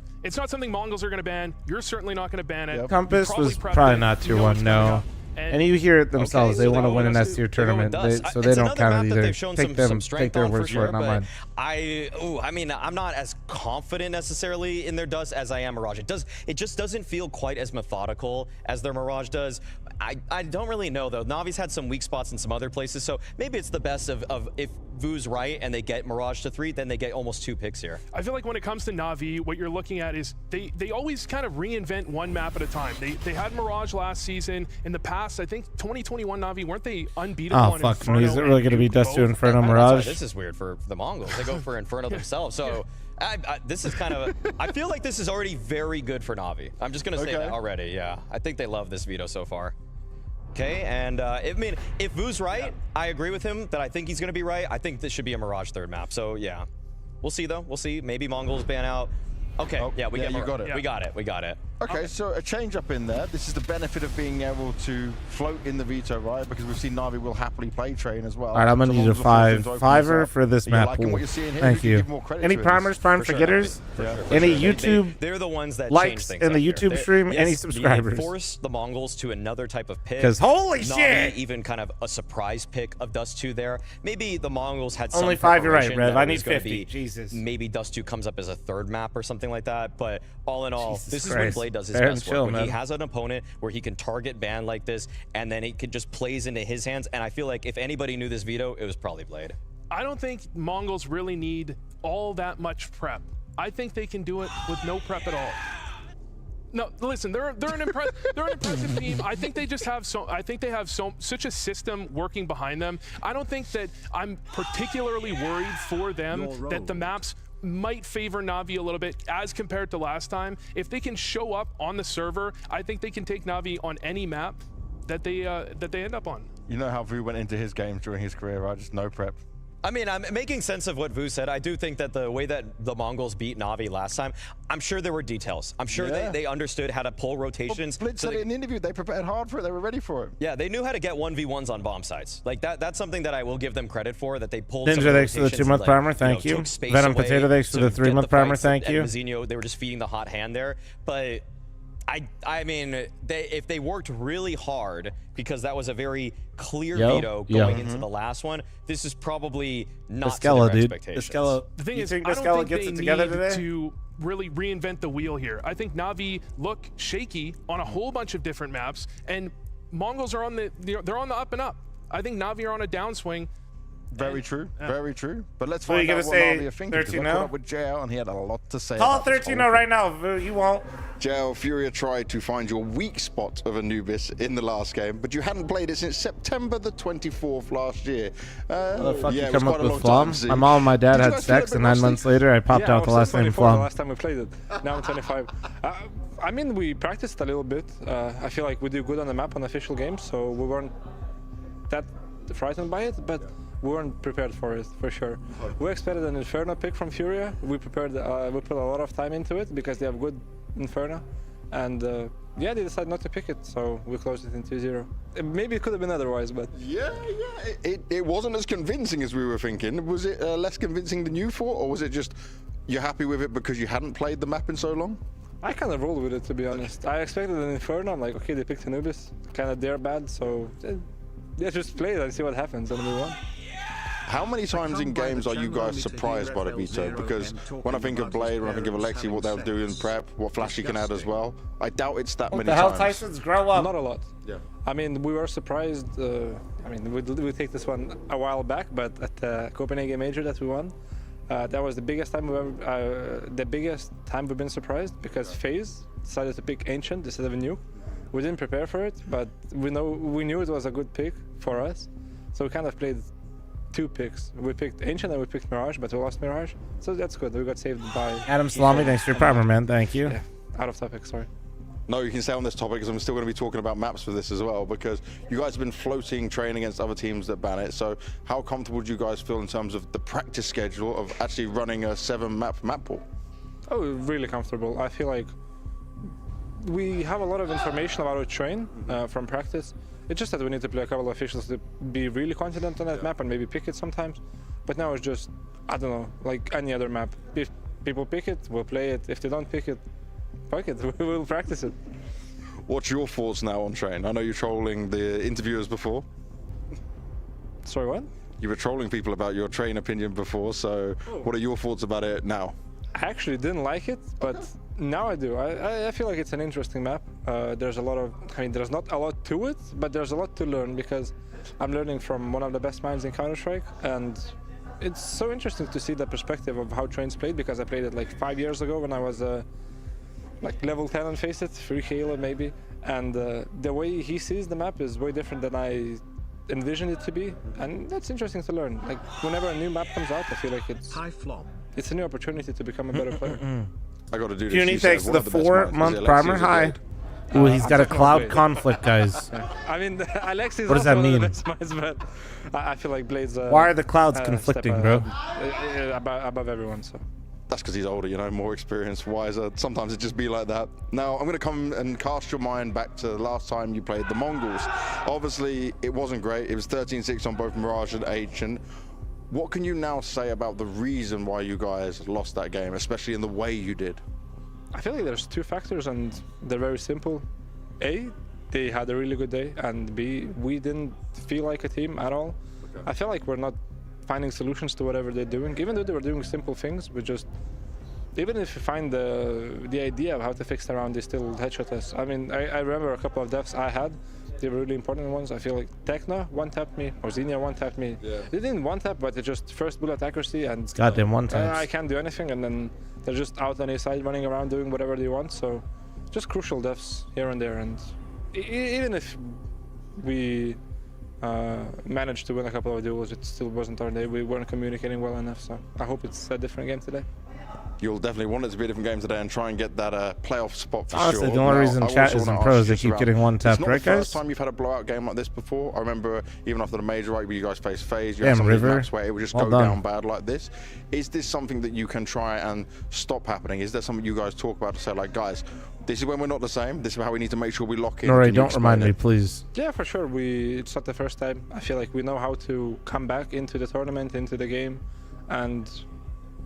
Mongols are going to ban. You're certainly not going to ban it. Compass You was prepped probably it. not You Tier know 1, it's coming no. up. And you hear it themselves. They want to win an S tier tournament, so they It's don't another count map it that either. they've shown Take some strength their on word for for sure, it, not but mine. I mean, I'm not as confident necessarily in their Dust as I am Mirage. It just doesn't feel quite as methodical as their Mirage does. I don't really know though. Navi's had some weak spots in some other places, so maybe it's the best of if Vu's right and they get Mirage to 3, then they get almost 2 picks here. I feel like when it comes to Na'Vi, what you're looking at is they always kind of reinvent one map at a time. They had Mirage last season. In the past, I think 2021 Na'Vi, weren't they unbeatable on fuck Inferno? me. Is it really going to be Dust 2 Inferno Mirage? This is weird for the Mongols. They go for Inferno themselves, so this is kind of I feel like this is already very good for Na'Vi. I'm just going to say that already, yeah. I think they love this veto so far. Okay, and I mean, if Vu's right, I agree with him that I think he's going to be right. I think this should be a Mirage 3rd map. So yeah, we'll see though. We'll see. Maybe Mongols ban out. Okay, yeah, we got it. We got it. Okay, so a change up in there. This is the benefit of being able to float in the veto, right? Because we've seen Na'Vi will happily play Train as well. All right, I'm going to need a fiver for this map liking pool. what you're seeing here? Thank Who you. can give more credit Any to it? primers, prime For sure, forgetters? Yeah. Any YouTube They're the ones that likes change things in the up here. YouTube stream? Yes, Any subscribers? They force the Mongols to another type of pick. 'Cause holy Na'Vi shit! Even kind of a surprise pick of Dust 2 there. Maybe the Mongols had some Only 5, you're right, preparation Rev. that I it need was gonna 50. be Jesus. Maybe Dust 2 comes up as a 3rd map or something like that. But all in all, Jesus this is when Christ. Blade does his Fair and best chill, work. When he man. has an opponent where he can target ban like this, and then it just plays into his hands. And I feel like if anybody knew this veto, it was probably Blade. I don't think Mongols really need all that much prep. I think they can do it with no prep at all. No, listen, they're an impressive team. I think they just have such a system working behind them. I don't think that I'm particularly worried for them that the maps might favor Na'Vi a little bit as compared to last time. If they can show up on the server, I think they can take Na'Vi on any map that they end up on. You know how Vu went into his games during his career, right? Just no prep. I mean, I'm making sense of what Vu said. I do think that the way that the Mongols beat Na'Vi last time, I'm sure there were details. I'm sure they understood how to pull rotations. Blitz said it in the interview. They prepared hard for it. They were ready for it. Yeah, they knew how to get 1v1s on bomb sites. Like that's something that I will give them credit for, that they pulled Ninja, some thanks for the rotations 2-month and, primer, thank you. took space Venom away Potato, thanks for to the get 3-month primer, fights thank at you. Mazzino, they were just feeding the hot hand there. But I mean, if they worked really hard, because that was a very clear veto going into the last one, this is probably not to their expectations. The thing is, I don't think gets they it together need today? to really reinvent the wheel here. I think Na'Vi look shaky on a whole bunch of different maps, and Mongols are on they're on the up and up. I think Na'Vi are on a downswing. Very true. Very true. But let's What are find you out gonna what say, Na'Vi are thinking. 'Cause I caught 13-0? up with JL and he had a lot to say. Call about this 13-0 whole right thing. now, Vu. You won't. JL, Furia tried to find your weak spot of Anubis in the last game, but you hadn't played it since September the 24th last year. How the fuck yeah, you it was come up quite a with long time Flom? to see. My mom and my dad Did you had guys feel sex, that and 9 last months week? later, I popped out the last name The Flom. last time we played it. Now I'm 25. I mean, we practiced a little bit. I feel like we do good on the map on official games, so we weren't that frightened by it, but we weren't prepared for it, for sure. We expected an Inferno pick from Furia. We prepared, we put a lot of time into it because they have good Inferno, and yeah, they decided not to pick it, so we closed it in 2-0. Maybe it could have been otherwise, but yeah, it wasn't as convincing as we were thinking. Was it less convincing than you thought, or was it just you're happy with it because you hadn't played the map in so long? I kind of rolled with it, to be honest. I expected an Inferno. I'm like, okay, they picked Anubis, kind of they're bad, so yeah, just play it and see what happens, and we won. How many times in games are you guys surprised by the veto? Because when I think of Blade, when I think of Alexi, what they'll do in prep, what Flash he can add as well, I doubt it's that many the hell, times. Tyson's grow up. Not a lot. Yeah. I mean, we were surprised. I mean, we take this one a while back, but at the Copenhagen Major that we won, that was the biggest time we've been surprised, because FaZe decided to pick Ancient instead of a Nuke. We didn't prepare for it, but we knew it was a good pick for us, so we kind of played 2 picks. We picked Ancient and we picked Mirage, but we lost Mirage, so that's good. We got saved by Adam Salami, thanks for your primer, man. Thank you. Yeah, out of topic, sorry. No, you can stay on this topic because I'm still going to be talking about maps for this as well, because you guys have been floating training against other teams that ban it. So how comfortable do you guys feel in terms of the practice schedule of actually running a 7-map map pool? Oh, really comfortable. I feel like we have a lot of information about our train from practice. It's just that we need to play a couple of officials to be really confident on that map and maybe pick it sometimes. But now it's just, I don't know, like any other map. If people pick it, we'll play it. If they don't pick it, fuck it, we'll practice it. What's your thoughts now on train? I know you're trolling the interviewers before. Sorry, what? You were trolling people about your train opinion before, so what are your thoughts about it now? I actually didn't like it, but now I do. I feel like it's an interesting map. There's a lot of, I mean, there's not a lot to it, but there's a lot to learn, because I'm learning from one of the best minds in Counter-Strike, and it's so interesting to see the perspective of how trains played, because I played it like 5 years ago when I was like level 10 and Face It, 3 Halo maybe, and the way he sees the map is way different than I envisioned it to be, and that's interesting to learn. Like whenever a new map comes out, I feel like it's a new opportunity to become a better player. I got to do this. Puny thanks for the 4-month primer. Hi. Ooh, he's got a cloud conflict, guys. I mean, Alexi is what does that mean? One of the best minds, but I feel like Blade's why are the clouds conflicting, bro? Above everyone, so. That's because he's older, you know, more experienced, wiser. Sometimes it just be like that. Now, I'm going to come and cast your mind back to the last time you played the Mongols. Obviously, it wasn't great. It was 13-6 on both Mirage and Ancient. What can you now say about the reason why you guys lost that game, especially in the way you did? I feel like there's 2 factors, and they're very simple. A, they had a really good day, and B, we didn't feel like a team at all. Okay. I feel like we're not finding solutions to whatever they're doing, even though they were doing simple things. We just, even if you find the idea of how to fix the round, they still headshot us. I mean, I remember a couple of deaths I had. They were really important ones. I feel like Tekna one-tapped me, or Xenia one-tapped me. Yeah. They didn't one-tap, but they just first bullet accuracy, and goddamn one-taps. I can't do anything, and then they're just out on a side running around doing whatever they want. So just crucial deaths here and there, and even if we managed to win a couple of duels, it still wasn't our day. We weren't communicating well enough, so I hope it's a different game today. You'll definitely want it to be a different game today and try and get that playoff spot for honestly, sure. The only reason chat isn't pro is they keep getting one-tapped, right, guys? It's not the first time you've had a blowout game like this before. I remember even after the major, right, where you guys faced FaZe, you had some maps where it would just go down bad like this. Is this something that you can try and stop happening? Is there something you guys talk about to say, like, guys, this is when we're not the same, this is how we need to make sure we lock in? Nori, don't remind me, please. Yeah, for sure. It's not the first time. I feel like we know how to come back into the tournament, into the game, and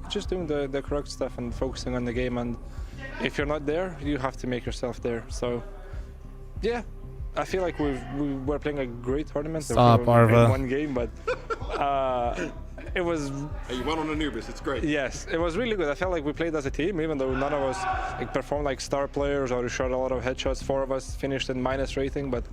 just doing the correct stuff and focusing on the game. And if you're not there, you have to make yourself there. So yeah, I feel like we're playing a great tournament. Stop, Arva. In one game, but it was. You won on Anubis. It's great. Yes, it was really good. I felt like we played as a team, even though none of us like performed like star players or shot a lot of headshots. 4 of us finished in minus rating, but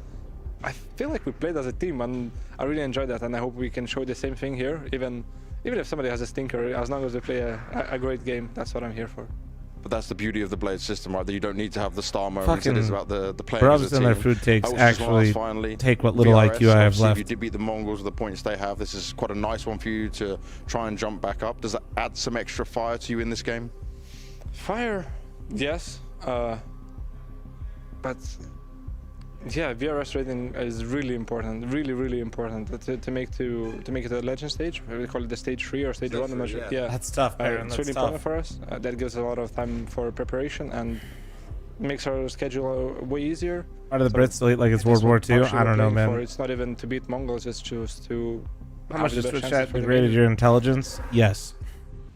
I feel like we played as a team, and I really enjoyed that. And I hope we can show the same thing here, even if somebody has a stinker, as long as they play a great game. That's what I'm here for. But that's the beauty of the Blade system, right? That you don't need to have the star moments. It is about the playing as as a and team. their food takes actually take what little VRS, IQ I have left. You did beat the Mongols with the points they have. This is quite a nice one for you to try and jump back up. Does that add some extra fire to you in this game? Fire, yes. But yeah, VRS rating is really important, really important to make it a legend stage. We call it the stage 3 or stage 1. Yeah, that's tough, man. It's really important for us. That gives a lot of time for preparation, and makes our schedule way easier. Why do the Brits delete like it's World War II? I don't know, man. It's not even to beat Mongols, it's just to. How much does Twitch chat degraded your intelligence? Yes.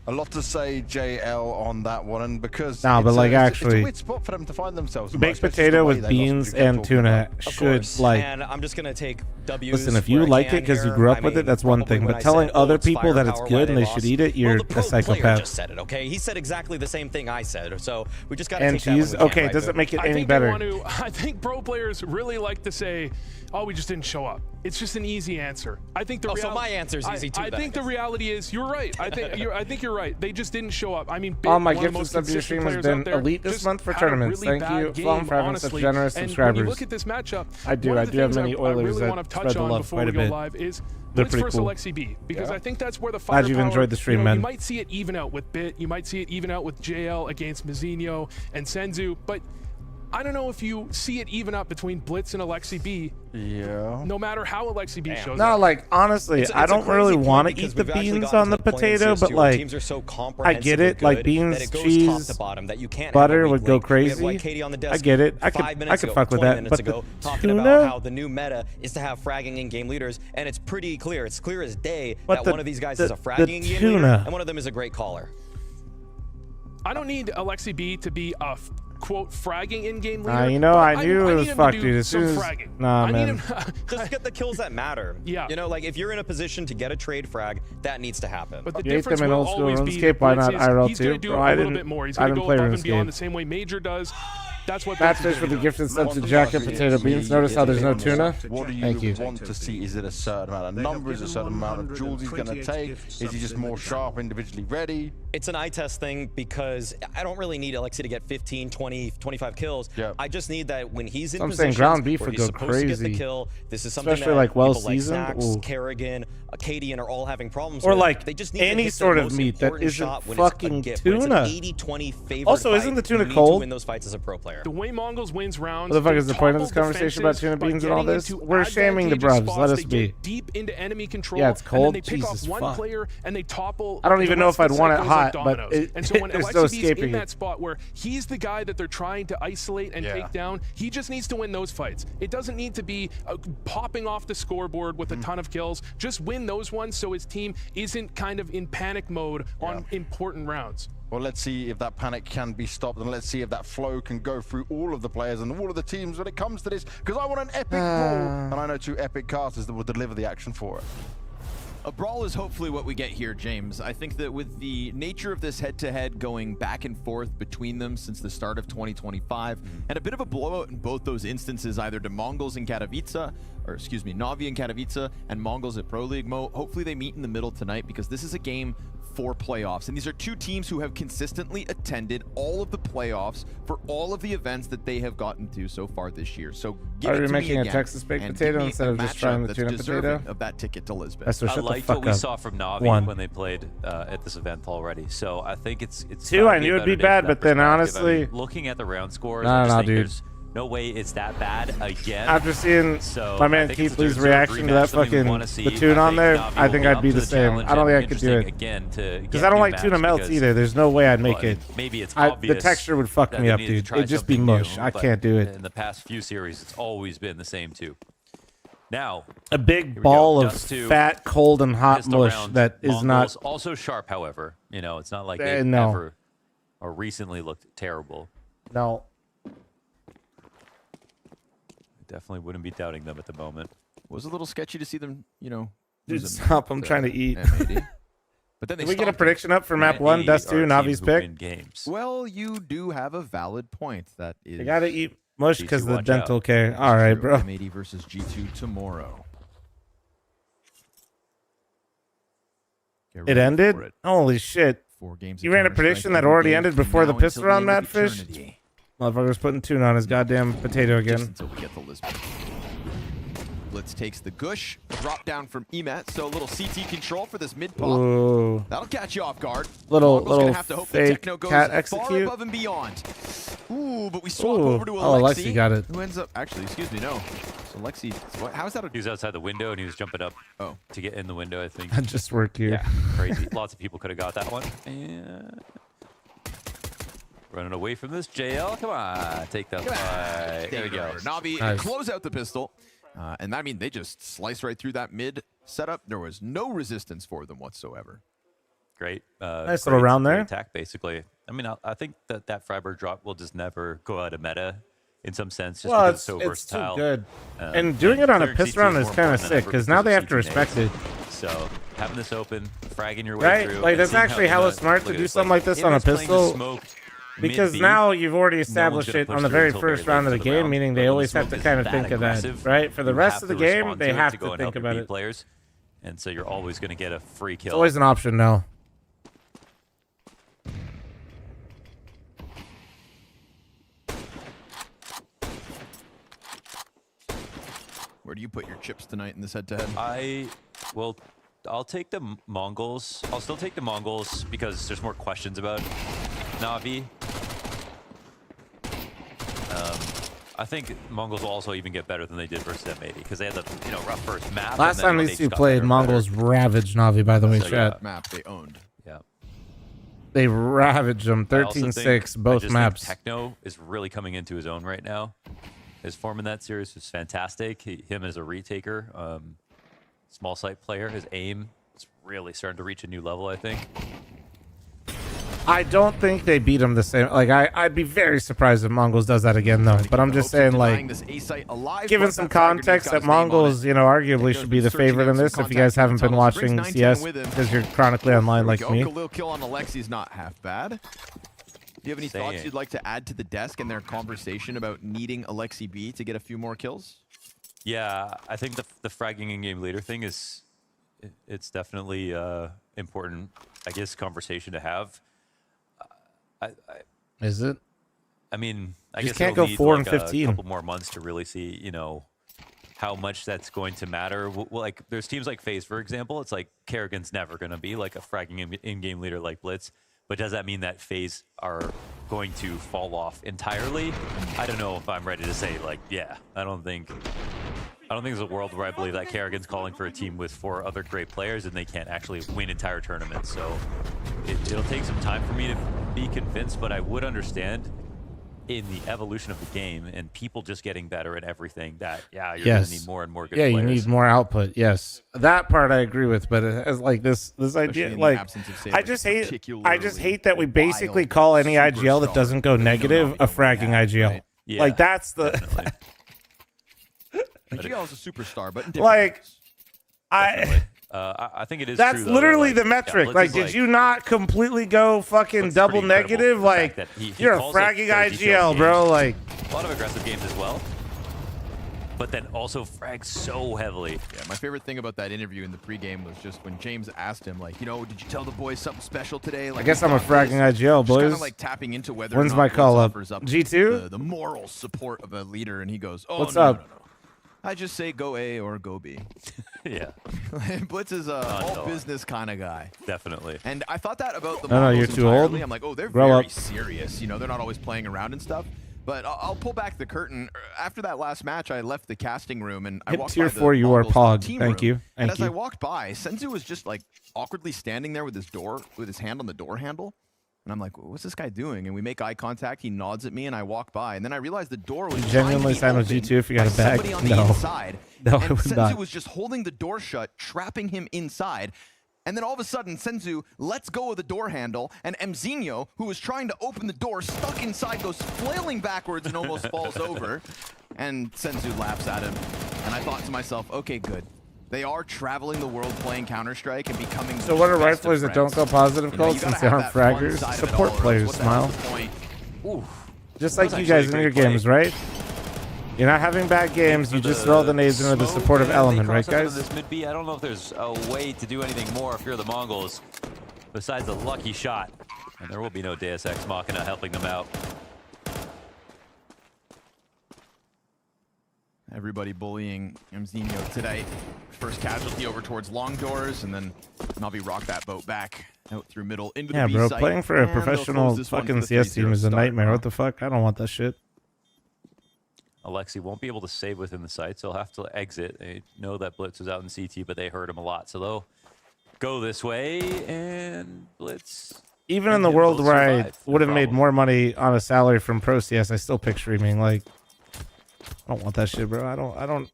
A lot to say, JL, on that one, and because No, but like actually, it's a weird spot for them to find themselves. baked potato with beans and tuna should like. And I'm just gonna take W's. Listen, if you like it because you grew up with it, that's one thing. But telling other people that it's good and they should eat it, you're a psychopath. Just said it, okay? He said exactly the same thing I said, so we just gotta And take cheese. that one. Okay, does it make it any better? I think pro players really like to say, "Oh, we just didn't show up." It's just an easy answer. I think the so my answer is easy too. I think the reality is you're right. I think you're right. They just didn't show up. I mean, all my gifted sub to your stream has been elite this month for tournaments. Thank you, Flom, for having such generous subscribers. When you look at this matchup, I do have many Oilers that spread the love quite a bit. They're pretty cool. Alexi B, because I think that's where the firepower. Glad you've enjoyed the stream, man. You might see it even out with Bit. You might see it even out with JL against Mazinho and Senzu, but I don't know if you see it even up between Blitz and Alexi B. Yeah. No matter how Alexi B shows up. No, like honestly, I don't really want to eat the beans on the potato, but like I get it. Like beans, cheese, butter would go crazy. I get it. I could fuck with that. But the talking about how the new meta is to have fragging in-game leaders, and it's pretty clear. It's clear as day that one of these guys is a fragging in-game leader, and one of them is a great caller. I don't need Alexi B to be a quote fragging in-game leader. You know, I knew it was fucked, dude. As soon as man. Just get the kills that matter. Yeah. You know, like if you're in a position to get a trade frag, that needs to happen. But the You ate difference them in will old school always be RuneScape. Why not Blitz IRL he's gonna too? do Bro, a I little didn't. bit more. He's I gonna didn't go play above and beyond the RuneScape. same way Major does. That's what Catfish for the gifted subs to jacket potato beans. Notice how there's no tuna? What do Thank you. want to see? Is it a certain amount of numbers, a certain amount of jewels he's going to take? Is he just more sharp, individually ready? It's an eye test thing because I don't really need Alexi to get 15, 20, 25 kills. Yeah. I just need that when he's in I'm position saying ground beef where would he's go supposed to get the crazy. kill. This is something Especially that like well people like seasoned. Snacks, Kerrigan, Acadian are all having problems Or with. like they just need any to hit sort the of most meat that important isn't shot when it's a fucking gift. When tuna. it's an 80-20 favorite Also, fight, isn't the tuna you need cold? to win those fights as a pro player. The way Mongols wins rounds. What the fuck is the point of this topple conversation about tuna defenses beans by and all getting this? into We're shaming the advantageous bruvs. spots. Let us They be. get deep into enemy control. Yeah, it's cold. And then they pick Jesus off one fuck. player and they topple. I don't even the know if rest I'd of want the it set goes like hot, but dominoes. And so when there's no Alexi B's escaping in it. that spot where he's the guy that they're trying to isolate and take down, he just needs to win those fights. It doesn't need to be popping off the scoreboard with a ton of kills. Just win those ones so his team isn't kind of in panic mode on important rounds. Well, let's see if that panic can be stopped, and let's see if that flow can go through all of the players and all of the teams when it comes to this, because I want an epic brawl, and I know two epic casters that will deliver the action for it. A brawl is hopefully what we get here, James. I think that with the nature of this head-to-head going back and forth between them since the start of 2025, and a bit of a blowout in both those instances, either to Mongols in Katowice, or excuse me, Navi in Katowice, and Mongols at Pro League Mo, hopefully they meet in the middle tonight, because this is a game for playoffs. And these are two teams who have consistently attended all of the playoffs for all of the events that they have gotten to so far this year. So give Are it we to making me a again, Texas baked and potato give me instead a of just matchup trying the that's tuna deserving potato? of that ticket to Lisbon. That's I liked what we saw from Navi when they played at this event already. So I think it's two. I knew it'd be bad, but then honestly, looking at the round scores, I I don't just know, think dude. there's no way it's that bad again. After seeing So my I man think Keith it's a Lee's deserved reaction to that rematch, something we fucking wanna see. platoon I on there, Navi I will think be I'd up be to the same. challenge I don't and think I could do it. again to Because get I don't new like tuna maps melts because- either. There's no way I'd make Well, it. Maybe it's the obvious texture would fuck that me they up, need to dude. try It'd just be something mush. new, I but can't do it. In the past few series, it's always been the same too. Now, A big here we ball go. of Dust two. fat, cold, and hot Pistol mush round. that is Mongols not. also sharp, however. You know, it's not like they no. ever or recently looked terrible. No. Definitely wouldn't be doubting them at the moment. It was a little sketchy to see them, you know. Dude, losing stop. I'm to trying to eat. M80. But then they Did we get a stomped prediction them. up for map 1, Dust 2, Navi's pick? Well, you do have a valid point. That is. I gotta eat mush because of the watch dental out. care. All right, bro. M80 versus G2 tomorrow. Get It ready ended? for it. Holy shit. 4 games You of ran a Counter-Strike prediction that every already day ended from before the now pistol until round, the end of Madfish? eternity. Motherfucker's putting tuna on his goddamn potato again. Until we get the Lisbon. Blitz takes the gush. Drop down from Emat. So a little CT control for this mid pop. Ooh. That'll catch you off guard. Little gonna have to hope the fake techno goes cat far execute. above and beyond. Ooh, but we swap Ooh. over to Alexi. Oh, Alexi got it. Who ends up actually? Excuse me, no. So Alexi, how is that? He was outside the window and he was jumping up to get in the window, I think. I just work here. Yeah, crazy. Lots of people could have got that one. And Running away from this, JL. Come on, take that fight. There we go. Na'Vi Nice. close out the pistol. And I mean, they just sliced right through that mid setup. There was no resistance for them whatsoever. Great. Nice little round there. Attack, basically. I mean, I think that Freiburg drop will just never go out of meta in some sense. Just Well, because it's so versatile. too good. And doing it on a clearing piss C2 round is more kind of important than sick ever because now they have to of respect it. C2 So having this open, fragging your way Right? through. Like, and that's seeing actually how hella smart to look do at something like this on a Inferno's playing the pistol. smoked Because mid-B, now you've already no one's established gonna it push on the through very until very first round of late the into game, round. meaning But they when always the have to smoke is kind of that think of that, aggressive, right? For the you rest have of the to game, respond they to it have to go to and think help your about B it. players, and so you're always going to get a free kill. It's always an option now. Where do you put your chips tonight in this head-to-head? I'll take the Mongols. I'll still take the Mongols because there's more questions about Na'Vi. I think Mongols will also even get better than they did versus them, maybe, because they had the rough first map. Last and then time they these just two got played, better and Mongols ravaged Na'Vi, by the way, So, chat. Map they owned. Yeah. They ravaged them I also 13-6, think- both I just maps. think Techno is really coming into his own right now. His form in that series was fantastic. Him as a retaker, small site player, his aim is really starting to reach a new level, I think. I don't think they beat him the same. Like, I'd be very surprised if Mongols does that again, though. But I'm just saying, like, given some context that Mongols, arguably should be the favorite in this. If you guys haven't been watching CS because you're chronically online like me. A little kill on Alexi's not half bad. Do you have any thoughts you'd like to add to the desk in their conversation about needing Alexi B to get a few more kills? Yeah, I think the fragging in-game leader thing it's definitely important, I guess, conversation to have. Is it? I mean, I Just guess can't it'll go need 4 like and 15. a couple more months to really see, how much that's going to matter. Well, like, there's teams like FaZe, for example. It's like Kerrigan's never going to be like a fragging in-game leader like Blitz. But does that mean that FaZe are going to fall off entirely? I don't know if I'm ready to say, like, yeah. I don't think there's a world where I believe that Kerrigan's calling for a team with 4 other great players and they can't actually win entire tournaments. So it'll take some time for me to be convinced, but I would understand in the evolution of the game and people just getting better at everything that, you're going to need more and more good players. Yeah, you need more output. Yes, that part I agree with. But as like this idea, like, I just hate that we basically call any IGL that doesn't go negative a fragging IGL. Yeah, like, that's the IGL is a superstar, but like, I think it is. That's true, though, literally that, the metric. Blitz like, is, did you not completely go fucking double negative? Like, you're a calls it fragging very IGL, detailed bro. games. Like, a lot of aggressive games as well, but then also frags so heavily. Yeah, my favorite thing about that interview in the pregame was just when James asked him, like, did you tell the boys something special today? Like, I guess I'm a fragging IGL, boys. Kind of like tapping into whether When's or not my call Blitz up? offers up G2? the moral support of a leader, and he goes, "Oh, What's no, up? No. I just say go A or go B." Yeah. Blitz is a all business kind of guy. Definitely. And I thought that about the No, Mongols you're too entirely. old. I'm like, oh, they're Grow very up. serious. They're not always playing around and stuff. But I'll pull back the curtain. After that last match, I left the casting room and I hit walked tier by the 4, you are Mongols Pog. team Thank room. you. And Thank as you. I walked by, Senzu was just like awkwardly standing there with his hand on the door handle. And I'm like, what's this guy doing? And we make eye contact. He nods at me, and I walk by. And then I realized the door was genuinely sign with G2 if you got a bag? somebody on the No. inside. No, and I would Senzu not. was just holding the door shut, trapping him inside. And then all of a sudden, Senzu lets go of the door handle, and Mzinho, who was trying to open the door, stuck inside, goes flailing backwards and almost falls over. And Senzu laughs at him. And I thought to myself, okay, good. They are traveling the world playing Counter-Strike and becoming So what are best of riflers that don't friends. go positive You know, codes you since gotta they have aren't that fun fraggers? side of it Support all, or players, what the hell's smile. the point? Ooh. Just like That you was actually guys a in your great play. games, right? You're not having bad games. You just throw the nades into the supportive element, right, guys? This mid B, I don't know if there's a way to do anything more if you're the Mongols, besides a lucky shot. And there will be no Deus Ex Machina helping them out. Everybody bullying Mzinho today. First casualty over towards long doors, and then Navi rocked that boat back out through middle into the B bro, site, playing for a and they'll professional close this one fucking for the CS team 3-0 is a start. nightmare. What the fuck? I don't want that shit. Alexi won't be able to save within the site, so he'll have to exit. They know that Blitz was out in CT, but they hurt him a lot. So they'll go this way, and Blitz even in and the he'll world where I survive, no would have made problem. more money on a salary from Pro CS, I still pick streaming. Like, I don't want that shit, bro. I don't.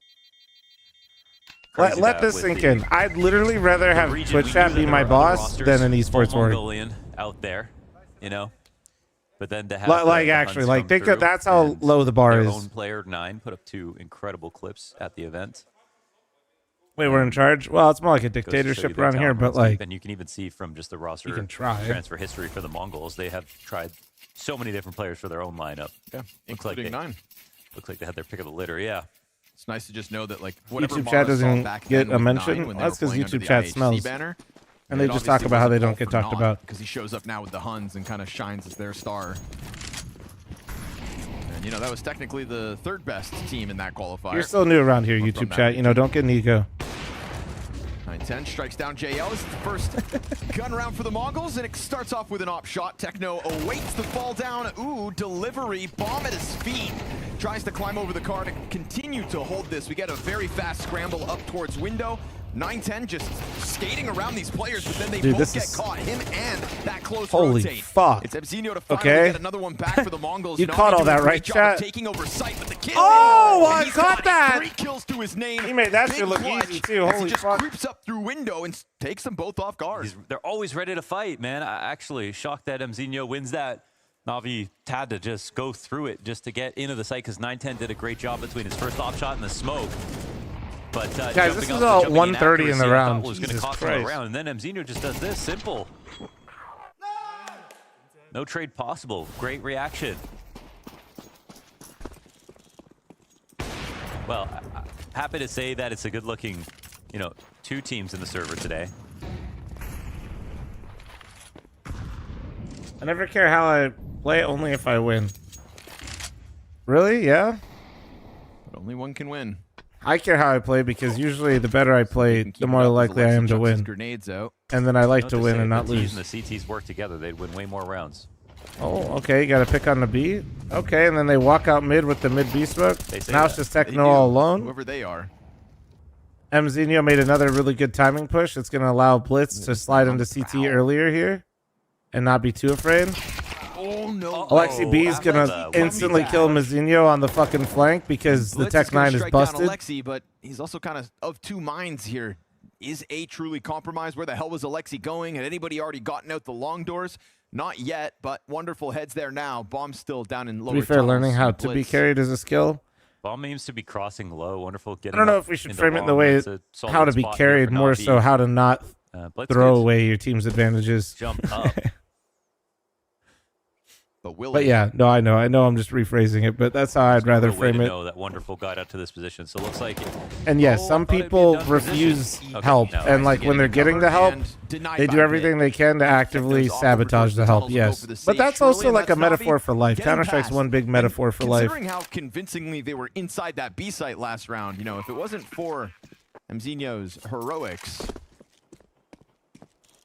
Let this sink in. I'd literally rather have Twitch chat be my boss than an esports org. Mongolian out there, you know. But then to have Like the actually, Huns like come think through that's how and low the bar their is. own player 9 put up 2 incredible clips at the event. Wait, we're in charge? Well, it's more like a Goes to show dictatorship you their around here, talent but runs like deep, and you can even see from just the roster you can try. transfer history for the Mongols, they have tried so many different players for their own lineup. Yeah, including 9. Looks like they had their pick of the litter. Yeah. It's nice to just know that like whatever YouTube chat Mara saw doesn't back get then a with mention. 9 when they That's were because playing under YouTube the chat IHC smells. banner, And they just talk about how they don't get talked about. because he shows up now with the Huns and kind of shines as their star. And you know that was technically the 3rd best team in that qualifier. You're still new around here, YouTube chat. You know, don't get an ego. 9-10 strikes down JL. This is the first gun round for the Mongols, and it starts off with an op shot. Techno awaits the fall down. Ooh, delivery. Bomb at his feet. Tries to climb over the car to continue to hold this. We get a very fast scramble up towards window. 9-10 just skating around these players, but then they both get caught. Him and that close Holy rotate. fuck. It's Ebzinho to finally Okay. get another one back for the Mongols. You Not caught only all doing that, a great right, job chat? of taking over sight, but the kill. Oh, And I he's caught got that. 3 kills to his name. He made that Big shit look clutch easy, too. as Holy he just fuck. creeps up through window and takes them both off guard. They're always ready to fight, man. I actually shocked that Mzinho wins that. Navi had to just go through it just to get into the site because 9-10 did a great job between his first op shot and the smoke. But guys, this is all 1:30 in the round. Was going to Jesus cost him a Christ. round, and then Mzinho just does this simple. No trade possible. Great reaction. Well, happy to say that it's a good-looking, you know, 2 teams in the server today. I never care how I play, only if I win. Really? Yeah? But only one can win. I care how I play because usually the better I play, the more likely I am to win. Grenades out. And then I like to win say, and not if lose. the T's and the CTs work together, they'd win way more rounds. Oh, okay. You got to pick on the B. Okay, and then they walk out mid with the mid B smoke. Now it's just Techno all alone. Whoever they are. Mzinho made another really good timing push. It's going to allow Blitz to slide into CT earlier here and not be too afraid. Oh, no. Alexi B is going to instantly kill Mzinho on the fucking flank because the Tech 9 is busted. Alexi, but he's also kind of 2 minds here. Is A truly compromised? Where the hell was Alexi going? Had anybody already gotten out the long doors? Not yet, but wonderful heads there now. Bomb's still down in lower To be fair, tunnels. learning how to be Blitz. carried is a skill. Bomb aims to be crossing low. Wonderful. I don't know if we should frame it in the way That's a solid how to be spot here carried, for more Navi. so how to not Blitz throw good. away your team's advantages. Jump up. But yeah, no, I know I'm just rephrasing it, but that's how I'd rather Way frame to it. know that wonderful got out to this position. So it looks like. And yes, some people refuse help, and like when they're getting the help, they do everything they can to actively sabotage the help. Yes, but that's also like a metaphor for life. Counter-Strike's one big metaphor for life. Considering how convincingly they were inside that B site last round, you know, if it wasn't for Mzinho's heroics,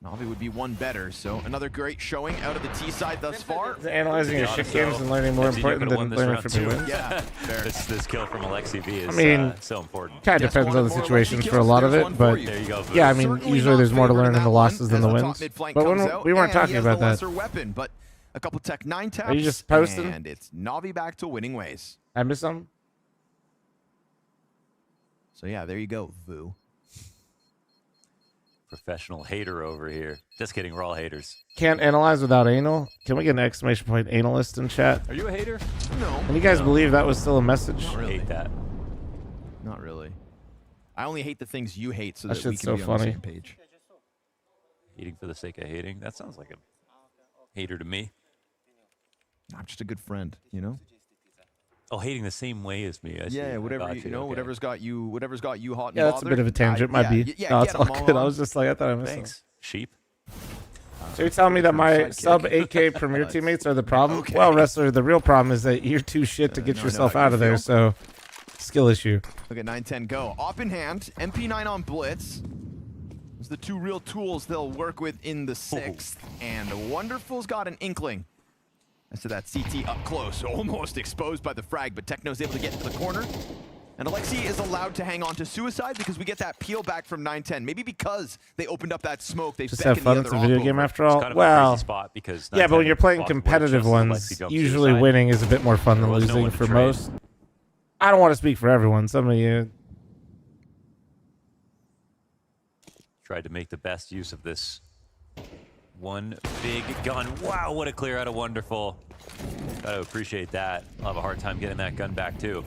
Navi would be one better. So another great showing out of the T side thus far. Analyzing your shit games and learning more important than learning from your wins. Yeah, this kill from Alexi B is I mean, so important. kind of depends on the situations for a lot of it, but There you go, Vu. yeah, I mean, usually there's more to learn in the losses than the wins. But we weren't talking about that. Weapon, but a couple Tech 9 taps. Are you just posting? And it's Navi back to winning ways. I missed something. So yeah, there you go, Vu. Professional hater over here. Just kidding, we're all haters. Can't analyze without anal. Can we get an exclamation point analyst in chat? Are you a hater? No. Can you guys believe that was still a message? I hate that. Not really. I only hate the things you hate so That that we shit's can so be on funny. the same page. Hating for the sake of hating. That sounds like a hater to me. I'm just a good friend, you know? Oh, hating the same way as me. I see. Yeah, I whatever got you know, okay. whatever's got you hot and Yeah, that's a bothered. bit of a tangent. Might be. Yeah, No, it's get all 'em good. I on. was just like, I thought I missed Thanks, something. sheep. So you're telling me that my sub 8K Premier teammates are the problem? Okay. Well, wrestler, the real problem is that you're too shit to get no, I know yourself how you out of there. feel. So, skill issue. Look at 9-10 go. Op in hand, MP9 on Blitz. Those are the 2 real tools they'll work with in the 6th. And Wonderful's got an inkling. As to that CT up close, almost exposed by the frag, but Techno's able to get into the corner. And Alexi is allowed to hang on to Suicide because we get that peel back from 910. Maybe because they opened up that smoke, they've Just have beckoned fun. the It's a other video op game over. after all. Kind of a Well, crazy spot because yeah, but when you're playing possibly competitive just ones, Alexi jump usually suicide. winning is a bit more fun There than was no losing one to for trade. most. I don't want to speak for everyone. Some of you Tried to make the best use of this one big gun. Wow, what a clear out of Wonderful. Gotta appreciate that. I'll have a hard time getting that gun back too.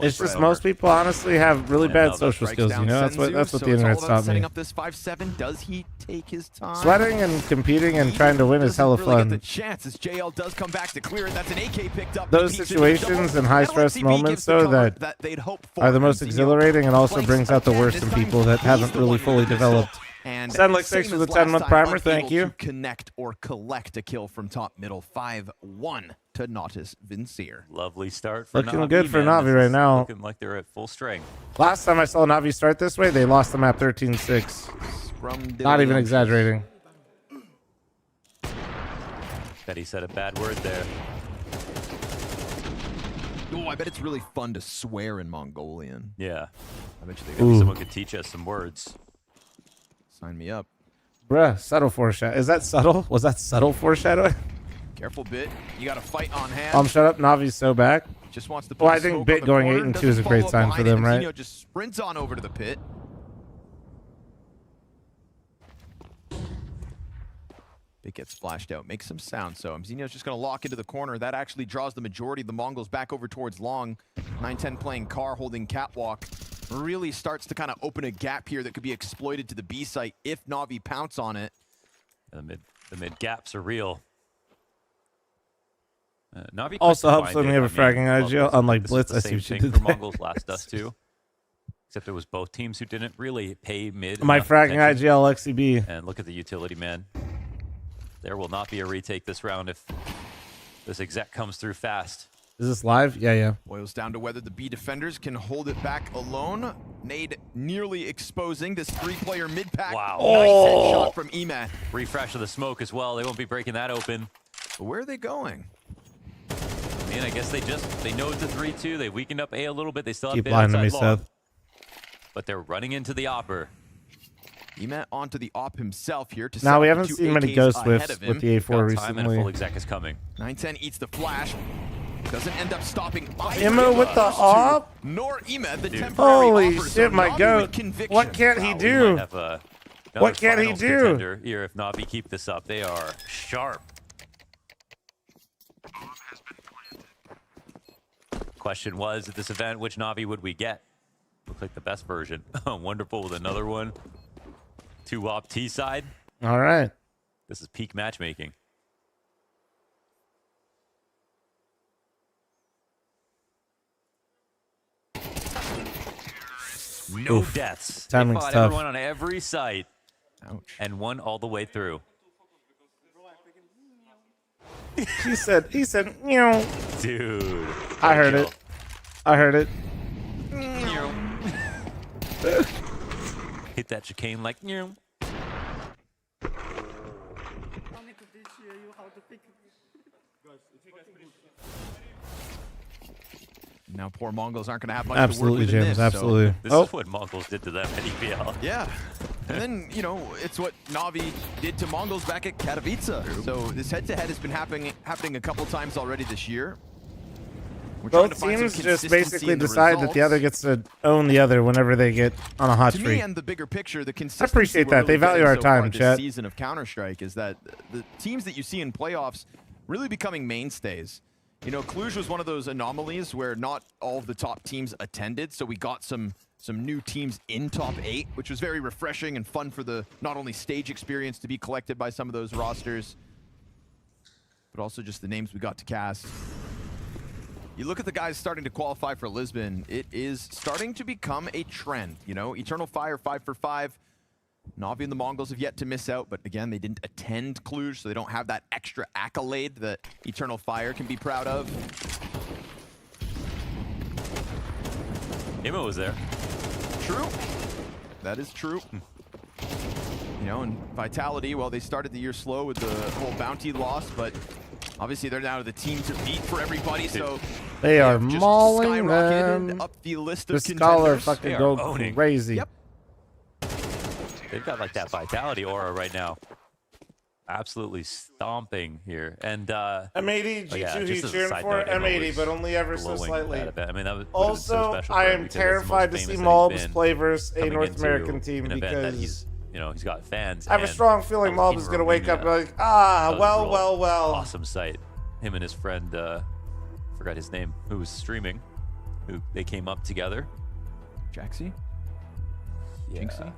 It's just most people honestly have really bad social skills, you know? That's what the internet's taught me. Setting up this 5-7. Does he take his time? Sweating and competing and trying to win is hella Really get the fun. chance as JL does come back to clear it. That's an AK picked up. Those He peeks into the situations double. and high stress LXCB moments, gives the though, cover that they'd hope for. are the most Zinho exhilarating and also plays brings out the again. worst This in time people that he's haven't the really one fully who did this. developed. And Sendlix, same thanks for as the last 10-month time, primer. unable Thank you. to connect or collect a kill from top middle. 5-1 to Nautis Vincier. Lovely start for Looking Na'Vi, good for man. Na'Vi This right is now. Looking like they're at full strength. Last time I saw Na'Vi start this way, they lost the map 13-6. Not even exaggerating. Bet he said a bad word there. Oh, I bet it's really fun to swear in Mongolian. Yeah. I bet you think maybe Ooh. someone could teach us some words. Sign me up. Bruh, subtle foreshadow. Is that subtle? Was that subtle foreshadowing? Careful, Bit. You got a fight on hand. Shut up. Navi's so back. Just wants to. Well, put I a think smoke Bit on the going corner, 8-2 is a doesn't great follow sign up for behind them, him. right? Zinho just sprints on over to the pit. Bit gets flashed out, makes some sound. So Zinho's just going to lock into the corner. That actually draws the majority of the Mongols back over towards Long. 910 playing car, holding catwalk. Really starts to kind of open a gap here that could be exploited to the B site if Na'Vi pounce on it. The mid gaps are real. Na'Vi Also quick to helps find when it. you have a I mean, fragging IGL, unlike this Blitz. was I the see same what you thing did for there. Mongols last Dust too. Except it was both teams who didn't really pay mid. My enough fragging attention. IGL XCB. And look at the utility, man. There will not be a retake this round if this exec comes through fast. Is this live? Yeah. Boils down to whether the B defenders can hold it back alone. Nade nearly exposing this three-player mid-pack. Wow. Nice headshot from Ema. Refresh of the smoke as well. They won't be breaking that open. But where are they going? I mean, I guess they know it's a 3-2. They weakened up A a little bit. They still have Keep bit lying to outside me, long. Seth. But they're running into the opper. Ema onto the op himself here to Now, we set haven't two seen many AKs Ghost ahead Whiffs of him. with the A4 Got time and a recently. full exec is coming. 910 eats the flash. Doesn't end up stopping. Ema with the op? Nor Ema, the temporary Holy offer. shit, So my Na'Vi goat. with conviction. What can't he Wow, we do? might have, another What can he finals do? contender here if Na'Vi keep this up. They are sharp. Question was at this event, which Na'Vi would we get? Looks like the best version. Wonderful with another one. 2 op T side. All right. This is peak matchmaking. No Oof. deaths. Timing's they fought tough. everyone on every site. Ouch. And won all the way through. He said, meow. Dude. I heard it. I heard it. Hit that chicane like, I need to teach you how to pick. Now poor Mongols aren't going to have much Absolutely, to work with in James. this, Absolutely. This is what Mongols did to them at EPL. Yeah. And then, you know, it's what Na'Vi did to Mongols back at Katowice. So this head-to-head has been happening a couple times already this year. We're trying Both to find some teams just consistency basically in the decide that the other results. gets to own the other whenever they get on a hot To me, streak. and the bigger picture, the consistency appreciate we're that. They really value getting our so far time, this chat. season of Counter-Strike is that the teams that you see in playoffs really becoming mainstays. You know, Cluj was one of those anomalies where not all of the top teams attended, so we got some new teams in top 8, which was very refreshing and fun for the not only stage experience to be collected by some of those rosters, but also just the names we got to cast. You look at the guys starting to qualify for Lisbon, it is starting to become a trend. You know, Eternal Fire 5 for 5. Na'Vi and the Mongols have yet to miss out, but again, they didn't attend Cluj, so they don't have that extra accolade that Eternal Fire can be proud of. Imo was there. True. That is true. You know, and Vitality, well, they started the year slow with the whole bounty loss, but Obviously, they're now the team to beat for everybody, so They are just mauling skyrocketed them. up the list The of Scholar contenders. fucking They are go owning. crazy. Yep. They've got like that vitality aura right now. Absolutely stomping here. And M80 G2 yeah, he's just as a cheering side for note, Emma M80, was but only ever so glowing slightly. that event. I mean, that would have been so Also, special I for him am because it's the terrified to most see famous that Malbs he's been play versus a coming North into American team an event that because he's, you know, he's got fans. I have a and strong feeling that was Malbs in is going to wake up and be Romania. like, That was a well. real awesome sight. Him and his friend, forgot his name, who was streaming, who they came up together. Jaxie? Yeah. Jinxie?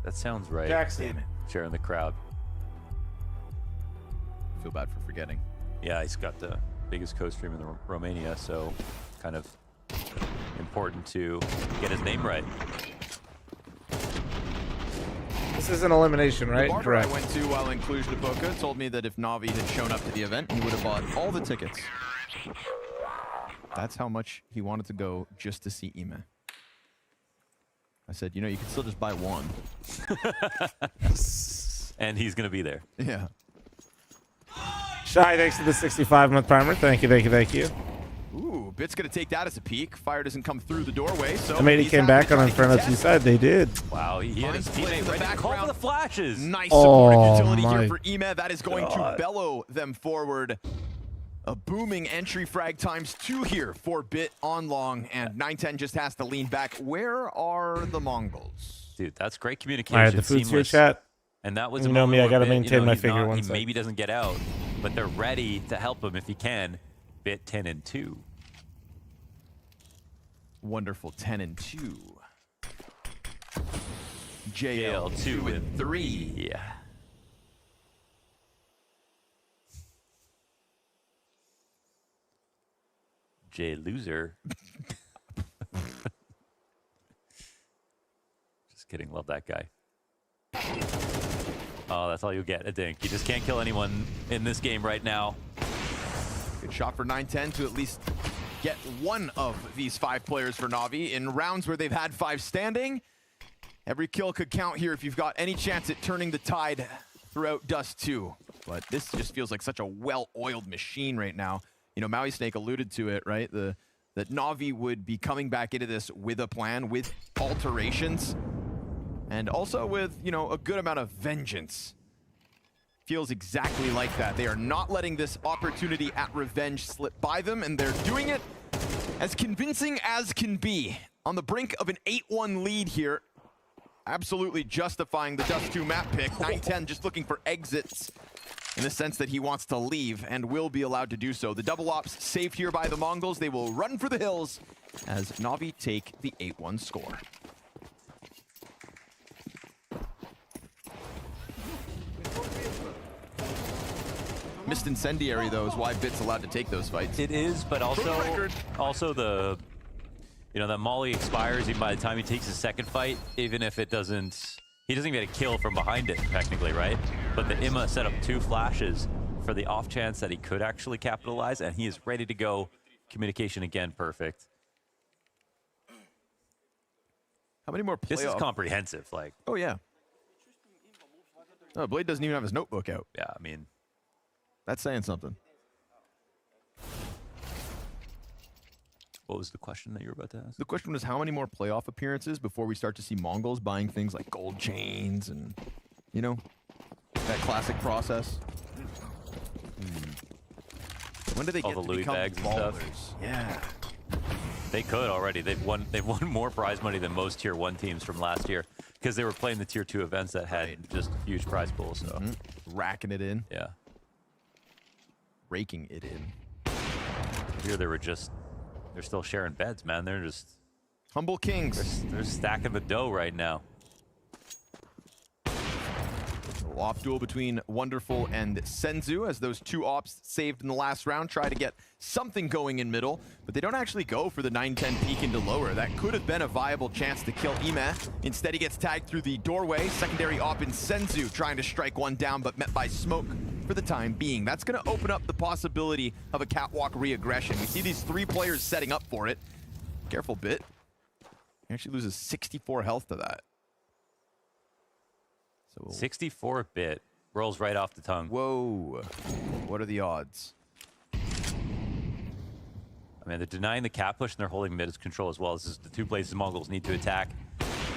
That sounds right. Jackson. Damn it. Sharing the crowd. Feel bad for forgetting. Yeah, he's got the biggest co-stream in Romania, so kind of important to get his name right. This is an elimination, right? The barber Correct. I went to while in Cluj-Napoca told me that if Navi had shown up to the event, he would have bought all the tickets. That's how much he wanted to go just to see Ime. I said, you know, you can still just buy one. And he's going to be there. Yeah. Shy, thanks for the 65-month primer. Thank you. Ooh, Bit's going to take that as a peek. Fire doesn't come through the doorway, so... M80 he's came happy back to on try to Inferno contest. 2 side. They did. Wow, he had his Finds Blitz in teammate the ready to call background. for the flashes. Nice supportive Oh, utility my here for Ime. That is going to God. bellow them forward. A booming entry frag ×2 here for Bit on long, and 910 just has to lean back. Where are the Mongols? Dude, that's great communication. All right, the food's here, seamless. chat. And that was You a know moment me, I where gotta Bit, maintain my he's figure not- one He sec. maybe doesn't get out, but they're ready to help him if he can. Bit 10-2. Wonderful 10-2. JL JL 2-3. Yeah. J loser. Just kidding. Love that guy. Oh, that's all you get, a dink. You just can't kill anyone in this game right now. Good shot for 910 to at least get one of these 5 players for Navi in rounds where they've had 5 standing. Every kill could count here if you've got any chance at turning the tide throughout Dust 2. But this just feels like such a well-oiled machine right now. You know, Maui Snake alluded to it, right? That Navi would be coming back into this with a plan, with alterations, and also with, you know, a good amount of vengeance. Feels exactly like that. They are not letting this opportunity at revenge slip by them, and they're doing it as convincing as can be. On the brink of an 8-1 lead here. Absolutely justifying the Dust 2 map pick. 910 just looking for exits in the sense that he wants to leave and will be allowed to do so. The double ops saved here by the Mongols. They will run for the hills as Navi take the 8-1 score. Missed Incendiary, though, is why Bit's allowed to take those fights. It is, but also the, you know, that Molly expires even by the time he takes his second fight, even if it doesn't, he doesn't even get a kill from behind it, technically, right? But the Imma set up 2 flashes for the off chance that he could actually capitalize, and he is ready to go. Communication again, perfect. How many more playoff? This is comprehensive, like. Oh, yeah. Oh, Blade doesn't even have his notebook out. Yeah, I mean. That's saying something. What was the question that you were about to ask? The question was how many more playoff appearances before we start to see Mongols buying things like gold chains and, you know, that classic process. When do they All get the to Louis become bags and ballers? stuff. Yeah. They could already. They've won more prize money than most tier 1 teams from last year because they were playing the tier 2 events that had just huge prize pools. So Racking it in. Yeah. Raking it in. Here they're still sharing beds, man. They're just humble kings. They're stacking the dough right now. Op duel between Wonderful and Senzu as those 2 ops saved in the last round try to get something going in middle, but they don't actually go for the 9-10 peek into lower. That could have been a viable chance to kill Ime. Instead, he gets tagged through the doorway. Secondary op in Senzu trying to strike one down, but met by smoke for the time being. That's going to open up the possibility of a catwalk re-aggression. We see these 3 players setting up for it. Careful, Bit. He actually loses 64 health to that. 64-bit rolls right off the tongue. Whoa. What are the odds? I mean, they're denying the cap push and they're holding mid control as well. This is the two places Mongols need to attack.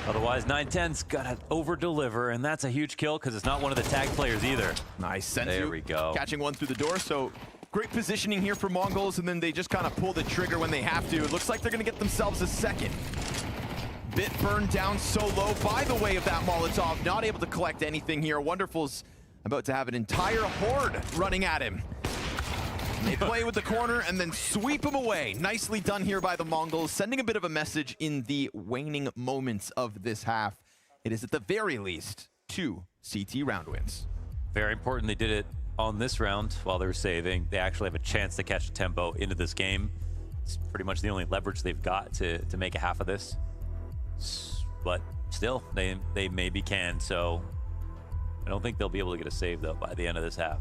Otherwise, 910's got to over-deliver, and that's a huge kill because it's not one of the tag players either. Nice. Senzu there we go. Catching one through the door, so great positioning here for Mongols, and then they just kind of pull the trigger when they have to. It looks like they're going to get themselves a second. Bit burned down so low by the way of that Molotov. Not able to collect anything here. Wonderful's about to have an entire horde running at him. They play with the corner and then sweep him away. Nicely done here by the Mongols, sending a bit of a message in the waning moments of this half. It is at the very least 2 CT round wins. Very important they did it on this round while they were saving. They actually have a chance to catch the tempo into this game. It's pretty much the only leverage they've got to make a half of this. But still, they maybe can, so I don't think they'll be able to get a save, though, by the end of this half.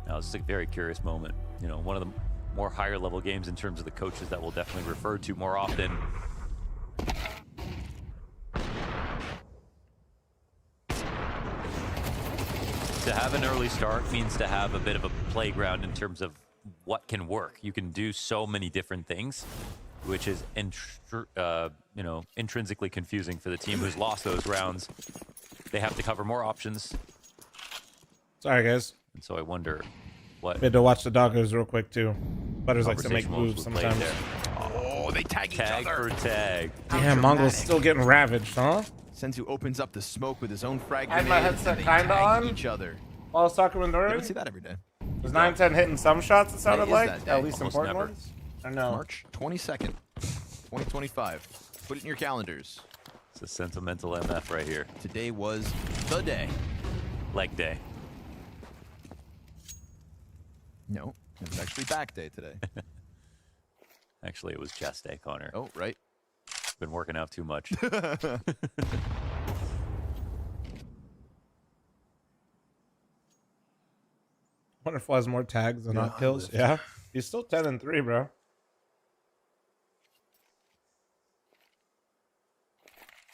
Now, it's a very curious moment. You know, one of the more higher level games in terms of the coaches that we'll definitely refer to more often. To have an early start means to have a bit of a playground in terms of what can work. You can do so many different things, which is you know, intrinsically confusing for the team who's lost those rounds. They have to cover more options. Sorry, guys. And so I wonder what. I had to watch the doggos real quick too. Butters likes to make moves sometimes. Oh, they tag each other. Tag for tag. Damn, Mongols still getting ravaged, huh? Senzu opens up the smoke with his own frag I had grenade. my headset and they kinda tag on. each other. While I was talking with You Nori. don't see that every day. Was 910 hitting some shots, it sounded That is like? that day. At least Almost important never. ones? Or no? March 22nd, 2025. Put it in your calendars. It's a sentimental MF right here. Today was the day. Leg day. No, it was actually back day today. Actually, it was chest day, Connor. Oh, right. Been working out too much. Wonderful has more tags than not kills. Yeah. He's still 10-3, bro.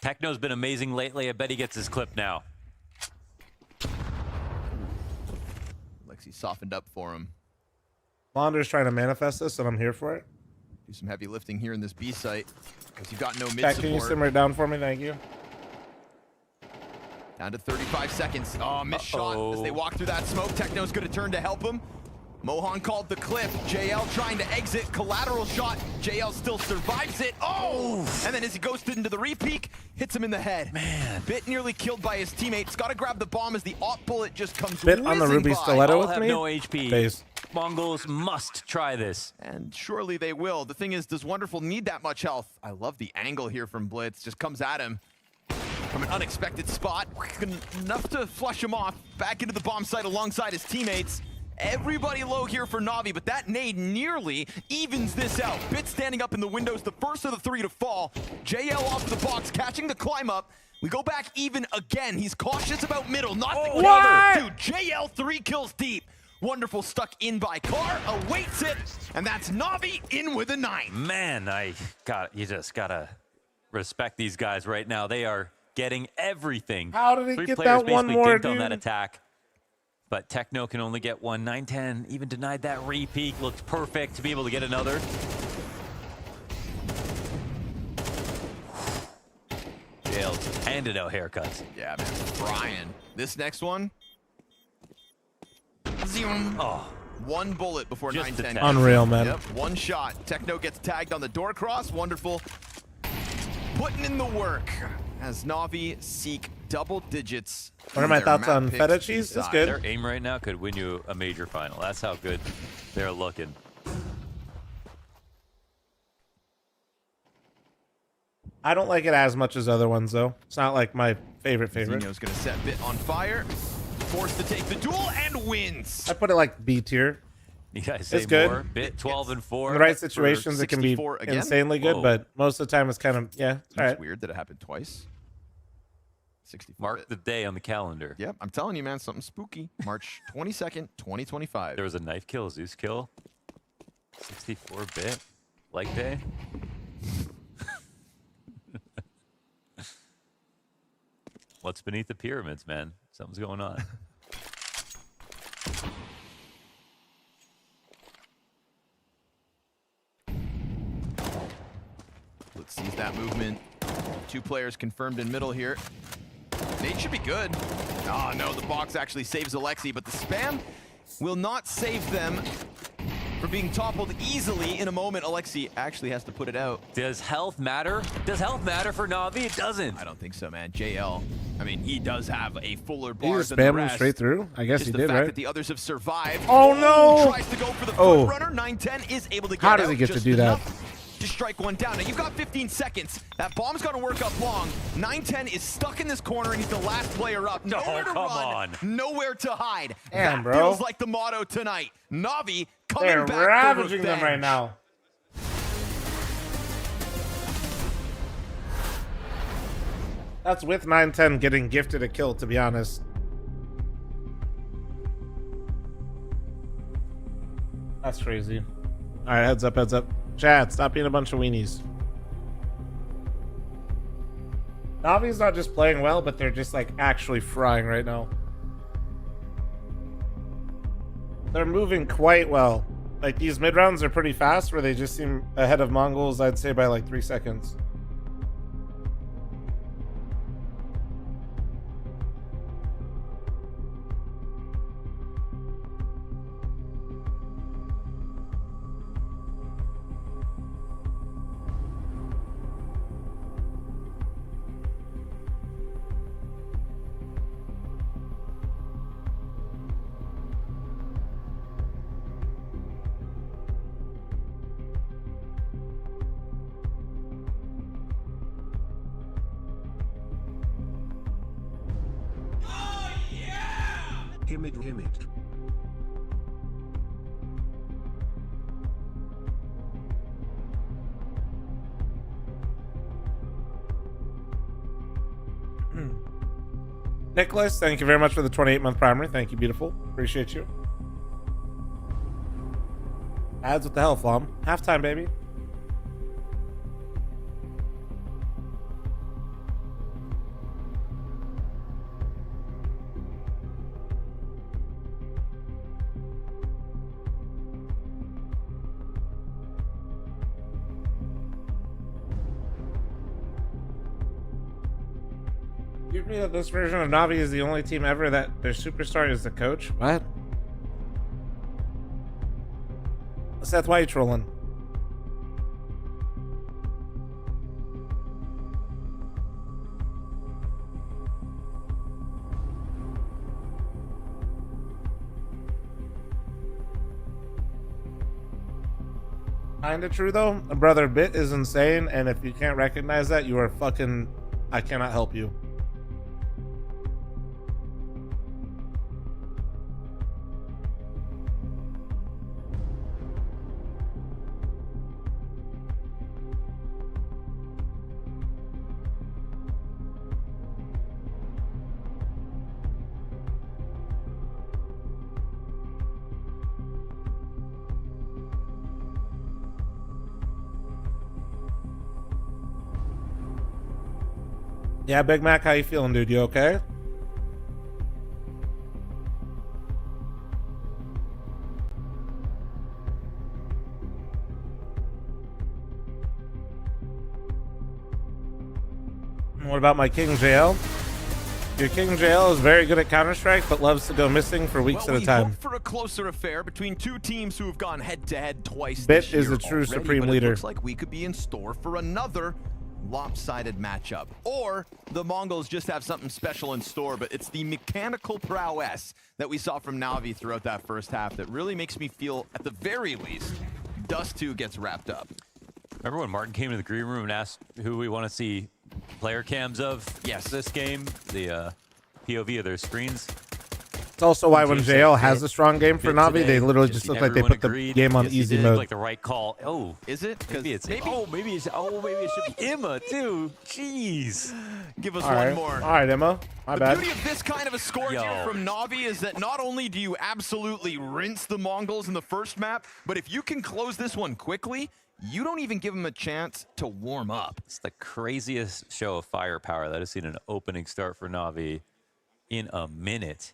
Techno's been amazing lately. I bet he gets his clip now. Lexi softened up for him. Launder's trying to manifest this, and I'm here for it. Do some heavy lifting here in this B site because you've got no mid Jack, support. can you simmer it down for me? Thank you. Down to 35 seconds. Oh, missed shot as they walk through that smoke. Techno's going to turn to help him. Mohan called the clip. JL trying to exit. Collateral shot. JL still survives it. Oh! And then as he goes into the repeak, hits him in the head. Man. Bit nearly killed by his teammates. Got to grab the bomb as the op bullet just comes Bit on the whizzing Ruby by. stiletto All with have me? no HP. Base. Mongols must try this. And surely they will. The thing is, does Wonderful need that much health? I love the angle here from Blitz. Just comes at him from an unexpected spot. Enough to flush him off. Back into the bomb site alongside his teammates. Everybody low here for Na'Vi, but that nade nearly evens this out. Bit standing up in the windows, the first of the 3 to fall. JL off the box, catching the climb up. We go back even again. He's cautious about middle, not the killer. Dude, JL 3 kills deep. Wonderful stuck in by Carr, awaits it, and that's Na'Vi in with a 9. Man, you just gotta respect these guys right now. They are getting everything. How did he 3 get players that one basically more, dinked on that dude? attack. But Techno can only get one. 910 even denied that repeat. Looked perfect to be able to get another. Jails handed out haircuts. Yeah, man, Brian. This next one. Zoom. Oh. One bullet before Just 910. the tag. Unreal, man. Yep, one shot. Techno gets tagged on the door cross. Wonderful. Putting in the work as Na'Vi seek double digits. What are my Their thoughts map on picks feta cheese? It's beside. good. Their aim right now could win you a major final. That's how good they're looking. I don't like it as much as other ones, though. It's not like my favorite. Zeno's going to set Bit on fire. Forced to take the duel and wins. I put it like B tier. You guys say It's good. more? Bit 12-4. In the right situations, it can be 64 again? insanely good, Whoa. but most of the time it's kind of, yeah, It's all right. weird that it happened twice. 64. Mark the day on the calendar. Yep, I'm telling you, man, something spooky. March 22nd, 2025. There was a knife kill, a Zeus kill. 64-bit. Leg day. What's beneath the pyramids, man? Something's going on. Let's seize that movement. 2 players confirmed in middle here. Nate should be good. Oh no, the box actually saves Alexi, but the spam will not save them from being toppled easily in a moment. Alexi actually has to put it out. Does health matter? Does health matter for Na'Vi? It doesn't. I don't think so, man. JL, I mean, he does have a fuller He bar just than the spammed him rest. straight through. I guess Just he the did, fact right? that the others have survived. Oh, no! Tries to go for the front Oh. runner. 910 is able to get How does out he get to just do that? enough to strike one down. Now you've got 15 seconds. That bomb's got to work up long. 910 is stuck in this corner and he's the last player up. Nowhere to come run, on. nowhere to hide. Damn, that bro. feels like the motto tonight. Na'Vi coming They're back ravaging for them right revenge. now. That's with 910 getting gifted a kill, to be honest. That's crazy. All right, heads up, heads up. Chat, stop being a bunch of weenies. Navi's not just playing well, but they're just like actually frying right now. They're moving quite well. Like these mid rounds are pretty fast, where they just seem ahead of Mongols, I'd say by like 3 seconds. Him it. Nicholas, thank you very much for the 28-month primary. Thank you, beautiful. Appreciate you. Ads with the hell, Flom. Halftime, baby. You agree that this version of Na'Vi is the only team ever that their superstar is the coach? What? Seth, why are you trolling? Kinda true though. Brother, Bit is insane, and if you can't recognize that, you are fucking... I cannot help you. Yeah, Big Mac, how you feeling, dude? You okay? What about my King JL? Your King JL is very good at Counter-Strike, but loves to go missing for weeks at a time. Hope for a closer affair between 2 teams who have gone head-to-head twice Bit this year is a true already, supreme but leader. It looks like we could be in store for another lopsided matchup. Or the Mongols just have something special in store, but it's the mechanical prowess that we saw from Na'Vi throughout that first half that really makes me feel, at the very least, Dust 2 gets wrapped up. Remember when Martin came to the green room and asked who we want to see player cams of? Yes. This game, the POV of their screens. It's also why when James JL said has Bit- a strong game for Bit Na'Vi, today, they literally just look like they everyone put the agreed. game on Yes, he easy did. mode. Like the right call. Oh, is it? Maybe it's maybe it should be Emma too. Jeez. Give us All one right. more. All right, Emma. My The bad. beauty of this kind of a score here Yo. from Na'Vi is that not only do you absolutely rinse the Mongols in the first map, but if you can close this one quickly, You don't even give them a chance to warm up. It's the craziest show of firepower that I've seen an opening start for Na'Vi in a minute.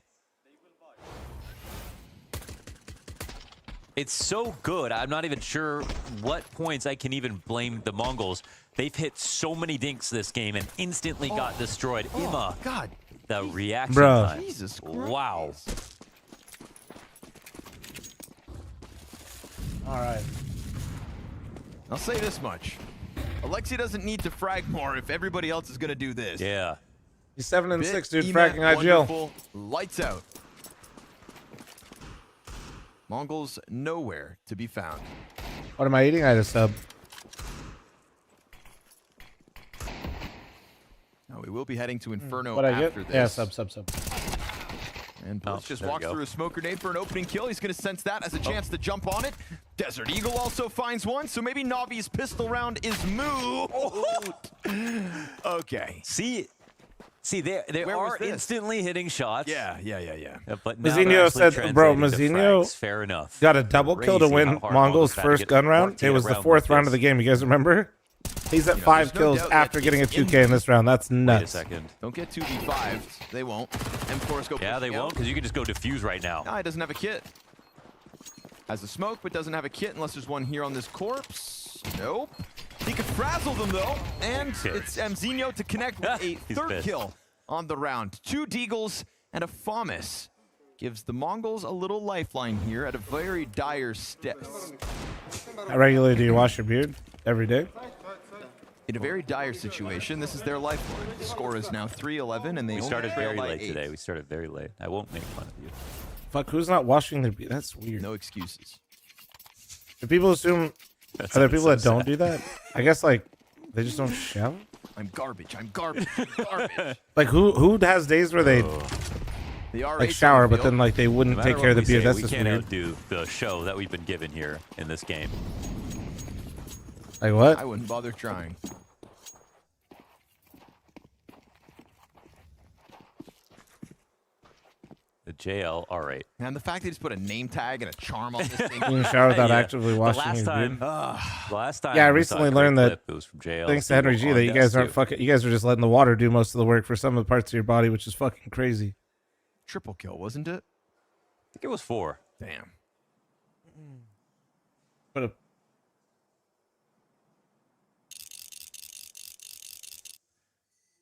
It's so good. I'm not even sure what points I can even blame the Mongols. They've hit so many dinks this game and instantly got destroyed. Imma, God. the reaction Bro. time. Jesus Christ. Wow. All right. I'll say this much. Alexi doesn't need to frag more if everybody else is going to do this. Yeah. He's 7 and Bit, 6, dude. Ema, Fracking IGL. wonderful. Lights out. Mongols nowhere to be found. What am I eating? I had a sub. Now we will be heading to Inferno What I after get? this. Yeah, sub. And Blitz just there we walks go. through a smoke grenade for an opening kill. He's going to sense that as a chance to jump on it. Desert Eagle also finds one, so maybe Navi's pistol round is moot. Okay. See, they Where are was this? instantly hitting shots. Yeah. But now Mazzinho they're actually said, bro, translating to Mazzinho frags. Fair enough. got a double kill to Crazy win how hard Mongols' had to first get gun round. Martina It was the around 4th with round of this. the game. You guys remember? He's at 5 there's no kills doubt after that getting a he's 2K in this round. That's Wait a nuts. second. Don't get 2v5'd. They won't. M4s go Yeah, they pushing won't out. because you can just go defuse right now. No, he doesn't have a kit. Has the smoke, but doesn't have a kit unless there's one here on this corpse. Nope. He could frazzle them, though. And it's Mzinho to connect with a He's third pissed. kill on the round. 2 Deagles and a Fomis. Gives the Mongols a little lifeline here at a very dire step. How regularly do you wash your beard? Every day? In a very dire situation, this is their lifeline. The score is now 3-11, and they We only started trail very by late 8. today. We started very late. I won't make fun of you. Fuck, who's not washing their beard? That's weird. No excuses. Do people assume... Are there people that don't do that? I guess, like, they just don't shower? I'm garbage. I'm garbage. I'm garbage. Like, who has days where they... The R8's like shower, on the but then field. like they No wouldn't matter take care of the what we beard. say, That's we just can't weird. outdo the show that we've been given here in this game. Like what? I wouldn't bother trying. The JL R8. And the fact they just put a name tag and a charm on this thing. You can shower without actively The washing last your time, beard. the last time Yeah, I we saw a recently great learned that clip, it was from JL. thanks to Henry G on that you guys Death aren't too. fucking. You guys are just letting the water do most of the work for some of the parts of your body, which is fucking crazy. Triple kill, wasn't it? I think it was 4. Damn. But a,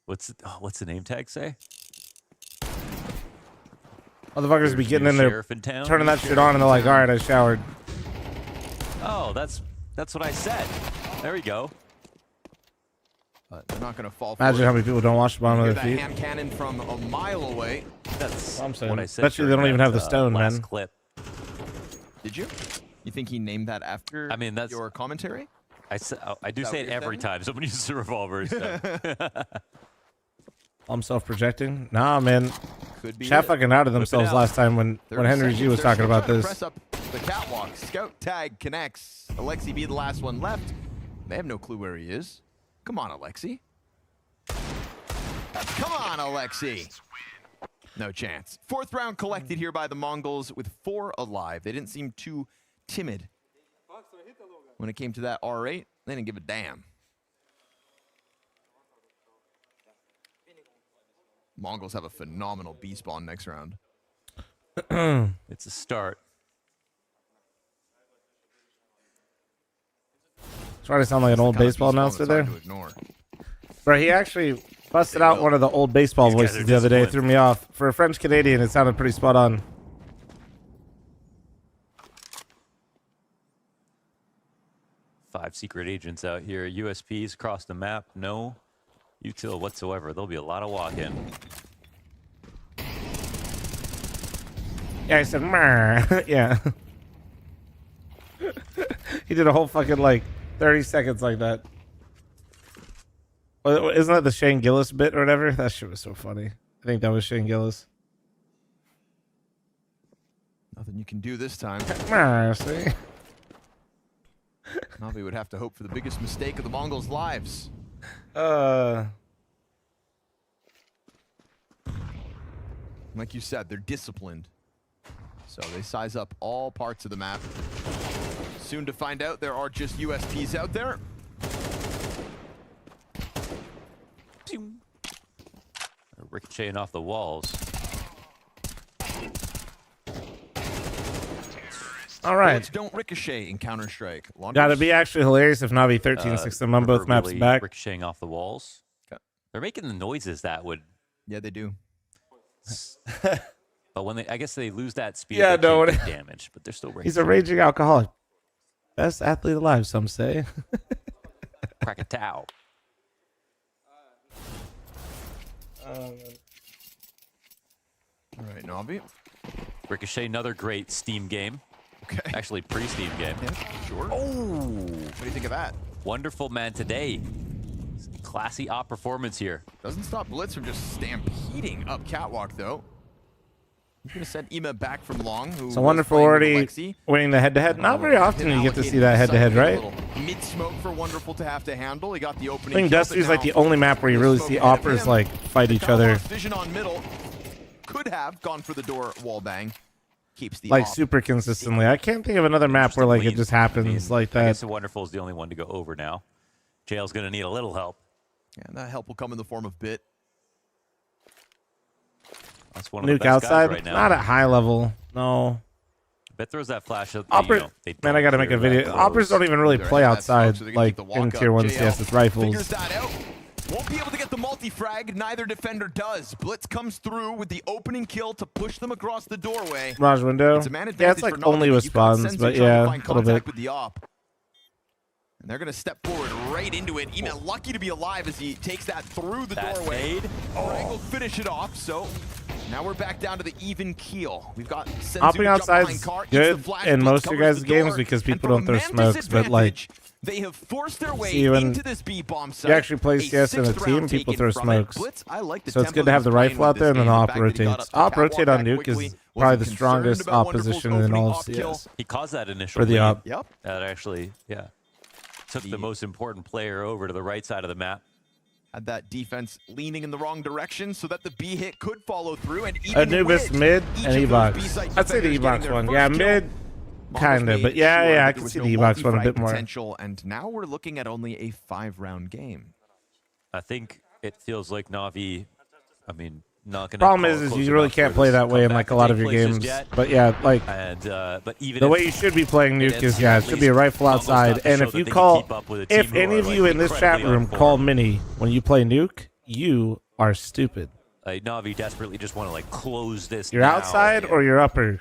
What's the name tag say? motherfuckers be There's getting new in there, sheriff in town? turning New that shit sheriff on, and they're in like, "All town." right, I showered." Oh, that's what I said. There we go. But they're not going to fall for Imagine it. how many people don't wash the bottom Hear of that their feet. hand cannon from a mile away. That's I'm saying. what I said. Bet you they during don't even that, have the stone, last man. Clip. Did you? You think he named that after I mean, that's your commentary? I do Is that say what it you're every saying? time someone uses a revolver. So. I'm self-projecting. Nah, man. Could be Chat it. fucking out of Whip it themselves out. last time when 30 Henry G seconds. was They're talking still about trying to this. Press up the catwalk. Scout tag connects. Alexi be the last one left. They have no clue where he is. Come on, Alexi. Come on, Alexi. No chance. 4th round collected here by the Mongols with 4 alive. They didn't seem too timid. When it came to that R8, they didn't give a damn. Mongols have a phenomenal B spawn next round. It's a start. Trying to sound like an old baseball announcer there. Bro, he actually busted out one of the old baseball These guys voices are the other day. disciplined. Threw me off. For a French Canadian, it sounded pretty spot on. 5 secret agents out here. USPs across the map. No util whatsoever. There'll be a lot of walk-in. Yeah, I said, "Mer." Yeah. He did a whole fucking, like, 30 seconds like that. Isn't that the Shane Gillis bit or whatever? That shit was so funny. I think that was Shane Gillis. Nothing you can do this time. Mer, see? Navi would have to hope for the biggest mistake of the Mongols' lives. Like you said, they're disciplined. So they size up all parts of the map. Soon to find out there are just USPs out there. Ricocheting off the walls. All right. Bullets don't ricochet in Counter-Strike. Gotta be actually hilarious if Navi 13-6 them on both maps proverbially back. Ricocheting off the walls. They're making the noises that would. Yeah, they do. But when I guess they lose that speed, Yeah, they no. can't take damage, but they're still. He's a raging alcoholic. Best athlete alive, some say. Krakatoa. All right, Navi. Ricochet, another great Steam game. Okay. Actually, pre-Steam game. Yeah, sure. Oh, what do you think of that? Wonderful, man. Today, classy op performance here. Doesn't stop Blitz from just stampeding up Catwalk, though. He's going to send Ima back from long. Who So wonderful already winning the head-to-head. Not very often you get to see that head-to-head, right? Mid-smoke for Wonderful to have to handle. He got the I opening. think Dusty's like the only map where you really see operas like fight each other. Vision on middle. Could have gone for the door wall bang. Keeps the Like op. super consistently. I can't think of another map where like it just happens like I that. guess the Wonderful is the only one to go over now. Jail's going to need a little help. Yeah, and that help will come in the form of Bit. That's one of the Nuke best outside, guys right now. not at high level. No. Bet throws that flash up. Opera, man, I gotta make a video. Operas don't even really play outside like in tier 1 CS with rifles. Figures that out. Won't be able to get the multi-frag. Neither defender does. Blitz comes through with the opening kill to push them across the doorway. Mirage window. It's a man Yeah, advantage it's like for Navi, only but with you've got spawns, Senzu but trying to yeah, find a little contact bit. with the op. And they're going to step forward right into it. Ema lucky to be alive as he takes that through the doorway. Frag will finish it off, so now we're back down to the even keel. We've got Senzu Hopping jump outside's behind car, eats good the flash, in Blitz most of your covers guys' the games door, because and people from don't a throw man smokes, but like disadvantage, they have forced their way see when into this B bomb site. you actually play CS in a sixth team, round people taken throw from it. smokes. Blitz, I like the So it's tempo good to have the he's playing rifle out with there this and then game. op The fact that he got rotates. up to Op catwalk rotate on that nuke quickly, is probably the wasn't strongest concerned about op position Wonderful's in all of opening op kill. CS. He caused that initial For the lead. op. Yep. That actually, yeah. Took the most important player over to the right side of the map. Had that defense leaning in the wrong direction so that the B hit could follow through, and even Anubis with mid each and of those E-Box. B-site I'd say the defenders getting E-Box their one. first Yeah, kill, mid Mongols kinda, made but yeah, sure yeah, that I there can was see no the E-Box one a multi-frag bit more. potential, and now we're looking at only a 5-round game. I think it feels like Navi, I mean, not going to. Problem is you really can't play that way in like a lot of your games. But yeah, like but even the way you should be playing nuke is it should be a rifle outside. And if you call, if any of you in this chat room call Mini when you play nuke, you are stupid. Like Navi desperately just want to like close this. You're now. outside or you're upper.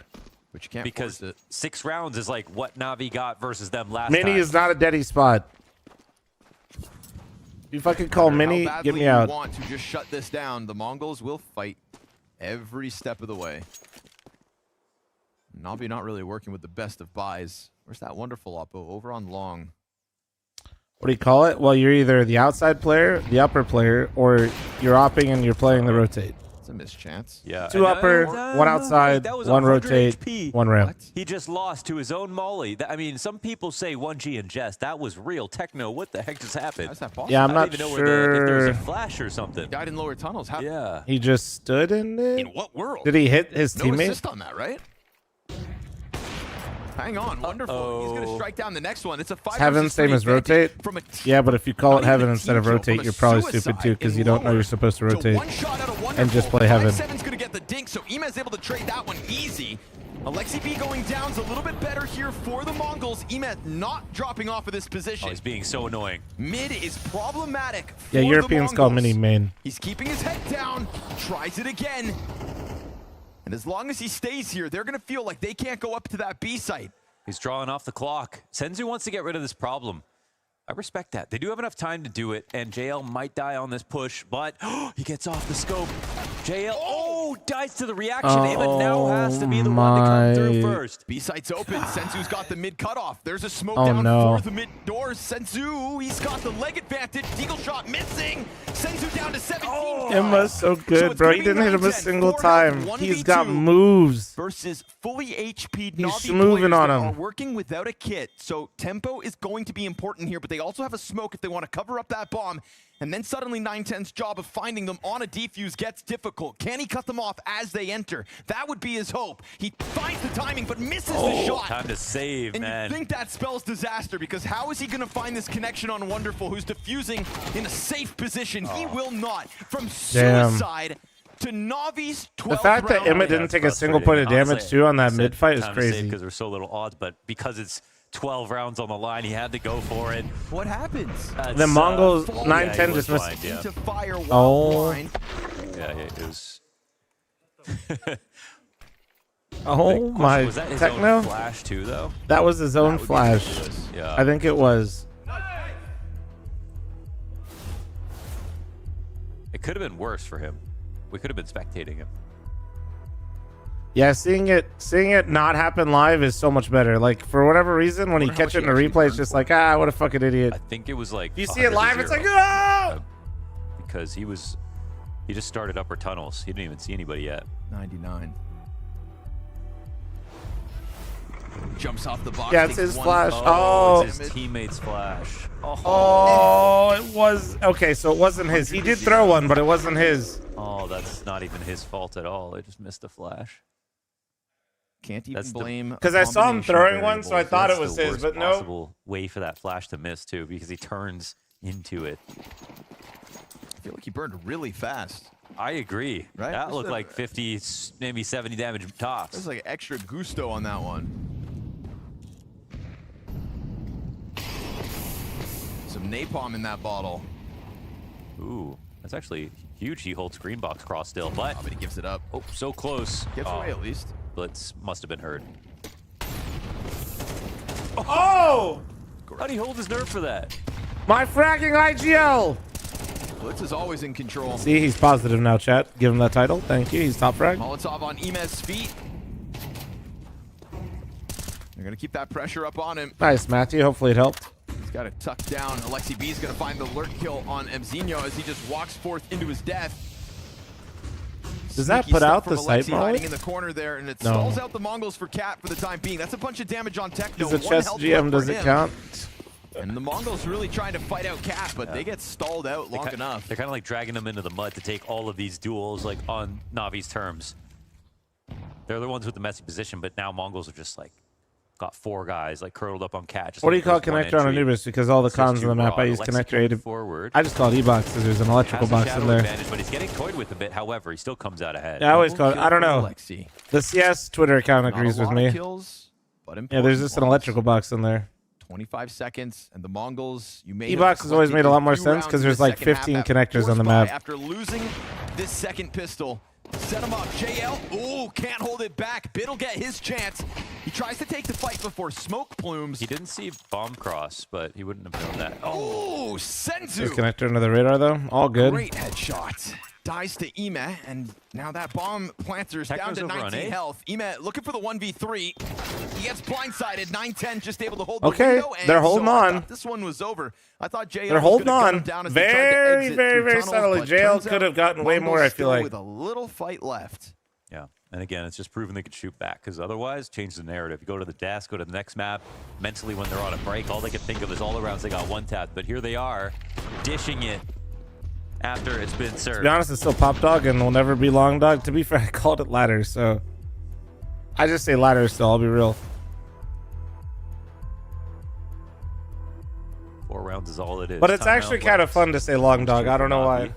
But you can't because 6 rounds is like what Navi got versus them last Mini time. is not a deady spot. You fucking call Mini, How get badly me out. You want to just shut this down. The Mongols will fight every step of the way. Navi not really working with the best of buys. Where's that wonderful Oppo? Over on long. What do you call it? Well, you're either the outside player, the upper player, or you're opping and you're playing the rotate. It's a mischance. Yeah. 2 upper, 1 outside, That was 1 100 rotate, HP. 1 ramp. He just lost to his own molly. I mean, some people say 1G in jest. That was real. Techno, what the heck just happened? How's that possible? Yeah, I'm I not don't even know if there was sure. a flash or something. Died in lower tunnels. How? Yeah. He just stood in it? In what world? Did he hit his No teammate? assist on that, right? Hang on, wonderful. He's going to strike down the next one. It's a 5 Heaven, versus same 3 as rotate? from a Yeah, but if you call not it even heaven a instead team of kill, rotate, from a you're probably stupid suicide too because in you don't know lower. you're supposed to So rotate. one shot out of And wonderful. just play heaven. 7's going to get the dink, so Ema's able to trade that one easy. Alexi B going down's a little bit better here for the Mongols. Ema not dropping off of this position. Oh, he's being so annoying. Mid is problematic for Yeah, the Europeans call Mongols. Mini main. He's keeping his head down, tries it again. And as long as he stays here, they're going to feel like they can't go up to that B site. He's drawing off the clock. Senzu wants to get rid of this problem. I respect that. They do have enough time to do it, and JL might die on this push, but he gets off the scope. JL, dies to the reaction. Ava now has to be the one to come through first. B site's open. Senzu's got the mid cutoff. There's a smoke Oh, down no. for the mid doors. Senzu, he's got the leg advantage. Deagle shot missing. Senzu down to 17. Emma's so good, it's bro. gonna He be didn't hit him a round 10, single 4 health, time. He's 1v2 got moves. versus fully HP'd He's Navi smoothing players on that him. are working without a kit. So tempo is going to be important here, but they also have a smoke if they want to cover up that bomb. and then suddenly 910's job of finding them on a defuse gets difficult. Can he cut them off as they enter? That would be his hope. He finds the timing, but misses the shot. Time to save, and man. you think that spells disaster, because how is he going to find this connection on Wonderful, who's defusing in a safe position? He will not. From suicide to Navi's 12th The fact that Emma didn't take a single point of damage too on that mid fight is crazy. Because there's so little odds, but because it's 12 rounds on the line, he had to go for it. What happens? The Mongols 910 just missed. Into fire while Oh. blind. Yeah, it was. Oh my! Was that his Techno? own flash too, though? That was his own flash. Yeah. I think it was. It could have been worse for him. We could have been spectating him. Yeah, seeing it not happen live is so much better. Like, for whatever reason, when you catch it in a replay, it's just like, what a fucking idiot. I think it was like. You see it live, it's like, because he just started upper tunnels. He didn't even see anybody yet. 99. Jumps off the box. Yeah, it's his flash. It's his teammate's flash. Oh, it was okay. So it wasn't his. He did throw one, but it wasn't his. Oh, that's not even his fault at all. I just missed the flash. Can't even blame. Because I saw him throwing one, so I thought it was his, but no. Possible way for that flash to miss too, because he turns into it. I feel like he burned really fast. I agree. Right? That looked like 50, maybe 70 damage tops. There's like extra gusto on that one. Some napalm in that bottle. Ooh, that's actually huge. He holds green box cross still, but he gives it up. Oh, so close. Gets away at least. Blitz must have been heard. Oh! How'd he hold his nerve for that? My fragging IGL. Blitz is always in control. See, he's positive now, chat. Give him that title. Thank you. He's top frag. Molotov on Imez's feet. They're going to keep that pressure up on him. Nice, Matthew. Hopefully it helped. He's got it tucked down. Alexi B is going to find the lurk kill on Mzinho as he just walks forth into his death. Does that put out the sight hiding molly? in the corner there, and it No. stalls out the Mongols for Cat for the time being. That's a bunch of damage on Techno. He's a One chess health GM. left Does for it him. count? And the Mongols really trying to fight out Cat, but they get stalled out long enough. They're kind of like dragging him into the mud to take all of these duels like on Navi's terms. They're the ones with the messy position, but now Mongols are just like got 4 guys like curled up on Cat. What do you call connector on Anubis? Because all the cons on the map, I use connector 8. Forward. I just call it E-box because there's an electrical box in there. Advantage, but he's getting toyed with a bit. However, he still comes out ahead. Yeah, I always call it. I don't know. The CS Twitter account agrees with me. Kills, but Yeah, there's just an electrical box in there. 25 seconds, and the Mongols, you may E-box has always made a lot more sense because there's like 15 connectors on the map. After losing this second pistol, set him up. JL, ooh, can't hold it back. Bit will get his chance. He tries to take the fight before smoke plumes. He didn't see bomb cross, but he wouldn't have known that. Oh, Senzu. There's connector under the radar though. All good. Great headshot. Dies to Ime, and now that bomb planter's down to 19 health. Ime looking for the 1v3. He gets blindsided. 910 just able to hold the window. And they're holding so I on. thought this one was over. I thought JL They're holding on. Down as Very, they tried to exit very, through very tunnels, subtly. but JL turns could out have gotten way more, I feel Mongols like. with a little fight left. Yeah, and again, it's just proven they could shoot back, because otherwise, change the narrative. You go to the desk, go to the next map. Mentally, when they're on a break, all they can think of is all around they got one tap. But here they are, dishing it after it's been served. To be honest, it's still Pop Dog and will never be Long Dog. To be fair, I called it ladder, so I just say ladder still. I'll be real. 4 rounds is all it is. But it's actually kind of fun to say Long Dog. I don't know why.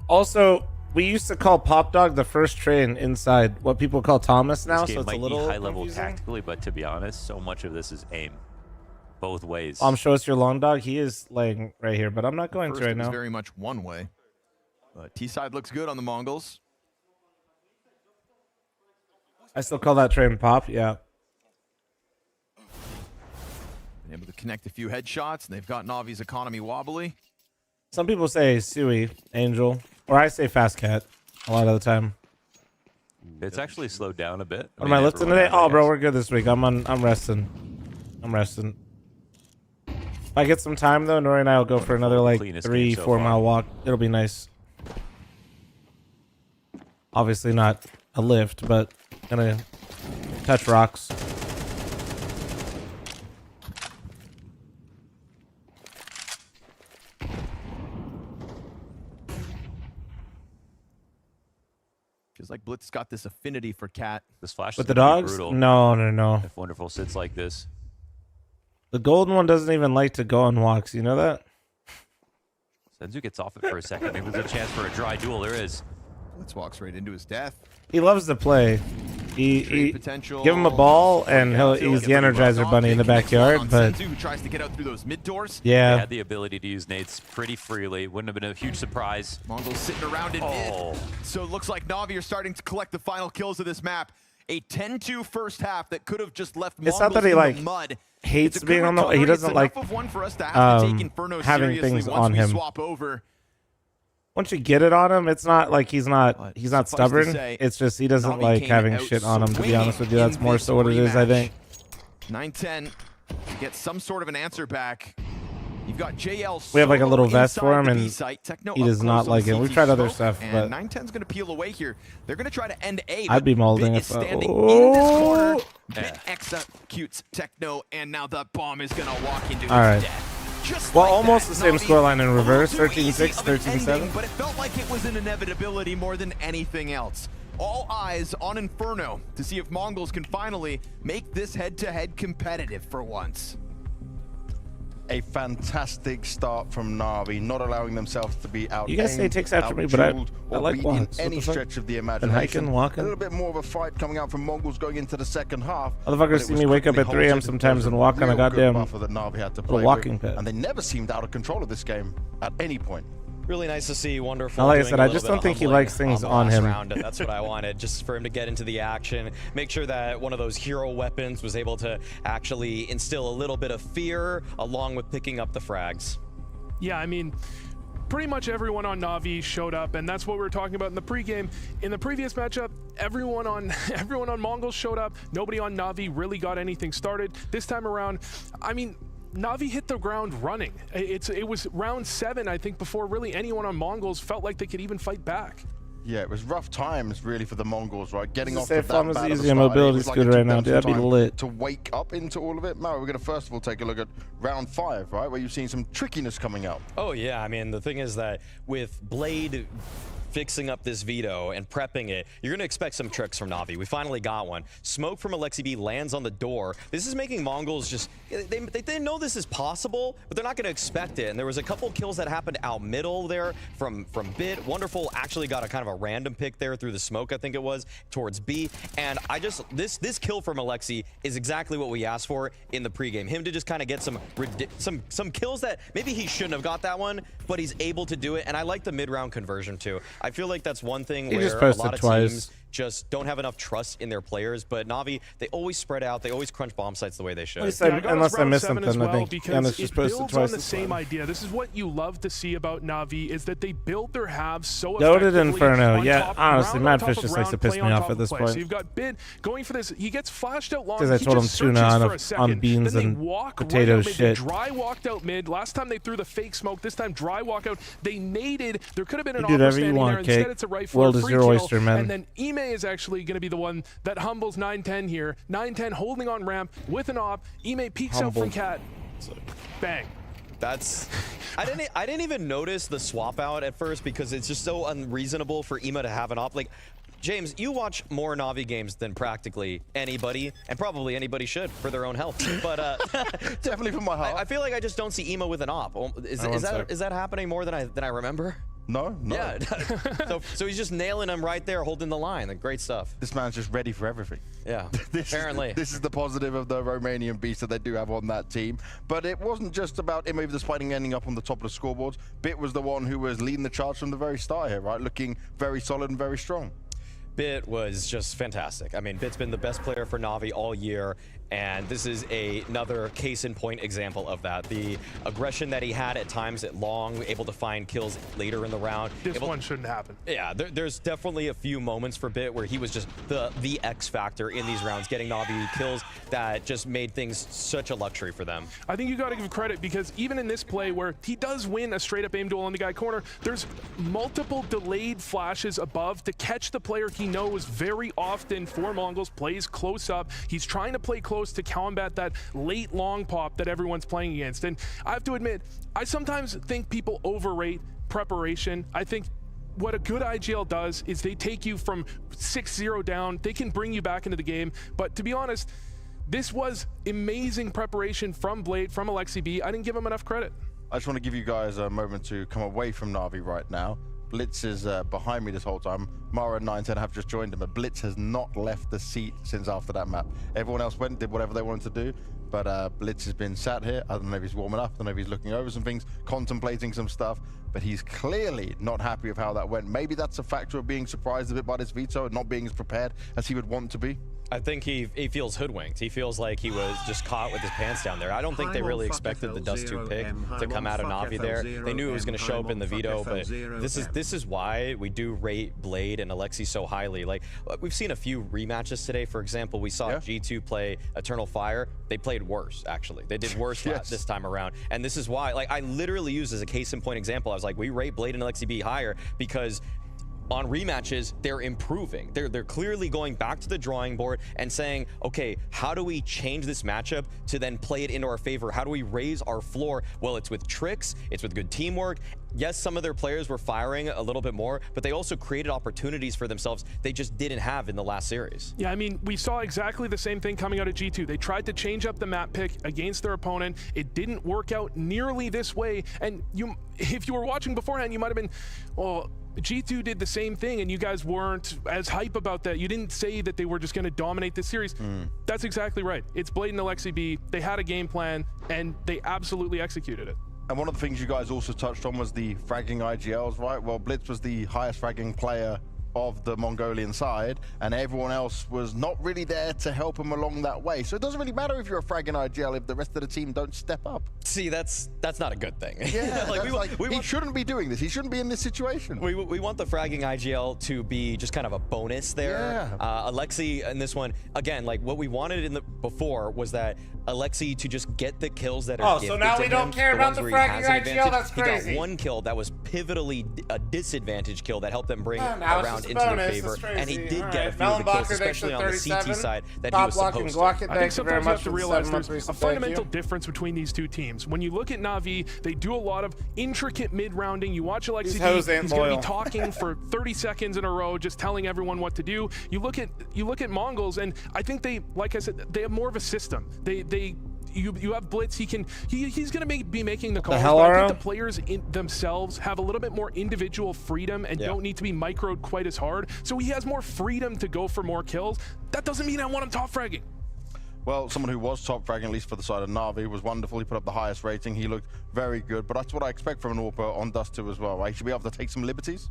Also, we used to call Pop Dog the first train inside what people call Thomas now, This so game it's a might little be high level confusing. tactically, but to be honest, so much of this is aim, both ways. Show us your Long Dog. He is laying right here, but I'm not going First, to right it was now. very much one way. But T-side looks good on the Mongols. I still call that train Pop. Yeah. Been able to connect a few headshots, and they've got Navi's economy wobbly. Some people say Sui, Angel, or I say Fast Cat a lot of the time. It's actually slowed down a bit. What am I lifting today? Oh, bro, we're good this week. I'm resting. I'm resting. If I get some time though, Nori and I will go for another like Cleanest 3-4 game so mile walk. It'll be nice. Obviously not a lift, but gonna touch rocks. Feels like Blitz got this affinity for Cat. This flash With is the gonna be dogs? brutal. No. If Wonderful sits like this. The golden one doesn't even like to go on walks. You know that? Senzu gets off it for a second. Maybe there's a chance for a dry duel. There is. Blitz walks right into his death. He loves to play. He potential. give him a ball and he's the Energizer Bunny in the backyard. But Senzu, who tries to get out through those mid doors. They yeah, had the ability to use nades pretty freely. Wouldn't have been a huge surprise. Mongols sitting around in mid. So it looks like Na'Vi are starting to collect the final kills of this map. A 10-2 first half that could have just left it's Mongols not that he in like the mud. hates It's a being good on the. He recovery. doesn't It's like enough of one for us to have to take Inferno having seriously things once on we him. swap over. Once you get it on him, it's not like he's not suffice to stubborn. say, It's just he doesn't Na'Vi like came having out shit on him. To be swinging honest with you, that's in more this so what it is. I rematch. think. 9-10 to get some sort of an answer back. You've got JL. We have like a little solo vest for inside him, the and B-site. Techno he up does close not on like the it. We've CT tried other smoke, stuff, and but 9-10's going to peel away here. They're going to try to end A. I'd be molding Bit if is standing oh. in this corner. Bit executes Techno, and now the bomb is going to walk into All his right. death. Just Well, like almost that, the same Na'Vi, scoreline in a little reverse, too easy 13-6, of an 13-7. ending, but it felt like it was an inevitability more than anything else. All eyes on Inferno to see if Mongols can finally make this head-to-head competitive for once. A fantastic start from Na'Vi, not allowing themselves to be out. You guys say it takes after me, but I or like beaten in walks. What any the fuck? stretch of the Been imagination. hiking, walking. A little bit more of a fight coming out from Mongols going into the second half. but Motherfuckers it see was me wake up quickly at 3 a.m. halted. sometimes There was and walk on a real good goddamn buffer that Na'Vi had to little play walking with, pad. and they never seemed out of control of this game at any point. Really nice to see Wonderful. Now, like I doing said, a I little just bit don't of think he humbling likes things the on last him. round. That's what I wanted, just for him to get into the action, make sure that one of those hero weapons was able to actually instill a little bit of fear, along with picking up the frags. Yeah, I mean, pretty much everyone on Na'Vi showed up, and that's what we were talking about in the pregame. In the previous matchup, everyone on Mongols showed up. Nobody on Na'Vi really got anything started. This time around, I mean, Na'Vi hit the ground running. It was round 7, I think, before really anyone on Mongols felt like they could even fight back. Yeah, it was rough times really for the Mongols, right? Getting off Say to if that I'm as bad of a easy a start, mobility it was like it scooter took right now, them dude, some that'd be time lit. to wake up into all of it. Mara, we're going to first of all take a look at round 5, right? Where you've seen some trickiness coming out. Oh yeah, I mean, the thing is that with Blade fixing up this veto and prepping it, you're going to expect some tricks from Na'Vi. We finally got one. Smoke from Alexi B lands on the door. This is making Mongols just, they know this is possible, but they're not going to expect it. And there was a couple kills that happened out middle there from Bit. Wonderful actually got a kind of a random pick there through the smoke, I think it was, towards B. And I just, this kill from Alexi is exactly what we asked for in the pregame. Him to just kind of get some kills that maybe he shouldn't have got that one, but he's able to do it. And I like the mid-round conversion too. I feel like that's one thing He where just a posted lot of twice. teams just don't have enough trust in their players, but Na'Vi, they always spread out, they always crunch bomb sites the way they should. At least I got Unless I missed something, I think. Because just it posted builds twice on the as same well. idea. This is what you love to see about Na'Vi, is that they build their halves so Goated effectively. Inferno. on Yeah, top- honestly, round on Madfish top just of likes to round, piss play me on off top at of this play. point. So you've got Bid going for this. He gets flashed out long. Because I he told him just tuna searches on for a- a second. on beans Then and they walk potato right out mid. shit. They dry walked out mid. Last time they threw the fake smoke. This time dry walk out. They naded. There could have been an You do offer whatever you standing want, there. Instead, Cake. it's a rifle. World is free your kill. oyster, man. And then Ime is actually going to be the one that humbles 9-10 here. 9-10 holding on ramp with an op. Ime peeks out from Cat. Bang. That's, I didn't even notice the swap out at first because it's just so unreasonable for Ema to have an op. Like, James, you watch more Na'Vi games than practically anybody, and probably anybody should for their own health. But definitely for my heart. I feel like I just don't see Ema with an op. Is that happening more than I remember? No. Yeah. so he's just nailing him right there, holding the line. Like, great stuff. This man's just ready for everything. Yeah, apparently. This is the positive of the Romanian beast that they do have on that team. But it wasn't just about him over the fighting ending up on the top of the scoreboards. Bit was the one who was leading the charge from the very start here, right? Looking very solid and very strong. Bit was just fantastic. I mean, Bit's been the best player for Na'Vi all year, and this is another case in point example of that. The aggression that he had at times at long, able to find kills later in the round. This one shouldn't happen. Yeah, there's definitely a few moments for Bit where he was just the X factor in these rounds, getting Na'Vi kills that just made things such a luxury for them. I think you got to give credit because even in this play where he does win a straight up aim duel on the guy corner, there's multiple delayed flashes above to catch the player he knows very often for Mongols, plays close up. He's trying to play close to combat that late long pop that everyone's playing against. And I have to admit, I sometimes think people overrate preparation. I think what a good IGL does is they take you from 6-0 down. They can bring you back into the game. But to be honest, this was amazing preparation from Blade, from Alexi B. I didn't give him enough credit. I just want to give you guys a moment to come away from Na'Vi right now. Blitz is behind me this whole time. Mara and 910 have just joined him, but Blitz has not left the seat since after that map. Everyone else went, did whatever they wanted to do, but Blitz has been sat here. I don't know if he's warming up, I don't know if he's looking over some things, contemplating some stuff, but he's clearly not happy with how that went. Maybe that's a factor of being surprised a bit by this veto and not being as prepared as he would want to be. I think he feels hoodwinked. He feels like he was just caught with his pants down there. I don't think they really expected the Dust 2 pick to come out of Na'Vi there. They knew it was going to show up in the veto, but this is why we do rate Blade and Alexi so highly. Like, we've seen a few rematches today. For example, we saw G2 play Eternal Fire. They played worse, actually. They did worse this time around. And this is why, like, I literally used as a case in point example, I was like, we rate Blade and Alexi B higher because on rematches, they're improving. They're clearly going back to the drawing board and saying, okay, how do we change this matchup to then play it into our favor? How do we raise our floor? Well, it's with tricks, it's with good teamwork. Yes, some of their players were firing a little bit more, but they also created opportunities for themselves they just didn't have in the last series. Yeah, I mean, we saw exactly the same thing coming out of G2. They tried to change up the map pick against their opponent. It didn't work out nearly this way. And if you were watching beforehand, you might have been, well, G2 did the same thing and you guys weren't as hype about that. You didn't say that they were just going to dominate this series. That's exactly right. It's Blade and Alexi B. They had a game plan and they absolutely executed it. And one of the things you guys also touched on was the fragging IGLs, right? Well, Blitz was the highest fragging player of the Mongolian side, and everyone else was not really there to help him along that way. So it doesn't really matter if you're a fragging IGL if the rest of the team don't step up. See, that's not a good thing. Yeah, he shouldn't be doing this. He shouldn't be in this situation. We want the fragging IGL to be just kind of a bonus there. Yeah. Alexi in this one, again, like what we wanted in the before was that Alexi to just get the kills that are so now we don't care about the fragging IGL. That's crazy. He got one kill that was pivotally a disadvantage kill that helped them bring around into their favor, and he did get a few of the kills, especially on the CT side that he was supposed to. I think sometimes you have to realize there's a fundamental difference between these two teams. When you look at Na'Vi, they do a lot of intricate mid-rounding. You watch Alexi D, he's going to be talking for 30 seconds in a row, just telling everyone what to do. You look at Mongols, and I think they, like I said, they have more of a system. You have Blitz. He's going to be making the calls. But I think the players themselves have a little bit more individual freedom and don't need to be microed quite as hard. So he has more freedom to go for more kills. That doesn't mean I want him top fragging. Well, someone who was top fragging, at least for the side of Na'Vi, was wonderful. He put up the highest rating. He looked very good. But that's what I expect from an AWPer on Dust 2 as well, right? He should be able to take some liberties.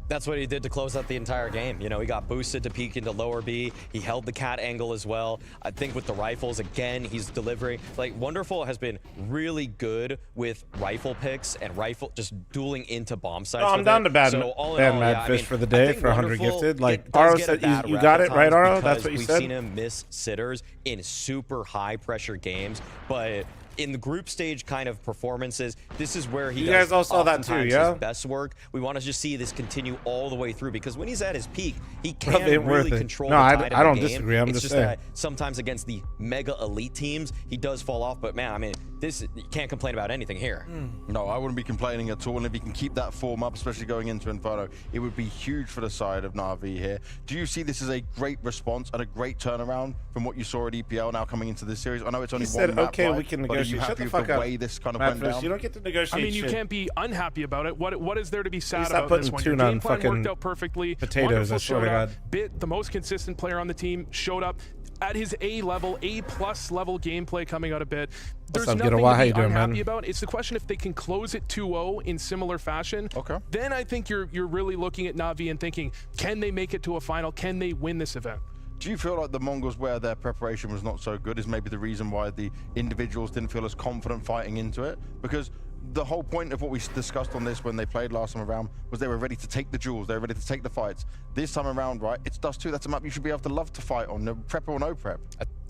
That's what he did to close out the entire game. You know, he got boosted to peek into lower B. He held the cat angle as well. I think with the rifles, again, he's delivering. Like, Wonderful has been really good with rifle picks and just dueling into bomb sites. I'm down to ban Mad Fish for the day for 100 gifted. Like, Aro said, you got it, right, Aro? That's what you said? We've seen him miss sitters in super high pressure games, but in the group stage kind of performances, this is where he guys all saw that too, yeah? His best work. We want to just see this continue all the way through because when he's at his peak, he can really control the tide of the game. I don't disagree. I'm just saying. That sometimes against the mega elite teams, he does fall off. But man, I mean, you can't complain about anything here. No, I wouldn't be complaining at all. And if he can keep that form up, especially going into Inferno, it would be huge for the side of Na'Vi here. Do you see this as a great response and a great turnaround from what you saw at EPL now coming into this series? I know it's only one map, okay, we can negotiate. Shut the fuck up. This kind of went down? You don't get to negotiate. I mean, you can't be unhappy about it. What is there to be sad about this one? Your game plan fucking worked out perfectly. Potatoes, I swear to God. Bit, the most consistent player on the team, showed up at his A+ level gameplay coming out of Bit. There's nothing to be unhappy about. It's the question if they can close it 2-0 in similar fashion. Okay. Then I think you're really looking at Na'Vi and thinking, can they make it to a final? Can they win this event? Do you feel like the Mongols, where their preparation was not so good, is maybe the reason why the individuals didn't feel as confident fighting into it? Because the whole point of what we discussed on this when they played last time around was they were ready to take the duels, they were ready to take the fights. This time around, right, it's Dust 2. That's a map you should be able to love to fight on, no prep or no prep.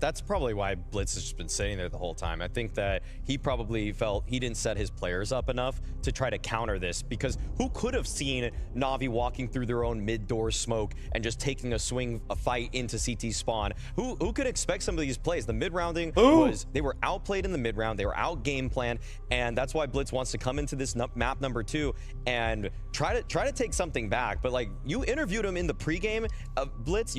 that's probably why Blitz has just been sitting there the whole time. I think that he probably felt he didn't set his players up enough to try to counter this, because who could have seen Na'Vi walking through their own mid-door smoke and just taking a fight into CT spawn? Who could expect some of these plays? The mid-rounding was, they were outplayed in the mid-round, they were out game planned, and that's why Blitz wants to come into this map number 2 and try to take something back. But like, you interviewed him in the pregame of Blitz,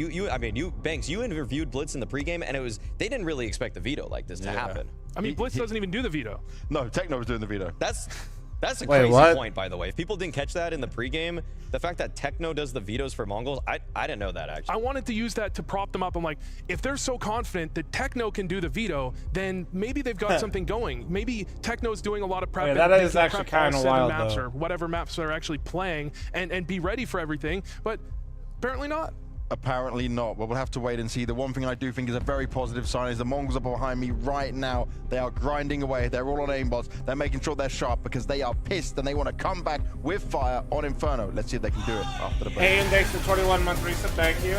Banks, you interviewed Blitz in the pregame, and they didn't really expect the veto like this to happen. I mean, Blitz doesn't even do the veto. No, Techno was doing the veto. That's a crazy point, by the way. If people didn't catch that in the pregame, the fact that Techno does the vetoes for Mongols, I didn't know that, actually. I wanted to use that to prop them up. I'm like, if they're so confident that Techno can do the veto, then maybe they've got something going. Maybe Techno's doing a lot of prep. Yeah, that is actually kind of wild, maps though. Or whatever maps they're actually playing, and be ready for everything, but apparently not. Apparently not, but we'll have to wait and see. The one thing I do think is a very positive sign is the Mongols are behind me right now. They are grinding away. They're all on aimbots. They're making sure they're sharp because they are pissed and they want to come back with fire on Inferno. Let's see if they can do it after the break. Hey, Index for 21-month reset. Thank you.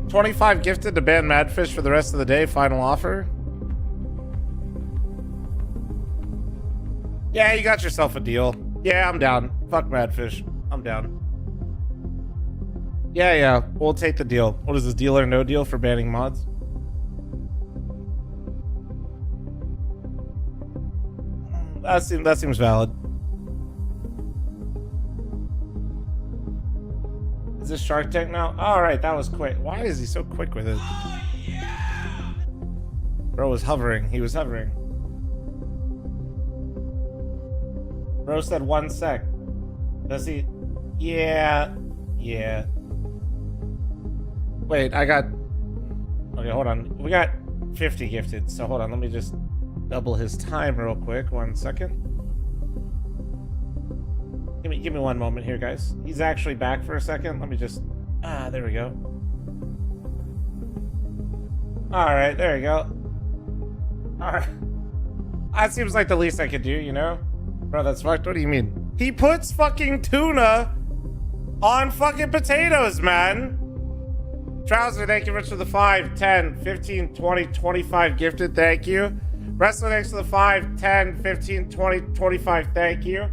$25 gifted to ban Madfish for the rest of the day. Final offer. Yeah, you got yourself a deal. Yeah, I'm down. Fuck Madfish. I'm down. Yeah. We'll take the deal. What is this, deal or no deal for banning mods? That seems valid. Is this Shark Tank now? All right, that was quick. Why is he so quick with it? Bro was hovering. He was hovering. Bro said 1 sec. Does he? Yeah. Wait, I got... Okay, hold on. We got 50 gifted, so hold on. Let me just double his time real quick. 1 second. Give me 1 moment here, guys. He's actually back for a second. Let me just... there we go. Alright, there you go. Alright. That seems like the least I could do, you know? Bro, that's fucked. What do you mean? He puts fucking tuna on fucking potatoes, man. Trouser, thank you much for the 5, 10, 15, 20, 25 gifted. Thank you. Wrestler, thanks for the 5, 10, 15, 20, 25. Thank you.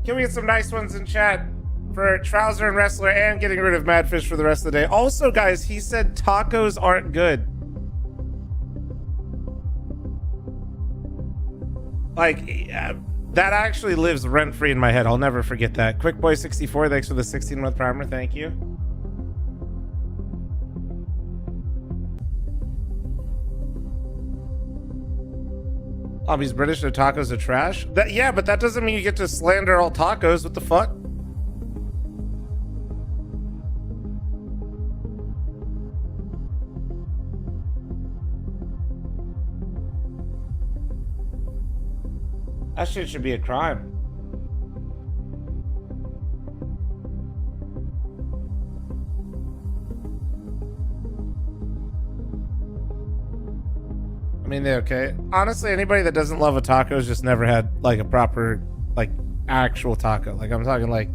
Can we get some nice ones in chat for Trouser and Wrestler and getting rid of Madfish for the rest of the day? Also, guys, he said tacos aren't good. Like, that actually lives rent-free in my head. I'll never forget that. QuickBoy64, thanks for the 16-month primer. Thank you. He's British, their tacos are trash. Yeah, but that doesn't mean you get to slander all tacos. What the fuck? That shit should be a crime. I mean, they're okay. Honestly, anybody that doesn't love a taco has just never had like a proper, like, actual taco. Like, I'm talking like,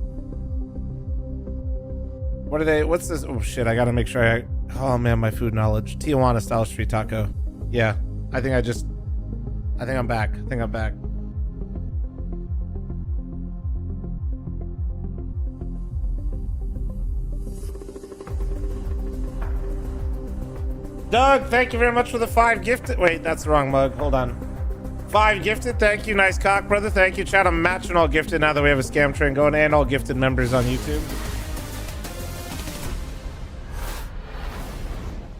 what are they? What's this? Oh shit! I gotta make sure oh man, my food knowledge. Tijuana style street taco. Yeah, I think I'm back. Doug, thank you very much for the 5 gifted. Wait, that's the wrong mug. Hold on. 5 gifted. Thank you. Nice cock, brother. Thank you, chat. I'm matching all gifted now that we have a scam train going, and all gifted members on YouTube.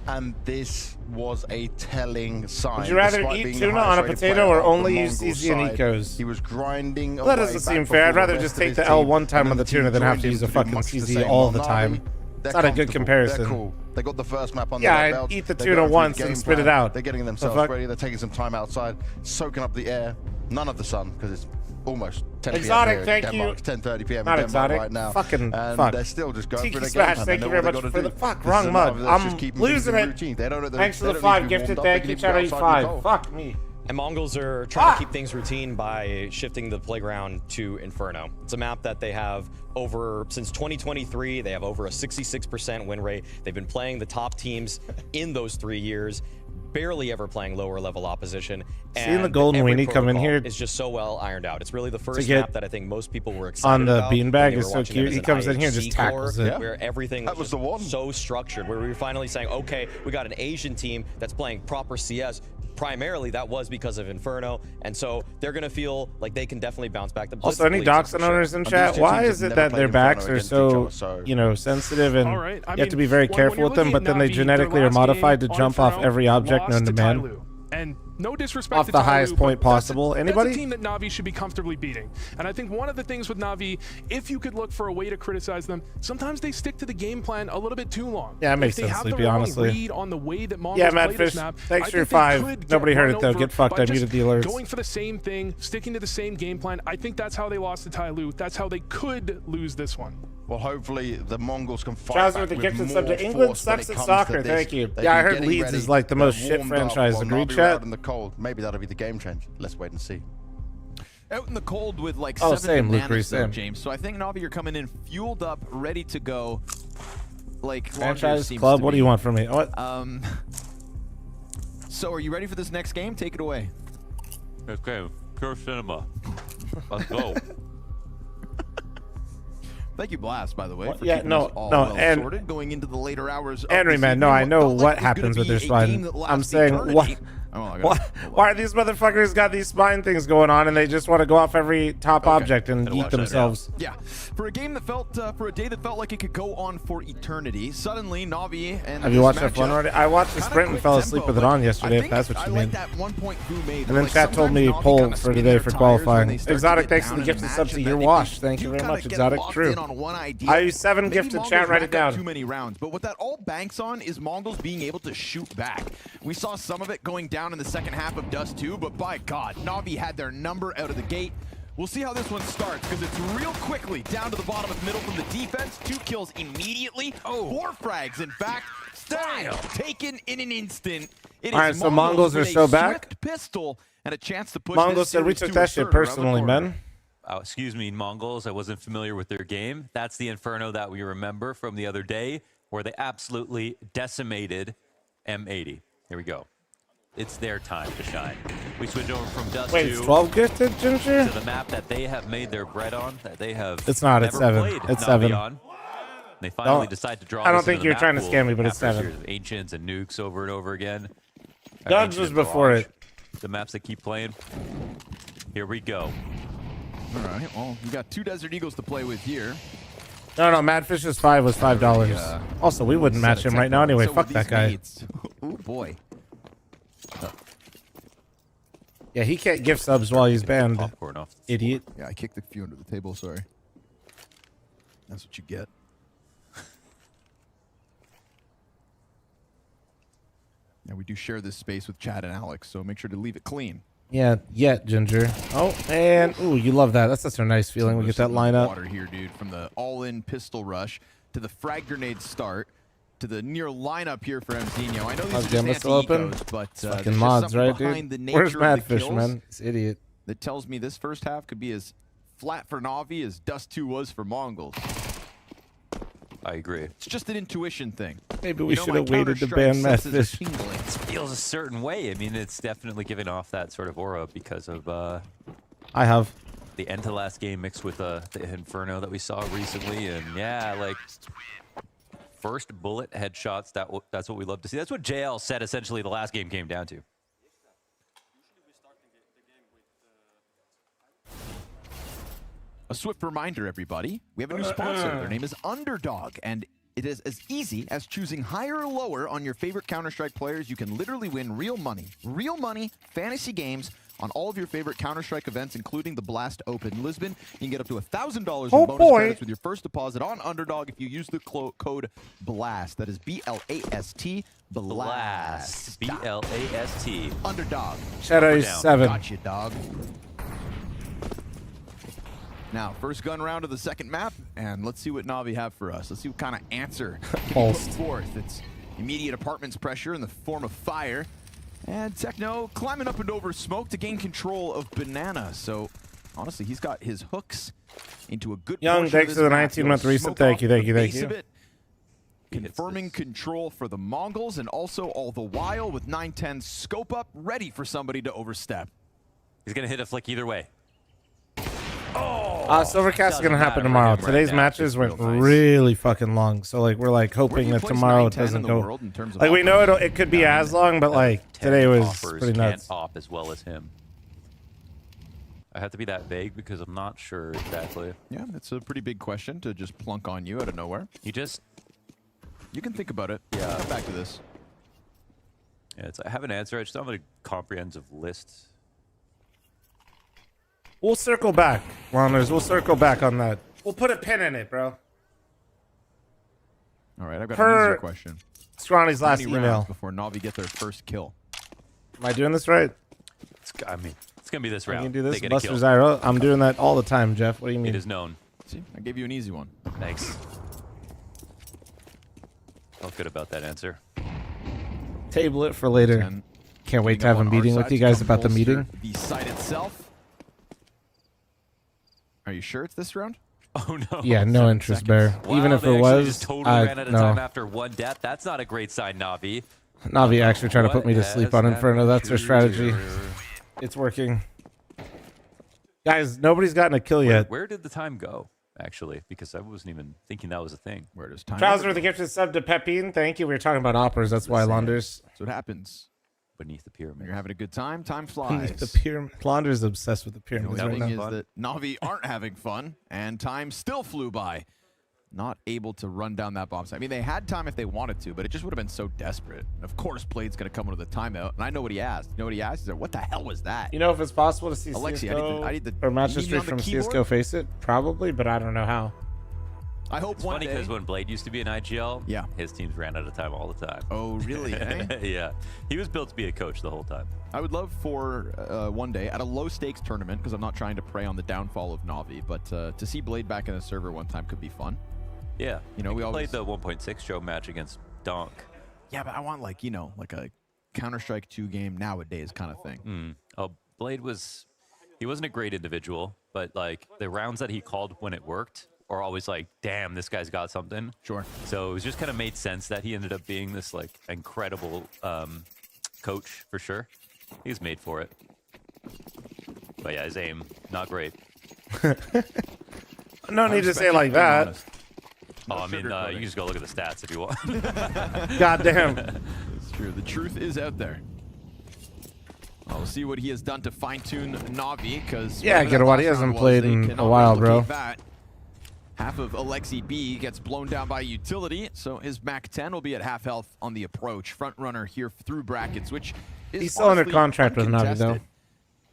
And this was a telling sign. Would you rather eat tuna on a potato or only use CZ and Ecos? He was grinding. Well, that doesn't seem fair. I'd rather just take the L one time on the tuna than have to use a fucking CZ all the time. It's not a good comparison. They're cool. They got the first map on their belt. I'd eat the tuna once and spit it out. They're getting themselves ready. They're taking some time outside, soaking up the air. None of the sun, because it's almost 10 p.m. Exotic, here thank in Denmark. you. It's 10:30 p.m. Not in Denmark exotic. right now. Fucking and fuck. they're still just going Tiki for the Smash, game. thank you very much for the fuck. Wrong This is mug. another that's just I'm keeping things losing in it. routine. They don't know Thanks for they the don't need to 5 be gifted. warmed up. Thank They you, can go Charlie outside and 5. go. Fuck me. And Mongols are trying to keep things routine by shifting the playground to Inferno. It's a map that they have since 2023. They have over a 66% win rate. They've been playing the top teams in those 3 years, barely ever playing lower level opposition. Seeing the golden weenie come in here is just so well ironed out. It's really the first map that I think most people were excited on the about beanbag is so cute. He comes in here and just IHC tackles core, it. where everything was the one so structured, where we were finally saying, okay, we got an Asian team that's playing proper CS. Primarily, that was because of Inferno, and so they're going to feel like they can definitely bounce back. Also, any Doxon owners in chat, why is it that their backs are so, sensitive, and you have to be very careful with them, but then they genetically are modified to jump off every object known to man? And no disrespect off to the Tyloo, highest point possible. Anybody? That's a team that Na'Vi should be comfortably beating. And I think one of the things with Na'Vi, if you could look for a way to criticize them, sometimes they stick to the game plan a little bit too long. Yeah, it makes sense, Sleepy, honestly. Read on the way that Mongols yeah, play Matt this Fish, map, thanks for your 5. Nobody heard it, though. Get fucked. I muted the alerts. Going for the same thing, sticking to the same game plan, I think that's how they lost to Tyloo. That's how they could lose this one. Well, hopefully the Mongols can fight Trouser back with the with gifted more sub to England force when sucks it at comes soccer. to this. Thank you. They've Yeah, I been heard getting Leeds ready. is like the They're most shit warmed up franchise while in Na'Vi group are chat. out in the cold. Maybe that'll be the game change. Let's wait and see. Out in the cold with like Oh, 7 same, Luke, bananas though, same. James. So I think Na'Vi are coming in fueled up, ready to go. Like Franchise club. What do you want from me? What? So are you ready for this next game? Take it away. Okay, Pure Cinema. Let's go. Thank you, Blast, by the way. For Yeah, keeping no, us all no, well and sorted going into the later hours. Of Henry, this man, no, evening. I know Felt what like it was happens gonna with their be a game spine. that I'm lasts saying, eternity. Oh, I got it. why are these motherfuckers got these spine things going on and they just want to go off every top object and Better eat watch that, themselves? Yeah, for a game that felt, for a day that felt like it could go on for eternity, suddenly Na'Vi and Have you watched this F1 matchup, already? I watched the sprint and fell asleep with it on yesterday, if that's what you mean. that 1 point Boo made. And then chat told me poll for today for qualifying. Exotic, thanks for the gifted subs to your wash. Thank you very much, Exotic. True. I use 7 gifted chat, write it down. Too many rounds, but what that all banks on is Mongols being able to shoot back. We saw some of it going down in the second half of Dust 2, but by God, Na'Vi had their number out of the gate. We'll see how this one starts, because it's real quickly down to the bottom of the middle from the defense. 2 kills immediately. 4 frags, in fact. Style taken in an instant. It All right, is so Mongols are with a so back. swift pistol and a chance to push Mongols this said we series took to that a shit third around the personally, corner. man. Oh, excuse me, Mongols. I wasn't familiar with their game. That's the Inferno that we remember from the other day, where they absolutely decimated M80. Here we go. It's their time to shine. We switch over from Dust Wait, 2 it's 12 gifted, Ginger? to the map that they have made their bread on, that they have It's not, it's never 7. played It's Na'Vi 7. on. They finally Don't- decide to draw I don't this think into the you're map trying to pool scam me, but it's after a 7. series of Ancients and Nukes over and over again. Guns Ancient was and before Barrage, it. The maps they keep playing. Here we go. All right, well, we got 2 Desert Eagles to play with here. No, Madfish's 5 was $5. Also, we wouldn't match him right now anyway. So Fuck with that these guy. mates- Oh, boy. Yeah, he can't gift subs while he's banned. Popcorn off. Idiot. Yeah, I kicked a few under the table, sorry. That's what you get. Yeah, we do share this space with Chad and Alex, so make sure to leave it clean. Yeah, Ginger. Oh, and ooh, you love that. That's such a nice feeling. We get that lineup. Water here, dude, from the all-in pistol rush to the frag grenade start to the near lineup here for Mzinho. I know these are just still open? anti-ecos, but It's there's fucking just mods, something right, behind dude? the Where's nature of the Madfish, kills man? This idiot. that tells me this first half could be as flat for Na'Vi as Dust 2 was for Mongols. I agree. It's just an intuition thing. Maybe we You know, should my have waited to Counter-Strike ban senses are Madfish. tingling. It feels a certain way. I mean, it's definitely giving off that sort of aura because of I have. the end to last game mixed with the Inferno that we saw recently. And yeah, like first bullet headshots, that's what we love to see. That's what JL said essentially the last game came down to. A swift reminder, everybody. We have a new sponsor. Their name is Underdog, and it is as easy as choosing higher or lower on your favorite Counter-Strike players. You can literally win real money, fantasy games on all of your favorite Counter-Strike events, including the Blast Open Lisbon. You can get up to $1,000 in bonus credits with your first deposit on Underdog if you use the code BLAST. That is B-L-A-S-T, BLAST. B-L-A-S-T. Underdog. Shadow 7. Gotcha, dog. Now, first gun round of the second map, and let's see what Na'Vi have for us. Let's see what kind of answer can be put Pulsed. forth. It's immediate apartments pressure in the form of fire, And Techno climbing up and over smoke to gain control of Banana. So honestly, he's got his hooks into a good Young, portion of thanks this for the map. 19-month He'll recent. smoke Thank off you, thank the you, thank base you. of it, confirming control for the Mongols, and also all the while with 910 scope up, ready for somebody to overstep. He's gonna hit a flick either way. Silvercast is gonna doesn't happen matter tomorrow. for him right Today's now. matches It's went real nice. really fucking long. So like we're like hoping that place tomorrow 910 doesn't in the go. world in terms of Like we know offers? it could be as long, but like today was Offers pretty can't nuts. op as well as him. I have to be that vague because I'm not sure exactly. Yeah, it's a pretty big question to just plunk on you out of nowhere. You can think about it. Yeah. Come back to this. Yeah, I have an answer. I just don't have a comprehensive list. We'll circle back, Wanderers. We'll circle back on that. We'll put a pin in it, bro. All right, I've got an Per easier question. Scrawny's How last many rounds email. before Na'Vi get their first kill? Am I doing this right? It's gonna be this I round. can do They this. get a Buster kill. Zyro. I'm doing that all the time, Jeff. What do you mean? It is known. See, I gave you an easy one. Thanks. Felt good about that answer. Table it for later. 10. Can't wait to Coming have a up on our meeting with side you to guys come about the bolster meeting. The site itself. Are you sure it's this round? Oh no. Yeah, no interest, Bear. Wow, Even if they it actually was, just totally ran out of no. time after one death. That's not a great sign, Na'Vi. Navi actually trying to put What me to sleep has on Inferno. That's their happened strategy. here? It's working. Guys, nobody's gotten a kill yet. Where did the time go, actually? Because I wasn't even thinking that was a thing. Where does time Trouser with the gifted sub to Pepine. Thank you. We were talking about operas. That's why Launders. That's what happens. Beneath the pyramid. You're having a good time. Time flies. The pyramid. Launders obsessed with the The pyramids only right thing now. is that Na'Vi aren't having fun, and time still flew by. Not able to run down that bomb site. I mean, they had time if they wanted to, but it just would have been so desperate. And of course, Blade's going to come with a timeout, and I know what he asked. You know what he asked? He's like, what the hell was that? You know if it's possible to see Alexi, CSGO I need the or match you need history on the from keyboard? CSGO Face It? Probably, but I don't know how. I hope It's one funny day. because when Blade used to be in IGL, Yeah. his teams ran out of time all the time. Oh, really? Eh? Yeah. He was built to be a coach the whole time. I would love for one day at a low-stakes tournament, because I'm not trying to prey on the downfall of Na'Vi, but to see Blade back in a server one time could be fun. Yeah. You know, we always played the 1.6 show match against Donk. Yeah, but I want like a Counter-Strike 2 game nowadays kind of thing. Oh, Blade he wasn't a great individual, but like the rounds that he called when it worked are always like, damn, this guy's got something. Sure. So it just kind of made sense that he ended up being this like incredible coach for sure. He was made for it. But yeah, his aim, not great. No need to say it like that. Oh, I mean, you can just go look at the stats if you want. Goddamn. It's true. The truth is out there. We'll see what he has done to fine-tune Na'Vi, because Yeah, get a while. He hasn't played in a while, bro. That. Half of Alexi B gets blown down by utility, so his Mac 10 will be at half health on the approach. Front runner here through brackets, which is He's still under honestly contract with Navi, though. uncontested.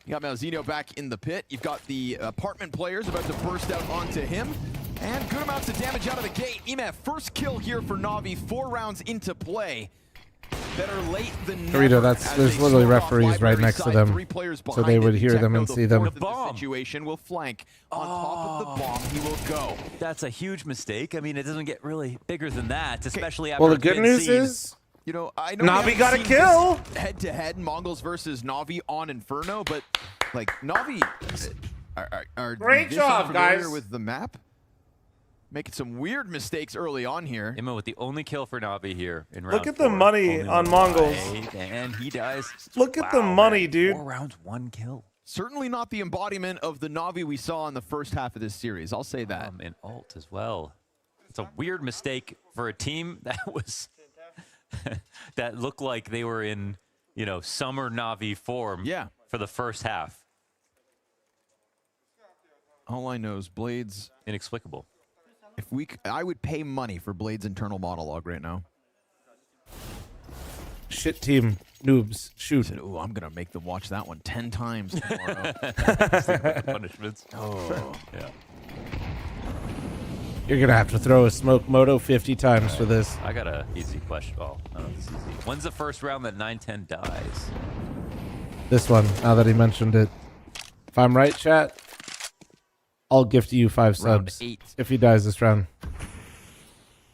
You got Malzinho back in the pit. You've got the apartment players about to burst out onto him. And good amounts of damage out of the gate. Emef, first kill here for Na'Vi, 4 rounds into play. Better late than never. Dorito, as there's they literally sword off referees right library next to side, them, 3 players so they behind would it. hear them Techno, and the see them. fourth of the situation will flank. On top of the bomb, he will go. That's a huge mistake. I mean, it doesn't get really bigger than that, especially after Well, the it's good been news seen. is You know, I know Na'Vi got a kill. Head-to-head, Mongols versus Na'Vi on Inferno, but like Na'Vi are Great this job, unfamiliar guys. with the map. Making some weird mistakes early on here. Emma with the only kill for Na'Vi here in round Look at the 4. money Only on one Mongols. fight, and he dies. Look at the Wow, money, man. dude. 4 rounds, 1 kill. Certainly not the embodiment of the Na'Vi we saw in the first half of this series. I'll say that. And ult as well. It's a weird mistake for a team that was that looked like they were in, summer Na'Vi form for the first half. All I know is Blades. Inexplicable. I would pay money for Blades' internal monologue right now. Shit team, noobs, shoot. Ooh, I'm gonna make them watch that one 10 times tomorrow. Punishments. Oh, yeah. You're gonna have to throw a smoke moto 50 times for this. I got a easy question. Oh, no, it's easy. When's the first round that 910 dies? This one, now that he mentioned it. If I'm right, chat, I'll gift you 5 Round subs 8. if he dies this round.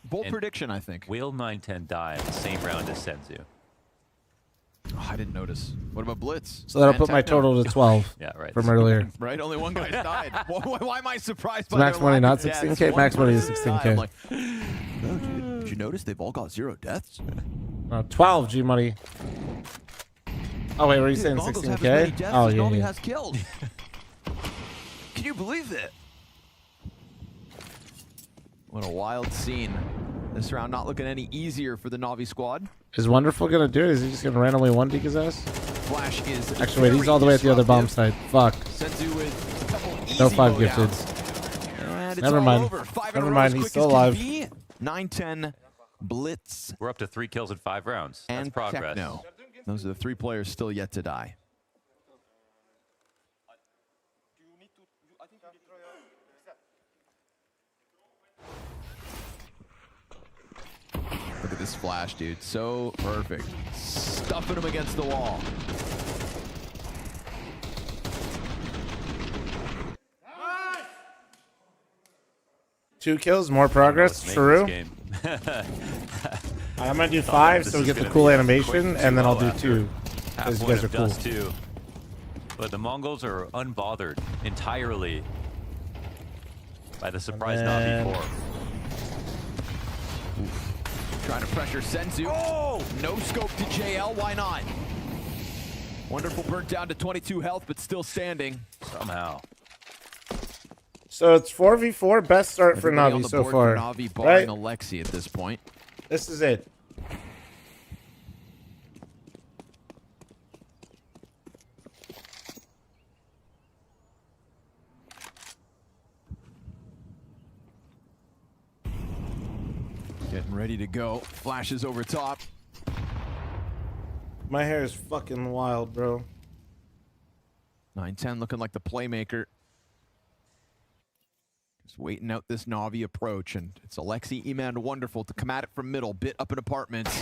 Bold prediction, I think. Will 910 die in the same round as Senzu? I didn't notice. What about Blitz? So that'll And put my Techno? total to 12 Yeah, right. from earlier. Right? Only one guy's died. Why am I surprised So by max their money lack not of deaths? 16K? One Max money is person died. 16K. I'm like, no, did you notice they've all got 0 deaths? 12 G money. Oh wait, were you saying Mongols have as many 16K? deaths Oh as yeah, Na'Vi yeah. has killed. Can you believe that? What a wild scene. This round not looking any easier for the Na'Vi squad. Is Wonderful gonna do it? Is he just gonna randomly one deek his ass? Flash is Actually, wait, he's all the way at the other bomb site. Fuck. Senzu with a couple No easy 5 bowdowns. gifted. And it's Never all mind. over. 5 in a Never row mind. as He's quick still as alive. can be. 9-10 Blitz We're up to 3 kills in 5 rounds. That's and progress. Techno. Those are the 3 players still yet to die. Look at this flash, dude. So perfect. Stuffing him against the wall. Two kills, more progress. Let's make True. this game. I'm gonna do Thought 5 this so we was get the gonna cool be a animation, quick and then I'll 2-0 do after 2 half because you point guys are of cool. dust too. But the Mongols are unbothered entirely by the surprise then- Na'Vi 4. Trying to pressure Senzu. Oh! No scope to JL. Why not? Wonderful burnt down to 22 health, but still standing. Somehow. So it's 4v4, best start for Everybody on Na'Vi the so board far. for Na'Vi, barring Right? Alexi at this point. This is it. Getting ready to go. Flashes over top. My hair is fucking wild, bro. 9-10 looking like the playmaker. Just waiting out this Na'Vi approach, and it's Alexi, Eman, Wonderful to come at it from middle, bit up in apartments.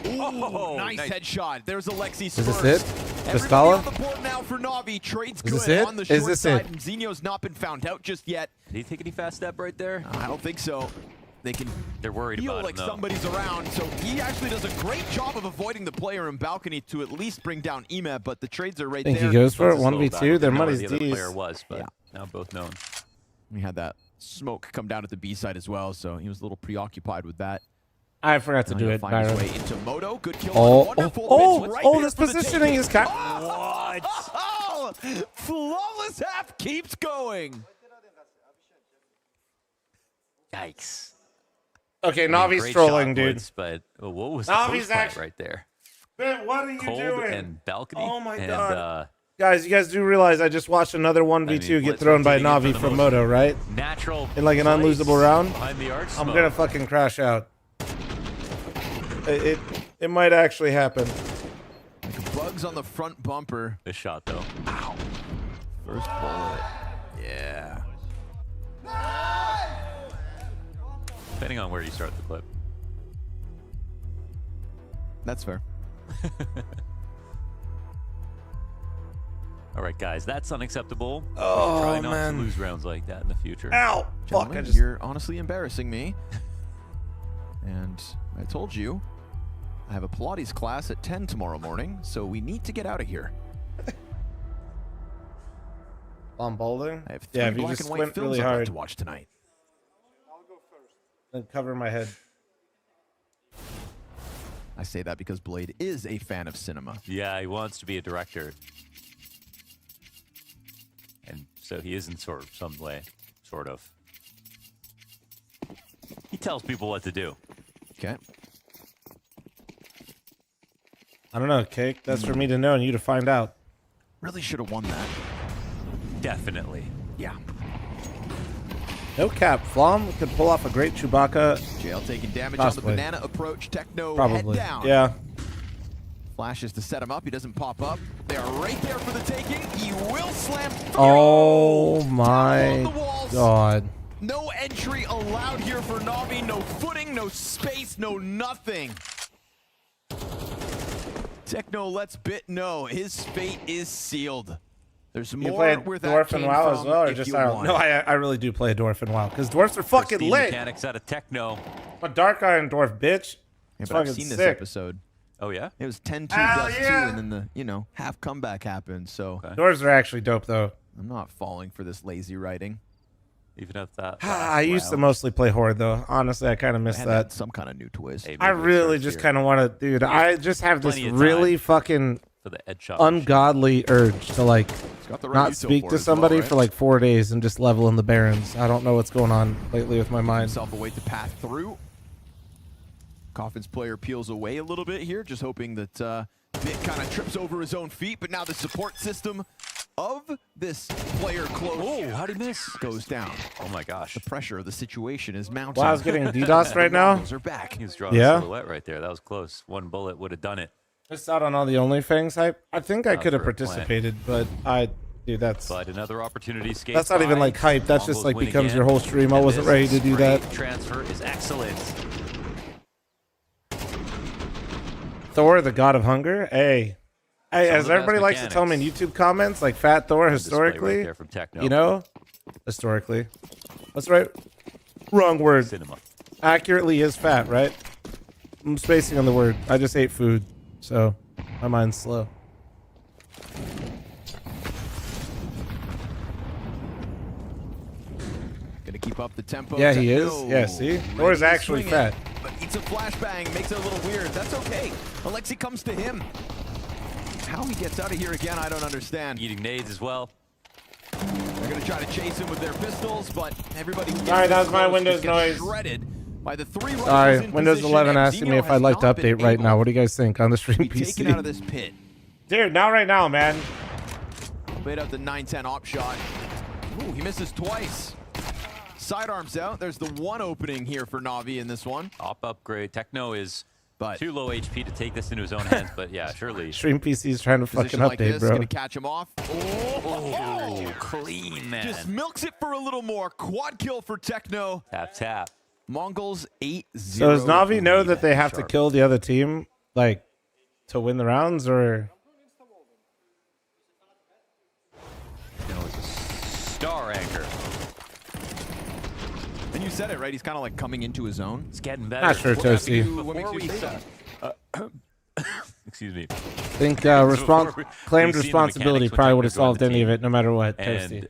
Ooh, Oh, nice headshot. There's Alexi's Is this first. it? Everybody Piscala? on the board now for Na'Vi. Trades Is good this it? on the Is short this side, it? and Xeno's not been found out just yet. Did he take any fast step right there? I don't think so. They can They're worried feel about like him, though. somebody's around, so he actually does a great job of avoiding the player in balcony to at least bring down Eman, but the trades are right Think there. he goes for it? Let's just slow 1v2? back. Their Didn't know where money's the other D's. player was, but now both known. We had that smoke come down at the B side as well, so he was a little preoccupied with that. I forgot to Now do he'll it, find his Byron. way into Moto. Good kill. Oh, Wonderful. oh, Mitch right oh, there this for the positioning taking. is kind. Oh, flawless half keeps going. Yikes. Okay, I mean, Navi's great trolling, shot, dude. Woods, but what was the Navi's post plant actually- right there? Man, what are you Cold doing? and balcony. Oh my and, God. Guys, you guys do realize I just watched another 1v2 get Blitz thrown by rotating in for Na'Vi the from most Moto, right? Natural. In like an place unlosable round. Behind the arch I'm smoke. gonna fucking crash out. It might actually happen. Like bugs on the front bumper. Good shot though. Ow. First bullet. Yeah. Depending on where you start the clip. That's fair. All right, guys, that's unacceptable. Oh, Try not man. to lose rounds like that in the future. Ow! Fuck! I Gentlemen, just. you're honestly embarrassing me. And I told you, I have a Pilates class at 10 tomorrow morning, so we need to get out of here. On bowling? I have 3 Yeah, if you black just and white squint films really I'd like hard, to watch tonight. then cover my head. I say that because Blade is a fan of cinema. Yeah, he wants to be a director. And so he is in some way, sort of. He tells people what to do. Okay. I don't know, Cake. That's for me to know and you to find out. Really should have won that. Definitely. Yeah. No cap. Flom could pull off a great Chewbacca. JL taking damage Possibly. on the banana approach. Techno Probably. head down. Yeah. Flashes to set him up. He doesn't pop up. They are right there for the taking. He will slam through. Oh Down my along the walls. God. No entry allowed here for Na'Vi. No footing, no space, no nothing. Techno lets Bit know his fate is sealed. There's You more play where that Dwarf came and WoW as from well, or if just you Ireland? want. No, I really do play a Dwarf and WoW because dwarfs are fucking Pristine lit. mechanics out of Techno. I'm a Dark Iron Dwarf, bitch. Yeah, It's but I've fucking seen sick. this episode. Oh, yeah? It was 10-2 Hell dust 2, yeah. and then the, half comeback happened. So Doors are actually dope, though. I'm not falling for this lazy writing. Even at that. I used to mostly play Horde, though. Honestly, I kind of miss And that. some kind of new twist. I really just kind of want to, dude. I just have this really fucking for the headshot ungodly urge to like got the right not util speak for to it as somebody well, right? for like 4 days and just level in the Barons. I don't know what's going on lately with my mind. Himself away the path through. Coffin's player peels away a little bit here, just hoping that Bit kind of trips over his own feet, but now the support system of this player close. Oh, how'd he miss? Goes down. Oh my gosh. The pressure of the situation is mounting. Wow, I was getting DDoS right now. Are back. He was drawing Yeah. a silhouette right there. That was close. One bullet would have done it. Missed out on all the OnlyFans hype. I think I Not could have for a plan. participated, but dude, that's But another opportunity skates that's not even by. like hype. That's just Mongols like win becomes again. your whole stream. I And wasn't this ready to do that. spray transfer is excellent. Thor, the god of hunger. Hey, Some of as the everybody best likes to tell me in YouTube comments, like Fat Thor historically, there from Techno. you know, historically, that's right. Wrong word. Cinema. Accurately is fat, right? I'm spacing on the word. I just ate food, so my mind's slow. Gonna keep up the tempo. Yeah, he is. Techno Yeah, see? ready Thor's to actually swing fat. it, but eats a flashbang, makes it a little weird. That's okay. Alexi comes to him. How he gets out of here again, I don't understand. Eating nades as well. They're gonna try to chase him with their pistols, but everybody. Sorry, that was my Windows noise. Shredded by the three rifles Sorry, in Windows position, 11 and asking me Zeno if I'd has like to not been update right able now. What do you guys think on the stream to be taken out of this PC? pit. Dude, not right now, man. Played out the 9-10 op shot. Ooh, he misses twice. Sidearms out. There's the one opening here for Na'Vi in this one. Op upgrade. Techno is too low HP to take this into his own hands, but yeah, surely. Stream PC is trying to fucking Position like update, this, bro. gonna catch him off. Oh, clean, man. Just milks it for a little more. Quad kill for Techno. Tap, tap. Mongols 8-0. So does Na'Vi know that they have to kill the other team, like, to win the rounds, or? No, it's a star anchor. And you said it, right? He's kind of like coming into his own. It's getting better. Not sure, Toasty. Before we excuse me. I think We've claimed seen the responsibility mechanics when probably would have Techno joined solved the any of team. it, no matter what, And Toasty.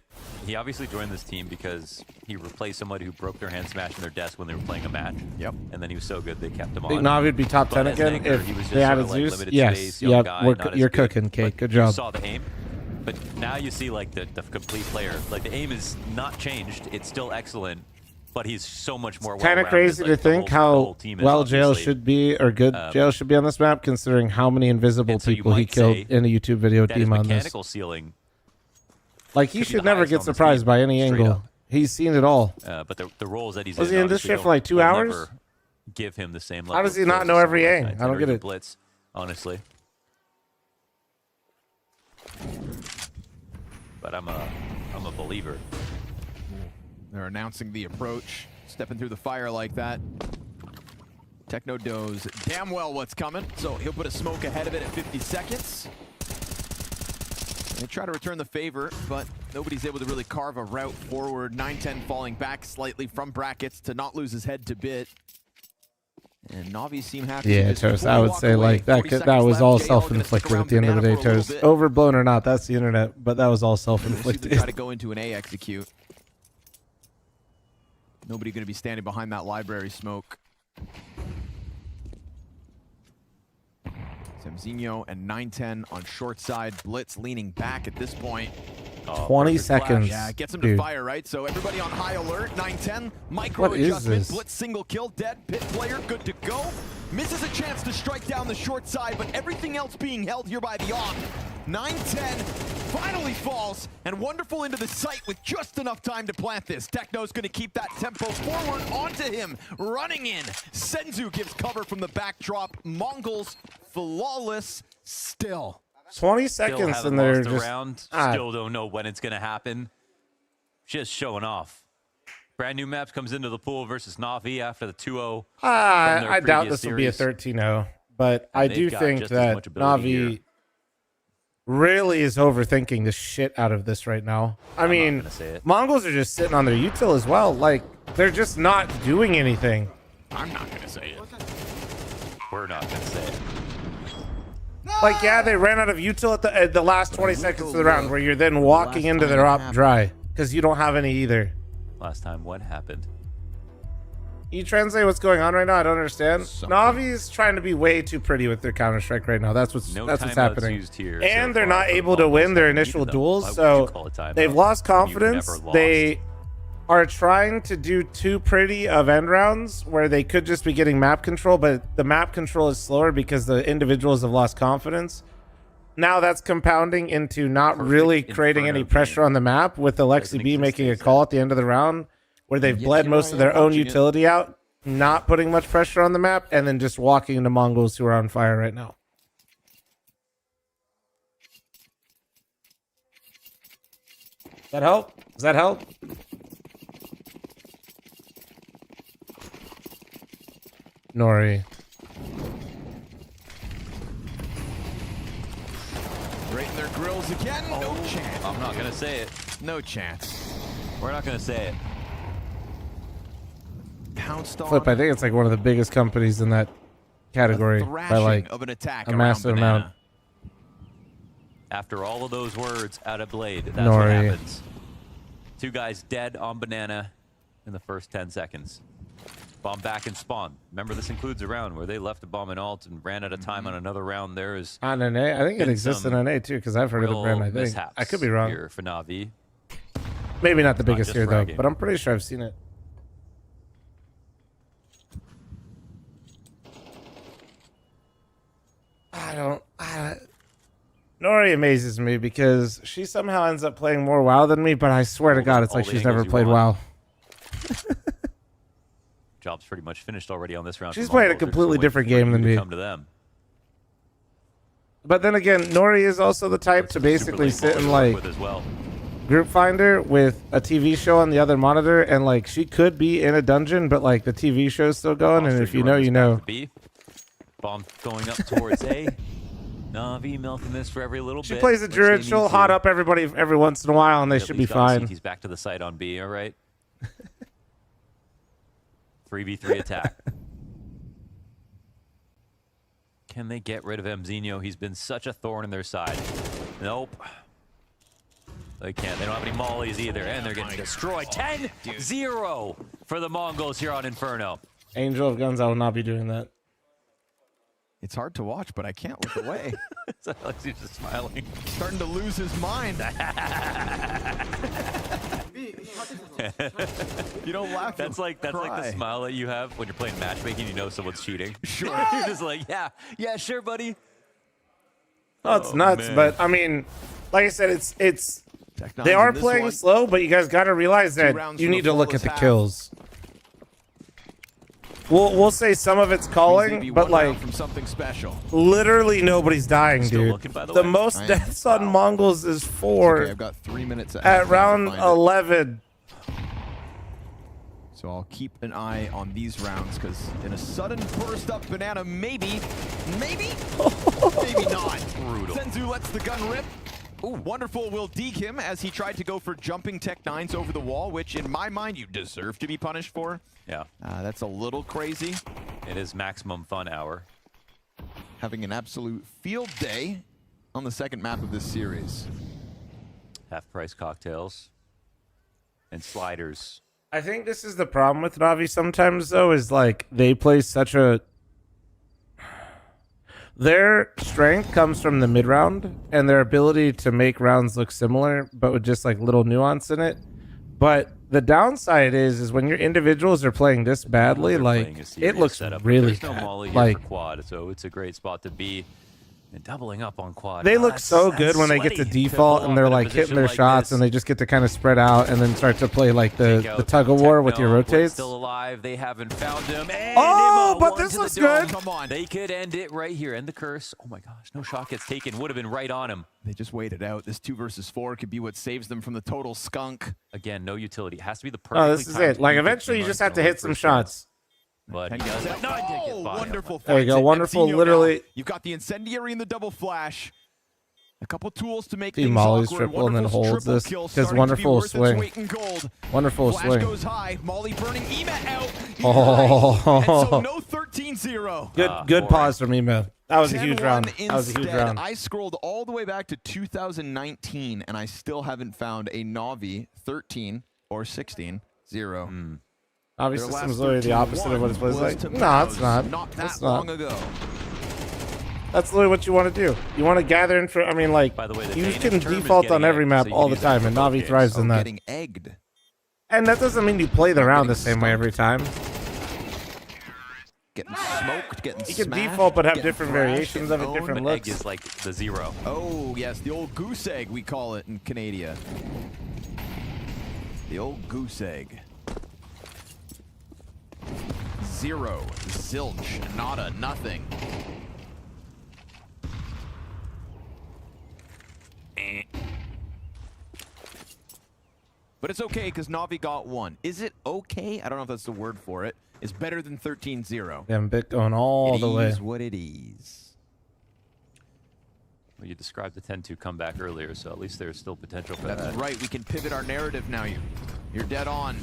he obviously joined this team because he replaced somebody who broke their hand smashing their desk when they were playing a match. Yep. And then he was so good they kept him I think on. Na'Vi would be top 10 But as again an anchor, if he was just they sort added of like Zeus. limited Yes, space, young yep, guy, you're not as you're good. cooking, Kate. But Good You job. saw the aim, but now you see like the complete player. Like the aim is not changed; it's still excellent, but he's so much more. Kind of well-rounded. crazy Like, to the think whole how team is well Jail obviously, should be, or good Jail should be on this map, considering how many invisible so you people he might killed say in a YouTube video that his team on this. mechanical ceiling. Like, he could be should the never highest get on this surprised team, by any straight angle. up. He's seen it all. But the roles that he's Was in, he in this obviously shit for like 2 will hours? never give him the same level. How does he of not skill know as every someone aim? like I don't 910 get or it. Blitz, honestly. But I'm a believer. They're announcing the approach. Stepping through the fire like that. Techno knows damn well what's coming, so he'll put a smoke ahead of it at 50 seconds. They try to return the favor, but nobody's able to really carve a route forward. 9-10 falling back slightly from brackets to not lose his head to Bit. And Na'Vi seem happy. Yeah, to just Toast. pull I the would walk say away. like that. 40 That seconds was left. all JL gonna stick self-inflicted around at the end of the banana day, for a little Toast. bit. Overblown or not, that's the internet. But that was all They self-inflicted. try to go into an A execute. Nobody going to be standing behind that library smoke. Samzinho and 9-10 on short side. Blitz leaning back at this point. 20 perfect flash. seconds, Yeah, it gets him dude. to fire, right? So everybody on high alert. 9-10, micro What is adjustment. this? Blitz single kill, dead. Pit player, good to go. Misses a chance to strike down the short side, but everything else being held here by the off. 9-10 finally falls, and Wonderful into the site with just enough time to plant this. Techno's gonna keep that tempo forward onto him, running in. Senzu gives cover from the backdrop. Mongols flawless still. 20 Still seconds haven't and they're lost a just round. ah, Still don't know when it's gonna happen. Just showing off. Brand new maps comes into the pool versus Na'Vi after the 2-0. I doubt this will be a 13-0, but I they've do got think just as that much ability Na'Vi here. really is overthinking the shit out of this right now. I mean, gonna say it. Mongols are just sitting on their util as well. Like, they're just not doing anything. I'm not gonna say it. We're not gonna say it. Like, yeah, they ran out of util at the last 20 seconds of the round, where you're then walking into their op dry because you don't have any either. Last time, what happened? You translate what's going on right now? I don't understand. Navi's trying to be way too pretty with their Counter-Strike right now. That's what's happening. Here and so they're not able to win their initial duels, so they've lost confidence. They are trying to do too pretty of end rounds where they could just be getting map control, but the map control is slower because the individuals have lost confidence. Now that's compounding into not really creating any pressure on the map, with Alexi B making a call at the end of the round where they've bled most of their own utility out, not putting much pressure on the map, and then just walking into Mongols who are on fire right now. Does that help? Does that help? Nori. Right in their grills again. No chance. I'm not going to say it. No chance. We're not going to say it. Pounced on. Flip, I think it's like one of the biggest companies in that category by like of an attack a massive amount. After all of those words out of Blade, that's what happens. 2 guys dead on Banana in the first 10 seconds. Bomb back and spawn. Remember, this includes a round where they left a bomb in alt and ran out of time on another round. There is on NA. I think it exists in NA too, because I've heard of the brand. I think I could be wrong. Here for Na'Vi. Maybe not the biggest here though, but I'm pretty sure I've seen it. Nori amazes me because she somehow ends up playing more WoW than me, but I swear to God, it's like she's never played WoW. Job's pretty much finished already on this round. She's playing a completely different game than me. Come to them. But then again, Nori is also the type to basically sit in like Group Finder with a TV show on the other monitor, and like she could be in a dungeon, but like the TV show's still going, and if you know, you know. Bomb going up towards A. Na'Vi milking this for every little bit. She plays a druid. She'll hot up everybody every once in a while, and they should be fine. He's back to the site on B. All right. 3v3 attack. Can they get rid of Mzinho? He's been such a thorn in their side. Nope. They can't. They don't have any mollies either, and they're getting destroyed. 10-0 for the Mongols here on Inferno. Angel of Guns, I will not be doing that. It's hard to watch, but I can't look away. Alexi's just smiling. Starting to lose his mind. You don't laugh. That's like the smile that you have when you're playing matchmaking. You know someone's cheating. Sure. You're just like, yeah, sure, buddy. Oh, it's nuts, man. But I mean, like I said, it's they are playing slow, but you guys got to realize that you need to look at the kills. We'll say some of it's calling, but like from something special. Literally nobody's dying, dude. The most deaths on Mongols is 4. Okay, I've got 3 minutes at round 11. So I'll keep an eye on these rounds, because in a sudden burst up Banana, maybe not. Brutal. Senzu lets the gun rip. Ooh, wonderful will deke him as he tried to go for jumping Tech 9s over the wall, which in my mind you deserve to be punished for. Yeah. That's a little crazy. It is maximum fun hour. Having an absolute field day on the second map of this series. Half-price cocktails and sliders. I think this is the problem with Na'Vi sometimes, though, is like they play such a... Their strength comes from the mid-round and their ability to make rounds look similar, but with just like little nuance in it. But the downside is when your individuals are playing this badly, like it looks really bad. No molly like for quad, so it's a great spot to be. And doubling up on quad. They look so good when they get to default and they're like hitting their shots and they just get to kind of spread out and then start to play like the tug of war with your rotates. Still alive. They haven't found him. And oh, but this looks good. Come on. They could end it right here. End the curse. Oh my gosh. No shot gets taken. Would have been right on him. They just waited out. This 2 versus 4 could be what saves them from the total skunk. Again, no utility. It has to be the perfect. No, this is it. Like eventually you just have to hit some shots. But he does. Wonderful. There you go. Wonderful. Literally. You've got the incendiary and the double flash. A couple tools to make He things mollies awkward. triple and then Wonderful's holds triple this kill because starting to be Wonderful worth its swing. weight in gold. Wonderful Flash swing. goes high. Molly burning Ema out. Oh. And so no 13-0. Good pause from Ema. That was a 10-1 huge round. That was a huge instead. round. I scrolled all the way back to 2019, and I still haven't found a Navi 13 or 16-0. Navi Their system is last literally the opposite of what it plays was like. to No, it's not. Not that It's long not. ago. That's literally what you want to do. You want to gather info. I mean, like, By the way, the you Danish can term is default on getting every egged, map so you all can the use that time, for and both Navi games. thrives in that. Getting egged. And that doesn't mean you play the round the same way every time. Getting smoked, getting You can smashed, default, but have getting different thrashed, variations of it, getting different owned. Egg looks. is like the 0. Oh, yes, the old goose egg, we call it in Canada. The old goose egg. 0, zilch, nada, nothing. But it's okay, because Navi got 1. Is it okay? I don't know if that's the word for it. It's better than 13-0. Damn, Bit going all the way. It is what it is. Well, you described the 10-2 comeback earlier, so at least there's still potential for that. That's right. We can pivot our narrative now. You're dead on.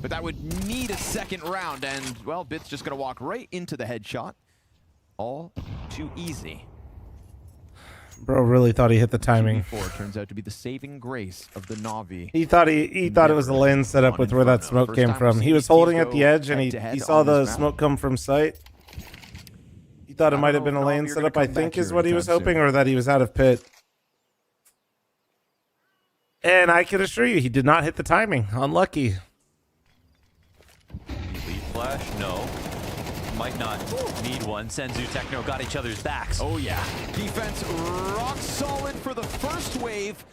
But that would need a second round, and, well, Bit's just going to walk right into the headshot. All too easy. Bro really thought he hit the timing. 4 turns out to be the saving grace of the Navi. He thought it was a lane setup with where that smoke came from. He was holding at the edge and he saw the smoke come from sight. He thought it might have been a lane setup, I think is what he was hoping, or that he was out of pit. And I can assure you, he did not hit the timing. Unlucky. Lead flash? No. Might not need one. Senzu, Techno got each other's backs. Oh, yeah. Defense rock solid for the first wave.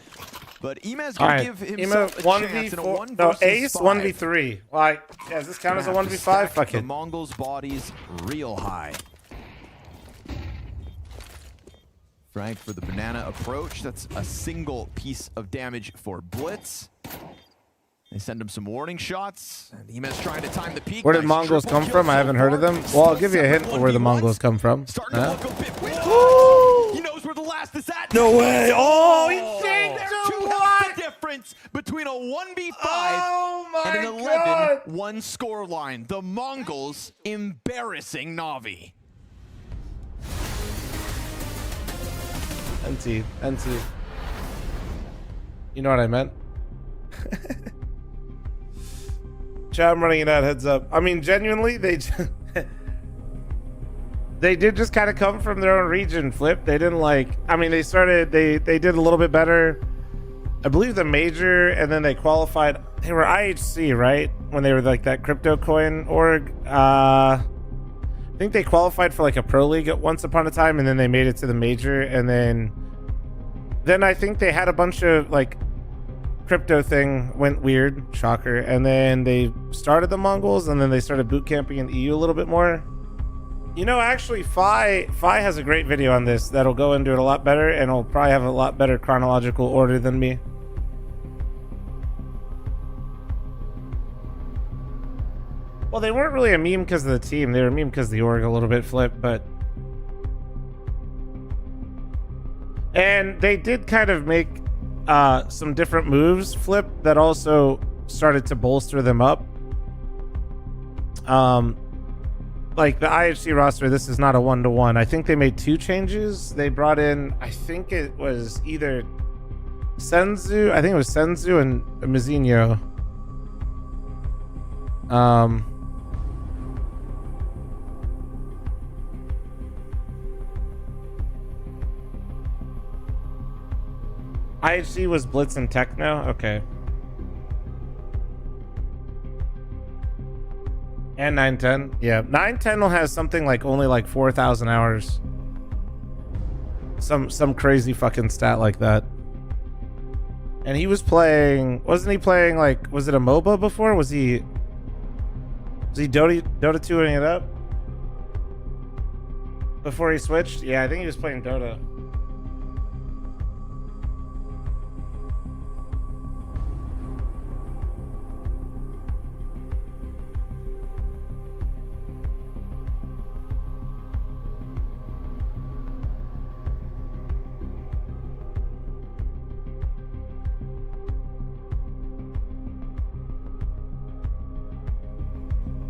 But Ima's All going to right, give Ema himself a chance in a 1 1v4. No, versus Ace 5. 1v3. Why? Yeah, does this count as a 1v5? Fuck The it. Mongols' bodies real high. Frank for the banana approach. That's a single piece of damage for Blitz. They send him some warning shots. And Ima's trying to time the peak. Where did Nice Mongols triple come kill from? I so haven't heard of far. them. Well, I'll give you a hint for where the Mongols come from. Starting to Huh? look a bit weird. He knows where the last is at. No way. Oh, he There's changed 2 health the difference between a 1v5 and an 11-1 score line. The Mongols embarrassing Navi. NT. You know what I meant? Chat, I'm running it out, heads up. I mean, genuinely, they did just kind of come from their own region, Flip. They didn't they did a little bit better. I believe the major, and then they qualified. They were IHC, right? When they were like that crypto coin org. I think they qualified for like a pro league at once upon a time, and then they made it to the major, and then I think they had a bunch of like crypto thing went weird, shocker, and then they started the Mongols, and then they started boot camping in EU a little bit more. You know, actually, Fi has a great video on this that'll go into it a lot better, and it'll probably have a lot better chronological order than me. Well, they weren't really a meme because of the team. They were a meme because of the org a little bit, Flip, but... And they did kind of make some different moves, Flip, that also started to bolster them up. Like the IHC roster, this is not a 1-to-1. I think they made 2 changes. They brought in, I think it was either Senzu, I think it was Senzu and Mizinho. IHC was Blitz and Techno? Okay. And 910? Yeah. 910 will have something like only like 4,000 hours. Some crazy fucking stat like that. And he was playing... Wasn't he playing like... Was it a MOBA before? Was he Dota 2ing it up? Before he switched? Yeah, I think he was playing Dota.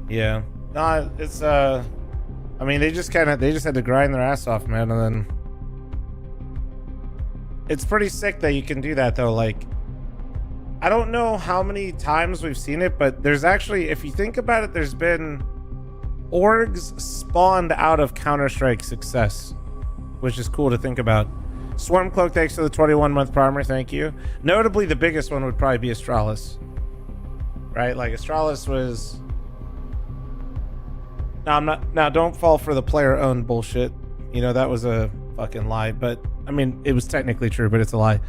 Yeah. No, it's I mean, they just had to grind their ass off, man, and then it's pretty sick that you can do that though. Like, I don't know how many times we've seen it, but there's actually, if you think about it, there's been orgs spawned out of Counter-Strike success, which is cool to think about. Swarmcloak, thanks for the 21-month primer, thank you. Notably, the biggest one would probably be Astralis, right? Like, Astralis was... Now, don't fall for the player-owned bullshit. You know, that was a fucking lie, but, I mean, it was technically true, but it's a lie.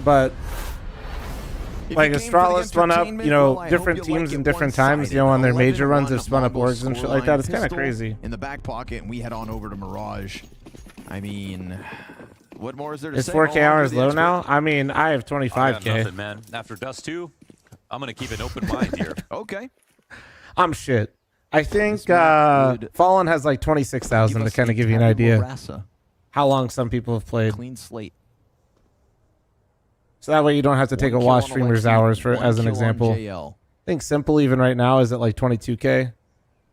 But... like Astralis spun up, you know, different teams in different times, you know, on their major runs have spun up orgs and shit like that. It's kind of crazy. In the back pocket, and we head on over to Mirage. I mean, what more is there to Is say? 4K hours low now? I mean, I have 25K. I got nothing, man. After Dust 2, I'm going to keep an open mind here. Okay. I'm shit. I think Fallen has like 26,000 to kind of give you an idea how long some people have played. Clean slate. So that way you don't have to take a watch streamer's hours for as an example. I think Simple even right now is at like 22K. I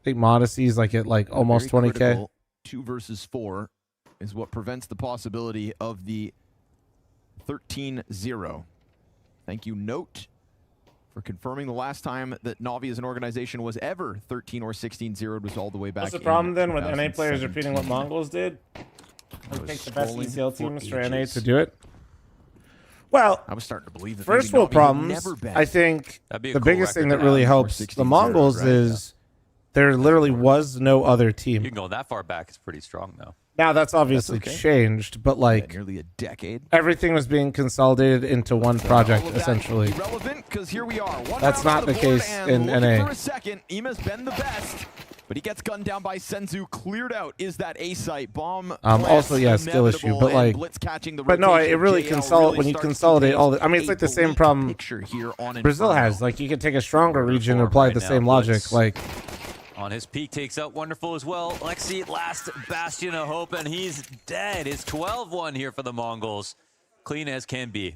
think Modesty is like at like almost 20K. 2 versus 4 is what prevents the possibility of the 13-0. Thank you, Note, for confirming the last time that Navi as an organization was ever 13 or 16-0 was all the way back. What's the problem then with NA players repeating what Mongols did? It takes the best ECL teams for NA to do it. Well, I was starting to believe that first world problems, I think the biggest thing that really helps the Mongols is there literally was no other team. You can go that far back. It's pretty strong, though. Now, that's obviously changed, but like nearly a decade, everything was being consolidated into one project, essentially. Because here we are. That's not the case in NA. For a second, Ima's been the best, but he gets gunned down by Senzu. Cleared out is that A site bomb. Also, yeah, skill issue, but like, but no, it really when you consolidate all the. I mean, it's like the same problem Brazil has. Like, you can take a stronger region and apply the same logic. Like, on his peak, takes out Wonderful as well. Lexi, last bastion of hope, and he's dead. It's 12-1 here for the Mongols. Clean as can be.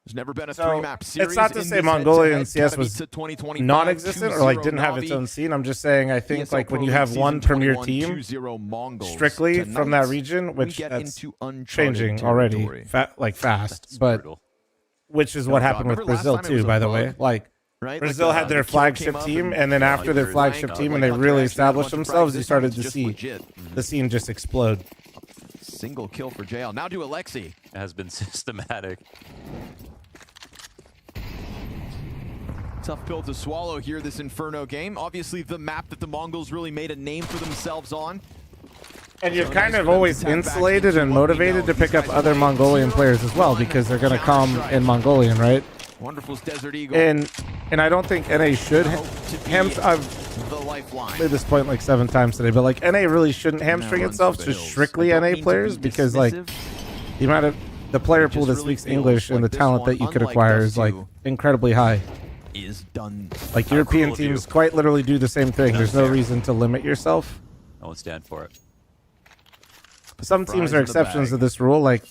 There's never been a three-map series. It's not to say Mongolian CS was non-existent or like didn't have its own scene. I'm just saying I think like when you have one premier team strictly from that region, which that's changing already, fast, but which is what happened with Brazil too, by the way. Like Brazil had their flagship team, and then after their flagship team and they really established themselves, you started to see the scene just explode. Single kill for JL. Now to Alexi. It has been systematic. Tough pill to swallow here, this Inferno game. Obviously, the map that the Mongols really made a name for themselves on. And you're kind of always insulated and motivated to pick up other Mongolian players as well, because they're going to come in Mongolian, right? Wonderful's Desert Eagle. And I don't think NA should. I've made this point like 7 times today, but like NA really shouldn't hamstring itself to strictly NA players, because like the amount of the player pool that speaks English and the talent that you could acquire is like incredibly high. Like European teams quite literally do the same thing. There's no reason to limit yourself. I won't stand for it. Some teams are exceptions to this rule, like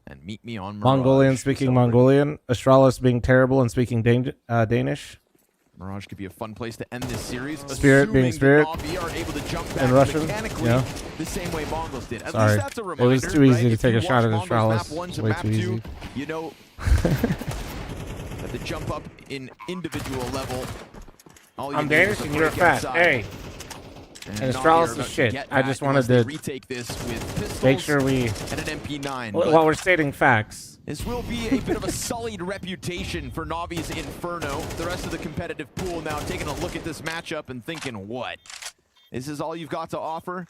and meet me on Mongolian speaking Mongolian, Astralis being terrible and speaking Danish. Mirage could be a fun place to end this series. Spirit being Spirit and Russian, yeah. The same way Mongols did. Sorry, that's a reminder, it was too easy to take a shot at Astralis. Way too easy. You know that the jump up in individual level. I'm Danish and you're fat. Hey. And Astralis is shit. I just wanted to retake this with make sure we and an MP9. While we're stating facts. This will be a bit of a sullied reputation for Navi's Inferno. The rest of the competitive pool now taking a look at this matchup and thinking, what? This is all you've got to offer?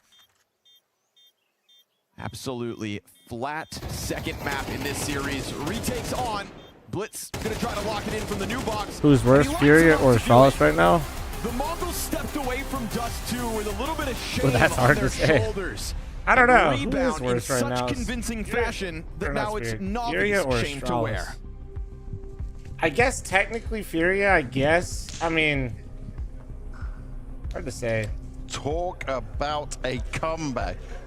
Absolutely flat second map in this series. Retakes on. Blitz gonna try to lock it in from the new box. Who's worse, Furia or Astralis right now? The Mongols stepped away from Dust 2 with a little bit of shame that's hard on their to say. shoulders. I don't know. Who is worse in right now? such convincing fashion that now it's Furia Navi's shame to wear. I guess technically Furia, I guess. I mean, hard to say. Talk about a comeback.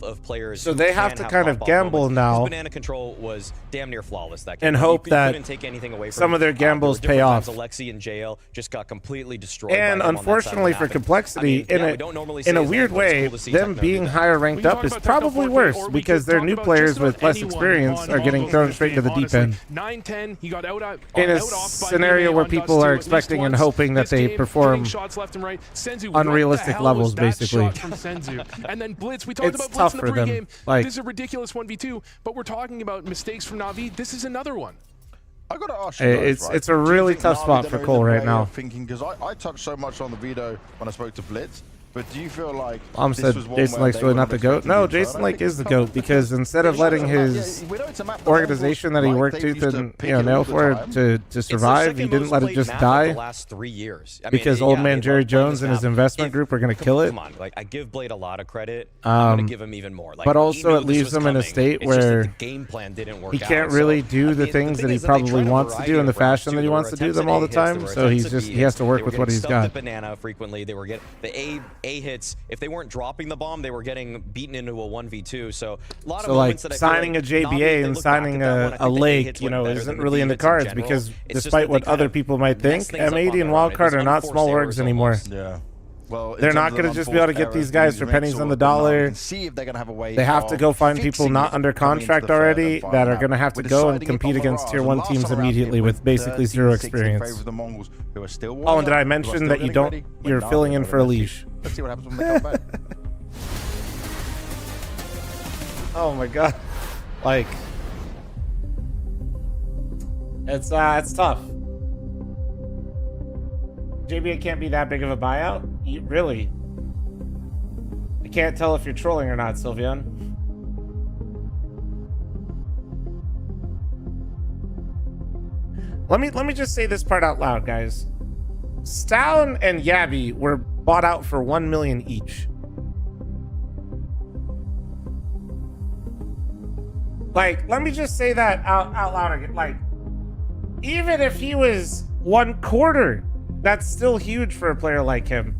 wealth of players. So who they have can to kind of pop-off gamble gamble now His banana control was damn near flawless that game. and hope you that couldn't take anything away from some of their gambles pay off. Alexi and JL just got completely destroyed. And unfortunately for Complexity, in a weird way, them being higher ranked up is probably worse because their new players with less experience are getting thrown straight into the deep end. 9-10, he got In a scenario where people are expecting and hoping that they perform unrealistic levels, basically. And then Blitz, we talked about Blitz in the pregame. This is a ridiculous 1v2, but we're talking about mistakes from Na'Vi. This is another one. I got to ask you guys, right? It's a really tough spot for Cole right now. Thinking, because I touched so much on the video when I spoke to Blitz. But do you feel like said Jason Lake's really not the GOAT? No, Jason Lake is the GOAT because instead of letting his organization that he worked tooth and nail for to survive, he didn't let it just die. The last 3 years. Because old man Jerry Jones and his investment group are going to kill it. Come on, like I give Blade a lot of credit. I'm going to give him even more. But also it leaves him in a state where the game plan didn't work he can't really do the things that he probably wants to do in the fashion that he wants to do them all the time. So he has to work with what he's got. Banana frequently. They were getting the A hits. If they weren't dropping the bomb, they were getting beaten into a 1v2. So a lot of moments that I signing a JBA and signing a Lake, isn't really in the cards because despite what other people might think, M80 and Wildcard are not small orgs anymore. Yeah. Well, they're not going to just be able to get these guys for pennies on the dollar. See if they're going to have a way. They have to go find people not under contract already that are going to have to go and compete against tier 1 teams immediately with basically zero experience. Oh, and did I mention that you're filling in for a leash? Let's see what happens when they come back. Oh my god. Like, it's tough. JBA can't be that big of a buyout? Really? I can't tell if you're trolling or not, Sylvian. Let me just say this part out loud, guys. Stalin and Yabby were bought out for 1 million each. Like, let me just say that out loud again. Like, even if he was 1/4, that's still huge for a player like him.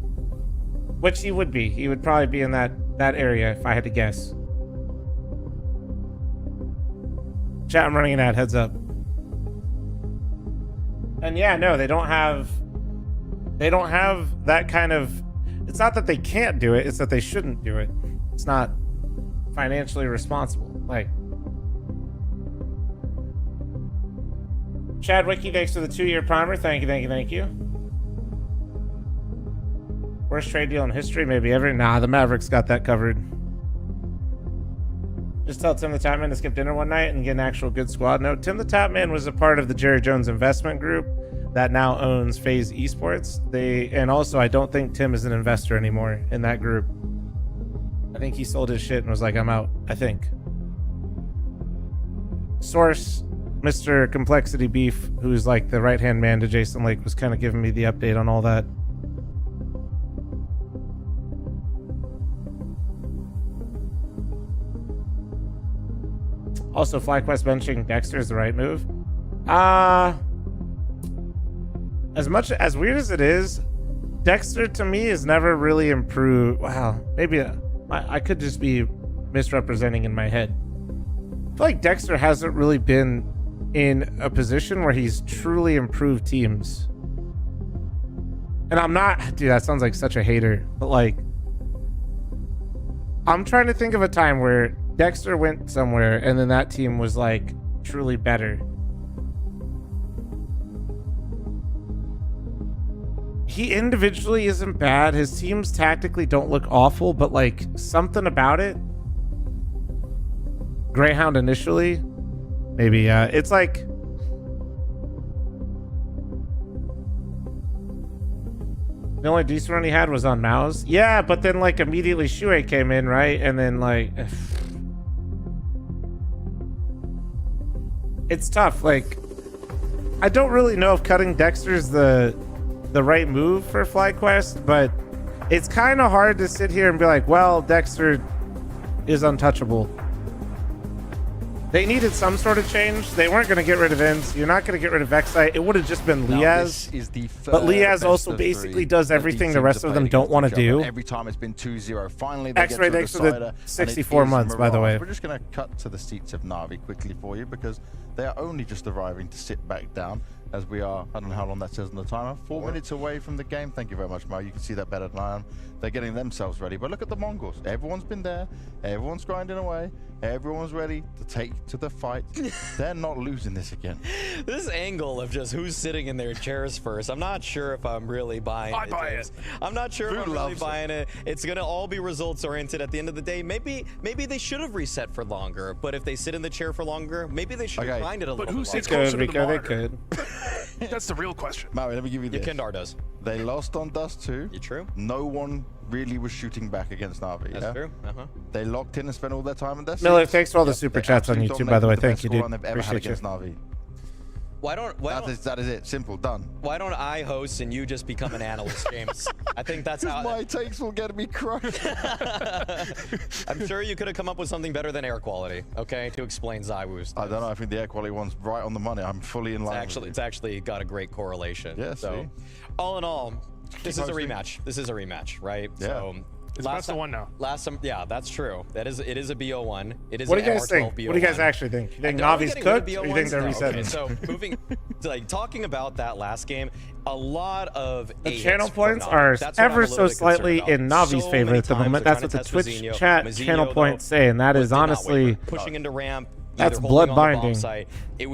Which he would be. He would probably be in that area if I had to guess. Chat, I'm running an ad, heads up. And yeah, no, they don't have that kind of, it's not that they can't do it, it's that they shouldn't do it. It's not financially responsible. Like, Chad Wiki, thanks for the 2-year primer. Thank you. Worst trade deal in history, maybe ever. Nah, the Mavericks got that covered. Just tell Tim the Top Man to skip dinner one night and get an actual good squad. No, Tim the Top Man was a part of the Jerry Jones investment group that now owns FaZe Esports. And also, I don't think Tim is an investor anymore in that group. I think he sold his shit and was like, I'm out, I think. Source, Mr. Complexity Beef, who's like the right-hand man to Jason Lake, was kind of giving me the update on all that. Also, FlyQuest benching Dexter is the right move. As weird as it is, Dexter to me has never really improved. Wow, maybe I could just be misrepresenting in my head. I feel like Dexter hasn't really been in a position where he's truly improved teams. And I'm not, dude, that sounds like such a hater, but like, I'm trying to think of a time where Dexter went somewhere and then that team was like truly better. He individually isn't bad. His teams tactically don't look awful, but like something about it. Greyhound initially, maybe. It's like the only decent run he had was on Mouse. Yeah, but then like immediately Shuei came in, right? And then like it's tough. Like, I don't really know if cutting Dexter's the right move for FlyQuest, but it's kind of hard to sit here and be like, well, Dexter is untouchable. They needed some sort of change. They weren't going to get rid of Vince. You're not going to get rid of Vexite. It would have just been Liaz. But Liaz also basically does everything the rest of them don't want to do. Every time it's been 2-0. Finally, they X-Ray, get thanks to for the the decider, 64 and it is months, by the way. Mirage. We're just going to cut to the seats of Na'Vi quickly for you because they are only just arriving to sit back down as we are, I don't know how long that says on the timer, 4 minutes away from the game. Thank you very much, Mo. You can see that better than I am. They're getting themselves ready. But look at the Mongols. Everyone's been there. Everyone's grinding away. Everyone's ready to take to the fight. They're not losing this again. This angle of just who's sitting in their chairs first, I'm not sure if I'm really buying it. James. I'm not sure if I'm really buying it. It's going to all be results oriented at the end of the day. Maybe they should have reset for longer, but if they sit in the chair for longer, maybe they should have grinded a little bit. But who sits They closer could, to the Rico, they monitor? could. That's the real question. Maui, let me give you this. Kendar does. They lost on Dust 2. You true? No one really was shooting back against Na'Vi. That's true. They locked in and spent all their time in their Miller, seats. thanks for all the super chats on YouTube, by the way. Thank you, dude. They've ever had Appreciate against you. Na'Vi. That is it. Simple. Done. Why don't I host and you just become an analyst, James? I think that's how. My takes will get me crushed. I'm sure you could have come up with something better than air quality, okay, to explain ZywOo's. I don't know. I think the air quality one's right on the money. I'm fully in line. It's actually got a great correlation. Yeah, so, see? all in all, this is a hosting. rematch. This is a rematch, right? Yeah. So, It's best of one now. Yeah, that's true. It is a BO1. It is What an do you guys MR12 think? What do you guys BO1. actually think? You think And are we Navi's getting rid of cooked, or you think BO1s? they're No. resetting? Okay, so moving, talking about that last game, a lot of The A-hits channel from points Navi. are That's what I'm a ever little so bit concerned slightly about. in Navi's So favor many at the times moment. they're That's what the trying to Twitch test Mazinho. chat Mazinho, channel though, points say, and that is did not honestly waver. Pushing into ramp. that's either blood holding on the bomb binding.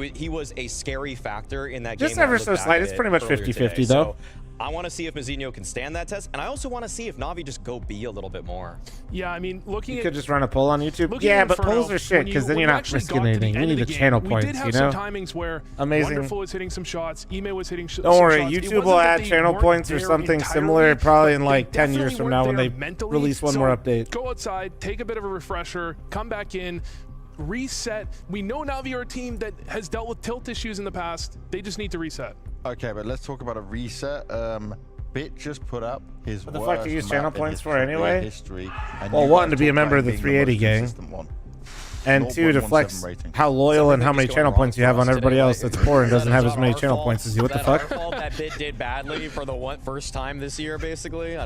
site. He was a scary factor in that Just game. ever so slight. It's pretty much 50-50 though. I want to see if Mazinho can stand that test, and I also want to see if Navi just go B a little bit more. Yeah, I mean, looking You at could just run a poll on YouTube. looking Yeah, at but Inferno, polls are shit when because then when you're not actually risking got to anything. You end need of the game, channel we points, did have you some know? timings where Amazing. Wonderful was hitting some shots, Ime was hitting some Don't worry, shots. It YouTube will wasn't add that they channel weren't points or there something entirely, similar probably but in they like 10 years definitely from weren't now when there they mentally. release one So more update. Go outside, take a bit of a refresher, come back in, reset. We know Navi are a team that has dealt with tilt issues in the past. They just need to reset. Okay, but let's talk about a reset. Bit just put up his What the fuck worst do you use map channel in points his for career anyway? history, and Well, you one, guys to be a talk member about of the being 380 most gang. consistent one. And two, to 0.17 flex rating. how loyal and how many Something channel just going points you wrong have for on us everybody today. else that's poor and doesn't have as Is that many our channel fault? points as you. What the Is that fuck? our fault that Bit did badly for the first time this year, basically?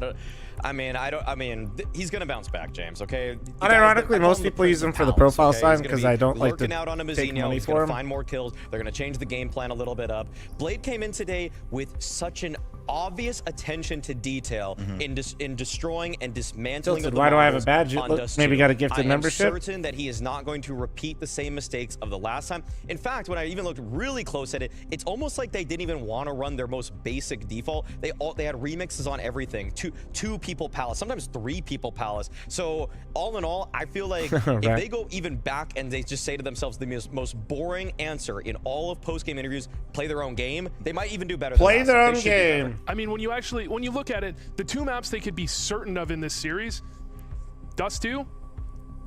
I mean, he's gonna bounce back, James. Okay. Unironically, most people use him for the profile sign because I don't like to lurking out on a take Mazinho. money He's for gonna him. find more kills. They're gonna change the game plan a little bit up. Blade came in today with such an obvious attention to detail in destroying and dismantling. Tilted, of the why do I have a Mongols badge? on Look, Dust maybe 2. got a gifted I am membership? certain that he is not going to repeat the same mistakes of the last time. In fact, when I even looked really close at it, it's almost like they didn't even want to run their most basic default. They had remixes on everything. Two people palace, sometimes 3 people palace. So all in all, I feel like if they go even back and they just say to themselves the most boring answer in all of post-game interviews, play their own game, they might even do better than Play last their time. own They should do better. game. I mean, when you look at it, the 2 maps they could be certain of in this series, Dust 2,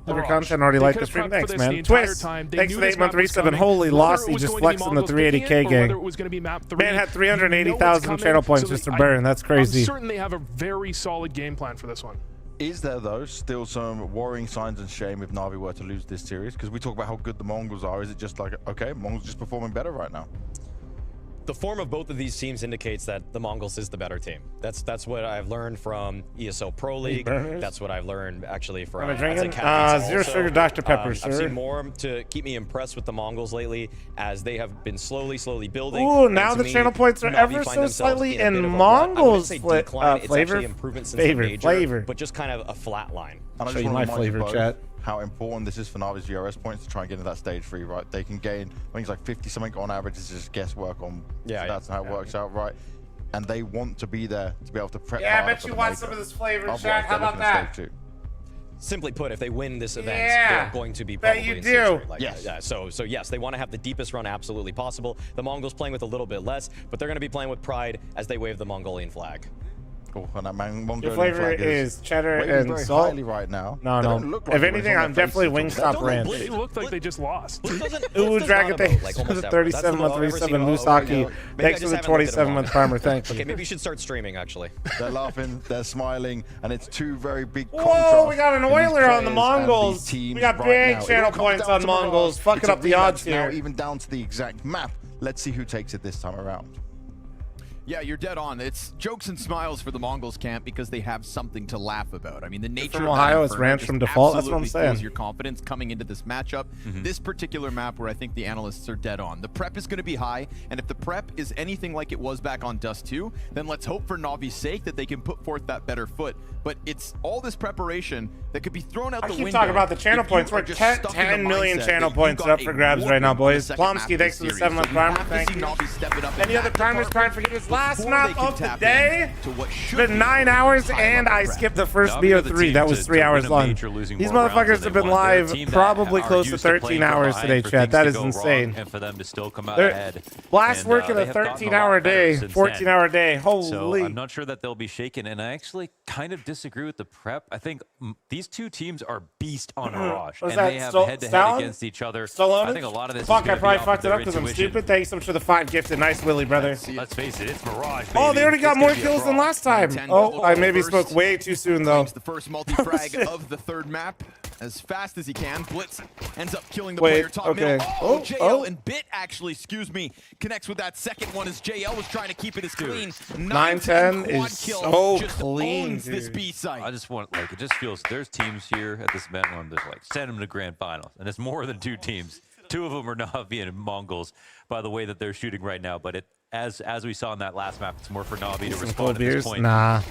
Other Mirage. content already They like could the stream. have prepped for Thanks, this the man. entire Twist. time. They Thanks knew for the this 8-month map was resub and coming. holy Whether loss. it He was just going to be flexed on the Mongols picking 380k it, or gang. whether it was going to be map 3. Man had You 380,000 know it's channel coming, points so just to I- burn. That's crazy. I'm certain they have a very solid game plan for this one. Is there, though, still some worrying signs and shame if Na'Vi were to lose this series? Because we talk about how good the Mongols are. Is it just like, okay, Mongols just performing better right now? The form of both of these teams indicates that the Mongols is the better team. That's what I've learned from ESL Pro League. That's what I've learned actually from Wanna drink it? Academy Zero also. sugar Dr. Pepper, I've sir. seen more to keep me impressed with the Mongols lately, as they have been slowly building. Ooh, And now to the me, channel points are Navi ever find so themselves slightly in a in bit of a Mongols I wouldn't say decline. It's flavor. actually improvement since the major, Flavor. but just kind of a flat line. And I Show just you want my to remind you flavor, both chat. how important this is for Navi's VRS points to try and get into that stage 3, right? They can gain, I think it's like 50 something on average. It's just guesswork on stats and how it works out, right? And they want to be there to be able to prep. Yeah, I harder bet for you the want major. some of this flavor, Otherwise, chat. How they're about looking at that? stage 2. Simply put, if they win this event, Yeah, they're going to be bet probably you in do. stage 3. Like, Yes. yeah, so yes, they want to have the deepest run absolutely possible. The Mongols playing with a little bit less, but they're going to be playing with pride as they wave the Mongolian flag. Oh, and that Mongolian Your flavor flag is cheddar waving and very salt. highly right now. No, They no. don't look like If it, anything, it's on I'm their definitely faces. Wingstop ranch. They looked like they just lost. Ooh, Dragon, thanks for the 37-month reset and Moose Hockey. Thanks for the 27-month primer. Thank you. Okay, maybe you should start streaming, actually. They're laughing, they're smiling, and it's two very big Whoa, contrasts. we got an in these Oiler on the players and Mongols. these teams We got right big now. It channel all comes points down on to Mongols. Mirage. Fucking It's a up the odds rematch now, here. even down to the exact map. Let's see who takes it this time around. Yeah, you're dead on. It's jokes and smiles for the Mongols camp because they have something to laugh about. I mean, the nature from of Ohio, that it's Inferno ranch just from default. That's what I'm absolutely fuels saying. your confidence coming into this matchup. This particular map where I think the analysts are dead on. The prep is going to be high, and if the prep is anything like it was back on Dust 2, then let's hope for Navi's sake that they can put forth that better foot. But it's all this preparation that could be thrown out the window. I keep talking about the channel points. We're 10 million channel points up for grabs right now, boys. Plomsky, thanks for the 7-month primer. Thank you. Any other primers trying to forget his last map of the day? It's been 9 hours, and I skipped the first BO3. That was 3 hours long. These motherfuckers have been live probably close to 13 hours today, Chad. That is insane. And for them to still come out ahead. Last And, work in they a have gotten 13-hour lot better day, since 14-hour day. then. Holy. So I'm not sure that they'll be shaken, and I actually kind of disagree with the prep. I think these two teams are beast on Mirage, Was and that they have Stal- head-to-head Stalin? against each other. Stallone? I think a lot of this Fuck, is I gonna probably be fucked it off up of because their I'm intuition. stupid. Thanks so much for the 5 gifted. Nice Willy, brother. Let's face it, it's Mirage, Oh, baby. they already got It's more gonna be a kills than brawl. last time. Oh, I maybe spoke way too soon, though. The first multi-frag of the third map as fast as he can. Blitz ends up killing the Wait, player top okay. middle. Oh, JL oh. and Bit actually, excuse me, connects with that second one as JL was trying to keep it as clean. 9-10 is quad kill so just clean, owns this dude. B site. I just want, like, it just feels there's teams here at this event where I'm just like, send them to grand finals. And it's more than 2 teams. 2 of them are Navi and Mongols by the way that they're shooting right now. But it, as we saw in that last map, it's more for Navi to Some respond cold at this beers? point. Nah.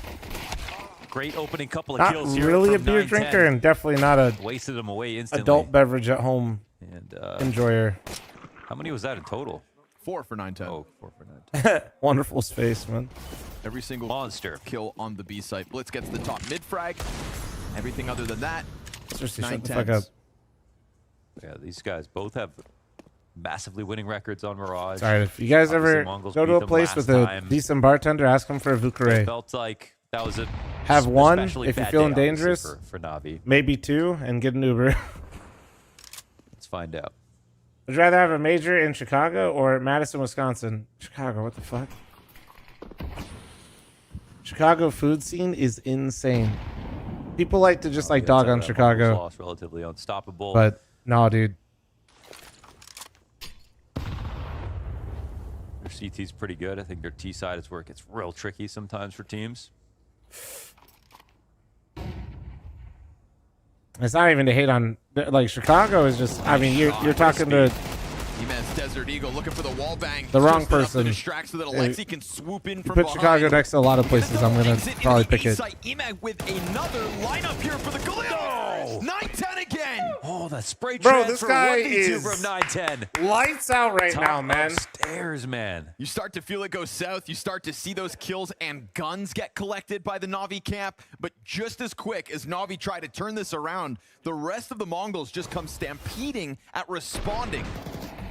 Great opening couple of Not kills here. really a from beer 9-10. drinker, and definitely not a Wasted them away instantly. adult beverage at home And, enjoyer. How many was that in total? 4 for 9-10. Oh, 4 for 9-10. Wonderful space, man. Every single monster kill on the B site. Blitz gets the top mid frag. Everything other than that. Seriously, shut the 9-10s. fuck up. Yeah, these guys both have massively winning records on Mirage. Sorry, if you guys Obviously, ever Mongols go to beat a them place last with a time. decent bartender, ask them for a It Vukare. felt like that was a Have one especially if you're bad feeling day, obviously, dangerous. for Navi. Maybe 2, and get an Uber. Let's find out. Would you rather have a major in Chicago or Madison, Wisconsin? Chicago, what the fuck? Chicago food scene is insane. People like to just like dog on Chicago. Lost relatively unstoppable. But no, dude. Their CT's pretty good. I think their T side is where it gets real tricky sometimes for teams. It's not even to hate on like Chicago is just. I mean, you're talking to Immense Desert Eagle looking for the wall bang. the wrong Just enough to person. distract so that Alexi can swoop in You from put behind. Chicago next to a lot of places. I'm gonna probably pick it. Imag with another lineup here for the Galil. 9-10 again. Oh, that spray Bro, this transfer, guy 1v2 is from 9-10. lights out right now, man. Stairs, man. You start to feel it go south. You start to see those kills and guns get collected by the Navi camp. But just as quick as Navi try to turn this around, the rest of the Mongols just come stampeding at responding.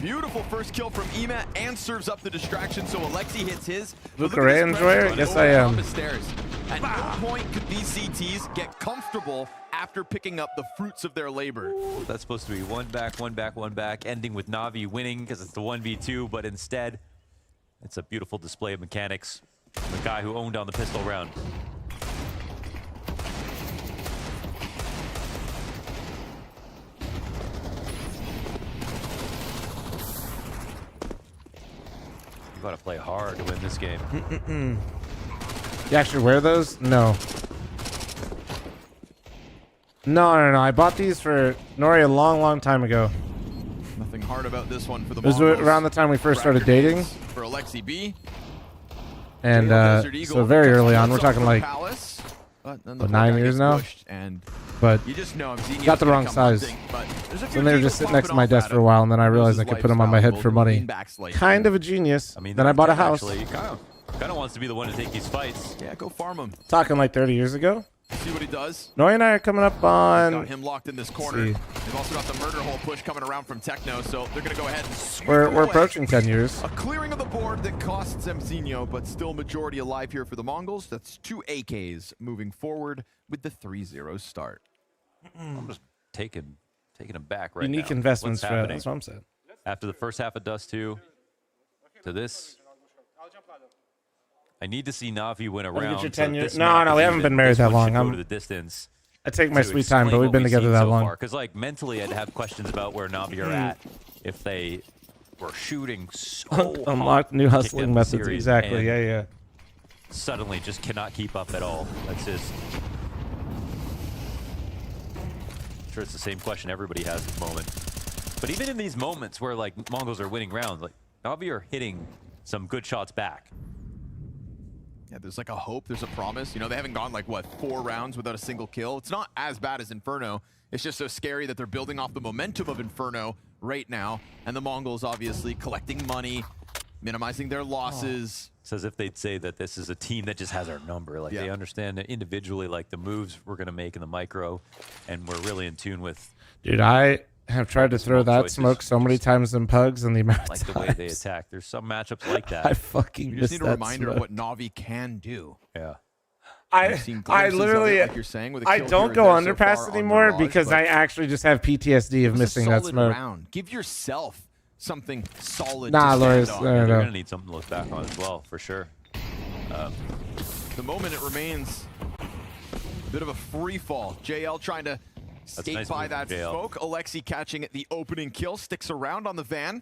Beautiful first kill from Ema and serves up the distraction, so Alexi hits his. But look at Vukare this enjoyer? pressure Yes, over I the am. top of stairs. At no point could these CTs get comfortable after picking up the fruits of their labor. That's supposed to be one back, one back, one back, ending with Navi winning because it's the 1v2, but instead, it's a beautiful display of mechanics. The guy who owned on the pistol round. You gotta play hard to win this game. You actually wear those? No. No. I bought these for Nori a long time ago. Nothing hard about this one for the It was Mongols. around the time we first started dating. For Alexi B. And Desert Eagle so very early on, we're himself talking for like Palace, but then the what, poor 9 guy years gets now. pushed, and But you just know Xenia's got the gonna wrong come size. hunting, but there's a So few they were people just sitting next to popping my off desk at for a him. while, and then I realized I Loses could put them on my head for lifestyle, money. lean back slightly. Kind of a genius. I mean, Then I bought a 9-10 house. Actually, kind of wants to be the one to take these fights. Yeah, go farm them. Talking like 30 years ago. See what he does. Noi and I are coming up on. Got him locked in this corner. They've also got the murder hole push coming around from Techno, so they're going to go ahead and sweep We're them away. approaching 10 years. A clearing of the board that costs Zemzinho, but still majority alive here for the Mongols. That's 2 AKs moving forward with the 3-0 start. I'm just taking them back right now. Unique investments, What's Fred. happening? That's what I'm saying. After the first half of Dust 2 to this, I need to see Na'Vi win a Wanna get round. your so 10 that years? this No, map no, is we haven't even. been married This that one should long. go to the distance. I take my to sweet time, but explain we've been what together seen that so long. Because like mentally, I'd have questions about where Na'Vi are at if they were shooting so Unlock new hard to kick hustling them the methods. series Exactly. and Yeah. Suddenly, just cannot keep up at all. That's just. I'm sure it's the same question everybody has at the moment. But even in these moments where like Mongols are winning rounds, like Na'Vi are hitting some good shots back. Yeah, there's like a hope, there's a promise. You know, they haven't gone like, what, 4 rounds without a single kill? It's not as bad as Inferno. It's just so scary that they're building off the momentum of Inferno right now. And the Mongols obviously collecting money, minimizing their losses. It's as if they'd say that this is a team that just has our number. Like they understand that individually, like the moves we're going to make in the micro, and we're really in tune with. Dude, I have tried to throw that choices. smoke so many times in pugs, and the amount of Like the way they times attack. There's some matchups like that. I fucking You just missed need a that reminder smoke. of what Na'Vi can do. Yeah. You've seen glimpses of literally, it, like you're saying, with a I kill don't here go and there so underpass far on anymore Mirage, because but I actually just have PTSD of it was a missing that solid smoke. round. Give yourself something solid Nah, to stand Loris, on. no, They're no. going to need something to look back on as well, for sure. The moment it remains a bit of a free fall. JL trying to skate nice by move that from JL. smoke. Alexi catching the opening kill, sticks around on the van.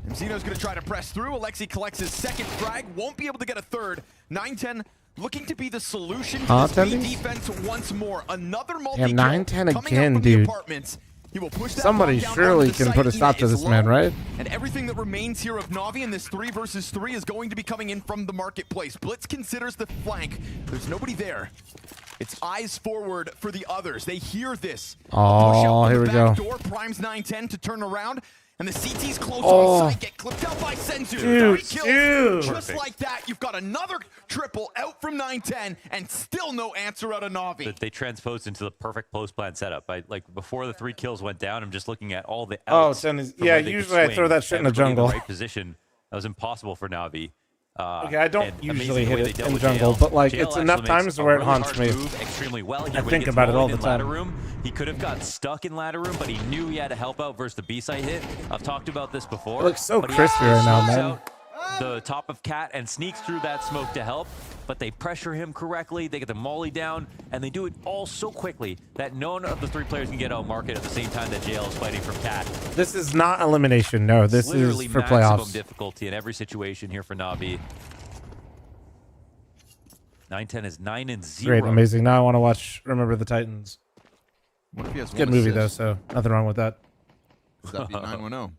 And Zeno's going to try to press through. Alexi collects his second frag, won't be able to get a third. 9-10 looking to be the solution to this B Tendies? defense once more. Another multi Damn, 9-10 coming again, out from the dude. apartments. He will push that Somebody bomb down surely onto the can put a site. stop Ina to is this man, low, right? and everything that remains here of Na'Vi in this 3 versus 3 is going to be coming in from the marketplace. Blitz considers the flank. There's nobody there. It's eyes forward for the others. They hear this. Oh, here we go. Door primes 9-10 to turn around. And the CT's close Oh. on site, get clipped out by Senzu. Dude, 3 kills. dude. Just Perfect. like that, you've got another triple out from 9-10, and still no answer out of Na'Vi. That they transposed into the perfect post-plan setup. Like before the 3 kills went down, I'm just looking at all the Oh, outs. Tendies. from Yeah, where they could usually I swing. throw that shit in the Everybody jungle. the right position. That was impossible for Na'Vi. Okay, I don't and usually amazing the way hit they it dealt in with jungle, JL. but like JL it's enough actually makes times a where it really haunts hard me. move extremely well. Here I when he think gets about it all mollied the in ladder time. room, he could have got stuck in ladder room, but he knew he had to help out versus the B-side hit. I've talked about this before. It looks so but he crispy actually right now, smokes man. out the top of Cat and sneaks through that smoke to help, but they pressure him correctly. They get the molly down, and they do it all so quickly that none of the 3 players can get out market at the same time that JL is fighting from Cat. This is not elimination. No, this Literally is for maximum playoffs. difficulty in every situation here for Na'Vi. 9-10 is 9-0. Great, amazing. Now I want to watch Remember the Titans. What if he has Good one movie assist? though, so nothing wrong with that. Does that be 9-1-0?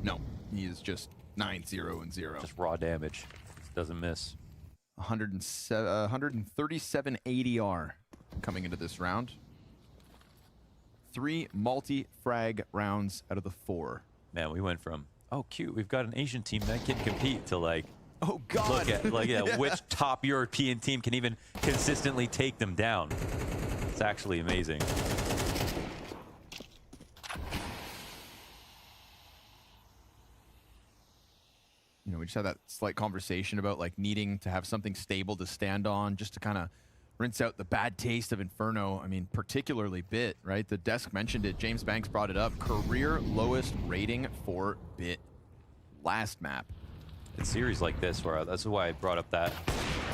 No, he is just 9-0-0. Just raw damage. Doesn't miss. 137 ADR coming into this round. 3 multi-frag rounds out of the 4. Man, we went from, oh, cute, we've got an Asian team that can compete, to like, oh, God. Look at, like, yeah, which top European team can even consistently take them down. It's actually amazing. You know, we just had that slight conversation about like needing to have something stable to stand on just to kind of rinse out the bad taste of Inferno. I mean, particularly Bit, right? The desk mentioned it. James Banks brought it up. Career lowest rating for Bit last map. In series like this, where that's why I brought up that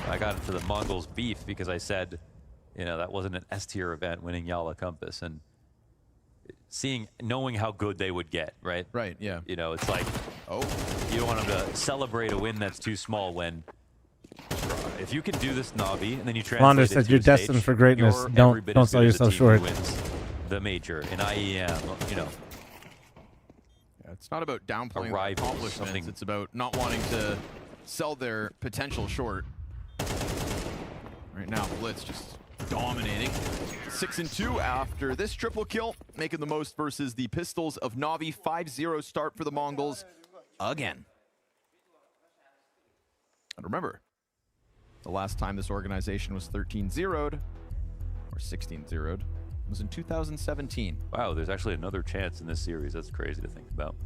I got into the Mongols beef, because I said, you know, that wasn't an S tier event winning Yala Compass, and knowing how good they would get, right? Right, yeah. You know, it's like, oh, you don't want them to celebrate a win that's too small when, if you can do this, Na'Vi, and then you translate Rondo it said to you're a stage, destined for greatness. you're Don't- every bit don't as sell good as the yourself team who short. wins the major in IEM, you know. Yeah, it's not about downplaying their rival, accomplishments. something- It's about not wanting to sell their potential short. Right now, Blitz just dominating. 6-2 after this triple kill, making the most versus the Pistols of Na'Vi. 5-0 start for the Mongols again. And remember, The last time this organization was 13-0'd, or 16-0'd, was in 2017. Wow, there's actually another chance in this series. That's crazy to think about.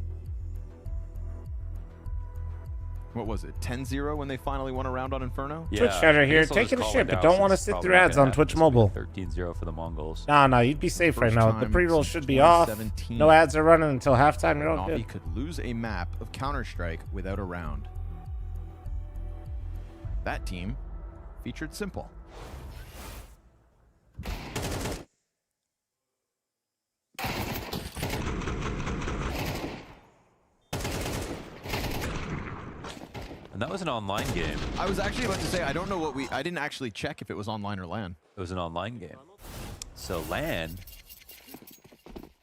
What was it, 10-0 when they finally won a round on Inferno? Yeah, Twitch chatter here, I guess I'll taking a just shit, call it but now don't want to since sit probably through not ads gonna on happen Twitch this week. Mobile. 13-0 for the Mongols. Nah, you'd be safe right First now. The time pre-roll since should be off. 2017. No ads are running until halftime. You're all Navi good. could lose a map of Counter-Strike without a round. That team featured Simple. And that was an online game. I was actually about to say, I don't know what I didn't actually check if it was online or LAN. It was an online game. So LAN.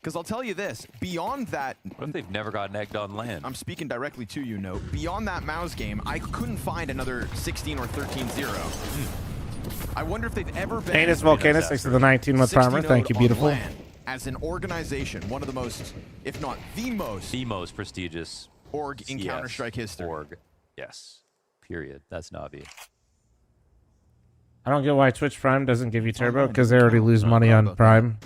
Because I'll tell you this, beyond that... What if they've never gotten egged on LAN? I'm speaking directly to you, Note. Beyond that Mouse game, I couldn't find another 16 or 13-0. I wonder if they've ever been... Anus Volcanus, thanks to the 19-month primer. Thank you, beautiful. LAN. As an organization, one of the most, if not the most prestigious org in Counter-Strike history. Org. Yes. Period. That's Navi. I don't get why Twitch Prime doesn't give you turbo, because they already lose money on Prime.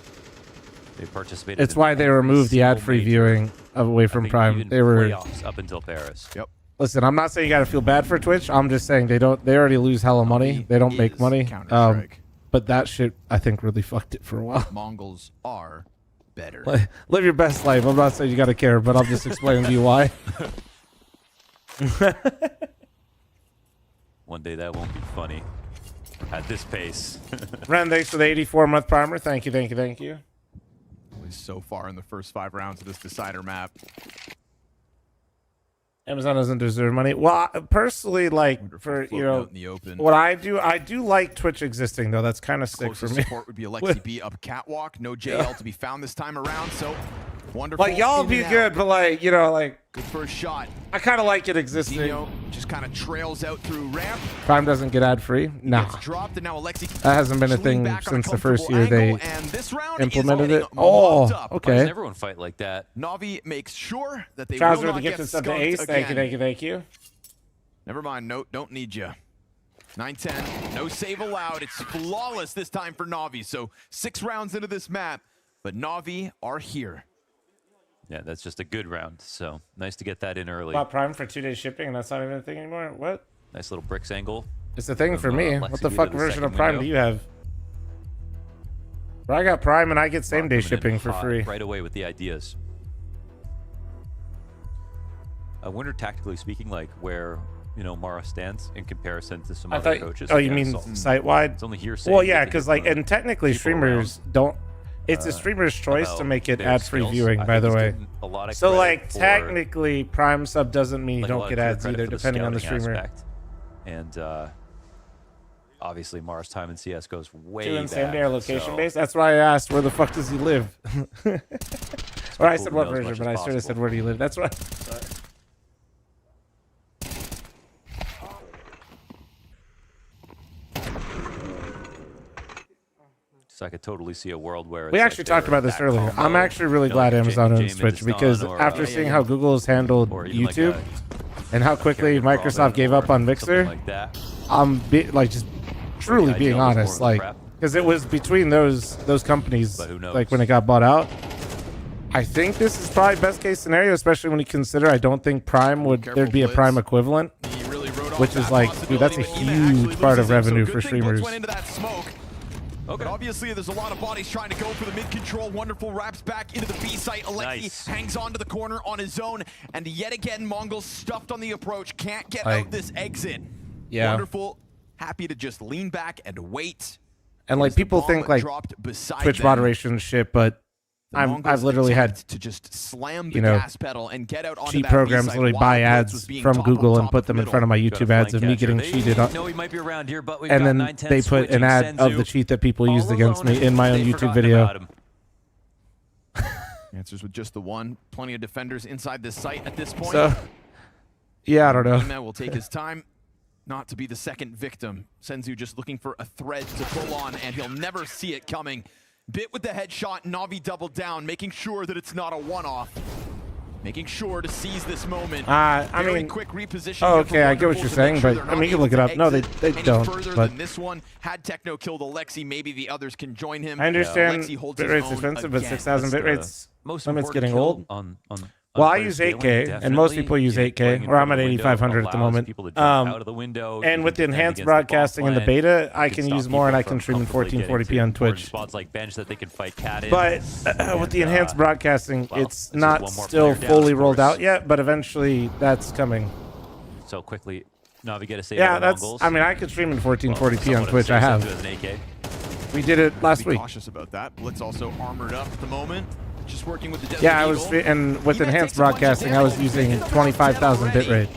They participated. It's why they removed the ad-free viewing away from Prime. They were playoffs up until Paris. Yep. Listen, I'm not saying you got to feel bad for Twitch. I'm just saying they already lose hella money. They don't make money. But that shit, I think, really fucked it for a while. Mongols are better. Live your best life. I'm not saying you got to care, but I'm just explaining to you why. One day that won't be funny. At this pace. Ren, thanks for the 84-month primer. Thank you, thank you, thank you. Always so far in the first 5 rounds of this decider map. Amazon doesn't deserve money. Well, personally, like, for, you know, in the open. what I do like Twitch existing, though. That's kind of sick for me. Support would be Alexi B up catwalk. No JL to be found this time around, so wonderful. Like, y'all be good, but, like, you know, like... Good first shot. I kind of like it existing. Zeno just kind of trails out through ramp. Prime doesn't get ad-free? Nah. Gets dropped, and now Alexi That hasn't been a thing since the first year they implemented it. Oh, okay. Why does everyone fight like that? Navi makes sure that they Chowser will with not the get gift of the skunked ace. Thank you, again. thank you, thank you. Never mind, Note, don't need you. 9-10, no save allowed. It's flawless this time for Navi. So 6 rounds into this map, but Navi are here. Yeah, that's just a good round. So nice to get that in early. Bought Prime for 2-day shipping, and that's not even a thing anymore. What? Nice little bricks angle. It's a thing for me. What the Lexi fuck to version of second Prime window. do you have? Bro, I got Prime, and I get same-day Coming in shipping for hot free. right away with the ideas. I wonder, tactically speaking, like where Mara stands in comparison to some I other thought. coaches. Oh, you Again, mean it's all- site-wide? It's only hearsay. Well, yeah, to because get like, from and technically people streamers around, don't. It's a streamer's choice to about make it their ad-free skills. viewing, I by think the he's way. getting a lot of So, credit like, for, technically, Prime sub doesn't mean you like, a don't lot get of ads credit either, for the depending on the scouting streamer. aspect. And obviously, Mara's time in CS goes way Two in back. same day or location so based. That's why I asked, where the fuck does he live? Or I said cool what to know as version, much but I as should have said possible. where do you live. That's right. Sorry. So I could totally see a world where We it's actually like talked they're about this that earlier. combo, I'm actually really glad like Amazon James owns and Twitch, because Dustin or, after seeing how Google has handled or even like YouTube a and how quickly Microsoft gave up on Mixer, like that. I'm just truly the being ideal is more honest, of the like, prep. because it was between those companies, But who knows? like when it got bought out. I think this is probably best case scenario, especially when you consider I don't think Prime there'd be a Prime equivalent, which is like, dude, that's a huge part of revenue for streamers. Okay. But obviously, there's a lot of bodies trying to go for the mid-control. Wonderful wraps back into the B site. Alexi hangs on to the corner on his own. And yet again, Mongols stuffed on the approach. Can't get out this exit. Yeah. Wonderful. Happy to just lean back and wait. And like, people think like Twitch moderation shit, but I've literally had to just slam the you know, gas pedal and get out onto cheat that B programs site literally while buy Blitz was ads being from top Google on and top put of them the in front of my Got a YouTube ads of flank me catcher. getting They cheated on. know he might be around here, but we've And got then 9-10 they put an switching ad of the Senzu. cheat that people used All against me alone, in my own they've YouTube forgotten video. about him. Answers with just the one. Plenty of defenders inside this site at this point. So, yeah, I don't know. Ema will take his time not to be the second victim. Senzu just looking for a thread to pull on, and he'll never see it coming. Bit with the headshot, Navi doubled down, making sure that it's not a one-off. making sure to seize this moment. I Very mean, quick reposition oh, here okay, I get what you're saying, but I mean, you can look it up. No, they don't. Further But than this one, had Techno killed Alexi, maybe the others can join him. I understand Alexi holds bit his rate's own expensive, but again. 6,000 bit rates most limit's important getting kill old. on Well, I player use scaling, 8K, and most definitely. people use You know, 8K, playing in or I'm front at of the window 8,500 at the allows moment. people to jump out of the window. You And can with the defend enhanced against the bomb broadcasting in the plant. beta, I You can stop use more, and people I can from stream in comfortably getting 1440p to on important Twitch. spots like bench that they can fight cat in. But with the enhanced broadcasting, it's not still fully rolled out yet, but eventually that's coming. So quickly, Navi get a save Yeah, out of that's. Mongols. I mean, I could stream in 1440p Someone on Twitch. I saves have. into an AK. We did it last Be week. cautious about that. Blitz also armored up at the moment. Just working with the Desert Yeah, I was, Eagle. and with enhanced broadcasting, I was using 25,000 bitrate.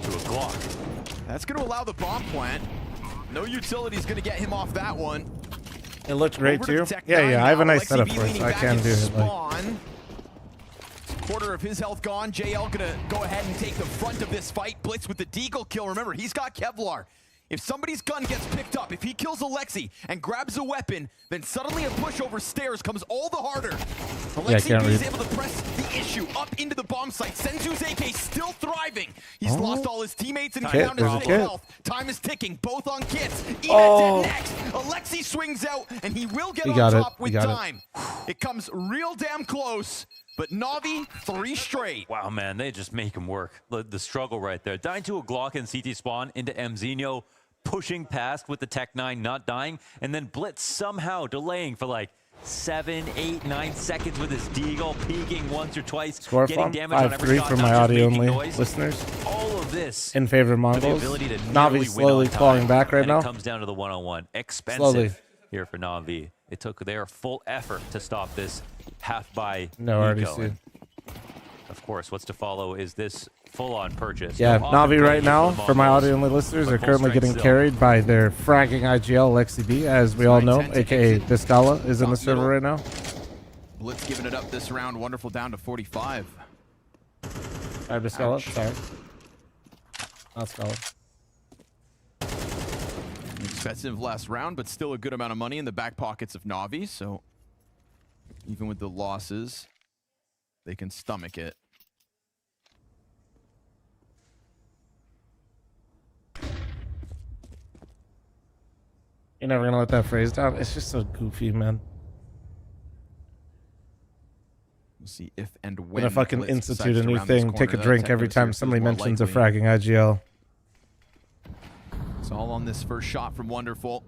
That's going to allow the bomb plant. No utility's going to get him off that one. It looked great Over to too. the Tech Yeah, 9 yeah. I have a now. nice Alexi setup B for it, leaning so I back can in do it. Like, Spawn. Quarter of his health gone. JL gonna go ahead and take the front of this fight. Blitz with the deagle kill. Remember, he's got Kevlar. If somebody's gun gets picked up, if he kills Alexi and grabs a weapon, then suddenly a push over stairs comes all the harder. Alexi B is able to press the issue up into the bomb site. Senzu's AK still thriving. He's lost all his teammates and he's down to 6 health. Time is ticking, both on kits. Emet's next. Alexi swings out and he will get on top with time. It comes real damn close. But Navi, 3 straight. Wow, man, they just make him work. The struggle right there. Dying to a Glock and CT spawn into Mzinho, pushing past with the Tech 9, not dying, and then Blitz somehow delaying for like 7, 8, 9 seconds with his deagle, peeking once or twice, score getting farm damage on every 5-3 shot, for not my just audio making only noise. listeners. All of this in favor of for the Mongols. ability to Navi nearly slowly win on clawing time. back right And now. It comes down to the one-on-one. Expensive Slowly. here for Navi. It took their full effort to stop this half by No Nico. RDC. Of course, what's to follow is this full-on purchase. Yeah, No Navi offense right now, the for my Mongols, audio only listeners, but are full currently strength getting still. carried by their fragging IGL Lexi B, as we all know, aka Discala is in the server right now. Blitz giving it up this round. Wonderful down to 45. I'm Discala, sorry. Not Scala. Expensive last round, but still a good amount of money in the back pockets of Navi. So even with the losses, they can stomach it. You're never gonna let that phrase down. It's just so goofy, man. We'll see if and when. Gonna fucking Blitz institute decides a to new round this thing, take a corner. drink That every Techno time series somebody feels more mentions a likely. fragging IGL. It's all on this first shot from Wonderful.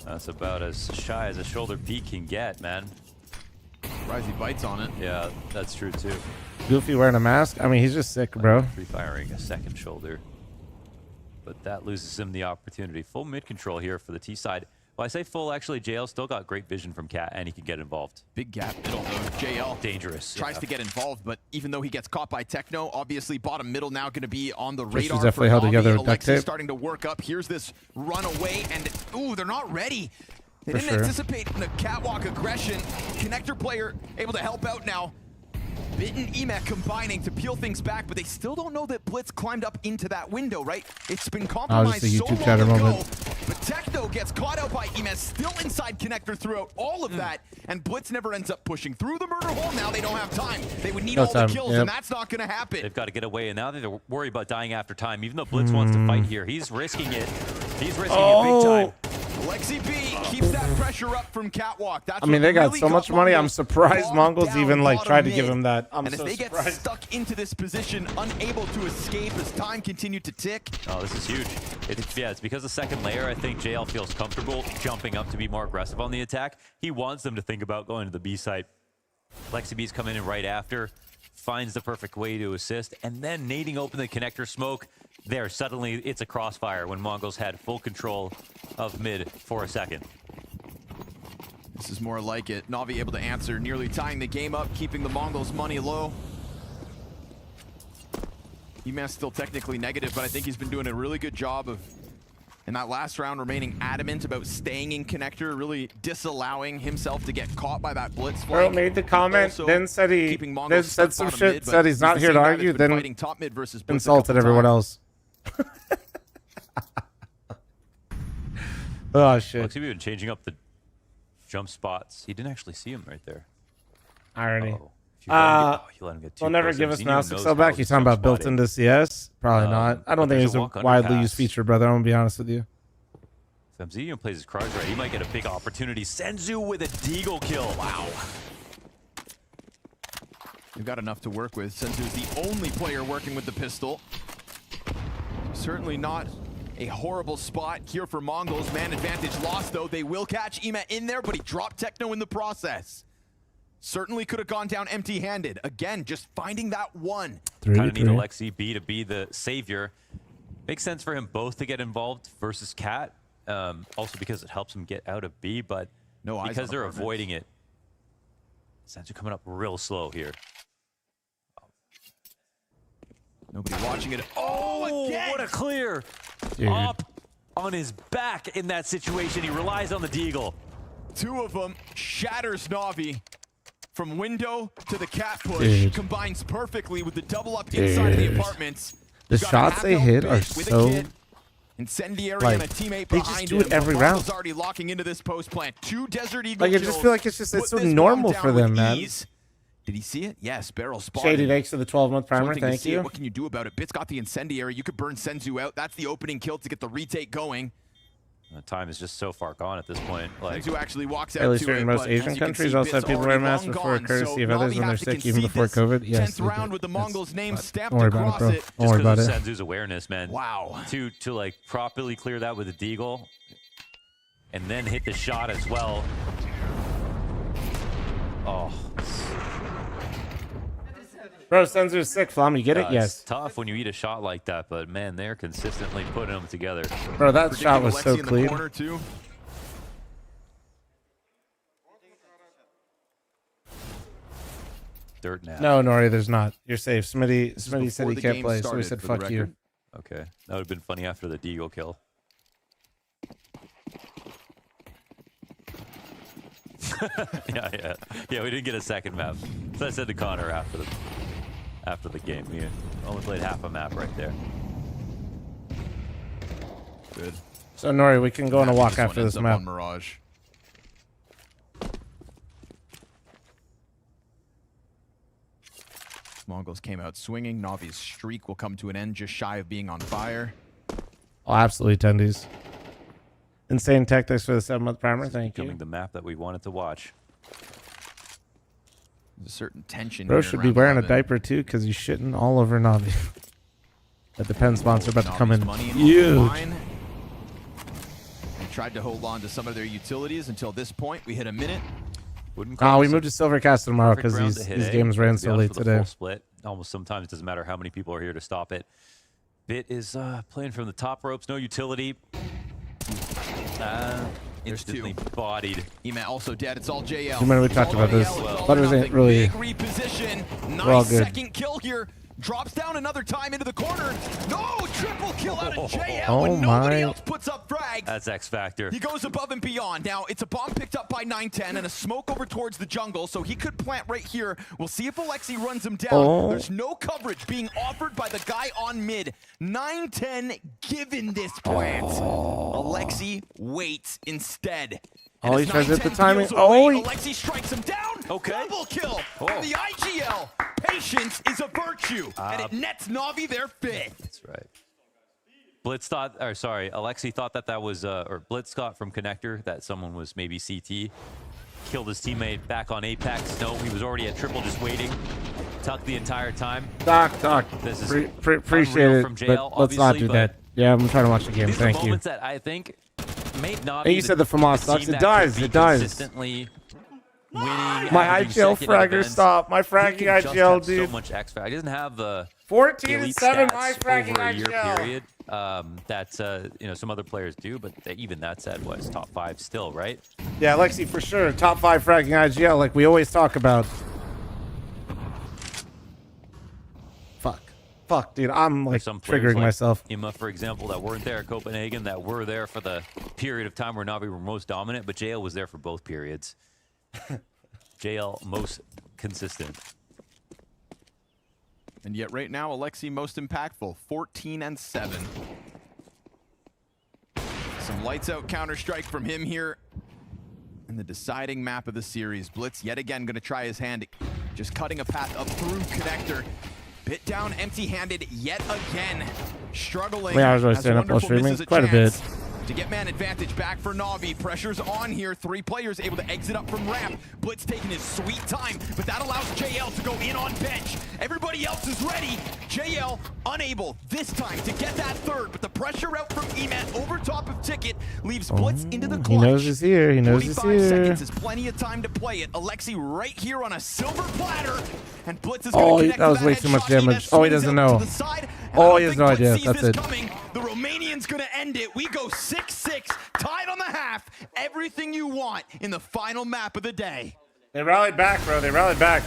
That's about as shy as a shoulder peak can get, man. Surprised he bites on it. Yeah, that's true too. Goofy wearing a mask? I mean, he's just sick, bro. Free-firing a second shoulder. But that loses him the opportunity. Full mid control here for the T side. Well, I say full, actually, JL still got great vision from Cat, and he can get involved. Big gap middle, though. JL dangerous. tries to get involved, but even though he gets caught by Techno, obviously bottom middle now going to be on the Trish is radar. definitely for held Navi. together with duct Alexi's tape. starting to work up. Here's this runaway, and ooh, they're not ready. They For didn't sure. anticipate the catwalk aggression. Connector player able to help out now. Bit and Emek combining to peel things back, but they still don't know that Blitz climbed up into that window, right? It's been compromised just a so YouTube long chatter ago. moment. But Techno gets caught out by Emek, still inside Connector throughout all of that, and Blitz never ends up pushing through the murder hole. Now they don't have time. They would need No all time, the kills, yep. and that's not going to happen. They've got to get away, and now they're worried about dying after time. Even though Blitz wants to fight here, he's risking it. He's risking it big time. Alexi B keeps that pressure up from Catwalk. That's I mean, what they got really so much money. I'm Mongols surprised bogged Mongols down even like bottom tried to mid. give him that. I'm And so if they surprised. get stuck into this position, unable to escape as time continued to tick. Oh, this is huge. It's because the second layer, I think JL feels comfortable jumping up to be more aggressive on the attack. He wants them to think about going to the B site. Lexi B's coming in right after, finds the perfect way to assist, and then nading open the connector smoke. There, suddenly it's a crossfire when Mongols had full control of mid for a second. This is more like it. Navi able to answer, nearly tying the game up, keeping the Mongols' money low. Emas still technically negative, but I think he's been doing a really good job of, in that last round, remaining adamant about staying in connector, really disallowing himself to get caught by that blitz Bro flank. made the comment, Also then said he keeping Mongols then stuck said some bottom shit, mid, said but he's not the here to same guy argue, that's been then fighting top mid versus Blitz a insulted couple everyone times. else. Oh shit. Looks like we've been changing up the jump spots. He didn't actually see him right there. Irony. Oh, You let him get too They'll never close. give us Zemzino mouse knows excel how back. to You're talking about spot built it. into CS? Probably not. I don't but think there's it's a walk-under widely pass. used feature, brother. I'm gonna be honest with you. Zemzino plays his cards right. He might get a big opportunity. Senzu with a deagle kill. Wow. You've got enough to work with. Senzu's the only player working with the pistol. Certainly not a horrible spot here for Mongols. Man advantage lost, though. They will catch Emet in there, but he dropped Techno in the process. Certainly could have gone down empty-handed. Again, just finding that one. Kind of need Alexi B to be the savior. Makes sense for him both to get involved versus Cat. Also because it helps him get out of B, but because they're avoiding it. Senzu coming up real slow here. Nobody watching it. Oh, again! what a clear. Dude. Up on his back in that situation. He relies on the deagle. Two of them shatters Na'Vi. From window to the cat push. Dude. Combines perfectly with the double up inside of the apartments. The You've got a shots they half-health hit bit are with a so kid. Incendiary like, and a teammate they behind just do him. it every Mongols round. already locking into this post plant. 2 Desert Eagle Like, I kills. just feel like it's just Put so this bomb normal down for them, with man. ease. Did he see it? Yes, barrel spotted. Shady thanks to the 12-month It's primer. one thing to Thank see it. you. What can you do about it? Bit's got the incendiary. You could burn Senzu out. That's the opening kill to get the retake going. The time is just so far gone at this point. Like, Senzu actually walks out At least to in it, most but Asian as you can countries see, also have Bit's people wear already masks long before gone, courtesy so of others Na'Vi when they're have to sick, even concede before this. COVID. Yes, 10th they round do. with the Mongols' name But stamped don't worry about it, across bro. it. Don't worry about it. Senzu's awareness, man. Wow. To like properly clear that with a deagle, and then hit the shot as well. Oh. Bro, Senzu's sick, Flam. You get it? It's Yes. tough when you eat a shot like that, but man, they're consistently putting them together. Bro, that shot was so Alexi in the clean. corner, too. Dirt now. No, Nori, there's not. You're safe. Smitty is said before he the can't game play, so he started, said for the fuck you. record. Okay, that would have been funny after the deagle kill. yeah. We didn't get a second map. So I said to Connor after the game, we only played half a map right there. Good. So, Nori, we can go on a walk one after ends this up map. on Mirage. Mongols came out swinging. Navi's streak will come to an end just shy of being on fire. Oh, absolutely, tendies. Insane tactics for the 7-month primer. Thank you. Becoming the map that we wanted to watch. There's a certain tension Bro here should be around wearing 11. a diaper too, because he's shitting all over Navi. That Depend sponsor about to come in Money huge. line. They tried to hold on to some of their utilities until this point. We hit a minute. Oh, we moved to Silvercast tomorrow because Perfect round to these hit, games ran to be so honest, late for the today. full split. Almost sometimes doesn't matter how many people are here to stop it. Bit is playing from the top ropes, no utility. Instantly bodied. Emet also dead. It's all JL. You remember we talked about this, but it wasn't really. Big reposition. We're all Nice good. second kill here. Drops down another time into the corner. No, triple kill out of JL Oh when nobody my. else puts up frags. That's X Factor. He goes above and beyond. Now, it's a bomb picked up by 910 and a smoke over towards the jungle, so he could plant right here. We'll see if Alexi runs him down. Oh. There's no coverage being offered by the guy on mid. 910 given this plant. Alexi waits instead. Oh, And he as tries to hit the 910 timing. peels away, Oh, he- Alexi strikes him down. Okay. Double kill from the IGL. Patience is a virtue, and it nets Na'Vi their 5th. That's right. Blitz thought, or sorry, Alexi thought that was, or Blitz got from Connector that someone was maybe CT. Killed his teammate back on Apex. No, he was already at triple just waiting. Tucked the entire time. Doc, This is appreciate unreal it, from but JL, let's not do obviously, that. Yeah, I'm trying to watch the game. These Thank are the you. moments that I think made Na'Vi And you said the FAMAS sucks. team It that does, could be it does. consistently winning. My averaging IGL second in fragger events. stop. My He fragging can just IGL, have dude. So much X factor. He doesn't have the 14 and elite 7, stats my fragging over a year IGL. period that some other players do, but even that said, was top 5 still, right? Yeah, Alexi for sure. Top 5 fragging IGL, like we always talk about. Fuck, dude. I'm like There's some players triggering like myself. Ima, for example, that weren't there at Copenhagen, that were there for the period of time where Na'Vi were most dominant, but JL was there for both periods. JL most consistent. And yet right now, Alexi most impactful, 14 and 7. Some lights out Counter-Strike from him here in the deciding map of the series. Blitz yet again going to try his hand at just cutting a path up through connector. Bit down empty-handed yet again. Struggling. Yeah, I was really as staying up while Wonderful streaming misses a quite a bit. chance to get man advantage back for Na'Vi. Pressure's on here. 3 players able to exit up from ramp. Blitz taking his sweet time, but that allows JL to go in on bench. Everybody else is ready. JL unable this time to get that third, but the pressure out from Emet over top of Ticket leaves Blitz into the clutch. He knows he's here. He knows he's 45 here. seconds is plenty of time to play it. Alexi right here on a silver platter, and Blitz is Oh, going to connect that was to way that too much headshot. damage. Emet Oh, he swings doesn't out to know. the side, and Oh, I he don't has no think Blitz idea. sees That's this it. coming. The Romanian's going to end it. We go 6-6, tied on the half. Everything you want in the final map of the day. They rallied back, bro. They rallied back.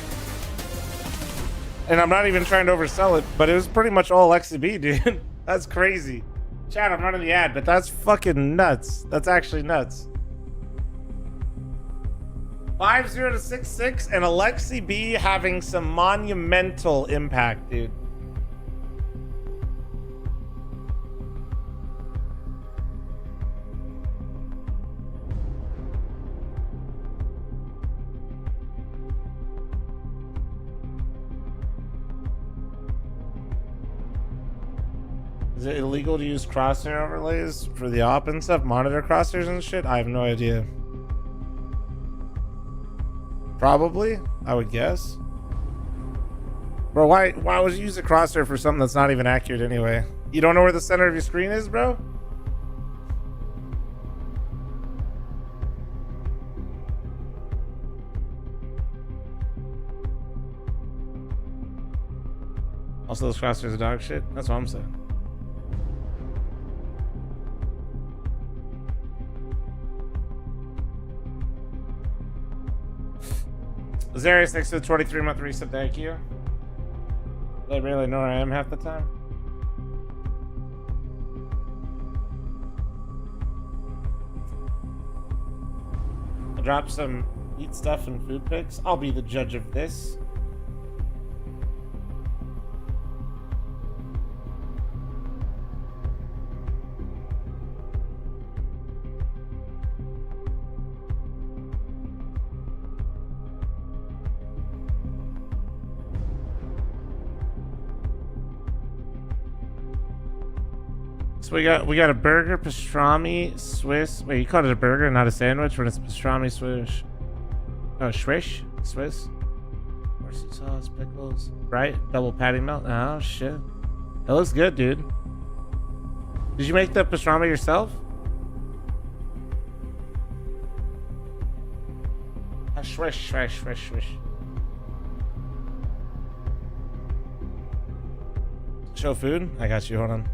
And I'm not even trying to oversell it, but it was pretty much all XCB, dude. That's crazy. Chat, I'm running the ad, but that's fucking nuts. That's actually nuts. 5-0 to 6-6, and Alexi B having some monumental impact, dude. Is it illegal to use crosshair overlays for the op and stuff? Monitor crosshairs and shit? I have no idea. Probably, I would guess. Bro, why would you use a crosshair for something that's not even accurate anyway? You don't know where the center of your screen is, bro? Also, those crosshairs are dog shit. That's what I'm saying. Zarius next to the 23-month resub, thank you. They really know where I am half the time. I'll drop some eat stuff and food pics. I'll be the judge of this. So we got a burger, pastrami, Swiss. Wait, you called it a burger, not a sandwich, when it's pastrami, Swiss. Oh, Swish, Swiss. Horsey sauce, pickles, right? Double patty melt. Oh shit, that looks good, dude. Did you make the pastrami yourself? Swish, swish, swish, swish. Show food. I got you. Hold on.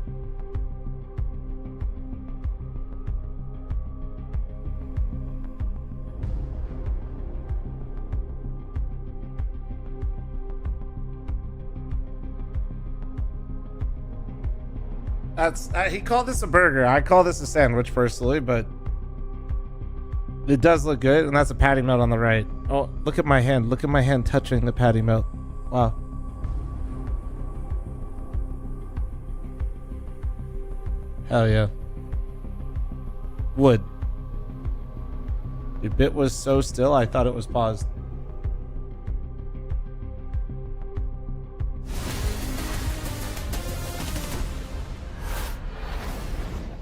He called this a burger. I call this a sandwich personally, but it does look good, and that's a patty melt on the right. Oh, look at my hand. Look at my hand touching the patty melt. Wow. Hell yeah. Wood. Your bit was so still, I thought it was paused.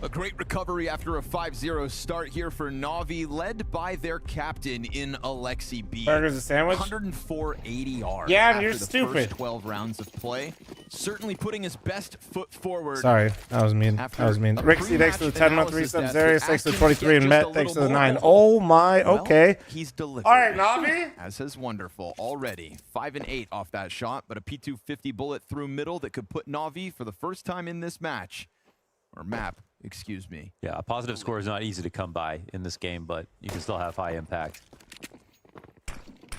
A great recovery after a 5-0 start here for Na'Vi, led by their captain in Alexi B. Burger's a sandwich? 104 ADR. Yeah, after you're the stupid. First 12 rounds of play. Certainly putting his best foot forward. Sorry, that was mean. That was mean. Rixie thanks for the 10-month resub. Zarius thanks for the 23, and Met thanks for the 9. Oh my, okay. He's delivered. All right, Na'Vi. As has Wonderful already. 5 and 8 off that shot, but a P250 bullet through middle that could put Na'Vi for the first time in this match. Or map, excuse me. Yeah, a positive score is not easy to come by in this game, but you can still have high impact.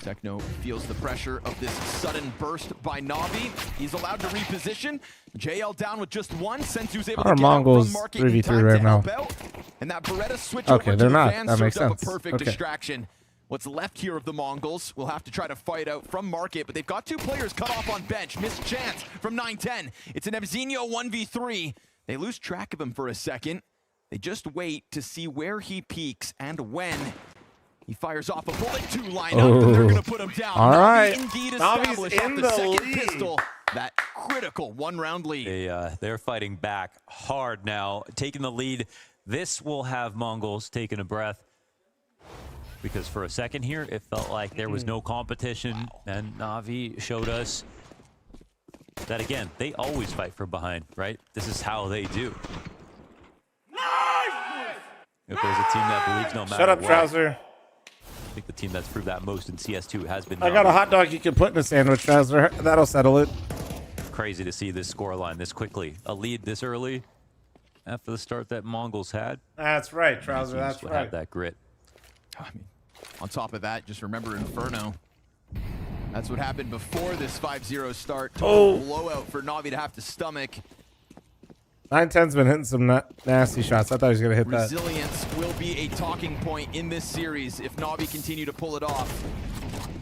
Techno feels the pressure of this sudden burst by Na'Vi. He's allowed to reposition. JL down with just one. Senzu's able to get Mongols out from market in 3v3 time right to now. help out. And that Beretta switch Okay, over they're to not. the van That makes served up a sense. perfect Okay. distraction. What's left here of the Mongols will have to try to fight out from market, but they've got 2 players cut off on bench. Missed chance from 9-10. It's an Ebzinho 1v3. They lose track of him for a second. They just wait to see where he peaks and when. He fires off a bullet 2 lineup, and they're going to put him down. All right. Indeed Navi's established in off the the second lead. pistol. That critical 1-round lead. They're fighting back hard now, taking the lead. This will have Mongols taking a breath, because for a second here, it felt like there was no competition, and Navi showed us that, again, they always fight from behind, right? This is how they do. If there's a team that believes no matter Shut up, what, Trouser. I think the team that's proved that most in CS2 has been I got a Navi. hot dog you can put in a sandwich, Trouser. That'll settle it. Crazy to see this scoreline this quickly. A lead this early after the start that Mongols had. That's right, Trouser. These That's teams would right. have that grit. I mean, on top of that, just remember Inferno. That's what happened before this 5-0 start. Total blowout for Navi to have to stomach. 910's been hitting some nasty shots. I thought he was going to hit that. Resilience will be a talking point in this series if Navi continue to pull it off.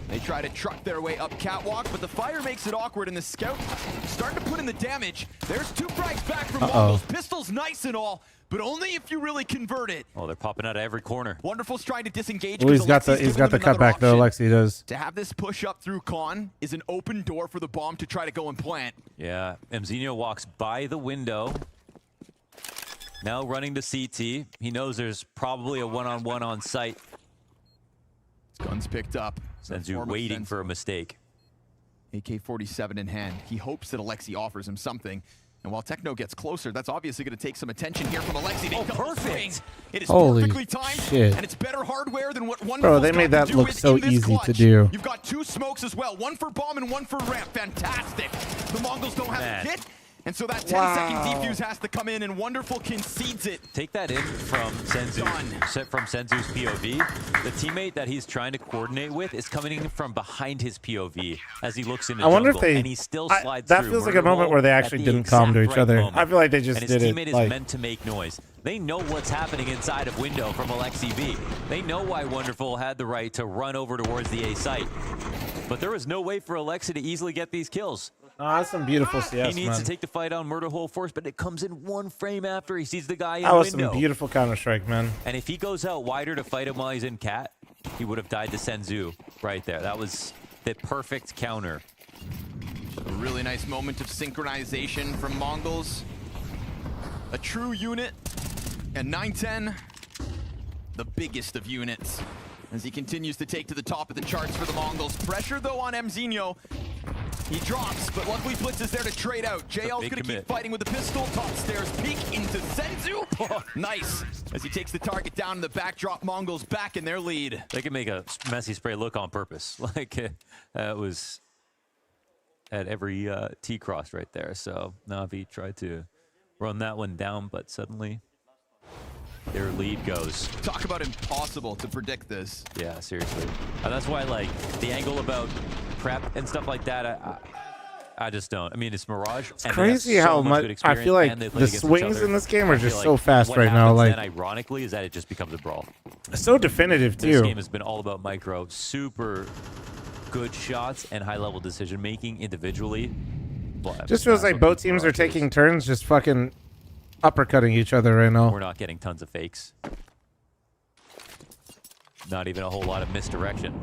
They try to truck their way up catwalk, but the fire makes it awkward, and the scout starting to put in the damage. There's 2 frags back from Mongols. Pistol's nice and all, but only if you really convert it. Oh, they're popping out of every corner. Wonderful's trying to disengage. Oh, he's got the cutback though. Alexi does. To have this push up through Con is an open door for the bomb to try to go and plant. Yeah, Mzinho walks by the window. Now running to CT. He knows there's probably a one-on-one on site. Guns picked up. Senzu waiting for a mistake. AK-47 in hand. He hopes that Alexi offers him something. And while Techno gets closer, that's obviously going to take some attention here from Alexi. They perfect! It is Holy perfectly timed, shit. and it's better hardware than what one. Bro, they made that look so easy to do. You've got 2 smokes as well, 1 for bomb and 1 for ramp. Fantastic. The Mongols don't have a kit. And so that 10-second defuse has to come in, and Wonderful concedes it. Take that in from Senzu. From Senzu's POV. The teammate that he's trying to coordinate with is coming in from behind his POV as he looks into I wonder jungle, if they. and he still slides that through. feels like a moment where they actually didn't calm to each other. I feel like they just and did his it. teammate is Like, meant to make noise. They know what's happening inside of window from Alexi V. They know why Wonderful had the right to run over towards the A site. But there was no way for Alexi to easily get these kills. oh, that's some beautiful CS, He needs man. to take the fight on Murder Hole first, but it comes in 1 frame after he sees the guy in That was window. some beautiful Counter-Strike, man. And if he goes out wider to fight him while he's in cat, he would have died to Senzu right there. That was the perfect counter. A really nice moment of synchronization from Mongols. A true unit. And 910, the biggest of units, as he continues to take to the top of the charts for the Mongols. Pressure, though, on Mzinho. He drops, but luckily Blitz is there to trade out. JL's going to keep fighting with the pistol. Top stairs peek into Senzu. Oh, nice. As he takes the target down in the backdrop, Mongols back in their lead. They can make a messy spray look on purpose. Like, it was at every T-cross right there. So Navi tried to run that one down, but suddenly their lead goes. Talk about impossible to predict this. Yeah, seriously. And that's why, like, the angle about prep and stuff like that, I just don't. I mean, it's Mirage. It's crazy how much I feel like the swings in this game are just so fast right now. Like, then, ironically, is that it just becomes a brawl. It's so definitive too. This game has been all about micro, super good shots and high-level decision-making individually. Just feels like both teams are taking turns just fucking uppercutting each other right now. We're not getting tons of fakes. Not even a whole lot of misdirection.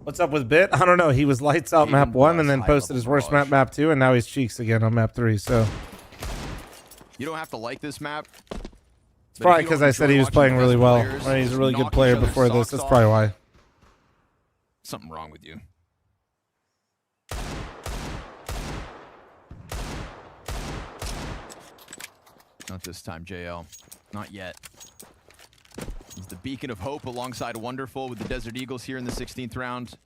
What's up with Bit? I don't know. He was lights out map 1 and then posted his worst map 2, and now he's cheeks again on map 3. So you don't have to like this map. It's probably because I said he was playing really well. Right? He's a really good player before this. That's probably why. Something wrong with you. Not this time, JL. Not yet. He's the beacon of hope alongside Wonderful with the Desert Eagles here in the 16th round.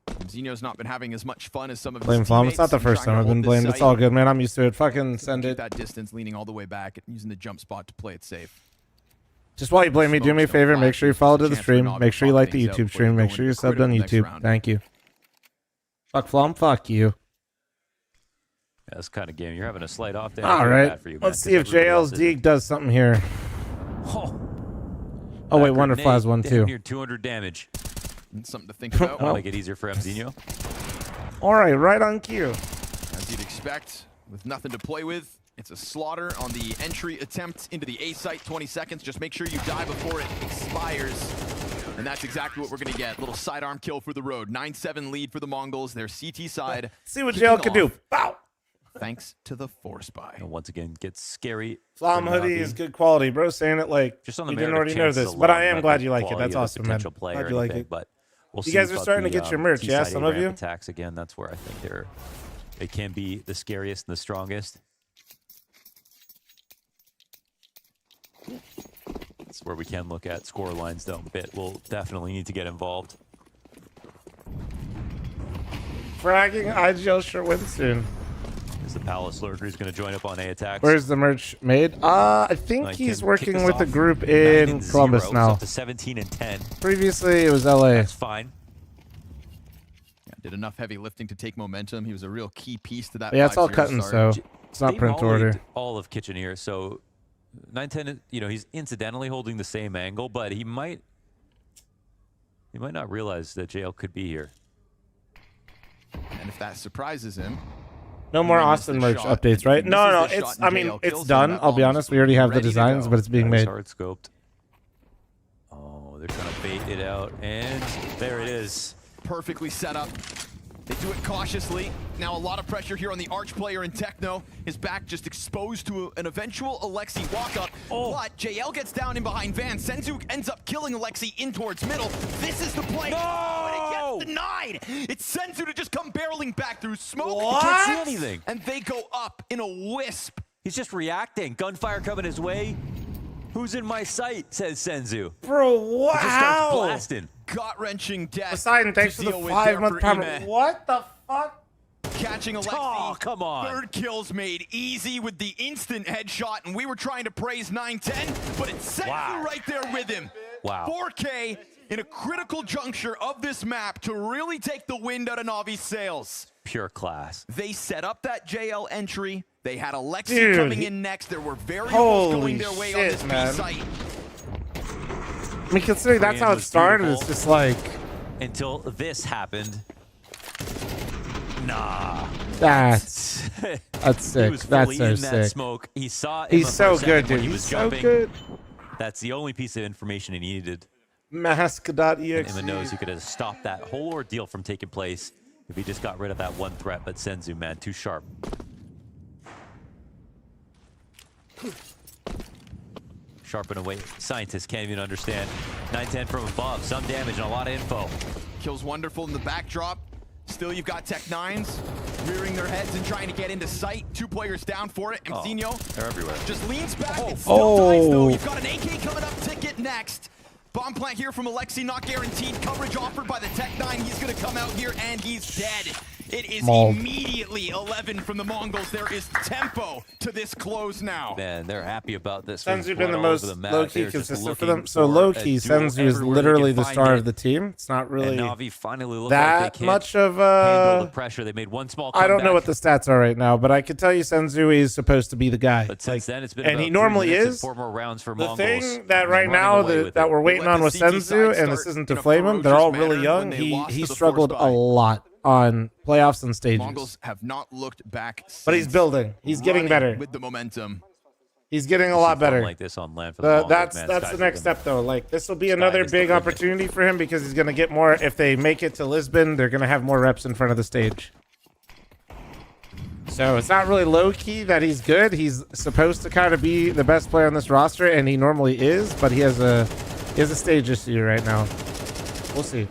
Mzinho's not been having as much fun as some of his teammates. Flom. It's not the first time I've been blamed. It's all good, man. I'm used to it. Fucking send it. That distance, leaning all the way back, using the jump spot to play it safe. Just while you blame me, do me a favor. Make sure you follow to the stream. Make sure you like the YouTube stream. Make sure you're subbed on YouTube. Thank you. Fuck Flom. Fuck you. Yeah, that's kind of game. You're having a slight off there. All right. Let's see if JL's Deke does something here. Oh wait, Wonderful has one too. Near 200 damage. That's something to think about. That'll make it easier for Mzinho. All right, right on cue. As you'd expect, with nothing to play with, It's a slaughter on the entry attempt into the A site, 20 seconds. Just make sure you die before it expires. And that's exactly what we're going to get. Little sidearm kill for the road. 9-7 lead for the Mongols. Their CT side. See what JL can do. Bow! Thanks to the force buy. And once again, gets scary. Flam hoodie is good quality, bro. Saying it like just on the we didn't merit already of know chances this, but I alone, am not glad the you like it. quality That's of the awesome, man. potential player Glad or you like anything, it. But we'll You see guys are about starting to the, get your merch, yeah? T-side Some of A-ramp you? attacks again. That's where I think they can be the scariest and the strongest. That's where we can look at score lines though a bit. We'll definitely need to get involved. Fragging IGL sure win soon. Is the Palace Lurker who's going to join up on A attacks? Where's the merch made? I think Like, he's can working kick us with a off group in 9-0, Columbus so now. up to 17 and 10. Previously, it was LA. That's fine. Yeah, did enough heavy lifting to take momentum. He was a real key piece to that. Yeah, it's all 5-0 cutting, start. so it's not They print order. mollied all of Kitchener, so 9-10, you know, he's incidentally holding the same angle, but he might not realize that JL could be here. And if that surprises him, No more Austin merch updates, right? No, it's. I mean, it's done. I'll be honest. We already have the designs, but it's being made. Hard scoped. Oh, they're trying to bait it out, and there it is. perfectly set up. They do it cautiously. Now a lot of pressure here on the Arch player in Techno. His back just exposed to an eventual Alexi walk-up. But JL gets down in behind Van. Senzu ends up killing Alexi in towards middle. This is the play. Oh, and it gets denied. It's Senzu to just come barreling back through smoke. What? He can't see anything. And they go up in a wisp. He's just reacting. Gunfire coming his way. Who's in my sight, says Senzu. Bro, wow. He just starts blasting. Gut-wrenching death. Poseidon, thanks for the 5-month timer. What the fuck? Catching Alexi. Oh, come on. Third kills made easy with the instant headshot, and we were trying to praise 910, but it's Senzu right there with him. Wow. 4K in a critical juncture of this map to really take the wind out of Navi's sails. Pure class. They set up that JL entry. They had Alexi coming in next. There were variables going their way on this B site. I mean, considering that's how it started, it's just like... Until this happened. Nah. That's sick. That's so that sick. Smoke. He saw He's so good, dude. He's so good. That's the only piece of information he needed. Mask.exe. And knows he could have stopped that whole ordeal from taking place if he just got rid of that one threat. But Senzu, man, too sharp. Sharpen away. Scientists can't even understand. 910 from above. Some damage and a lot of info. Kills wonderful in the backdrop. Still, you've got Tech-9s rearing their heads and trying to get into sight. 2 players down for it. Mzinho they're everywhere. just leans back and still dies, though. You've got an AK coming up. Ticket next. Bomb plant here from Alexi, not guaranteed. Coverage offered by the Tech-9. He's going to come out here, and he's dead. It is immediately 11 from the Mongols. There is tempo to this close now. Man, they're happy about this. Senzu been the most low-key consistent for them. So low-key, Senzu is literally the star of the team. It's not really Navi finally looked that like they can't much of handle the pressure. They made one small comeback. I don't know what the stats are right now, but I can tell you Senzu is supposed to be the guy. But since then, it's been and about he normally 3 minutes and is. 4 more rounds for The Mongols. thing that right now that we're waiting on with Senzu, and this isn't to flame him, they're all really young. He struggled a lot on playoffs and stages. Mongols have not looked back since. But he's building. He's getting better. With the momentum. He's getting a lot better. Like this on land for the that's the next step, though. Like, this will be another big opportunity for him because he's going to get more. If they make it to Lisbon, they're going to have more reps in front of the stage. So it's not really low-key that he's good. He's supposed to kind of be the best player on this roster, and he normally is, but he has a stage issue right now. We'll see.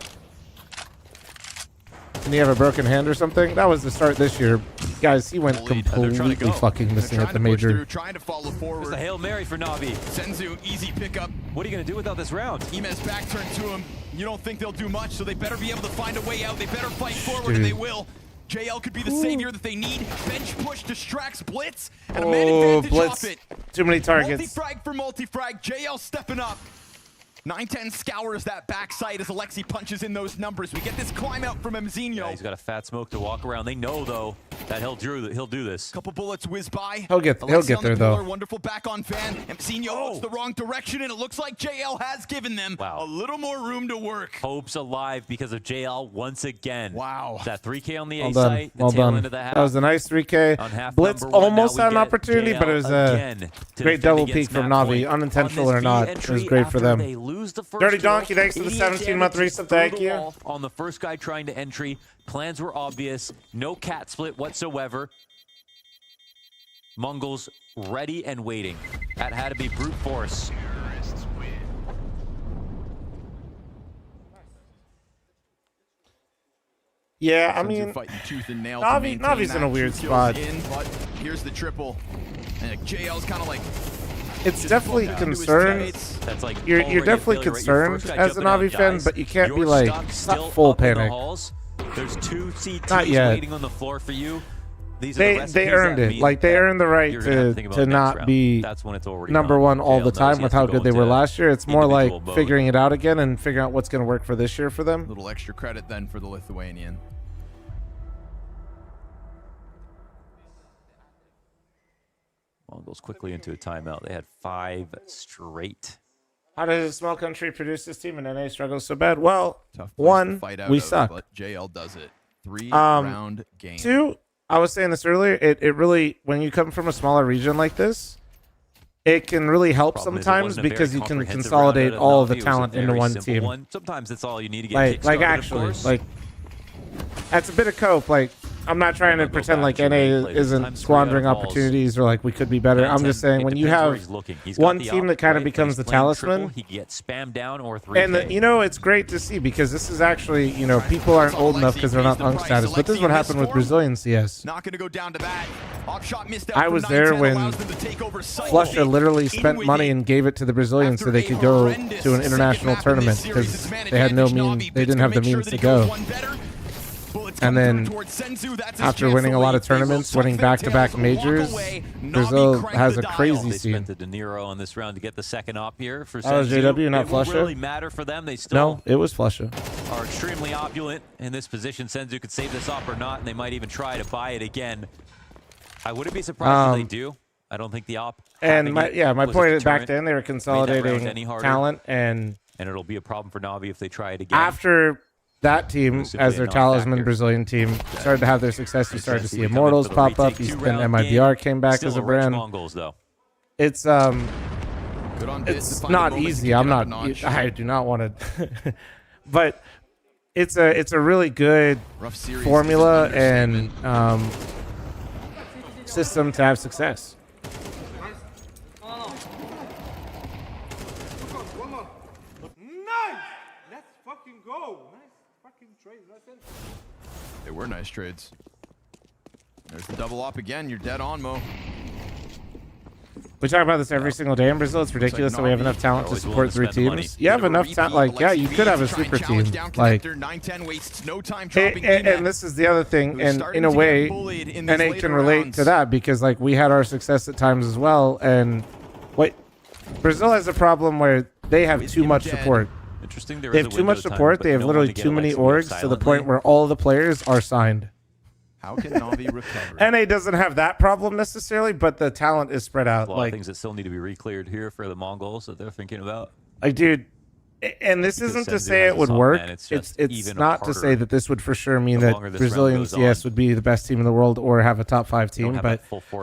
Didn't he have a broken hand or something? That was the start this year. Guys, he went completely fucking missing at the major. Trying to follow forward. Just a Hail Mary for Navi. Senzu, easy pickup. What are you going to do without this round? Imez back turned to him. You don't think they'll do much, so they better be able to find a way out. They better fight forward, and they will. JL could be the savior that they need. Bench push distracts Blitz, and a man advantage Blitz. off it. Too many targets. Multi-frag for multi-frag. JL stepping up. 910 scours that backside as Alexi punches in those numbers. We get this climb out from Mzinho. Yeah, he's got a fat smoke to walk around. They know, though. that he'll do this. Couple bullets whiz by. He'll get there though. Wonderful back on fan. Mcinho looks the wrong direction, and it looks like JL has given them a little more room to work. Hope's alive because of JL once again. Wow. That 3K on the Well A done. site. Well done. That was a nice 3K. Blitz almost had an opportunity, but it was a great double peak from Navi, unintentional or not. It was great for them. Dirty Donkey, thanks for the 17-month resub. Thank you. On the first guy trying to entry, plans were obvious. No cat split whatsoever. Mongols ready and waiting. That had to be brute force. Yeah, I mean, Navi's in a weird spot. Here's the triple. And JL's kind of like... It's definitely concerned. That's like you're definitely concerned as a Navi fan, but you can't be like not full panic. There's 2 CTs Not yet. waiting on the floor for you. They earned it. Like they earned the right to not be number one all the time with how good they were last year. It's more like figuring it out again and figuring out what's going to work for this year for them. A little extra credit then for the Lithuanian. Mongols quickly into a timeout. They had 5 straight. How does a small country produce this team and NA struggles so bad? Well, one, we suck. But JL does it. 3-round game. 2, I was saying this earlier, it really, when you come from a smaller region like this, it can really help sometimes because you can consolidate all of the talent into one team. Sometimes that's all you need to get like actually, like that's a bit of cope. Like I'm not trying to pretend like NA isn't squandering opportunities or like we could be better. I'm just saying when you have one team that kind of becomes the talisman, he gets spammed down or 3K. and you know it's great to see because this is actually people aren't old enough because they're not UNC status, but this is what happened with Brazilian CS. Not going to go down to that. Shot missed out I was there when Flusha literally spent money and gave it to the Brazilians so they could go to an international tournament because they had they didn't have the means to go. And then after winning a lot of tournaments, winning back-to-back majors, Brazil has a crazy scene. They De Niro on this round to get the second op here for That was JW, not It won't Flusha? really matter for them. They still No, it was Flusha. are extremely opulent in this position. Senzu could save this op or not, and they might even try to buy it again. I wouldn't be surprised if they do. I don't think the op. And my point is back then they were consolidating talent, and it'll be a problem for Navi if they try it again. after that team, as their talisman Brazilian team, started to have their success, you started to see Immortals pop up. Then MIBR came back as a brand. Mongols, though. It's not easy. I do not want to, but it's a really good formula and system to have success. Nice! Let's fucking go. Nice fucking trade. They were nice trades. There's the double op again. You're dead on, Mo. We talk about this every single day in Brazil. It's ridiculous that we have enough talent to support 3 teams. You have enough talent. Like, yeah, you could have a super team. Like, and this is the other thing. And in a way, NA can relate to that because, like, we had our success at times as well. And Brazil has a problem where they have too much support. Interesting. They have too much support. They have literally too many orgs to the point where all the players are signed. How can Navi recover? NA doesn't have that problem necessarily, but the talent is spread out. A lot of things that still need to be re-cleared here for the Mongols that they're thinking about. Like, dude, and this isn't to say it would work. It's not to say that this would for sure mean that Brazilian CS would be the best team in the world or have a top 5 team. But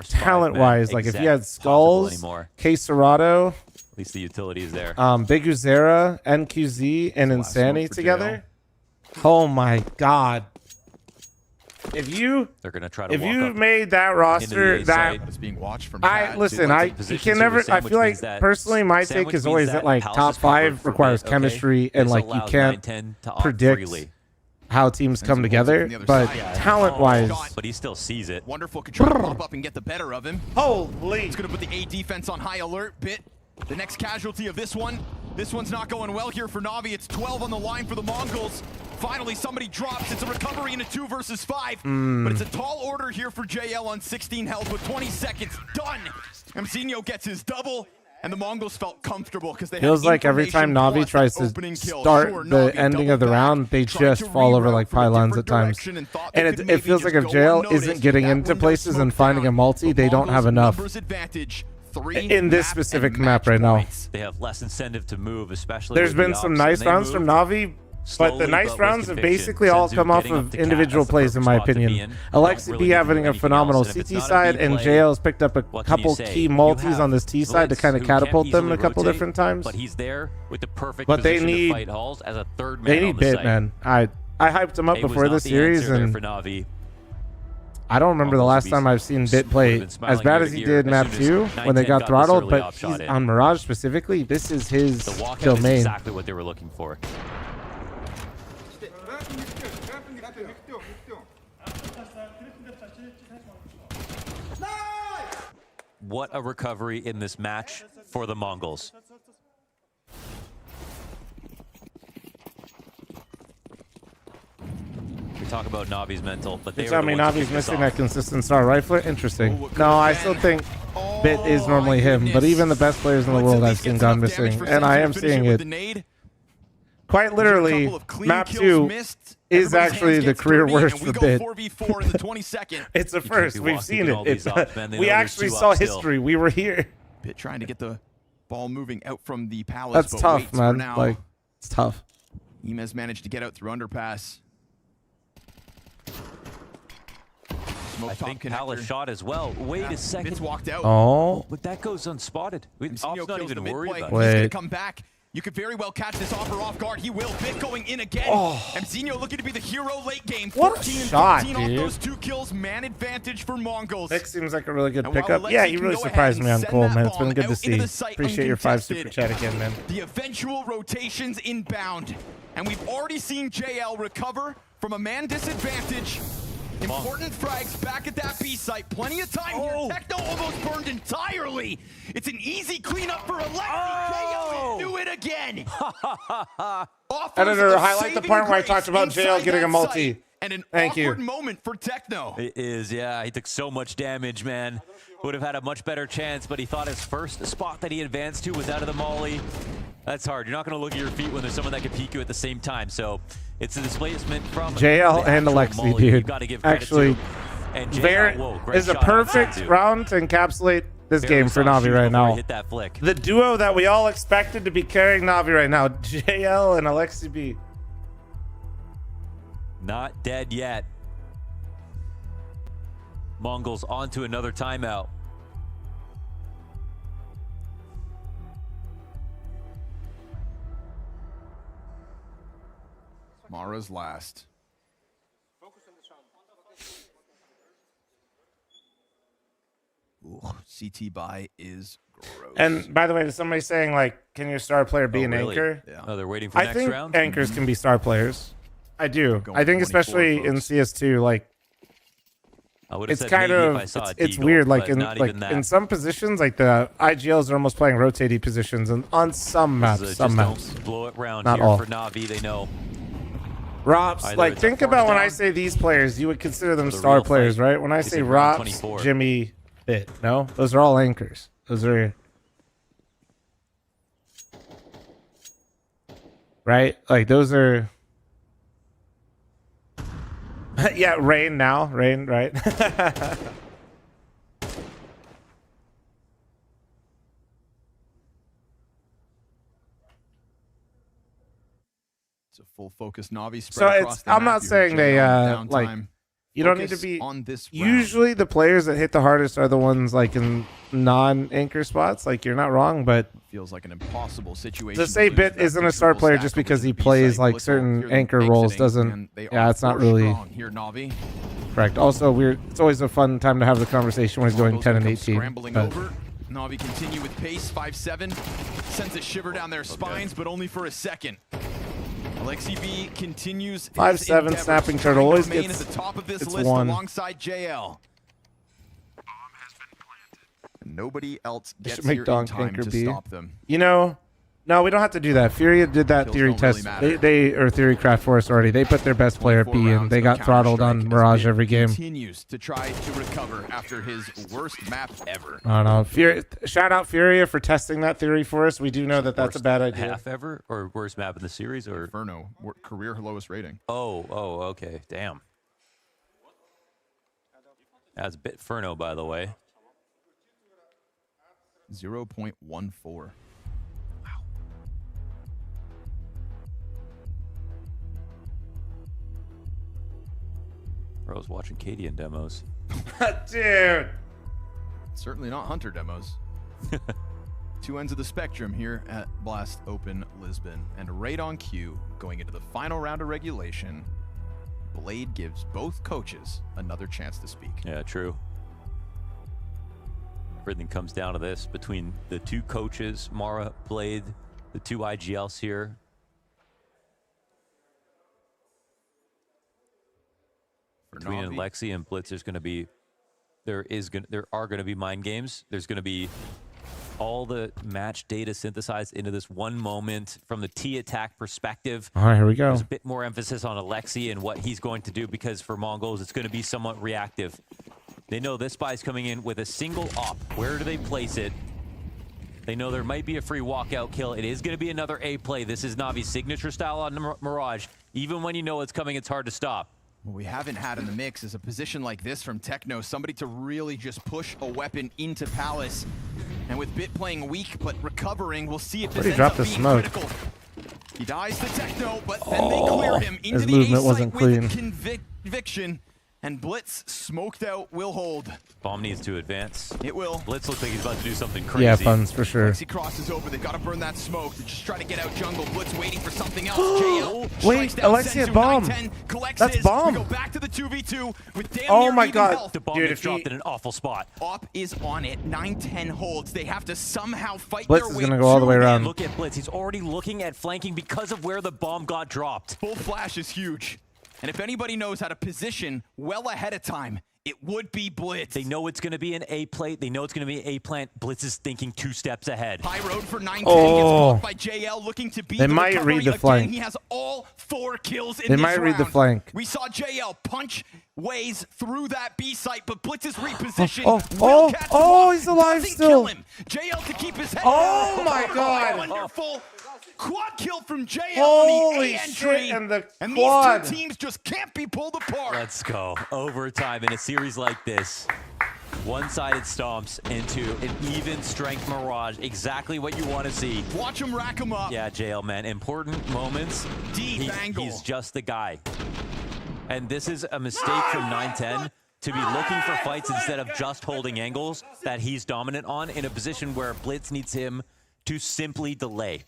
talent-wise, like if you had Skulls, K Serato, at least the utility is there. Big Uzera, NQZ, and Insanity together. Oh my God. If you made that roster, that's being watched from you can never. I feel like personally, my take is always that like top 5 requires chemistry and like you can't predict how teams come together. But talent-wise, but he still sees it. Wonderful control to pop up and get the better of him. Holy! It's gonna put the A defense on high alert. Bit the next casualty of this one. This one's not going well here for Navi. It's 12 on the line for the Mongols. Finally, somebody drops. It's a recovery in a 2 versus 5. But it's a tall order here for JL on 16 health with 20 seconds. Done. Mcinho gets his double. and the Mongols felt comfortable because they Feels had like every time information Navi tries to start the ending of the round, they just fall over like pylons at times. And it feels like if JL isn't getting into places and finding a multi, they don't have enough in this specific map right now. They have less incentive to move, especially. There's been some nice rounds from Navi, but the nice rounds have basically all come off of individual plays, in my opinion. Alexi B having a phenomenal CT side, and JL's picked up a couple key multis on this T side to kind of catapult them a couple different times. But he's there with the perfect but they position need, to fight Halls as a third man. They need on the Bit, site. man. I hyped him up before this series, and for Navi. I don't remember the last time I've seen Bit play as bad as he did map 2 when they got throttled, but he's on Mirage specifically. This is his domain. Exactly what they were looking for. What a recovery in this match for the Mongols. We talk about Navi's mental, but they tell me Navi's missing that consistent star rifler? Interesting. No, I still think Bit is normally him, but even the best players in the world I've seen gone missing, and I am seeing it. Quite literally, map 2 is actually the career worst for Bit. It's a first. We've seen it. We actually saw history. We were here. Bit trying to get the ball moving out from the palace. That's tough, man. Like, it's tough. Imez managed to get out through underpass. I think Palace shot as well. Wait a second. Bit's walked out. Oh. But that goes unspotted. Off's not even worried about it. He's going to come back. You could very well catch this offer off guard. He will. Bit going in again. Mzinho looking to be the hero late game. What a shot, 14 dude. off those 2 kills. Man advantage for Mongols. Nick seems like a really good pickup. Yeah, he really surprised me on Cole, man. It's been good to see. Appreciate your 5 super chat again, man. The eventual rotations inbound. And we've already seen JL recover from a man disadvantage. Important frags back at that B site. Plenty of time here. Techno almost burned entirely. It's an easy cleanup for Alexi. JL do it again. Editor, highlight the part where I talked about JL getting a multi. And an Thank you. awkward moment for Techno. It is, yeah. He took so much damage, man. Would have had a much better chance, but he thought his first spot that he advanced to was out of the molly. That's hard. You're not going to look at your feet when there's someone that can peek you at the same time. So it's a displacement from JL and Alexi, molly. dude. You gotta give credit Actually, to. And JL, is a perfect round to encapsulate this game for Navi right now. Hit that flick. The duo that we all expected to be carrying Navi right now, JL and Alexi B. Not dead yet. Mongols onto another timeout. Mara's last. Ooh, CT buy is gross. And by the way, somebody saying like, can your star player be an anchor? Yeah. Oh, they're waiting for I next think round? anchors can be star players. I do. I think especially in CS2, like it's kind of it's weird. Like in some positions, like the IGLs are almost playing rotating positions, and on some maps, Don't blow it round not here all. for Navi. They know. Rops, Either like it's a think about when down. I say these players, you would consider them The star real players, fight right? When I is say in round Rops, 24. Jimmy, Bit, no, those are all anchors. Those are right. Like those are. Yeah, Rain now, Rain, right? It's a full focus Navi So spread across it's the I'm map. not You saying heard they JL, like downtime. you don't need to Focus be on this round. usually the players that hit the hardest are the ones like in non-anchor spots. Like you're not wrong, but Feels like an impossible situation. to say Bit isn't a star player just because he plays like certain anchor roles doesn't. Yeah, it's not really here, Navi. correct. Also, it's always a fun time to have the conversation when he's going 10 and 18. Scrambling but- over. Navi continue with pace. 5-7 sends a shiver down their spines, but only for a second. Alexi B continues. 5-7 snapping turtle always remain gets at the top of this it's list one. alongside JL. Nobody else I gets should make here in Donk time anchor to B. stop them. You know, No, we don't have to do that. Furia did that Kills theory don't really test. matter. They or theory craft for us already. They put their best player at B, and they got throttled on Mirage every game. Continues to try to recover after his worst map ever. I don't know. Furia, shout out Furia for testing that theory for us. We do know that that's a bad idea. Half ever or worst map in the series or Inferno, career lowest rating. Oh, okay. Damn. That's a bit Inferno, by the way. 0.14. I was watching Cadian demos. Dude. Certainly not Hunter demos. Two ends of the spectrum here at Blast Open Lisbon. And right on cue, going into the final round of regulation, Blade gives both coaches another chance to speak. Yeah, true. Everything comes down to this between the two coaches, Mara, Blade, the two IGLs here. Between Alexi and Blitz, there are going to be mind games. There's going to be all the match data synthesized into this one moment from the T attack perspective. All right, here we go. There's a bit more emphasis on Alexi and what he's going to do because for Mongols, it's going to be somewhat reactive. They know this spy's coming in with a single op. Where do they place it? They know there might be a free walkout kill. It is going to be another A play. This is Navi's signature style on Mirage. Even when you know it's coming, it's hard to stop. What we haven't had in the mix is a position like this from Techno, somebody to really just push a weapon into Palace. And with Bit playing weak but recovering, we'll see if this ends up being critical. He dies to Techno, but then they clear him into the A site with conviction. And Blitz smoked out will hold. Bomb needs to advance. It will. Blitz looks like he's about to do something crazy. Yeah, puns for sure. Alexi crosses over. They got to burn that smoke. They're just trying to get out jungle. Blitz waiting for something else. JL wait, Alexi had bomb. That's bomb. We go back to the 2v2 with damn oh near my even god. health. The bomb gets dropped in an awful spot. Op is on it. 9-10 holds. They have to somehow fight Blitz their is way gonna go all the way around. Look at Blitz. He's already looking at flanking because of where the bomb got dropped. Full flash is huge. And if anybody knows how to position well ahead of time, it would be Blitz. They know it's going to be an A plate. They know it's going to be an A plant. Blitz is thinking 2 steps ahead. High road for 9-10 gets blocked by JL looking to beat They the might recovery read the again. flank. He has all 4 kills in They this might read the round. flank. We saw JL punch ways through that B site, but Blitz is repositioned. He's alive still. Kill him. JL to keep his head Oh down. my god. Wonderful quad kill from JL Holy on the A entry. shit, and the and quad. these two teams just can't be pulled apart. Let's go. Overtime in a series like this. One-sided stomps into an even strength Mirage. Exactly what you want to see. Watch him rack him up. Yeah, JL, man. Important moments. Deep angle. He's just the guy. And this is a mistake from 9-10 to be looking for fights instead of just holding angles that he's dominant on in a position where Blitz needs him to simply delay.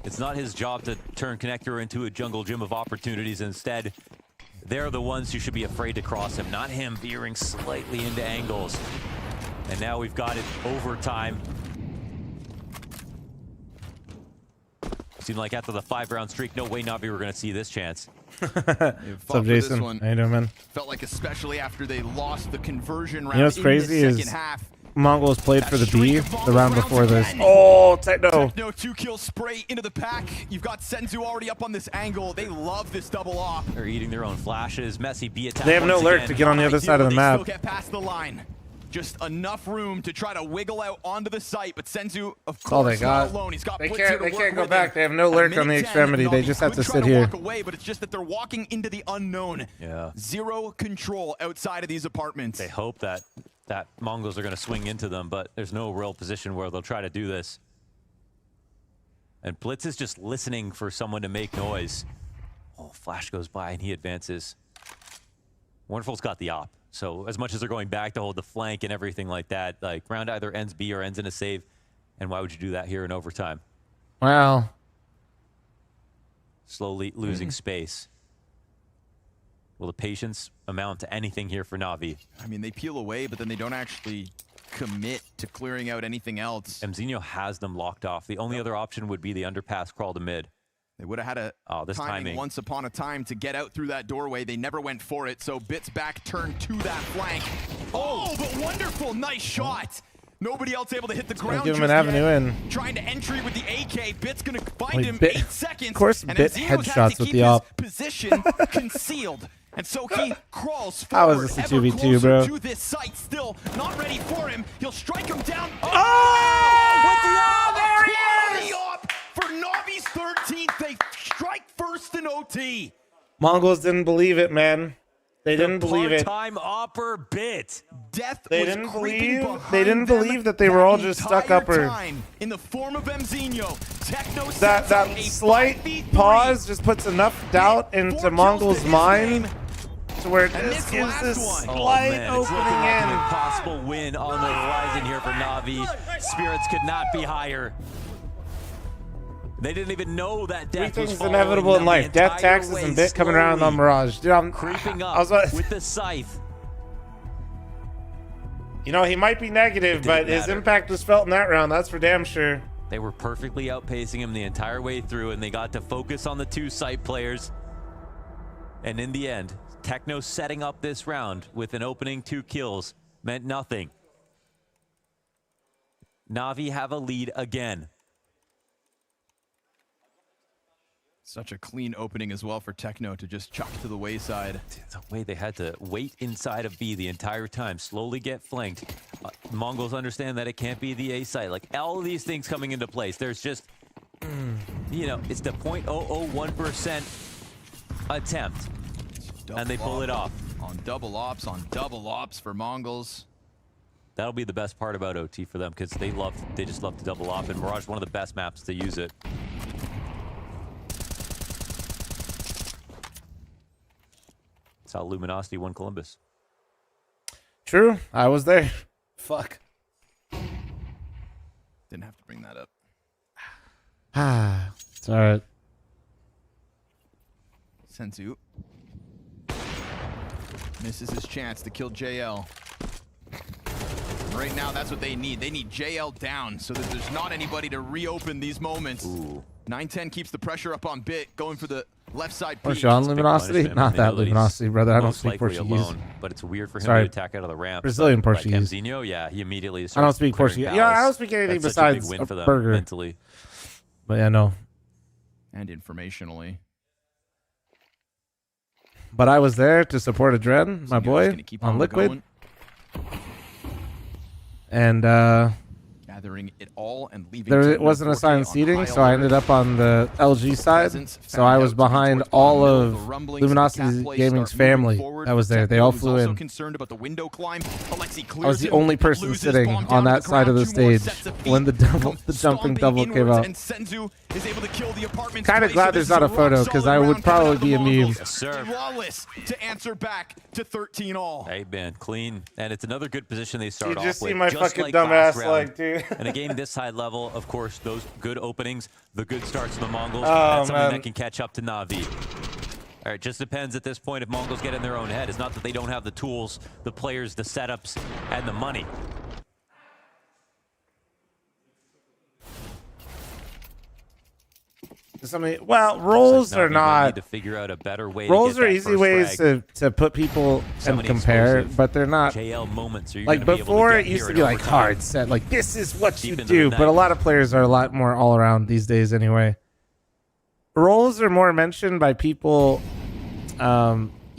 It's not his job to turn Connector into a jungle gym of opportunities. Instead, they're the ones who should be afraid to cross him, not him veering slightly into angles. And now we've got it overtime. Seemed like after the 5-round streak, no way Navi were going to see this chance. What's up, Jason? How you doing, man? Felt like especially after they lost the conversion round You know what's in crazy the is second half. Mongols played for the B the round before this. Oh, Techno. Techno 2-kill spray into the pack. You've got Senzu already up on this angle. They love this double off. They're eating their own flashes. Messy B attack. They have no lurk to get on the other side of the map. Still get past the line. Just enough room to try to wiggle out onto the site, but Senzu, of That's all they course, got. not alone. He's got They Blitz here can't to work go with back. him. They have no lurk on the extremity. They just have to sit here. Walk away, but it's just that they're walking into the unknown. Yeah. Zero control outside of these apartments. They hope that Mongols are going to swing into them, but there's no real position where they'll try to do this. And Blitz is just listening for someone to make noise. Oh, flash goes by and he advances. Wonderful's got the op. So as much as they're going back to hold the flank and everything like that, like round either ends B or ends in a save. And why would you do that here in overtime? Well, slowly losing space. Will the patience amount to anything here for Navi? I mean, they peel away, but then they don't actually commit to clearing out anything else. Mzinho has them locked off. The only other option would be the underpass crawl to mid. They would have had a this timing once upon a time to get out through that doorway. They never went for it, so Bit's back turned to that flank. Oh, but wonderful, nice shot. Nobody else able to hit the ground. Give him just an avenue yet. in. Trying to entry with the AK. Bit's gonna find Wait, him. Bit- 8 seconds. Of course, and Bit Enzio's had to headshots with keep the his op. position concealed. And so he crawls How forward, is this a ever 2v2, closer bro? to this site. Still not ready for him. He'll strike him down. Oh! There he is! For Navi's 13th, they strike first in OT. Mongols didn't believe it, man. They didn't believe it. Part-time opper Bit. Death They was didn't creeping believe. behind They didn't them believe that they were all just stuck entire upper. time. In the form of Mzinho, Techno That sets up a slight 5v3. pause just puts enough doubt into Mongol's mind to where this gives this slight It's looking like an opening in. impossible win on the horizon here for Na'Vi. Spirits could not be higher. They didn't even know that death was Everything's following inevitable in them life. the Death, entire taxes, way, and Bit coming around on slowly Mirage. Dude, I'm creeping I was up about, with the scythe. you know, he might be negative, but his impact was felt in that round. That's for damn sure. They were perfectly outpacing him the entire way through, and they got to focus on the 2 site players. And in the end, Techno setting up this round with an opening 2 kills meant nothing. Na'Vi have a lead again. Such a clean opening as well for Techno to just chuck to the wayside. The way they had to wait inside of B the entire time, slowly get flanked. Mongols understand that it can't be the A site. Like, all of these things coming into place. There's just, you know, it's the 0.001% attempt. And they pull it off. On double ops for Mongols. That'll be the best part about OT for them, because they just love to double op, and Mirage one of the best maps to use it. That's how Luminosity won Columbus. True, I was there. Fuck. Didn't have to bring that up. Ah, it's all right. Senzu misses his chance to kill JL. Right now, that's what they need. They need JL down so that there's not anybody to reopen these moments. 910 keeps the pressure up on Bit, going for the left side peak. What's your Luminosity? Not that Luminosity, brother. I don't speak Portuguese. Alone, but it's weird for him Sorry. to attack out of the ramp. Brazilian but Portuguese. Like Mzinho, yeah, he immediately I don't speak starts Portuguese. clearing Yeah, I palace. don't speak anything That's such a big besides win a for them burger. mentally. But yeah, no. And informationally. But I was there to support Adren, my Zinho's boy, gonna keep on Liquid. going. And Gathering it all and leaving. there Techno wasn't 4K assigned on seating, high so I ended alert. up on the LG side. Presence So I found was out to be behind towards all the of rumblings of the Luminosity's cat play Gaming's start moving family forward. that was there. They all Techno flew was also in. concerned about the window climb. Alexi I clears was the him, only person loses sitting bomb on down to that the side of ground. the 2 more stage sets of when the feet double, come the jumping stomping double came inwards, out. and Senzu is able to kill the apartment's Kind of place, glad so there's this not a is photo rock because solid I would round coming out probably of the be a meme. Mongols. Yes, sir. Flawless to answer back to 13 all. Hey, man, clean. And it's another good position they start You off just with. see my just fucking like dumb last ass, round. like, dude. In a game this high level, of course, those good openings, the good starts of the Mongols, Oh, that's something man. that can catch up to Na'Vi. All right, just depends at this point if Mongols get in their own head. It's not that they don't have the tools, the players, the setups, and the money. Well, rolls Looks like are Na'Vi might need not. to figure out a better way Rolls to get are that easy first ways frag. to put people So and many compare, explosive but they're not. JL moments. Are you Like gonna be able to before, get it used here to in be like overtime? hard set. Like this is what you Deep into do. the But a night. lot of players are a lot more all around these days anyway. Roles are more mentioned by people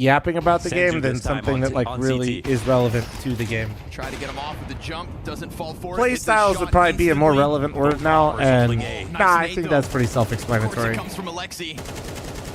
yapping about the Senzu game than this time something on that like on really CT. is relevant to the game. Try to get him off with the jump, doesn't fall for it. Play It's a styles shot would probably be a more instantly. relevant word now, and Nice nah, I nade, think though. that's pretty Of course, self-explanatory. it comes from Alexi.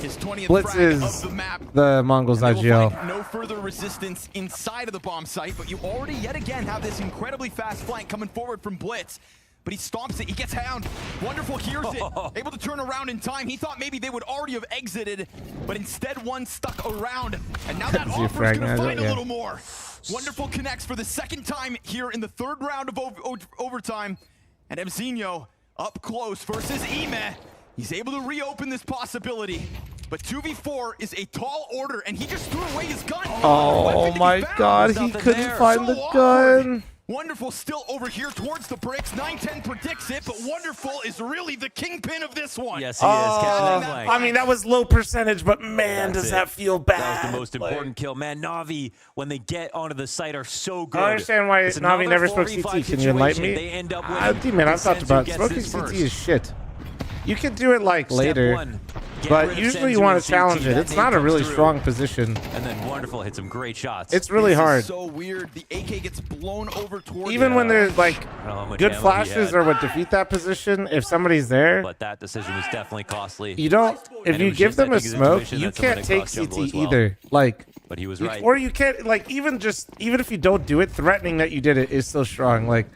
His 20th Blitz frag is of the map. the Mongols And they will IGL. find no further resistance inside of the bomb site, but you already yet again have this incredibly fast flank coming forward from Blitz. But he stomps it, he gets Hound. Wonderful hears it, able to turn around in time. He thought maybe they would already have exited, but instead one stuck around. And now that Is he a offer's gonna fragmenter? find a Yeah. little more. Wonderful connects for the second time here in the third round of overtime. And Mzinho up close versus Ime. He's able to reopen this possibility. But 2v4 is a tall order, and he just threw away his gun. Oh my god, he couldn't find the gun. Wonderful still over here towards the bricks. 9-10 predicts it, but Wonderful is really the kingpin of this one. Yes, he is. Catching that flank. I mean, that was low percentage, but man, does that feel bad. That was the most important kill. Man, Na'Vi, when they get onto the site, are so good. I don't understand why It's Na'Vi never smoked 4v5 CT. Can you enlighten me? They end up winning. D-Man, I've talked about Senzu smoking gets his CT first. is shit. You can do it like Step later, one, get rid but of usually Senzu you want and to challenge CT. it. That It's nade not a comes really through. strong position. And then Wonderful hits some great shots. It's really This is hard. so weird. The AK gets blown over towards Even when there's like I don't know how much good ammo he flashes had. or what defeat that position, if somebody's there, But that decision was definitely costly. you don't. If And it you was give just, I them a think, his smoke, intuition you that someone can't had take crossed Jumbo CT as well. either. Like, But he was right. or you can't like even if you don't do it, threatening that you did it is still strong. Like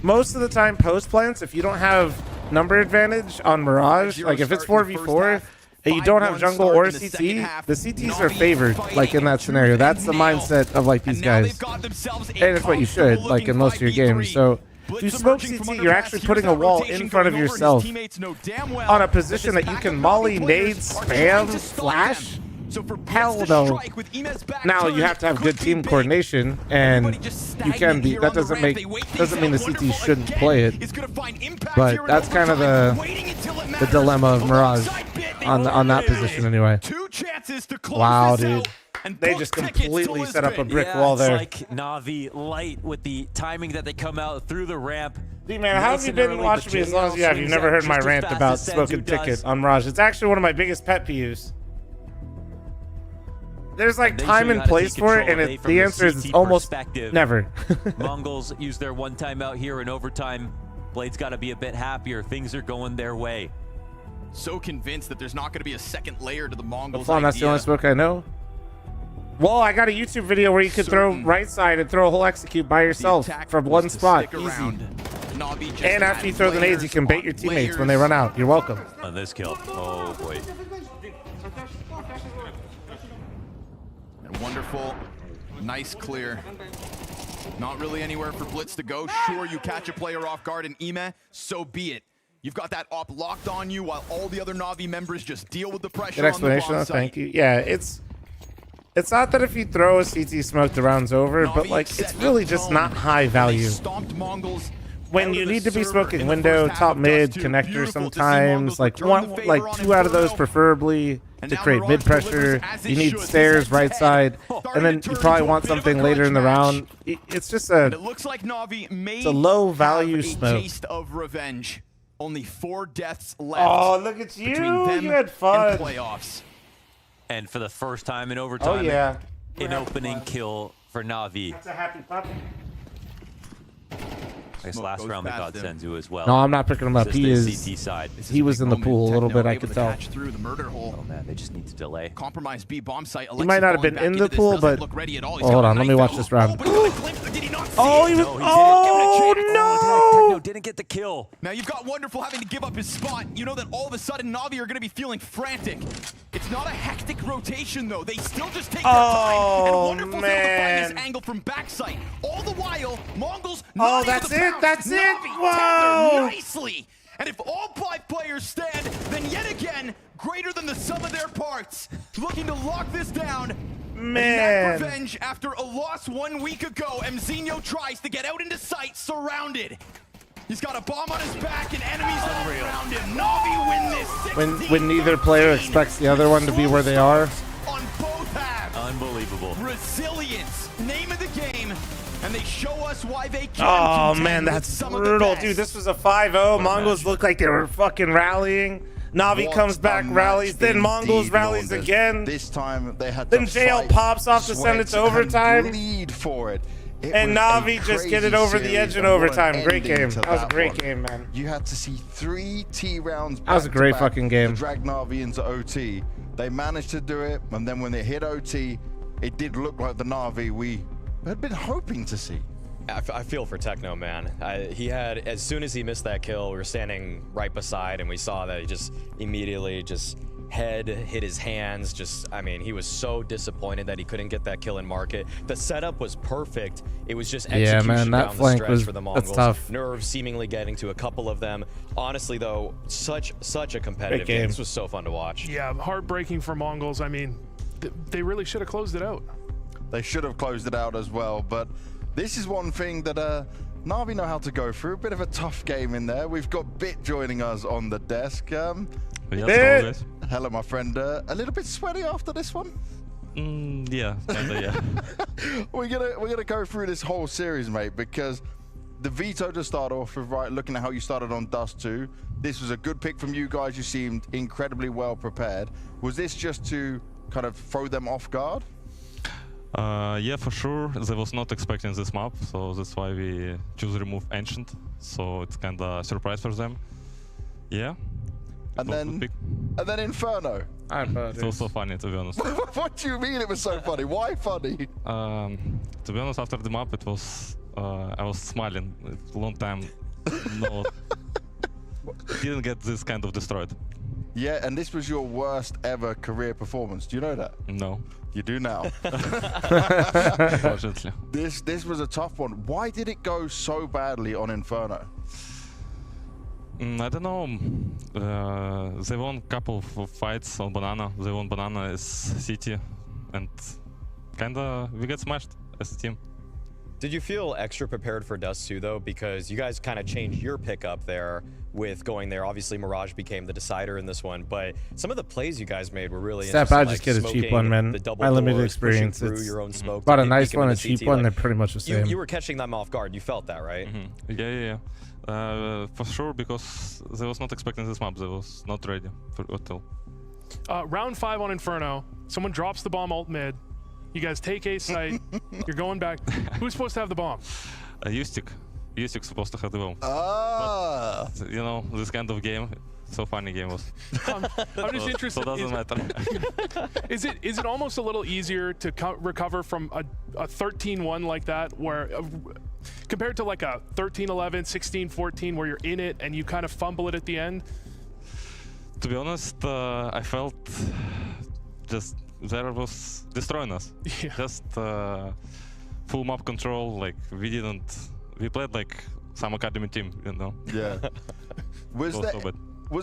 most of the time, post plants, if you don't have number advantage on Mirage, like if it's 4v4 and you don't have jungle or CT, the CTs are favored. Like in that scenario, that's the mindset of like these guys, and it's what you should like in most of your games. So. If you smoke CT, you're actually putting a wall in front of yourself on a position that you can molly, nade, spam, flash. Hell no. Now you have to have good team coordination, and you can be. That doesn't mean the CT shouldn't play it. But that's kind of the dilemma of Mirage on that position anyway. Wow, dude. They just completely set up a brick wall there. It's like Na'Vi light with the timing that they come out through the ramp. D-Man, how have you been watching me as long as you have? You've never heard my rant about smoking ticket on Mirage. It's actually one of my biggest pet peeves. There's like time and place for it, and the answer is it's almost never. Mongols use their one timeout here in overtime. Blade's got to be a bit happier. Things are going their way. So convinced that there's not going to be a second layer to the Mongols. That's the only smoke I know. Well, I got a YouTube video where you could throw right side and throw a whole execute by yourself from one spot. Easy. And after you throw the nades, you can bait your teammates when they run out. You're welcome. On this kill. Oh, boy. And Wonderful. Nice clear. Not really anywhere for Blitz to go. Sure, you catch a player off guard in Ime, so be it. You've got that op locked on you while all the other Na'Vi members just deal with the pressure. Good explanation, though. Thank you. Yeah, it's not that if you throw a CT smoke, the round's over, but like it's really just not high value. When you need to be smoking window, top mid, connector sometimes, like 2 out of those preferably to create mid pressure. You need stairs right side, and then you probably want something later in the round. It's just a low value smoke. Taste of revenge. Only 4 deaths left. Oh, look at you! You had fun. Playoffs. And for the first time in overtime, yeah. an opening kill for Na'Vi. That's a happy puppy. I guess last round they got Senzu as well. No, I'm not picking him up. He is. CT side. He was in the pool a little bit. I could tell. Through the murder hole. Oh man, they just need to delay. Compromise B bomb site. He might not have been in the pool, but hold on. Let me watch this round. Oh, he was. Oh no! Techno didn't get the kill. Now you've got Wonderful having to give up his spot. You know that all of a sudden Na'Vi are going to be feeling frantic. It's not a hectic rotation though. They still just take their time. And Wonderful's able to find his angle from backside. All the while, Mongols. Oh, that's it. That's it. Whoa! Nicely. And if all 5 players stand, then yet again, greater than the sum of their parts. Looking to lock this down. Man. And that revenge after a loss 1 week ago. Mzinho tries to get out into sight, surrounded. He's got a bomb on his back and enemies all around him. Na'Vi win this. When neither player expects the other one to be where they are. On both halves. Unbelievable. Resilience, name of the game. And they show us why they can. Oh man, that's brutal, dude. This was a 5-0. Mongols looked like they were fucking rallying. Na'Vi comes back, rallies, then Mongols rallies again. This time they had then to JL pops off to send it to overtime. Bleed for it. And Na'Vi just get it over the edge in overtime. Great game. That was a great game, man. You had to see 3 T rounds. That was a great fucking game. To drag Na'Vi into OT. They managed to do it, and then when they hit OT, it did look like the Na'Vi we had been hoping to see. I feel for Techno, man. He had, as soon as he missed that kill, we were standing right beside, and we saw that he just immediately just head hit his hands. I mean, he was so disappointed that he couldn't get that kill in market. The setup was perfect. It was just execution man, that down flank the stretch was, for the Mongols. that's tough. Nerve seemingly getting to a couple of them. Honestly, though, such a competitive game. This was so fun to watch. Yeah, heartbreaking for Mongols. I mean, they really should have closed it out. They should have closed it out as well, but This is one thing that Na'Vi know how to go through. A bit of a tough game in there. We've got Bit joining us on the desk. Yes, hello, my friend. A little bit sweaty after this one? Yeah, kinda, yeah. we're gonna go through this whole series, mate, because the veto to start off with, right, looking at how you started on Dust 2, this was a good pick from you guys. You seemed incredibly well prepared. Was this just to kind of throw them off guard? Yeah, for sure. They was not expecting this map, so that's why we choose remove Ancient. So it's kind of a surprise for them. Yeah. And then Inferno. It's also funny, to be honest. What do you mean it was so funny? Why funny? To be honest, after the map, it was I was smiling. It's a long time. No, didn't get this kind of destroyed. Yeah, and this was your worst ever career performance. Do you know that? No. You do now. Unfortunately. This was a tough one. Why did it go so badly on Inferno? I don't know. They won a couple of fights on Banana. They won Banana as City, and kinda we get smashed as a team. Did you feel extra prepared for Dust 2 though? Because you guys kind of changed your pickup there with going there. Obviously, Mirage became the decider in this one, but some of the plays you guys made were really Step, interesting. I just get a cheap one, man. My limited experience. It's your own smoke bought a nice one, a cheap one. They're pretty much the same. You were catching them off guard. You felt that, right? Yeah. For sure, because they was not expecting this map. They was not ready for until. Round 5 on Inferno. Someone drops the bomb alt mid. You guys take A site. You're going back. Who's supposed to have the bomb? Ustic supposed to have the bomb. Ah. But, you know, this kind of game, so funny game was. I'm just interested. So doesn't matter. Is it almost a little easier to recover from a 13-1 like that, where compared to like a 13-11, 16-14, where you're in it and you kind of fumble it at the end? To be honest, I felt just there was destroying us. Yeah. Just full map control. Like we played like some academy team, you know. Yeah. Was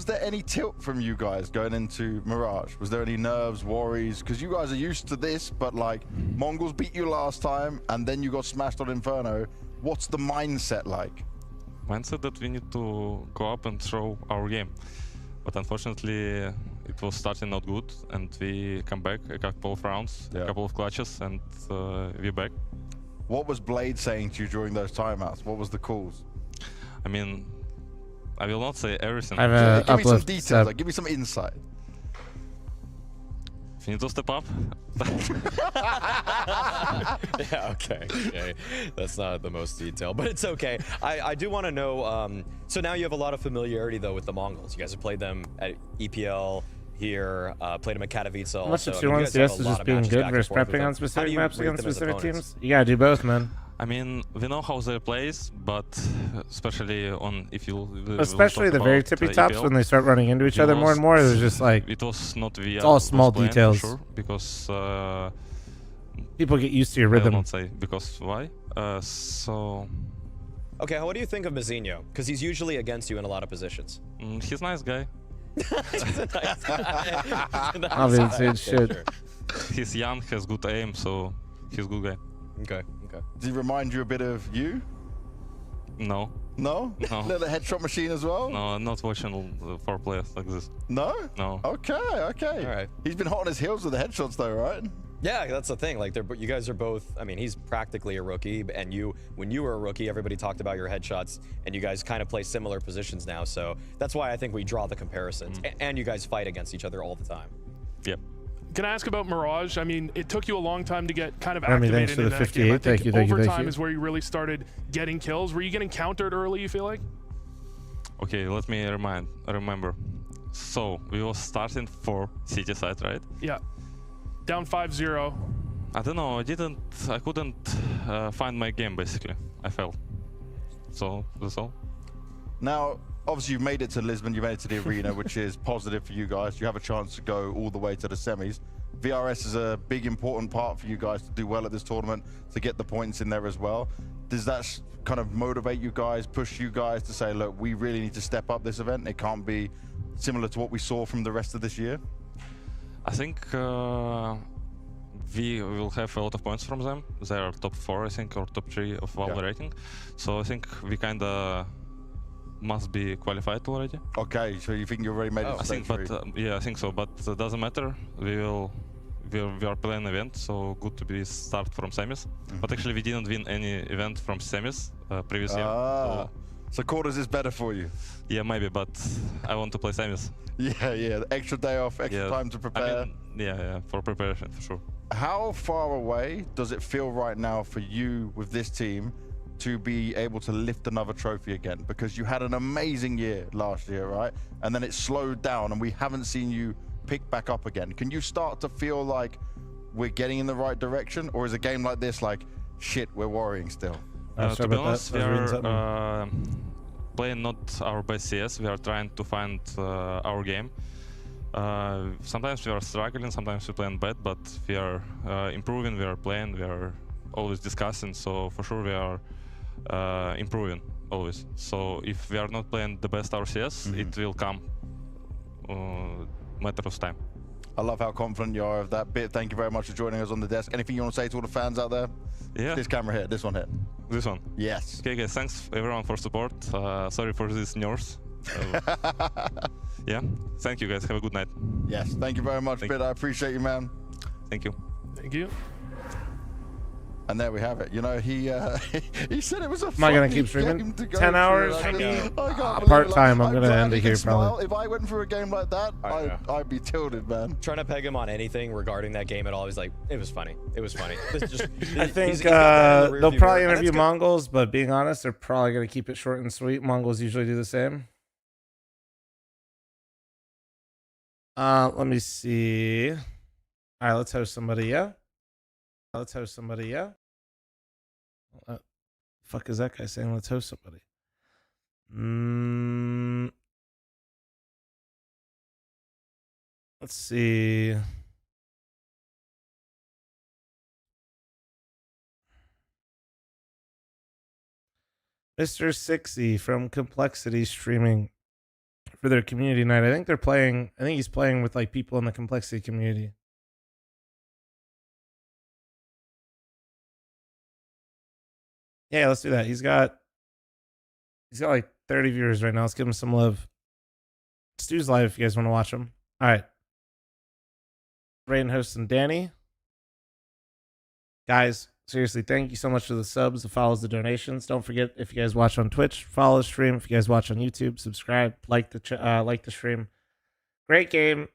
there any tilt from you guys going into Mirage? Was there any nerves, worries? Because you guys are used to this, but like Mongols beat you last time and then you got smashed on Inferno. What's the mindset like? Mindset that we need to go up and throw our game. But unfortunately, it was starting not good, and we come back a couple of rounds, a couple of clutches, and we're back. What was Blade saying to you during those timeouts? What was the calls? I mean, I will not say everything. Give me some details, like, give me some insight. You need to step up. Yeah, okay. That's not the most detailed, but it's okay. I do want to know, so now you have a lot of familiarity though with the Mongols. You guys have played them at EPL here, played them at Katowice also. How much of 2-1 CS is just being good versus prepping on specific maps against specific teams? You gotta do both, man. I mean, we know how they plays, but especially on especially the very tippy tops when they start running into each other more and more, there's just like it was not via. It's all small details. For sure, because people get used to your rhythm. I will not say because why. So. Okay, what do you think of Mazinho? Because he's usually against you in a lot of positions. He's a nice guy. He's a nice guy. Obviously, it should. He's young, has good aim, so he's a good guy. Okay. Does he remind you a bit of you? No. No? No. Little headshot machine as well? No, I'm not watching 4 players like this. No? No. Okay. All right. He's been hot on his heels with the headshots though, right? Yeah, that's the thing. Like, you guys are both. I mean, he's practically a rookie, and when you were a rookie, everybody talked about your headshots, and you guys kind of play similar positions now. So that's why I think we draw the comparisons, and you guys fight against each other all the time. Yep. Can I ask about Mirage? I mean, it took you a long time to get kind of Jeremy, activated thanks for in the that 58. game. I think Thank you. overtime is where you really started getting kills. Were you getting countered early, you feel like? Okay, let me remember. So, we were starting for city side, right? Yeah. Down 5-0. I don't know, I couldn't find my game, basically. I fell. So, that's all. Now, obviously you've made it to Lisbon, you made it to the arena, which is positive for you guys. You have a chance to go all the way to the semis. VRS is a big, important part for you guys to do well at this tournament, to get the points in there as well. Does that kind of motivate you guys, push you guys to say, look, we really need to step up this event? It can't be similar to what we saw from the rest of this year? I think we will have a lot of points from them. They are top 4, I think, or top 3 of Valve rating. So I think we kind of must be qualified already. Okay, so you think you already made it? I think, but yeah, I think so. But it doesn't matter. We are playing event, so good to be start from semis. But actually, we didn't win any event from semis previous year. So quarters is better for you. Yeah, maybe, but I want to play semis. Yeah, extra day off, extra time to prepare. I mean, yeah, for preparation, for sure. How far away does it feel right now for you with this team to be able to lift another trophy again? Because you had an amazing year last year, right? And then it slowed down and we haven't seen you pick back up again. Can you start to feel like we're getting in the right direction? Or is a game like this like, shit, we're worrying still? To be honest, we are playing not our best CS. We are trying to find our game. Sometimes we are struggling, sometimes we playing bad, but we are improving, we are playing, we are always discussing, so for sure we are improving always. So if we are not playing the best our CS, it will come matter of time. I love how confident you are of that bit. Thank you very much for joining us on the desk. Anything you want to say to all the fans out there? Yeah. This camera here, this one here. This one? Yes. Okay, guys, thanks everyone for support. Sorry for this news. Yeah, thank you guys. Have a good night. Yes, thank you very much, Bit. I appreciate you, man. Thank you. Thank you. And there we have it. You know, he he said it was a. Am I gonna keep streaming? 10 hours? Part time. I'm gonna end it here probably. If I went through a game like that, I'd be tilted, man. Trying to peg him on anything regarding that game at all, he's like, it was funny. It was funny. I think they'll probably interview Mongols, but being honest, they're probably gonna keep it short and sweet. Mongols usually do the same. Let me see. All right, let's host somebody. Yeah. Let's host somebody. Yeah. Fuck is that guy saying? Let's host somebody. Let's see. Mr. 60 from Complexity streaming for their community night. I think he's playing with like people in the Complexity community. Yeah, let's do that. He's got like 30 viewers right now. Let's give him some love. Stu's live if you guys want to watch him. All right. Raiden, host, and Danny. Guys, seriously, thank you so much for the subs, the follows, the donations. Don't forget, if you guys watch on Twitch, follow the stream. If you guys watch on YouTube, subscribe, like the stream. Great game,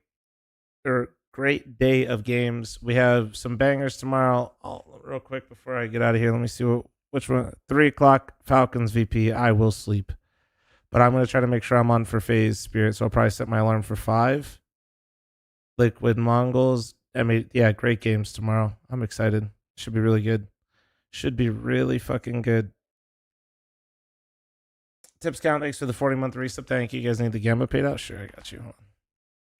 or great day of games. We have some bangers tomorrow. Real quick before I get out of here, let me see which one. 3 o'clock, Falcons VP. I will sleep, but I'm going to try to make sure I'm on for FaZe Spirit, so I'll probably set my alarm for 5. Liquid Mongols. I mean, yeah, great games tomorrow. I'm excited. Should be really good. Should be really fucking good. Tips count, thanks for the 40-month resub. Thank you. You guys need the Gamba paid out? Sure, I got you. Hold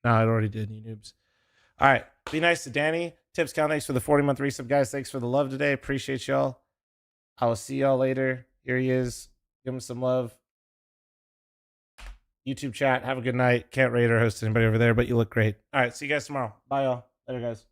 on. No, it already did, you noobs. All right. Be nice to Danny. Tips count, thanks for the 40-month resub. Guys, thanks for the love today. Appreciate y'all. I will see y'all later. Here he is. Give him some love. YouTube chat. Have a good night. Can't rate or host anybody over there, but you look great. All right. See you guys tomorrow. Bye, y'all. Later, guys.